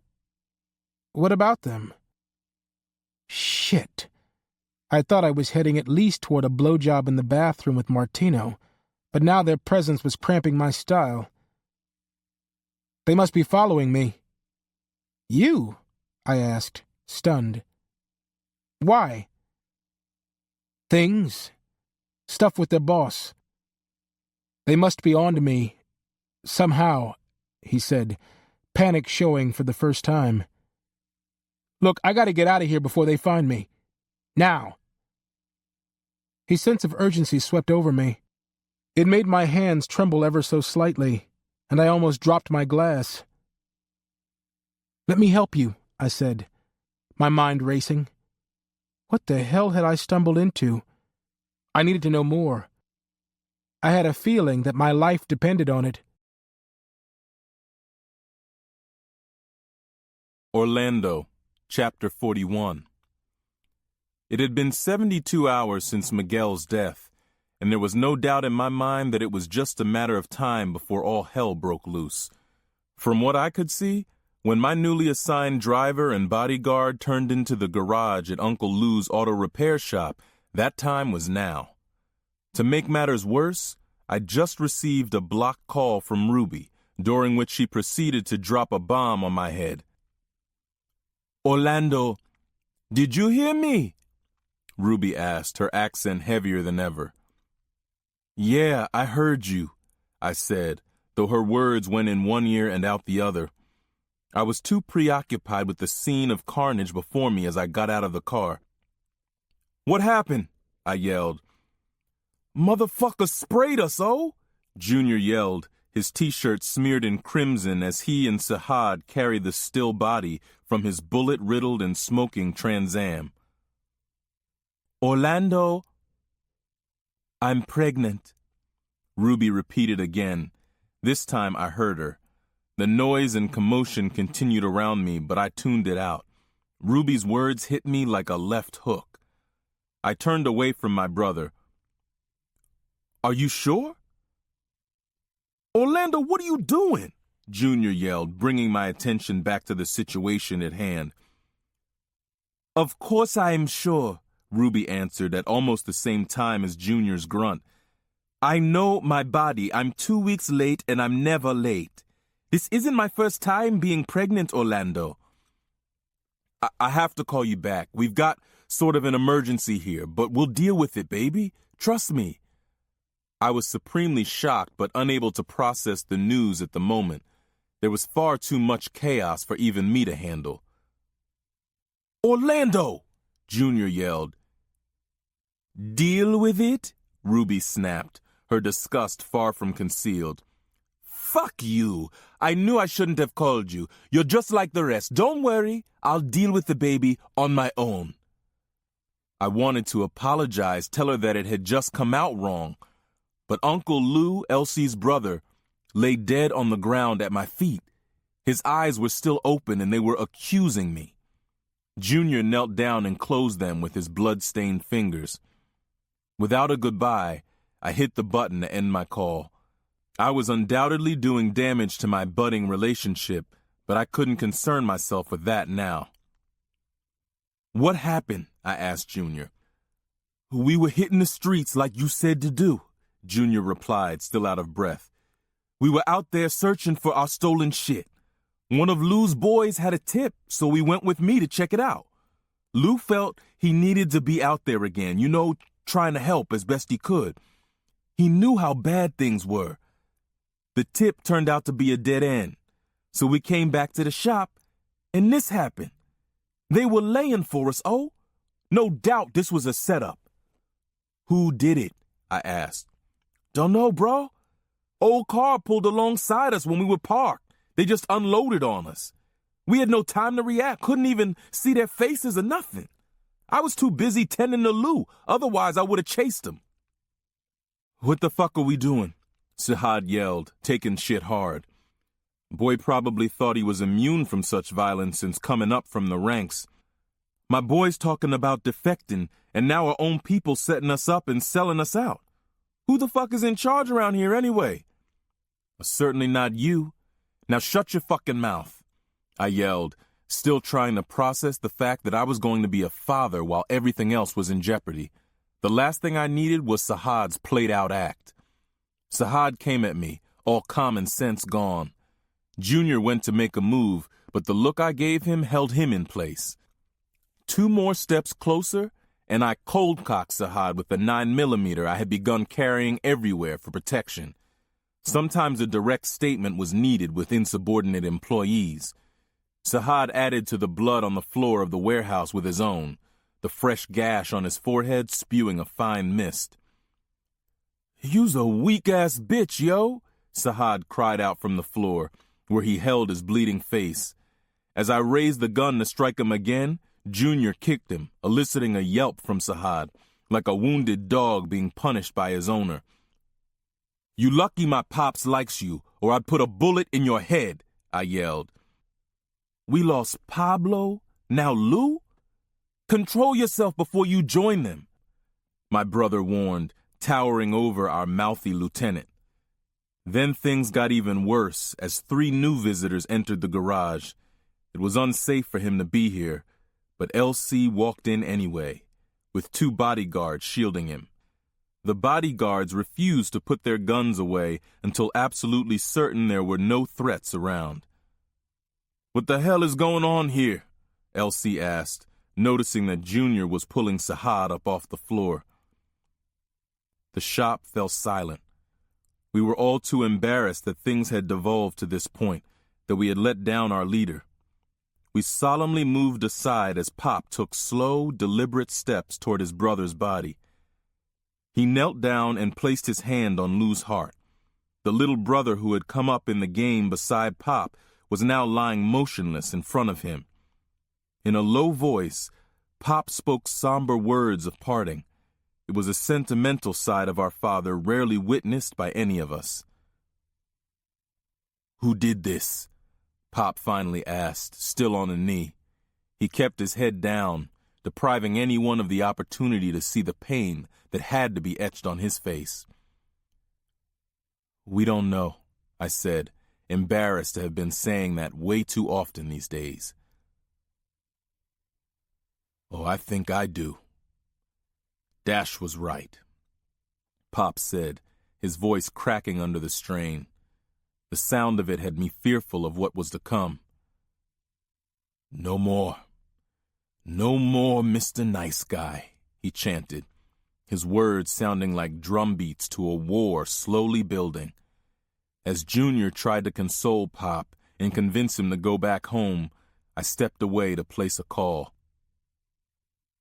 What about them? Shit. I thought I was heading at least toward a blowjob in the bathroom with Martino, but now their presence was cramping my style. They must be following me. You? I asked, stunned. Why? Things. Stuff with their boss. They must be on to me. Somehow, he said, panic showing for the first time. Look, I gotta get out of here before they find me. Now. His sense of urgency swept over me. It made my hands tremble ever so slightly, and I almost dropped my glass. Let me help you, I said, my mind racing. What the hell had I stumbled into? I needed to know more. I had a feeling that my life depended on it. Orlando, Chapter 41. It had been 72 hours since Miguel's death, and there was no doubt in my mind that it was just a matter of time before all hell broke loose. From what I could see, when my newly assigned driver and bodyguard turned into the garage at Uncle Lou's auto repair shop, that time was now. To make matters worse, I just received a block call from Ruby, during which she proceeded to drop a bomb on my head. Orlando, did you hear me? Ruby asked, her accent heavier than ever. Yeah, I heard you, I said, though her words went in one ear and out the other. I was too preoccupied with the scene of carnage before me as I got out of the car. What happened? I yelled. Motherfucker sprayed us, oh? Junior yelled, his t-shirt smeared in crimson as he and Sahad carried the still body from his bullet-riddled and smoking Trans Am. Orlando, I'm pregnant, Ruby repeated again. This time I heard her. The noise and commotion continued around me, but I tuned it out. Ruby's words hit me like a left hook. I turned away from my brother. Are you sure? Orlando, what are you doing? Junior yelled, bringing my attention back to the situation at hand. Of course I am sure, Ruby answered at almost the same time as Junior's grunt. I know my body. I'm 2 weeks late and I'm never late. This isn't my first time being pregnant, Orlando. I have to call you back. We've got sort of an emergency here, but we'll deal with it, baby. Trust me. I was supremely shocked but unable to process the news at the moment. There was far too much chaos for even me to handle. Orlando! Junior yelled. Deal with it? Ruby snapped, her disgust far from concealed. Fuck you! I knew I shouldn't have called you. You're just like the rest. Don't worry. I'll deal with the baby on my own. I wanted to apologize, tell her that it had just come out wrong. But Uncle Lou, Elsie's brother, lay dead on the ground at my feet. His eyes were still open and they were accusing me. Junior knelt down and closed them with his blood-stained fingers. Without a goodbye, I hit the button to end my call. I was undoubtedly doing damage to my budding relationship, but I couldn't concern myself with that now. What happened? I asked Junior. We were hitting the streets like you said to do, Junior replied, still out of breath. We were out there searching for our stolen shit. One of Lou's boys had a tip, so he went with me to check it out. Lou felt he needed to be out there again, trying to help as best he could. He knew how bad things were. The tip turned out to be a dead end, so we came back to the shop, and this happened. They were laying for us, No doubt this was a setup. Who did it? I asked. Dunno, bro. Old car pulled alongside us when we were parked. They just unloaded on us. We had no time to react, couldn't even see their faces or nothing. I was too busy tending to Lou, otherwise I would have chased them. What the fuck are we doing? Sahad yelled, taking shit hard. Boy probably thought he was immune from such violence since coming up from the ranks. My boy's talking about defecting, and now our own people setting us up and selling us out. Who the fuck is in charge around here anyway? Certainly not you. Now shut your fucking mouth, I yelled, still trying to process the fact that I was going to be a father while everything else was in jeopardy. The last thing I needed was Sahad's played-out act. Sahad came at me, all common sense gone. Junior went to make a move, but the look I gave him held him in place. 2 more steps closer, and I cold-cocked Sahad with the 9mm I had begun carrying everywhere for protection. Sometimes a direct statement was needed with insubordinate employees. Sahad added to the blood on the floor of the warehouse with his own, the fresh gash on his forehead spewing a fine mist. You's a weak-ass bitch, yo, Sahad cried out from the floor, where he held his bleeding face. As I raised the gun to strike him again, Junior kicked him, eliciting a yelp from Sahad, like a wounded dog being punished by his owner. You lucky my pops likes you, or I'd put a bullet in your head, I yelled. We lost Pablo, now Lou? Control yourself before you join them, my brother warned, towering over our mouthy lieutenant. Then things got even worse as 3 new visitors entered the garage. It was unsafe for him to be here, but LC walked in anyway, with 2 bodyguards shielding him. The bodyguards refused to put their guns away until absolutely certain there were no threats around. What the hell is going on here? LC asked, noticing that Junior was pulling Sahad up off the floor. The shop fell silent. We were all too embarrassed that things had devolved to this point, that we had let down our leader. We solemnly moved aside as Pop took slow, deliberate steps toward his brother's body. He knelt down and placed his hand on Lou's heart. The little brother who had come up in the game beside Pop was now lying motionless in front of him. In a low voice, Pop spoke somber words of parting. It was a sentimental side of our father rarely witnessed by any of us. Who did this? Pop finally asked, still on a knee. He kept his head down, depriving anyone of the opportunity to see the pain that had to be etched on his face. We don't know, I said, embarrassed to have been saying that way too often these days. Oh, I think I do. Dash was right. Pop said, his voice cracking under the strain. The sound of it had me fearful of what was to come. No more. No more, Mr. Nice Guy, he chanted, his words sounding like drum beats to a war slowly building. As Junior tried to console Pop and convince him to go back home, I stepped away to place a call.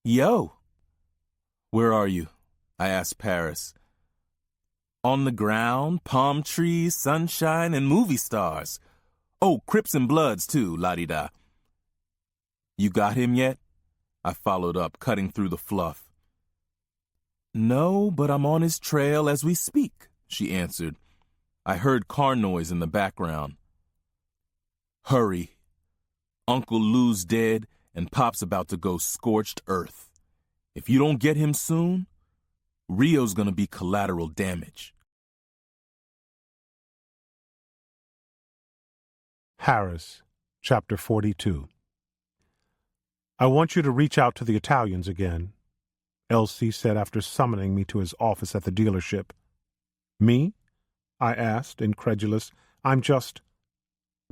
Yo! Where are you? I asked Paris. On the ground, palm trees, sunshine, and movie stars. Oh, Crips and Bloods, too, la-di-da. You got him yet? I followed up, cutting through the fluff. No, but I'm on his trail as we speak, she answered. I heard car noise in the background. Hurry. Uncle Lou's dead, and Pop's about to go scorched earth. If you don't get him soon, Rio's gonna be collateral damage. Harris, Chapter 42. I want you to reach out to the Italians again, Elsie said after summoning me to his office at the dealership. Me? I asked, incredulous. I'm just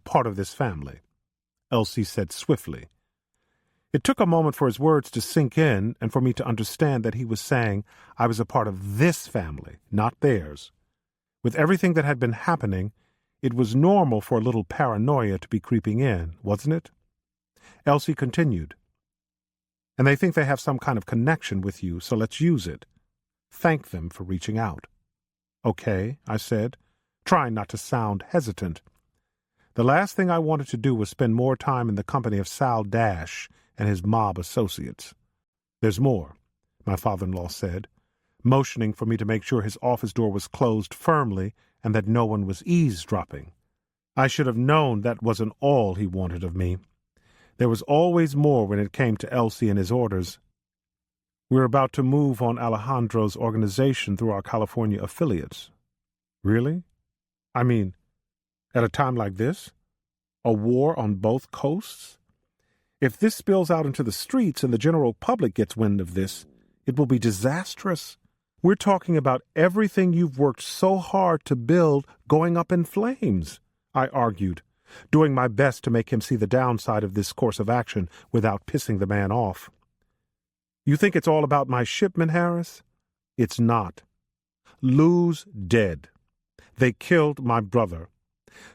part of this family, Elsie said swiftly. It took a moment for his words to sink in and for me to understand that he was saying I was a part of this family, not theirs. With everything that had been happening, it was normal for a little paranoia to be creeping in, wasn't it? Elsie continued. And they think they have some kind of connection with you, so let's use it. Thank them for reaching out. Okay, I said, trying not to sound hesitant. The last thing I wanted to do was spend more time in the company of Sal Dash and his mob associates. There's more, my father-in-law said, motioning for me to make sure his office door was closed firmly and that no one was eavesdropping. I should have known that wasn't all he wanted of me. There was always more when it came to Elsie and his orders. We're about to move on Alejandro's organization through our California affiliates. Really? I mean, at a time like this? A war on both coasts? If this spills out into the streets and the general public gets wind of this, it will be disastrous. We're talking about everything you've worked so hard to build going up in flames, I argued, doing my best to make him see the downside of this course of action without pissing the man off. You think it's all about my shipment, Harris? It's not. Lou's dead. They killed my brother.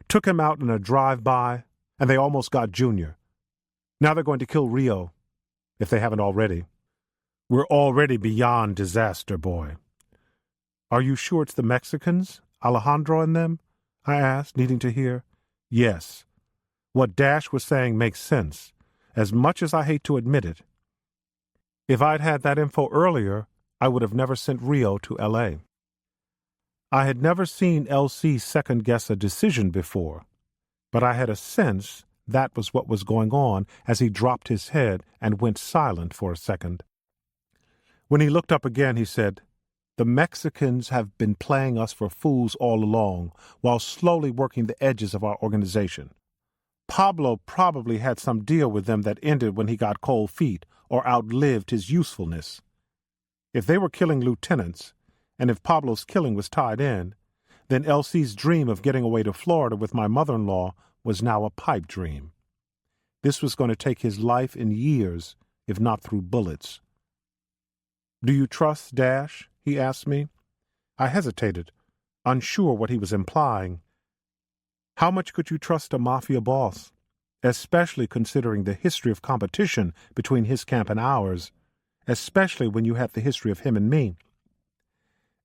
Took him out in a drive-by, and they almost got Junior. Now they're going to kill Rio, if they haven't already. We're already beyond disaster, boy. Are you sure it's the Mexicans, Alejandro and them? I asked, needing to hear. Yes. What Dash was saying makes sense, as much as I hate to admit it. If I'd had that info earlier, I would have never sent Rio to L.A. I had never seen L.C. second-guess a decision before, but I had a sense that was what was going on as he dropped his head and went silent for a second. When he looked up again, he said, The Mexicans have been playing us for fools all along, while slowly working the edges of our organization. Pablo probably had some deal with them that ended when he got cold feet or outlived his usefulness. If they were killing lieutenants, and if Pablo's killing was tied in, then Elsie's dream of getting away to Florida with my mother-in-law was now a pipe dream. This was going to take his life in years, if not through bullets. Do you trust Dash? He asked me. I hesitated, unsure what he was implying. How much could you trust a mafia boss, especially considering the history of competition between his camp and ours, especially when you had the history of him and me?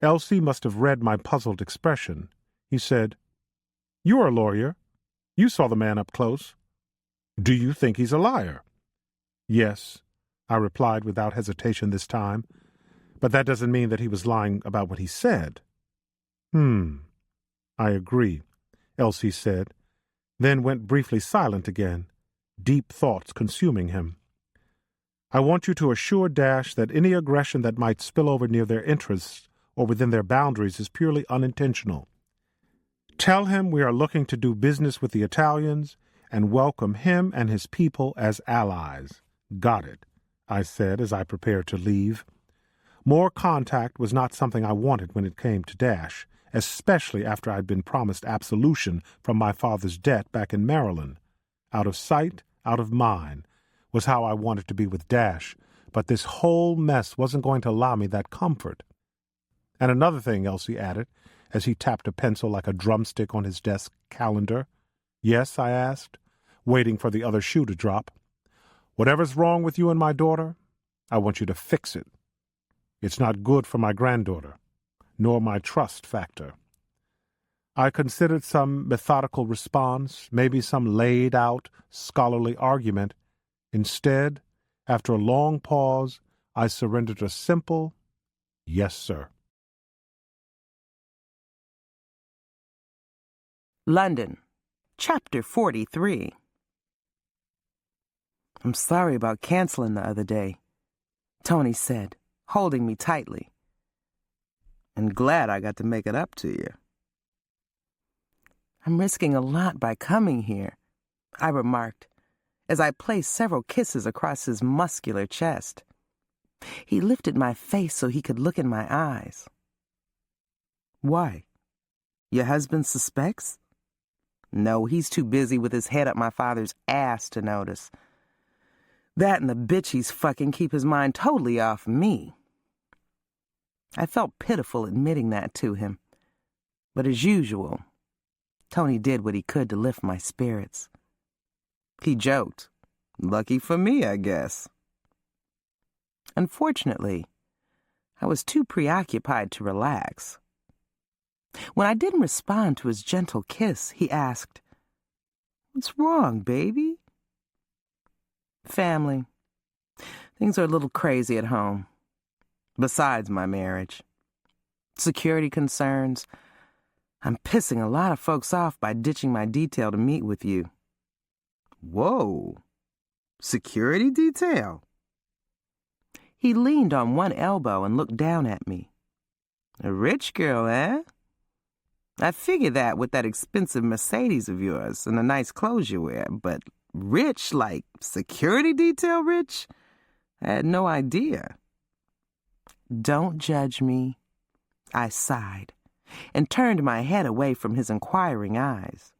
Elsie must have read my puzzled expression. He said, You're a lawyer. You saw the man up close. Do you think he's a liar? Yes, I replied without hesitation this time, but that doesn't mean that he was lying about what he said. I agree, Elsie said, then went briefly silent again, deep thoughts consuming him. I want you to assure Dash that any aggression that might spill over near their interests or within their boundaries is purely unintentional. Tell him we are looking to do business with the Italians and welcome him and his people as allies. Got it, I said as I prepared to leave. More contact was not something I wanted when it came to Dash, especially after I'd been promised absolution from my father's debt back in Maryland. Out of sight, out of mind, was how I wanted to be with Dash, but this whole mess wasn't going to allow me that comfort. And another thing, Elsie added, as he tapped a pencil like a drumstick on his desk calendar. Yes, I asked, waiting for the other shoe to drop. Whatever's wrong with you and my daughter, I want you to fix it. It's not good for my granddaughter, nor my trust factor. I considered some methodical response, maybe some laid-out, scholarly argument. Instead, after a long pause, I surrendered a simple, yes, sir. London, Chapter 43. I'm sorry about canceling the other day, Tony said, holding me tightly. And glad I got to make it up to you. I'm risking a lot by coming here, I remarked, as I placed several kisses across his muscular chest. He lifted my face so he could look in my eyes. Why? Your husband suspects? No, he's too busy with his head up my father's ass to notice. That and the bitch he's fucking keep his mind totally off me. I felt pitiful admitting that to him. But as usual, Tony did what he could to lift my spirits. He joked, "Lucky for me, I guess." Unfortunately, I was too preoccupied to relax. When I didn't respond to his gentle kiss, he asked, "What's wrong, baby?" Family. Things are a little crazy at home. Besides my marriage. Security concerns. I'm pissing a lot of folks off by ditching my detail to meet with you. Whoa. Security detail? He leaned on one elbow and looked down at me. A rich girl, eh? I figure that with that expensive Mercedes of yours and the nice clothes you wear, but rich, like security detail rich? I had no idea. Don't judge me, I sighed, and turned my head away from his inquiring eyes.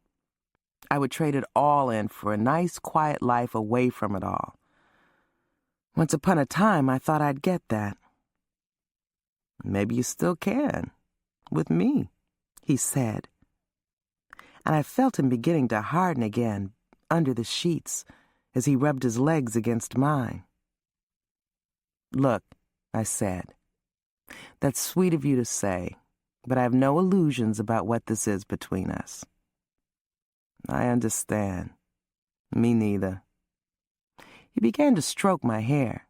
I would trade it all in for a nice, quiet life away from it all. Once upon a time, I thought I'd get that. Maybe you still can, with me, he said. And I felt him beginning to harden again under the sheets as he rubbed his legs against mine. Look, I said, that's sweet of you to say, but I have no illusions about what this is between us. I understand. Me neither. He began to stroke my hair.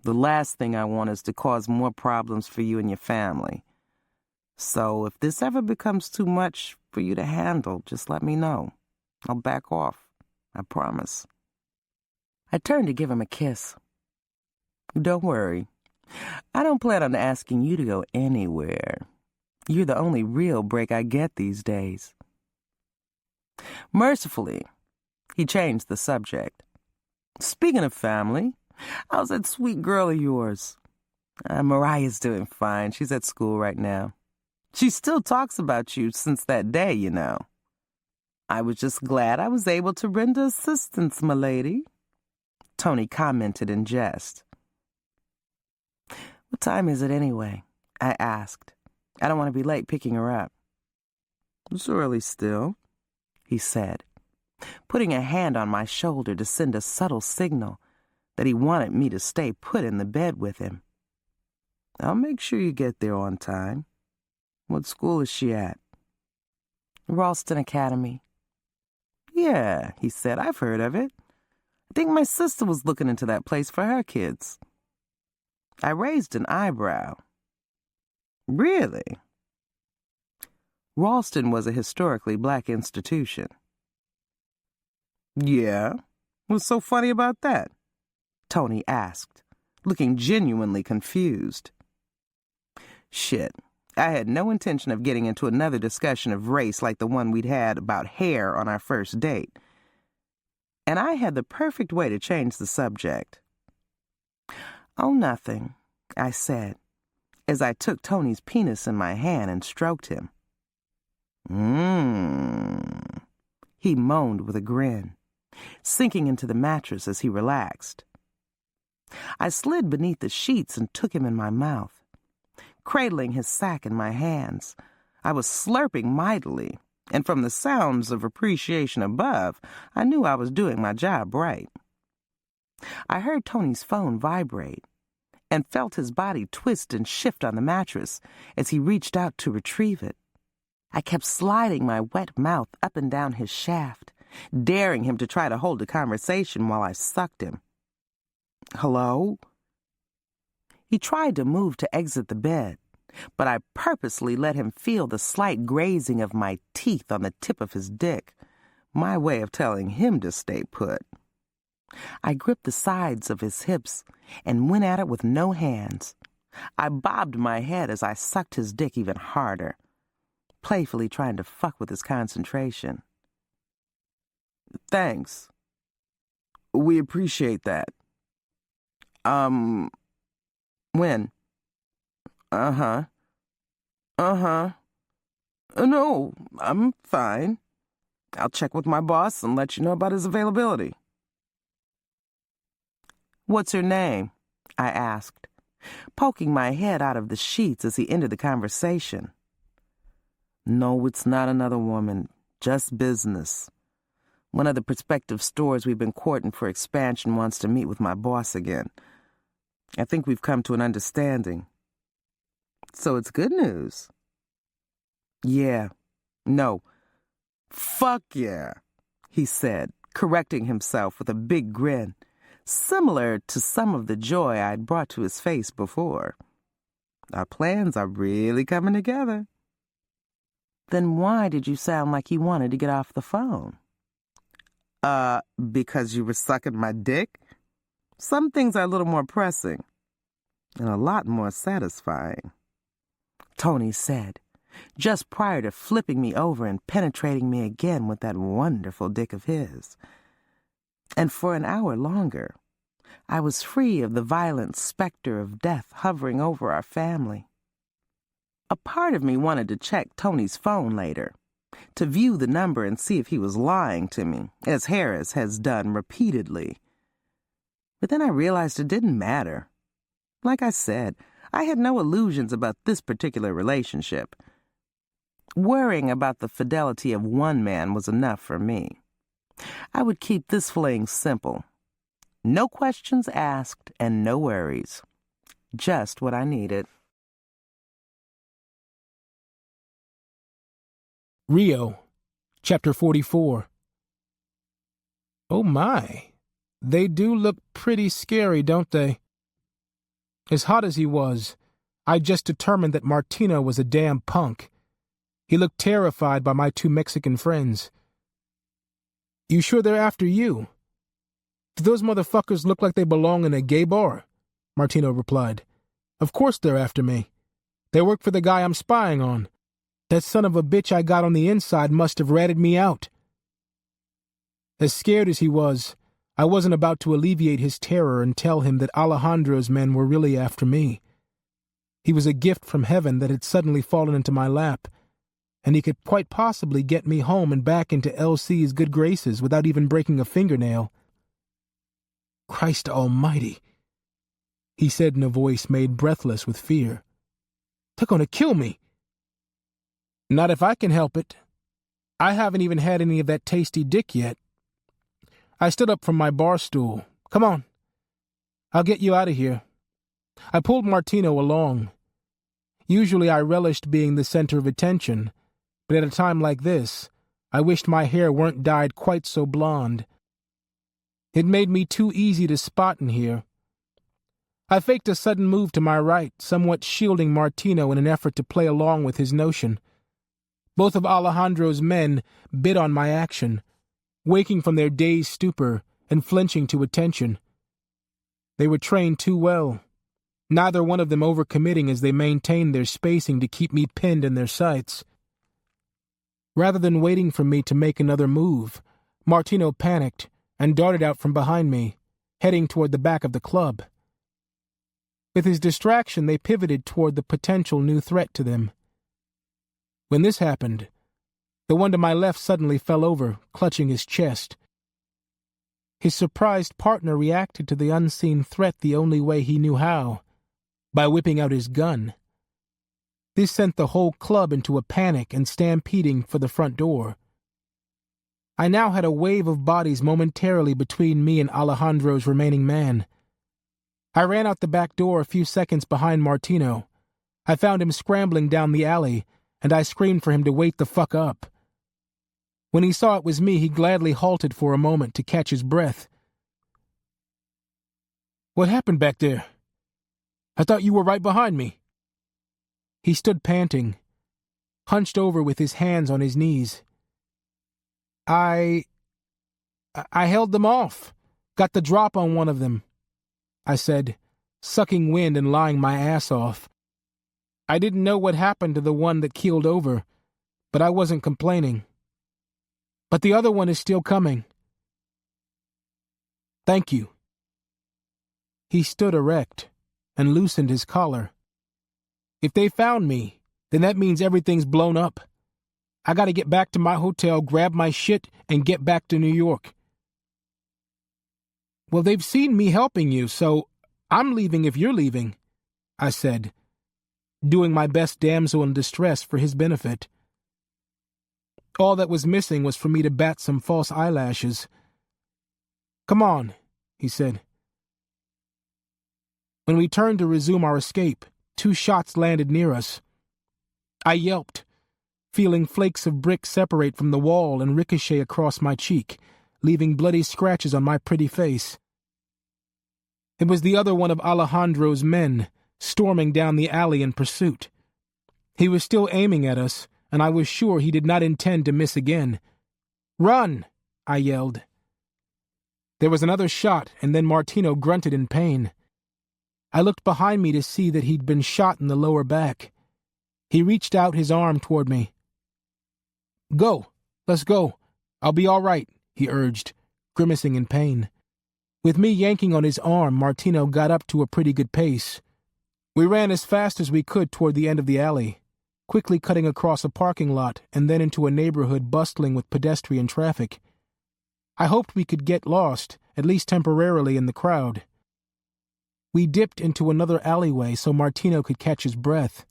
The last thing I want is to cause more problems for you and your family. So if this ever becomes too much for you to handle, just let me know. I'll back off. I promise. I turned to give him a kiss. Don't worry. I don't plan on asking you to go anywhere. You're the only real break I get these days. Mercifully, he changed the subject. Speaking of family, how's that sweet girl of yours? Mariah's doing fine. She's at school right now. She still talks about you since that day, you know. I was just glad I was able to render assistance, my lady, Tony commented in jest. What time is it anyway? I asked. I don't want to be late picking her up. It's early still, he said, putting a hand on my shoulder to send a subtle signal that he wanted me to stay put in the bed with him. I'll make sure you get there on time. What school is she at? Ralston Academy. Yeah, he said, I've heard of it. I think my sister was looking into that place for her kids. I raised an eyebrow. Really? Ralston was a historically black institution. Yeah? What's so funny about that? Tony asked, looking genuinely confused. Shit, I had no intention of getting into another discussion of race like the one we'd had about hair on our first date. and I had the perfect way to change the subject. "Oh, nothing," I said, as I took Tony's penis in my hand and stroked him. He moaned with a grin, sinking into the mattress as he relaxed. I slid beneath the sheets and took him in my mouth. Cradling his sack in my hands, I was slurping mightily, and from the sounds of appreciation above, I knew I was doing my job right. I heard Tony's phone vibrate and felt his body twist and shift on the mattress as he reached out to retrieve it. I kept sliding my wet mouth up and down his shaft, daring him to try to hold a conversation while I sucked him. "Hello?" He tried to move to exit the bed, but I purposely let him feel the slight grazing of my teeth on the tip of his dick, my way of telling him to stay put. I gripped the sides of his hips and went at it with no hands. I bobbed my head as I sucked his dick even harder, playfully trying to fuck with his concentration. "Thanks. We appreciate that." When? No, I'm fine. I'll check with my boss and let you know about his availability." "What's her name?" I asked, poking my head out of the sheets as he ended the conversation. "No, it's not another woman, just business. One of the prospective stores we've been courting for expansion wants to meet with my boss again. I think we've come to an understanding." "So it's good news." "Yeah. No. Fuck yeah," he said, correcting himself with a big grin, similar to some of the joy I'd brought to his face before. "Our plans are really coming together." "Then why did you sound like you wanted to get off the phone?" Because you were sucking my dick? Some things are a little more pressing and a lot more satisfying," Tony said, just prior to flipping me over and penetrating me again with that wonderful dick of his. And for an hour longer, I was free of the violent specter of death hovering over our family. A part of me wanted to check Tony's phone later, to view the number and see if he was lying to me, as Harris has done repeatedly. But then I realized it didn't matter. Like I said, I had no illusions about this particular relationship. Worrying about the fidelity of one man was enough for me. I would keep this fling simple. No questions asked and no worries. Just what I needed. Rio, Chapter 44. Oh my, they do look pretty scary, don't they? As hot as he was, I just determined that Martino was a damn punk. He looked terrified by my two Mexican friends. "You sure they're after you? Do those motherfuckers look like they belong in a gay bar?" Martino replied. "Of course they're after me. They work for the guy I'm spying on. That son of a bitch I got on the inside must have ratted me out." As scared as he was, I wasn't about to alleviate his terror and tell him that Alejandro's men were really after me. He was a gift from heaven that had suddenly fallen into my lap, and he could quite possibly get me home and back into LC's good graces without even breaking a fingernail. "Christ almighty," he said in a voice made breathless with fear. "They're going to kill me." "Not if I can help it. I haven't even had any of that tasty dick yet." I stood up from my bar stool. "Come on. I'll get you out of here." I pulled Martino along. Usually I relished being the center of attention, but at a time like this, I wished my hair weren't dyed quite so blonde. It made me too easy to spot in here. I faked a sudden move to my right, somewhat shielding Martino in an effort to play along with his notion. Both of Alejandro's men bit on my action, waking from their dazed stupor and flinching to attention. They were trained too well, neither one of them overcommitting as they maintained their spacing to keep me pinned in their sights. Rather than waiting for me to make another move, Martino panicked and darted out from behind me, heading toward the back of the club. With his distraction, they pivoted toward the potential new threat to them. When this happened, the one to my left suddenly fell over, clutching his chest. His surprised partner reacted to the unseen threat the only way he knew how, by whipping out his gun. This sent the whole club into a panic and stampeding for the front door. I now had a wave of bodies momentarily between me and Alejandro's remaining man. I ran out the back door a few seconds behind Martino. I found him scrambling down the alley, and I screamed for him to wait the fuck up. When he saw it was me, he gladly halted for a moment to catch his breath. "What happened back there? I thought you were right behind me." He stood panting, hunched over with his hands on his knees. I held them off. Got the drop on one of them," I said, sucking wind and lying my ass off. I didn't know what happened to the one that keeled over, but I wasn't complaining. "But the other one is still coming." "Thank you." He stood erect and loosened his collar. "If they found me, then that means everything's blown up. I gotta get back to my hotel, grab my shit, and get back to New York." "Well, they've seen me helping you, so I'm leaving if you're leaving," I said, doing my best damsel in distress for his benefit. All that was missing was for me to bat some false eyelashes. "Come on," he said. When we turned to resume our escape, 2 shots landed near us. I yelped, feeling flakes of brick separate from the wall and ricochet across my cheek, leaving bloody scratches on my pretty face. It was the other one of Alejandro's men, storming down the alley in pursuit. He was still aiming at us, and I was sure he did not intend to miss again. "Run!" I yelled. There was another shot, and then Martino grunted in pain. I looked behind me to see that he'd been shot in the lower back. He reached out his arm toward me. "Go, let's go. I'll be all right," he urged, grimacing in pain. With me yanking on his arm, Martino got up to a pretty good pace. We ran as fast as we could toward the end of the alley, quickly cutting across a parking lot and then into a neighborhood bustling with pedestrian traffic. I hoped we could get lost, at least temporarily, in the crowd. We dipped into another alleyway so Martino could catch his breath.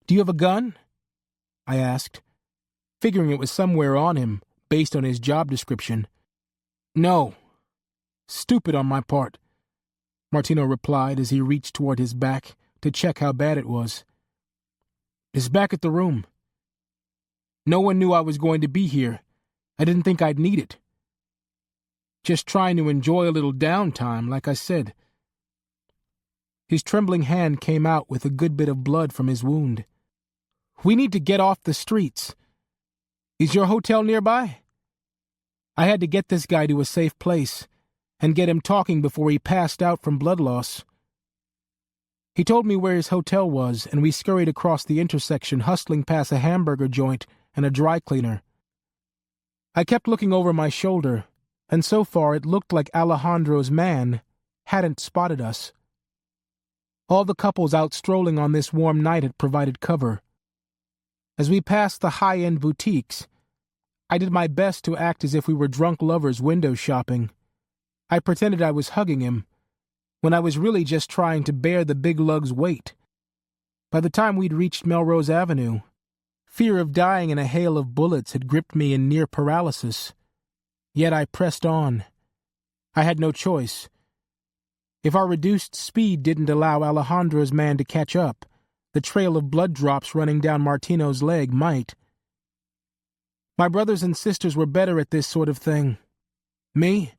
"Do you have a gun?" I asked, figuring it was somewhere on him, based on his job description. "No. Stupid on my part," Martino replied as he reached toward his back to check how bad it was. "It's back at the room. No one knew I was going to be here. I didn't think I'd need it. Just trying to enjoy a little downtime, like I said." His trembling hand came out with a good bit of blood from his wound. "We need to get off the streets. Is your hotel nearby?" I had to get this guy to a safe place and get him talking before he passed out from blood loss. He told me where his hotel was, and we scurried across the intersection, hustling past a hamburger joint and a dry cleaner. I kept looking over my shoulder, and so far it looked like Alejandro's man hadn't spotted us. All the couples out strolling on this warm night had provided cover. As we passed the high-end boutiques, I did my best to act as if we were drunk lovers window shopping. I pretended I was hugging him, when I was really just trying to bear the big lug's weight. By the time we'd reached Melrose Avenue, fear of dying in a hail of bullets had gripped me in near paralysis. Yet I pressed on. I had no choice. If our reduced speed didn't allow Alejandro's man to catch up, the trail of blood drops running down Martino's leg might. My brothers and sisters were better at this sort of thing. Me?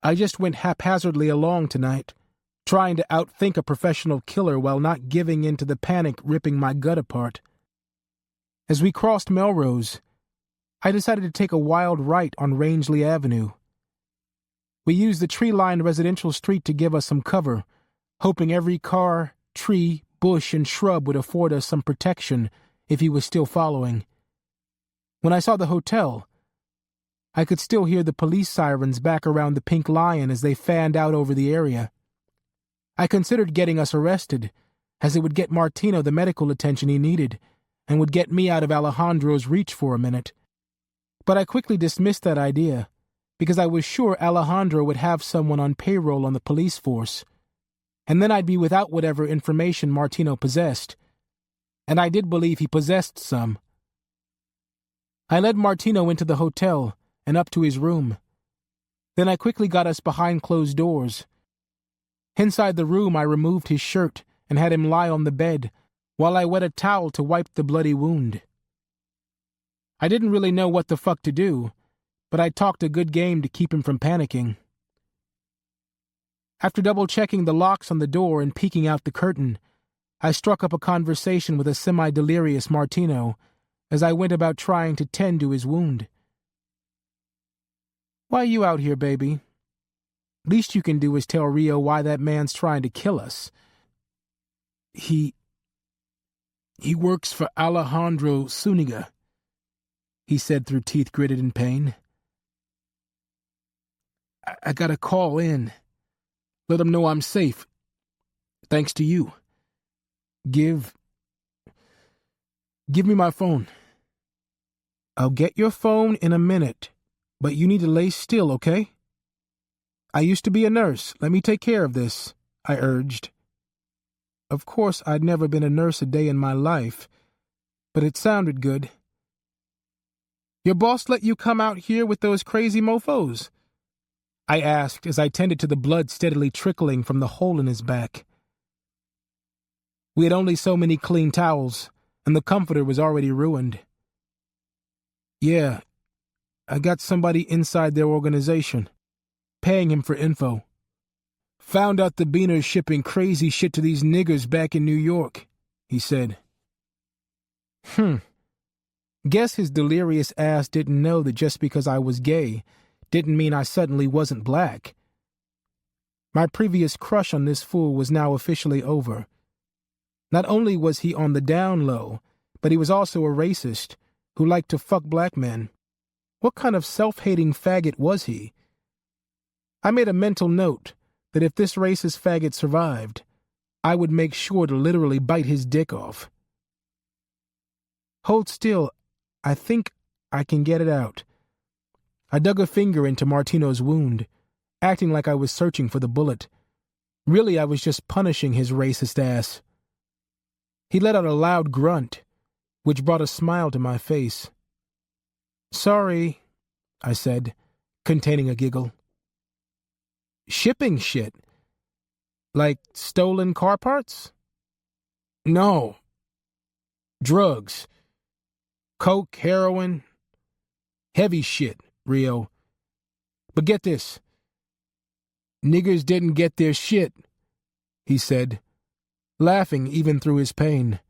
I just went haphazardly along tonight, trying to outthink a professional killer while not giving in to the panic ripping my gut apart. As we crossed Melrose, I decided to take a wild right on Rangeley Avenue. We used the tree-lined residential street to give us some cover, hoping every car, tree, bush, and shrub would afford us some protection if he was still following. When I saw the hotel, I could still hear the police sirens back around the Pink Lion as they fanned out over the area. I considered getting us arrested, as it would get Martino the medical attention he needed, and would get me out of Alejandro's reach for a minute. But I quickly dismissed that idea, because I was sure Alejandro would have someone on payroll on the police force, and then I'd be without whatever information Martino possessed. And I did believe he possessed some. I led Martino into the hotel and up to his room. Then I quickly got us behind closed doors. Inside the room, I removed his shirt and had him lie on the bed while I wet a towel to wipe the bloody wound. I didn't really know what the fuck to do, but I talked a good game to keep him from panicking. After double-checking the locks on the door and peeking out the curtain, I struck up a conversation with a semi-delirious Martino as I went about trying to tend to his wound. "Why you out here, baby? Least you can do is tell Rio why that man's trying to kill us. He works for Alejandro Zuniga," he said through teeth gritted in pain. I gotta call in. Let him know I'm safe. Thanks to you. Give me my phone." "I'll get your phone in a minute, but you need to lay still, okay? I used to be a nurse. Let me take care of this," I urged. Of course, I'd never been a nurse a day in my life, but it sounded good. "Your boss let you come out here with those crazy mofos?" I asked as I tended to the blood steadily trickling from the hole in his back. We had only so many clean towels, and the comforter was already ruined. "Yeah, I got somebody inside their organization, paying him for info. Found out the Beaner's shipping crazy shit to these niggers back in New York," he said. Guess his delirious ass didn't know that just because I was gay didn't mean I suddenly wasn't black. My previous crush on this fool was now officially over. Not only was he on the down low, but he was also a racist who liked to fuck black men. What kind of self-hating faggot was he? I made a mental note that if this racist faggot survived, I would make sure to literally bite his dick off. "Hold still. I think I can get it out." I dug a finger into Martino's wound, acting like I was searching for the bullet. Really, I was just punishing his racist ass. He let out a loud grunt, which brought a smile to my face. "Sorry," I said, containing a giggle. "Shipping shit? Like stolen car parts?" "No. Drugs. Coke, heroin. Heavy shit, Rio. But get this. Niggers didn't get their shit," he said, laughing even through his pain.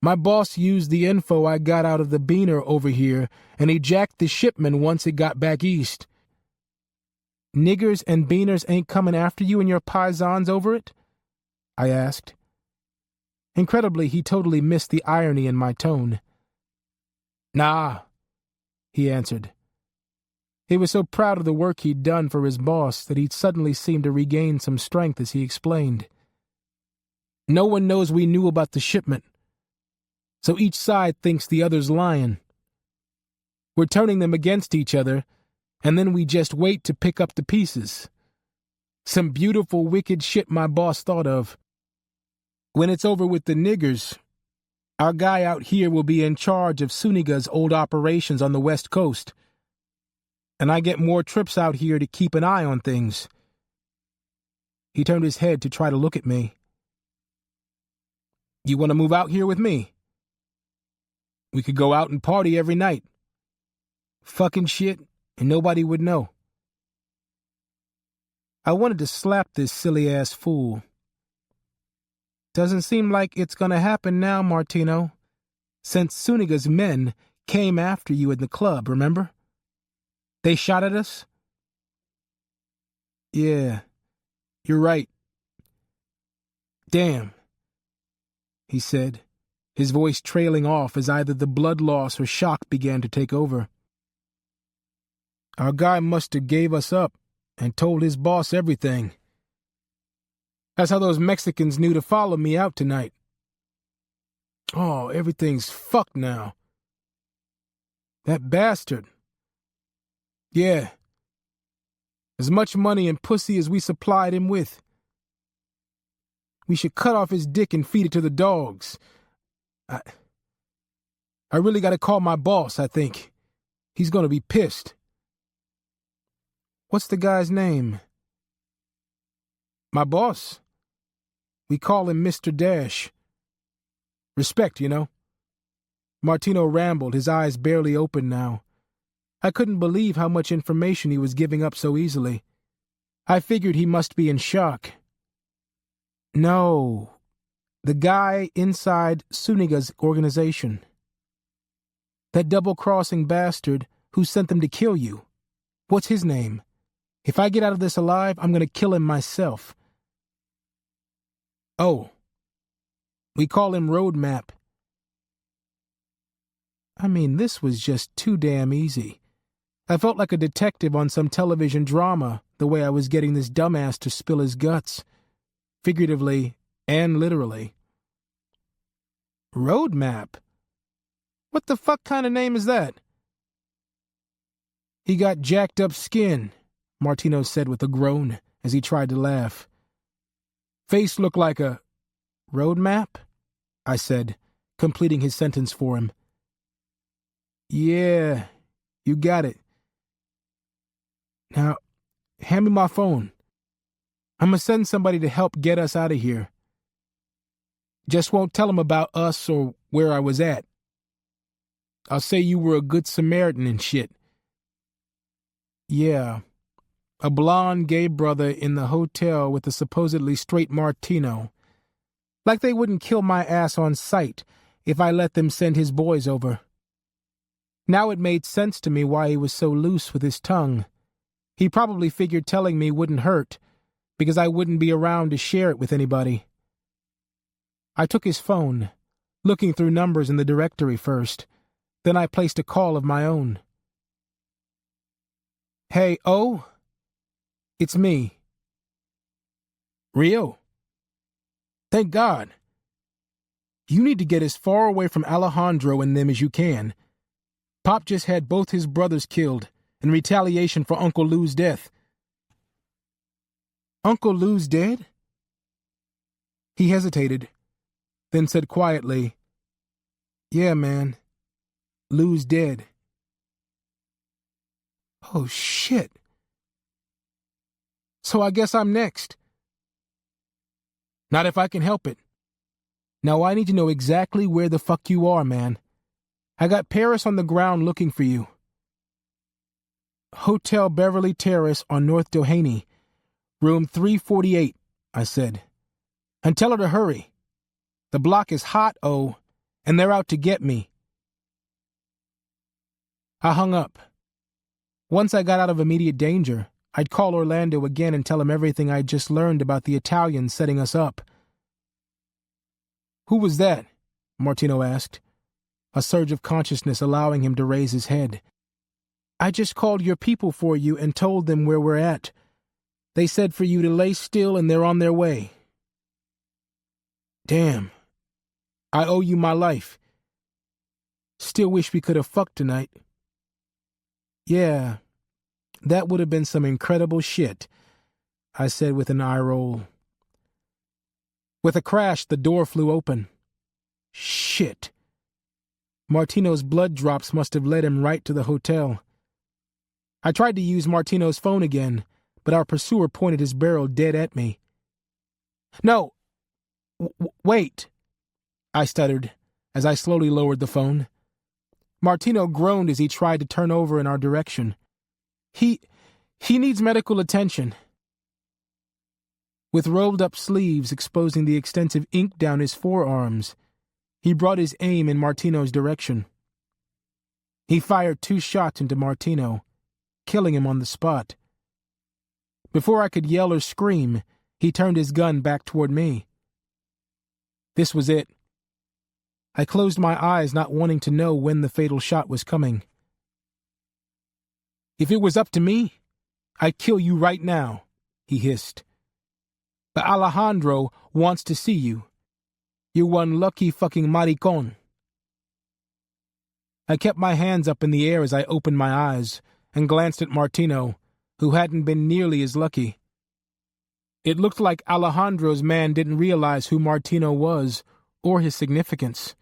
"My boss used the info I got out of the Beaner over here, and he jacked the shipment once it got back east." "Niggers and Beaners ain't coming after you and your paisans over it?" I asked. Incredibly, he totally missed the irony in my tone. "Nah," he answered. He was so proud of the work he'd done for his boss that he'd suddenly seemed to regain some strength as he explained. "No one knows we knew about the shipment, so each side thinks the other's lying. We're turning them against each other, and then we just wait to pick up the pieces. Some beautiful, wicked shit my boss thought of. When it's over with the niggers, our guy out here will be in charge of Zuniga's old operations on the West Coast, and I get more trips out here to keep an eye on things." He turned his head to try to look at me. "You want to move out here with me? We could go out and party every night. Fucking shit, and nobody would know." I wanted to slap this silly-ass fool. "Doesn't seem like it's gonna happen now, Martino, since Zuniga's men came after you in the club, remember? They shot at us?" "Yeah, you're right. Damn," he said, his voice trailing off as either the blood loss or shock began to take over. Our guy must have gave us up and told his boss everything. That's how those Mexicans knew to follow me out tonight. Oh, everything's fucked now. That bastard. Yeah. As much money and pussy as we supplied him with. We should cut off his dick and feed it to the dogs. I really gotta call my boss, I think. He's gonna be pissed. What's the guy's name? My boss. We call him Mr. Dash. Respect, you know. Martino rambled, his eyes barely open now. I couldn't believe how much information he was giving up so easily. I figured he must be in shock. No, the guy inside Suniga's organization. That double-crossing bastard who sent them to kill you. What's his name? If I get out of this alive, I'm going to kill him myself. Oh, we call him Roadmap. I mean, this was just too damn easy. I felt like a detective on some television drama, the way I was getting this dumbass to spill his guts. Figuratively and literally. Roadmap? What the fuck kind of name is that? He got jacked up skin, Martino said with a groan as he tried to laugh. Face looked like a roadmap? I said, completing his sentence for him. Yeah, you got it. Now, hand me my phone. I'm gonna send somebody to help get us out of here. Just won't tell them about us or where I was at. I'll say you were a good Samaritan and shit. Yeah. A blonde gay brother in the hotel with a supposedly straight Martino. Like they wouldn't kill my ass on sight if I let them send his boys over. Now it made sense to me why he was so loose with his tongue. He probably figured telling me wouldn't hurt, because I wouldn't be around to share it with anybody. I took his phone, looking through numbers in the directory first. Then I placed a call of my own. Hey, O? It's me. Rio? Thank God. You need to get as far away from Alejandro and them as you can. Pop just had both his brothers killed in retaliation for Uncle Lou's death. Uncle Lou's dead? He hesitated, then said quietly, Yeah, man. Lou's dead. Oh, shit. So I guess I'm next. Not if I can help it. Now I need to know exactly where the fuck you are, man. I got Paris on the ground looking for you. Hotel Beverly Terrace on North Doheny. Room 348, I said. And tell her to hurry. The block is hot, O, and they're out to get me. I hung up. Once I got out of immediate danger, I'd call Orlando again and tell him everything I'd just learned about the Italians setting us up. Who was that? Martino asked, a surge of consciousness allowing him to raise his head. I just called your people for you and told them where we're at. They said for you to lay still and they're on their way. Damn. I owe you my life. Still wish we could have fucked tonight. Yeah, that would have been some incredible shit, I said with an eye roll. With a crash, the door flew open. Shit. Martino's blood drops must have led him right to the hotel. I tried to use Martino's phone again, but our pursuer pointed his barrel dead at me. No, wait, I stuttered as I slowly lowered the phone. Martino groaned as he tried to turn over in our direction. He needs medical attention. With rolled-up sleeves exposing the extensive ink down his forearms, he brought his aim in Martino's direction. He fired 2 shots into Martino, killing him on the spot. Before I could yell or scream, he turned his gun back toward me. This was it. I closed my eyes, not wanting to know when the fatal shot was coming. If it was up to me, I'd kill you right now, he hissed. But Alejandro wants to see you. You one lucky fucking maricon. I kept my hands up in the air as I opened my eyes and glanced at Martino, who hadn't been nearly as lucky. It looked like Alejandro's man didn't realize who Martino was or his significance.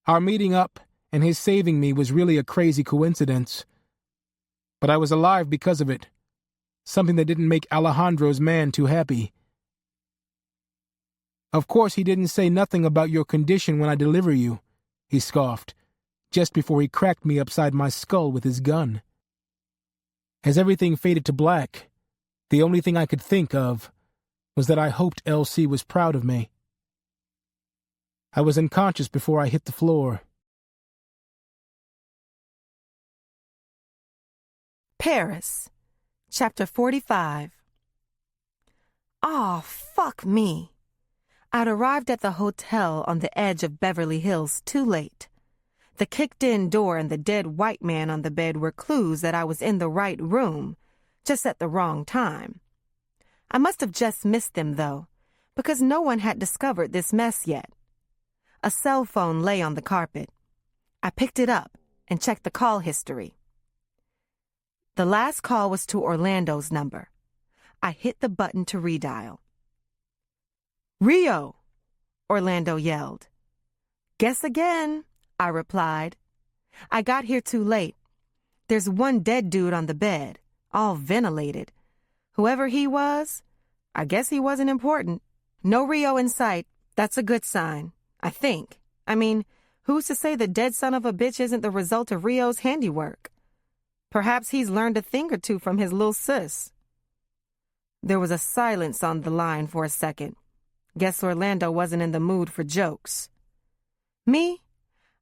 Our meeting up and his saving me was really a crazy coincidence. But I was alive because of it, something that didn't make Alejandro's man too happy. Of course he didn't say nothing about your condition when I deliver you, he scoffed, just before he cracked me upside my skull with his gun. As everything faded to black, the only thing I could think of was that I hoped LC was proud of me. I was unconscious before I hit the floor. Paris, Chapter 45. Aw, fuck me. I'd arrived at the hotel on the edge of Beverly Hills too late. The kicked-in door and the dead white man on the bed were clues that I was in the right room, just at the wrong time. I must have just missed them, though, because no one had discovered this mess yet. A cell phone lay on the carpet. I picked it up and checked the call history. The last call was to Orlando's number. I hit the button to redial. "Rio!" Orlando yelled. "Guess again," I replied. "I got here too late. There's one dead dude on the bed, all ventilated. Whoever he was, I guess he wasn't important. No Rio in sight. That's a good sign, I think. I mean, who's to say the dead son of a bitch isn't the result of Rio's handiwork? Perhaps he's learned a thing or two from his little sis." There was a silence on the line for a second. Guess Orlando wasn't in the mood for jokes. Me?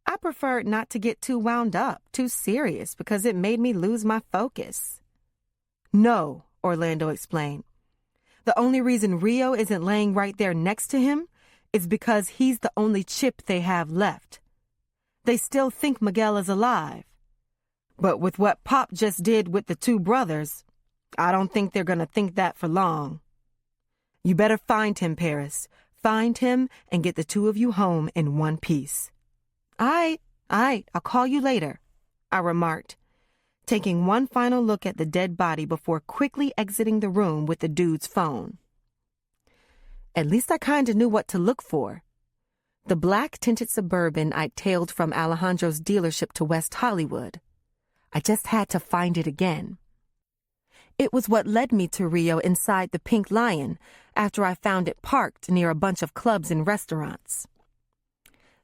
I preferred not to get too wound up, too serious, because it made me lose my focus. "No," Orlando explained. "The only reason Rio isn't laying right there next to him is because he's the only chip they have left. They still think Miguel is alive. But with what Pop just did with the two brothers, I don't think they're going to think that for long. You better find him, Paris. Find him and get the two of you home in one piece." I'll call you later," I remarked, taking one final look at the dead body before quickly exiting the room with the dude's phone. At least I kinda knew what to look for. The black-tinted Suburban I'd tailed from Alejandro's dealership to West Hollywood. I just had to find it again. It was what led me to Rio inside the Pink Lion after I found it parked near a bunch of clubs and restaurants.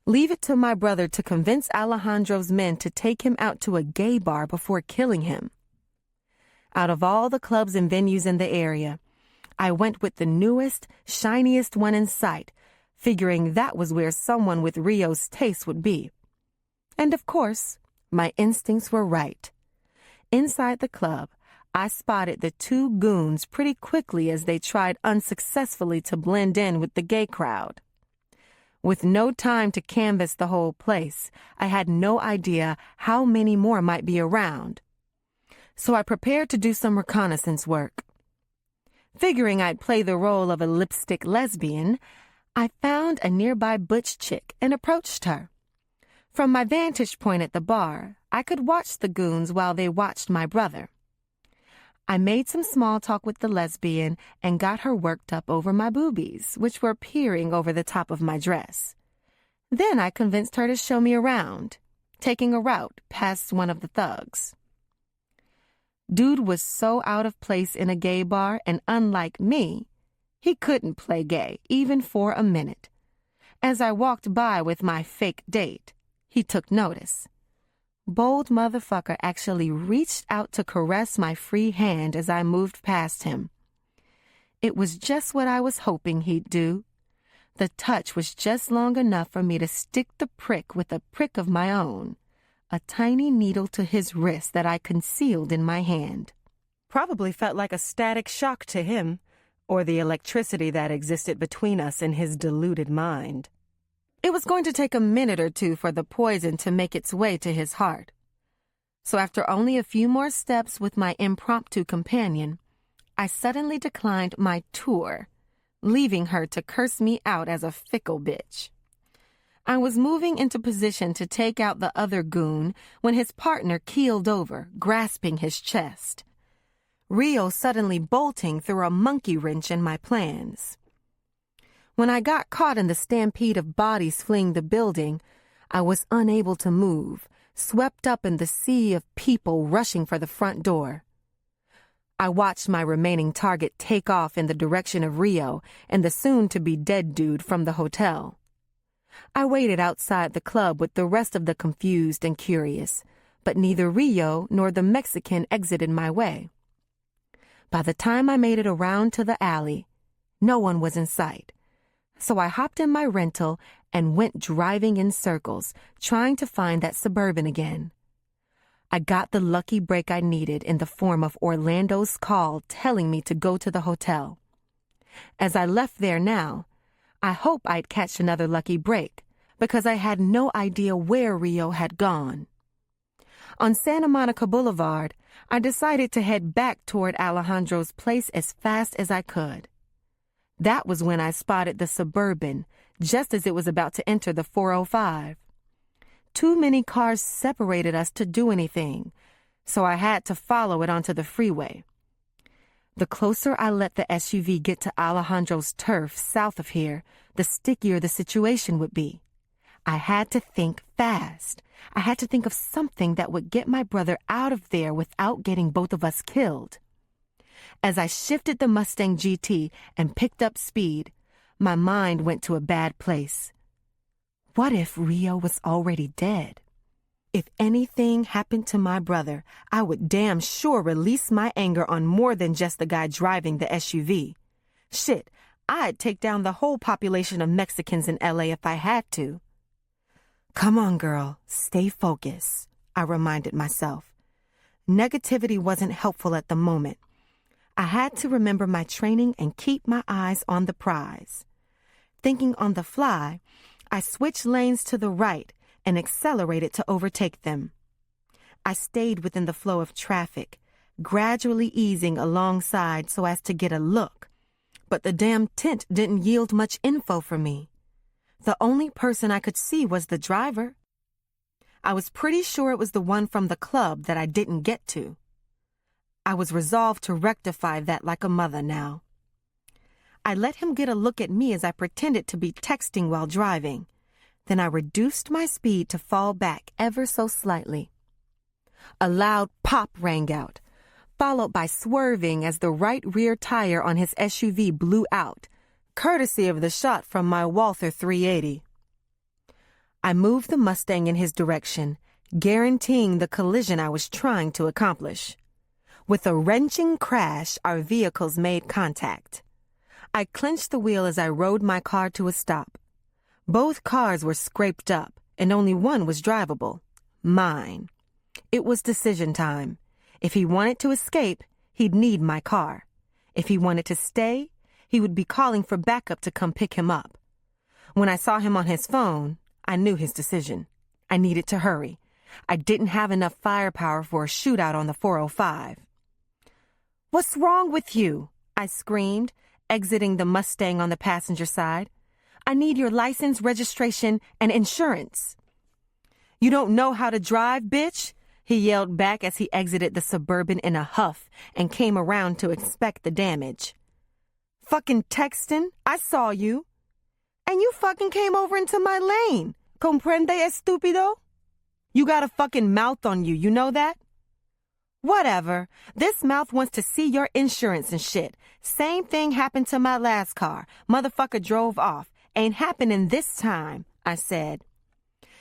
Leave it to my brother to convince Alejandro's men to take him out to a gay bar before killing him. Out of all the clubs and venues in the area, I went with the newest, shiniest one in sight, figuring that was where someone with Rio's taste would be. And of course, my instincts were right. Inside the club, I spotted the two goons pretty quickly as they tried unsuccessfully to blend in with the gay crowd. With no time to canvass the whole place, I had no idea how many more might be around. So I prepared to do some reconnaissance work. Figuring I'd play the role of a lipstick lesbian, I found a nearby butch chick and approached her. From my vantage point at the bar, I could watch the goons while they watched my brother. I made some small talk with the lesbian and got her worked up over my boobies, which were peering over the top of my dress. Then I convinced her to show me around, taking a route past one of the thugs. Dude was so out of place in a gay bar, and unlike me, he couldn't play gay, even for a minute. As I walked by with my fake date, he took notice. Bold motherfucker actually reached out to caress my free hand as I moved past him. It was just what I was hoping he'd do. The touch was just long enough for me to stick the prick with a prick of my own, a tiny needle to his wrist that I concealed in my hand. Probably felt like a static shock to him, or the electricity that existed between us in his deluded mind. It was going to take a minute or two for the poison to make its way to his heart. So after only a few more steps with my impromptu companion, I suddenly declined my tour, leaving her to curse me out as a fickle bitch. I was moving into position to take out the other goon when his partner keeled over, grasping his chest. Rio suddenly bolting threw a monkey wrench in my plans. When I got caught in the stampede of bodies fleeing the building, I was unable to move, swept up in the sea of people rushing for the front door. I watched my remaining target take off in the direction of Rio and the soon-to-be dead dude from the hotel. I waited outside the club with the rest of the confused and curious, but neither Rio nor the Mexican exited my way. By the time I made it around to the alley, no one was in sight, so I hopped in my rental and went driving in circles, trying to find that Suburban again. I got the lucky break I needed in the form of Orlando's call telling me to go to the hotel. As I left there now, I hope I'd catch another lucky break, because I had no idea where Rio had gone. On Santa Monica Boulevard, I decided to head back toward Alejandro's place as fast as I could. That was when I spotted the Suburban, just as it was about to enter the 405. Too many cars separated us to do anything, so I had to follow it onto the freeway. The closer I let the SUV get to Alejandro's turf south of here, the stickier the situation would be. I had to think fast. I had to think of something that would get my brother out of there without getting both of us killed. As I shifted the Mustang GT and picked up speed, my mind went to a bad place. What if Rio was already dead? If anything happened to my brother, I would damn sure release my anger on more than just the guy driving the SUV. Shit, I'd take down the whole population of Mexicans in LA if I had to. Come on, girl, stay focused, I reminded myself. Negativity wasn't helpful at the moment. I had to remember my training and keep my eyes on the prize. Thinking on the fly, I switched lanes to the right and accelerated to overtake them. I stayed within the flow of traffic, gradually easing alongside so as to get a look. But the damn tint didn't yield much info for me. The only person I could see was the driver. I was pretty sure it was the one from the club that I didn't get to. I was resolved to rectify that like a mother now. I let him get a look at me as I pretended to be texting while driving. Then I reduced my speed to fall back ever so slightly. A loud pop rang out, followed by swerving as the right rear tire on his SUV blew out, courtesy of the shot from my Walther 380. I moved the Mustang in his direction, guaranteeing the collision I was trying to accomplish. With a wrenching crash, our vehicles made contact. I clenched the wheel as I rode my car to a stop. Both cars were scraped up, and only one was drivable. Mine. It was decision time. If he wanted to escape, he'd need my car. If he wanted to stay, he would be calling for backup to come pick him up. When I saw him on his phone, I knew his decision. I needed to hurry. I didn't have enough firepower for a shootout on the 405. "What's wrong with you?" I screamed, exiting the Mustang on the passenger side. "I need your license, registration, and insurance." "You don't know how to drive, bitch?" he yelled back as he exited the Suburban in a huff and came around to inspect the damage. "Fucking texting? I saw you. And you fucking came over into my lane. Comprende, estúpido? You got a fucking mouth on you, you know that?" "Whatever. This mouth wants to see your insurance and shit. Same thing happened to my last car. Motherfucker drove off. Ain't happening this time," I said.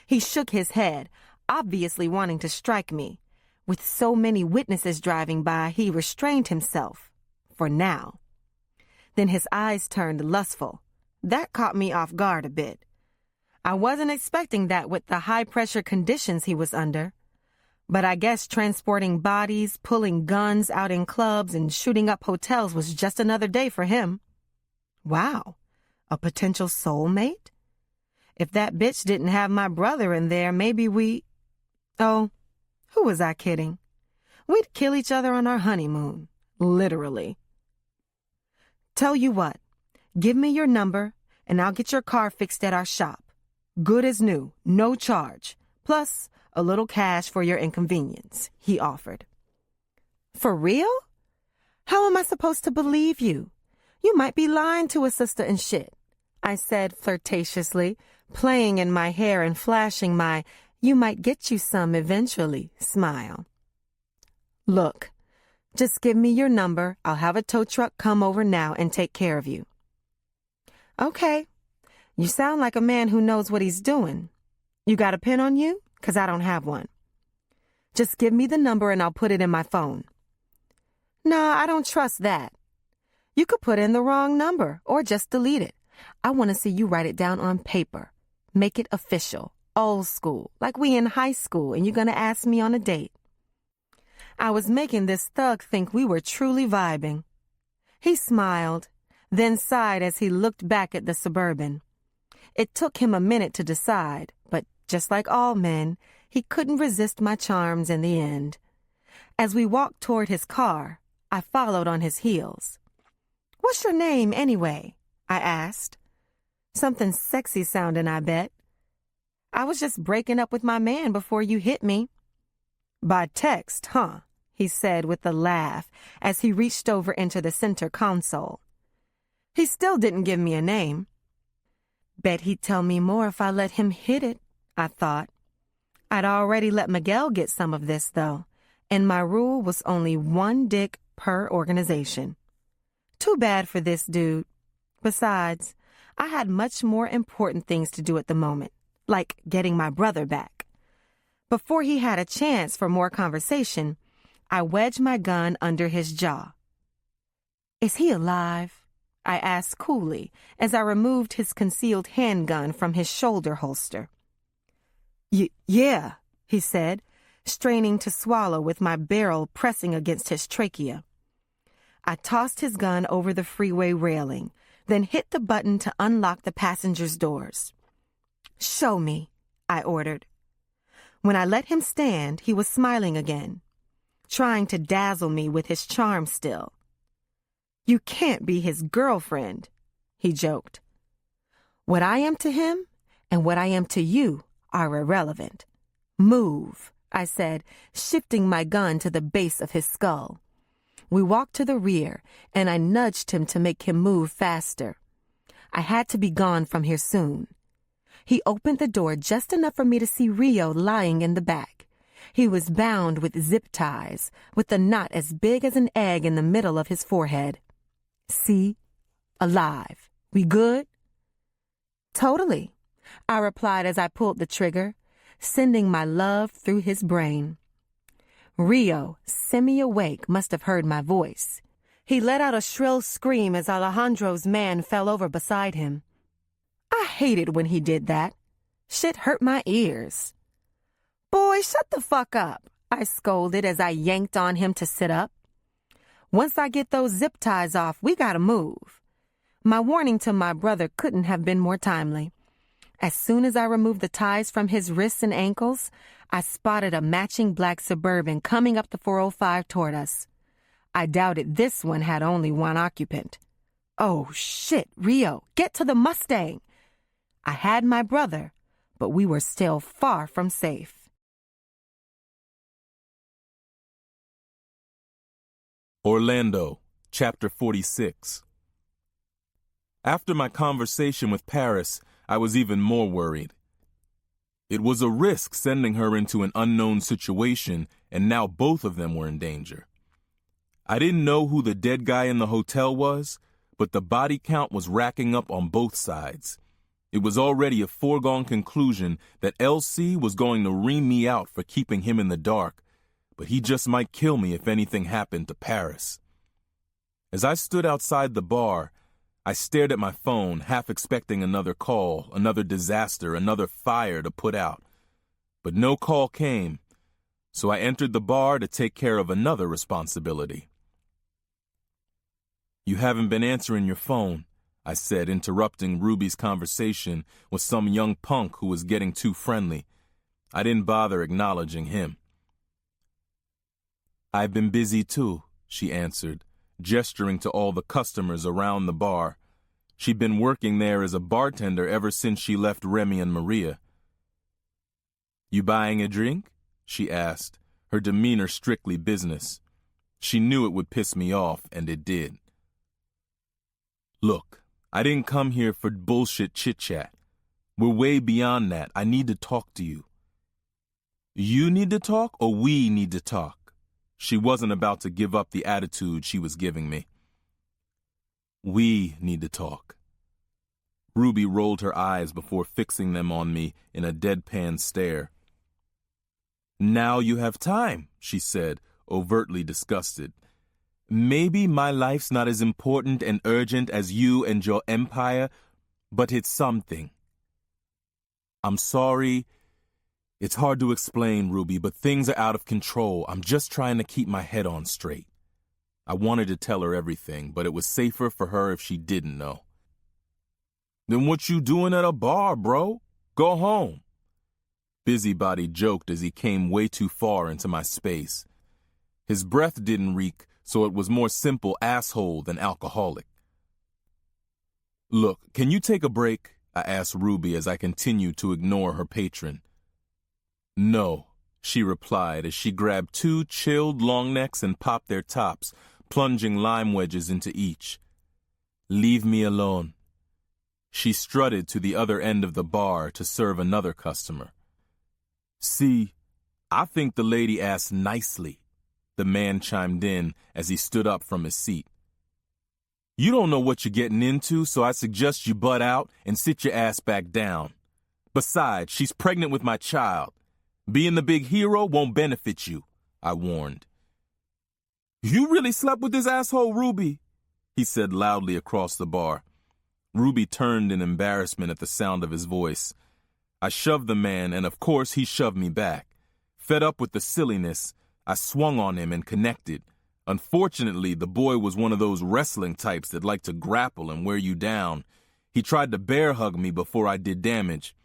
He shook his head, obviously wanting to strike me. With so many witnesses driving by, he restrained himself. For now. Then his eyes turned lustful. That caught me off guard a bit. I wasn't expecting that with the high-pressure conditions he was under. But I guess transporting bodies, pulling guns out in clubs, and shooting up hotels was just another day for him. Wow, a potential soulmate? If that bitch didn't have my brother in there, maybe we... Oh, Who was I kidding? We'd kill each other on our honeymoon. Literally. Tell you what, give me your number and I'll get your car fixed at our shop. Good as new, no charge, plus a little cash for your inconvenience, he offered. For real? How am I supposed to believe you? You might be lying to a sister and shit, I said flirtatiously, playing in my hair and flashing my "you might get you some eventually" smile. Look, just give me your number. I'll have a tow truck come over now and take care of you. Okay. You sound like a man who knows what he's doing. You got a pen on you? 'Cause I don't have one. Just give me the number and I'll put it in my phone. Nah, I don't trust that. You could put in the wrong number or just delete it. I want to see you write it down on paper. Make it official, old school, like we in high school and you're going to ask me on a date. I was making this thug think we were truly vibing. He smiled, then sighed as he looked back at the Suburban. It took him a minute to decide, but just like all men, he couldn't resist my charms in the end. As we walked toward his car, I followed on his heels. "What's your name, anyway?" I asked. Something sexy sounding, I bet. "I was just breaking up with my man before you hit me." "By text, huh?" he said with a laugh as he reached over into the center console. He still didn't give me a name. Bet he'd tell me more if I let him hit it, I thought. I'd already let Miguel get some of this, though, and my rule was only one dick per organization. Too bad for this dude. Besides, I had much more important things to do at the moment, like getting my brother back. Before he had a chance for more conversation, I wedged my gun under his jaw. "Is he alive?" I asked coolly as I removed his concealed handgun from his shoulder holster. Yeah, he said, straining to swallow with my barrel pressing against his trachea. I tossed his gun over the freeway railing, then hit the button to unlock the passenger's doors. "Show me," I ordered. When I let him stand, he was smiling again, trying to dazzle me with his charm still. "You can't be his girlfriend," he joked. "What I am to him and what I am to you are irrelevant. Move," I said, shifting my gun to the base of his skull. We walked to the rear, and I nudged him to make him move faster. I had to be gone from here soon. He opened the door just enough for me to see Rio lying in the back. He was bound with zip ties, with a knot as big as an egg in the middle of his forehead. "See? Alive. We good?" "Totally," I replied as I pulled the trigger, sending my love through his brain. Rio, semi-awake, must have heard my voice. He let out a shrill scream as Alejandro's man fell over beside him. I hated when he did that. Shit hurt my ears. "Boy, shut the fuck up," I scolded as I yanked on him to sit up. "Once I get those zip ties off, we gotta move." My warning to my brother couldn't have been more timely. As soon as I removed the ties from his wrists and ankles, I spotted a matching black Suburban coming up the 405 toward us. I doubted this one had only one occupant. "Oh, shit, Rio, get to the Mustang." I had my brother, but we were still far from safe. Orlando, Chapter 46. After my conversation with Paris, I was even more worried. It was a risk sending her into an unknown situation, and now both of them were in danger. I didn't know who the dead guy in the hotel was, but the body count was racking up on both sides. It was already a foregone conclusion that LC was going to ream me out for keeping him in the dark, but he just might kill me if anything happened to Paris. As I stood outside the bar, I stared at my phone, half expecting another call, another disaster, another fire to put out. But no call came, so I entered the bar to take care of another responsibility. "You haven't been answering your phone," I said, interrupting Ruby's conversation with some young punk who was getting too friendly. I didn't bother acknowledging him. I've been busy too, she answered, gesturing to all the customers around the bar. She'd been working there as a bartender ever since she left Remy and Maria. You buying a drink? She asked, her demeanor strictly business. She knew it would piss me off, and it did. Look, I didn't come here for bullshit chit-chat. We're way beyond that. I need to talk to you. You need to talk, or we need to talk? She wasn't about to give up the attitude she was giving me. We need to talk. Ruby rolled her eyes before fixing them on me in a deadpan stare. Now you have time, she said, overtly disgusted. Maybe my life's not as important and urgent as you and your empire, but it's something. I'm sorry. It's hard to explain, Ruby, but things are out of control. I'm just trying to keep my head on straight. I wanted to tell her everything, but it was safer for her if she didn't know. Then what you doing at a bar, bro? Go home. Busybody joked as he came way too far into my space. His breath didn't reek, so it was more simple asshole than alcoholic. Look, can you take a break? I asked Ruby as I continued to ignore her patron. No, she replied as she grabbed 2 chilled long necks and popped their tops, plunging lime wedges into each. Leave me alone. She strutted to the other end of the bar to serve another customer. See, I think the lady asked nicely, the man chimed in as he stood up from his seat. You don't know what you're getting into, so I suggest you butt out and sit your ass back down. Besides, she's pregnant with my child. Being the big hero won't benefit you, I warned. You really slept with this asshole, Ruby? He said loudly across the bar. Ruby turned in embarrassment at the sound of his voice. I shoved the man, and of course he shoved me back. Fed up with the silliness, I swung on him and connected. Unfortunately, the boy was one of those wrestling types that like to grapple and wear you down. He tried to bear hug me before I did damage.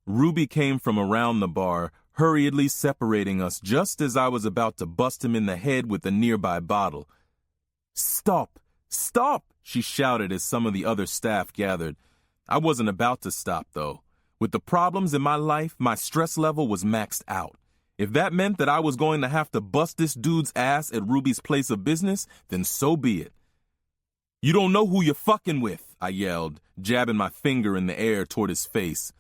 Ruby came from around the bar, hurriedly separating us just as I was about to bust him in the head with a nearby bottle. Stop! Stop! She shouted as some of the other staff gathered. I wasn't about to stop, though. With the problems in my life, my stress level was maxed out. If that meant that I was going to have to bust this dude's ass at Ruby's place of business, then so be it. You don't know who you're fucking with, I yelled, jabbing my finger in the air toward his face.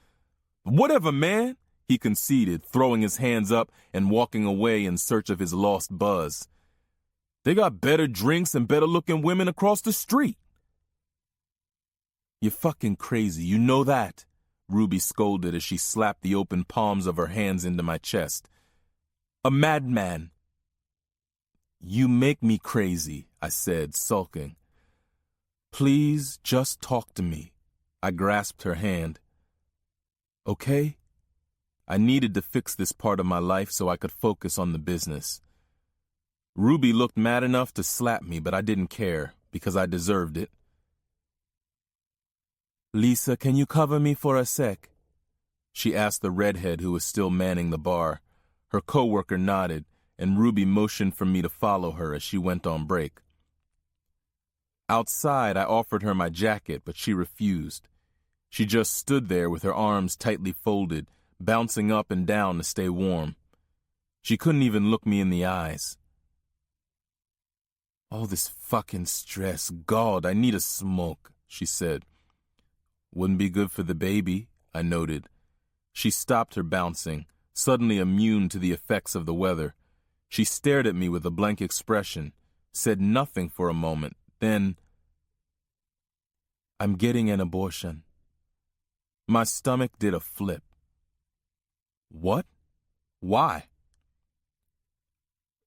Whatever, man, he conceded, throwing his hands up and walking away in search of his lost buzz. They got better drinks and better-looking women across the street. You're fucking crazy, you know that, Ruby scolded as she slapped the open palms of her hands into my chest. A madman. You make me crazy, I said, sulking. Please just talk to me. I grasped her hand. Okay? I needed to fix this part of my life so I could focus on the business. Ruby looked mad enough to slap me, but I didn't care, because I deserved it. Lisa, can you cover me for a sec? She asked the redhead who was still manning the bar. Her coworker nodded, and Ruby motioned for me to follow her as she went on break. Outside, I offered her my jacket, but she refused. She just stood there with her arms tightly folded, bouncing up and down to stay warm. She couldn't even look me in the eyes. All this fucking stress. God, I need a smoke, she said. Wouldn't be good for the baby, I noted. She stopped her bouncing, suddenly immune to the effects of the weather. She stared at me with a blank expression, said nothing for a moment, then, I'm getting an abortion. My stomach did a flip. What? Why?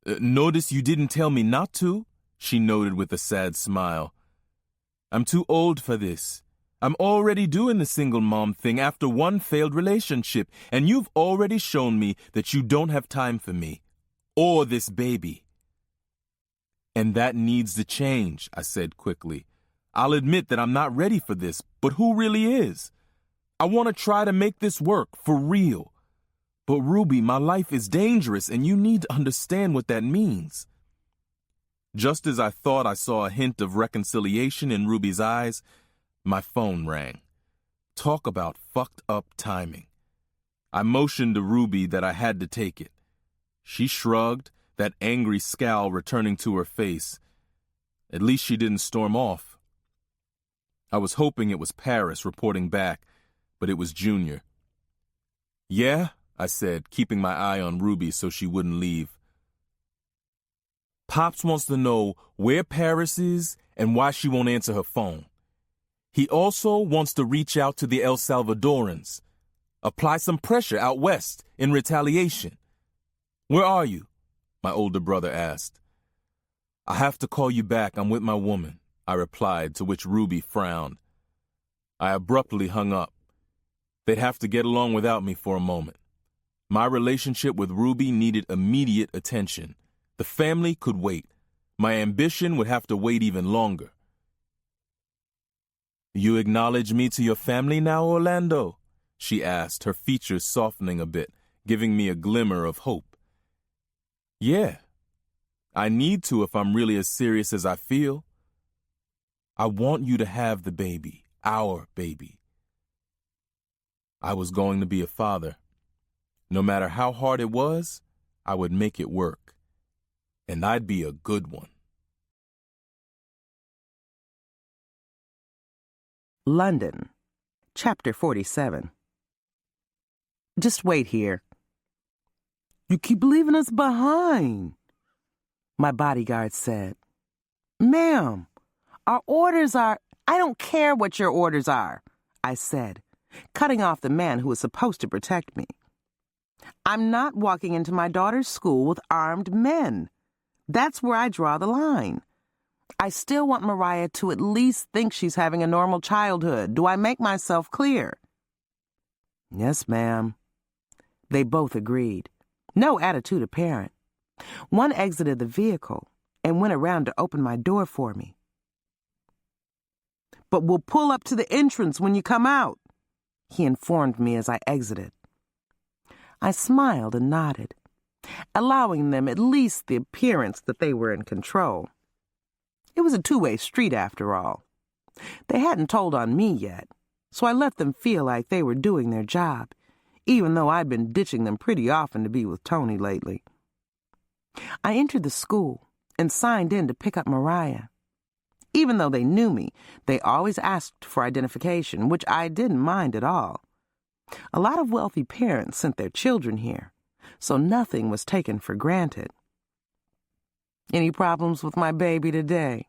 Notice you didn't tell me not to, she noted with a sad smile. I'm too old for this. I'm already doing the single mom thing after one failed relationship, and you've already shown me that you don't have time for me, or this baby. And that needs to change, I said quickly. I'll admit that I'm not ready for this, but who really is? I want to try to make this work, for real. But Ruby, my life is dangerous, and you need to understand what that means. Just as I thought I saw a hint of reconciliation in Ruby's eyes, my phone rang. Talk about fucked up timing. I motioned to Ruby that I had to take it. She shrugged, that angry scowl returning to her face. At least she didn't storm off. I was hoping it was Paris reporting back, but it was Junior. "Yeah?" I said, keeping my eye on Ruby so she wouldn't leave. "Pops wants to know where Paris is and why she won't answer her phone. He also wants to reach out to the El Salvadorans. Apply some pressure out west in retaliation." "Where are you?" my older brother asked. "I have to call you back. I'm with my woman," I replied, to which Ruby frowned. I abruptly hung up. They'd have to get along without me for a moment. My relationship with Ruby needed immediate attention. The family could wait. My ambition would have to wait even longer. "You acknowledge me to your family now, Orlando?" she asked, her features softening a bit, giving me a glimmer of hope. "Yeah. I need to if I'm really as serious as I feel. I want you to have the baby, our baby." I was going to be a father. No matter how hard it was, I would make it work. And I'd be a good one. London, Chapter 47. "Just wait here." "You keep leaving us behind," my bodyguard said. "Ma'am, our orders are—" "I don't care what your orders are," I said, cutting off the man who was supposed to protect me. "I'm not walking into my daughter's school with armed men. That's where I draw the line. I still want Mariah to at least think she's having a normal childhood. Do I make myself clear?" "Yes, ma'am." They both agreed. No attitude apparent. One exited the vehicle and went around to open my door for me. "But we'll pull up to the entrance when you come out," he informed me as I exited. I smiled and nodded, allowing them at least the appearance that they were in control. It was a two-way street after all. They hadn't told on me yet, so I let them feel like they were doing their job, even though I'd been ditching them pretty often to be with Tony lately. I entered the school and signed in to pick up Mariah. Even though they knew me, they always asked for identification, which I didn't mind at all. A lot of wealthy parents sent their children here, so nothing was taken for granted. "Any problems with my baby today?"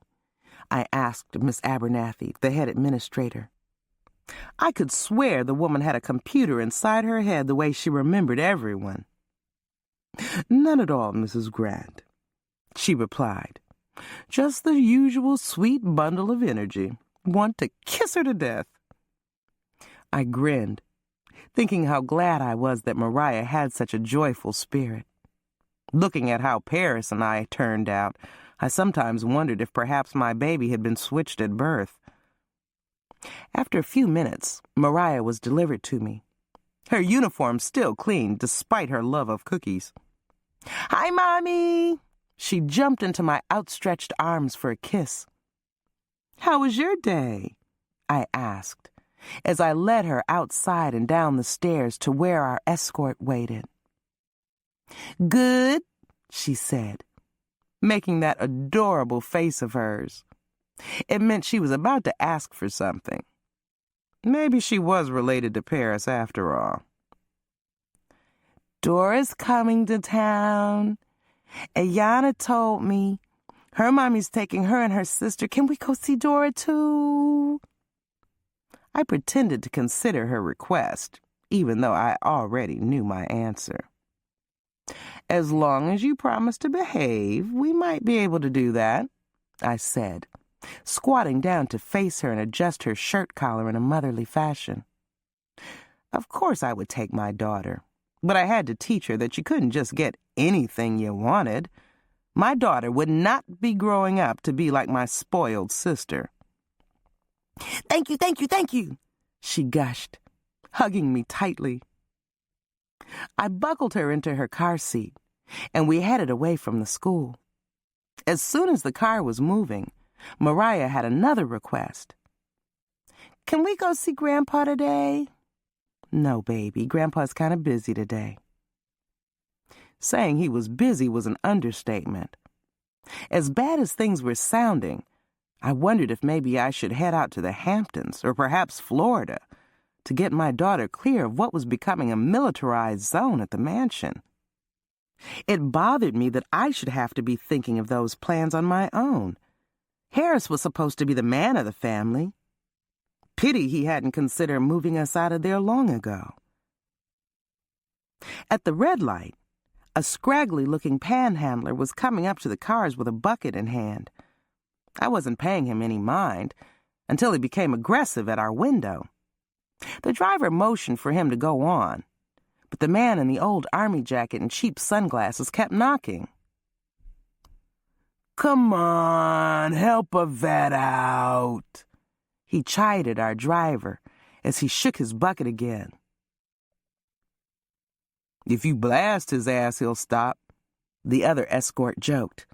I asked Miss Abernathy, the head administrator. I could swear the woman had a computer inside her head the way she remembered everyone. "None at all, Mrs. Grant," she replied. "Just the usual sweet bundle of energy. Want to kiss her to death." I grinned, thinking how glad I was that Mariah had such a joyful spirit. Looking at how Paris and I turned out, I sometimes wondered if perhaps my baby had been switched at birth. After a few minutes, Mariah was delivered to me. Her uniform still clean, despite her love of cookies. "Hi, Mommy!" She jumped into my outstretched arms for a kiss. "How was your day?" I asked, as I led her outside and down the stairs to where our escort waited. "Good," she said, making that adorable face of hers. It meant she was about to ask for something. Maybe she was related to Paris after all. "Dora's coming to town. Ayana told me. Her mommy's taking her and her sister. Can we go see Dora too?" I pretended to consider her request, even though I already knew my answer. "As long as you promise to behave, we might be able to do that," I said, squatting down to face her and adjust her shirt collar in a motherly fashion. Of course I would take my daughter, but I had to teach her that you couldn't just get anything you wanted. My daughter would not be growing up to be like my spoiled sister. "Thank you, thank you, thank you," she gushed, hugging me tightly. I buckled her into her car seat, and we headed away from the school. As soon as the car was moving, Mariah had another request. "Can we go see Grandpa today?" "No, baby. Grandpa's kind of busy today." Saying he was busy was an understatement. As bad as things were sounding, I wondered if maybe I should head out to the Hamptons or perhaps Florida to get my daughter clear of what was becoming a militarized zone at the mansion. It bothered me that I should have to be thinking of those plans on my own. Harris was supposed to be the man of the family. Pity he hadn't considered moving us out of there long ago. At the red light, a scraggly-looking panhandler was coming up to the cars with a bucket in hand. I wasn't paying him any mind until he became aggressive at our window. The driver motioned for him to go on, but the man in the old army jacket and cheap sunglasses kept knocking. "Come on, help a vet out," he chided our driver as he shook his bucket again. "If you blast his ass, he'll stop," the other escort joked,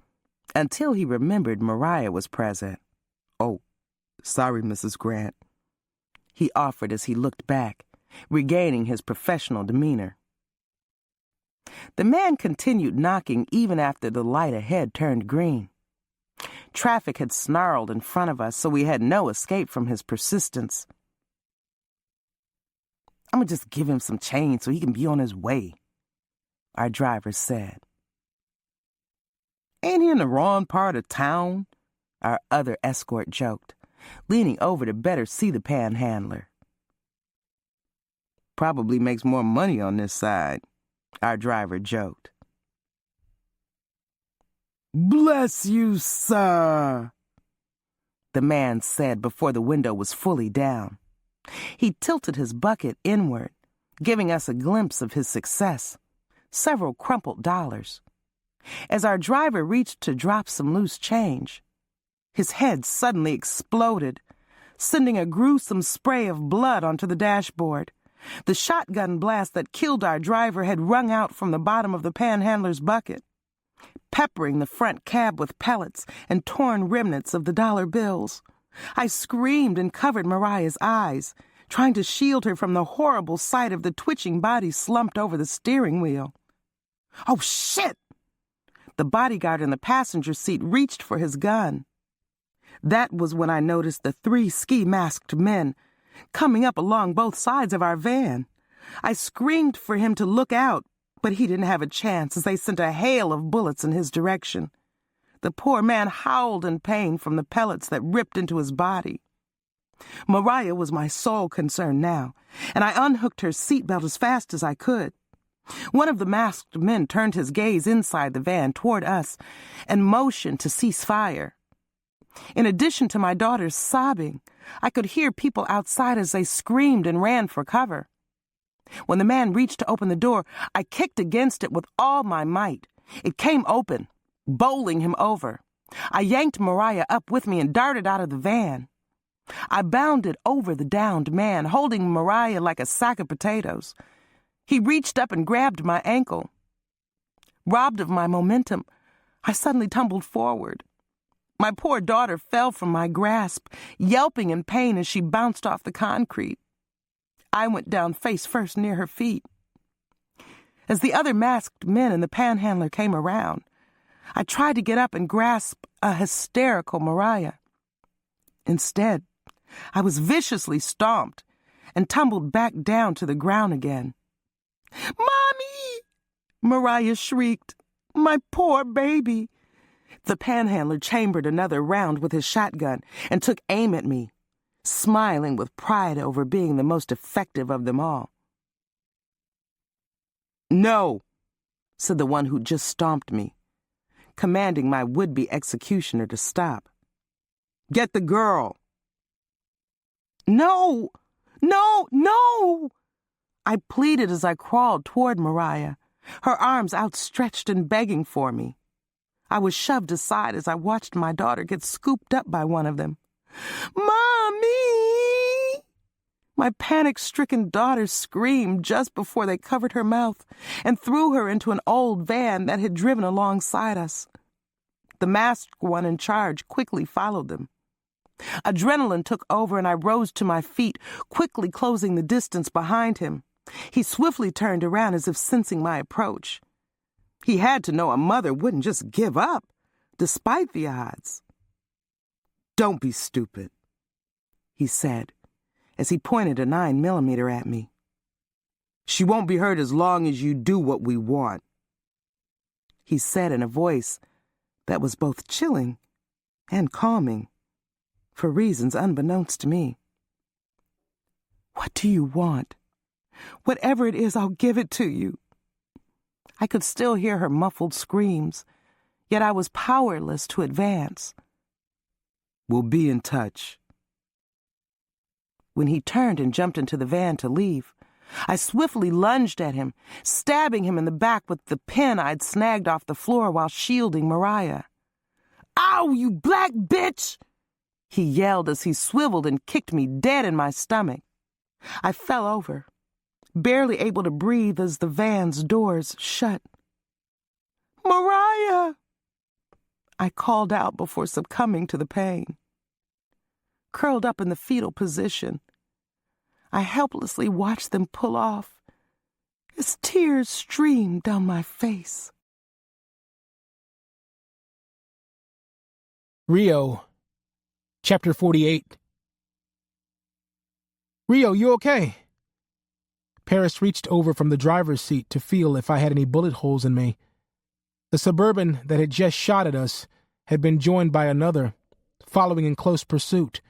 until he remembered Mariah was present. "Oh, sorry, Mrs. Grant," he offered as he looked back, regaining his professional demeanor. The man continued knocking even after the light ahead turned green. Traffic had snarled in front of us, so we had no escape from his persistence. "I'm gonna just give him some change so he can be on his way," our driver said. "Ain't he in the wrong part of town?" our other escort joked, leaning over to better see the panhandler. "Probably makes more money on this side," our driver joked. "Bless you, sir," the man said before the window was fully down. He tilted his bucket inward, giving us a glimpse of his success, several crumpled dollars. As our driver reached to drop some loose change, his head suddenly exploded, sending a gruesome spray of blood onto the dashboard. The shotgun blast that killed our driver had rung out from the bottom of the panhandler's bucket, peppering the front cab with pellets and torn remnants of the dollar bills. I screamed and covered Mariah's eyes, trying to shield her from the horrible sight of the twitching body slumped over the steering wheel. "Oh, shit!" The bodyguard in the passenger seat reached for his gun. That was when I noticed the 3 ski-masked men coming up along both sides of our van. I screamed for him to look out, but he didn't have a chance as they sent a hail of bullets in his direction. The poor man howled in pain from the pellets that ripped into his body. Mariah was my sole concern now, and I unhooked her seatbelt as fast as I could. One of the masked men turned his gaze inside the van toward us and motioned to cease fire. In addition to my daughter's sobbing, I could hear people outside as they screamed and ran for cover. When the man reached to open the door, I kicked against it with all my might. It came open, bowling him over. I yanked Mariah up with me and darted out of the van. I bounded over the downed man, holding Mariah like a sack of potatoes. He reached up and grabbed my ankle. Robbed of my momentum, I suddenly tumbled forward. My poor daughter fell from my grasp, yelping in pain as she bounced off the concrete. I went down face first near her feet. As the other masked men and the panhandler came around, I tried to get up and grasp a hysterical Mariah. Instead, I was viciously stomped and tumbled back down to the ground again. "Mommy!" Mariah shrieked. "My poor baby!" The panhandler chambered another round with his shotgun and took aim at me, smiling with pride over being the most effective of them all. "No," said the one who just stomped me, commanding my would-be executioner to stop. "Get the girl." "No! No! No!" I pleaded as I crawled toward Mariah, her arms outstretched and begging for me. I was shoved aside as I watched my daughter get scooped up by one of them. "Mommy!" My panic-stricken daughter screamed just before they covered her mouth and threw her into an old van that had driven alongside us. The masked one in charge quickly followed them. Adrenaline took over, and I rose to my feet, quickly closing the distance behind him. He swiftly turned around as if sensing my approach. He had to know a mother wouldn't just give up, despite the odds. "Don't be stupid," he said, as he pointed a 9mm at me. "She won't be hurt as long as you do what we want," he said in a voice that was both chilling and calming, for reasons unbeknownst to me. "What do you want? Whatever it is, I'll give it to you." I could still hear her muffled screams, yet I was powerless to advance. "We'll be in touch." When he turned and jumped into the van to leave, I swiftly lunged at him, stabbing him in the back with the pin I'd snagged off the floor while shielding Mariah. "Ow, you black bitch!" he yelled as he swiveled and kicked me dead in my stomach. I fell over, barely able to breathe as the van's doors shut. "Mariah!" I called out before succumbing to the pain. Curled up in the fetal position, I helplessly watched them pull off as tears streamed down my face. Rio, Chapter 48. "Rio, you okay?" Paris reached over from the driver's seat to feel if I had any bullet holes in me. The Suburban that had just shot at us had been joined by another, following in close pursuit,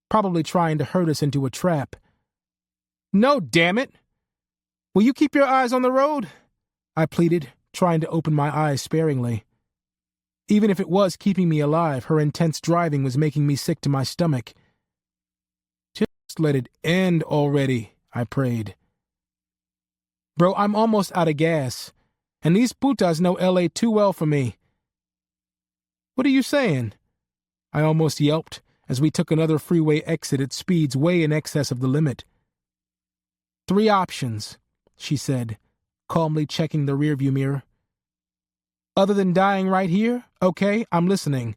probably trying to herd us into a trap. "No, damn it! Will you keep your eyes on the road?" I pleaded, trying to open my eyes sparingly. Even if it was keeping me alive, her intense driving was making me sick to my stomach. "Just let it end already," I prayed. "Bro, I'm almost out of gas, and these putas know LA too well for me." "What are you saying?" I almost yelped as we took another freeway exit at speeds way in excess of the limit. "3 options," she said, calmly checking the rearview mirror. "Other than dying right here? Okay, I'm listening.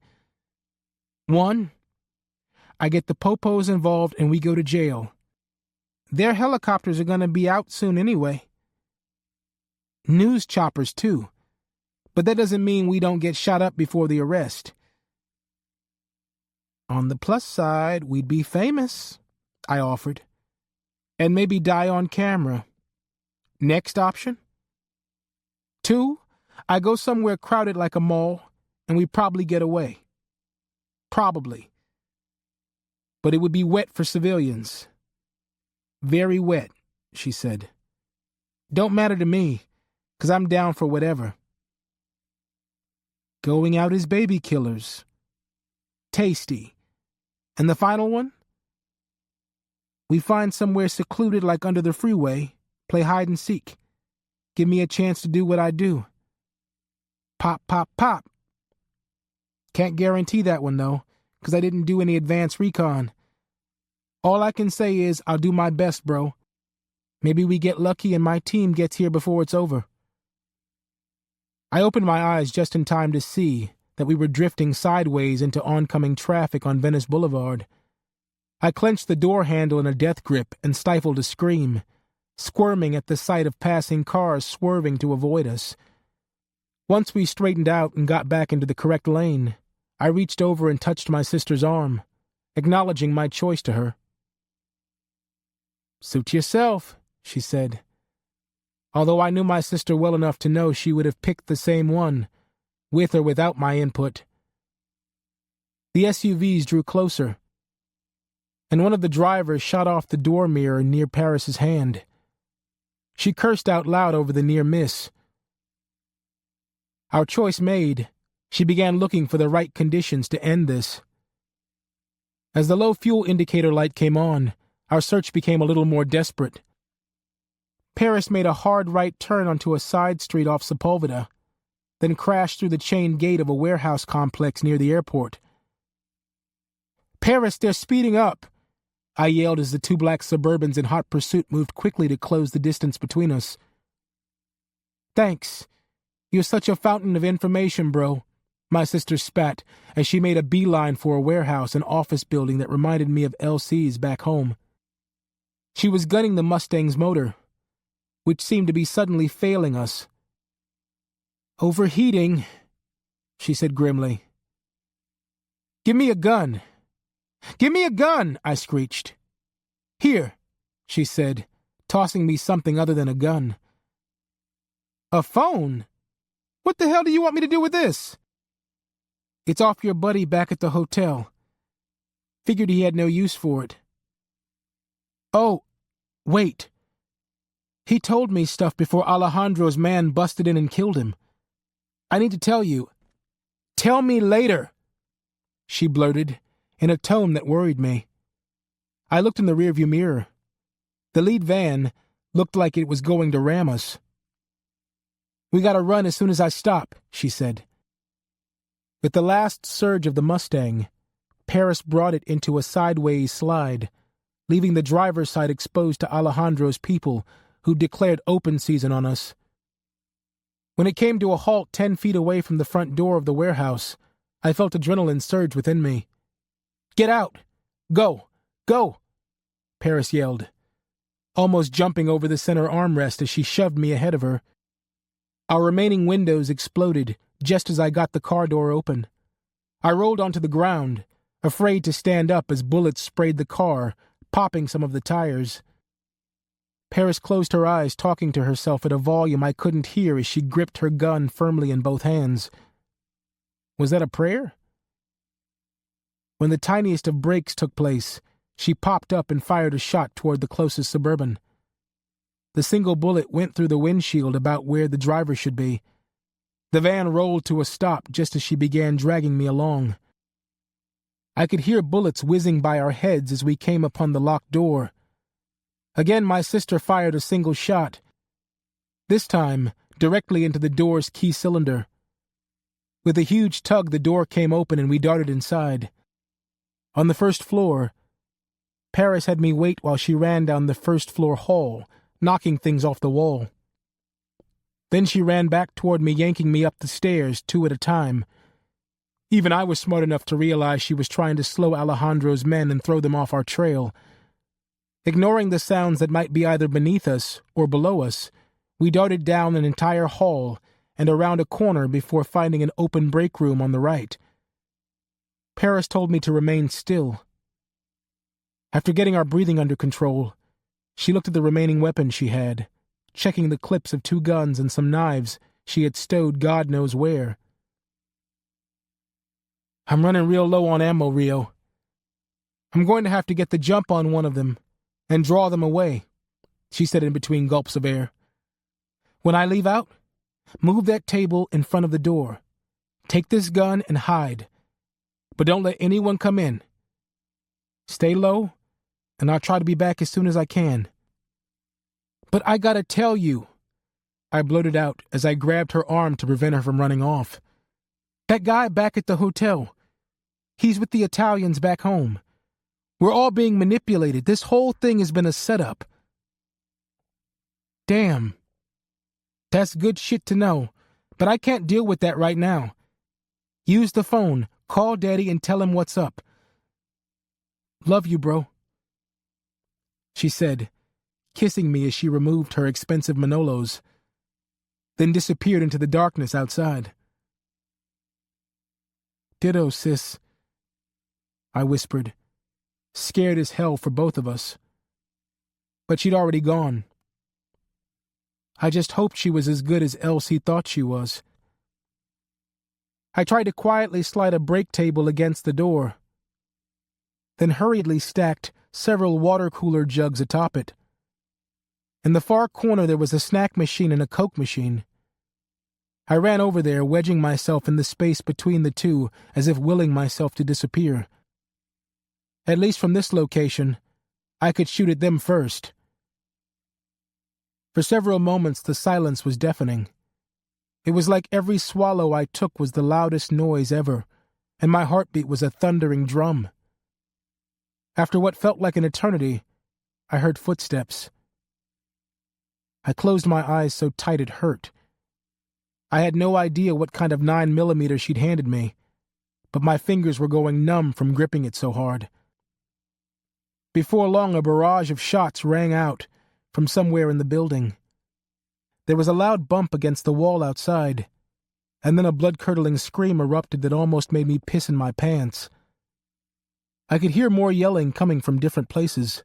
1, I get the popos involved and we go to jail. Their helicopters are gonna be out soon anyway. News choppers, too. But that doesn't mean we don't get shot up before the arrest. On the plus side, we'd be famous," I offered. "And maybe die on camera. Next option? 2, I go somewhere crowded like a mall, and we probably get away. Probably. But it would be wet for civilians." "Very wet," she said. "Don't matter to me, 'cause I'm down for whatever." "Going out as baby killers. Tasty. And the final one? We find somewhere secluded like under the freeway, play hide and seek. Give me a chance to do what I do. Pop, pop, pop. Can't guarantee that one, though, 'cause I didn't do any advanced recon. All I can say is I'll do my best, bro. Maybe we get lucky and my team gets here before it's over." I opened my eyes just in time to see that we were drifting sideways into oncoming traffic on Venice Boulevard. I clenched the door handle in a death grip and stifled a scream, squirming at the sight of passing cars swerving to avoid us. Once we straightened out and got back into the correct lane, I reached over and touched my sister's arm, acknowledging my choice to her. "Suit yourself," she said, although I knew my sister well enough to know she would have picked the same one, with or without my input. The SUVs drew closer, and one of the drivers shot off the door mirror near Paris's hand. She cursed out loud over the near miss. Our choice made, she began looking for the right conditions to end this. As the low fuel indicator light came on, our search became a little more desperate. Paris made a hard right turn onto a side street off Sepulveda, then crashed through the chain gate of a warehouse complex near the airport. "Paris, they're speeding up!" I yelled as the 2 black Suburbans in hot pursuit moved quickly to close the distance between us. "Thanks. You're such a fountain of information, bro," my sister spat as she made a beeline for a warehouse and office building that reminded me of LC's back home. She was gunning the Mustang's motor, which seemed to be suddenly failing us. "Overheating," she said grimly. "Give me a gun. Give me a gun," I screeched. "Here," she said, tossing me something other than a gun. "A phone? What the hell do you want me to do with this?" "It's off your buddy back at the hotel. Figured he had no use for it." "Oh, wait. He told me stuff before Alejandro's man busted in and killed him. I need to tell you." "Tell me later," she blurted, in a tone that worried me. I looked in the rearview mirror. The lead van looked like it was going to ram us. "We gotta run as soon as I stop," she said. With the last surge of the Mustang, Paris brought it into a sideways slide, leaving the driver's side exposed to Alejandro's people, who declared open season on us. When it came to a halt 10 feet away from the front door of the warehouse, I felt adrenaline surge within me. "Get out! Go! Go!" Paris yelled, almost jumping over the center armrest as she shoved me ahead of her. Our remaining windows exploded just as I got the car door open. I rolled onto the ground, afraid to stand up as bullets sprayed the car, popping some of the tires. Paris closed her eyes, talking to herself at a volume I couldn't hear as she gripped her gun firmly in both hands. Was that a prayer? When the tiniest of breaks took place, she popped up and fired a shot toward the closest Suburban. The single bullet went through the windshield about where the driver should be. The van rolled to a stop just as she began dragging me along. I could hear bullets whizzing by our heads as we came upon the locked door. Again, my sister fired a single shot, this time directly into the door's key cylinder. With a huge tug, the door came open and we darted inside. On the first floor, Paris had me wait while she ran down the first-floor hall, knocking things off the wall. Then she ran back toward me, yanking me up the stairs, 2 at a time. Even I was smart enough to realize she was trying to slow Alejandro's men and throw them off our trail. Ignoring the sounds that might be either beneath us or below us, we darted down an entire hall and around a corner before finding an open break room on the right. Paris told me to remain still. After getting our breathing under control, she looked at the remaining weapons she had, checking the clips of 2 guns and some knives she had stowed God knows where. "I'm running real low on ammo, Rio. I'm going to have to get the jump on one of them and draw them away," she said in between gulps of air. "When I leave out, move that table in front of the door. Take this gun and hide. But don't let anyone come in. Stay low, and I'll try to be back as soon as I can." "But I gotta tell you," I blurted out as I grabbed her arm to prevent her from running off. "That guy back at the hotel, he's with the Italians back home. We're all being manipulated. This whole thing has been a setup." "Damn. That's good shit to know, but I can't deal with that right now. Use the phone, call Daddy and tell him what's up. Love you, bro," she said, kissing me as she removed her expensive Manolos, then disappeared into the darkness outside. "Ditto, sis," I whispered, scared as hell for both of us. But she'd already gone. I just hoped she was as good as Elsie thought she was. I tried to quietly slide a break table against the door, then hurriedly stacked several water cooler jugs atop it. In the far corner there was a snack machine and a Coke machine. I ran over there, wedging myself in the space between the two, as if willing myself to disappear. At least from this location, I could shoot at them first. For several moments the silence was deafening. It was like every swallow I took was the loudest noise ever, and my heartbeat was a thundering drum. After what felt like an eternity, I heard footsteps. I closed my eyes so tight it hurt. I had no idea what kind of 9mm she'd handed me, but my fingers were going numb from gripping it so hard. Before long, a barrage of shots rang out from somewhere in the building. There was a loud bump against the wall outside, and then a blood-curdling scream erupted that almost made me piss in my pants. I could hear more yelling coming from different places,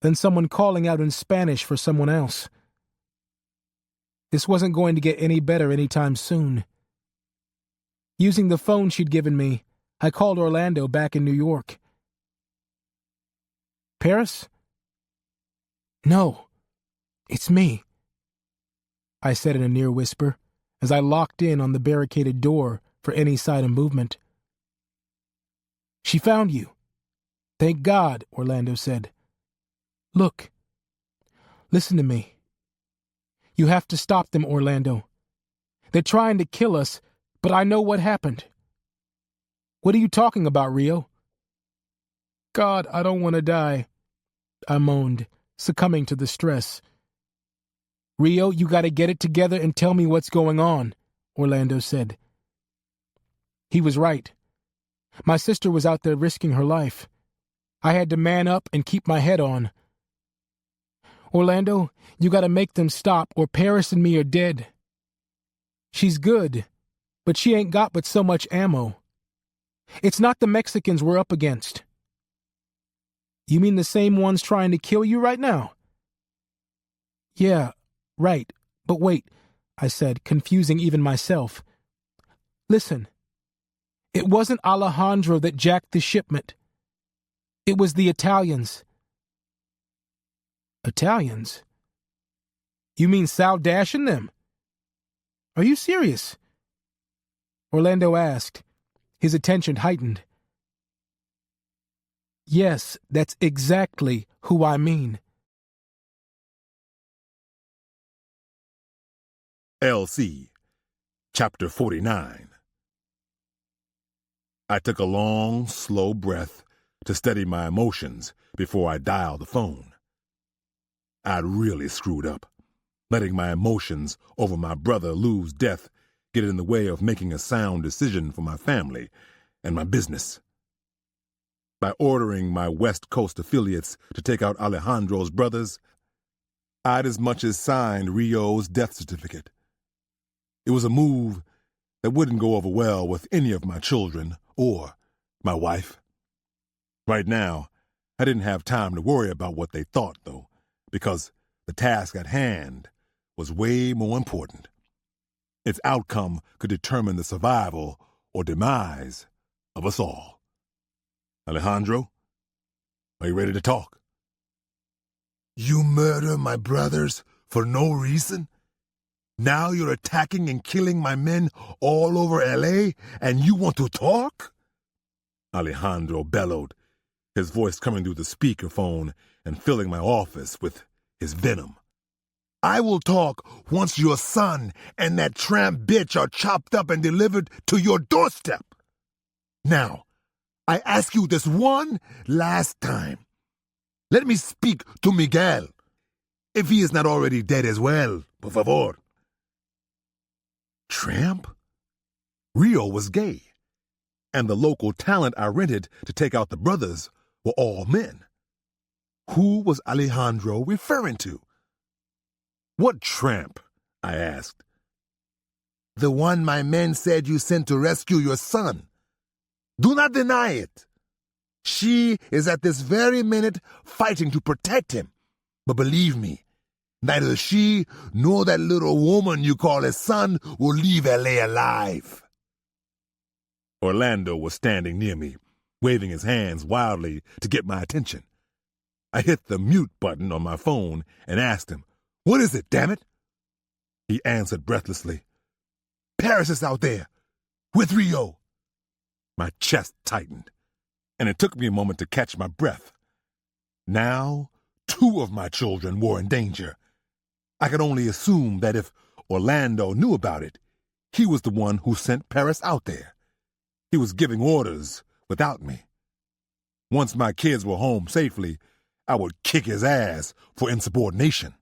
then someone calling out in Spanish for someone else. This wasn't going to get any better anytime soon. Using the phone she'd given me, I called Orlando back in New York. Paris? No, it's me, I said in a near whisper, as I locked in on the barricaded door for any sign of movement. She found you. Thank God, Orlando said. Look, listen to me. You have to stop them, Orlando. They're trying to kill us, but I know what happened. What are you talking about, Rio? God, I don't want to die, I moaned, succumbing to the stress. Rio, you gotta get it together and tell me what's going on, Orlando said. He was right. My sister was out there risking her life. I had to man up and keep my head on. Orlando, you gotta make them stop or Paris and me are dead. She's good, but she ain't got but so much ammo. It's not the Mexicans we're up against. You mean the same ones trying to kill you right now? Yeah, right. But wait, I said, confusing even myself. Listen, it wasn't Alejandro that jacked the shipment. It was the Italians. Italians? You mean Sal Dash and them? Are you serious? Orlando asked, his attention heightened. Yes, that's exactly who I mean. LC, Chapter 49. I took a long, slow breath to steady my emotions before I dialed the phone. I'd really screwed up, letting my emotions over my brother Lou's death get in the way of making a sound decision for my family and my business. By ordering my West Coast affiliates to take out Alejandro's brothers, I'd as much as signed Rio's death certificate. It was a move that wouldn't go over well with any of my children or my wife. Right now, I didn't have time to worry about what they thought, though, because the task at hand was way more important. Its outcome could determine the survival or demise of us all. Alejandro, are you ready to talk? You murder my brothers for no reason? Now you're attacking and killing my men all over L.A., and you want to talk? Alejandro bellowed, his voice coming through the speakerphone and filling my office with his venom. I will talk once your son and that tramp bitch are chopped up and delivered to your doorstep. Now, I ask you this one last time. Let me speak to Miguel, if he is not already dead as well, por favor. Tramp? Rio was gay, and the local talent I rented to take out the brothers were all men. Who was Alejandro referring to? What tramp? I asked. The one my men said you sent to rescue your son. Do not deny it. She is at this very minute fighting to protect him. But believe me, neither she nor that little woman you call his son will leave L.A. alive. Orlando was standing near me, waving his hands wildly to get my attention. I hit the mute button on my phone and asked him, "What is it, damn it?" He answered breathlessly, "Paris is out there, with Rio." My chest tightened, and it took me a moment to catch my breath. Now, 2 of my children were in danger. I could only assume that if Orlando knew about it, he was the one who sent Paris out there. He was giving orders without me. Once my kids were home safely, I would kick his ass for insubordination.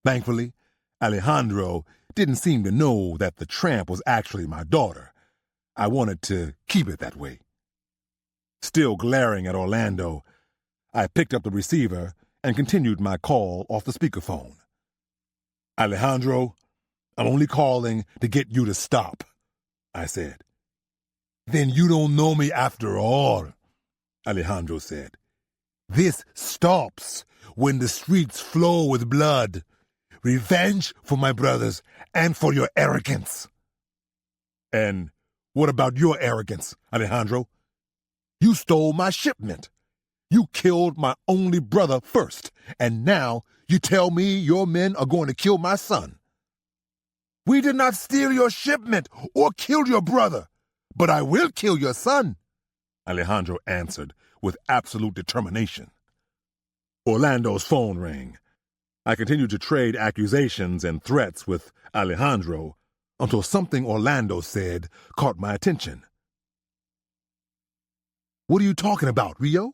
Thankfully, Alejandro didn't seem to know that the tramp was actually my daughter. I wanted to keep it that way. Still glaring at Orlando, I picked up the receiver and continued my call off the speakerphone. Alejandro, I'm only calling to get you to stop, I said. Then you don't know me after all, Alejandro said. This stops when the streets flow with blood. Revenge for my brothers and for your arrogance. And what about your arrogance, Alejandro? You stole my shipment. You killed my only brother first, and now you tell me your men are going to kill my son. We did not steal your shipment or kill your brother, but I will kill your son, Alejandro answered with absolute determination. Orlando's phone rang. I continued to trade accusations and threats with Alejandro until something Orlando said caught my attention. What are you talking about, Rio?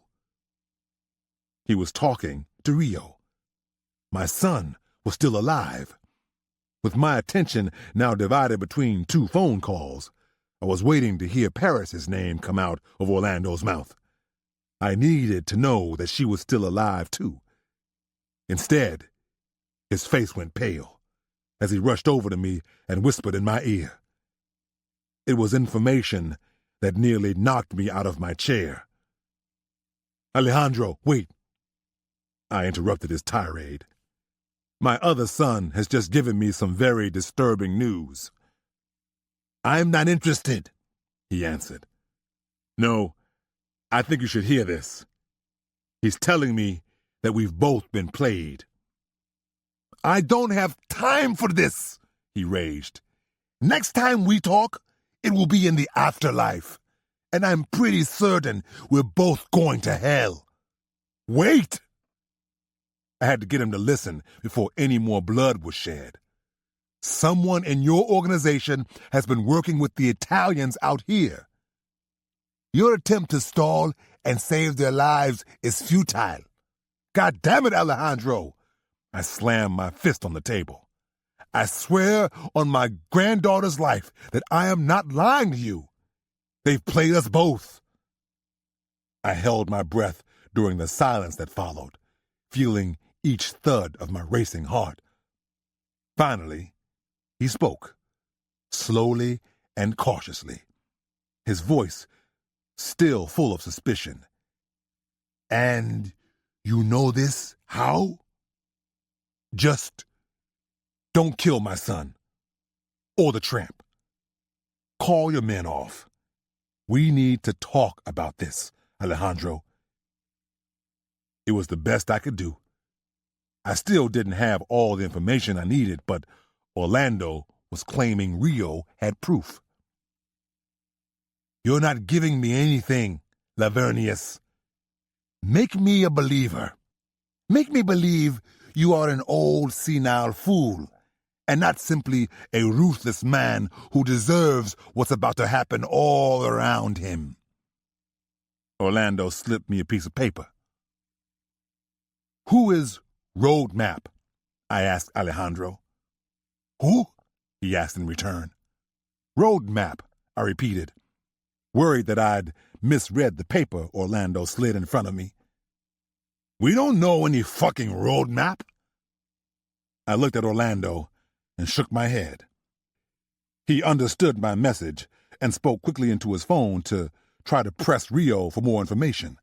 He was talking to Rio. My son was still alive. With my attention now divided between two phone calls, I was waiting to hear Paris's name come out of Orlando's mouth. I needed to know that she was still alive, too. Instead, his face went pale as he rushed over to me and whispered in my ear. It was information that nearly knocked me out of my chair. Alejandro, wait. I interrupted his tirade. My other son has just given me some very disturbing news. I'm not interested, he answered. No, I think you should hear this. He's telling me that we've both been played. I don't have time for this, he raged. Next time we talk, it will be in the afterlife, and I'm pretty certain we're both going to hell. Wait! I had to get him to listen before any more blood was shed. Someone in your organization has been working with the Italians out here. Your attempt to stall and save their lives is futile. God damn it, Alejandro! I slammed my fist on the table. I swear on my granddaughter's life that I am not lying to you. They've played us both. I held my breath during the silence that followed, feeling each thud of my racing heart. Finally, he spoke, slowly and cautiously, his voice still full of suspicion. And you know this how? Just don't kill my son or the tramp. Call your men off. We need to talk about this, Alejandro. It was the best I could do. I still didn't have all the information I needed, but Orlando was claiming Rio had proof. You're not giving me anything, Lavernius. Make me a believer. Make me believe you are an old senile fool, and not simply a ruthless man who deserves what's about to happen all around him. Orlando slipped me a piece of paper. Who is Roadmap? I asked Alejandro. Who? He asked in return. Roadmap, I repeated, worried that I'd misread the paper Orlando slid in front of me. We don't know any fucking roadmap. I looked at Orlando and shook my head. He understood my message and spoke quickly into his phone to try to press Rio for more information.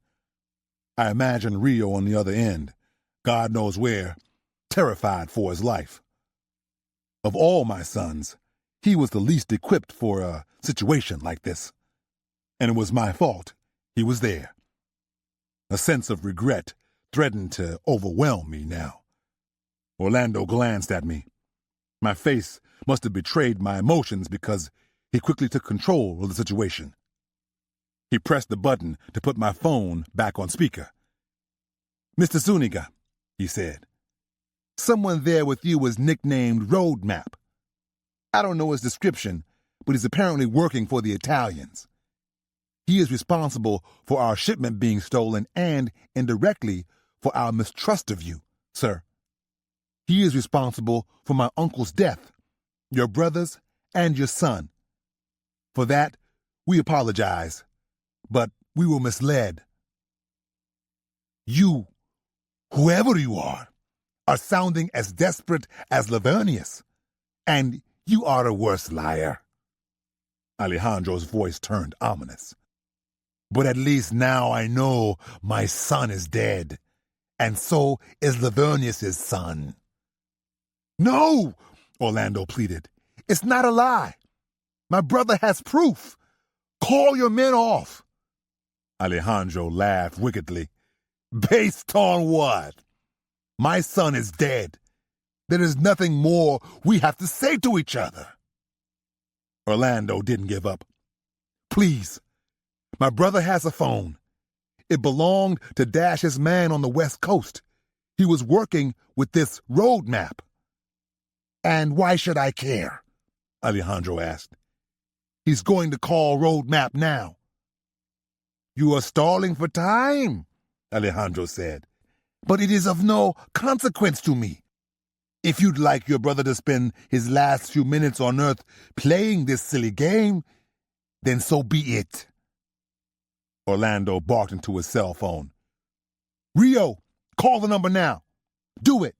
I imagined Rio on the other end, God knows where, terrified for his life. Of all my sons, he was the least equipped for a situation like this. And it was my fault he was there. A sense of regret threatened to overwhelm me now. Orlando glanced at me. My face must have betrayed my emotions because he quickly took control of the situation. He pressed the button to put my phone back on speaker. Mr. Zuniga, he said, someone there with you was nicknamed Roadmap. I don't know his description, but he's apparently working for the Italians. He is responsible for our shipment being stolen and, indirectly, for our mistrust of you, sir. He is responsible for my uncle's death, your brothers, and your son. For that, we apologize, but we were misled. You, whoever you are sounding as desperate as Lavernius, and you are a worse liar. Alejandro's voice turned ominous. But at least now I know my son is dead, and so is Lavernius's son. No, Orlando pleaded. It's not a lie. My brother has proof. Call your men off. Alejandro laughed wickedly. Based on what? My son is dead. There is nothing more we have to say to each other. Orlando didn't give up. Please, my brother has a phone. It belonged to Dash's man on the West Coast. He was working with this road map. And why should I care? Alejandro asked. He's going to call road map now. You are stalling for time, Alejandro said. But it is of no consequence to me. If you'd like your brother to spend his last few minutes on Earth playing this silly game, then so be it. Orlando barked into his cell phone. Rio, call the number now. Do it.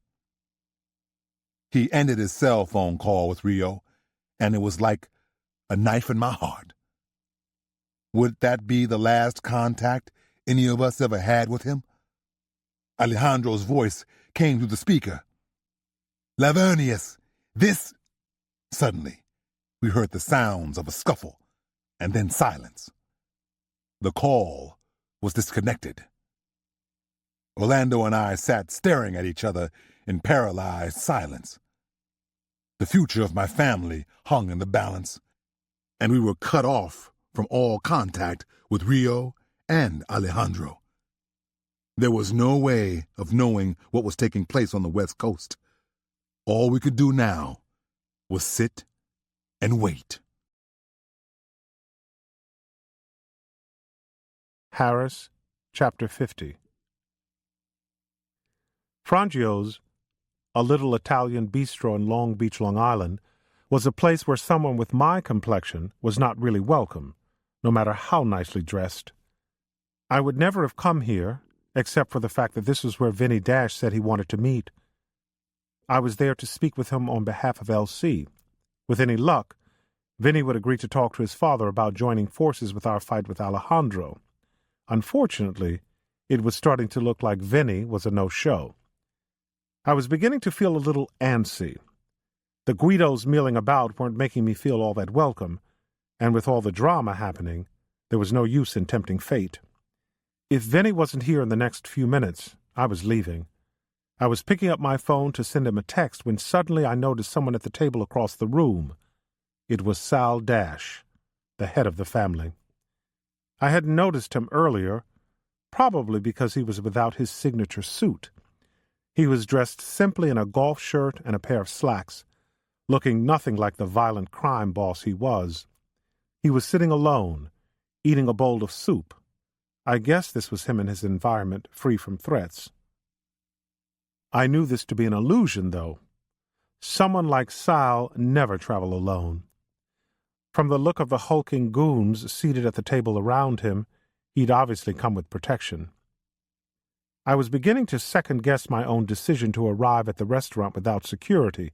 He ended his cell phone call with Rio, and it was like a knife in my heart. Would that be the last contact any of us ever had with him? Alejandro's voice came through the speaker. Lavernius, this... Suddenly, we heard the sounds of a scuffle, and then silence. The call was disconnected. Orlando and I sat staring at each other in paralyzed silence. The future of my family hung in the balance, and we were cut off from all contact with Rio and Alejandro. There was no way of knowing what was taking place on the West Coast. All we could do now was sit and wait. Harris, Chapter 50. Frangio's, a little Italian bistro in Long Beach, Long Island, was a place where someone with my complexion was not really welcome, no matter how nicely dressed. I would never have come here, except for the fact that this was where Vinny Dash said he wanted to meet. I was there to speak with him on behalf of LC. With any luck, Vinny would agree to talk to his father about joining forces with our fight with Alejandro. Unfortunately, it was starting to look like Vinny was a no-show. I was beginning to feel a little antsy. The Guidos milling about weren't making me feel all that welcome, and with all the drama happening, there was no use in tempting fate. If Vinny wasn't here in the next few minutes, I was leaving. I was picking up my phone to send him a text when suddenly I noticed someone at the table across the room. It was Sal Dash, the head of the family. I hadn't noticed him earlier, probably because he was without his signature suit. He was dressed simply in a golf shirt and a pair of slacks, looking nothing like the violent crime boss he was. He was sitting alone, eating a bowl of soup. I guess this was him in his environment, free from threats. I knew this to be an illusion, though. Someone like Sal never traveled alone. From the look of the hulking goons seated at the table around him, he'd obviously come with protection. I was beginning to second-guess my own decision to arrive at the restaurant without security,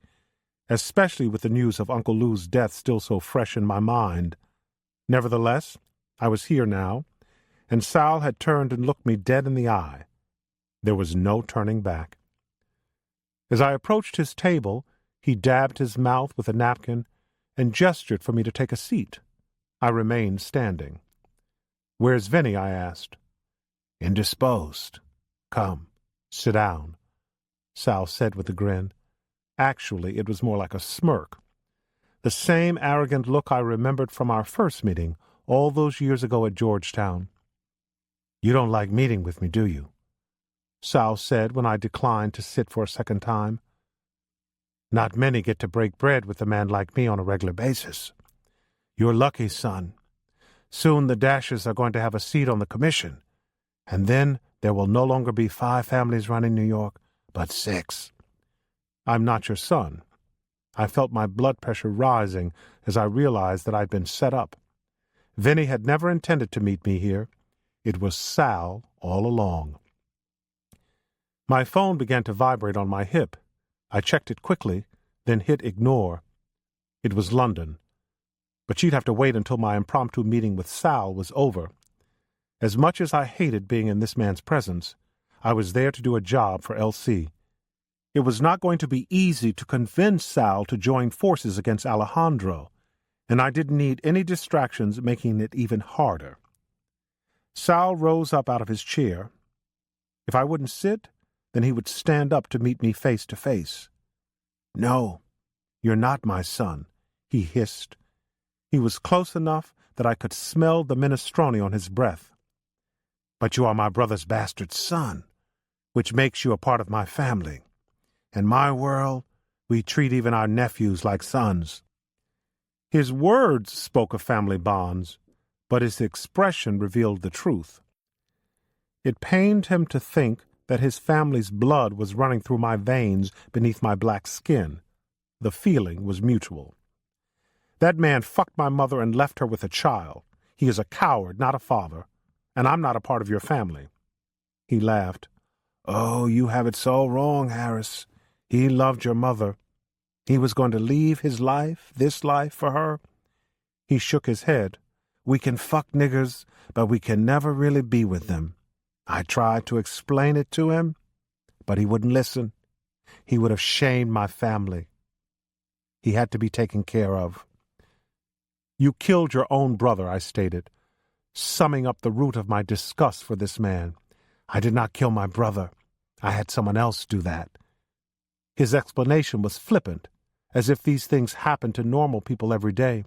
especially with the news of Uncle Lou's death still so fresh in my mind. Nevertheless, I was here now, and Sal had turned and looked me dead in the eye. There was no turning back. As I approached his table, he dabbed his mouth with a napkin and gestured for me to take a seat. I remained standing. "Where's Vinny?" I asked. "Indisposed. Come, sit down," Sal said with a grin. Actually, it was more like a smirk. The same arrogant look I remembered from our first meeting all those years ago at Georgetown. "You don't like meeting with me, do you?" Sal said when I declined to sit for a second time. "Not many get to break bread with a man like me on a regular basis. You're lucky, son. Soon the Dashes are going to have a seat on the commission, and then there will no longer be 5 families running New York, but 6. I'm not your son. I felt my blood pressure rising as I realized that I'd been set up. Vinny had never intended to meet me here. It was Sal all along. My phone began to vibrate on my hip. I checked it quickly, then hit ignore. It was London. But she'd have to wait until my impromptu meeting with Sal was over. As much as I hated being in this man's presence, I was there to do a job for LC. It was not going to be easy to convince Sal to join forces against Alejandro, and I didn't need any distractions making it even harder. Sal rose up out of his chair. If I wouldn't sit, then he would stand up to meet me face to face. "No, you're not my son," he hissed. He was close enough that I could smell the minestrone on his breath. "But you are my brother's bastard son, which makes you a part of my family. In my world, we treat even our nephews like sons." His words spoke of family bonds, but his expression revealed the truth. It pained him to think that his family's blood was running through my veins beneath my black skin. The feeling was mutual. "That man fucked my mother and left her with a child. He is a coward, not a father, and I'm not a part of your family." He laughed. "Oh, you have it so wrong, Harris. He loved your mother. He was going to leave his life, this life, for her." He shook his head. "We can fuck niggers, but we can never really be with them. I tried to explain it to him, but he wouldn't listen. He would have shamed my family. He had to be taken care of." "You killed your own brother," I stated, summing up the root of my disgust for this man. "I did not kill my brother. I had someone else do that." His explanation was flippant, as if these things happen to normal people every day.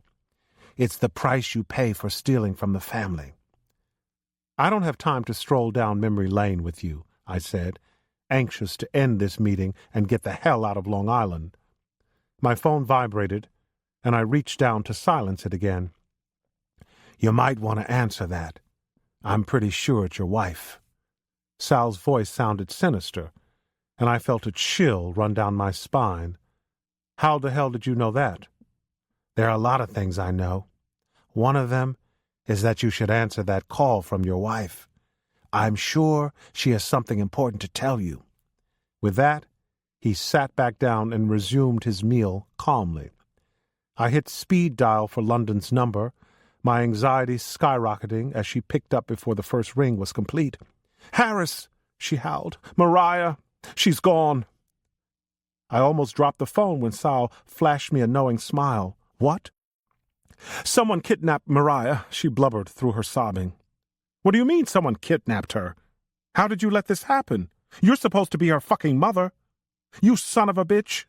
"It's the price you pay for stealing from the family." "I don't have time to stroll down memory lane with you," I said, anxious to end this meeting and get the hell out of Long Island. My phone vibrated, and I reached down to silence it again. "You might want to answer that. I'm pretty sure it's your wife." Sal's voice sounded sinister, and I felt a chill run down my spine. "How the hell did you know that?" "There are a lot of things I know. One of them is that you should answer that call from your wife. I'm sure she has something important to tell you." With that, he sat back down and resumed his meal calmly. I hit speed dial for London's number, my anxiety skyrocketing as she picked up before the first ring was complete. "Harris!" she howled. "Mariah! She's gone!" I almost dropped the phone when Sal flashed me a knowing smile. "What?" "Someone kidnapped Mariah," she blubbered through her sobbing. "What do you mean someone kidnapped her? How did you let this happen? You're supposed to be her fucking mother. You son of a bitch!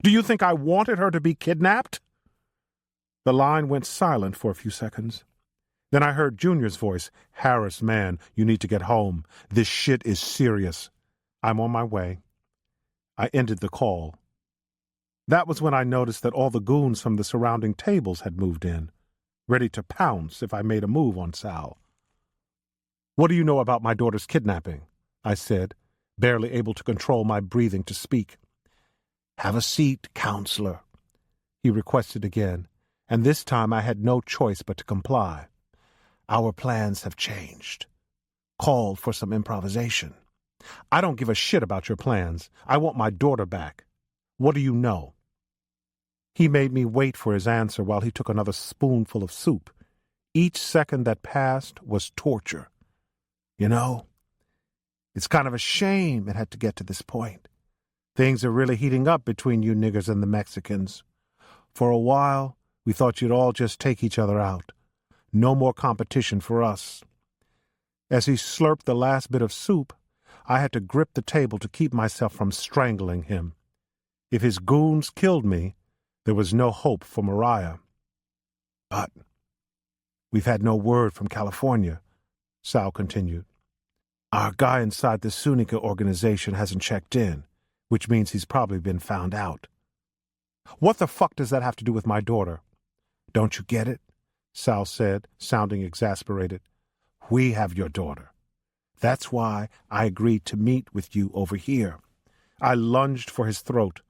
Do you think I wanted her to be kidnapped?" The line went silent for a few seconds. Then I heard Junior's voice. "Harris, man, you need to get home. This shit is serious. I'm on my way." I ended the call. That was when I noticed that all the goons from the surrounding tables had moved in, ready to pounce if I made a move on Sal. "What do you know about my daughter's kidnapping?" I said, barely able to control my breathing to speak. "Have a seat, counselor," he requested again, and this time I had no choice but to comply. "Our plans have changed. Called for some improvisation." "I don't give a shit about your plans. I want my daughter back. What do you know?" He made me wait for his answer while he took another spoonful of soup. Each second that passed was torture. "You know, it's kind of a shame it had to get to this point. Things are really heating up between you niggers and the Mexicans. For a while, we thought you'd all just take each other out. No more competition for us." As he slurped the last bit of soup, I had to grip the table to keep myself from strangling him. If his goons killed me, there was no hope for Mariah. "But we've had no word from California," Sal continued. "Our guy inside the Sunica organization hasn't checked in, which means he's probably been found out." "What the fuck does that have to do with my daughter?" "Don't you get it?" Sal said, sounding exasperated. "We have your daughter. That's why I agreed to meet with you over here." I lunged for his throat.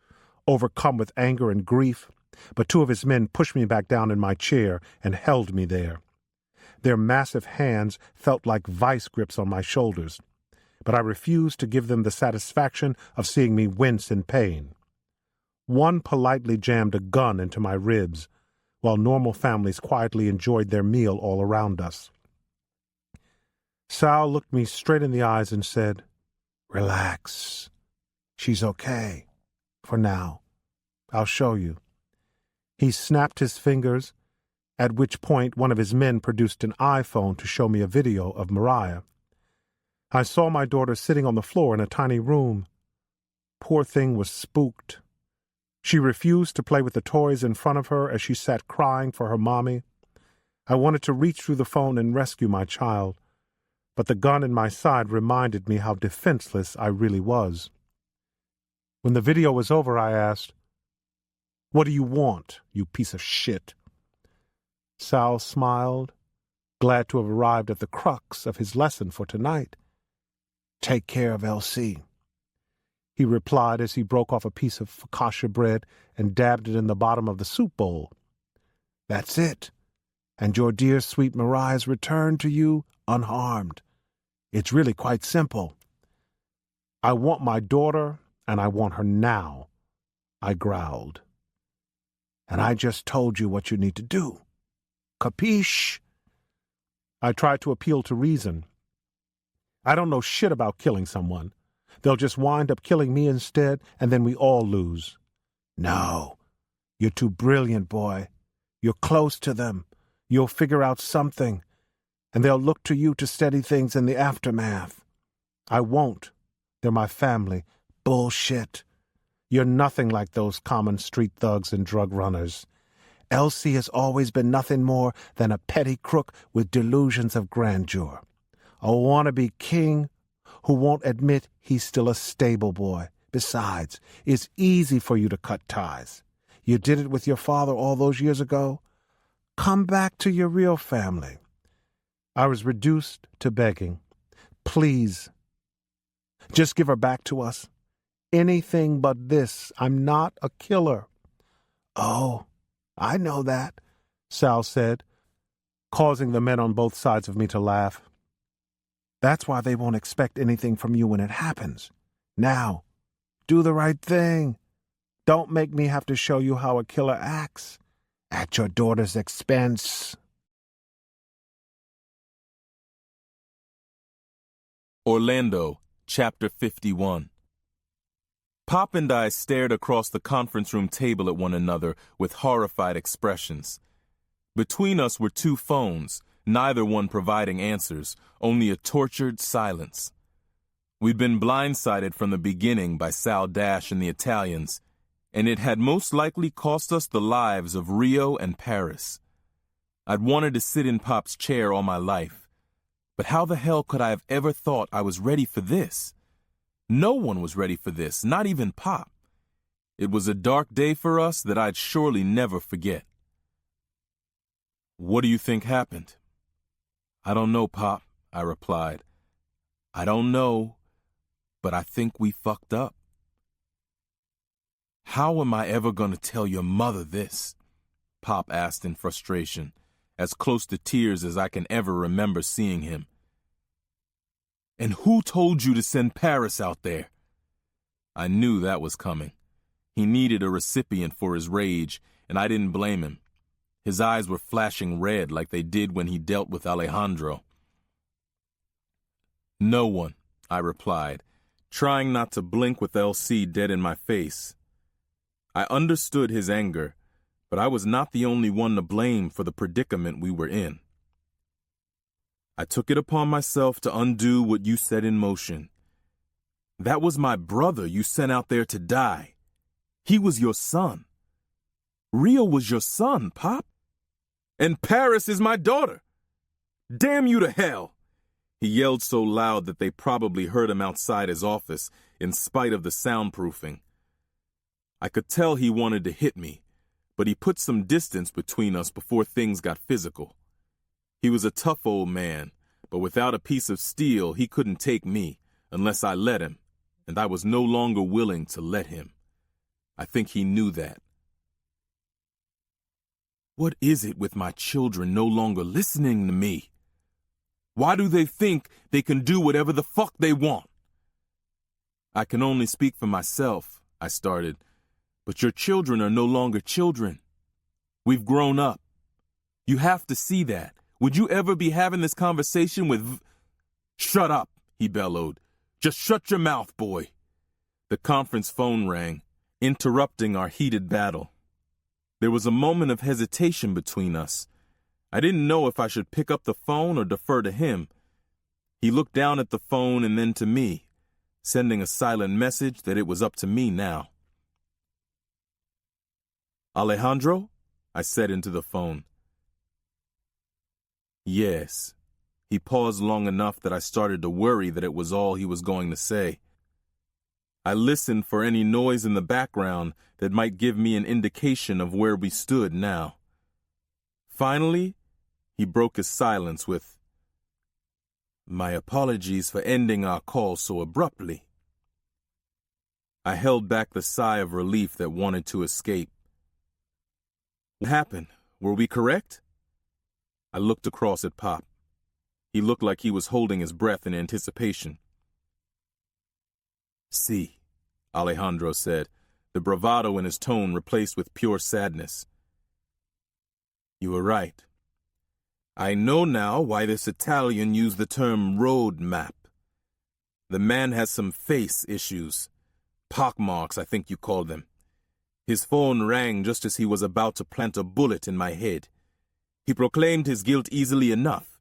overcome with anger and grief, but two of his men pushed me back down in my chair and held me there. Their massive hands felt like vice grips on my shoulders, but I refused to give them the satisfaction of seeing me wince in pain. One politely jammed a gun into my ribs, while normal families quietly enjoyed their meal all around us. Sal looked me straight in the eyes and said, "Relax. She's okay. For now. I'll show you." He snapped his fingers, at which point one of his men produced an iPhone to show me a video of Mariah. I saw my daughter sitting on the floor in a tiny room. Poor thing was spooked. She refused to play with the toys in front of her as she sat crying for her mommy. I wanted to reach through the phone and rescue my child, but the gun in my side reminded me how defenseless I really was. When the video was over, I asked, "What do you want, you piece of shit?" Sal smiled, glad to have arrived at the crux of his lesson for tonight. "Take care of LC," he replied as he broke off a piece of focaccia bread and dabbed it in the bottom of the soup bowl. "That's it, and your dear sweet Mariah's returned to you unharmed. It's really quite simple. I want my daughter, and I want her now," I growled. "And I just told you what you need to do. Capiche?" I tried to appeal to reason. I don't know shit about killing someone. They'll just wind up killing me instead, and then we all lose. "No. You're too brilliant, boy. You're close to them. You'll figure out something, and they'll look to you to steady things in the aftermath." "I won't. They're my family." "Bullshit. You're nothing like those common street thugs and drug runners. Elsie has always been nothing more than a petty crook with delusions of grandeur. A wannabe king who won't admit he's still a stable boy. Besides, it's easy for you to cut ties. You did it with your father all those years ago. Come back to your real family." I was reduced to begging. "Please, just give her back to us. Anything but this. I'm not a killer." "Oh, I know that," Sal said, causing the men on both sides of me to laugh. "That's why they won't expect anything from you when it happens. Now, do the right thing. Don't make me have to show you how a killer acts at your daughter's expense." Orlando, Chapter 51. Pop and I stared across the conference room table at one another with horrified expressions. Between us were two phones, neither one providing answers, only a tortured silence. We'd been blindsided from the beginning by Sal Dash and the Italians, and it had most likely cost us the lives of Rio and Paris. I'd wanted to sit in Pop's chair all my life, but how the hell could I have ever thought I was ready for this? No one was ready for this, not even Pop. It was a dark day for us that I'd surely never forget. "What do you think happened?" "I don't know, Pop," I replied. "I don't know, but I think we fucked up." "How am I ever going to tell your mother this?" Pop asked in frustration, as close to tears as I can ever remember seeing him. "And who told you to send Paris out there?" I knew that was coming. He needed a recipient for his rage, and I didn't blame him. His eyes were flashing red like they did when he dealt with Alejandro. "No one," I replied, trying not to blink with LC dead in my face. I understood his anger, but I was not the only one to blame for the predicament we were in. "I took it upon myself to undo what you set in motion. That was my brother you sent out there to die. He was your son. Rio was your son, Pop. And Paris is my daughter. Damn you to hell!" He yelled so loud that they probably heard him outside his office, in spite of the soundproofing. I could tell he wanted to hit me, but he put some distance between us before things got physical. He was a tough old man, but without a piece of steel, he couldn't take me unless I let him, and I was no longer willing to let him. I think he knew that. What is it with my children no longer listening to me? Why do they think they can do whatever the fuck they want? I can only speak for myself, I started, but your children are no longer children. We've grown up. You have to see that. Would you ever be having this conversation with... Shut up, he bellowed. Just shut your mouth, boy. The conference phone rang, interrupting our heated battle. There was a moment of hesitation between us. I didn't know if I should pick up the phone or defer to him. He looked down at the phone and then to me, sending a silent message that it was up to me now. Alejandro? I said into the phone. Yes. He paused long enough that I started to worry that it was all he was going to say. I listened for any noise in the background that might give me an indication of where we stood now. Finally, he broke his silence with, "My apologies for ending our call so abruptly." I held back the sigh of relief that wanted to escape. What happened? Were we correct? I looked across at Pop. He looked like he was holding his breath in anticipation. "Sí," Alejandro said, the bravado in his tone replaced with pure sadness. "You were right. I know now why this Italian used the term road map. The man has some face issues. Pockmarks, I think you called them. His phone rang just as he was about to plant a bullet in my head. He proclaimed his guilt easily enough.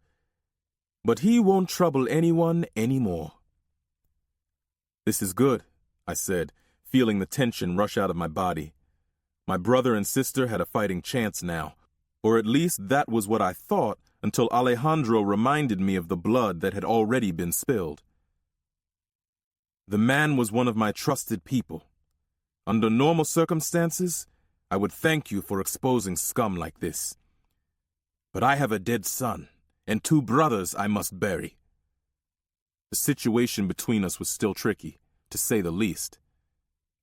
But he won't trouble anyone anymore." "This is good," I said, feeling the tension rush out of my body. My brother and sister had a fighting chance now, or at least that was what I thought until Alejandro reminded me of the blood that had already been spilled. The man was one of my trusted people. Under normal circumstances, I would thank you for exposing scum like this. But I have a dead son, and 2 brothers I must bury. The situation between us was still tricky, to say the least.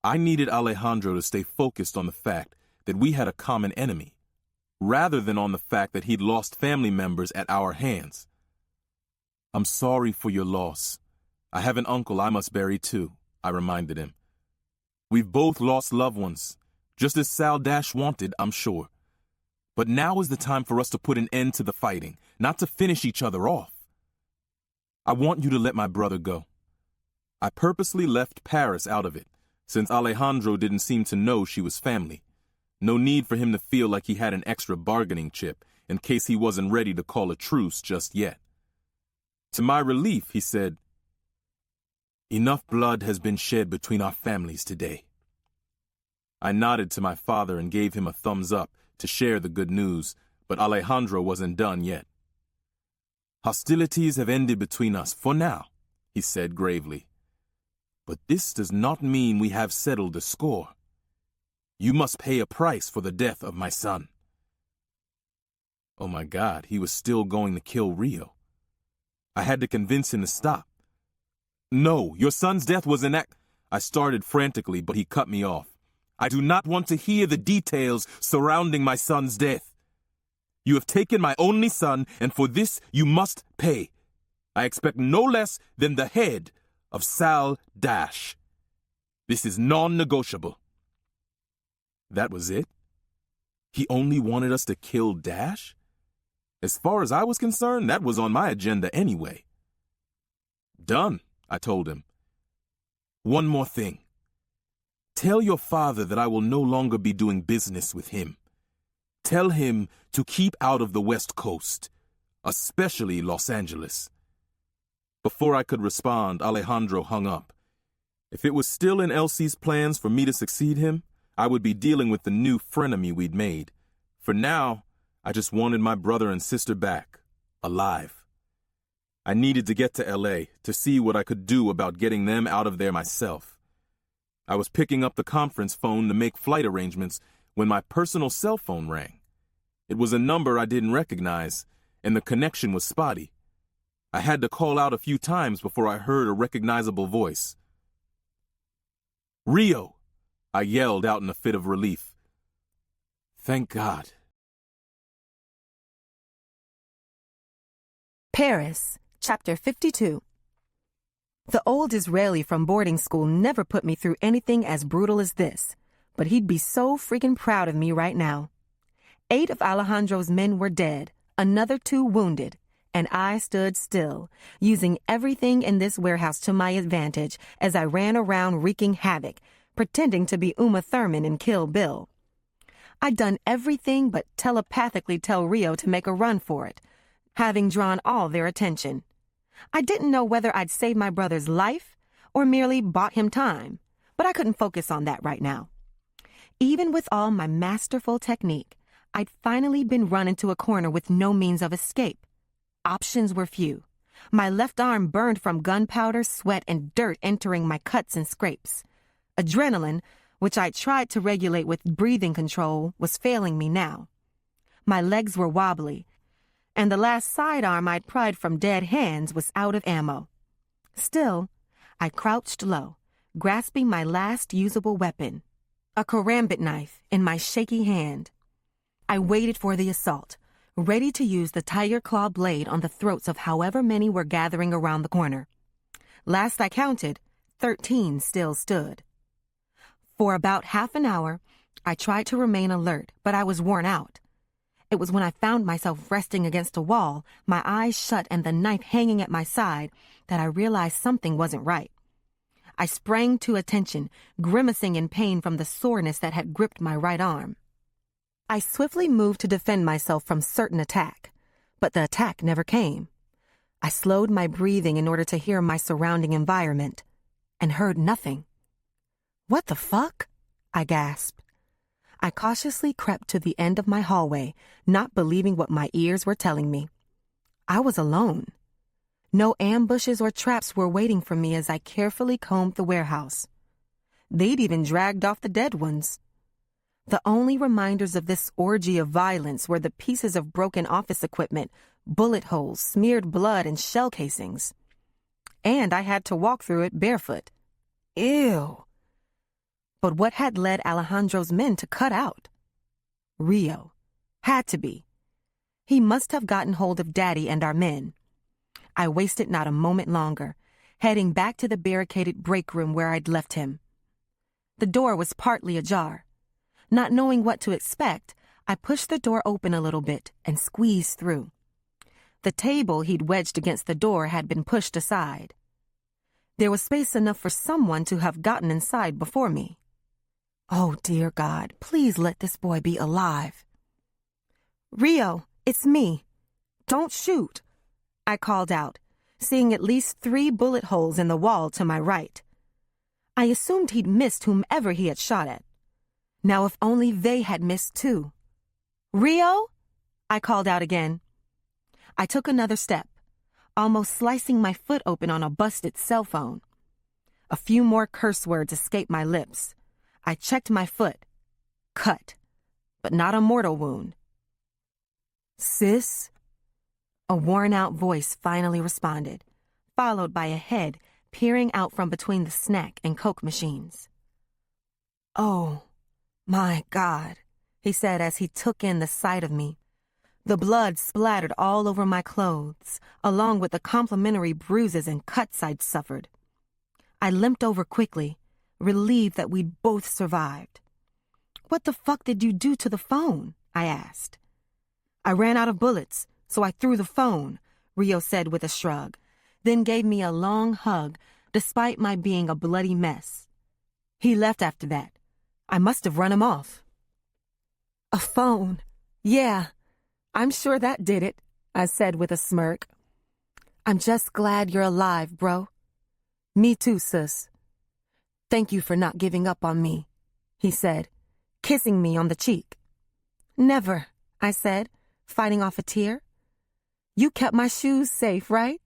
I needed Alejandro to stay focused on the fact that we had a common enemy, rather than on the fact that he'd lost family members at our hands. "I'm sorry for your loss. I have an uncle I must bury too," I reminded him. "We've both lost loved ones, just as Sal Dash wanted, I'm sure. But now is the time for us to put an end to the fighting, not to finish each other off. I want you to let my brother go." I purposely left Paris out of it, since Alejandro didn't seem to know she was family. No need for him to feel like he had an extra bargaining chip in case he wasn't ready to call a truce just yet. To my relief, he said, "Enough blood has been shed between our families today." I nodded to my father and gave him a thumbs up to share the good news, but Alejandro wasn't done yet. "Hostilities have ended between us for now," he said gravely. "But this does not mean we have settled the score. You must pay a price for the death of my son." Oh my God, he was still going to kill Rio. I had to convince him to stop. "No, your son's death was an act..." I started frantically, but he cut me off. "I do not want to hear the details surrounding my son's death. You have taken my only son, and for this you must pay. I expect no less than the head of Sal Dash. This is non-negotiable." That was it? He only wanted us to kill Dash? As far as I was concerned, that was on my agenda anyway. "Done," I told him. "One more thing. Tell your father that I will no longer be doing business with him. Tell him to keep out of the West Coast, especially Los Angeles." Before I could respond, Alejandro hung up. If it was still in Elsie's plans for me to succeed him, I would be dealing with the new frenemy we'd made. For now, I just wanted my brother and sister back, alive. I needed to get to L.A. to see what I could do about getting them out of there myself. I was picking up the conference phone to make flight arrangements when my personal cell phone rang. It was a number I didn't recognize, and the connection was spotty. I had to call out a few times before I heard a recognizable voice. "Rio, I yelled out in a fit of relief. Thank God. Paris, Chapter 52. The old Israeli from boarding school never put me through anything as brutal as this, but he'd be so freaking proud of me right now. 8 of Alejandro's men were dead, another 2 wounded, and I stood still, using everything in this warehouse to my advantage as I ran around wreaking havoc, pretending to be Uma Thurman in Kill Bill. I'd done everything but telepathically tell Rio to make a run for it, having drawn all their attention. I didn't know whether I'd saved my brother's life or merely bought him time, but I couldn't focus on that right now. Even with all my masterful technique, I'd finally been run into a corner with no means of escape. Options were few. My left arm burned from gunpowder, sweat, and dirt entering my cuts and scrapes. Adrenaline, which I tried to regulate with breathing control, was failing me now. My legs were wobbly, and the last sidearm I'd pried from dead hands was out of ammo. Still, I crouched low, grasping my last usable weapon, a karambit knife in my shaky hand. I waited for the assault, ready to use the tiger claw blade on the throats of however many were gathering around the corner. Last I counted, 13 still stood. For about half an hour, I tried to remain alert, but I was worn out. It was when I found myself resting against a wall, my eyes shut and the knife hanging at my side, that I realized something wasn't right. I sprang to attention, grimacing in pain from the soreness that had gripped my right arm. I swiftly moved to defend myself from certain attack, but the attack never came. I slowed my breathing in order to hear my surrounding environment, and heard nothing. "What the fuck?" I gasped. I cautiously crept to the end of my hallway, not believing what my ears were telling me. I was alone. No ambushes or traps were waiting for me as I carefully combed the warehouse. They'd even dragged off the dead ones. The only reminders of this orgy of violence were the pieces of broken office equipment, bullet holes, smeared blood, and shell casings. And I had to walk through it barefoot. Ew. But what had led Alejandro's men to cut out? Rio. Had to be. He must have gotten hold of Daddy and our men. I wasted not a moment longer, heading back to the barricaded break room where I'd left him. The door was partly ajar. Not knowing what to expect, I pushed the door open a little bit and squeezed through. The table he'd wedged against the door had been pushed aside. There was space enough for someone to have gotten inside before me. Oh, dear God, please let this boy be alive. "Rio, it's me. Don't shoot," I called out, seeing at least 3 bullet holes in the wall to my right. I assumed he'd missed whomever he had shot at. Now if only they had missed too. "Rio?" I called out again. I took another step, almost slicing my foot open on a busted cell phone. A few more curse words escaped my lips. I checked my foot. Cut, but not a mortal wound. "Sis?" A worn-out voice finally responded, followed by a head peering out from between the snack and Coke machines. "Oh, my God," he said as he took in the sight of me. The blood splattered all over my clothes, along with the complimentary bruises and cuts I'd suffered. I limped over quickly, relieved that we'd both survived. "What the fuck did you do to the phone?" I asked. "I ran out of bullets, so I threw the phone," Rio said with a shrug, then gave me a long hug, despite my being a bloody mess. He left after that. I must have run him off. "A phone. Yeah, I'm sure that did it," I said with a smirk. "I'm just glad you're alive, bro." "Me too, sis." "Thank you for not giving up on me," he said, kissing me on the cheek. "Never," I said, fighting off a tear. "You kept my shoes safe, right?"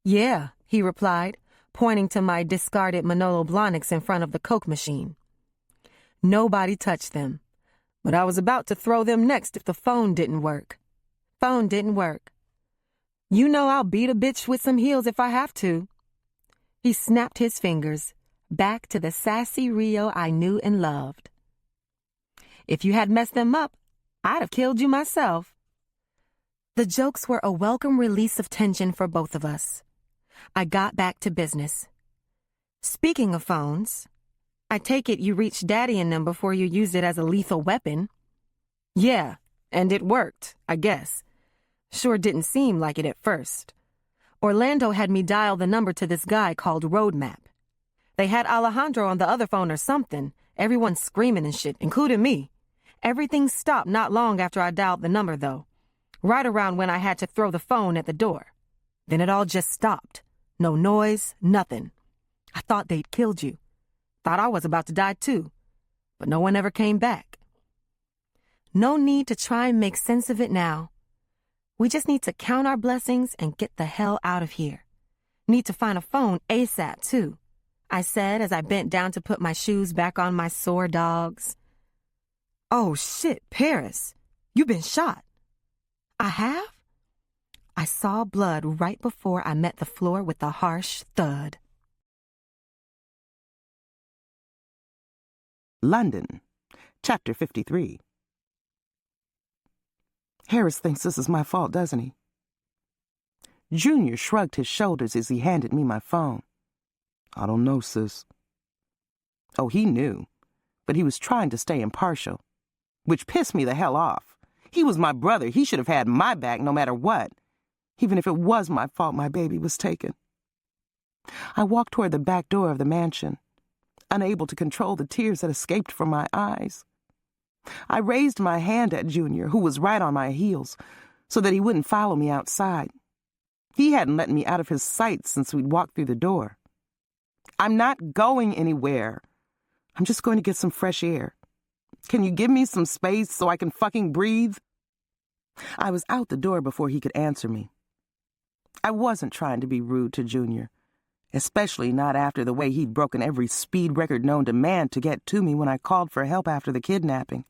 "Yeah," he replied, pointing to my discarded Manolo Blahniks in front of the Coke machine. Nobody touched them, but I was about to throw them next if the phone didn't work. Phone didn't work. "You know I'll beat a bitch with some heels if I have to." He snapped his fingers, back to the sassy Rio I knew and loved. If you had messed them up, I'd have killed you myself. The jokes were a welcome release of tension for both of us. I got back to business. Speaking of phones, I take it you reached Daddy in them before you used it as a lethal weapon. Yeah, and it worked, I guess. Sure didn't seem like it at first. Orlando had me dial the number to this guy called Roadmap. They had Alejandro on the other phone or something, everyone screaming and shit, including me. Everything stopped not long after I dialed the number, though. Right around when I had to throw the phone at the door. Then it all just stopped. No noise, nothing. I thought they'd killed you. Thought I was about to die too. But no one ever came back. No need to try and make sense of it now. We just need to count our blessings and get the hell out of here. Need to find a phone ASAP too, I said as I bent down to put my shoes back on my sore dogs. Oh shit, Paris. You've been shot. I have? I saw blood right before I met the floor with a harsh thud. London, Chapter 53. Harris thinks this is my fault, doesn't he? Junior shrugged his shoulders as he handed me my phone. I don't know, sis. Oh, he knew, but he was trying to stay impartial, which pissed me the hell off. He was my brother. He should have had my back no matter what, even if it was my fault my baby was taken. I walked toward the back door of the mansion, unable to control the tears that escaped from my eyes. I raised my hand at Junior, who was right on my heels, so that he wouldn't follow me outside. He hadn't let me out of his sight since we'd walked through the door. I'm not going anywhere. I'm just going to get some fresh air. Can you give me some space so I can fucking breathe? I was out the door before he could answer me. I wasn't trying to be rude to Junior, especially not after the way he'd broken every speed record known to man to get to me when I called for help after the kidnapping.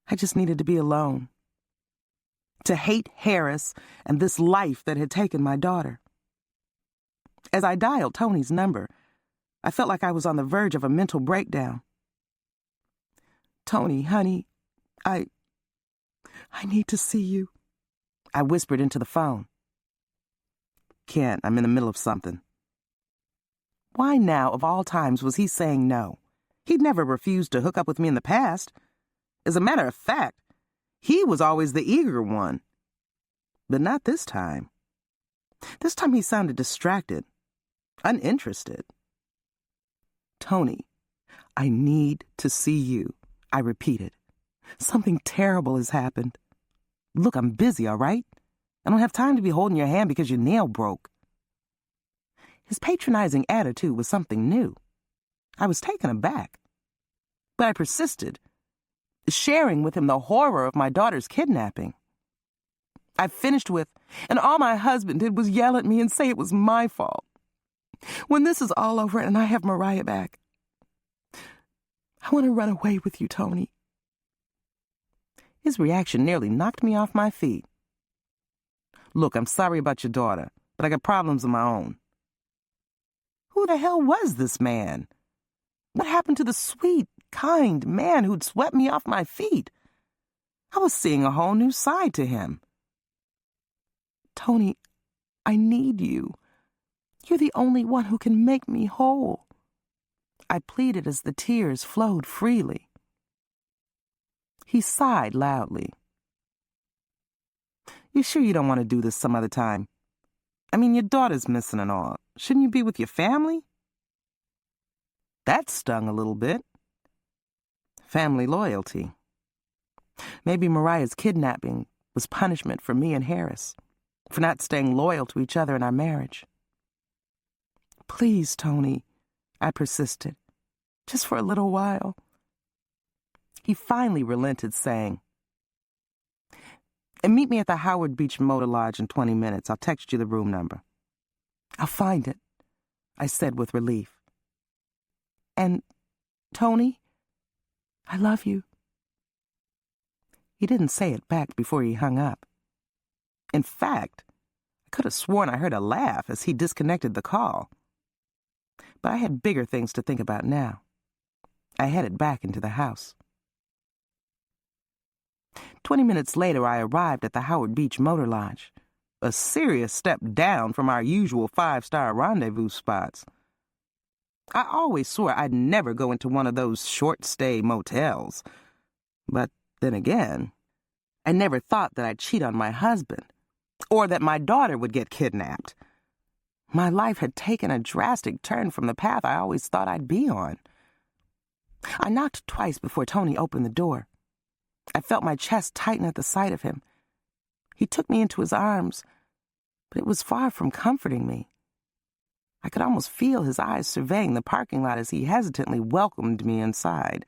I just needed to be alone. To hate Harris and this life that had taken my daughter. As I dialed Tony's number, I felt like I was on the verge of a mental breakdown. Tony, honey, I need to see you, I whispered into the phone. Can't, I'm in the middle of something. Why now, of all times, was he saying no? He'd never refused to hook up with me in the past. As a matter of fact, he was always the eager one. But not this time. This time he sounded distracted, uninterested. Tony, I need to see you, I repeated. Something terrible has happened. Look, I'm busy, all right? I don't have time to be holding your hand because your nail broke. His patronizing attitude was something new. I was taken aback. But I persisted, sharing with him the horror of my daughter's kidnapping. I finished with, and all my husband did was yell at me and say it was my fault. When this is all over and I have Mariah back, I want to run away with you, Tony. His reaction nearly knocked me off my feet. Look, I'm sorry about your daughter, but I got problems of my own. Who the hell was this man? What happened to the sweet, kind man who'd swept me off my feet? I was seeing a whole new side to him. Tony, I need you. You're the only one who can make me whole. I pleaded as the tears flowed freely. He sighed loudly. You sure you don't want to do this some other time? I mean, your daughter's missing and all. Shouldn't you be with your family? That stung a little bit. Family loyalty. Maybe Mariah's kidnapping was punishment for me and Harris, for not staying loyal to each other in our marriage. Please, Tony, I persisted, just for a little while. He finally relented, saying, and meet me at the Howard Beach Motor Lodge in 20 minutes. I'll text you the room number. I'll find it, I said with relief. And, Tony, I love you. He didn't say it back before he hung up. In fact, I could have sworn I heard a laugh as he disconnected the call. But I had bigger things to think about now. I headed back into the house. 20 minutes later, I arrived at the Howard Beach Motor Lodge, a serious step down from our usual 5-star rendezvous spots. I always swore I'd never go into one of those short-stay motels. But then again, I never thought that I'd cheat on my husband, or that my daughter would get kidnapped. My life had taken a drastic turn from the path I always thought I'd be on. I knocked twice before Tony opened the door. I felt my chest tighten at the sight of him. He took me into his arms, but it was far from comforting me. I could almost feel his eyes surveying the parking lot as he hesitantly welcomed me inside.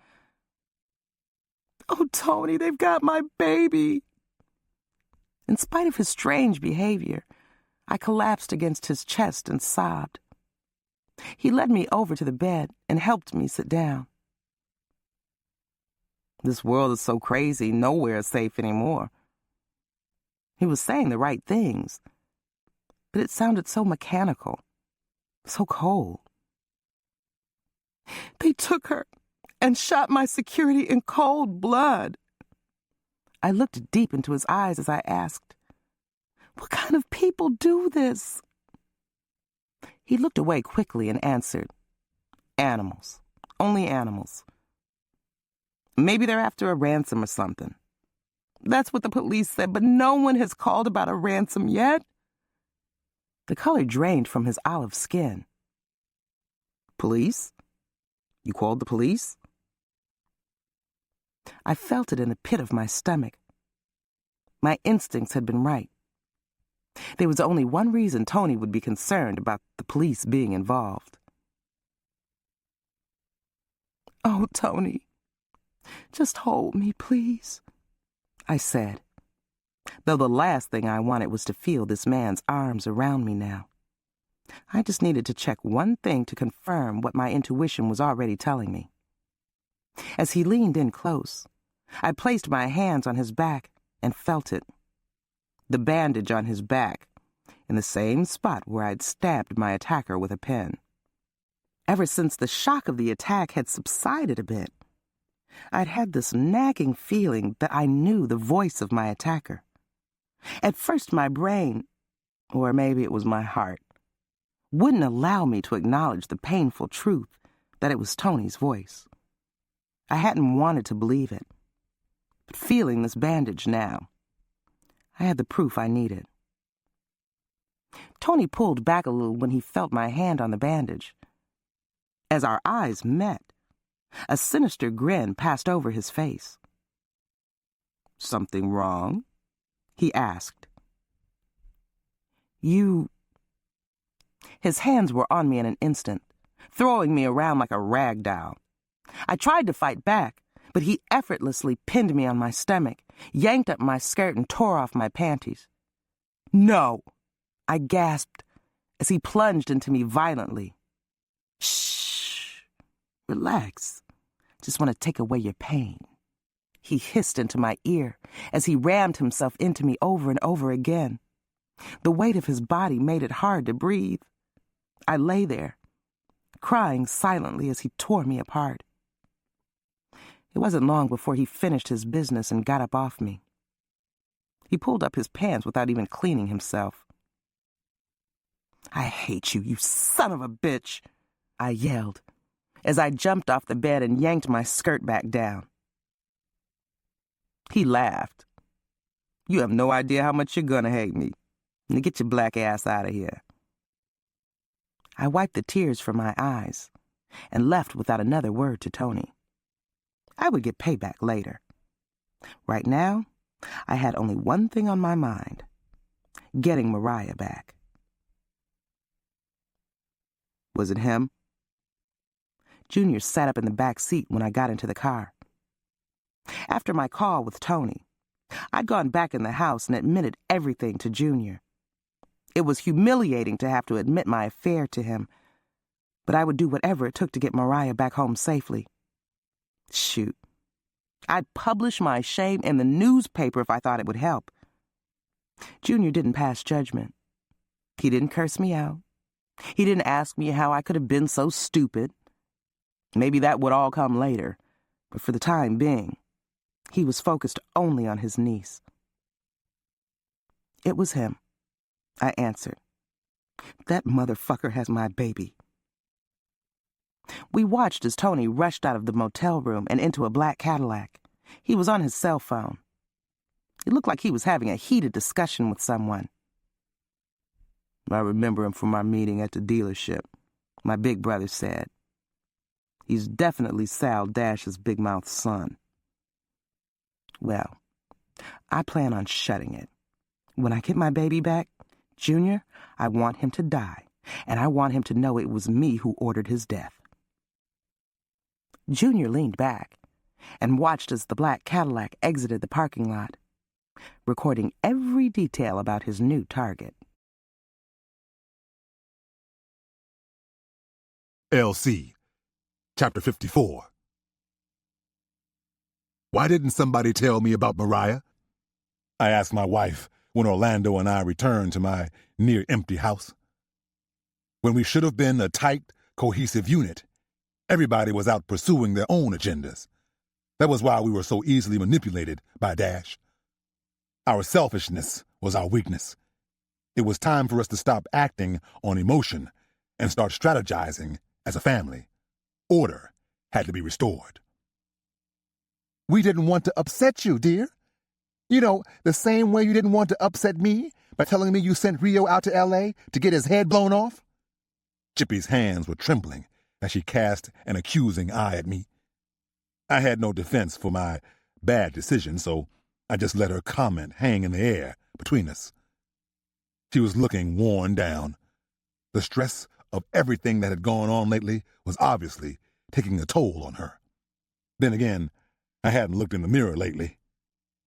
"Oh, Tony, they've got my baby." In spite of his strange behavior, I collapsed against his chest and sobbed. He led me over to the bed and helped me sit down. "This world is so crazy, nowhere is safe anymore." He was saying the right things, but it sounded so mechanical, so cold. "They took her and shot my security in cold blood." I looked deep into his eyes as I asked, "What kind of people do this?" He looked away quickly and answered, "Animals. Only animals. Maybe they're after a ransom or something." "That's what the police said, but no one has called about a ransom yet." The color drained from his olive skin. "Police? You called the police?" I felt it in the pit of my stomach. My instincts had been right. There was only one reason Tony would be concerned about the police being involved. "Oh, Tony, just hold me, please," I said, though the last thing I wanted was to feel this man's arms around me now. I just needed to check one thing to confirm what my intuition was already telling me. As he leaned in close, I placed my hands on his back and felt it. The bandage on his back, in the same spot where I'd stabbed my attacker with a pen. Ever since the shock of the attack had subsided a bit, I'd had this nagging feeling that I knew the voice of my attacker. At first my brain, or maybe it was my heart, wouldn't allow me to acknowledge the painful truth that it was Tony's voice. I hadn't wanted to believe it, but feeling this bandage now, I had the proof I needed. Tony pulled back a little when he felt my hand on the bandage. As our eyes met, a sinister grin passed over his face. "Something wrong?" he asked. "You..." His hands were on me in an instant, throwing me around like a rag doll. I tried to fight back, but he effortlessly pinned me on my stomach, yanked up my skirt, and tore off my panties. "No!" I gasped as he plunged into me violently. "Shh! Relax. Just want to take away your pain," he hissed into my ear as he rammed himself into me over and over again. The weight of his body made it hard to breathe. I lay there, crying silently as he tore me apart. It wasn't long before he finished his business and got up off me. He pulled up his pants without even cleaning himself. "I hate you, you son of a bitch," I yelled, as I jumped off the bed and yanked my skirt back down. He laughed. "You have no idea how much you're gonna hate me. Now get your black ass out of here." I wiped the tears from my eyes and left without another word to Tony. I would get payback later. Right now, I had only one thing on my mind: getting Mariah back. Was it him? Junior sat up in the back seat when I got into the car. After my call with Tony, I'd gone back in the house and admitted everything to Junior. It was humiliating to have to admit my affair to him, but I would do whatever it took to get Mariah back home safely. Shoot. I'd publish my shame in the newspaper if I thought it would help. Junior didn't pass judgment. He didn't curse me out. He didn't ask me how I could have been so stupid. Maybe that would all come later, but for the time being, he was focused only on his niece. It was him, I answered. That motherfucker has my baby. We watched as Tony rushed out of the motel room and into a black Cadillac. He was on his cell phone. It looked like he was having a heated discussion with someone. I remember him from our meeting at the dealership, my big brother said. He's definitely Sal Dash's big mouth son. Well, I plan on shutting it. When I get my baby back, Junior, I want him to die, and I want him to know it was me who ordered his death. Junior leaned back and watched as the black Cadillac exited the parking lot, recording every detail about his new target. LC, Chapter 54. Why didn't somebody tell me about Mariah? I asked my wife when Orlando and I returned to my near-empty house. When we should have been a tight, cohesive unit, everybody was out pursuing their own agendas. That was why we were so easily manipulated by Dash. Our selfishness was our weakness. It was time for us to stop acting on emotion and start strategizing as a family. Order had to be restored. We didn't want to upset you, dear. You know, the same way you didn't want to upset me by telling me you sent Rio out to L.A. to get his head blown off. Chippy's hands were trembling as she cast an accusing eye at me. I had no defense for my bad decision, so I just let her comment hang in the air between us. She was looking worn down. The stress of everything that had gone on lately was obviously taking a toll on her. Then again, I hadn't looked in the mirror lately.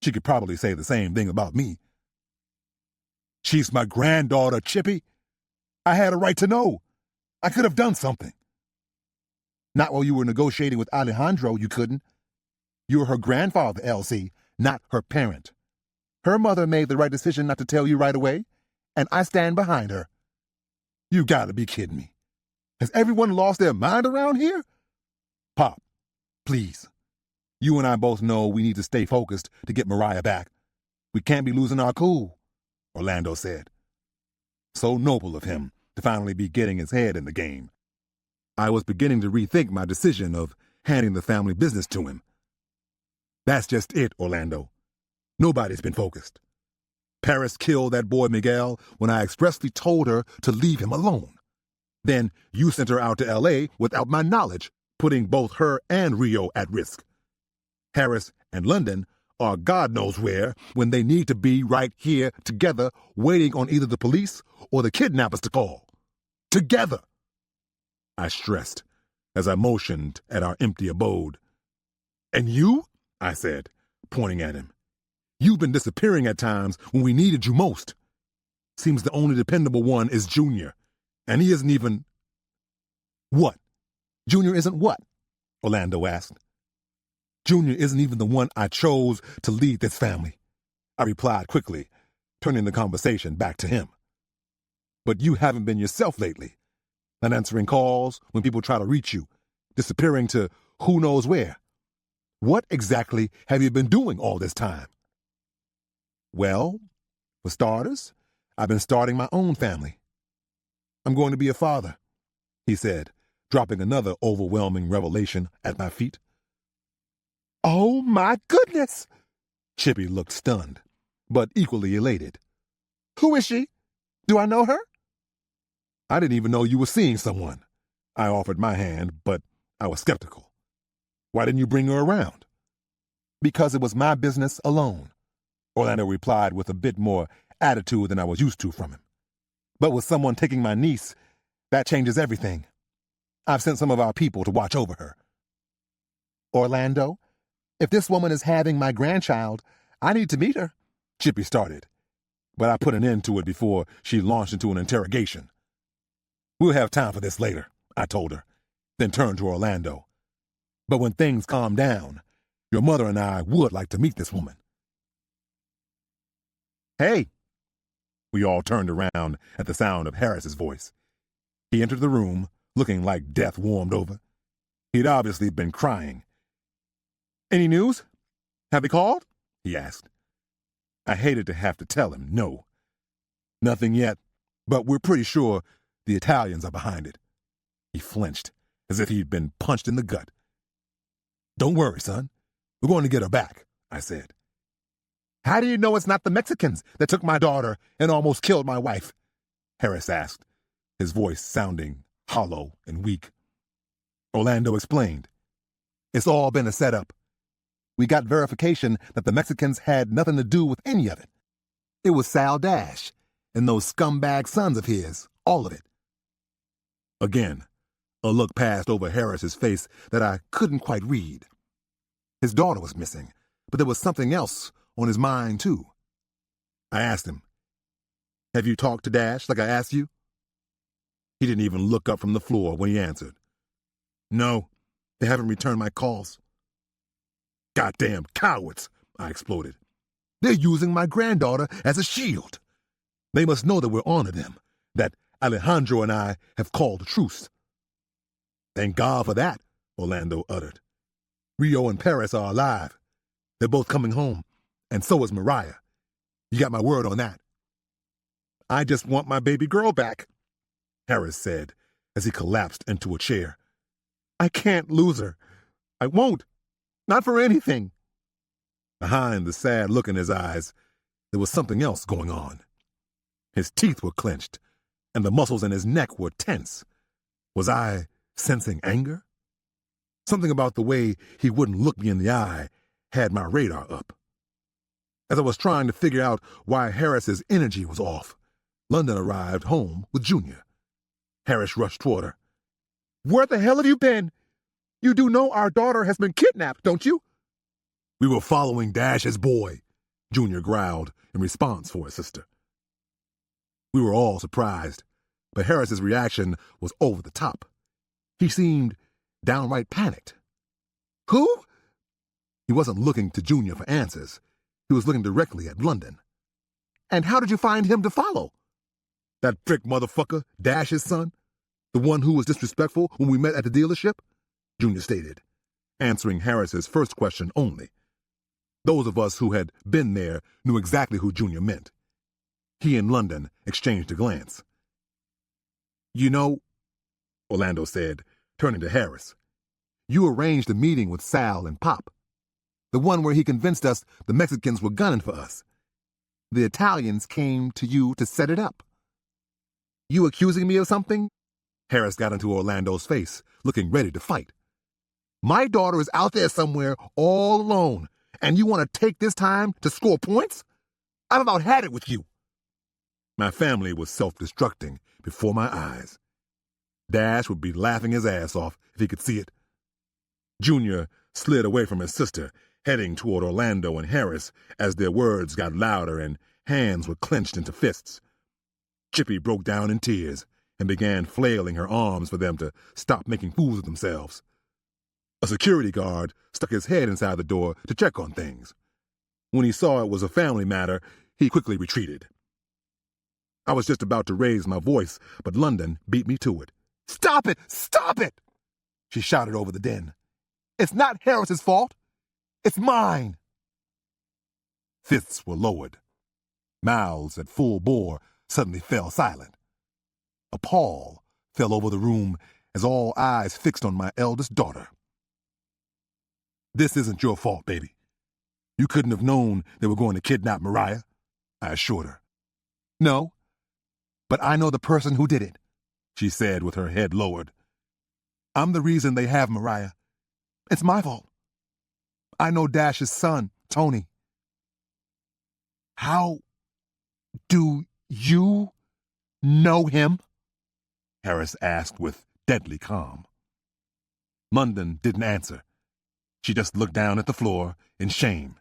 She could probably say the same thing about me. She's my granddaughter, Chippy. I had a right to know. I could have done something. Not while you were negotiating with Alejandro, you couldn't. You're her grandfather, Elsie, not her parent. Her mother made the right decision not to tell you right away, and I stand behind her. You gotta be kidding me. Has everyone lost their mind around here? Pop, please. You and I both know we need to stay focused to get Mariah back. We can't be losing our cool, Orlando said. So noble of him to finally be getting his head in the game. I was beginning to rethink my decision of handing the family business to him. That's just it, Orlando. Nobody's been focused. Paris killed that boy Miguel when I expressly told her to leave him alone. Then you sent her out to L.A. without my knowledge, putting both her and Rio at risk. Harris and London are God knows where when they need to be right here together waiting on either the police or the kidnappers to call. Together! I stressed as I motioned at our empty abode. And you? I said, pointing at him. You've been disappearing at times when we needed you most. Seems the only dependable one is Junior, and he isn't even... What? Junior isn't what? Orlando asked. Junior isn't even the one I chose to lead this family, I replied quickly, turning the conversation back to him. But you haven't been yourself lately, not answering calls when people try to reach you, disappearing to who knows where. What exactly have you been doing all this time? Well, for starters, I've been starting my own family. I'm going to be a father, he said, dropping another overwhelming revelation at my feet. Oh, my goodness! Chippy looked stunned, but equally elated. Who is she? Do I know her? I didn't even know you were seeing someone. I offered my hand, but I was skeptical. Why didn't you bring her around? Because it was my business alone, Orlando replied with a bit more attitude than I was used to from him. But with someone taking my niece, that changes everything. I've sent some of our people to watch over her. Orlando, if this woman is having my grandchild, I need to meet her, Chippy started. But I put an end to it before she launched into an interrogation. We'll have time for this later, I told her, then turned to Orlando. But when things calm down, your mother and I would like to meet this woman. Hey! We all turned around at the sound of Harris's voice. He entered the room, looking like death warmed over. He'd obviously been crying. "Any news? Have they called?" he asked. I hated to have to tell him no. "Nothing yet, but we're pretty sure the Italians are behind it." He flinched, as if he'd been punched in the gut. "Don't worry, son. We're going to get her back," I said. "How do you know it's not the Mexicans that took my daughter and almost killed my wife?" Harris asked, his voice sounding hollow and weak. Orlando explained. "It's all been a setup. We got verification that the Mexicans had nothing to do with any of it. It was Sal Dash and those scumbag sons of his, all of it." Again, a look passed over Harris's face that I couldn't quite read. His daughter was missing, but there was something else on his mind, too. I asked him, "Have you talked to Dash like I asked you?" He didn't even look up from the floor when he answered. "No, they haven't returned my calls." "Goddamn cowards," I exploded. "They're using my granddaughter as a shield. They must know that we're on to them, that Alejandro and I have called a truce." "Thank God for that," Orlando uttered. "Rio and Paris are alive. They're both coming home, and so is Mariah. You got my word on that." "I just want my baby girl back," Harris said as he collapsed into a chair. "I can't lose her. I won't. Not for anything." Behind the sad look in his eyes, there was something else going on. His teeth were clenched, and the muscles in his neck were tense. Was I sensing anger? Something about the way he wouldn't look me in the eye had my radar up. As I was trying to figure out why Harris's energy was off, London arrived home with Junior. Harris rushed toward her. "Where the hell have you been? You do know our daughter has been kidnapped, don't you?" "We were following Dash's boy," Junior growled in response for his sister. We were all surprised, but Harris's reaction was over the top. He seemed downright panicked. "Who?" He wasn't looking to Junior for answers. He was looking directly at London. "And how did you find him to follow?" "That prick motherfucker, Dash's son, the one who was disrespectful when we met at the dealership," Junior stated, answering Harris's first question only. Those of us who had been there knew exactly who Junior meant. He and London exchanged a glance. "You know," Orlando said, turning to Harris, "you arranged a meeting with Sal and Pop. The one where he convinced us the Mexicans were gunning for us. The Italians came to you to set it up. You accusing me of something?" Harris got into Orlando's face, looking ready to fight. "My daughter is out there somewhere all alone, and you want to take this time to score points? I've about had it with you." My family was self-destructing before my eyes. Dash would be laughing his ass off if he could see it. Junior slid away from his sister, heading toward Orlando and Harris as their words got louder and hands were clenched into fists. Chippy broke down in tears and began flailing her arms for them to stop making fools of themselves. A security guard stuck his head inside the door to check on things. When he saw it was a family matter, he quickly retreated. I was just about to raise my voice, but London beat me to it. "Stop it! Stop it!" she shouted over the den. "It's not Harris's fault. It's mine." Fists were lowered. Mouths at full bore suddenly fell silent. A pall fell over the room as all eyes fixed on my eldest daughter. "This isn't your fault, baby. You couldn't have known they were going to kidnap Mariah," I assured her. "No, but I know the person who did it," she said with her head lowered. "I'm the reason they have Mariah. It's my fault. I know Dash's son, Tony." "How do you know him?" Harris asked with deadly calm. London didn't answer. She just looked down at the floor in shame,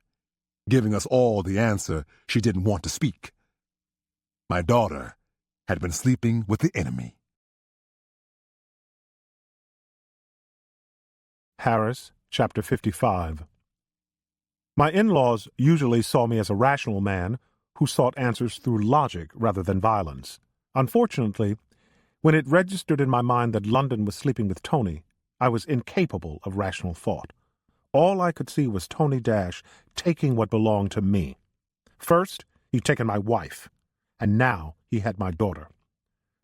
giving us all the answer she didn't want to speak. My daughter had been sleeping with the enemy. Harris, Chapter 55. My in-laws usually saw me as a rational man who sought answers through logic rather than violence. Unfortunately, When it registered in my mind that London was sleeping with Tony, I was incapable of rational thought. All I could see was Tony Dash taking what belonged to me. First, he'd taken my wife, and now he had my daughter.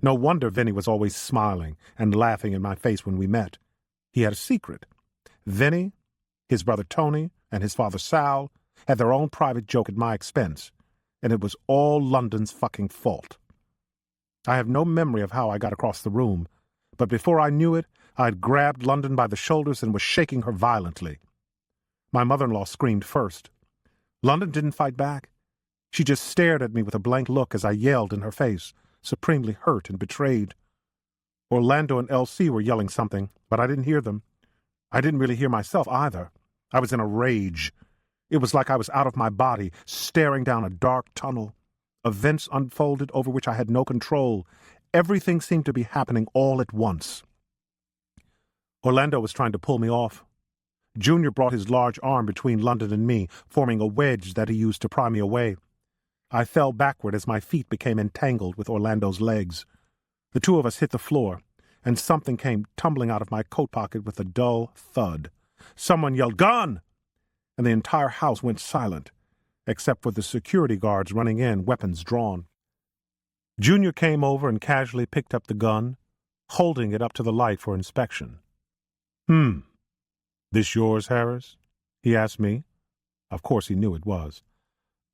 No wonder Vinny was always smiling and laughing in my face when we met. He had a secret. Vinny, his brother Tony, and his father Sal had their own private joke at my expense, and it was all London's fucking fault. I have no memory of how I got across the room, but before I knew it, I had grabbed London by the shoulders and was shaking her violently. My mother-in-law screamed first. London didn't fight back. She just stared at me with a blank look as I yelled in her face, supremely hurt and betrayed. Orlando and Elsie were yelling something, but I didn't hear them. I didn't really hear myself either. I was in a rage. It was like I was out of my body, staring down a dark tunnel. Events unfolded over which I had no control. Everything seemed to be happening all at once. Orlando was trying to pull me off. Junior brought his large arm between London and me, forming a wedge that he used to pry me away. I fell backward as my feet became entangled with Orlando's legs. The two of us hit the floor, and something came tumbling out of my coat pocket with a dull thud. Someone yelled, "Gun!" and the entire house went silent, except for the security guards running in, weapons drawn. Junior came over and casually picked up the gun, holding it up to the light for inspection. "This yours, Harris?" he asked me. Of course he knew it was.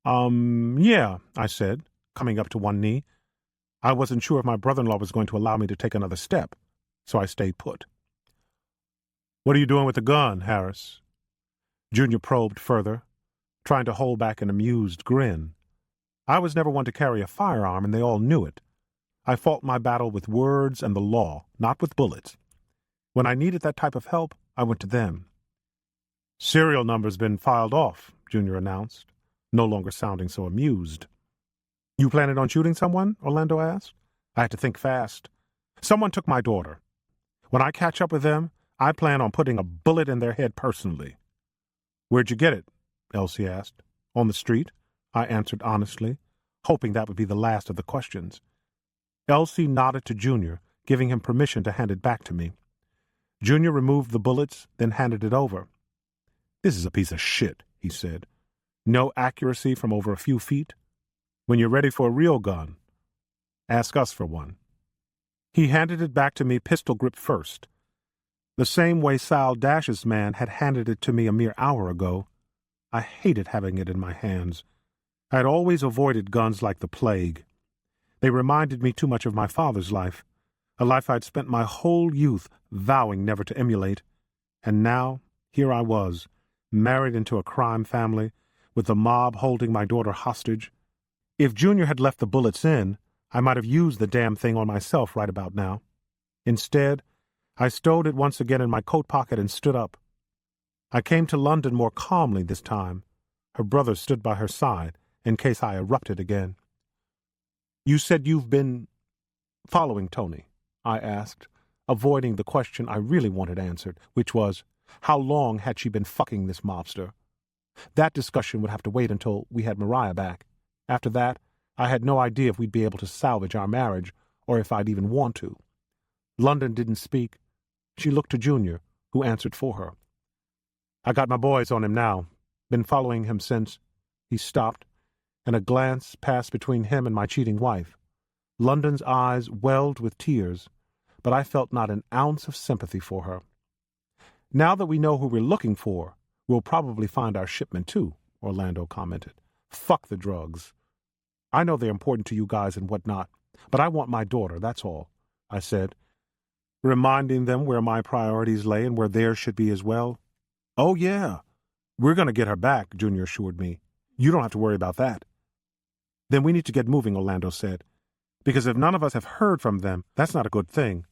Yeah, I said, coming up to one knee. I wasn't sure if my brother-in-law was going to allow me to take another step, so I stayed put. "What are you doing with the gun, Harris?" Junior probed further, trying to hold back an amused grin. I was never one to carry a firearm, and they all knew it. I fought my battle with words and the law, not with bullets. When I needed that type of help, I went to them. "Serial number's been filed off," Junior announced, no longer sounding so amused. "You planning on shooting someone?" Orlando asked. I had to think fast. "Someone took my daughter. When I catch up with them, I plan on putting a bullet in their head personally." "Where'd you get it?" Elsie asked. "On the street," I answered honestly, hoping that would be the last of the questions. Elsie nodded to Junior, giving him permission to hand it back to me. Junior removed the bullets, then handed it over. "This is a piece of shit," he said. "No accuracy from over a few feet. When you're ready for a real gun, ask us for one." He handed it back to me pistol grip first, the same way Sal Dash's man had handed it to me a mere hour ago. I hated having it in my hands. I had always avoided guns like the plague. They reminded me too much of my father's life, a life I'd spent my whole youth vowing never to emulate. And now, here I was, married into a crime family, with the mob holding my daughter hostage. If Junior had left the bullets in, I might have used the damn thing on myself right about now. Instead, I stowed it once again in my coat pocket and stood up. I came to London more calmly this time. Her brother stood by her side, in case I erupted again. "You said you've been following Tony?" I asked, avoiding the question I really wanted answered, which was, how long had she been fucking this mobster? That discussion would have to wait until we had Mariah back. After that, I had no idea if we'd be able to salvage our marriage, or if I'd even want to. London didn't speak. She looked to Junior, who answered for her. "I got my boys on him now. Been following him since." He stopped, and a glance passed between him and my cheating wife. London's eyes welled with tears, but I felt not an ounce of sympathy for her. "Now that we know who we're looking for, we'll probably find our shipment too," Orlando commented. "Fuck the drugs. I know they're important to you guys and whatnot, but I want my daughter, that's all," I said, reminding them where my priorities lay and where theirs should be as well. "Oh, yeah. We're going to get her back," Junior assured me. "You don't have to worry about that." "Then we need to get moving," Orlando said, "because if none of us have heard from them, that's not a good thing."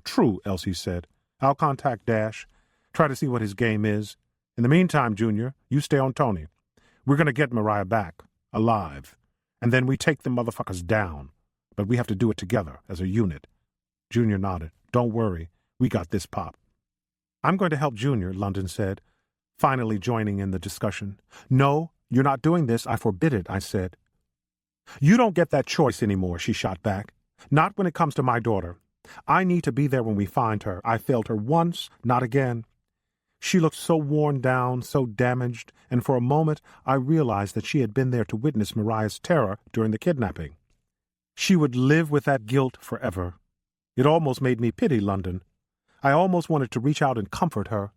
"True," Elsie said. "I'll contact Dash, try to see what his game is. In the meantime, Junior, you stay on Tony. We're going to get Mariah back, alive, and then we take the motherfuckers down. But we have to do it together, as a unit." Junior nodded. "Don't worry. We got this, Pop." "I'm going to help Junior," London said, finally joining in the discussion. "No, you're not doing this. I forbid it," I said. "You don't get that choice anymore," she shot back. "Not when it comes to my daughter. I need to be there when we find her. I failed her once, not again. She looked so worn down, so damaged, and for a moment I realized that she had been there to witness Mariah's terror during the kidnapping. She would live with that guilt forever. It almost made me pity London. I almost wanted to reach out and comfort her.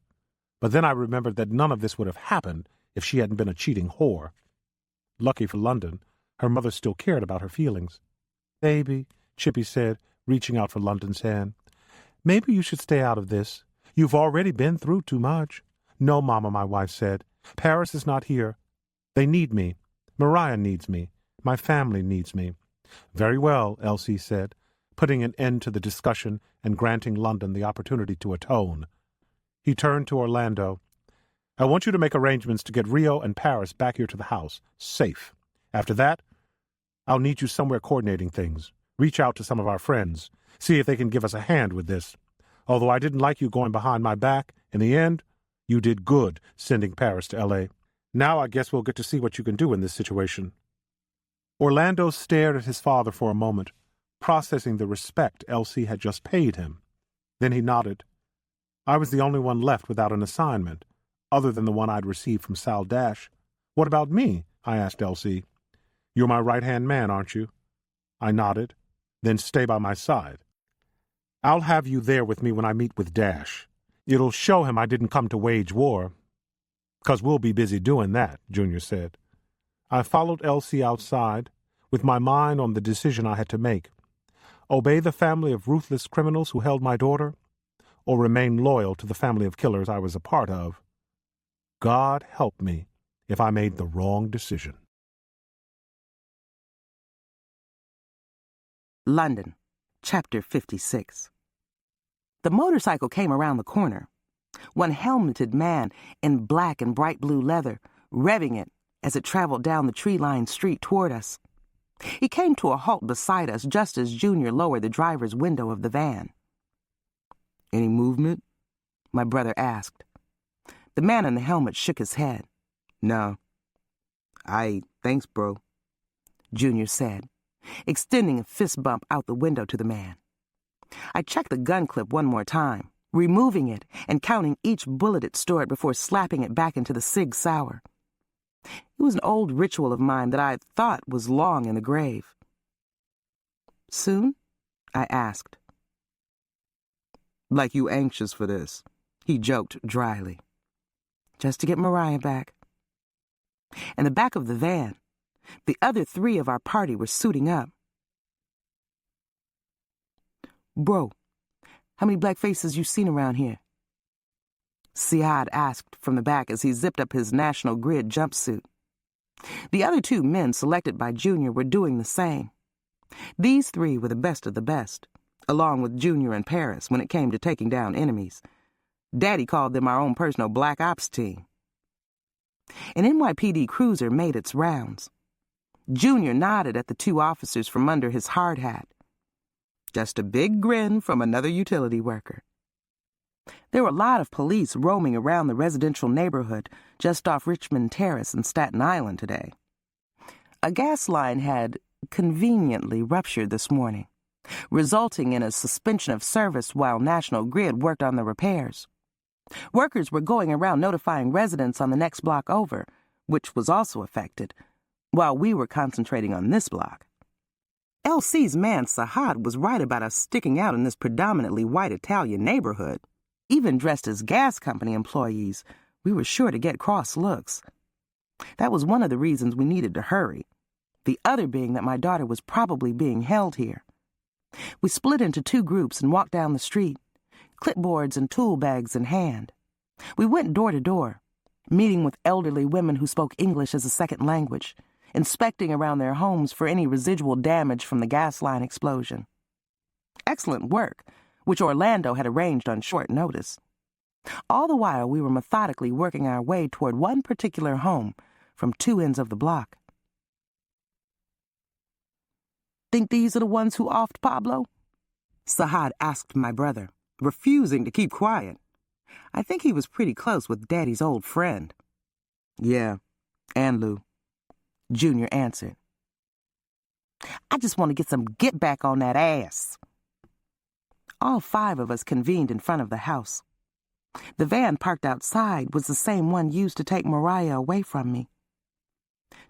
But then I remembered that none of this would have happened if she hadn't been a cheating whore. Lucky for London, her mother still cared about her feelings. "Baby," Chippy said, reaching out for London's hand, "maybe you should stay out of this. You've already been through too much." "No, Mama," my wife said. "Paris is not here. They need me. Mariah needs me. My family needs me." "Very well," Elsie said, putting an end to the discussion and granting London the opportunity to atone. He turned to Orlando. "I want you to make arrangements to get Rio and Paris back here to the house, safe. After that, I'll need you somewhere coordinating things. Reach out to some of our friends. See if they can give us a hand with this. Although I didn't like you going behind my back, in the end, you did good sending Paris to L.A. Now I guess we'll get to see what you can do in this situation." Orlando stared at his father for a moment, processing the respect Elsie had just paid him. Then he nodded. I was the only one left without an assignment, other than the one I'd received from Sal Dash. "What about me?" I asked Elsie. "You're my right-hand man, aren't you?" I nodded. "Then stay by my side. I'll have you there with me when I meet with Dash. It'll show him I didn't come to wage war." "'Cause we'll be busy doing that," Junior said. I followed Elsie outside, with my mind on the decision I had to make. Obey the family of ruthless criminals who held my daughter, or remain loyal to the family of killers I was a part of. God help me if I made the wrong decision. London, Chapter 56. The motorcycle came around the corner. One helmeted man in black and bright blue leather, revving it as it traveled down the tree-lined street toward us. He came to a halt beside us just as Junior lowered the driver's window of the van. "Any movement?" my brother asked. The man in the helmet shook his head. "No." Thanks, bro," Junior said, extending a fist bump out the window to the man. I checked the gun clip one more time, removing it and counting each bullet it stored before slapping it back into the Sig Sauer. It was an old ritual of mine that I thought was long in the grave. "Soon?" I asked. "Like you anxious for this," he joked dryly. "Just to get Mariah back." In the back of the van, the other three of our party were suiting up. "Bro, how many black faces you seen around here?" Siad asked from the back as he zipped up his National Grid jumpsuit. The other two men selected by Junior were doing the same. These three were the best of the best, along with Junior and Paris when it came to taking down enemies. Daddy called them our own personal Black Ops team. An NYPD cruiser made its rounds. Junior nodded at the two officers from under his hard hat. Just a big grin from another utility worker. There were a lot of police roaming around the residential neighborhood just off Richmond Terrace in Staten Island today. A gas line had conveniently ruptured this morning, resulting in a suspension of service while National Grid worked on the repairs. Workers were going around notifying residents on the next block over, which was also affected, while we were concentrating on this block. LC's man Sahad was right about us sticking out in this predominantly white Italian neighborhood. Even dressed as gas company employees, we were sure to get cross looks. That was one of the reasons we needed to hurry, the other being that my daughter was probably being held here. We split into two groups and walked down the street, clipboards and tool bags in hand. We went door to door, meeting with elderly women who spoke English as a second language, inspecting around their homes for any residual damage from the gas line explosion. Excellent work, which Orlando had arranged on short notice. All the while, we were methodically working our way toward one particular home from two ends of the block. "Think these are the ones who offed Pablo?" Sahad asked my brother, refusing to keep quiet. I think he was pretty close with Daddy's old friend. "Yeah, and Lou," Junior answered. "I just want to get some get back on that ass." All 5 of us convened in front of the house. The van parked outside was the same one used to take Mariah away from me.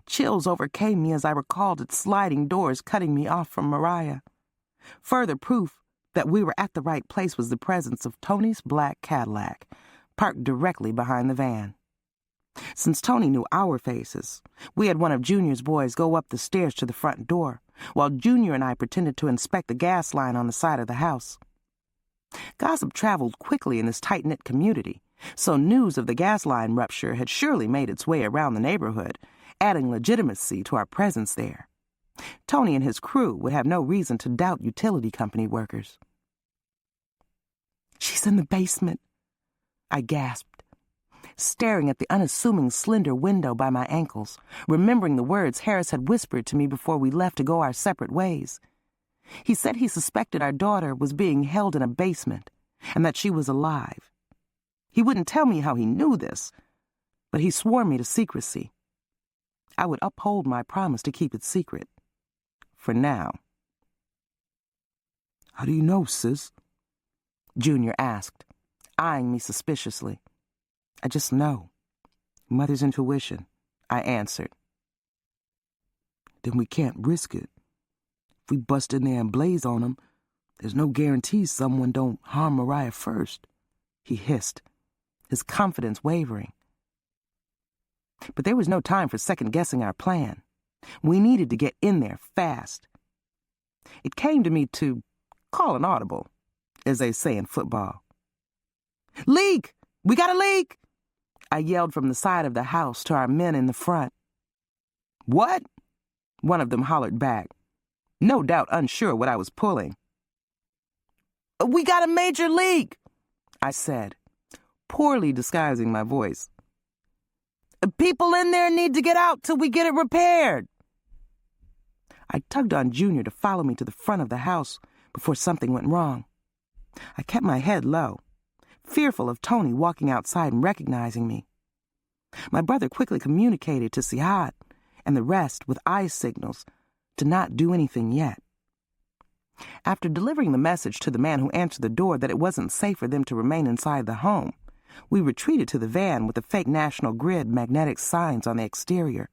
Chills overcame me as I recalled its sliding doors cutting me off from Mariah. Further proof that we were at the right place was the presence of Tony's black Cadillac, parked directly behind the van. Since Tony knew our faces, we had one of Junior's boys go up the stairs to the front door, while Junior and I pretended to inspect the gas line on the side of the house. Gossip traveled quickly in this tight-knit community, so news of the gas line rupture had surely made its way around the neighborhood, adding legitimacy to our presence there. Tony and his crew would have no reason to doubt utility company workers. "She's in the basement," I gasped, staring at the unassuming slender window by my ankles, remembering the words Harris had whispered to me before we left to go our separate ways. He said he suspected our daughter was being held in a basement and that she was alive. He wouldn't tell me how he knew this, but he swore me to secrecy. I would uphold my promise to keep it secret. For now. "How do you know, sis?" Junior asked, eyeing me suspiciously. "I just know. Mother's intuition," I answered. "Then we can't risk it. If we bust in there and blaze on them, there's no guarantee someone don't harm Mariah first," he hissed, his confidence wavering. But there was no time for second-guessing our plan. We needed to get in there fast. It came to me to call an audible, as they say in football. "Leak! We got a leak!" I yelled from the side of the house to our men in the front. "What?" one of them hollered back, no doubt unsure what I was pulling. "We got a major leak," I said, poorly disguising my voice. "People in there need to get out till we get it repaired." I tugged on Junior to follow me to the front of the house before something went wrong. I kept my head low, fearful of Tony walking outside and recognizing me. My brother quickly communicated to Siad and the rest with eye signals to not do anything yet. After delivering the message to the man who answered the door that it wasn't safe for them to remain inside the home, we retreated to the van with the fake National Grid magnetic signs on the exterior.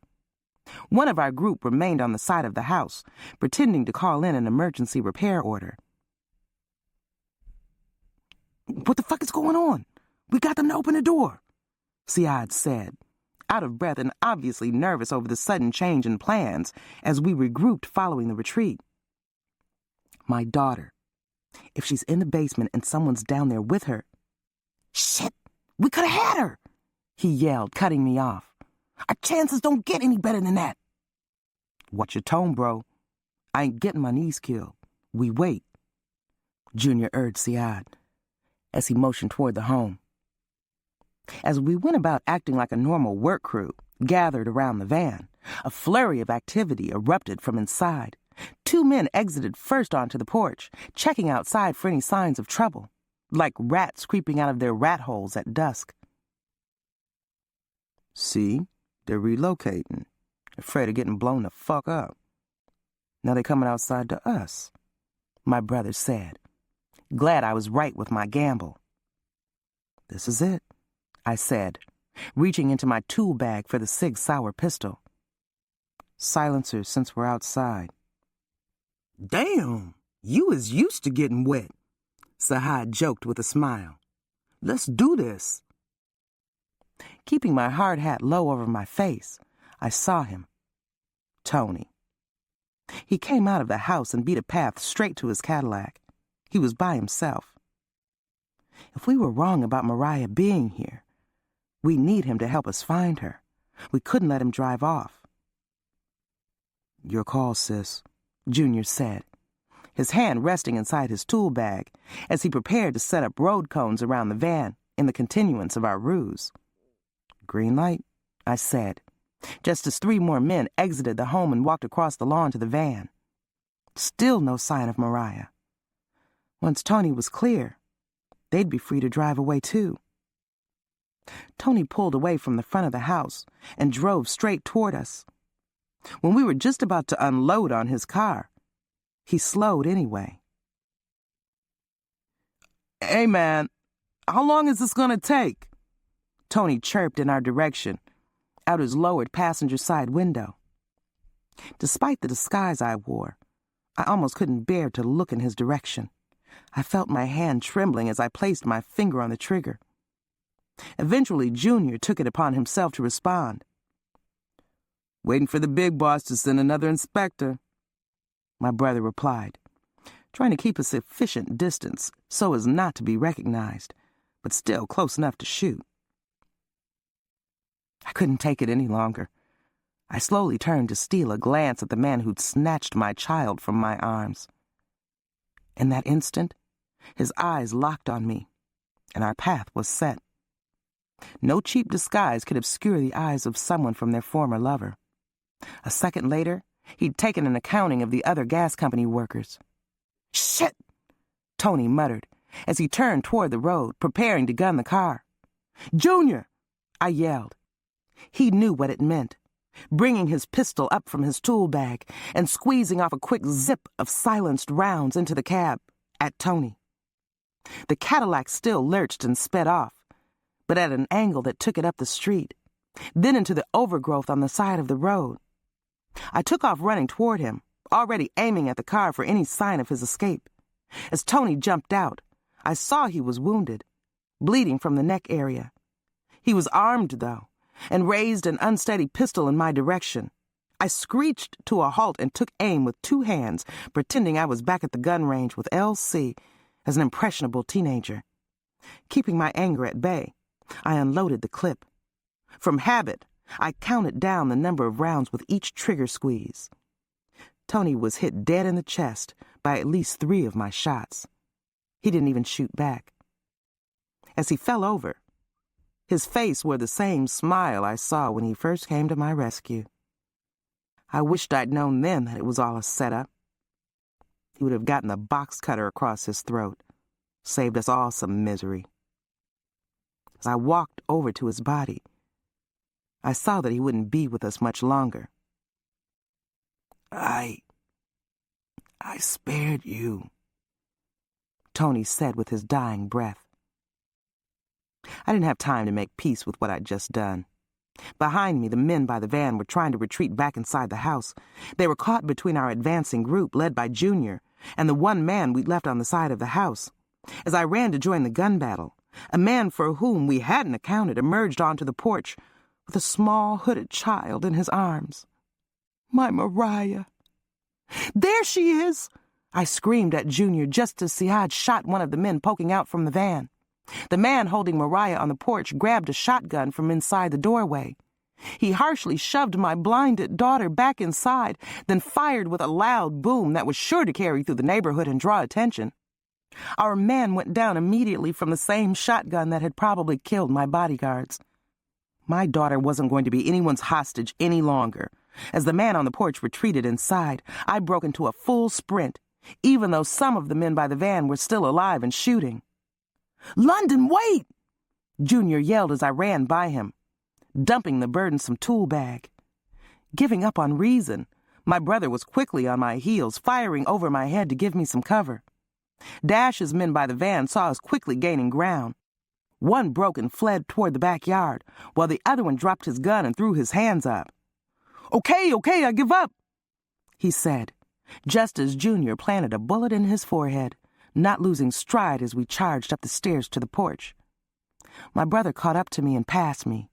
One of our group remained on the side of the house, pretending to call in an emergency repair order. "What the fuck is going on? We got them to open the door," Siad said, out of breath and obviously nervous over the sudden change in plans as we regrouped following the retreat. "My daughter. If she's in the basement and someone's down there with her..." "Shit! We could have had her!" he yelled, cutting me off. "Our chances don't get any better than that." "Watch your tone, bro. I ain't getting my niece killed. We wait," Junior urged Siad as he motioned toward the home. As we went about acting like a normal work crew gathered around the van, a flurry of activity erupted from inside. 2 men exited first onto the porch, checking outside for any signs of trouble, like rats creeping out of their rat holes at dusk. "See, they're relocating, afraid of getting blown the fuck up. Now they're coming outside to us," my brother said, glad I was right with my gamble. "This is it," I said, reaching into my tool bag for the Sig Sauer pistol. "Silencer since we're outside." "Damn, you is used to getting wet," Sahad joked with a smile. "Let's do this." Keeping my hard hat low over my face, I saw him. Tony. He came out of the house and beat a path straight to his Cadillac. He was by himself. If we were wrong about Mariah being here, we need him to help us find her. We couldn't let him drive off. "Your call, sis," Junior said, his hand resting inside his tool bag as he prepared to set up road cones around the van in the continuance of our ruse. "Green light," I said, just as 3 more men exited the home and walked across the lawn to the van. Still no sign of Mariah. Once Tony was clear, they'd be free to drive away too. Tony pulled away from the front of the house and drove straight toward us. When we were just about to unload on his car, he slowed anyway. Hey, man, how long is this gonna take? Tony chirped in our direction, out his lowered passenger side window. Despite the disguise I wore, I almost couldn't bear to look in his direction. I felt my hand trembling as I placed my finger on the trigger. Eventually, Junior took it upon himself to respond. Waiting for the big boss to send another inspector, my brother replied, trying to keep a sufficient distance so as not to be recognized, but still close enough to shoot. I couldn't take it any longer. I slowly turned to steal a glance at the man who'd snatched my child from my arms. In that instant, his eyes locked on me, and our path was set. No cheap disguise could obscure the eyes of someone from their former lover. A second later, he'd taken an accounting of the other gas company workers. "Shit!" Tony muttered as he turned toward the road, preparing to gun the car. "Junior!" I yelled. He knew what it meant, bringing his pistol up from his tool bag and squeezing off a quick zip of silenced rounds into the cab at Tony. The Cadillac still lurched and sped off, but at an angle that took it up the street, then into the overgrowth on the side of the road. I took off running toward him, already aiming at the car for any sign of his escape. As Tony jumped out, I saw he was wounded, bleeding from the neck area. He was armed, though, and raised an unsteady pistol in my direction. I screeched to a halt and took aim with two hands, pretending I was back at the gun range with L.C. as an impressionable teenager. Keeping my anger at bay, I unloaded the clip. From habit, I counted down the number of rounds with each trigger squeeze. Tony was hit dead in the chest by at least 3 of my shots. He didn't even shoot back. As he fell over, his face wore the same smile I saw when he first came to my rescue. I wished I'd known then that it was all a setup. He would have gotten a box cutter across his throat, saved us all some misery. As I walked over to his body, I saw that he wouldn't be with us much longer. I spared you, Tony said with his dying breath. I didn't have time to make peace with what I'd just done. Behind me, the men by the van were trying to retreat back inside the house. They were caught between our advancing group, led by Junior, and the one man we'd left on the side of the house. As I ran to join the gun battle, a man for whom we hadn't accounted emerged onto the porch with a small hooded child in his arms. My Mariah. There she is! I screamed at Junior just as Siad shot one of the men poking out from the van. The man holding Mariah on the porch grabbed a shotgun from inside the doorway. He harshly shoved my blinded daughter back inside, then fired with a loud boom that was sure to carry through the neighborhood and draw attention. Our man went down immediately from the same shotgun that had probably killed my bodyguards. My daughter wasn't going to be anyone's hostage any longer. As the man on the porch retreated inside, I broke into a full sprint, even though some of the men by the van were still alive and shooting. "London, wait!" Junior yelled as I ran by him, dumping the burdensome tool bag. Giving up on reason, my brother was quickly on my heels, firing over my head to give me some cover. Dash's men by the van saw us quickly gaining ground. One broke and fled toward the backyard, while the other one dropped his gun and threw his hands up. Okay, I give up," he said, just as Junior planted a bullet in his forehead, not losing stride as we charged up the stairs to the porch. My brother caught up to me and passed me.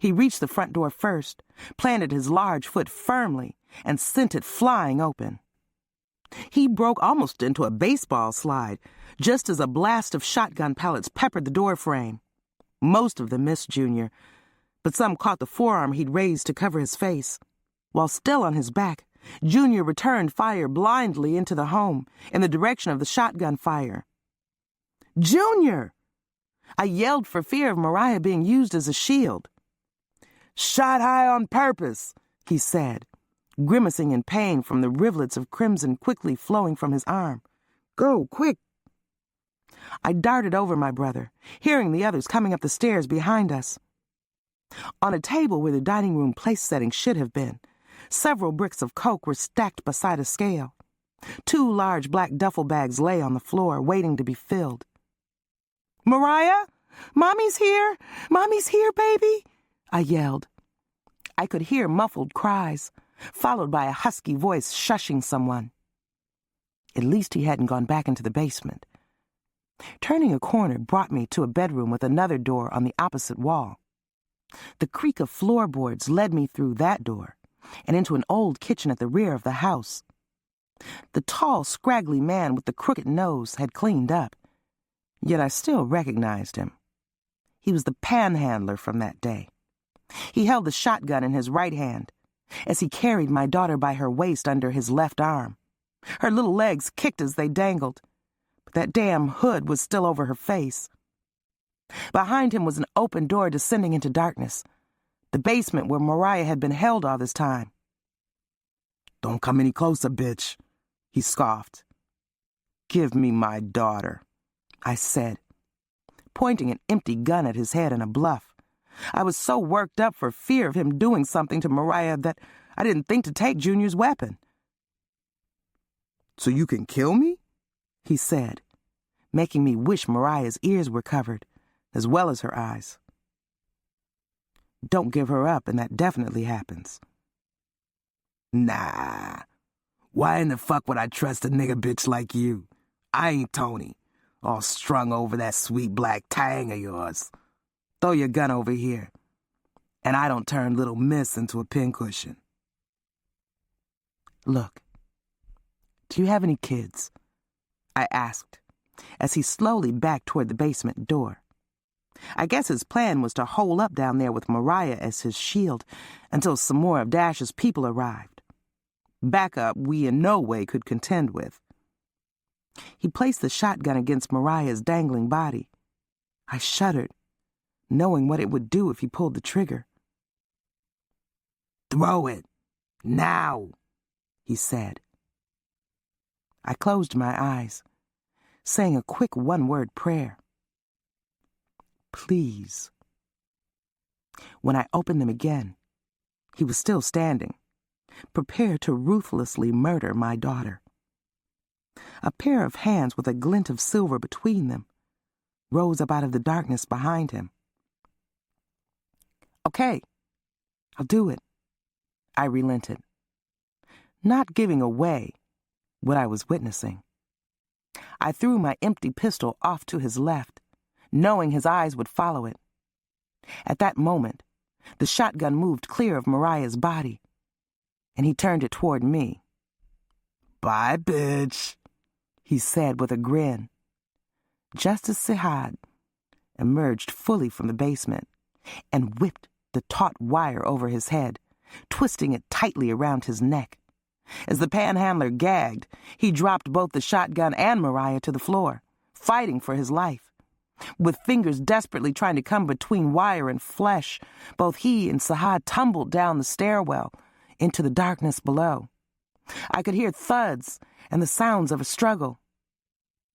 He reached the front door first, planted his large foot firmly, and sent it flying open. He broke almost into a baseball slide, just as a blast of shotgun pellets peppered the door frame. Most of them missed Junior, but some caught the forearm he'd raised to cover his face. While still on his back, Junior returned fire blindly into the home, in the direction of the shotgun fire. "Junior!" I yelled for fear of Mariah being used as a shield. "Shot high on purpose," he said, grimacing in pain from the rivulets of crimson quickly flowing from his arm. "Go, quick!" I darted over my brother, hearing the others coming up the stairs behind us. On a table where the dining room place setting should have been, several bricks of coke were stacked beside a scale. 2 large black duffel bags lay on the floor, waiting to be filled. "Mariah? Mommy's here! Mommy's here, baby!" I yelled. I could hear muffled cries, followed by a husky voice shushing someone. At least he hadn't gone back into the basement. Turning a corner brought me to a bedroom with another door on the opposite wall. The creak of floorboards led me through that door and into an old kitchen at the rear of the house. The tall, scraggly man with the crooked nose had cleaned up, yet I still recognized him. He was the panhandler from that day. He held the shotgun in his right hand as he carried my daughter by her waist under his left arm. Her little legs kicked as they dangled, but that damn hood was still over her face. Behind him was an open door descending into darkness, the basement where Mariah had been held all this time. "Don't come any closer, bitch," he scoffed. "Give me my daughter," I said, pointing an empty gun at his head in a bluff. I was so worked up for fear of him doing something to Mariah that I didn't think to take Junior's weapon. "So you can kill me?" he said, making me wish Mariah's ears were covered, as well as her eyes. "Don't give her up, and that definitely happens." "Nah. Why in the fuck would I trust a nigga bitch like you? I ain't Tony, all strung over that sweet black tang of yours. Throw your gun over here, and I don't turn little miss into a pincushion." "Look, do you have any kids?" I asked, as he slowly backed toward the basement door. I guess his plan was to hole up down there with Mariah as his shield until some more of Dash's people arrived. Backup we in no way could contend with. He placed the shotgun against Mariah's dangling body. I shuddered, knowing what it would do if he pulled the trigger. "Throw it, now," he said. I closed my eyes, saying a quick one-word prayer. "Please." When I opened them again, he was still standing, prepared to ruthlessly murder my daughter. A pair of hands with a glint of silver between them rose up out of the darkness behind him. "Okay, I'll do it," I relented, not giving away what I was witnessing. I threw my empty pistol off to his left, knowing his eyes would follow it. At that moment, the shotgun moved clear of Mariah's body, and he turned it toward me. "Bye, bitch," he said with a grin, just as Sihad emerged fully from the basement and whipped the taut wire over his head, twisting it tightly around his neck. As the panhandler gagged, he dropped both the shotgun and Mariah to the floor, fighting for his life. With fingers desperately trying to come between wire and flesh, both he and Sahad tumbled down the stairwell into the darkness below. I could hear thuds and the sounds of a struggle,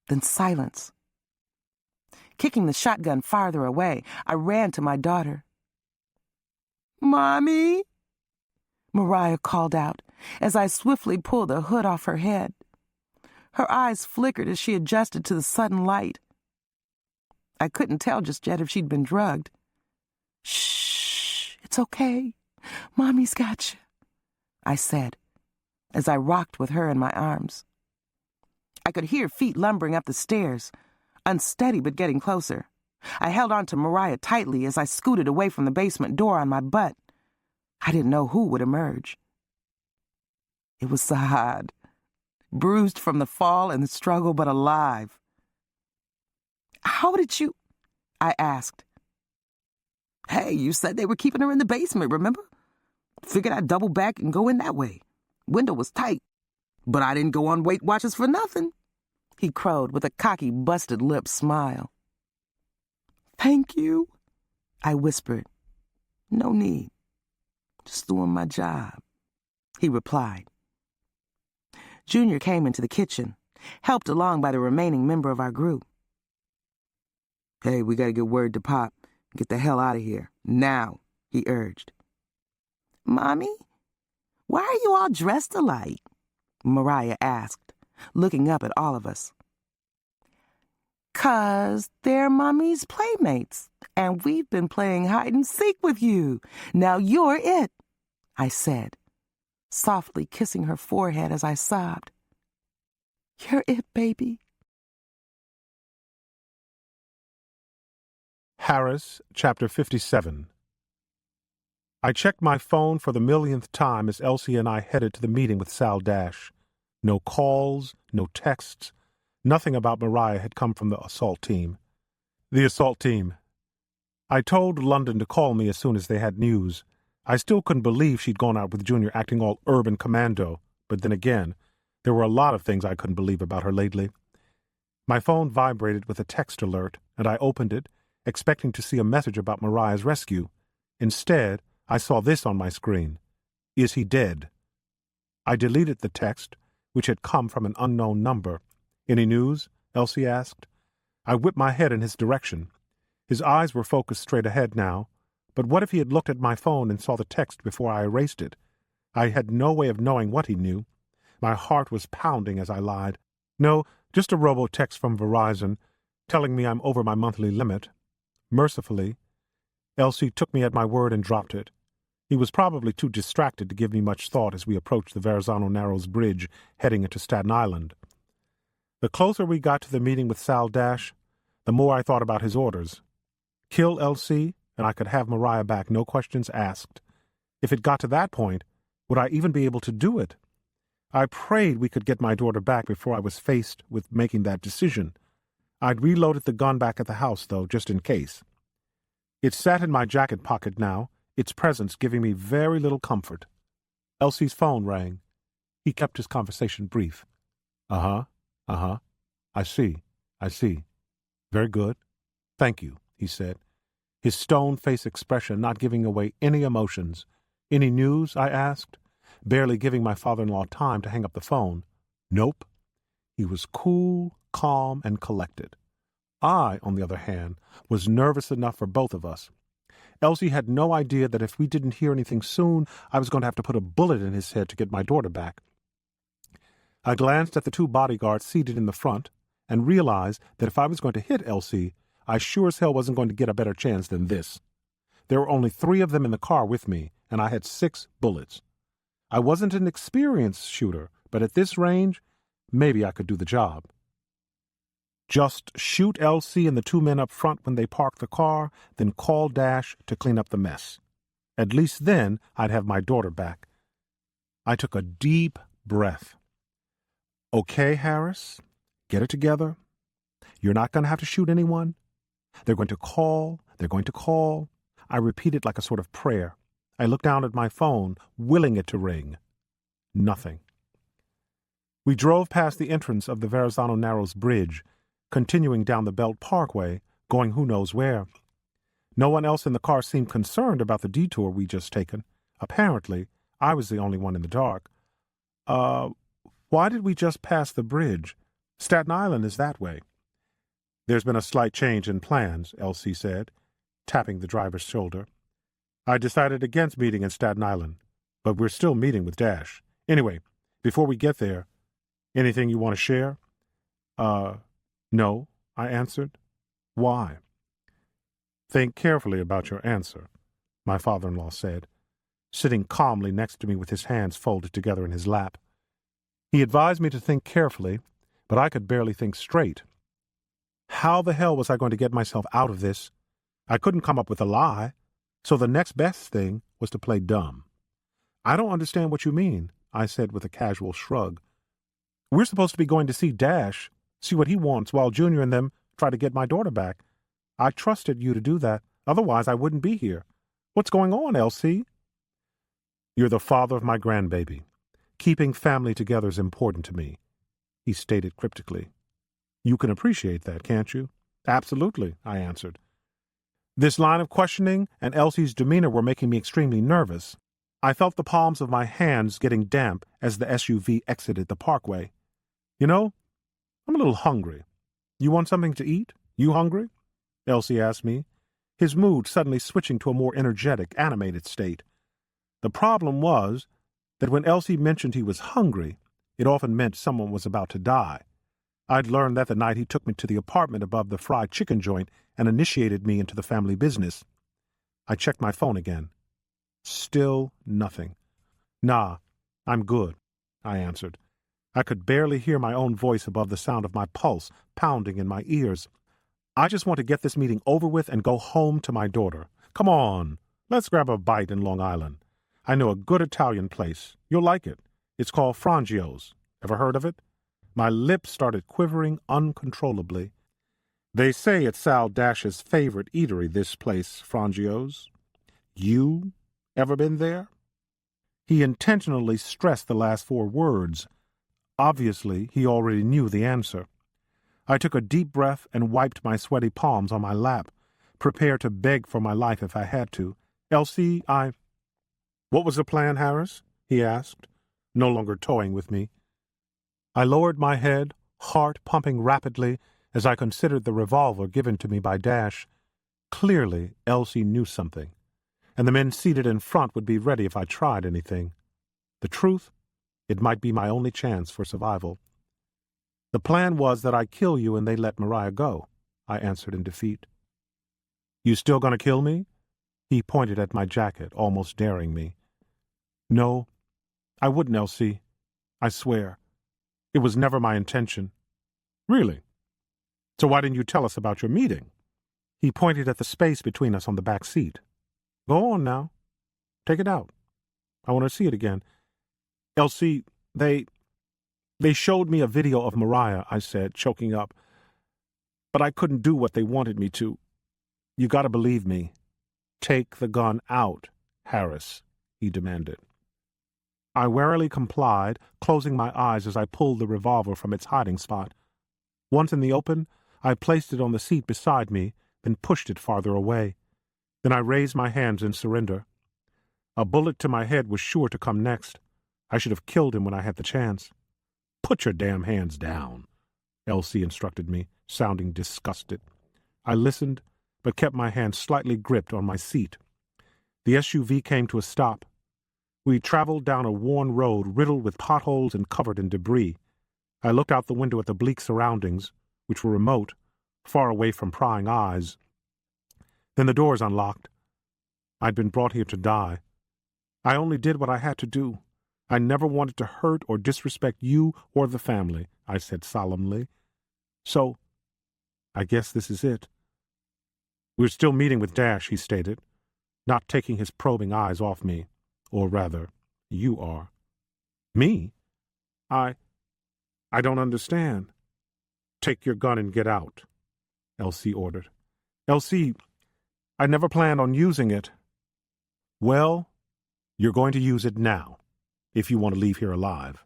then silence. Kicking the shotgun farther away, I ran to my daughter. "Mommy?" Mariah called out as I swiftly pulled the hood off her head. Her eyes flickered as she adjusted to the sudden light. I couldn't tell just yet if she'd been drugged. "Shh, it's okay. Mommy's got you," I said, as I rocked with her in my arms. I could hear feet lumbering up the stairs, unsteady but getting closer. I held on to Mariah tightly as I scooted away from the basement door on my butt. I didn't know who would emerge. It was Sahad, bruised from the fall and the struggle, but alive. "How did you?" I asked. "Hey, you said they were keeping her in the basement, remember? Figured I'd double back and go in that way. Window was tight, but I didn't go on Weight Watchers for nothing," he crowed with a cocky, busted lip smile. "Thank you," I whispered. "No need. Just doing my job," he replied. Junior came into the kitchen, helped along by the remaining member of our group. "Hey, we gotta get word to Pop and get the hell out of here. Now," he urged. "Mommy, why are you all dressed alike?" Mariah asked, looking up at all of us. 'Cause they're Mommy's playmates, and we've been playing hide-and-seek with you. Now you're it, I said, softly kissing her forehead as I sobbed. You're it, baby. Harris, Chapter 57. I checked my phone for the millionth time as Elsie and I headed to the meeting with Sal Dash. No calls, no texts. Nothing about Mariah had come from the assault team. The assault team. I told London to call me as soon as they had news. I still couldn't believe she'd gone out with Junior acting all urban commando, but then again, there were a lot of things I couldn't believe about her lately. My phone vibrated with a text alert, and I opened it, expecting to see a message about Mariah's rescue. Instead, I saw this on my screen. Is he dead? I deleted the text, which had come from an unknown number. Any news? Elsie asked. I whipped my head in his direction. His eyes were focused straight ahead now, but what if he had looked at my phone and saw the text before I erased it? I had no way of knowing what he knew. My heart was pounding as I lied. No, just a robo-text from Verizon, telling me I'm over my monthly limit. Mercifully, Elsie took me at my word and dropped it. He was probably too distracted to give me much thought as we approached the Verrazano Narrows Bridge, heading into Staten Island. The closer we got to the meeting with Sal Dash, the more I thought about his orders. Kill LC, and I could have Mariah back, no questions asked. If it got to that point, would I even be able to do it? I prayed we could get my daughter back before I was faced with making that decision. I'd reloaded the gun back at the house, though, just in case. It sat in my jacket pocket now, its presence giving me very little comfort. Elsie's phone rang. He kept his conversation brief. I see. Very good. Thank you, he said, his stone-face expression not giving away any emotions. Any news? I asked, barely giving my father-in-law time to hang up the phone. Nope. He was cool, calm, and collected. I, on the other hand, was nervous enough for both of us. Elsie had no idea that if we didn't hear anything soon, I was going to have to put a bullet in his head to get my daughter back. I glanced at the two bodyguards seated in the front and realized that if I was going to hit Elsie, I sure as hell wasn't going to get a better chance than this. There were only 3 of them in the car with me, and I had 6 bullets. I wasn't an experienced shooter, but at this range, maybe I could do the job. Just shoot Elsie and the 2 men up front when they park the car, then call Dash to clean up the mess. At least then I'd have my daughter back. I took a deep breath. Okay, Harris, get it together. You're not going to have to shoot anyone. They're going to call. I repeated like a sort of prayer. I looked down at my phone, willing it to ring. Nothing. We drove past the entrance of the Verrazano Narrows Bridge, continuing down the Belt Parkway, going who knows where. No one else in the car seemed concerned about the detour we'd just taken. Apparently, I was the only one in the dark. Why did we just pass the bridge? Staten Island is that way. There's been a slight change in plans, Elsie said, tapping the driver's shoulder. I decided against meeting in Staten Island, but we're still meeting with Dash. Anyway, before we get there, anything you want to share? No, I answered. Why? Think carefully about your answer, my father-in-law said, sitting calmly next to me with his hands folded together in his lap. He advised me to think carefully, but I could barely think straight. How the hell was I going to get myself out of this? I couldn't come up with a lie, so the next best thing was to play dumb. I don't understand what you mean, I said with a casual shrug. We're supposed to be going to see Dash, see what he wants, while Junior and them try to get my daughter back. I trusted you to do that, otherwise I wouldn't be here. What's going on, Elsie? You're the father of my grandbaby. Keeping family together is important to me, he stated cryptically. You can appreciate that, can't you? Absolutely, I answered. This line of questioning and Elsie's demeanor were making me extremely nervous. I felt the palms of my hands getting damp as the SUV exited the parkway. You know, I'm a little hungry. You want something to eat? You hungry? Elsie asked me, his mood suddenly switching to a more energetic, animated state. The problem was that when Elsie mentioned he was hungry, it often meant someone was about to die. I'd learned that the night he took me to the apartment above the fried chicken joint and initiated me into the family business. I checked my phone again. Still nothing. Nah, I'm good, I answered. I could barely hear my own voice above the sound of my pulse pounding in my ears. I just want to get this meeting over with and go home to my daughter. Come on, let's grab a bite in Long Island. I know a good Italian place. You'll like it. It's called Frangio's. Ever heard of it? My lips started quivering uncontrollably. They say it's Sal Dash's favorite eatery, this place, Frangio's. You ever been there? He intentionally stressed the last 4 words. Obviously, he already knew the answer. I took a deep breath and wiped my sweaty palms on my lap, prepared to beg for my life if I had to. Elsie, What was the plan, Harris? He asked, no longer toying with me. I lowered my head, heart pumping rapidly, as I considered the revolver given to me by Dash. Clearly, Elsie knew something, and the men seated in front would be ready if I tried anything. The truth, it might be my only chance for survival. The plan was that I kill you and they let Mariah go, I answered in defeat. You still gonna kill me? He pointed at my jacket, almost daring me. No, I wouldn't, Elsie. I swear. It was never my intention. Really? So why didn't you tell us about your meeting? He pointed at the space between us on the back seat. Go on now. Take it out. I want to see it again. Elsie, they showed me a video of Mariah, I said, choking up. But I couldn't do what they wanted me to. You gotta believe me. Take the gun out, Harris, he demanded. I warily complied, closing my eyes as I pulled the revolver from its hiding spot. Once in the open, I placed it on the seat beside me, then pushed it farther away. Then I raised my hands in surrender. A bullet to my head was sure to come next. I should have killed him when I had the chance. Put your damn hands down, Elsie instructed me, sounding disgusted. I listened, but kept my hands slightly gripped on my seat. The SUV came to a stop. We traveled down a worn road riddled with potholes and covered in debris. I looked out the window at the bleak surroundings, which were remote, far away from prying eyes. Then the doors unlocked. I'd been brought here to die. I only did what I had to do. I never wanted to hurt or disrespect you or the family, I said solemnly. So, I guess this is it. We're still meeting with Dash, he stated, not taking his probing eyes off me. Or rather, you are. Me? I don't understand. Take your gun and get out, Elsie ordered. Elsie, I never planned on using it. Well, you're going to use it now, if you want to leave here alive.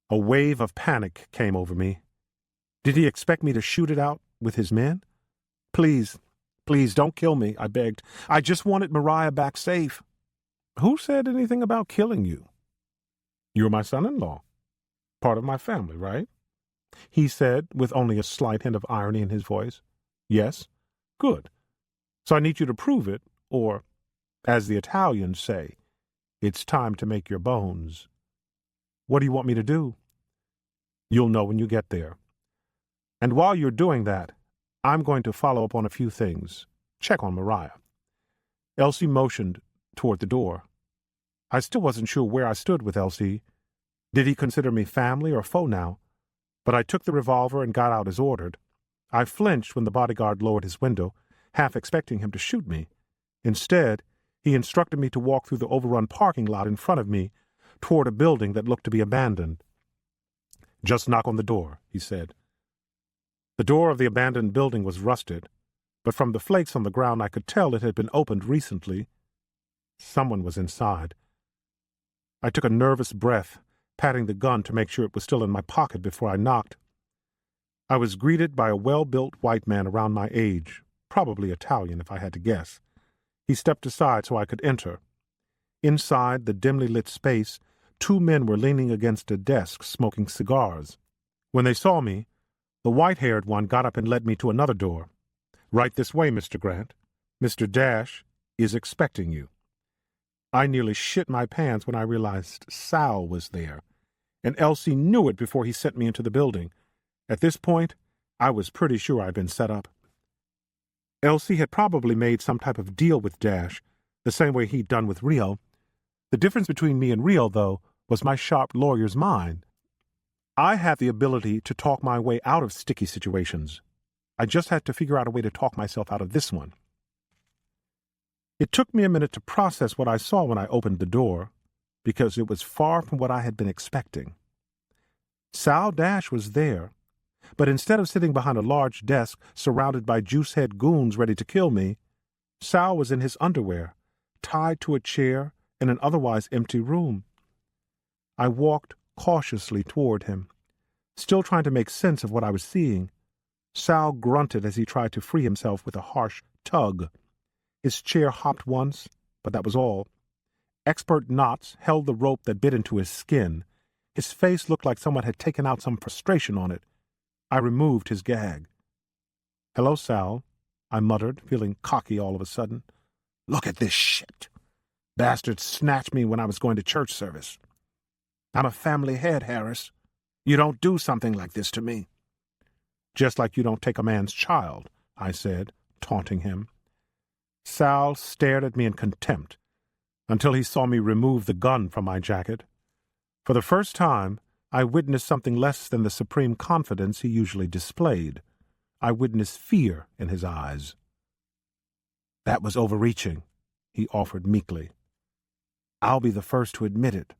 A wave of panic came over me. Did he expect me to shoot it out with his men? Please, don't kill me, I begged. I just wanted Mariah back safe. Who said anything about killing you? You're my son-in-law. Part of my family, right? He said, with only a slight hint of irony in his voice. Yes? Good. So I need you to prove it, or, as the Italians say, it's time to make your bones. What do you want me to do? You'll know when you get there. And while you're doing that, I'm going to follow up on a few things. Check on Mariah. Elsie motioned toward the door. I still wasn't sure where I stood with Elsie. Did he consider me family or foe now? But I took the revolver and got out as ordered. I flinched when the bodyguard lowered his window, half expecting him to shoot me. Instead, he instructed me to walk through the overrun parking lot in front of me toward a building that looked to be abandoned. Just knock on the door, he said. The door of the abandoned building was rusted, but from the flakes on the ground I could tell it had been opened recently. Someone was inside. I took a nervous breath, patting the gun to make sure it was still in my pocket before I knocked. I was greeted by a well-built white man around my age, probably Italian if I had to guess. He stepped aside so I could enter. Inside the dimly lit space, 2 men were leaning against a desk smoking cigars. When they saw me, the white-haired one got up and led me to another door. Right this way, Mr. Grant. Mr. Dash is expecting you. I nearly shit my pants when I realized Sal was there, and Elsie knew it before he sent me into the building. At this point, I was pretty sure I'd been set up. Elsie had probably made some type of deal with Dash, the same way he'd done with Rio. The difference between me and Rio, though, was my sharp lawyer's mind. I had the ability to talk my way out of sticky situations. I just had to figure out a way to talk myself out of this one. It took me a minute to process what I saw when I opened the door, because it was far from what I had been expecting. Sal Dash was there, but instead of sitting behind a large desk surrounded by juice-head goons ready to kill me, Sal was in his underwear, tied to a chair in an otherwise empty room. I walked cautiously toward him, still trying to make sense of what I was seeing. Sal grunted as he tried to free himself with a harsh tug. His chair hopped once, but that was all. Expert knots held the rope that bit into his skin. His face looked like someone had taken out some frustration on it. I removed his gag. "Hello, Sal," I muttered, feeling cocky all of a sudden. "Look at this shit. Bastards snatched me when I was going to church service. I'm a family head, Harris. You don't do something like this to me." "Just like you don't take a man's child," I said, taunting him. Sal stared at me in contempt, until he saw me remove the gun from my jacket. For the first time, I witnessed something less than the supreme confidence he usually displayed. I witnessed fear in his eyes. "That was overreaching," he offered meekly. "I'll be the first to admit it,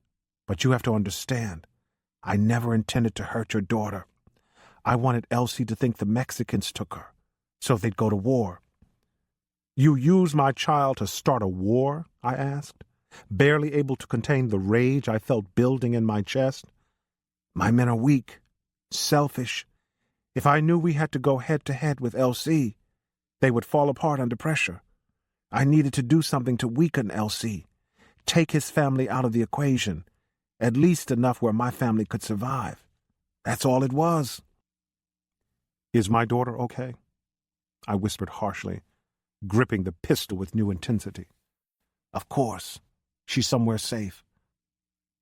but you have to understand, I never intended to hurt your daughter. I wanted Elsie to think the Mexicans took her, so they'd go to war." "You used my child to start a war?" I asked, barely able to contain the rage I felt building in my chest. "My men are weak, selfish. If I knew we had to go head-to-head with Elsie, they would fall apart under pressure. I needed to do something to weaken Elsie, take his family out of the equation, at least enough where my family could survive. That's all it was." "Is my daughter okay?" I whispered harshly, gripping the pistol with new intensity. "Of course. She's somewhere safe."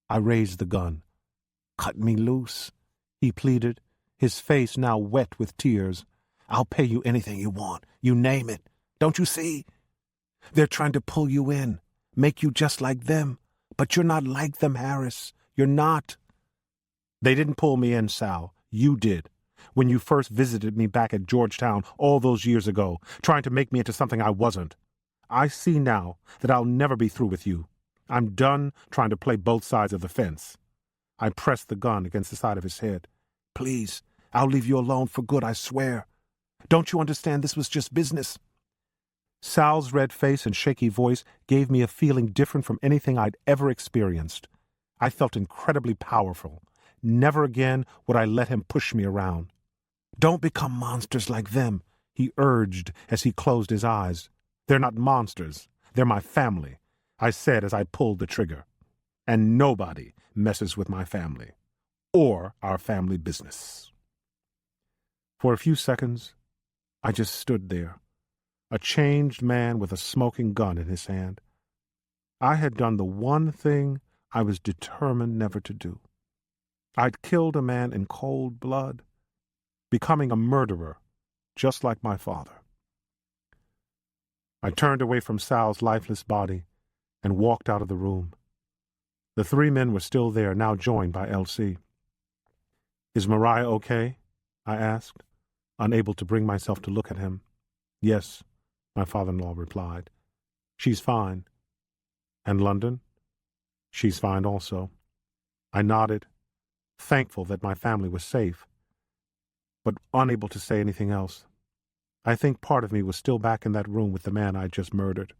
I raised the gun. "Cut me loose," he pleaded, his face now wet with tears. "I'll pay you anything you want. You name it. Don't you see? They're trying to pull you in, make you just like them. But you're not like them, Harris. You're not." "They didn't pull me in, Sal. You did. When you first visited me back at Georgetown all those years ago, trying to make me into something I wasn't. I see now that I'll never be through with you. I'm done trying to play both sides of the fence." I pressed the gun against the side of his head. "Please, I'll leave you alone for good, I swear. Don't you understand this was just business?" Sal's red face and shaky voice gave me a feeling different from anything I'd ever experienced. I felt incredibly powerful. Never again would I let him push me around. "Don't become monsters like them," he urged as he closed his eyes. "They're not monsters. They're my family," I said as I pulled the trigger. "And nobody messes with my family, or our family business." For a few seconds, I just stood there, a changed man with a smoking gun in his hand. I had done the one thing I was determined never to do. I'd killed a man in cold blood, becoming a murderer, just like my father. I turned away from Sal's lifeless body and walked out of the room. The three men were still there, now joined by Elsie. "Is Mariah okay?" I asked, unable to bring myself to look at him. "Yes," my father-in-law replied. "She's fine." "And London?" "She's fine also." I nodded, thankful that my family was safe, but unable to say anything else. I think part of me was still back in that room with the man I had just murdered.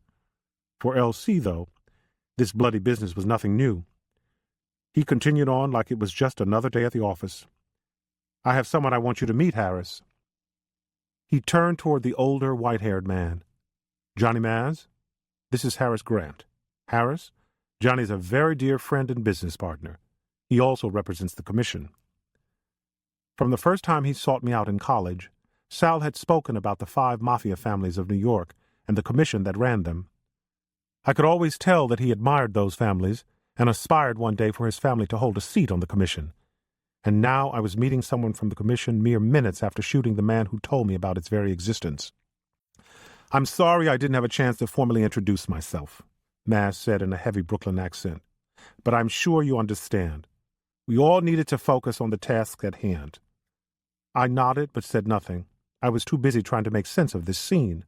For Elsie, though, this bloody business was nothing new. He continued on like it was just another day at the office. "I have someone I want you to meet, Harris." He turned toward the older, white-haired man. "Johnny Maz, this is Harris Grant. Harris, Johnny's a very dear friend and business partner. He also represents the commission." From the first time he sought me out in college, Sal had spoken about the 5 mafia families of New York and the commission that ran them. I could always tell that he admired those families and aspired one day for his family to hold a seat on the commission. And now I was meeting someone from the commission mere minutes after shooting the man who told me about its very existence. "I'm sorry I didn't have a chance to formally introduce myself," Maz said in a heavy Brooklyn accent. "But I'm sure you understand. We all needed to focus on the task at hand." I nodded but said nothing. I was too busy trying to make sense of this scene.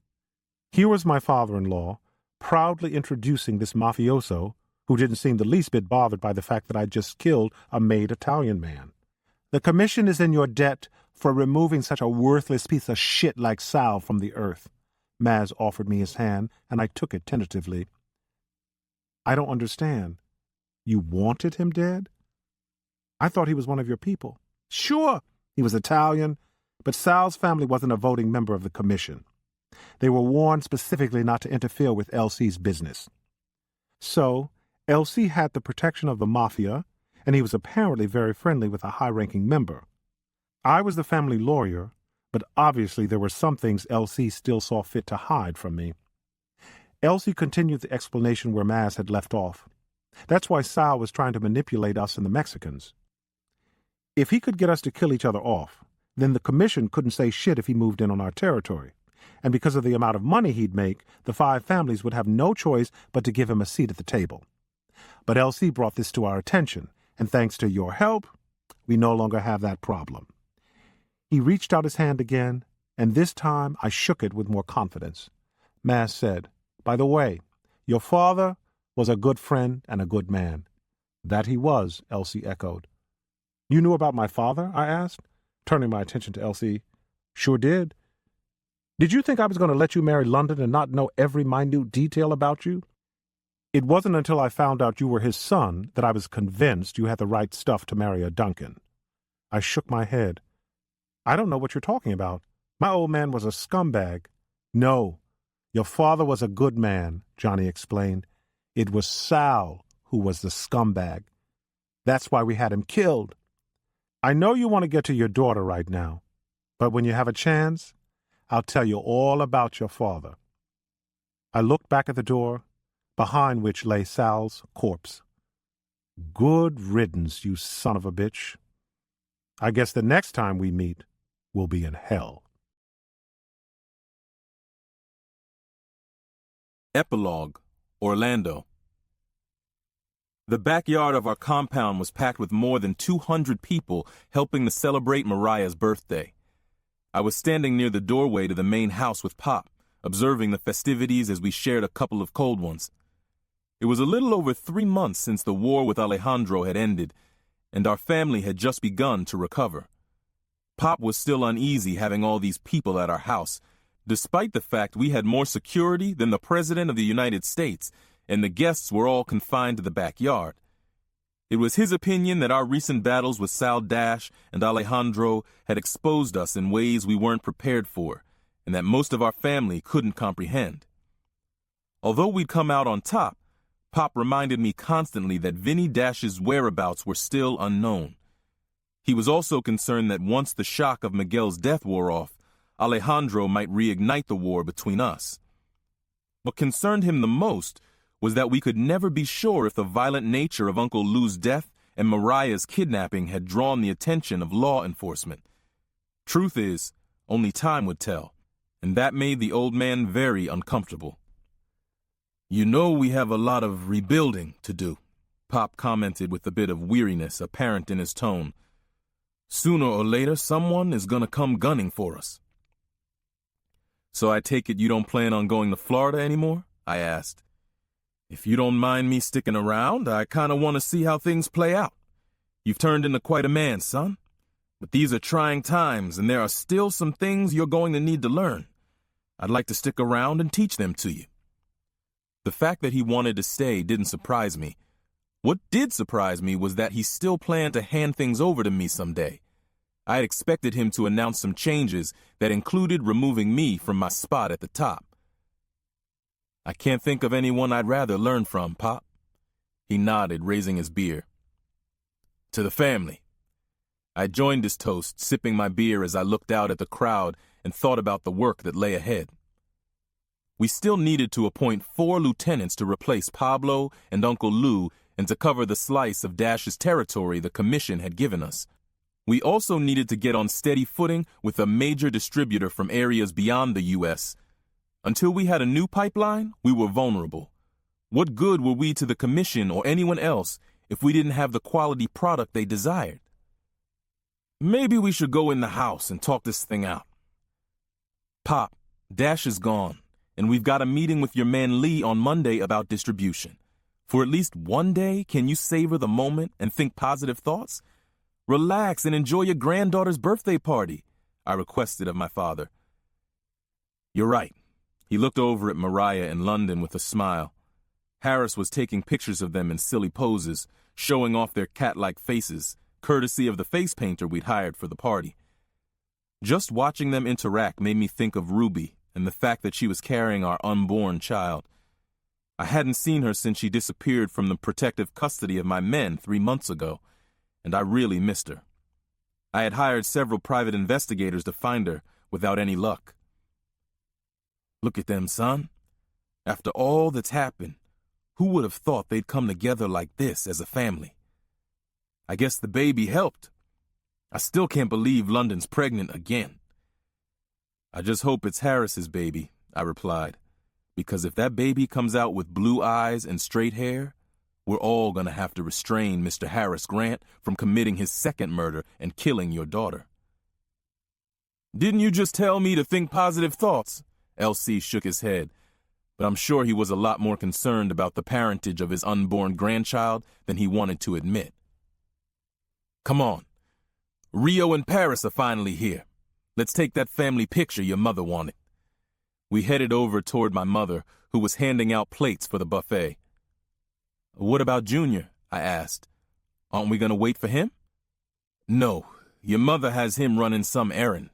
Here was my father-in-law, proudly introducing this mafioso, who didn't seem the least bit bothered by the fact that I'd just killed a made Italian man. "The commission is in your debt for removing such a worthless piece of shit like Sal from the earth." Maz offered me his hand, and I took it tentatively. "I don't understand. You wanted him dead? I thought he was one of your people." "Sure, he was Italian, but Sal's family wasn't a voting member of the commission. They were warned specifically not to interfere with LC's business. So, LC had the protection of the mafia, and he was apparently very friendly with a high-ranking member. I was the family lawyer, but obviously there were some things LC still saw fit to hide from me." LC continued the explanation where Maz had left off. "That's why Sal was trying to manipulate us and the Mexicans. If he could get us to kill each other off, then the commission couldn't say shit if he moved in on our territory. And because of the amount of money he'd make, the 5 families would have no choice but to give him a seat at the table. But LC brought this to our attention, and thanks to your help, we no longer have that problem." He reached out his hand again, and this time I shook it with more confidence. Maz said, "By the way, your father was a good friend and a good man." "That he was," Elsie echoed. "You knew about my father?" I asked, turning my attention to Elsie. "Sure did. Did you think I was going to let you marry London and not know every minute detail about you? It wasn't until I found out you were his son that I was convinced you had the right stuff to marry a Duncan." I shook my head. "I don't know what you're talking about. My old man was a scumbag." "No, your father was a good man," Johnny explained. "It was Sal who was the scumbag. That's why we had him killed. I know you want to get to your daughter right now, but when you have a chance, I'll tell you all about your father." I looked back at the door, behind which lay Sal's corpse. "Good riddance, you son of a bitch. I guess the next time we meet will be in hell." Epilogue, Orlando. The backyard of our compound was packed with more than 200 people helping to celebrate Mariah's birthday. I was standing near the doorway to the main house with Pop, observing the festivities as we shared a couple of cold ones. It was a little over 3 months since the war with Alejandro had ended, and our family had just begun to recover. Pop was still uneasy having all these people at our house, despite the fact we had more security than the President of the United States, and the guests were all confined to the backyard. It was his opinion that our recent battles with Sal Dash and Alejandro had exposed us in ways we weren't prepared for, and that most of our family couldn't comprehend. Although we'd come out on top, Pop reminded me constantly that Vinny Dash's whereabouts were still unknown. He was also concerned that once the shock of Miguel's death wore off, Alejandro might reignite the war between us. What concerned him the most was that we could never be sure if the violent nature of Uncle Lou's death and Mariah's kidnapping had drawn the attention of law enforcement. Truth is, only time would tell, and that made the old man very uncomfortable. "You know we have a lot of rebuilding to do," Pop commented with a bit of weariness apparent in his tone. "Sooner or later, someone is going to come gunning for us." "So I take it you don't plan on going to Florida anymore?" I asked. "If you don't mind me sticking around, I kind of want to see how things play out. You've turned into quite a man, son. But these are trying times, and there are still some things you're going to need to learn. I'd like to stick around and teach them to you." The fact that he wanted to stay didn't surprise me. What did surprise me was that he still planned to hand things over to me someday. I had expected him to announce some changes that included removing me from my spot at the top. "I can't think of anyone I'd rather learn from, Pop." He nodded, raising his beer. "To the family." I joined his toast, sipping my beer as I looked out at the crowd and thought about the work that lay ahead. We still needed to appoint 4 lieutenants to replace Pablo and Uncle Lou and to cover the slice of Dash's territory the commission had given us. We also needed to get on steady footing with a major distributor from areas beyond the U.S. Until we had a new pipeline, we were vulnerable. What good were we to the Commission or anyone else if we didn't have the quality product they desired? Maybe we should go in the house and talk this thing out. Pop, Dash is gone, and we've got a meeting with your man Lee on Monday about distribution. For at least one day, can you savor the moment and think positive thoughts? Relax and enjoy your granddaughter's birthday party, I requested of my father. You're right. He looked over at Mariah in London with a smile. Harris was taking pictures of them in silly poses, showing off their cat-like faces, courtesy of the face painter we'd hired for the party. Just watching them interact made me think of Ruby and the fact that she was carrying our unborn child. I hadn't seen her since she disappeared from the protective custody of my men 3 months ago, and I really missed her. I had hired several private investigators to find her without any luck. Look at them, son. After all that's happened, who would have thought they'd come together like this as a family? I guess the baby helped. I still can't believe London's pregnant again. I just hope it's Harris's baby, I replied, because if that baby comes out with blue eyes and straight hair, we're all going to have to restrain Mr. Harris Grant from committing his second murder and killing your daughter. Didn't you just tell me to think positive thoughts? LC shook his head, but I'm sure he was a lot more concerned about the parentage of his unborn grandchild than he wanted to admit. Come on. Rio and Paris are finally here. Let's take that family picture your mother wanted. We headed over toward my mother, who was handing out plates for the buffet. What about Junior? I asked. Aren't we going to wait for him? No, your mother has him running some errand.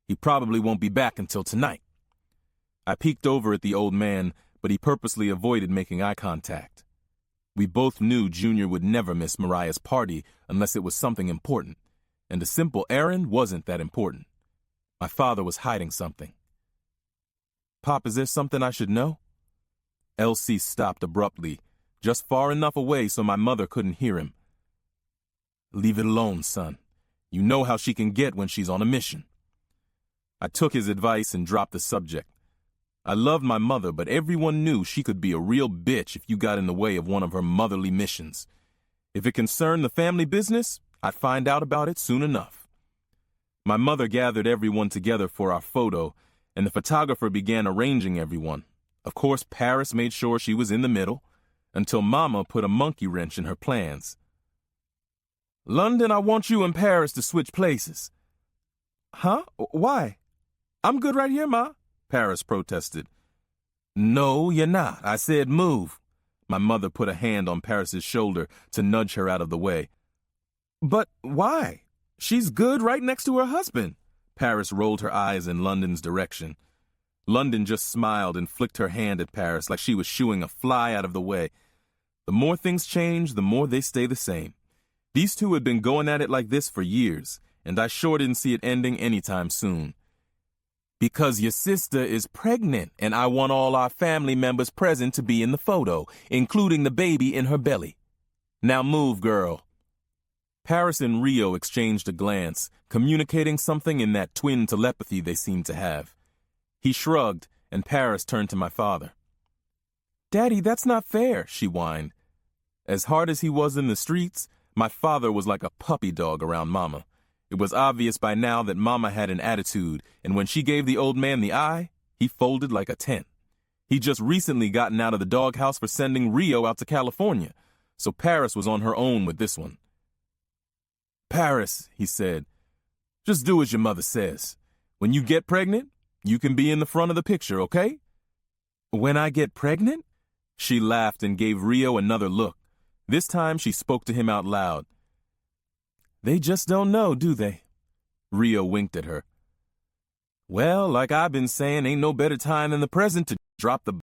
He probably won't be back until tonight. I peeked over at the old man, but he purposely avoided making eye contact. We both knew Junior would never miss Mariah's party unless it was something important, and a simple errand wasn't that important. My father was hiding something. Pop, is there something I should know? LC stopped abruptly, just far enough away so my mother couldn't hear him. Leave it alone, son. You know how she can get when she's on a mission. I took his advice and dropped the subject. I loved my mother, but everyone knew she could be a real bitch if you got in the way of one of her motherly missions. If it concerned the family business, I'd find out about it soon enough. My mother gathered everyone together for our photo, and the photographer began arranging everyone. Of course, Paris made sure she was in the middle, until Mama put a monkey wrench in her plans. London, I want you and Paris to switch places. Huh? Why? I'm good right here, Ma, Paris protested. No, you're not. I said move. My mother put a hand on Paris's shoulder to nudge her out of the way. But why? She's good right next to her husband. Paris rolled her eyes in London's direction. London just smiled and flicked her hand at Paris like she was shooing a fly out of the way. The more things change, the more they stay the same. These two had been going at it like this for years, and I sure didn't see it ending anytime soon. Because your sister is pregnant, and I want all our family members present to be in the photo, including the baby in her belly. Now move, girl. Paris and Rio exchanged a glance, communicating something in that twin telepathy they seemed to have. He shrugged, and Paris turned to my father. Daddy, that's not fair, she whined. As hard as he was in the streets, my father was like a puppy dog around Mama. It was obvious by now that Mama had an attitude, and when she gave the old man the eye, he folded like a tent. He'd just recently gotten out of the doghouse for sending Rio out to California, so Paris was on her own with this one. Paris, he said, just do as your mother says. When you get pregnant, you can be in the front of the picture, okay? When I get pregnant? She laughed and gave Rio another look. This time she spoke to him out loud. They just don't know, do they? Rio winked at her. Well, like I've been saying, ain't no better time than the present to drop the